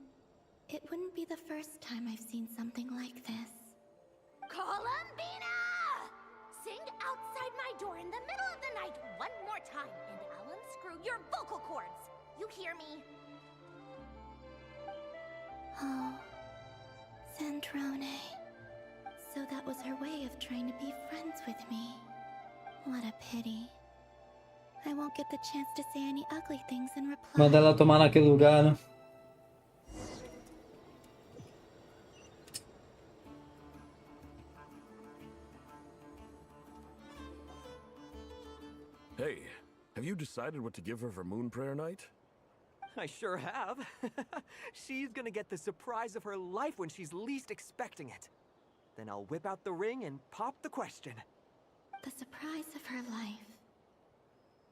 it wouldn't be the first time I've seen something like this. Columbina! Sing outside my door in the middle of the night one more time, and I'll unscrew your vocal cords. You hear me? Oh, Sandrone. So that was her way of trying to be friends with me. What a pity. I won't get the chance to say any ugly things in reply. Manda ela tomar naquele lugar, né? Hey, have you decided what to give her for Moon Prayer Night? I sure have. She's gonna get the surprise of her life when she's least expecting it. Then I'll whip out the ring and pop the question. The surprise of her life.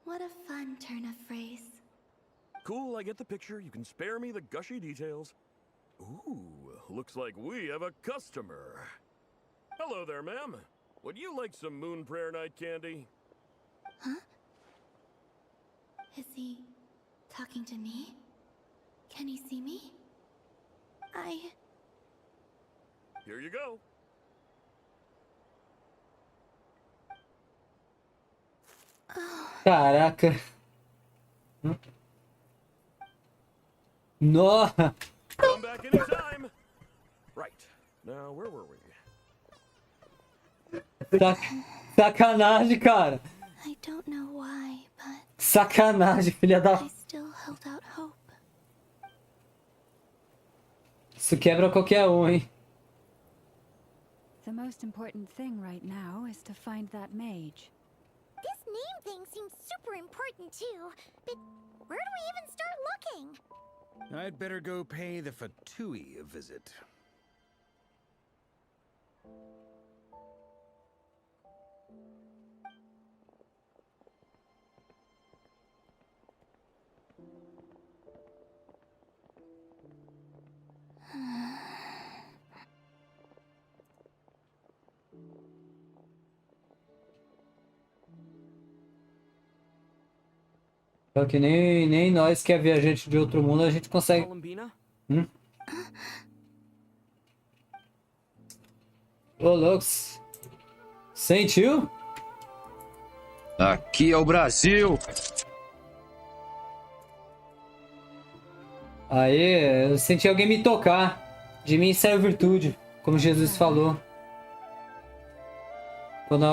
What a fun turn of phrase. Cool, I get the picture. You can spare me the gushy details. Ooh, looks like we have a customer. Hello there, ma'am. Would you like some Moon Prayer Night candy? Huh? Is he talking to me? Can he see me? Here you go. Caraca. No. Come back anytime. Right. Now, where were we? Sacanagem, cara. I don't know why, but Sacanagem, filha da... I still held out hope. Isso quebra qualquer um, hein? The most important thing right now is to find that mage. This name thing seems super important too, but where do we even start looking? I'd better go pay the Fatui a visit. Só que nem nós que é viajante de outro mundo a gente consegue. Columbina? Ô, loucos. Sentiu? Aqui é o Brasil! Aí, eu senti alguém me tocar. De mim saiu virtude, como Jesus falou. Quando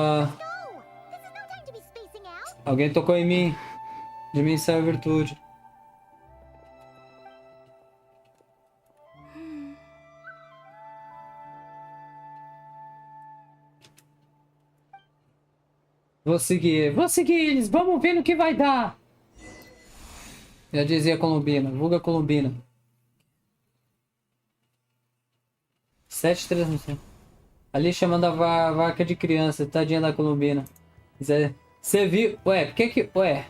alguém tocou em mim. De mim saiu virtude. Vou seguir eles, vamos ver no que vai dar. Já dizia Columbina, vulga Columbina. 7 transmissões. Ali chamando a vaca de criança, tadinha da Columbina. Você viu? Ué, por que? Ué.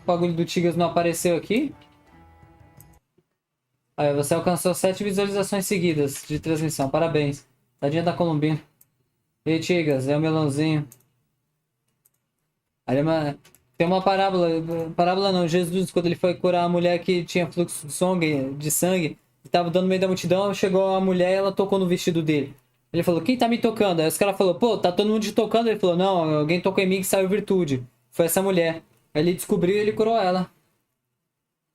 O bagulho do Tigres não apareceu aqui? Aí, você alcançou 7 visualizações seguidas de transmissão. Parabéns. Tadinha da Columbina. E aí, Tigres, é o melãozinho. Aí, tem uma parábola. Parábola não, Jesus, quando ele foi curar a mulher que tinha fluxo de sangue, e tava dando no meio da multidão, chegou a mulher e ela tocou no vestido dele. Ele falou, quem tá me tocando? Aí os caras falaram, pô, tá todo mundo te tocando. Ele falou, não, alguém tocou em mim que saiu virtude. Foi essa mulher. Aí ele descobriu e ele curou ela.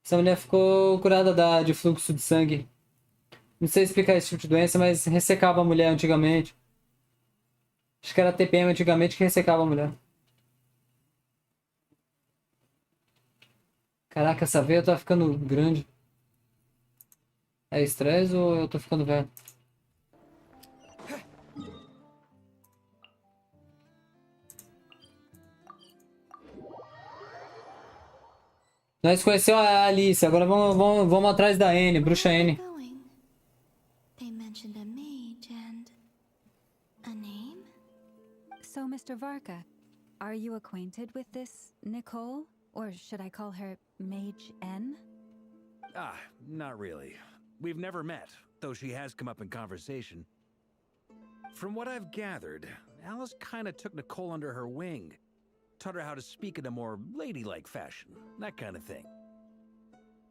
Essa mulher ficou curada de fluxo de sangue. Não sei explicar esse tipo de doença, mas ressecava a mulher antigamente. Acho que era TPM antigamente que ressecava a mulher. Caraca, essa veia tá ficando grande. É estresse ou eu tô ficando velho? Nós conhecemos a Alice, agora vamos atrás da N, bruxa N. They mentioned a mage and a name? So, Mr. Varka, are you acquainted with this Nicole? Or should I call her Mage N? Not really. We've never met, though she has come up in conversation. From what I've gathered, Alice kinda took Nicole under her wing. Taught her how to speak in a more ladylike fashion, that kind of thing.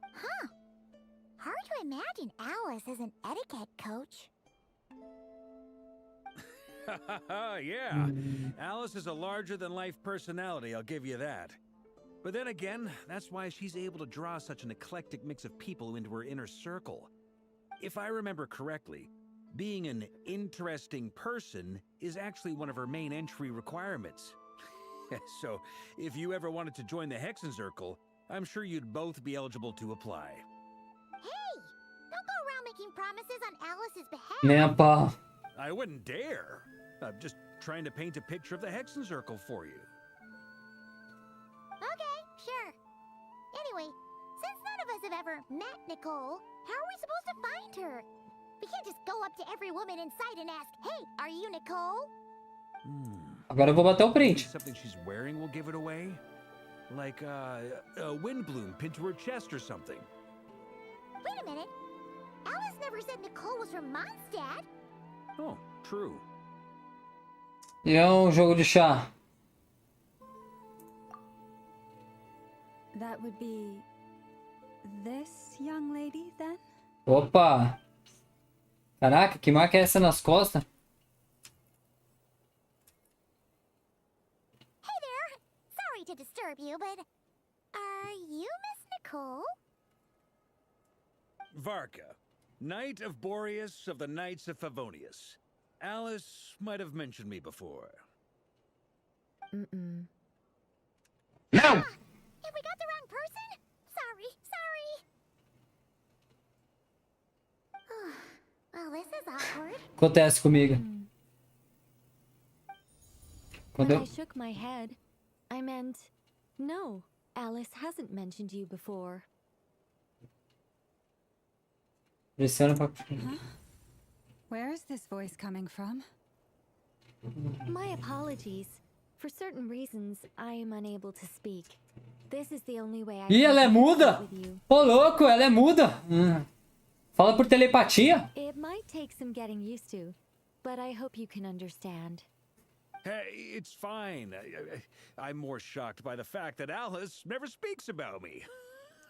Huh. Hard to imagine Alice as an etiquette coach. Yeah, Alice is a larger-than-life personality, I'll give you that. But then again, that's why she's able to draw such an eclectic mix of people into her inner circle. If I remember correctly, being an interesting person is actually one of her main entry requirements. So, if you ever wanted to join the Hexenzirkel, I'm sure you'd both be eligible to apply. Hey! Don't go around making promises on Alice's behalf. Nem a pau. I wouldn't dare. I'm just trying to paint a picture of the Hexenzirkel for you. Okay, sure. Anyway, since none of us have ever met Nicole, how are we supposed to find her? We can't just go up to every woman in sight and ask, hey, are you Nicole? Agora eu vou bater o print. Something she's wearing will give it away? Like a wind bloom pinned to her chest or something. Wait a minute. Alice never said Nicole was from Mondstadt. Oh, true. E é um jogo de chá. That would be this young lady, then? Opa! Caraca, que marca é essa nas costas? Hey there. Sorry to disturb you, but are you Miss Nicole? Varka, Knight of Boreas of the Knights of Favonius. Alice might have mentioned me before. No! Have we got the wrong person? Sorry. Well, this is awkward. Acontece comigo. When I shook my head, I meant, no, Alice hasn't mentioned you before. Pressiona pra... Where is this voice coming from? My apologies. For certain reasons, I am unable to speak. This is the only way I Ih, ela é muda? Ô, louco, ela é muda. Fala por telepatia? It might take some getting used to, but I hope you can understand. Hey, it's fine. I'm more shocked by the fact that Alice never speaks about me.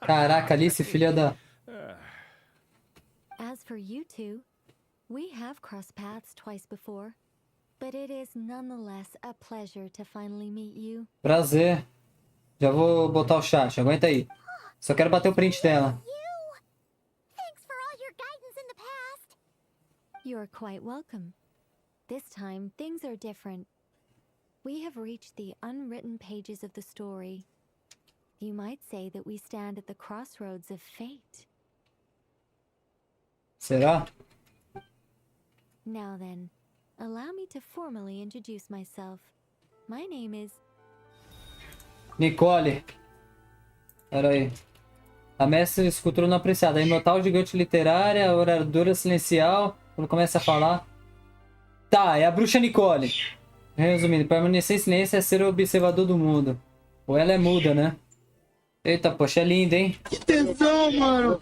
Caraca, Alice, filha da... As for you two, we have crossed paths twice before, but it is nonetheless a pleasure to finally meet you. Prazer. Já vou botar o chat, aguenta aí. Só quero bater o print dela. Thanks for all your guidance in the past. You're quite welcome. This time, things are different. We have reached the unwritten pages of the story. You might say that we stand at the crossroads of fate. Será? Now then, allow me to formally introduce myself. My name is... Nicole. Pera aí. A mestre escultura não apreciada. A imortal gigante literária, a oradora silencial. Quando começa a falar. Tá, é a bruxa Nicole. Resumindo, permanecer em silêncio é ser o observador do mundo. Ou ela é muda, né? Eita, poxa, é linda, hein? Que tesão, mano.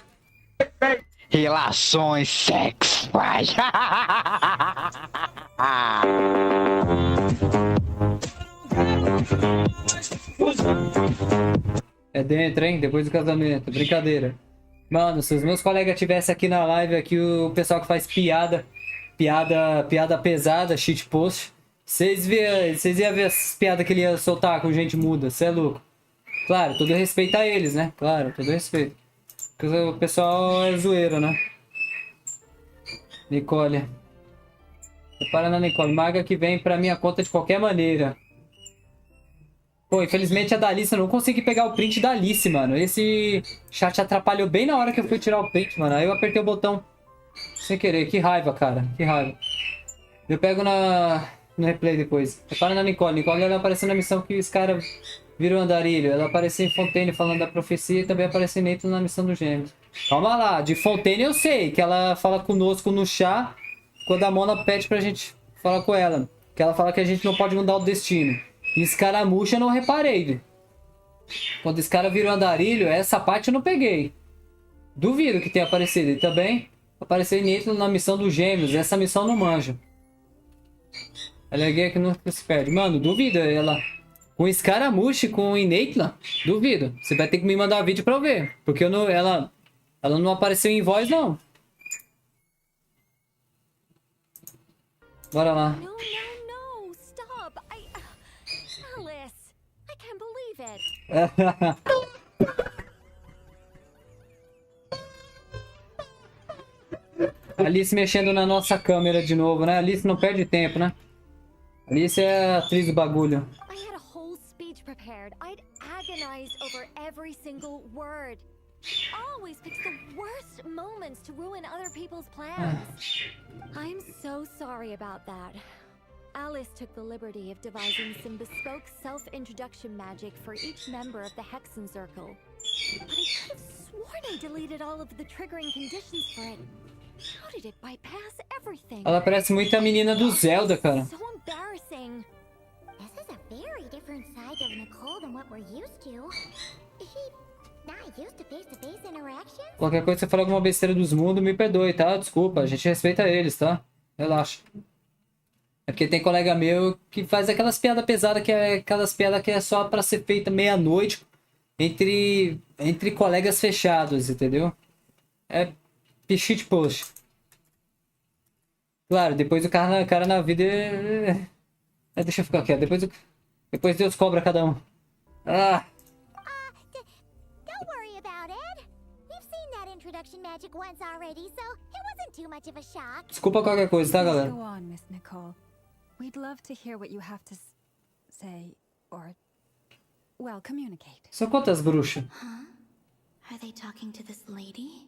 Relações sexuais. É dentro, hein? Depois do casamento. Brincadeira. Mano, se os meus colegas tivessem aqui na live, aqui o pessoal que faz piada pesada, shitpost, vocês iam ver as piadas que ele ia soltar com gente muda. Cê é louco. Claro, todo respeito a eles, né? Claro, todo respeito. Porque o pessoal é zoeiro, né? Nicole. Repara na Nicole. Maga que vem pra minha conta de qualquer maneira. Pô, infelizmente a da Alice, eu não consegui pegar o print da Alice, mano. Esse chat atrapalhou bem na hora que eu fui tirar o print, mano. Aí eu apertei o botão sem querer. Que raiva, cara. Que raiva. Eu pego no replay depois. Repara na Nicole. Nicole, ela apareceu na missão que os caras viram andarilho. Ela apareceu em Fontaine falando da profecia e também apareceu em Nathan na missão dos gêmeos. Calma lá. De Fontaine eu sei que ela fala conosco no chá quando a Mona pede pra gente falar com ela. Que ela fala que a gente não pode mudar o destino. E escaramucha eu não reparei. Quando esse cara virou andarilho, essa parte eu não peguei. Duvido que tenha aparecido. E também apareceu em Nathan na missão dos gêmeos. Essa missão eu não manjo. Ela é gay que nunca se perde. Mano, duvido ela. Com escaramuche, com Inatlan, duvido. Você vai ter que me mandar vídeo pra eu ver. Porque eu não, ela não apareceu em voz, não. Bora lá. No, stop! Alice, I can't believe it. Alice mexendo na nossa câmera de novo, né? Alice não perde tempo, né? Alice é a atriz do bagulho. I had a whole speech prepared. I'd agonize over every single word. Always picks the worst moments to ruin other people's plans. I'm so sorry about that. Alice took the liberty of devising some bespoke self-introduction magic for each member of the Hexen Circle. But I could have sworn I deleted all of the triggering conditions for it. How did it bypass everything? Ela parece muito a menina do Zelda, cara. So embarrassing. This is a very different side of Nicole than what we're used to. Is she not used to face-to-face interactions? Qualquer coisa que você falar alguma besteira dos mundos, me perdoe, tá? Desculpa, a gente respeita eles, tá? Relaxa. É porque tem colega meu que faz aquelas piadas pesadas, que é aquelas piadas que é só pra ser feita meia-noite entre colegas fechados, entendeu? É shit post. Claro, depois o cara na vida deixa eu ficar quieto. Depois Deus cobra cada um. Ah! Don't worry about it. We've seen that introduction magic once already, so it wasn't too much of a shock. Desculpa qualquer coisa, tá, galera? Go on, Miss Nicole. We'd love to hear what you have to say, or, well, communicate. São quantas bruxas? Huh? Are they talking to this lady?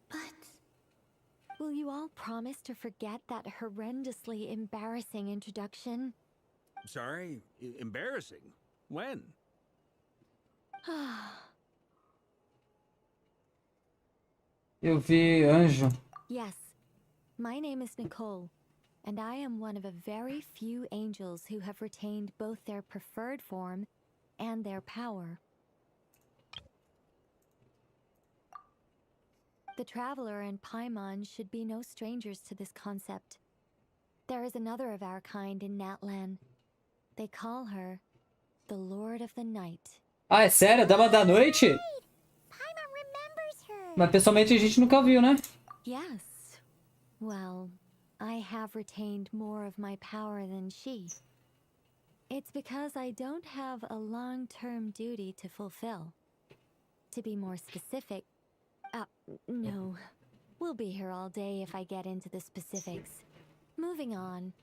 But... Will you all promise to forget that horrendously embarrassing introduction? Sorry? Embarrassing? When? Eu vi anjo. Yes. My name is Nicole, and I am one of a very few angels who have retained both their preferred form and their power. The Traveler and Paimon should be no strangers to this concept. There is another of our kind in Natlan. They call her the Lord of the Night. Ah, é sério? Dama da Noite? Paimon remembers her. Mas pessoalmente a gente nunca viu, né? Yes. Well, I have retained more of my power than she. It's because I don't have a long-term duty to fulfill. To be more specific, no. We'll be here all day if I get into the specifics. Moving on.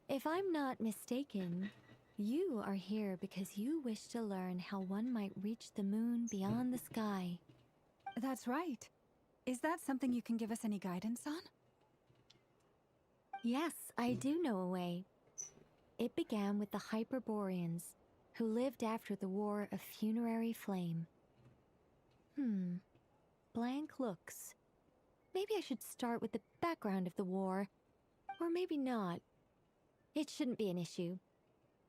If I'm not mistaken, you are here because you wish to learn how one might reach the moon beyond the sky. That's right. Is that something you can give us any guidance on? Yes, I do know a way. It began with the Hyperboreans, who lived after the War of Funerary Flame. Blank looks. Maybe I should start with the background of the war. Or maybe not. It shouldn't be an issue.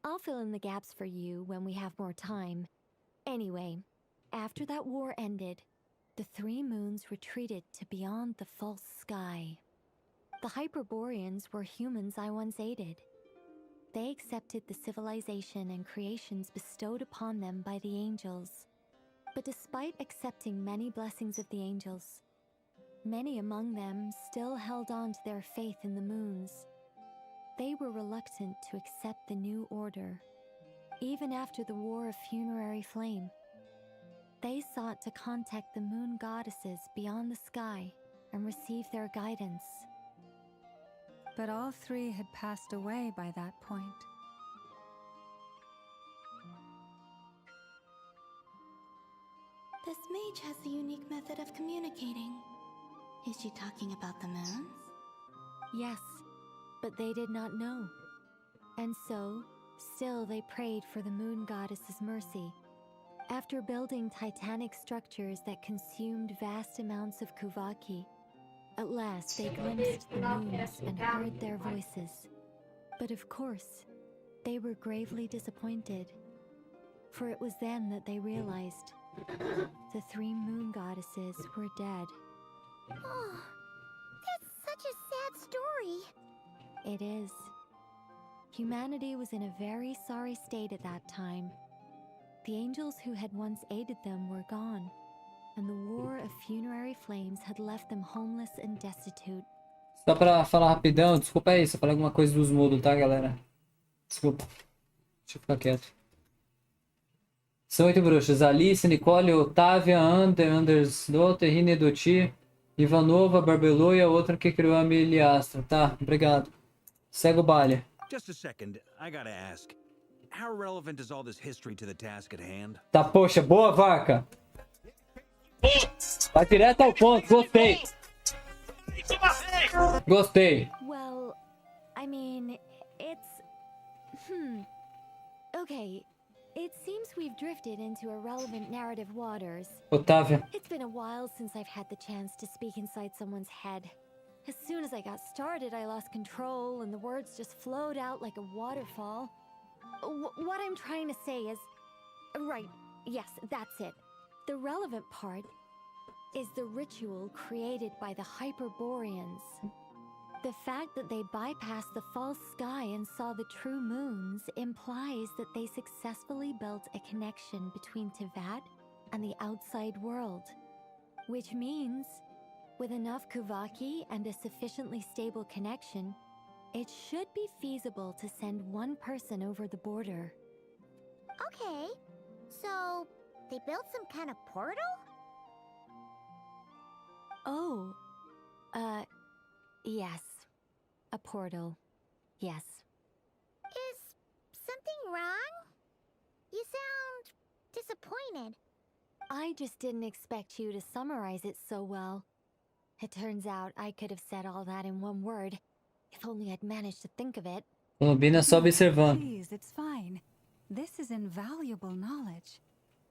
I'll fill in the gaps for you when we have more time. Anyway, after that war ended, the three moons retreated to beyond the false sky. The Hyperboreans were humans I once aided. They accepted the civilization and creations bestowed upon them by the angels. But despite accepting many blessings of the angels, many among them still held on to their faith in the moons. They were reluctant to accept the new order. Even after the War of Funerary Flame, they sought to contact the moon goddesses beyond the sky and receive their guidance. But all three had passed away by that point. This mage has a unique method of communicating. Is she talking about the moons? Yes, but they did not know. And so, still they prayed for the moon goddess's mercy. After building titanic structures that consumed vast amounts of Kuvaki, at last they glimpsed the moons and heard their voices. But of course, they were gravely disappointed. For it was then that they realized the three moon goddesses were dead. Oh, that's such a sad story. It is. Humanity was in a very sorry state at that time. The angels who had once aided them were gone, and the War of Funerary Flames had left them homeless and destitute. Só pra falar rapidão, desculpa aí se eu falei alguma coisa dos mudos, tá, galera? Desculpa. Deixa eu ficar quieto. São 8 bruxas. Alice, Nicole, Otávia, Anders, Dotter, Rine, Doti, Ivanova, Barbelô e a outra que criou a Miliastra. Tá, obrigado. Segue o baile. Just a second, I gotta ask. How relevant is all this history to the task at hand? Tá, poxa, boa, vaca. Vai direto ao ponto, gostei. Gostei. Well, I mean, it's... Okay, it seems we've drifted into irrelevant narrative waters. Otávia. It's been a while since I've had the chance to speak inside someone's head. As soon as I got started, I lost control and the words just flowed out like a waterfall. What I'm trying to say is... Right, yes, that's it. The relevant part is the ritual created by the Hyperboreans. The fact that they bypassed the false sky and saw the true moons implies that they successfully built a connection between Tevat and the outside world. Which means, with enough Kuvaki and a sufficiently stable connection, it should be feasible to send one person over the border. Okay, so they built some kind of portal? Oh, yes. A portal. Yes. Is something wrong? You sound disappointed. I just didn't expect you to summarize it so well. It turns out I could have said all that in one word, if only I'd managed to think of it. Columbina só observando. Please, it's fine. This is invaluable knowledge.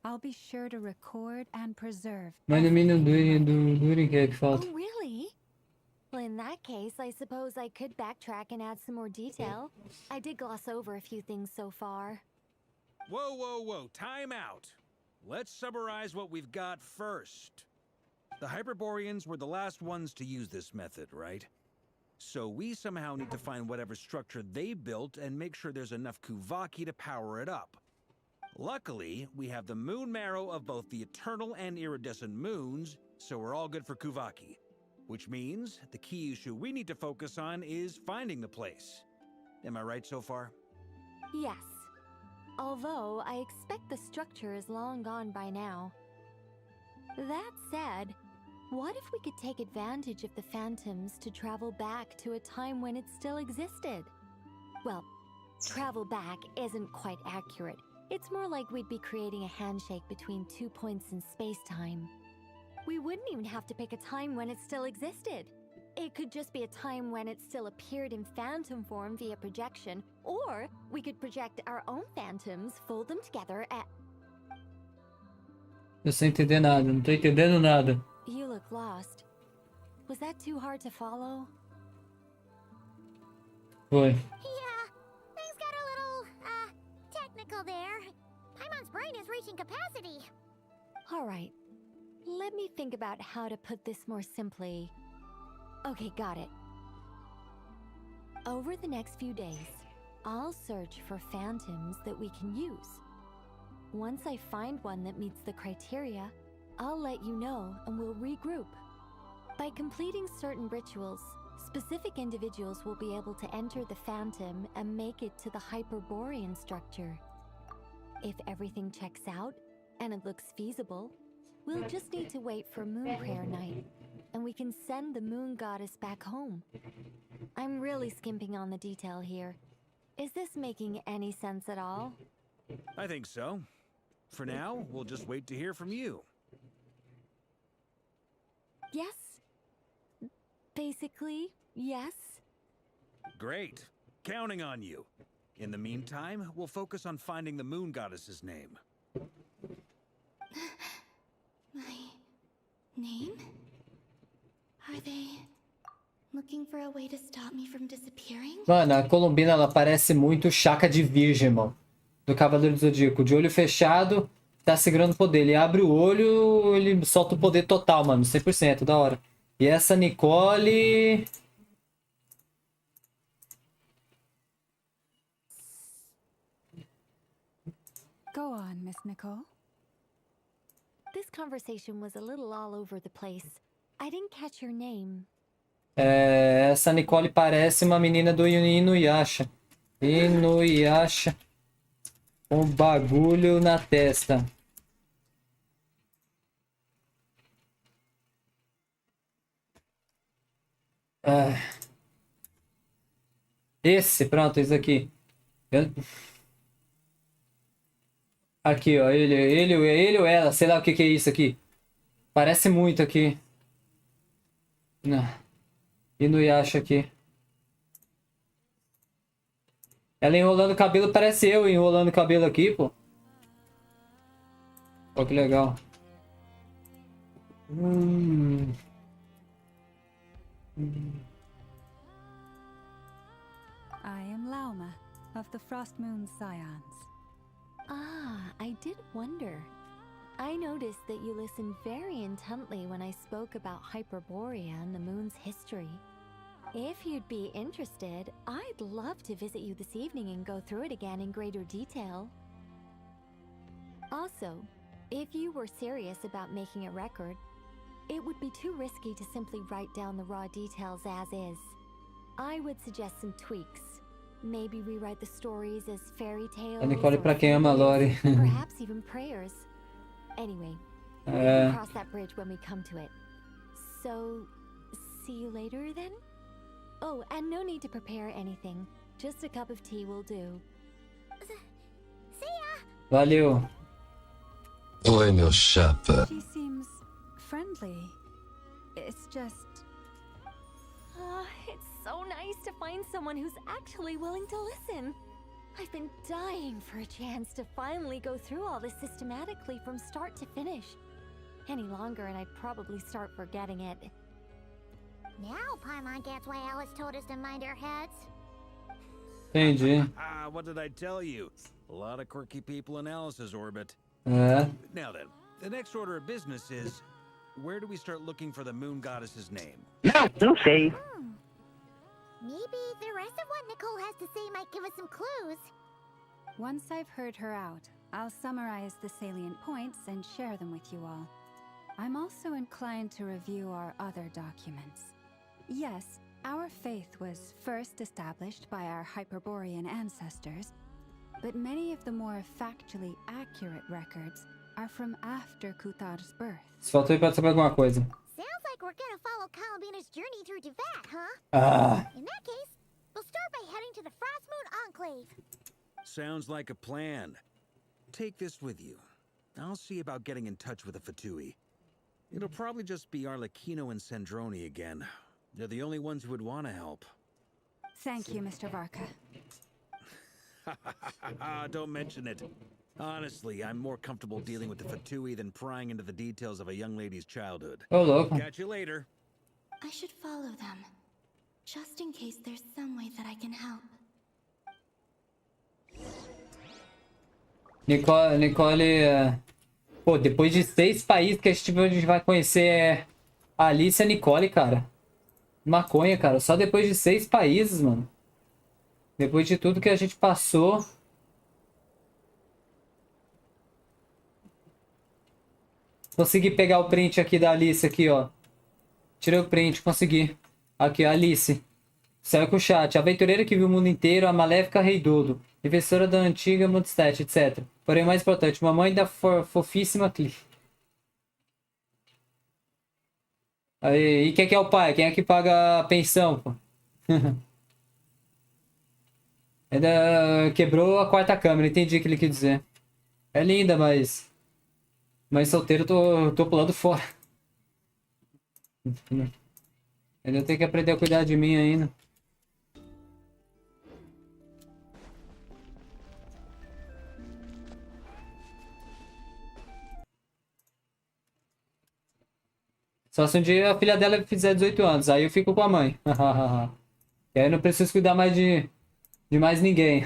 I'll be sure to record and preserve. Mas no mínimo do que falta. Oh, really? Well, in that case, I suppose I could backtrack and add some more detail. I did gloss over a few things so far. Whoa, whoa, whoa, time out. Let's summarize what we've got first. The Hyperboreans were the last ones to use this method, right? So we somehow need to find whatever structure they built and make sure there's enough Kuvaki to power it up. Luckily, we have the moon marrow of both the eternal and iridescent moons, so we're all good for Kuvaki. Which means the key issue we need to focus on is finding the place. Am I right so far? Yes. Although I expect the structure is long gone by now. That said, what if we could take advantage of the phantoms to travel back to a time when it still existed? Well, travel back isn't quite accurate. It's more like we'd be creating a handshake between 2 points in space-time. We wouldn't even have to pick a time when it still existed. It could just be a time when it still appeared in phantom form via projection, or we could project our own phantoms, fold them together at... Eu sem entender nada, não tô entendendo nada. You look lost. Was that too hard to follow? Foi. Yeah, things got a little, technical there. Paimon's brain is reaching capacity. Alright, let me think about how to put this more simply. Okay, got it. Over the next few days, I'll search for phantoms that we can use. Once I find one that meets the criteria, I'll let you know and we'll regroup. By completing certain rituals, specific individuals will be able to enter the phantom and make it to the Hyperborean structure. If everything checks out and it looks feasible, we'll just need to wait for Moon Prayer Night, and we can send the Moon Goddess back home. I'm really skimping on the detail here. Is this making any sense at all? I think so. For now, we'll just wait to hear from you. Yes. Basically, yes. Great. Counting on you. In the meantime, we'll focus on finding the Moon Goddess's name. My name? Are they looking for a way to stop me from disappearing? Mano, a Columbina, ela parece muito Chaka de Virgem, mano. Do Cavaleiro do Zodíaco. De olho fechado, tá segurando o poder. Ele abre o olho, ele solta o poder total, mano. 100%, da hora. E essa Nicole... Go on, Miss Nicole. This conversation was a little all over the place. I didn't catch your name. Essa Nicole parece uma menina do Inuyasha. Inuyasha. Com bagulho na testa. Pronto, esse aqui. Aqui, ó, ele ou ela, sei lá o que que é isso aqui. Parece muito aqui. Não. Inuyasha aqui. Ela enrolando o cabelo, parece eu enrolando o cabelo aqui, pô. Pô, que legal. I am Lauma, of the Frost Moon Scions. Ah, I did wonder. I noticed that you listened very intently when I spoke about Hyperborea and the moon's history. If you'd be interested, I'd love to visit you this evening and go through it again in greater detail. Also, if you were serious about making a record, it would be too risky to simply write down the raw details as is. I would suggest some tweaks. Maybe rewrite the stories as fairy tales. A Nicole pra quem ama Lore. Perhaps even prayers. Anyway, we'll cross that bridge when we come to it. So, see you later then? Oh, and no need to prepare anything. Just a cup of tea will do. See ya! Valeu. Oi, meu chapa. She seems friendly. It's just... It's so nice to find someone who's actually willing to listen. I've been dying for a chance to finally go through all this systematically from start to finish. Any longer and I'd probably start forgetting it. Now Paimon gets why Alice told us to mind our heads. Entendi. What did I tell you? A lot of quirky people in Alice's orbit. É. Now then, the next order of business is, where do we start looking for the Moon Goddess's name? Não sei. Maybe the rest of what Nicole has to say might give us some clues. Once I've heard her out, I'll summarize the salient points and share them with you all. I'm also inclined to review our other documents. Yes, our faith was first established by our Hyperborean ancestors, but many of the more factually accurate records are from after Kutar's birth. Se faltou aí pra saber alguma coisa. Sounds like we're gonna follow Columbina's journey through Teyvat, huh? Ah. In that case, we'll start by heading to the Frost Moon Enclave. Sounds like a plan. Take this with you. I'll see about getting in touch with the Fatui. It'll probably just be Arlecchino and Sandroni again. They're the only ones who would want to help. Thank you, Mr. Varka. Don't mention it. Honestly, I'm more comfortable dealing with the Fatui than prying into the details of a young lady's childhood. Oh, look. Catch you later. I should follow them, just in case there's some way that I can help. Nicole... Pô, depois de 6 países que a gente vai conhecer a Alice e a Nicole, cara. Maconha, cara. Só depois de 6 países, mano. Depois de tudo que a gente passou. Consegui pegar o print aqui da Alice aqui, ó. Tirei o print, consegui. Aqui, a Alice. Saiu com o chat. Aventureira que viu o mundo inteiro, a maléfica Rei Dodo. Defensora da antiga Mundstadt, etc. Porém, mais importante, mamãe da fofíssima Cliff. Aí, e quem é que é o pai? Quem é que paga a pensão, pô? Ainda quebrou a 4ª câmera, entendi o que ele quis dizer. É linda, mas... Mãe solteiro, tô pulando fora. Ainda tenho que aprender a cuidar de mim ainda. Só se um dia a filha dela fizer 18 anos, aí eu fico com a mãe. E aí eu não preciso cuidar mais de mais ninguém.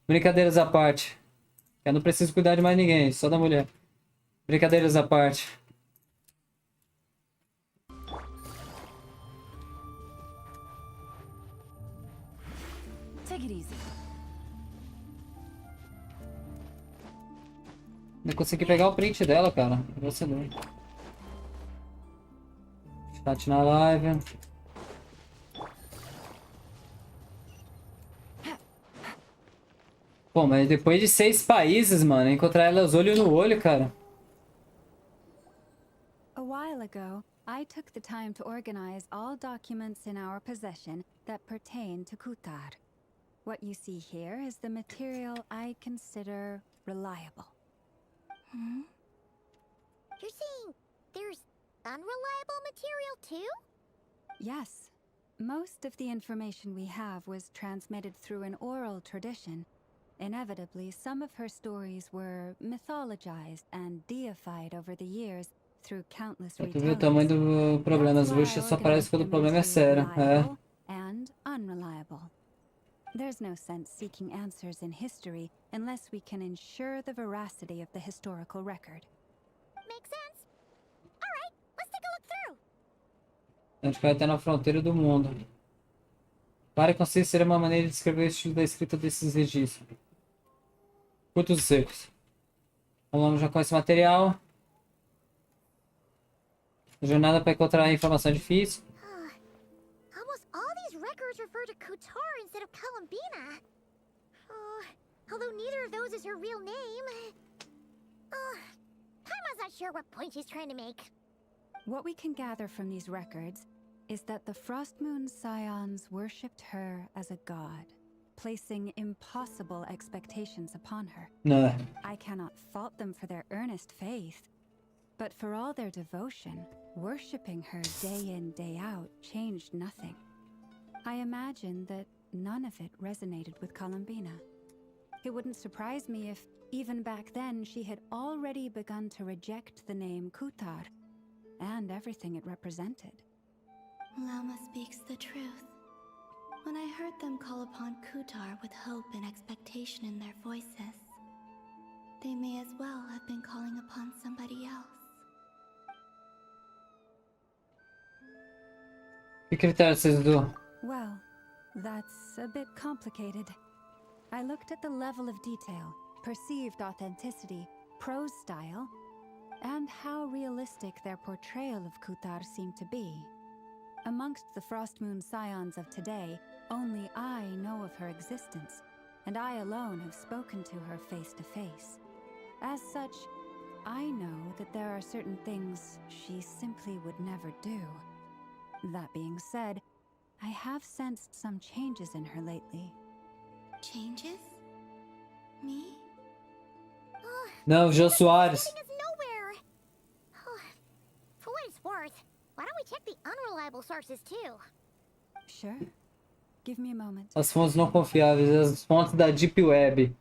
Brincadeiras à parte. Eu não preciso cuidar de mais ninguém, só da mulher. Brincadeiras à parte. Take it easy. Não consegui pegar o print dela, cara. Você não. Chat na live. Pô, mas depois de 6 países, mano, encontrar elas olho no olho, cara. A while ago, I took the time to organize all documents in our possession that pertain to Kutar. What you see here is the material I consider reliable. Hmm? You're saying there's unreliable material too? Yes. Most of the information we have was transmitted through an oral tradition. Inevitably, some of her stories were mythologized and deified over the years through countless Tu viu o tamanho do problema? As buchas só aparecem quando o problema é sério. É. And unreliable. There's no sense seeking answers in history unless we can ensure the veracity of the historical record. Makes sense. All right, let's take a look through. A gente vai até na fronteira do mundo. Para conseguir ser uma maneira de descrever o estilo da escrita desses registros. Curtos e secos. Vamos já com esse material. Jornada para encontrar a informação difícil. Almost all these records refer to Kutar instead of Columbina. Although neither of those is her real name. Paimon's not sure what point she's trying to make. What we can gather from these records is that the Frost Moon Scions worshipped her as a god, placing impossible expectations upon her. No. I cannot fault them for their earnest faith, but for all their devotion, worshipping her day in, day out changed nothing. I imagine that none of it resonated with Columbina. It wouldn't surprise me if, even back then, she had already begun to reject the name Kutar and everything it represented. Lama speaks the truth. When I heard them call upon Kutar with hope and expectation in their voices, they may as well have been calling upon somebody else. Que critérios vocês dão? Well, that's a bit complicated. I looked at the level of detail, perceived authenticity, prose style, and how realistic their portrayal of Kutar seemed to be. Amongst the Frost Moon Scions of today, only I know of her existence, and I alone have spoken to her face to face. As such, I know that there are certain things she simply would never do. That being said, I have sensed some changes in her lately. Changes? Me? Não, Jô Soares. Nowhere. For what it's worth, why don't we check the unreliable sources too? Sure. Give me a moment. As fontes não confiáveis, as fontes da Deep Web.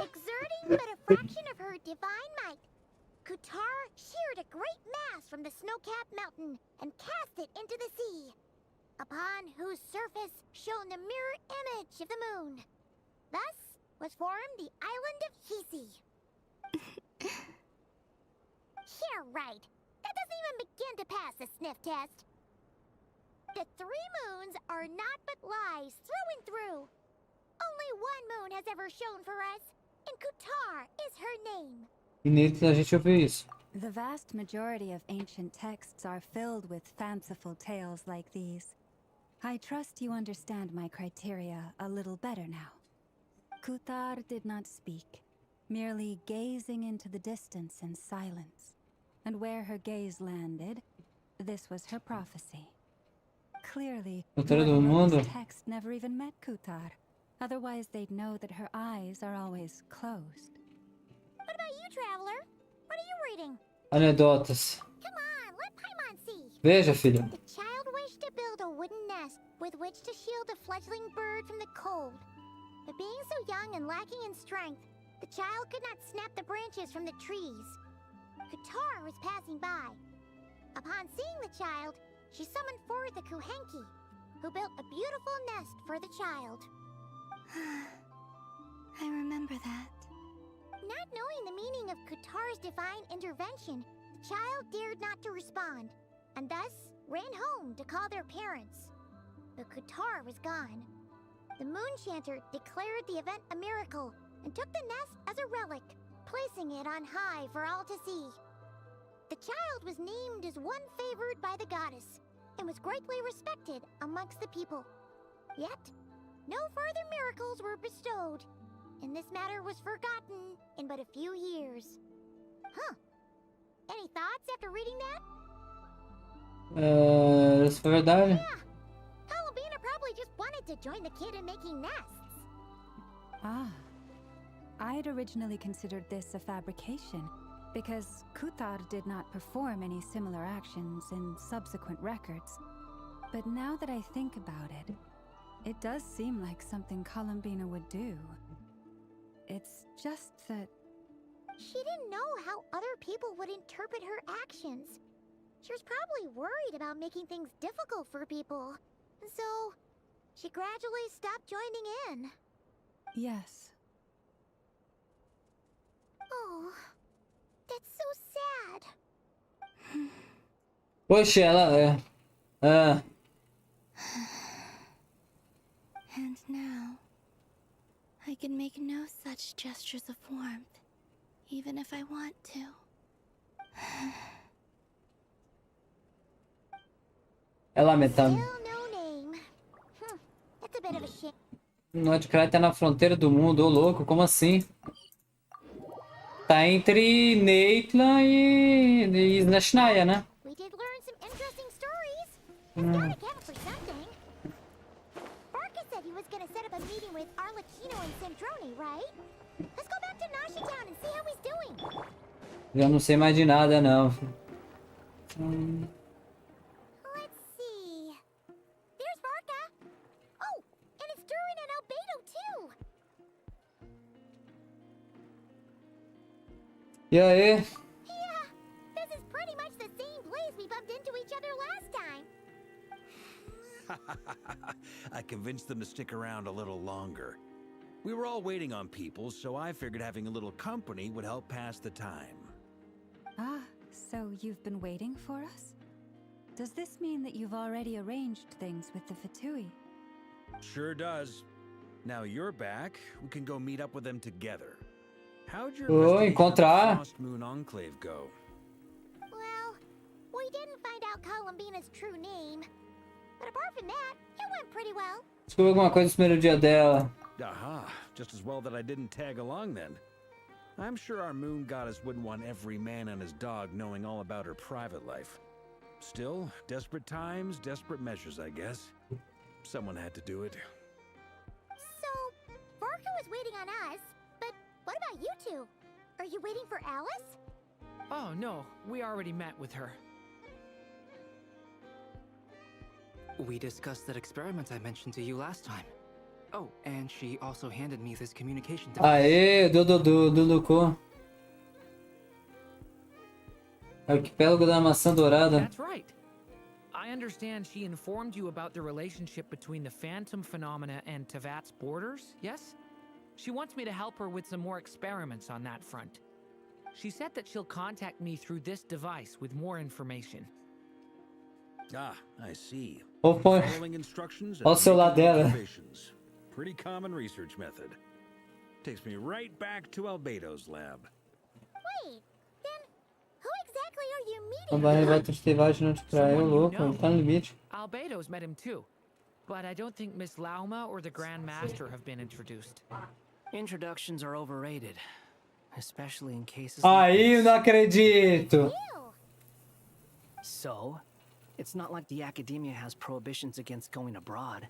Exerting but a fraction of her divine might, Kutar sheared a great mass from the snow-capped mountain and cast it into the sea, upon whose surface shone the mirror image of the moon. Thus was formed the island of Hisi. Yeah, right. That doesn't even begin to pass the sniff test. The 3 moons are not but lies through and through. Only one moon has ever shone for us, and Kutar is her name. E nele a gente ouviu isso. The vast majority of ancient texts are filled with fanciful tales like these. I trust you understand my criteria a little better now. Kutar did not speak, merely gazing into the distance in silence. And where her gaze landed, this was her prophecy. Clearly, Doutora do whoever wrote mundo. this text never even met Kutar. Otherwise, they'd know that her eyes are always closed. What about you, traveler? What are you reading? Anedotas. Come on, let Paimon see. Veja, filha. The child wished to build a wooden nest with which to shield a fledgling bird from the cold. But being so young and lacking in strength, the child could not snap the branches from the trees. Kutar was passing by. Upon seeing the child, she summoned forth a Kuhenki, who built a beautiful nest for the child. I remember that. Not knowing the meaning of Kutar's divine intervention, the child dared not to respond, and thus ran home to call their parents. But Kutar was gone. The moon chanter declared the event a miracle and took the nest as a relic, placing it on high for all to see. The child was named as one favored by the goddess, and was greatly respected amongst the people. Yet, no further miracles were bestowed, and this matter was forgotten in but a few years. Huh. Any thoughts after reading that? Isso foi verdade. Yeah. Columbina probably just wanted to join the kid in making nests. Ah. I'd originally considered this a fabrication, because Kutar did not perform any similar actions in subsequent records. But now that I think about it, it does seem like something Columbina would do. It's just that... She didn't know how other people would interpret her actions. She was probably worried about making things difficult for people. And so, she gradually stopped joining in. Yes. Oh, that's so sad. Poxa, ela é. And now, I can make no such gestures of warmth, even if I want to. É lamentável. Still no name. That's a bit of a shame. Nod-Krai tá na fronteira do mundo, ô louco, como assim? Tá entre Neitla e Nashnaya, né? We did learn some interesting stories. It's gotta count for something. Barca said he was gonna set up a meeting with Arlecchino and Sandrone, right? Let's go back to Nashi Town and see how he's doing. Já não sei mais de nada, não. Let's see. There's Barca. Oh, and it's Durin and Albedo too. E aí? Yeah, this is pretty much the same place we bumped into each other last time. I convinced them to stick around a little longer. We were all waiting on people, so I figured having a little company would help pass the time. Ah, so you've been waiting for us? Does this mean that you've already arranged things with the Fatui? Sure does. Now you're back, we can go meet up with them together. How'd your encontrar. Lost Moon Enclave go? Well, we didn't find out Columbina's true name. But apart from that, it went pretty well. Descobriu alguma coisa no primeiro dia dela. Aha, just as well that I didn't tag along then. I'm sure our moon goddess wouldn't want every man and his dog knowing all about her private life. Still, desperate times, desperate measures, I guess. Someone had to do it. So, Varka was waiting on us, but what about you two? Are you waiting for Alice? Oh, no. We already met with her. We discussed that experiment I mentioned to you last time. Oh, and she also handed me this communication device. Aê, Dudu. Arquipélago da Maçã Dourada. That's right. I understand she informed you about the relationship between the phantom phenomena and Tevat's borders, yes? She wants me to help her with some more experiments on that front. She said that she'll contact me through this device with more information. Ah, I see. Following instructions Olha o celular dela. Pretty common research method. Takes me right back to Albedo's lab. Wait, then who exactly are you meeting? Uma barreira vai testar de Nod-Krai. Ô louco, ele tá no limite. Albedo's met him too. But I don't think Miss Lauma or the Grand Master have been introduced. Introductions are overrated, especially in cases Aí eu não acredito. So, it's not like the academia has prohibitions against going abroad.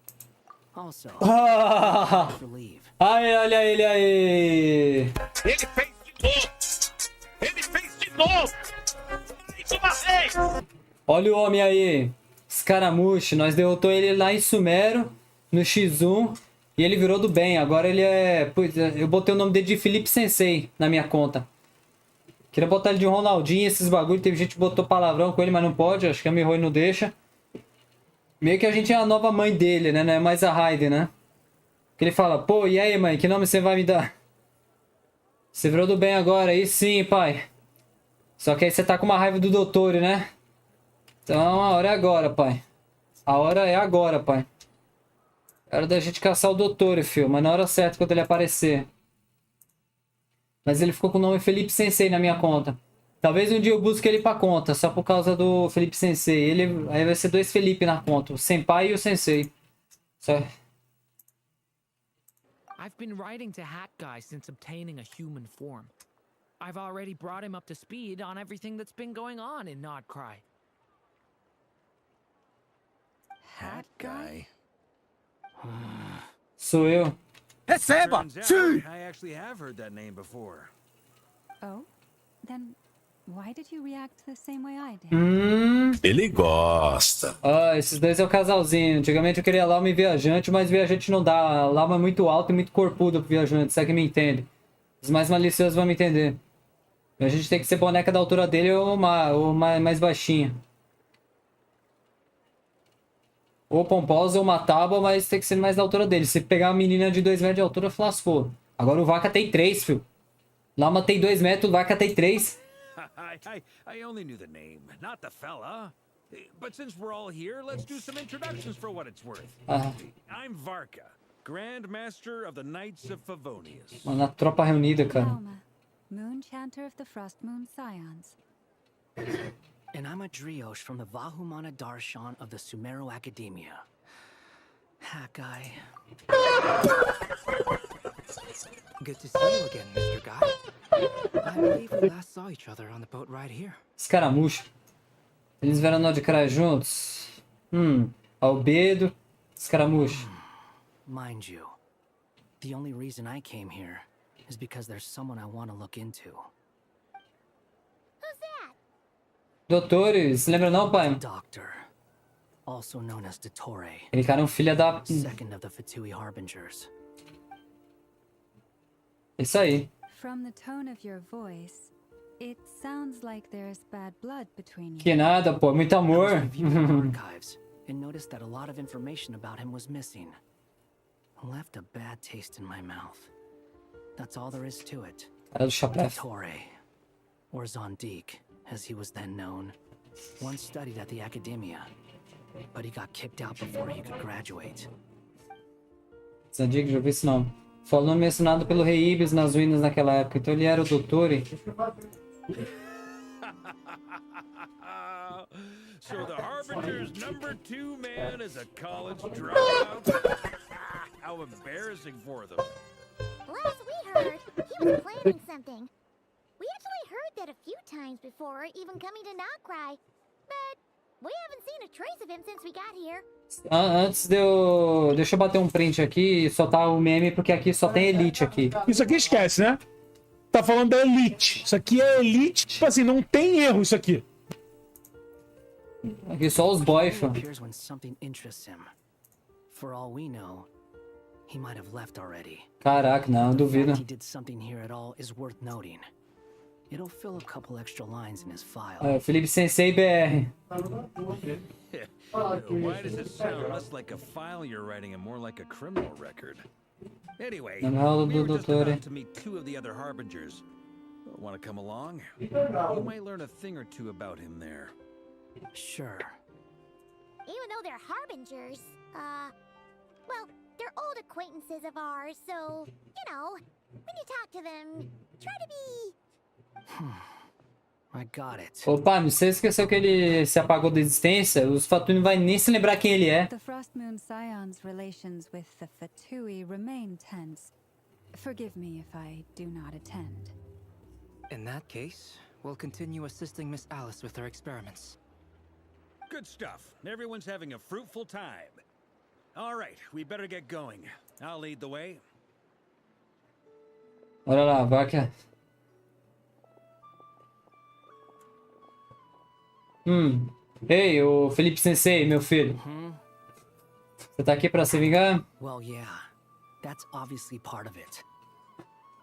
Also, for leave. Aí, olha ele aí. Ele fez de novo! Mais uma vez! Olha o homem aí. Escaramuche. Nós derrotou ele lá em Sumero, no X1. E ele virou do bem. Agora ele é... Putz, eu botei o nome dele de Felipe Sensei na minha conta. Queria botar ele de Ronaldinho, esses bagulho. Teve gente que botou palavrão com ele, mas não pode. Acho que a Mihoy não deixa. Meio que a gente é a nova mãe dele, né? Não é mais a Raiden, né? Que ele fala, pô, e aí, mãe? Que nome você vai me dar? Você virou do bem agora? Aí sim, pai. Só que aí você tá com uma raiva do doutor, né? Então a hora é agora, pai. A hora é agora, pai. É hora da gente caçar o doutor, filho. Mas na hora certa, quando ele aparecer. Mas ele ficou com o nome Felipe Sensei na minha conta. Talvez um dia eu busque ele pra conta, só por causa do Felipe Sensei. Ele, aí vai ser dois Felipe na conta, o Senpai e o Sensei. Só... I've been writing to Hat Guy since obtaining a human form. I've already brought him up to speed on everything that's been going on in Nod-Krai. Hat Guy? Sou eu. Receba! Sim! I actually have heard that name before. Oh? Then why did you react the same way I did? Ele gosta. Ah, esses dois é o casalzinho. Antigamente eu queria Lauma e Viajante, mas Viajante não dá. Lauma é muito alto e muito corpudo pro Viajante, sabe que me entende? Os mais maliciosos vão me entender. A gente tem que ser boneca da altura dele ou mais baixinha. Ou pomposa ou uma tábua, mas tem que ser mais da altura dele. Se pegar uma menina de 2 metros de altura, lascou. Agora o Vaca tem 3, filho. Lama tem 2 metros, o Vaca tem 3. I only knew the name, not the fella. But since we're all here, let's do some introductions for what it's worth. I'm Varka, Grand Master of the Knights of Favonius. Mano, a tropa reunida, cara. Alma, Moon Chanter of the Frost Moon Scions. And I'm a Driosh from the Vahumana Darshan of the Sumero Academia. Hat Guy. Good to see you again, Mr. Guy. I believe we last saw each other on the boat right here. Escaramucho. Eles vieram Nod-Krai juntos. Albedo. Escaramucho. Mind you, the only reason I came here is because there's someone I want to look into. Doutores, lembra não, pai? Doctor, also known as Dottore. Aquele cara é um filho da... Second of the Fatui Harbingers. Isso aí. From the tone of your voice, it sounds like there's bad blood between you. Que nada, pô, muito amor. Archives and noticed that a lot of information about him was missing. Left a bad taste in my mouth. That's all there is to it. Cara do chapéu. Dottore, or Zondik, as he was then known, once studied at the academia, but he got kicked out before he could graduate. Zandig, já ouvi esse nome. Foi o nome mencionado pelo Rei Ibis nas ruínas naquela época, então ele era o doutor. So the Harbinger's #2 man is a college dropout? How embarrassing for them. Last we heard, he was planning something. We actually heard that a few times before, even coming to Nod-Krai. But we haven't seen a trace of him since we got here. Antes de eu... Deixa eu bater um print aqui e soltar o meme, porque aqui só tem elite aqui. Isso aqui esquece, né? Tá falando da elite. Isso aqui é elite. Tipo assim, não tem erro isso aqui. Aqui só os boys. When something interests him. For all we know, he might have left already. Caraca, não, duvido. He did something here at all is worth noting. It'll fill a couple extra lines in his file. Felipe Sensei BR. Why does it sound less like a file you're writing and more like a criminal record? Anyway, Manual we do were just Dottore. about to meet 2 of the other harbingers. Want to come along? You might learn a thing or two about him there. Sure. Even though they're harbingers, well, they're old acquaintances of ours, so, you know, when you talk to them, try to be... I got it. Opa, você esqueceu que ele se apagou da existência? Os Fatui não vai nem se lembrar quem ele é. The Frost Moon Scion's relations with the Fatui remain tense. Forgive me if I do not attend. In that case, we'll continue assisting Miss Alice with her experiments. Good stuff. Everyone's having a fruitful time. All right, we better get going. I'll lead the way. Olha lá, vaca. Ei, o Felipe Sensei, meu filho. Você tá aqui pra se vingar? Well, yeah. That's obviously part of it.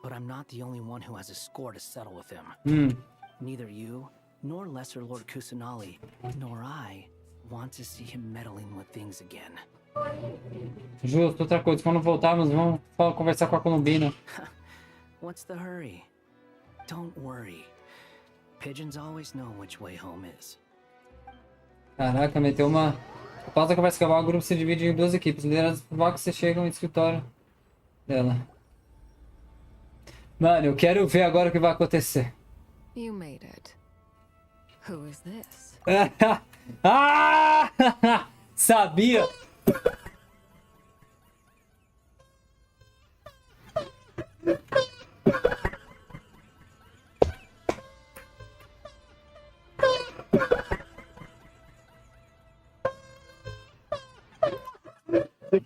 But I'm not the only one who has a score to settle with him. Neither you, nor Lesser Lord Kusanali, nor I want to see him meddling with things again. Justo, outra coisa. Quando voltarmos, vamos conversar com a Columbina. What's the hurry? Don't worry. Pigeons always know which way home is. Caraca, meteu uma... Após a conversa acabar, o grupo se divide em 2 equipes. Liderados por vacos, você chega no escritório dela. Mano, eu quero ver agora o que vai acontecer. You made it. Who is this? Sabia!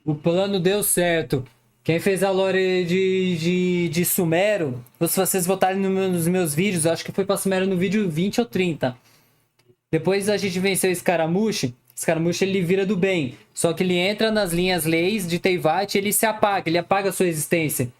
O plano deu certo. Quem fez a lore de Sumero, se vocês votarem nos meus vídeos, eu acho que foi pra Sumero no vídeo 20 ou 30. Depois a gente venceu o Escaramuche. Escaramuche ele vira do bem. Só que ele entra nas linhas leis de Teyvat e ele se apaga. Ele apaga a sua existência.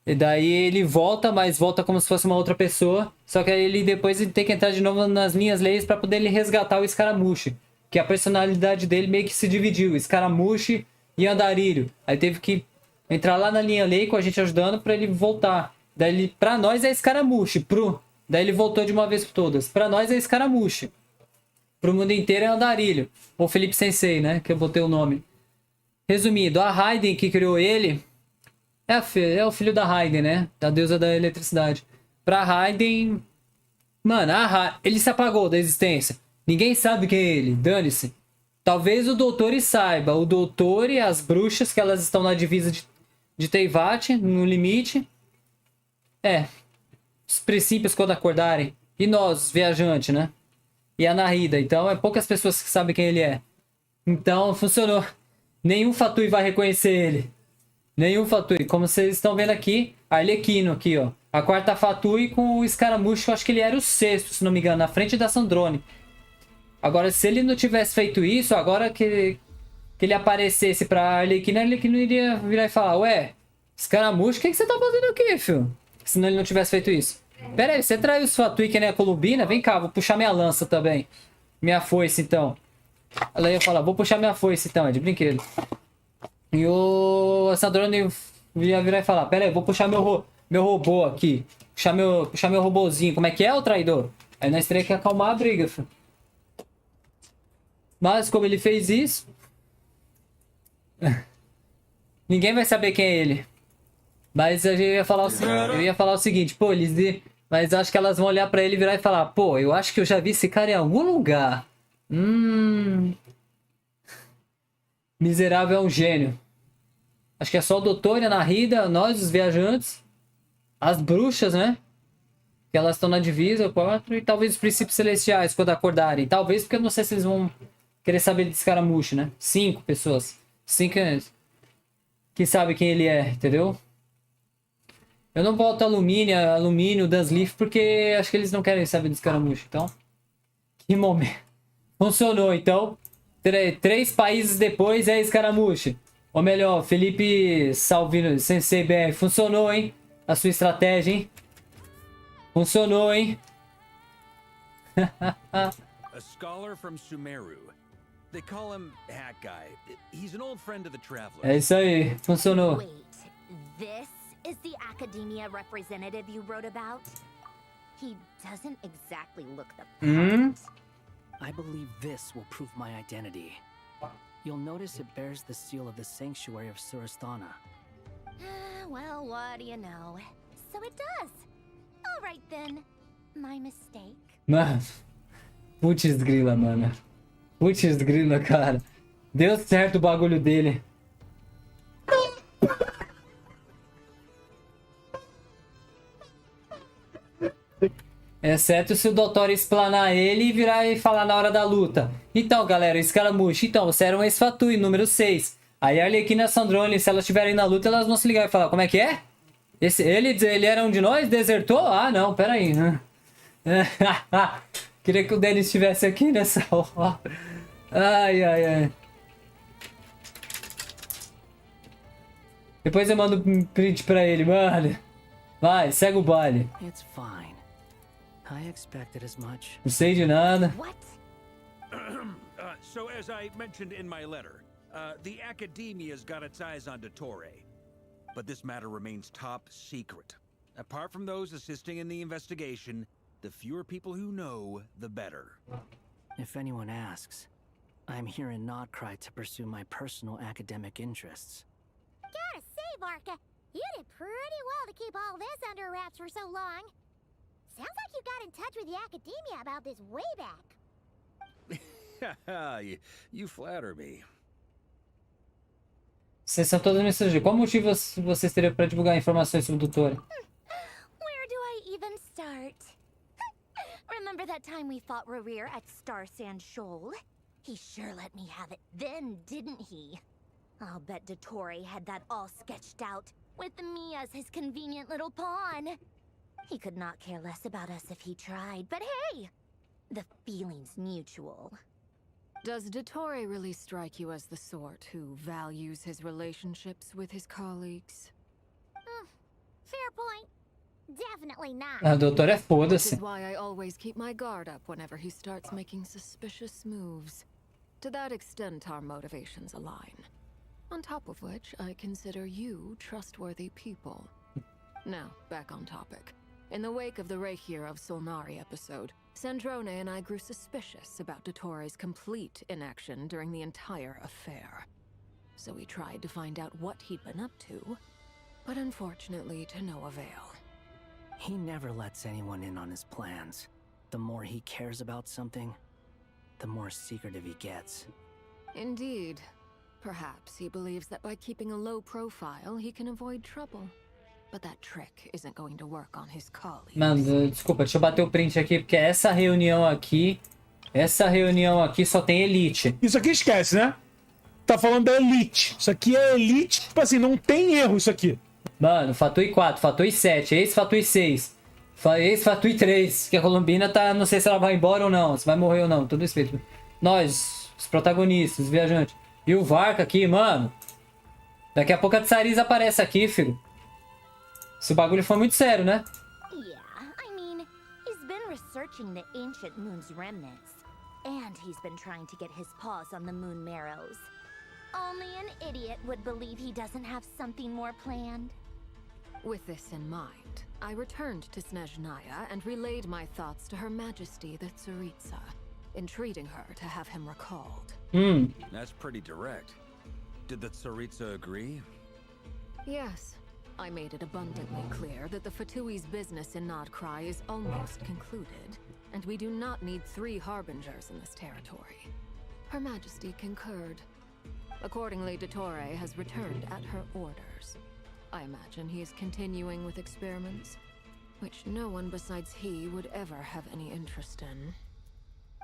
E daí ele volta, mas volta como se fosse uma outra pessoa. Só que aí ele depois tem que entrar de novo nas linhas leis pra poder ele resgatar o Escaramuche. Que a personalidade dele meio que se dividiu. Escaramuche e Andarilho. Aí teve que entrar lá na linha lei com a gente ajudando pra ele voltar. Daí ele, pra nós é Escaramuche. Daí ele voltou de uma vez por todas. Pra nós é Escaramuche. Pro mundo inteiro é Andarilho. Ou Felipe Sensei, né? Que eu botei o nome. Resumindo, a Raiden que criou ele é o filho da Raiden, né? Da deusa da eletricidade. Pra Raiden... Mano, ele se apagou da existência. Ninguém sabe quem é ele. Dane-se. Talvez o Doutor saiba. O Doutor e as bruxas, que elas estão na divisa de Teyvat, no limite. Os princípios quando acordarem. E nós, os viajantes, né? E a Narida. Então, é poucas pessoas que sabem quem ele é. Então, funcionou. Nenhum Fatui vai reconhecer ele. Nenhum Fatui. Como vocês estão vendo aqui, Arlequino aqui, ó. A quarta Fatui com o Escaramuche, eu acho que ele era o 6º, se não me engano, na frente da Sandrone. Agora, se ele não tivesse feito isso, agora que ele aparecesse pra Arlequino, Arlequino iria virar e falar: ué, Escaramuche, o que você tá fazendo aqui, filho? Se não ele não tivesse feito isso. Pera aí, você traiu os Fatui que nem a Columbina? Vem cá, vou puxar minha lança também. Minha foice, então. Ela ia falar: vou puxar minha foice, então, é de brinquedo. E o Sandrone ia virar e falar: pera aí, vou puxar meu robô aqui. Puxar meu robozinho. Como é que é, o traidor? Aí nós teríamos que acalmar a briga, filho. Mas como ele fez isso, ninguém vai saber quem é ele. Mas eu ia falar o seguinte, pô, mas acho que elas vão olhar pra ele e virar e falar: pô, eu acho que eu já vi esse cara em algum lugar. Miserável é um gênio. Acho que é só o doutor e a Narida, nós, os viajantes. As bruxas, né? Que elas estão na divisa, 4. E talvez os princípios celestiais, quando acordarem. Talvez, porque eu não sei se eles vão querer saber desse escaramucho, né? 5 pessoas. 5 que sabe quem ele é, entendeu? Eu não boto alumínio, Dunsleaf, porque acho que eles não querem saber desse escaramucho. Então, que momento. Funcionou, então. 3 países depois é escaramucho. Ou melhor, Felipe Salvino, Sensei BR. Funcionou, hein? A sua estratégia, hein? Funcionou, hein? A scholar from Sumeru. They call him Hat Guy. He's an old friend of the travelers. É isso aí. Funcionou. Wait, this is the academia representative you wrote about? He doesn't exactly look the part. I believe this will prove my identity. You'll notice it bears the seal of the Sanctuary of Surasthana. Well, what do you know? So it does. All right then. My mistake. Mano. Putz grila, mano. Putz grila, cara. Deu certo o bagulho dele. Exceto se o doutor explanar ele e virar e falar na hora da luta. Então, galera, escaramucho. Então, você era um ex-fatui, número 6. Aí a Arlequina e a Sandrone, se elas estiverem na luta, elas vão se ligar e falar, como é que é? Ele era um de nós? Desertou? Ah, não, peraí. Queria que o Dennis estivesse aqui nessa hora. Ai, ai, ai. Depois eu mando um print pra ele, mano. Vai, segue o baile. It's fine. I expected as much. Não sei de nada. So as I mentioned in my letter, the academia's got its eyes on DAOSHI. But this matter remains top secret. Apart from those assisting in the investigation, the fewer people who know, the better. If anyone asks, I'm here in Nod-Krai to pursue my personal academic interests. Gotta say, Varka, you did pretty well to keep all this under wraps for so long. Sounds like you got in touch with the academia about this way back. You flatter me. Vocês são todas mensagens. Qual motivo vocês teriam para divulgar informações sobre o doutor? Where do I even start? Remember that time we fought Rerir at Star Sand Shoal? He sure let me have it then, didn't he? I'll bet DAOSHI had that all sketched out, with me as his convenient little pawn. He could not care less about us if he tried, but hey! The feeling's mutual. Does DAOSHI really strike you as the sort who values his relationships with his colleagues? Fair point. Definitely not. A doutora é foda-se. Which is why I always keep my guard up whenever he starts making suspicious moves. To that extent, our motivations align. On top of which, I consider you trustworthy people. Now, back on topic. In the wake of the Rerir of Solnari episode, Sandrone and I grew suspicious about DAOSHI's complete inaction during the entire affair. So we tried to find out what he'd been up to, but unfortunately to no avail. He never lets anyone in on his plans. The more he cares about something, the more secretive he gets. Indeed. Perhaps he believes that by keeping a low profile, he can avoid trouble. But that trick isn't going to work on his colleagues. Mano, desculpa, deixa eu bater o print aqui, porque essa reunião aqui só tem elite. Isso aqui esquece, né? Tá falando da elite. Isso aqui é elite, tipo assim, não tem erro isso aqui. Mano, Fatui 4, Fatui 7, ex-Fatui 6, ex-Fatui 3, que a Columbina tá, não sei se ela vai embora ou não, se vai morrer ou não, tudo isso. Nós, os protagonistas, os viajantes. E o Varka aqui, mano. Daqui a pouco a Tsariza aparece aqui, filho. Se o bagulho for muito sério, né? Yeah, I mean, he's been researching the ancient moon's remnants. And he's been trying to get his paws on the moon marrows. Only an idiot would believe he doesn't have something more planned. With this in mind, I returned to Snezhnaya and relayed my thoughts to Her Majesty the Tsaritsa, entreating her to have him recalled. That's pretty direct. Did the Tsaritsa agree? Yes. I made it abundantly clear that the Fatui's business in Nod-Krai is almost concluded, and we do not need 3 harbingers in this territory. Her Majesty concurred. Accordingly, DAOSHI has returned at her orders. I imagine he is continuing with experiments, which no one besides he would ever have any interest in.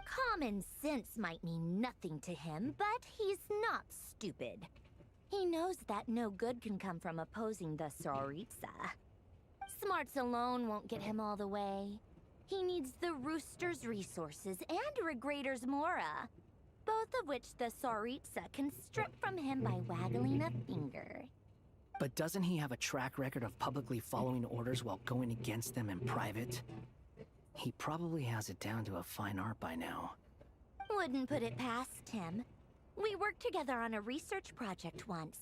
Common sense might mean nothing to him, but he's not stupid. He knows that no good can come from opposing the Tsaritsa. Smarts alone won't get him all the way. He needs the Rooster's resources and Regrator's Mora, both of which the Tsaritsa can strip from him by waggling a finger. But doesn't he have a track record of publicly following orders while going against them in private? He probably has it down to a fine art by now. Wouldn't put it past him. We worked together on a research project once.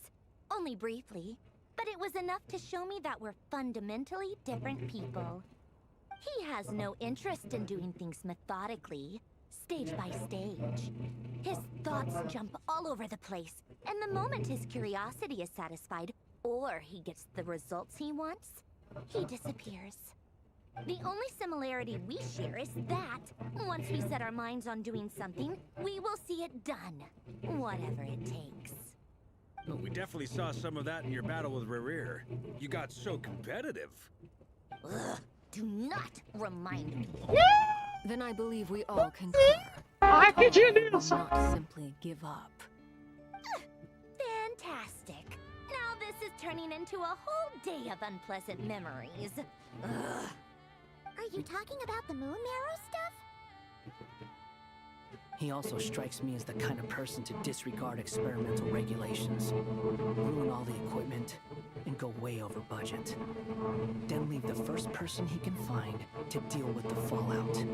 Only briefly, but it was enough to show me that we're fundamentally different people. He has no interest in doing things methodically, stage by stage. His thoughts jump all over the place, and the moment his curiosity is satisfied, or he gets the results he wants, he disappears. The only similarity we share is that, once we set our minds on doing something, we will see it done, whatever it takes. Well, we definitely saw some of that in your battle with Rerir. You got so competitive. Ugh, do not remind me. Then I believe we all concur. Ai, que Will not simply give up. Fantastic. Now this is turning into a whole day of unpleasant memories. Ugh. Are you talking about the moon marrow stuff? He also strikes me as the kind of person to disregard experimental regulations, ruin all the equipment, and go way over budget. Then leave the first person he can find to deal with the fallout.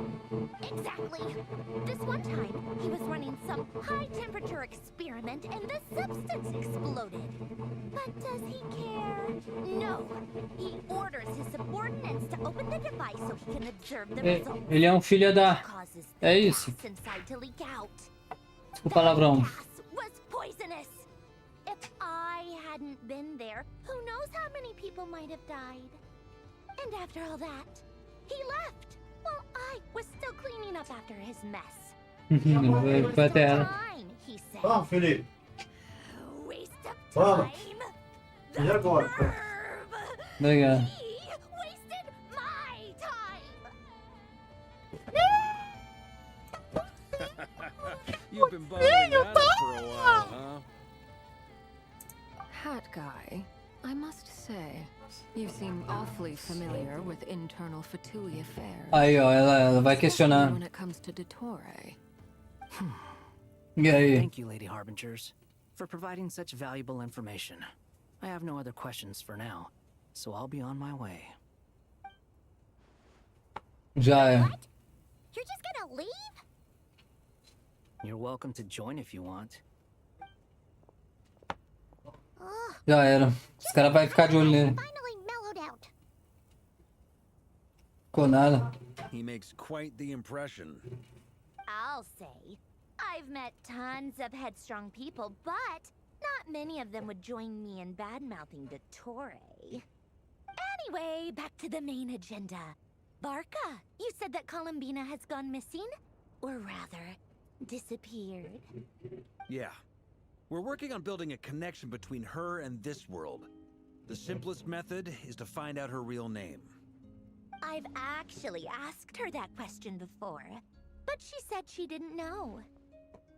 Exactly. This one time, he was running some high-temperature experiment and the substance exploded. But does he care? No. He orders his subordinates to open the device so he can observe the results. Ele é um filho da... É isso. Inside to leak out. Desculpa o palavrão. Was poisonous. If I hadn't been there, who knows how many people might have died. And after all that, he left while I was still cleaning up after his mess. Foi até ela. Time, he said. Vamos, Felipe. Waste of Vamos. time. E agora? Obrigado. He wasted my time. You've been bothering that up for a while, huh? Hat guy, I must say, you seem awfully familiar with internal Fatui affairs. Aí, ó, ela vai questionar. When it comes to DAOSHI. E aí? Thank you, Lady Harbingers, for providing such valuable information. I have no other questions for now, so I'll be on my way. Já é. You're just gonna leave? You're welcome to join if you want. Já era. Os caras vão ficar de olho nele. Finally mellowed out. Ficou nada. He makes quite the impression. I'll say. I've met tons of headstrong people, but not many of them would join me in bad-mouthing DAOSHI. Anyway, back to the main agenda. Barca, you said that Columbina has gone missing? Or rather, disappeared. Yeah. We're working on building a connection between her and this world. The simplest method is to find out her real name. I've actually asked her that question before, but she said she didn't know.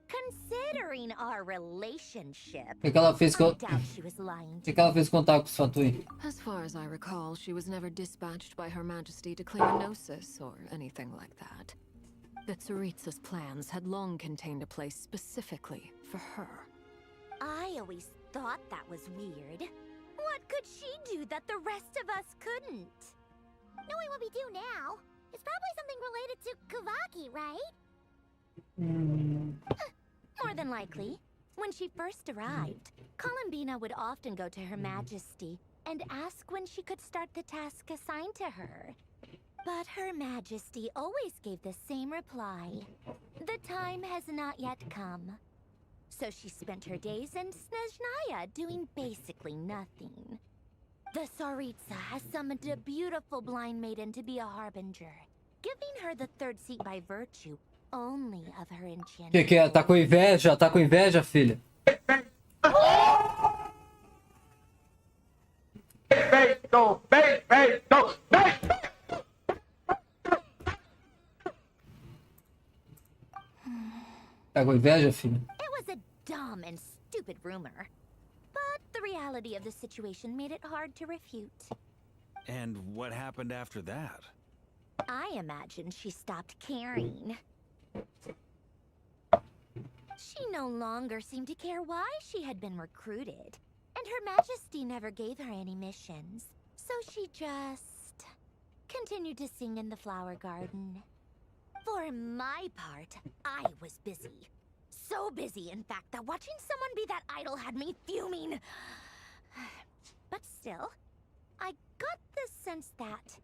Considering our relationship, O que ela fez com... I doubt she was lying. O que ela fez com o Fatui? As far as I recall, she was never dispatched by Her Majesty to claim a gnosis or anything like that. The Tsaritsa's plans had long contained a place specifically for her. I always thought that was weird. What could she do that the rest of us couldn't? Knowing what we do now, it's probably something related to Kavaki, right? More than likely. When she first arrived, Columbina would often go to Her Majesty and ask when she could start the task assigned to her. But Her Majesty always gave the same reply. The time has not yet come. So she spent her days in Snezhnaya doing basically nothing. The Tsaritsa has summoned a beautiful blind maiden to be a harbinger, giving her the third seat by virtue only of her enchantment. Que é? Tá com inveja? Tá com inveja, filha? Feito, bem feito, bem feito. Tá com inveja, filho? It was a dumb and stupid rumor. But the reality of the situation made it hard to refute. And what happened after that? I imagine she stopped caring. She no longer seemed to care why she had been recruited. And Her Majesty never gave her any missions. So she just continued to sing in the flower garden. For my part, I was busy. So busy, in fact, that watching someone be that idol had me fuming. But still, I got the sense that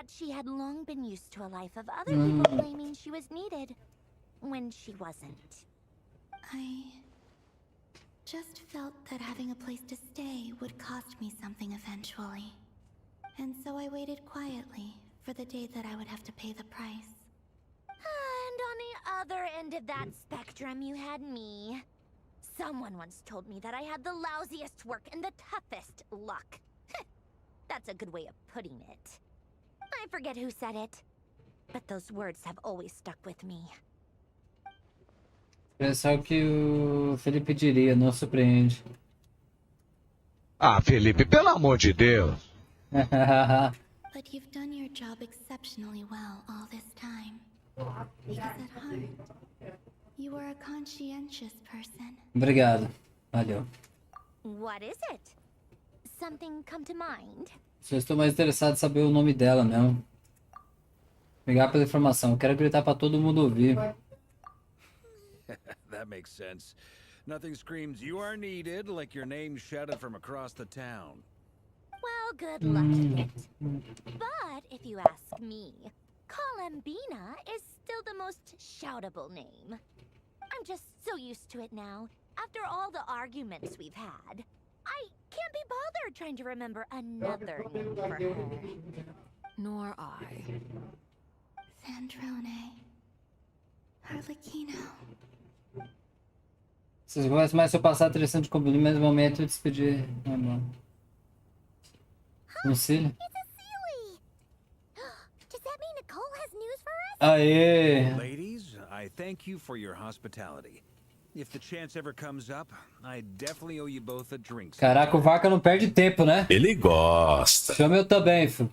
she had long been used to a life of other people claiming she was needed when she wasn't. I just felt that having a place to stay would cost me something eventually. And so I waited quietly for the day that I would have to pay the price. And on the other end of that spectrum, you had me. Someone once told me that I had the lousiest work and the toughest luck. That's a good way of putting it. I forget who said it, but those words have always stuck with me. Pensar o que o Felipe diria, não surpreende. Ah, Felipe, pelo amor de Deus. But you've done your job exceptionally well all this time. Because at heart, you are a conscientious person. Obrigado. Valeu. What is it? Something come to mind? Só estou mais interessado em saber o nome dela mesmo. Obrigado pela informação. Eu quero gritar pra todo mundo ouvir. That makes sense. Nothing screams you are needed like your name shouted from across the town. Well, good luck with it. But if you ask me, COLUMBINA is still the most shoutable name. I'm just so used to it now. After all the arguments we've had, I can't be bothered trying to remember another name for her. Nor I. Sandrone. Harlequino. Vocês gostam mais se eu passar a direção de combina, mas no momento eu despedir. Um cílio. Does that mean Nicole has news for us? Aê! Ladies, I thank you for your hospitality. If the chance ever comes up, I definitely owe you both a drink. Caraca, o Vaca não perde tempo, né? Ele gosta. Chama eu também, filho.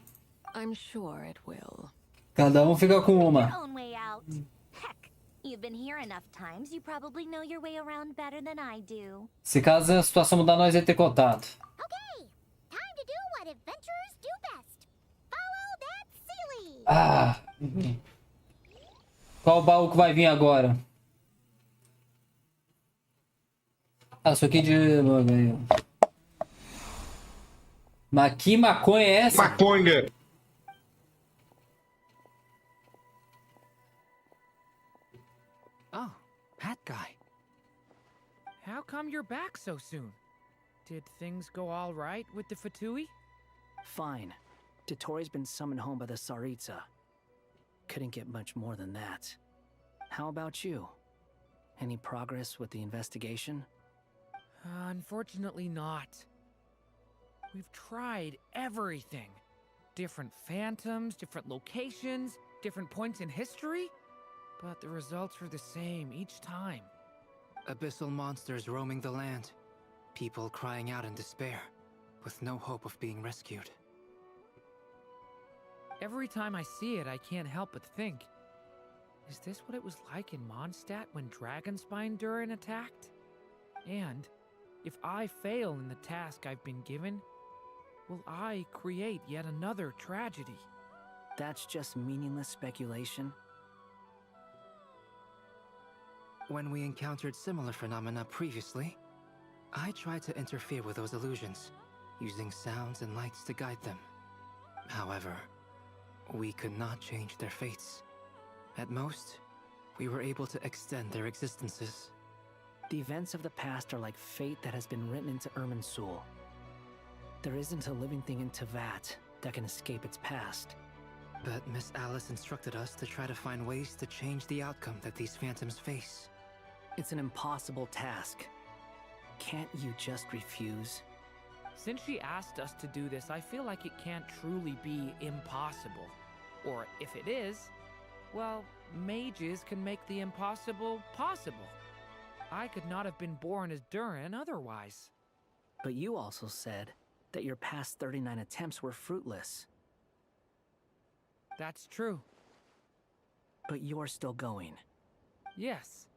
I'm sure it will. Cada um fica com uma. Your own way out. Heck, you've been here enough times, you probably know your way around better than I do. Se caso a situação mudar, nós vamos ter contato. Okay, time to do what adventurers do best. Follow that silly. Ah! Qual baú que vai vir agora? Ah, isso aqui de... Mas que maconha é essa? Maconha! Oh, that guy. How come you're back so soon? Did things go all right with the Fatui? Fine. Dotori's been summoned home by the Tsaritsa. Couldn't get much more than that. How about you? Any progress with the investigation? Unfortunately not. We've tried everything. Different phantoms, different locations, different points in history. But the results are the same each time. Abyssal monsters roaming the land. People crying out in despair, with no hope of being rescued. Every time I see it, I can't help but think, is this what it was like in Mondstadt when Dragonspine Durin attacked? And if I fail in the task I've been given, will I create yet another tragedy? That's just meaningless speculation. When we encountered similar phenomena previously, I tried to interfere with those illusions, using sounds and lights to guide them. However, we could not change their fates. At most, we were able to extend their existences. The events of the past are like fate that has been written into Irminsul. There isn't a living thing in Teyvat that can escape its past. But Miss Alice instructed us to try to find ways to change the outcome that these phantoms face. It's an impossible task. Can't you just refuse? Since she asked us to do this, I feel like it can't truly be impossible. Or if it is, well, mages can make the impossible possible. I could not have been born as Durin otherwise. But you also said that your past 39 attempts were fruitless. That's true. But you're still going. Yes.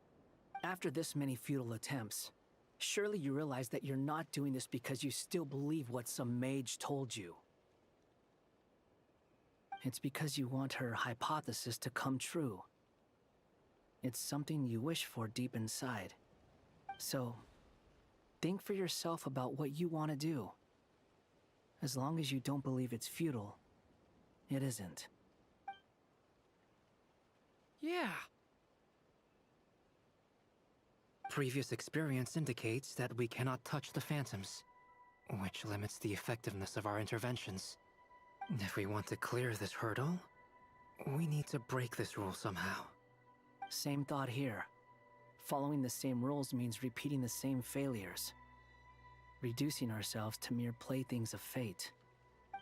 After this many futile attempts, surely you realize that you're not doing this because you still believe what some mage told you. It's because you want her hypothesis to come true. It's something you wish for deep inside. So, think for yourself about what you want to do. As long as you don't believe it's futile, it isn't. Yeah. Previous experience indicates that we cannot touch the phantoms, which limits the effectiveness of our interventions. If we want to clear this hurdle, we need to break this rule somehow. Same thought here. Following the same rules means repeating the same failures. Reducing ourselves to mere playthings of fate.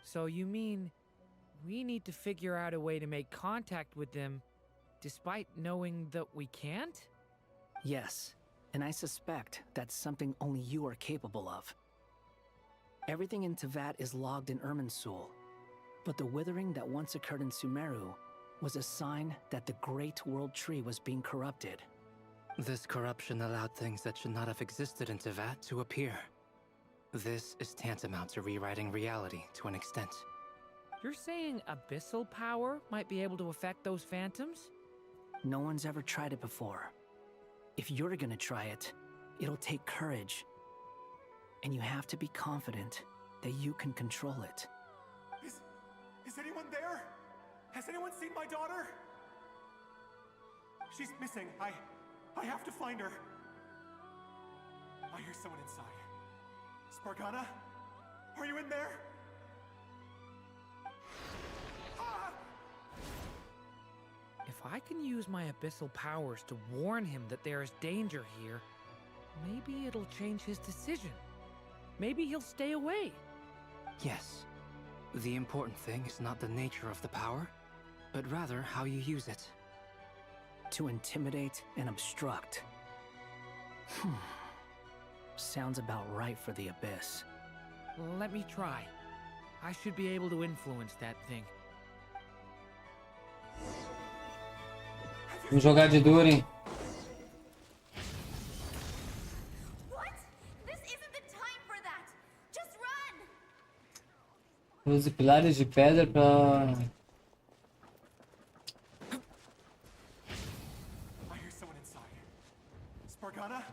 So you mean we need to figure out a way to make contact with them despite knowing that we can't? Yes, and I suspect that's something only you are capable of. Everything in Tevat is logged in Irminsul, but the withering that once occurred in Sumeru was a sign that the Great World Tree was being corrupted. This corruption allowed things that should not have existed in Tevat to appear. This is tantamount to rewriting reality to an extent. You're saying abyssal power might be able to affect those phantoms? No one's ever tried it before. If you're gonna try it, it'll take courage. And you have to be confident that you can control it. Is anyone there? Has anyone seen my daughter? She's missing. I have to find her. I hear someone inside. Spargana? Are you in there? Ah! If I can use my abyssal powers to warn him that there is danger here, maybe it'll change his decision. Maybe he'll stay away. Yes. The important thing is not the nature of the power, but rather how you use it. To intimidate and obstruct. Sounds about right for the Abyss. Let me try. I should be able to influence that thing. Vamos jogar de Durin. Use pilares de pedra para... I hear someone inside. Spargana?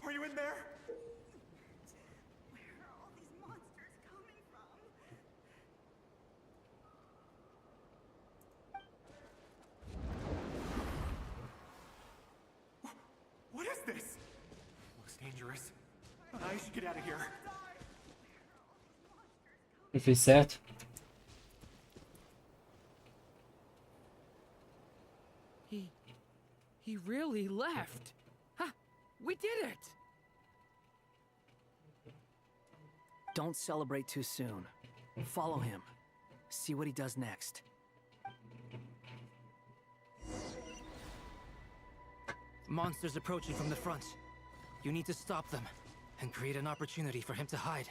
Are you in there? Where are all these monsters coming from? What is this? Looks dangerous. I should get out of here. Eu fiz certo. He really left. Ha! We did it! Don't celebrate too soon. Follow him. See what he does next. Monsters approaching from the front. You need to stop them and create an opportunity for him to hide.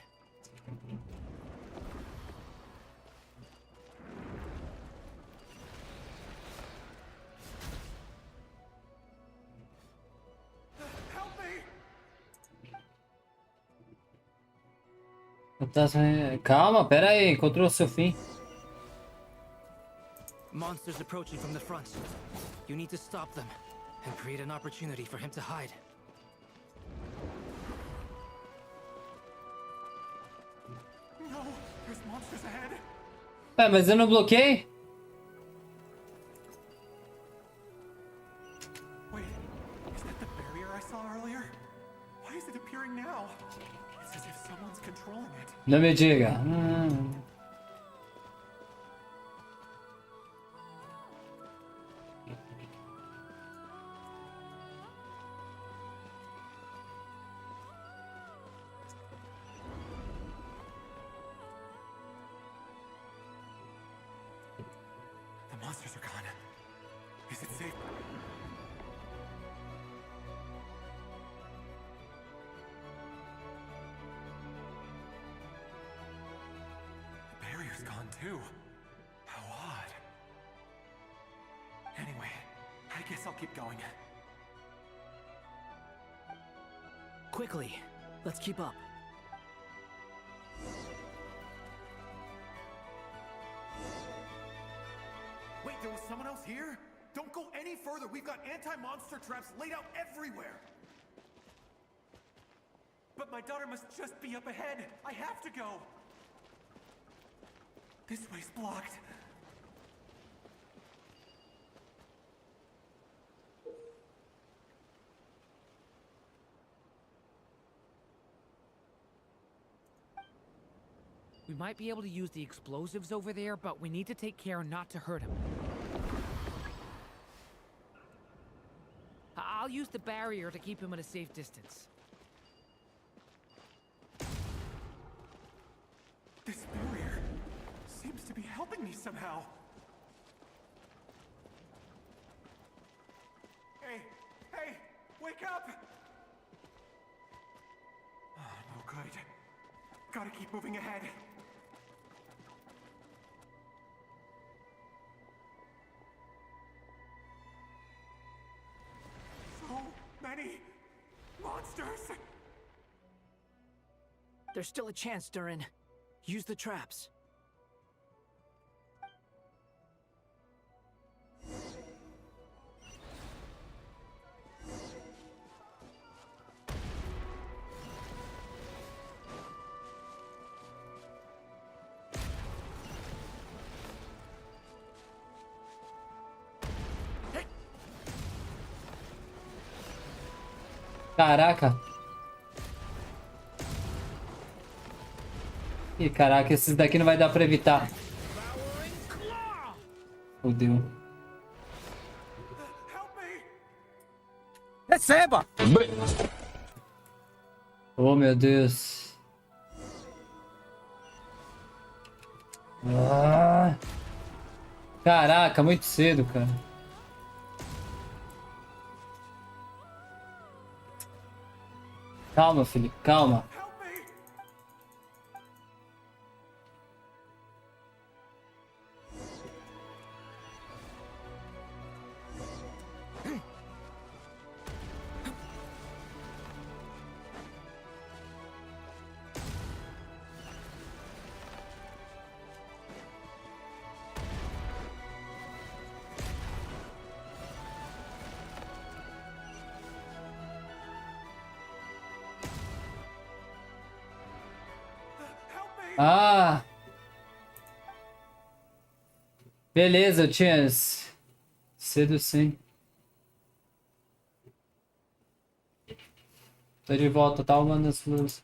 Calma, pera aí, encontrou o seu fim. Monsters approaching from the front. You need to stop them and create an opportunity for him to hide. No, there's monsters ahead. Mas eu não bloqueei? Wait, is that the barrier I saw earlier? Why is it appearing now? It's as if someone's controlling it. Não me diga. it safe? The barrier's gone too. How odd. Anyway, I guess I'll keep going. Quickly, let's keep up. Wait, there was someone else here? Don't go any further. We've got anti-monster traps laid out everywhere. But my daughter must just be up ahead. I have to go. This way's blocked. We might be able to use the explosives over there, but we need to take care not to hurt him. I'll use the barrier to keep him at a safe distance. This barrier seems to be helping me somehow. Hey, hey, wake up! Oh, no good. Gotta keep moving ahead. So many monsters! There's still a chance, Durin. Use the traps. Caraca. Ih, caraca, esses daqui não vai dar pra evitar. Fudeu. Receba! Oh, meu Deus. Ah. Caraca, muito cedo, cara. Calma, Felipe, calma. Ah! Beleza, eu tinha cedo sim. Tô de volta, tá? Uma das luzes.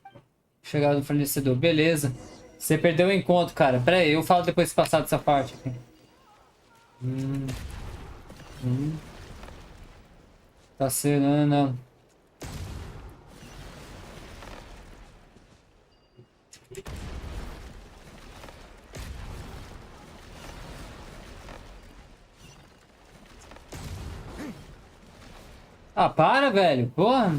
Chegada do fornecedor. Beleza. Você perdeu o encontro, cara. Pera aí, eu falo depois de passar dessa parte aqui. Tá cedo, não. Ah, para, velho. Porra.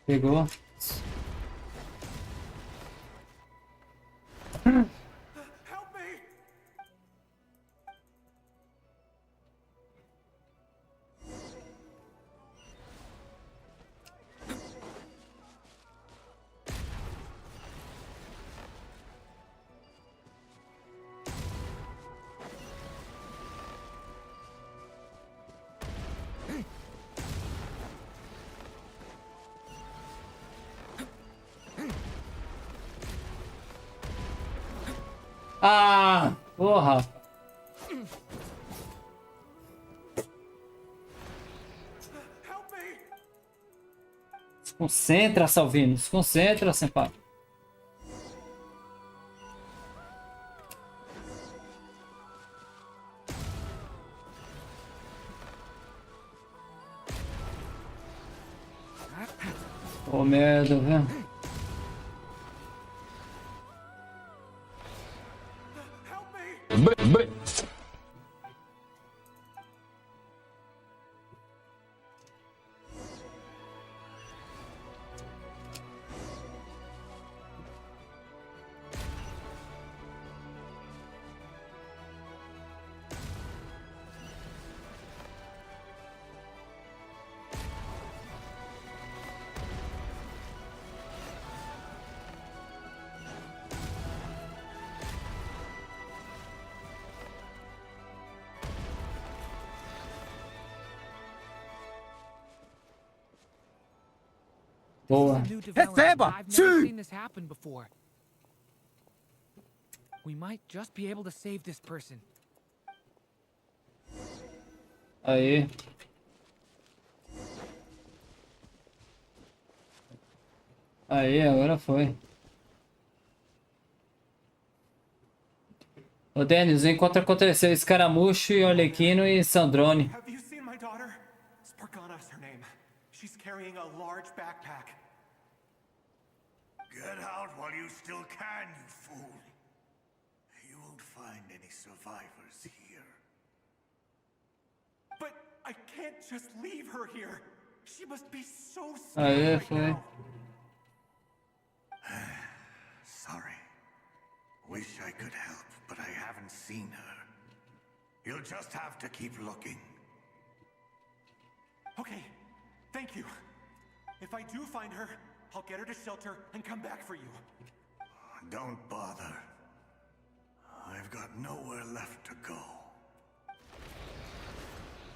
Pegou. Ah, porra. Se concentra, Salvino. Se concentra, Senpai. Ô, merda, velho. Boa. Receba! I've never seen this happen before. We might just be able to save this person. Aí. Aí, agora foi. Ô, Dennis, enquanto aconteceu escaramucho, Arlequino e Sandrone. Have you seen my daughter? Spargana is her name. She's carrying a large backpack. Get out while you still can, you fool. You won't find any survivors here. But I can't just leave her here. She must be so Aí, scared foi. right now. Sorry. Wish I could help, but I haven't seen her. You'll just have to keep looking. Okay, thank you. If I do find her, I'll get her to shelter and come back for you. Don't bother. I've got nowhere left to go.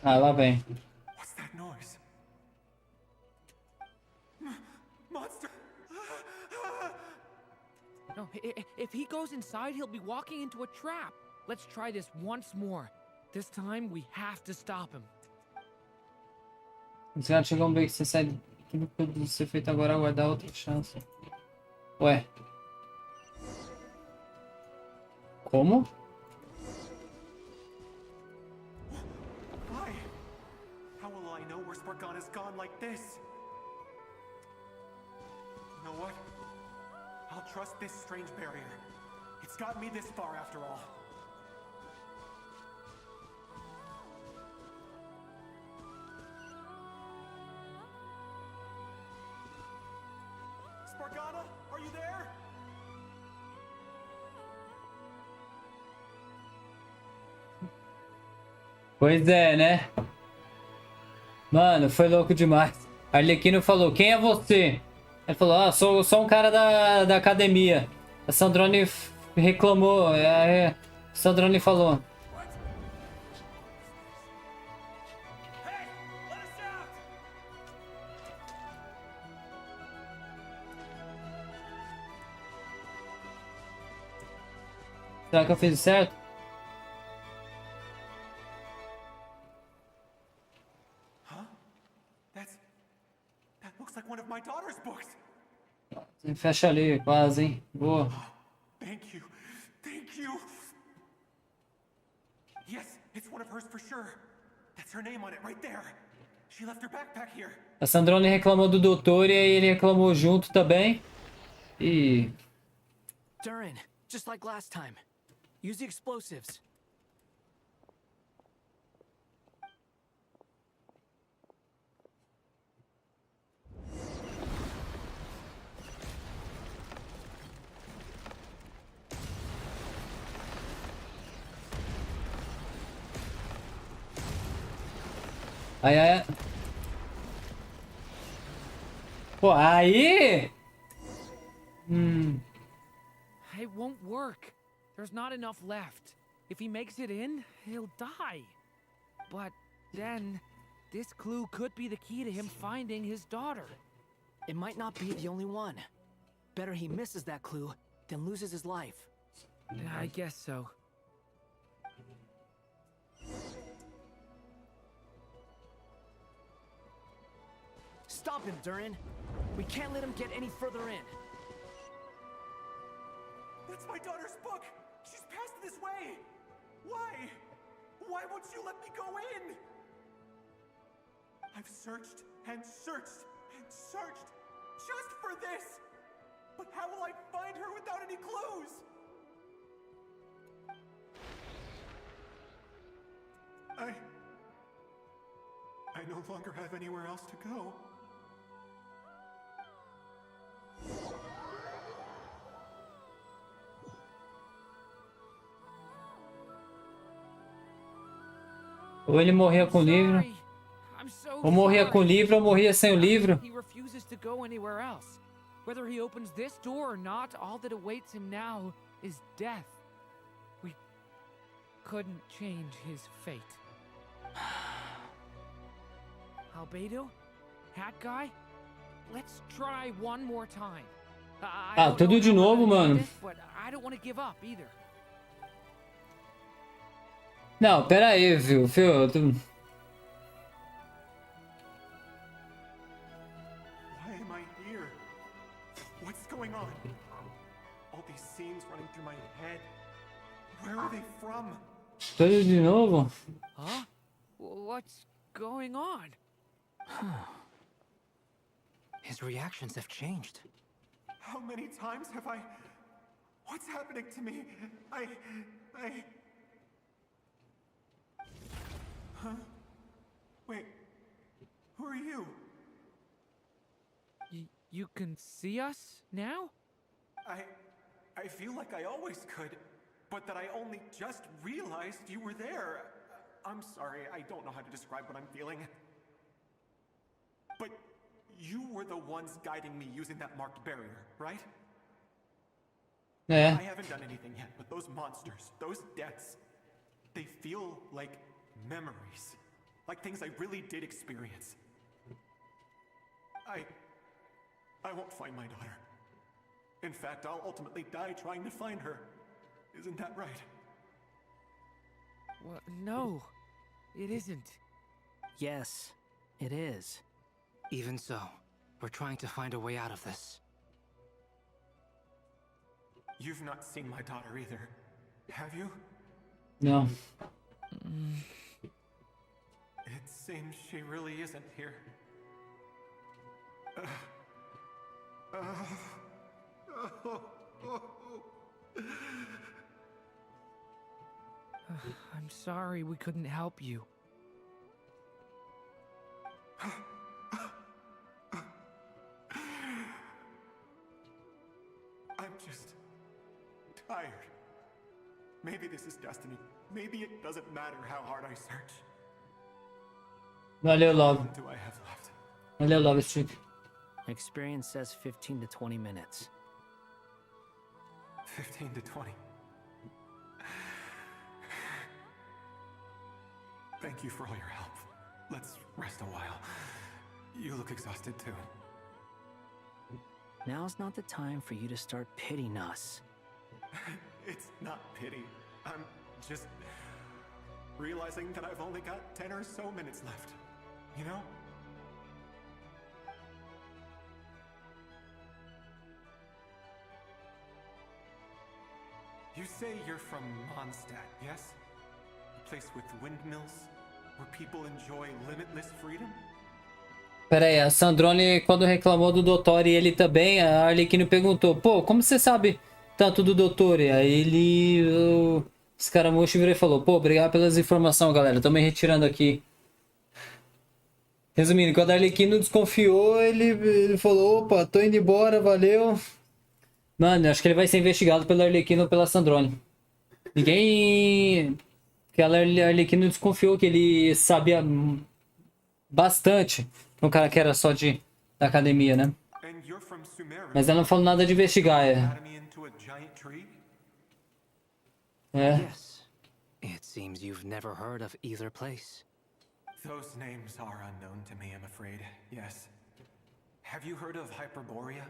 Ah, lá vem. What's that noise? Monster! No, if he goes inside, he'll be walking into a trap. Let's try this once more. This time, we have to stop him. Os caras chegam bem que você sai. Tudo que pode ser feito agora, aguardar outra chance. Ué. Como? Why? How will I know where Spargana's gone like this? You know what? I'll trust this strange barrier. It's got me this far after all. Spargana, are you there? Pois é, né? Mano, foi louco demais. Arlequino falou, quem é você? Ele falou, ah, sou um cara da academia. A Sandrone reclamou, a Sandrone falou. Será que eu fiz certo? That looks like one of my daughter's books. Fecha ali, quase, hein? Boa. Thank you. Thank you. Yes, it's one of hers for sure. That's her name on it right there. She left her backpack here. A Sandrone reclamou do doutor e aí ele reclamou junto também. E... Durin, just like last time. Use the explosives. Aí. Pô, aí... It won't work. There's not enough left. If he makes it in, he'll die. But then, this clue could be the key to him finding his daughter. It might not be the only one. Better he misses that clue than loses his life. I guess so. Stop him, Durin. We can't let him get any further in. That's my daughter's book! She's passed this way! Why? Why won't you let me go in? I've searched and searched and searched, Just for this! But how will I find her without any clues? I no longer have anywhere else to go. Ou ele morria com o livro, ou morria com o livro, ou morria sem o livro. He refuses to go anywhere else. Whether he opens this door or not, all that awaits him now is death. We couldn't change his fate. Albedo? Hat guy? Let's try one more time. Ah, tudo de novo, mano. But I don't want to give up either. Não, pera aí, viu? Why am I here? What's going on? All these scenes running through my head. Where are they from? Tudo de novo? Huh? What's going on? His reactions have changed. How many times have I... What's happening to me? Huh? Wait, who are you? You can see us now? I feel like I always could, but that I only just realized you were there. I'm sorry, I don't know how to describe what I'm feeling. But you were the ones guiding me using that marked barrier, right? Yeah. I haven't done anything yet, but those monsters, those deaths, they feel like memories. Like things I really did experience. I won't find my daughter. In fact, I'll ultimately die trying to find her. Isn't that right? Well, no, it isn't. Yes, it is. Even so, we're trying to find a way out of this. You've not seen my daughter either, have you? No. It seems she really isn't here. I'm sorry we couldn't help you. I'm just tired. Maybe this is destiny. Maybe it doesn't matter how hard I search. Valeu, Love. What do I have left? Valeu, Love Street. Experience says 15 to 20 minutes. 15 to 20. Thank you for all your help. Let's rest a while. You look exhausted too. Now's not the time for you to start pitying us. It's not pity. I'm just realizing that I've only got 10 or so minutes left. You know? You say you're from Mondstadt, yes? A place with windmills, where people enjoy limitless freedom? Pera aí, a Sandrone, quando reclamou do Doutor e ele também, a Arlequino perguntou: pô, como você sabe tanto do Doutor? E aí ele. Esse cara mocho virou e falou: pô, obrigado pelas informações, galera. Tô me retirando aqui. Resumindo, quando a Arlequino desconfiou, ele falou: opa, tô indo embora, valeu. Mano, acho que ele vai ser investigado pela Arlequino ou pela Sandrone. Ninguém. Porque a Arlequino desconfiou que ele sabia bastante. Um cara que era só da academia, né? Mas ela não falou nada de investigar, Yes. It seems you've never heard of either place. Those names are unknown to me, I'm afraid. Yes. Have you heard of Hyperborea?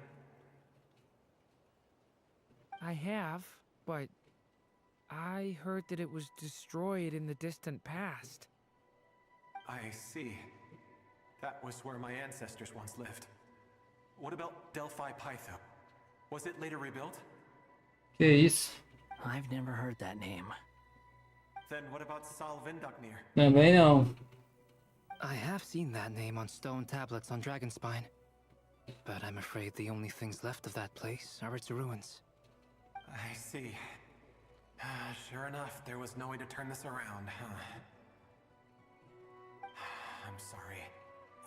I have, but I heard that it was destroyed in the distant past. I see. That was where my ancestors once lived. What about Delphi Pytho? Was it later rebuilt? Que isso? I've never heard that name. Then what about Salvindaknir? Também não. I have seen that name on stone tablets on Dragonspine. But I'm afraid the only things left of that place are its ruins. I see. Sure enough, there was no way to turn this around, huh? I'm sorry.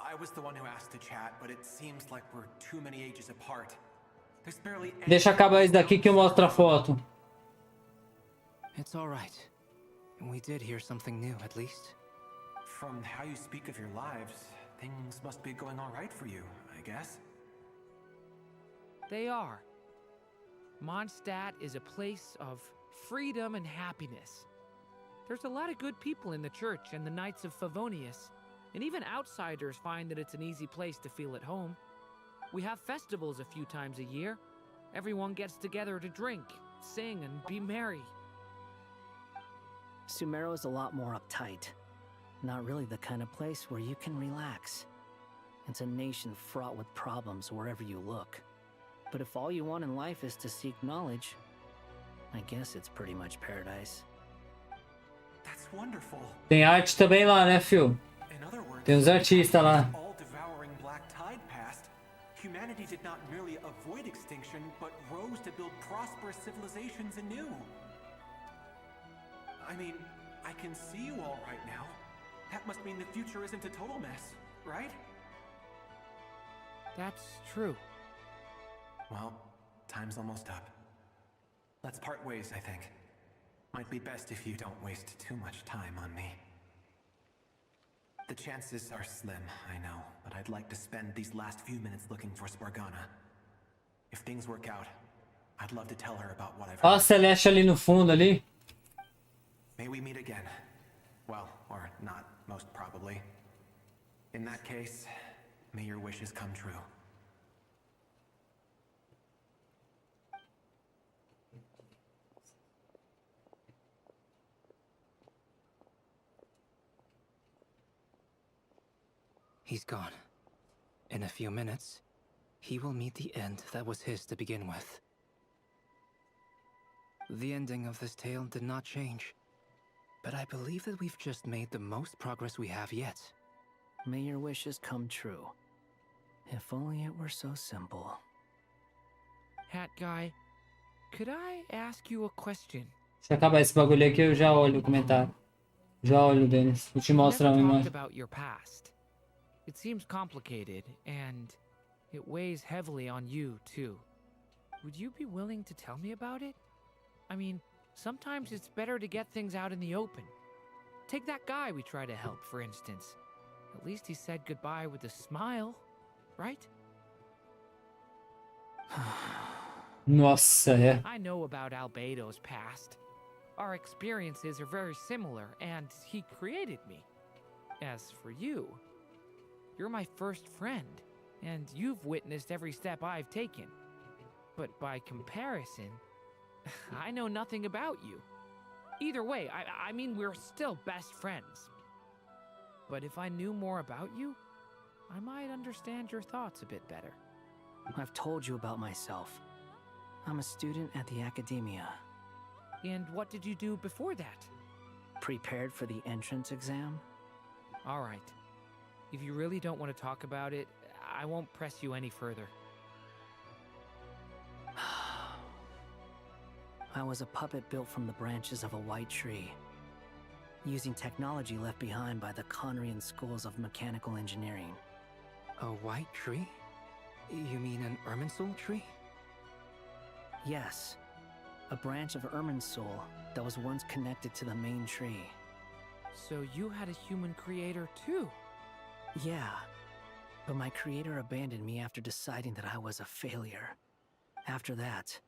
I was the one who asked to chat, but it seems like we're too many ages apart. There's barely any... Deixa acabar isso daqui que eu mostro a foto. It's all right. We did hear something new, at least. From how you speak of your lives, things must be going all right for you, I guess. They are. Mondstadt is a place of freedom and happiness. There's a lot of good people in the church and the Knights of Favonius, and even outsiders find that it's an easy place to feel at home. We have festivals a few times a year. Everyone gets together to drink, sing, and be merry. Sumeru is a lot more uptight. Not really the kind of place where you can relax. It's a nation fraught with problems wherever you look. But if all you want in life is to seek knowledge, I guess it's pretty much paradise. That's wonderful. Tem arte também lá, né, Phil? Tem uns artistas lá. All-devouring black tide passed, humanity did not merely avoid extinction, but rose to build prosperous civilizations anew. I mean, I can see you all right now. That must mean the future isn't a total mess, right? That's true. Well, time's almost up. Let's part ways, I think. Might be best if you don't waste too much time on me. The chances are slim, I know, but I'd like to spend these last few minutes looking for Spargana. If things work out, I'd love to tell her about what I've Ó a heard. Celeste ali no fundo ali. May we meet again. Well, or not, most probably. In that case, may your wishes come true. He's gone. In a few minutes, he will meet the end that was his to begin with. The ending of this tale did not change, but I believe that we've just made the most progress we have yet. May your wishes come true. If only it were so simple. Hat guy, could I ask you a question? Se acabar esse bagulho aqui, eu já olho o comentário. Já olho, Denis. Vou te mostrar uma Never talked imagem. about your past. It seems complicated, and it weighs heavily on you, too. Would you be willing to tell me about it? I mean, sometimes it's better to get things out in the open. Take that guy we tried to help, for instance. At least he said goodbye with a smile, right? Nossa, é. I know about Albedo's past. Our experiences are very similar, and he created me. As for you, you're my first friend, and you've witnessed every step I've taken. But by comparison, I know nothing about you. Either way, I mean, we're still best friends. But if I knew more about you, I might understand your thoughts a bit better. I've told you about myself. I'm a student at the academia. And what did you do before that? Prepared for the entrance exam? All right. If you really don't want to talk about it, I won't press you any further. I was a puppet built from the branches of a white tree, using technology left behind by the Conrian schools of mechanical engineering. A white tree? You mean an Irminsul tree? Yes, a branch of Irminsul that was once connected to the main tree. So you had a human creator too? Yeah, but my creator abandoned me after deciding that I was a failure. After that...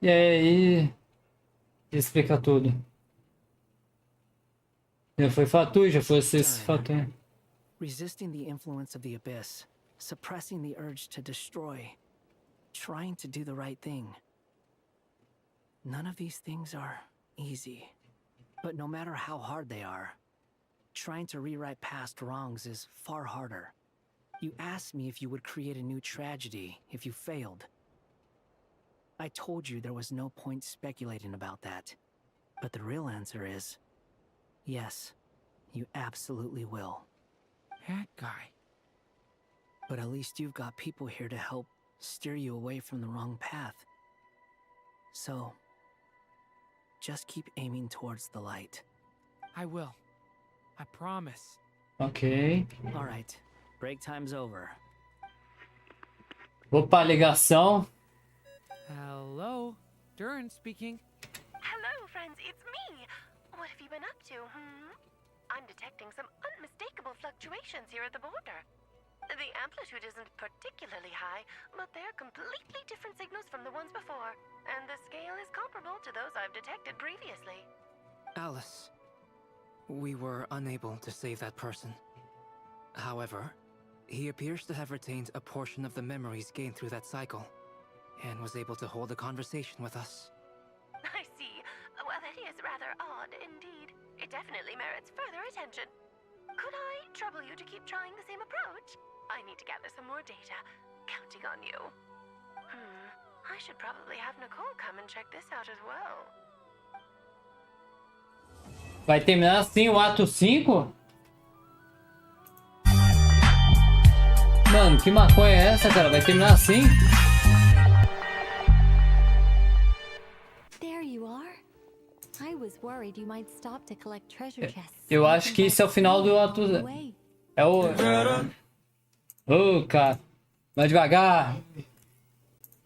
E aí... Explica tudo. Já foi Fatu, já foi esse Fatu. Resisting the influence of the abyss, suppressing the urge to destroy, trying to do the right thing. None of these things are easy. But no matter how hard they are, trying to rewrite past wrongs is far harder. You asked me if you would create a new tragedy if you failed. I told you there was no point speculating about that. But the real answer is, yes, you absolutely will. Hat guy, But at least you've got people here to help steer you away from the wrong path. So, just keep aiming towards the light. I will. I promise. Ok. Alright, break time's over. Opa, ligação. Hello? Durin speaking. Hello, friends, it's me. What have you been up to, I'm detecting some unmistakable fluctuations here at the border. The amplitude isn't particularly high, but they're completely different signals from the ones before, and the scale is comparable to those I've detected previously. Alice, we were unable to save that person. However, he appears to have retained a portion of the memories gained through that cycle, and was able to hold a conversation with us. I see. Well, that is rather odd indeed. It definitely merits further attention. Could I trouble you to keep trying the same approach? I need to gather some more data. Counting on you. I should probably have Nicole come and check this out as well. Vai terminar assim o ato 5? Mano, que maconha é essa, cara? Vai terminar assim? There you are. I was worried you might stop to collect treasure chests. Eu acho que esse é o final do ato... É o... Ô, cara. Vai devagar.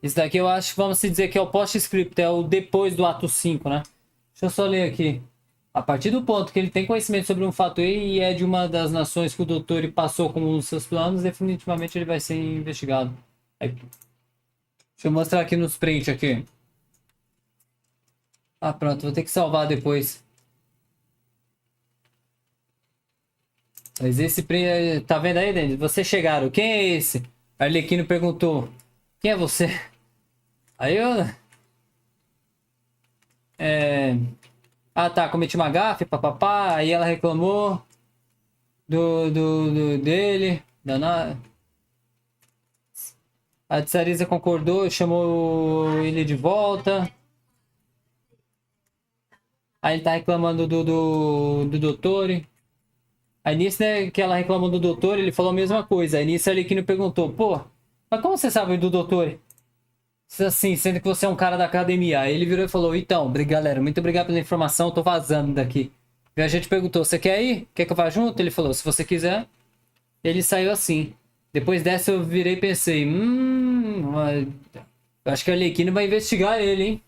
Esse daqui eu acho que vamos se dizer que é o post-script. É o depois do ato 5, né? Deixa eu só ler aqui. A partir do ponto que ele tem conhecimento sobre um fato e é de uma das nações que o doutor passou como um dos seus planos, definitivamente ele vai ser investigado. Aí. Deixa eu mostrar aqui nos print aqui. Ah, pronto. Vou ter que salvar depois. Mas esse print... Tá vendo aí, Denis? Vocês chegaram. Quem é esse? Arlequino perguntou. Quem é você? Aí eu... Ah, tá, cometi uma gafe, papapá. Aí ela reclamou dele. A Tsarisa concordou, chamou ele de volta. Aí ele tá reclamando do doutor. Aí nisso, né, que ela reclamou do doutor, ele falou a mesma coisa. Aí nisso a Arlequino perguntou, pô, mas como você sabe do doutor? Assim, sendo que você é um cara da academia. Aí ele virou e falou, então, galera, muito obrigado pela informação, tô vazando daqui. E a gente perguntou, você quer ir? Quer que eu vá junto? Ele falou, se você quiser. Ele saiu assim. Depois dessa eu virei e pensei, eu acho que a Arlequino vai investigar ele, hein?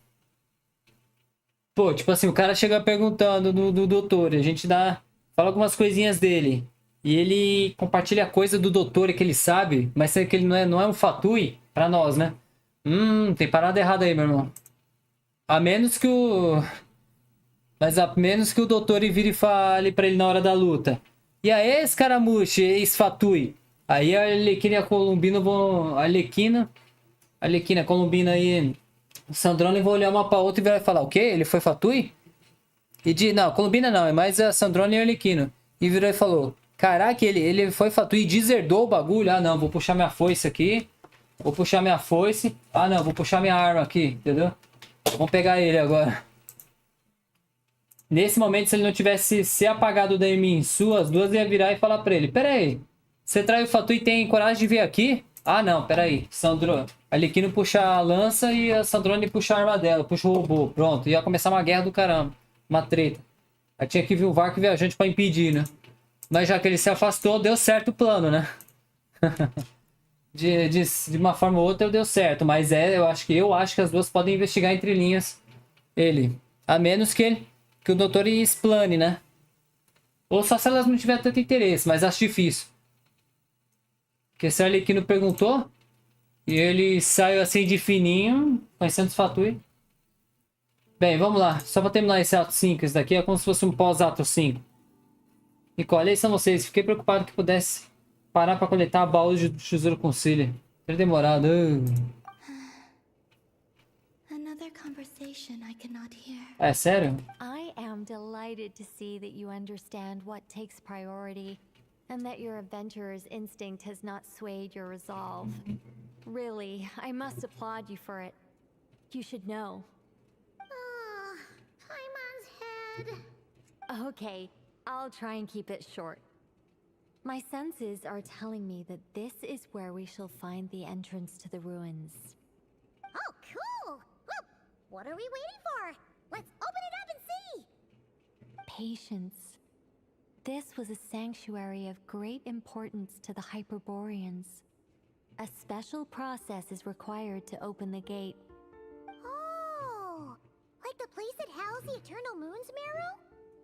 Pô, tipo assim, o cara chega perguntando do doutor, a gente fala algumas coisinhas dele. E ele compartilha coisa do doutor que ele sabe, mas sendo que ele não é um fatui pra nós, né? Tem parada errada aí, meu irmão. A menos que o... Mas a menos que o doutor vire e fale pra ele na hora da luta. E aí, escaramuche, ex-fatui. Aí a Arlequina e a Columbina vão... A Arlequina, a Columbina e o Sandrone vão olhar uma pra outra e vai falar, o quê? Ele foi fatui? Não, Columbina não, é mais a Sandrone e a Arlequina. E virou e falou, caraca, ele foi fatui e deserdou o bagulho. Ah, não, vou puxar minha foice aqui. Vou puxar minha foice. Ah, não, vou puxar minha arma aqui, entendeu? Vamos pegar ele agora. Nesse momento, se ele não tivesse se apagado da Eminsu, as duas iam virar e falar pra ele, pera aí, você trai o Fatu e tem coragem de vir aqui? Ah, não, pera aí. A Arlequino puxa a lança e a Sandrone puxa a arma dela, puxa o robô. Pronto, ia começar uma guerra do caramba. Uma treta. Aí tinha que vir o Varco viajante pra impedir, né? Mas já que ele se afastou, deu certo o plano, né? De uma forma ou outra deu certo, mas eu acho que as duas podem investigar entre linhas ele, a menos que o doutor explane, né? Ou só se elas não tiverem tanto interesse, mas acho difícil. Porque se a Arlequino perguntou e ele saiu assim de fininho, conhecendo os fatui. Bem, vamos lá, só pra terminar esse ato 5, esse daqui é como se fosse um pós-ato 5. Nicole, aí são vocês, fiquei preocupado que pudesse parar pra coletar baús de tesouro concílio. Teria demorado. Another conversation I cannot hear. É sério? I am delighted to see that you understand what takes priority and that your adventurer's instinct has not swayed your resolve. Really, I must applaud you for it. You should know. Paimon's head. Okay, I'll try and keep it short. My senses are telling me that this is where we shall find the entrance to the ruins. Oh, cool! Well, what are we waiting for? Let's open it up and see! Patience. This was a sanctuary of great importance to the Hyperboreans. A special process is required to open the gate. Oh! Like the place that housed the Eternal Moon's Marrow?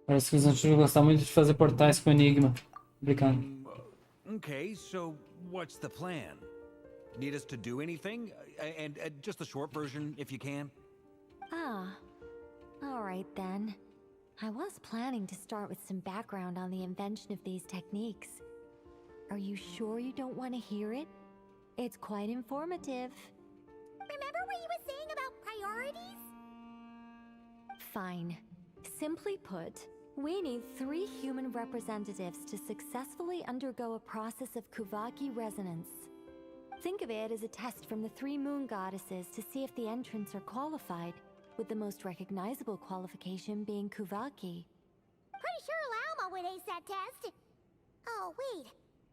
Parece que os antigos gostavam muito de fazer portais com enigma. Complicado. Okay, so what's the plan? Need us to do anything? And just the short version, if you can. Ah, alright then. I was planning to start with some background on the invention of these techniques. Are you sure you don't want to hear it? It's quite informative. Remember what you were saying about priorities? Fine. Simply put, we need 3 human representatives to successfully undergo a process of Kuvaki resonance. Think of it as a test from the 3 moon goddesses to see if the entrants are qualified, with the most recognizable qualification being Kuvaki. Pretty sure Lauma would ace that test. Oh, wait.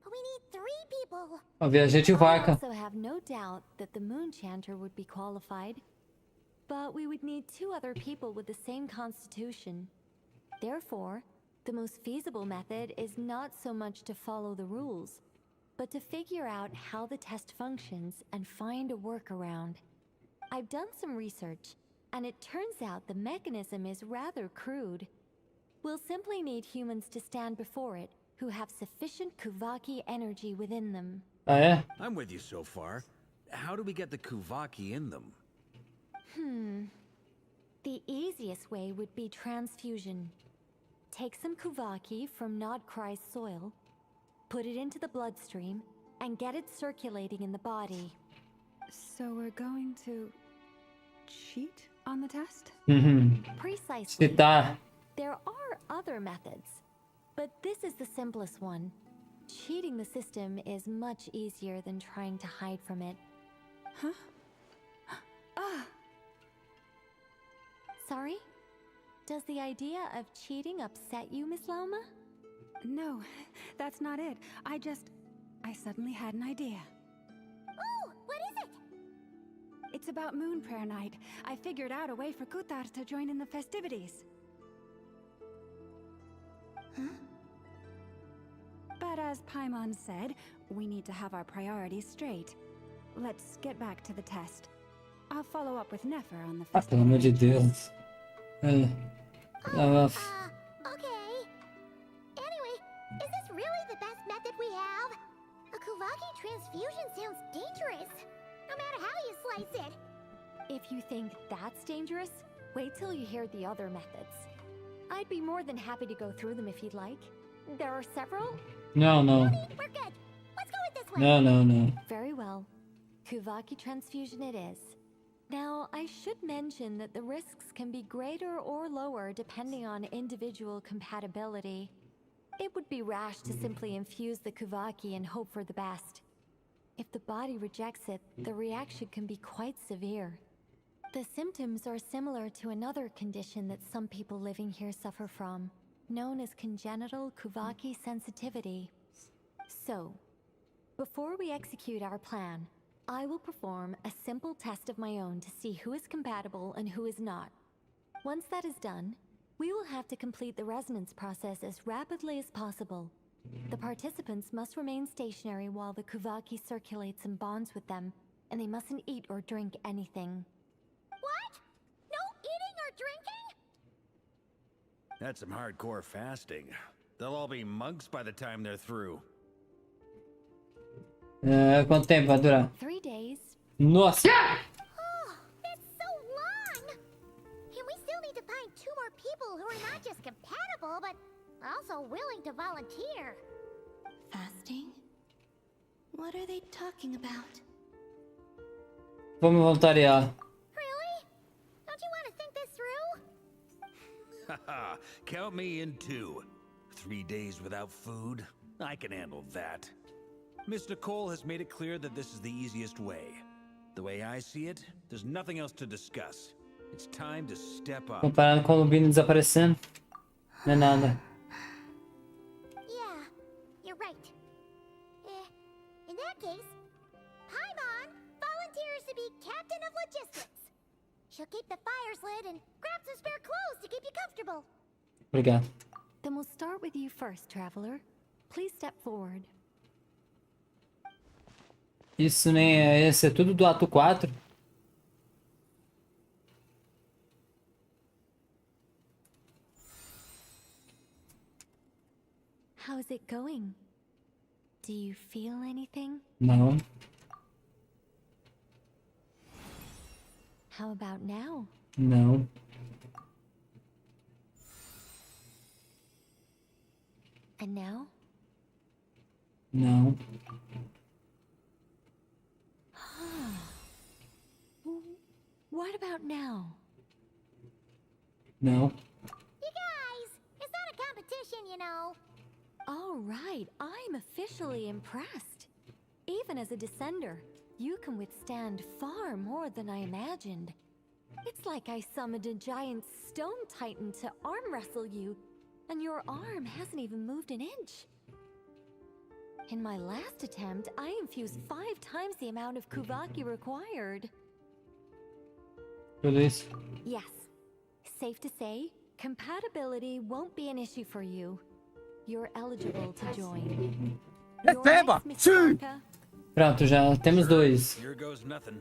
But we need 3 people. Ó, viajei de I vaca. also have no doubt that the moon chanter would be qualified. But we would need 2 other people with the same constitution. Therefore, the most feasible method is not so much to follow the rules, but to figure out how the test functions and find a workaround. I've done some research, and it turns out the mechanism is rather crude. We'll simply need humans to stand before it who have sufficient Kuvaki energy within them. Ah, é? I'm with you so far. How do we get the Kuvaki in them? The easiest way would be transfusion. Take some Kuvaki from Nod-Krai's soil, put it into the bloodstream, and get it circulating in the body. So we're going to cheat on the test? Precisely. Citar. There are other methods, but this is the simplest one. Cheating the system is much easier than trying to hide from it. Huh? Ah! Sorry? Does the idea of cheating upset you, Miss Lauma? No, that's not it. I suddenly had an idea. Oh, what is it? It's about Moon Prayer Night. I figured out a way for Kutar to join in the festivities. Huh? But as Paimon said, we need to have our priorities straight. Let's get back to the test. I'll follow up with Nefer on the Ah, pelo amor de Deus. É. Okay. Anyway, is this really the best method we have? A Kuvaki transfusion sounds dangerous, no matter how you slice it. If you think that's dangerous, wait till you hear the other methods. I'd be more than happy to go through them if you'd like. There are several. Não, não. We're good. Let's go with this one. Não, não, não. Very well. Kuvaki transfusion it is. Now, I should mention that the risks can be greater or lower depending on individual compatibility. It would be rash to simply infuse the Kuvaki and hope for the best. If the body rejects it, the reaction can be quite severe. The symptoms are similar to another condition that some people living here suffer from, known as congenital Kuvaki sensitivity. So, before we execute our plan, I will perform a simple test of my own to see who is compatible and who is not. Once that is done, we will have to complete the resonance process as rapidly as possible. The participants must remain stationary while the Kuvaki circulates and bonds with them, and they mustn't eat or drink anything. What? No eating or drinking? That's some hardcore fasting. They'll all be monks by the time they're through. Quanto tempo vai durar? 3 days. Nossa! Oh, that's so long! And we still need to find 2 more people who are not just compatible, but also willing to volunteer. Fasting? What are they talking about? Vou me voluntariar. Really? Don't you want to think this through? Haha, count me in too. 3 days without food? I can handle that. Miss Nicole has made it clear that this is the easiest way. The way I see it, there's nothing else to discuss. It's time to step up. Comparando com o Columbina desaparecendo, não é nada. Yeah, you're right. distance. She'll keep the fires lit and grab some spare clothes to keep you comfortable. Obrigado. Then we'll start with you first, traveler. Please step forward. Isso nem é esse, é tudo do ato 4. How's it going? Do you feel anything? Não. How about now? Não. And now? Não. What about now? Não. You guys, it's not a competition, you know. All right, I'm officially impressed. Even as a descender, you can withstand far more than I imagined. It's like I summoned a giant stone titan to arm wrestle you, and your arm hasn't even moved an inch. In my last attempt, I infused 5 times the amount of Kuvaki required. Tudo isso. Yes. Safe to say, compatibility won't be an issue for you. You're eligible to join. Receba! Sim! Pronto, já temos 2. Here goes nothing.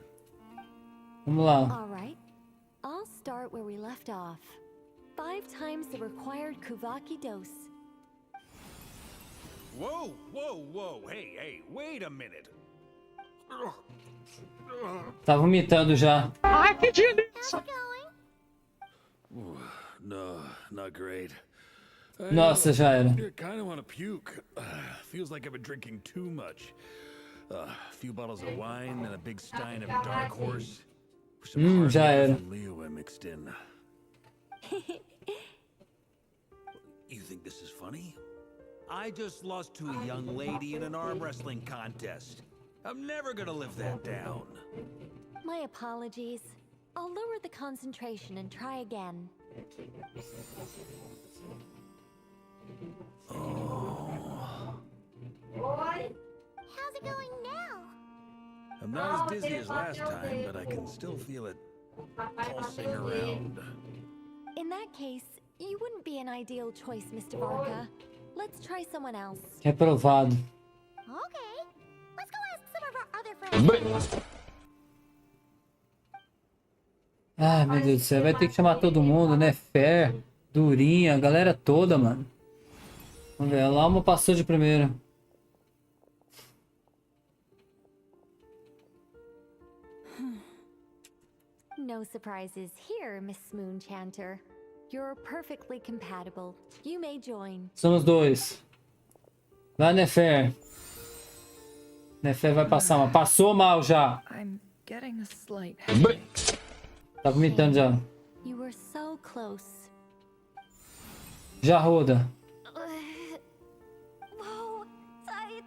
Vamos lá. All right. I'll start where we left off. 5 times the required Kuvaki dose. Whoa, whoa, whoa. Hey, wait a minute. Tá vomitando já. Ai, que delícia! No, not great. Nossa, já era. I kind of want to puke. Feels like I've been drinking too much. A few bottles of wine and a big stein of Dark Horse. Já era. Leo mixed in. You think this is funny? I just lost to a young lady in an arm wrestling contest. I'm never gonna live that down. My apologies. I'll lower the concentration and try again. How's it going now? I'm not as dizzy as last time, but I can still feel it pulsing around. In that case, you wouldn't be an ideal choice, Mr. Varka. Let's try someone else. Reprovado. Okay. Let's go ask some of our other friends. Ai, meu Deus do céu. Vai ter que chamar todo mundo, né? Fer, Durinha, a galera toda, mano. Vamos ver. A Lauma passou de primeiro. No surprises here, Miss Moonchanter. You're perfectly compatible. You may join. Somos 2. Vai, Nefer. Nefer vai passar mal. Passou mal já. I'm getting a slight Tá vomitando já. You were so close. Já roda. Whoa, I'm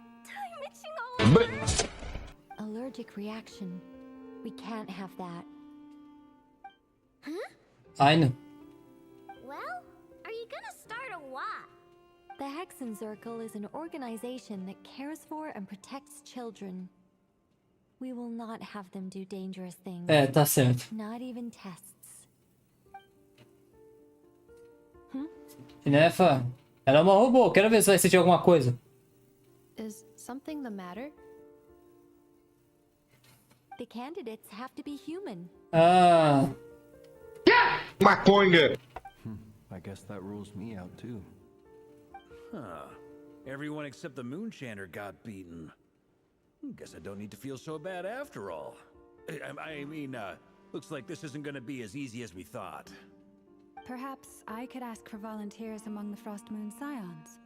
itching all over. Allergic reaction. We can't have that. Huh? Ai, não. Well, are you gonna start a what? The Hexen Circle is an organization that cares for and protects children. We will not have them do dangerous things. É, tá certo. Not even tests. Nefa, ela é uma robô. Quero ver se vai sentir alguma coisa. Is something the matter? The candidates have to be human. Ah. Maconha! I guess that rules me out too. Huh. Everyone except the Moonchanter got beaten. Guess I don't need to feel so bad after all. I mean, looks like this isn't gonna be as easy as we thought. Perhaps I could ask for volunteers among the Frost Moon Scions.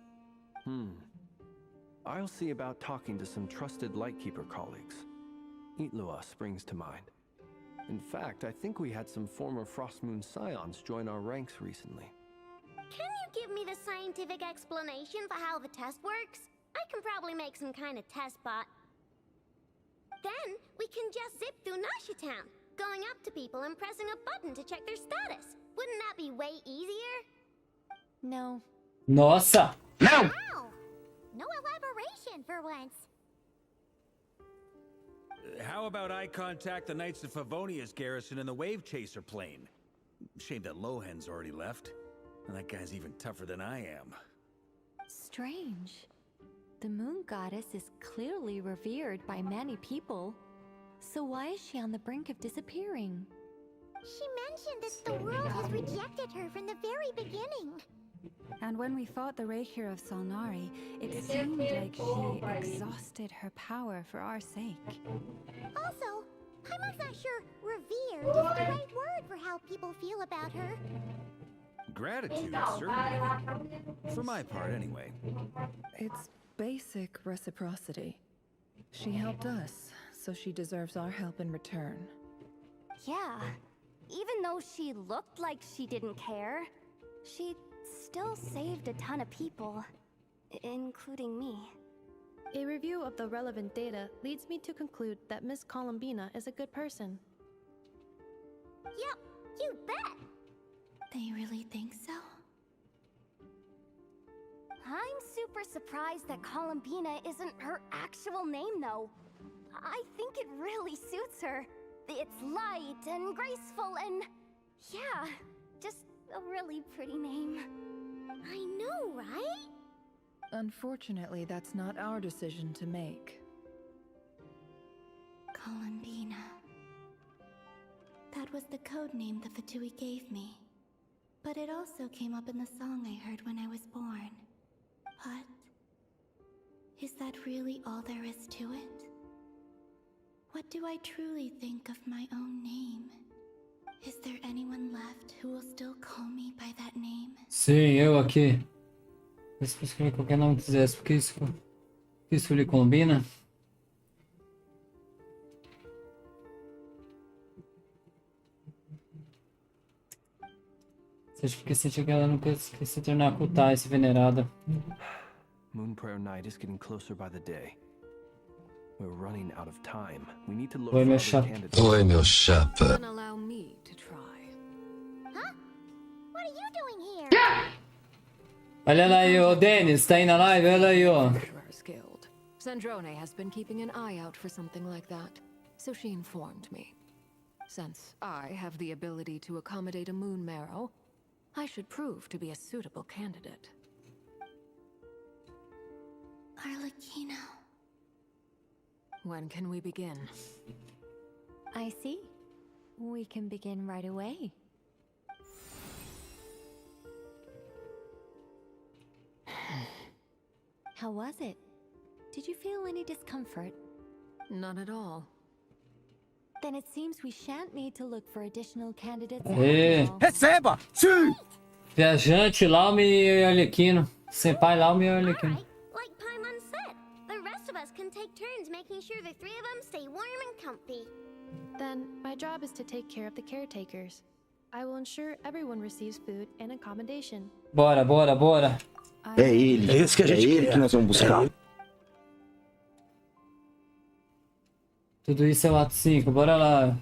I'll see about talking to some trusted Lightkeeper colleagues. LUAS springs to mind. In fact, I think we had some former Frost Moon Scions join our ranks recently. Can you give me the scientific explanation for how the test works? I can probably make some kind of test bot. Then we can just zip through Nashi Town, going up to people and pressing a button to check their status. Wouldn't that be way easier? No. Nossa! Não! Wow! No elaboration for once. How about I contact the Knights of Favonia's garrison in the Wave Chaser plane? Shame that Lohan's already left. And that guy's even tougher than I am. Strange. The moon goddess is clearly revered by many people. So why is she on the brink of disappearing? She mentioned that the world has rejected her from the very beginning. And when we fought the Rerir of Salnari, it seemed like she exhausted her power for our sake. Also, I'm not sure revered is the right word for how people feel about her. Gratitude, certainly. For my part, anyway. It's basic reciprocity. She helped us, so she deserves our help in return. Yeah. Even though she looked like she didn't care, she still saved a ton of people, including me. A review of the relevant data leads me to conclude that Miss Columbina is a good person. Yep, you bet! They really think so? I'm super surprised that Columbina isn't her actual name, though. I think it really suits her. It's light and graceful and... yeah, just a really pretty name. I know, right? Unfortunately, that's not our decision to make. Columbina. That was the code name the Fatui gave me. But it also came up in the song I heard when I was born. But... is that really all there is to it? What do I truly think of my own name? Is there anyone left who will still call me by that name? Sim, eu aqui. Eu escolhi qualquer nome que quisesse, porque isso lhe combina. Seja porque você tinha que ela nunca esqueci de tornar Kutai, esse venerada. Moon Prayer Night is getting closer by the day. We're running out of time. We need to look Oi, for meu other chapa. candidates. Oi, meu chapa. Then allow me to try. Huh? What are you doing here? Olha lá aí, ô Dennis, tá aí na live? Olha aí, ó. Adventurers Guild. Sandrone has been keeping an eye out for something like that, so she informed me. Since I have the ability to accommodate a moon marrow, I should prove to be a suitable candidate. Arlecchino. When can we begin? I see. We can begin right away. How was it? Did you feel any discomfort? None at all. Then it seems we shan't need to look for additional candidates. Aê. after all. Receba! Sim! Viajante, Laume e Arlequino. Senpai, Laume e Arlequino. Like Paimon said, the rest of us can take turns making sure the three of them stay warm and comfy. Then, my job is to take care of the caretakers. I will ensure everyone receives food and accommodation. Bora, bora, bora. É ele. É esse que a gente quer. Que nós vamos buscar. Tudo isso é o ato 5, bora lá.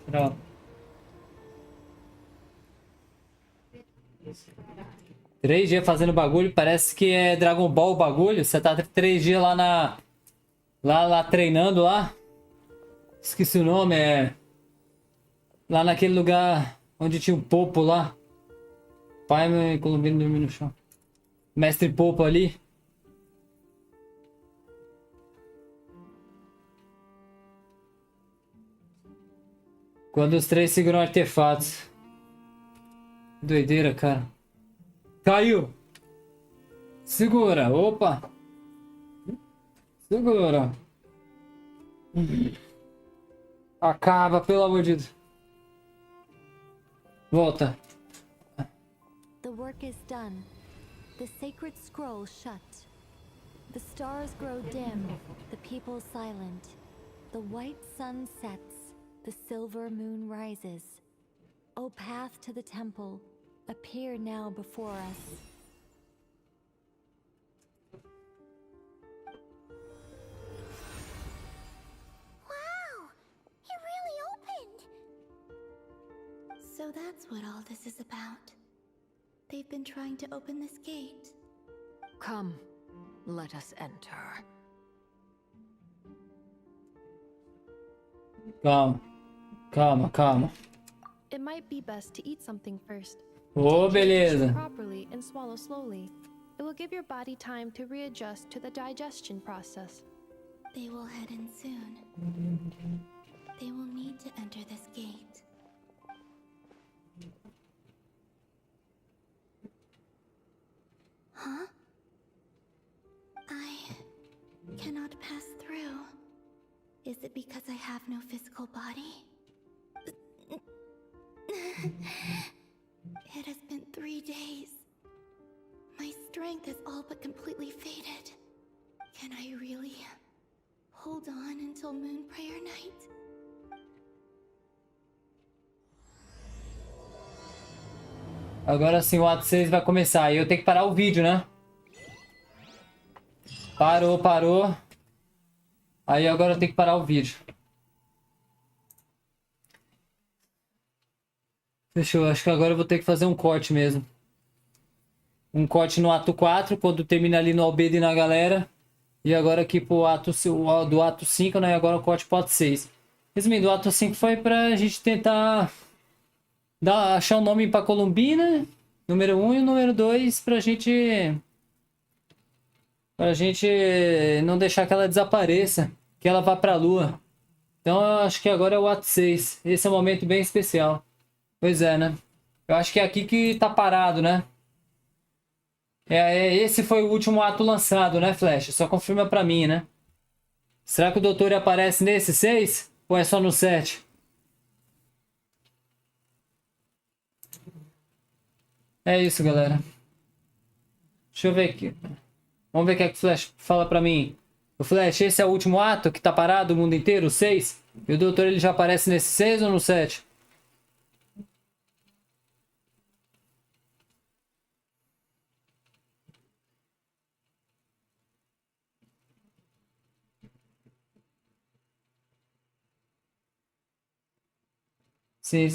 Pronto. 3 dias fazendo bagulho, parece que é Dragon Ball o bagulho. Você tá 3 dias lá lá treinando lá. Esqueci o nome, lá naquele lugar onde tinha o Popo lá. Pai e Columbina dormindo no chão. Mestre Popo ali. Quando os 3 seguram artefatos. Doideira, cara. Caiu! Segura! Opa! Segura! Acaba, pelo amor de Deus. Volta. The work is done. The sacred scroll shut. The stars grow dim, the people silent. The white sun sets, the silver moon rises. O path to the temple, appear now before us. Wow! It really opened! So that's what all this is about. They've been trying to open this gate. Come. Let us enter. Calma. Calma, calma. It might be best to eat something first. Ô, beleza. Properly and swallow slowly. It will give your body time to readjust to the digestion process. They will head in soon. They will need to enter this gate. Huh? I cannot pass through. Is it because I have no physical body? It has been 3 days. My strength has all but completely faded. Can I really hold on until Moon Prayer Night? Agora sim o ato 6 vai começar. E eu tenho que parar o vídeo, né? Parou, parou. Aí agora eu tenho que parar o vídeo. Fechou. Acho que agora eu vou ter que fazer um corte mesmo. Um corte no ato 4, quando termina ali no albedo e na galera. E agora aqui pro ato, do ato 5, né? Agora o corte pro ato 6. Resumindo, o ato 5 foi pra gente tentar achar um nome pra Columbina, número 1, e o número 2 pra gente não deixar que ela desapareça, que ela vá pra lua. Então eu acho que agora é o ato 6. Esse é um momento bem especial. Pois é, né? Eu acho que é aqui que tá parado, né? Esse foi o último ato lançado, né, Flash? Só confirma pra mim, né? Será que o doutor aparece nesse 6? Ou é só no 7? É isso, galera. Deixa eu ver aqui. Vamos ver o que é que o Flash fala pra mim. O Flash, esse é o último ato que tá parado o mundo inteiro, o 6? E o doutor ele já aparece nesse 6 ou no 7? Sim.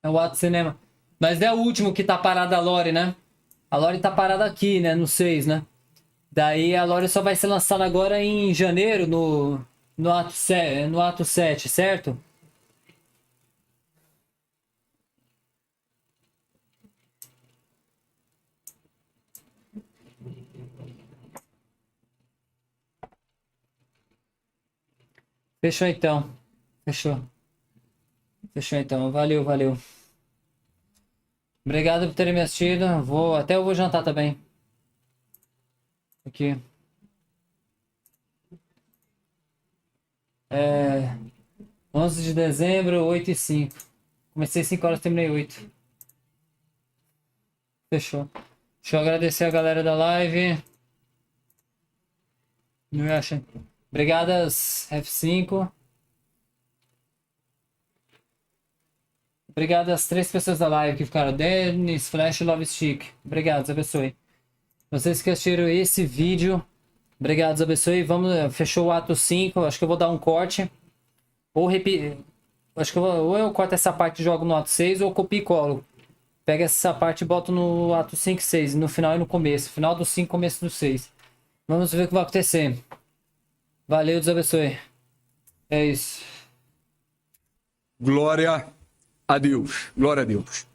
É o ato cinema. Mas é o último que tá parada a Lore, né? A Lore tá parada aqui, né? No 6, né? Daí a Lore só vai ser lançada agora em janeiro, no ato 7, certo? Fechou então. Fechou. Fechou então. Valeu, valeu. Obrigado por terem me assistido. Até eu vou jantar também. Aqui. 11 de dezembro, 8h05. Comecei 5 horas, terminei 8. Fechou. Deixa eu agradecer a galera da live. Não acha? Obrigadas, F5. Obrigado às 3 pessoas da live que ficaram. Dennis, Flash e Love Stick. Obrigado, Deus abençoe. Vocês que assistiram esse vídeo, obrigado, Deus abençoe. Fechou o ato 5. Acho que eu vou dar um corte. Ou repetir. Acho que ou eu corto essa parte e jogo no ato 6, ou copio e colo. Pega essa parte e boto no ato 5 e 6. No final e no começo. Final do 5, começo do 6. Vamos ver o que vai acontecer. Valeu, Deus abençoe. É isso. Glória a Deus. Glória a Deus.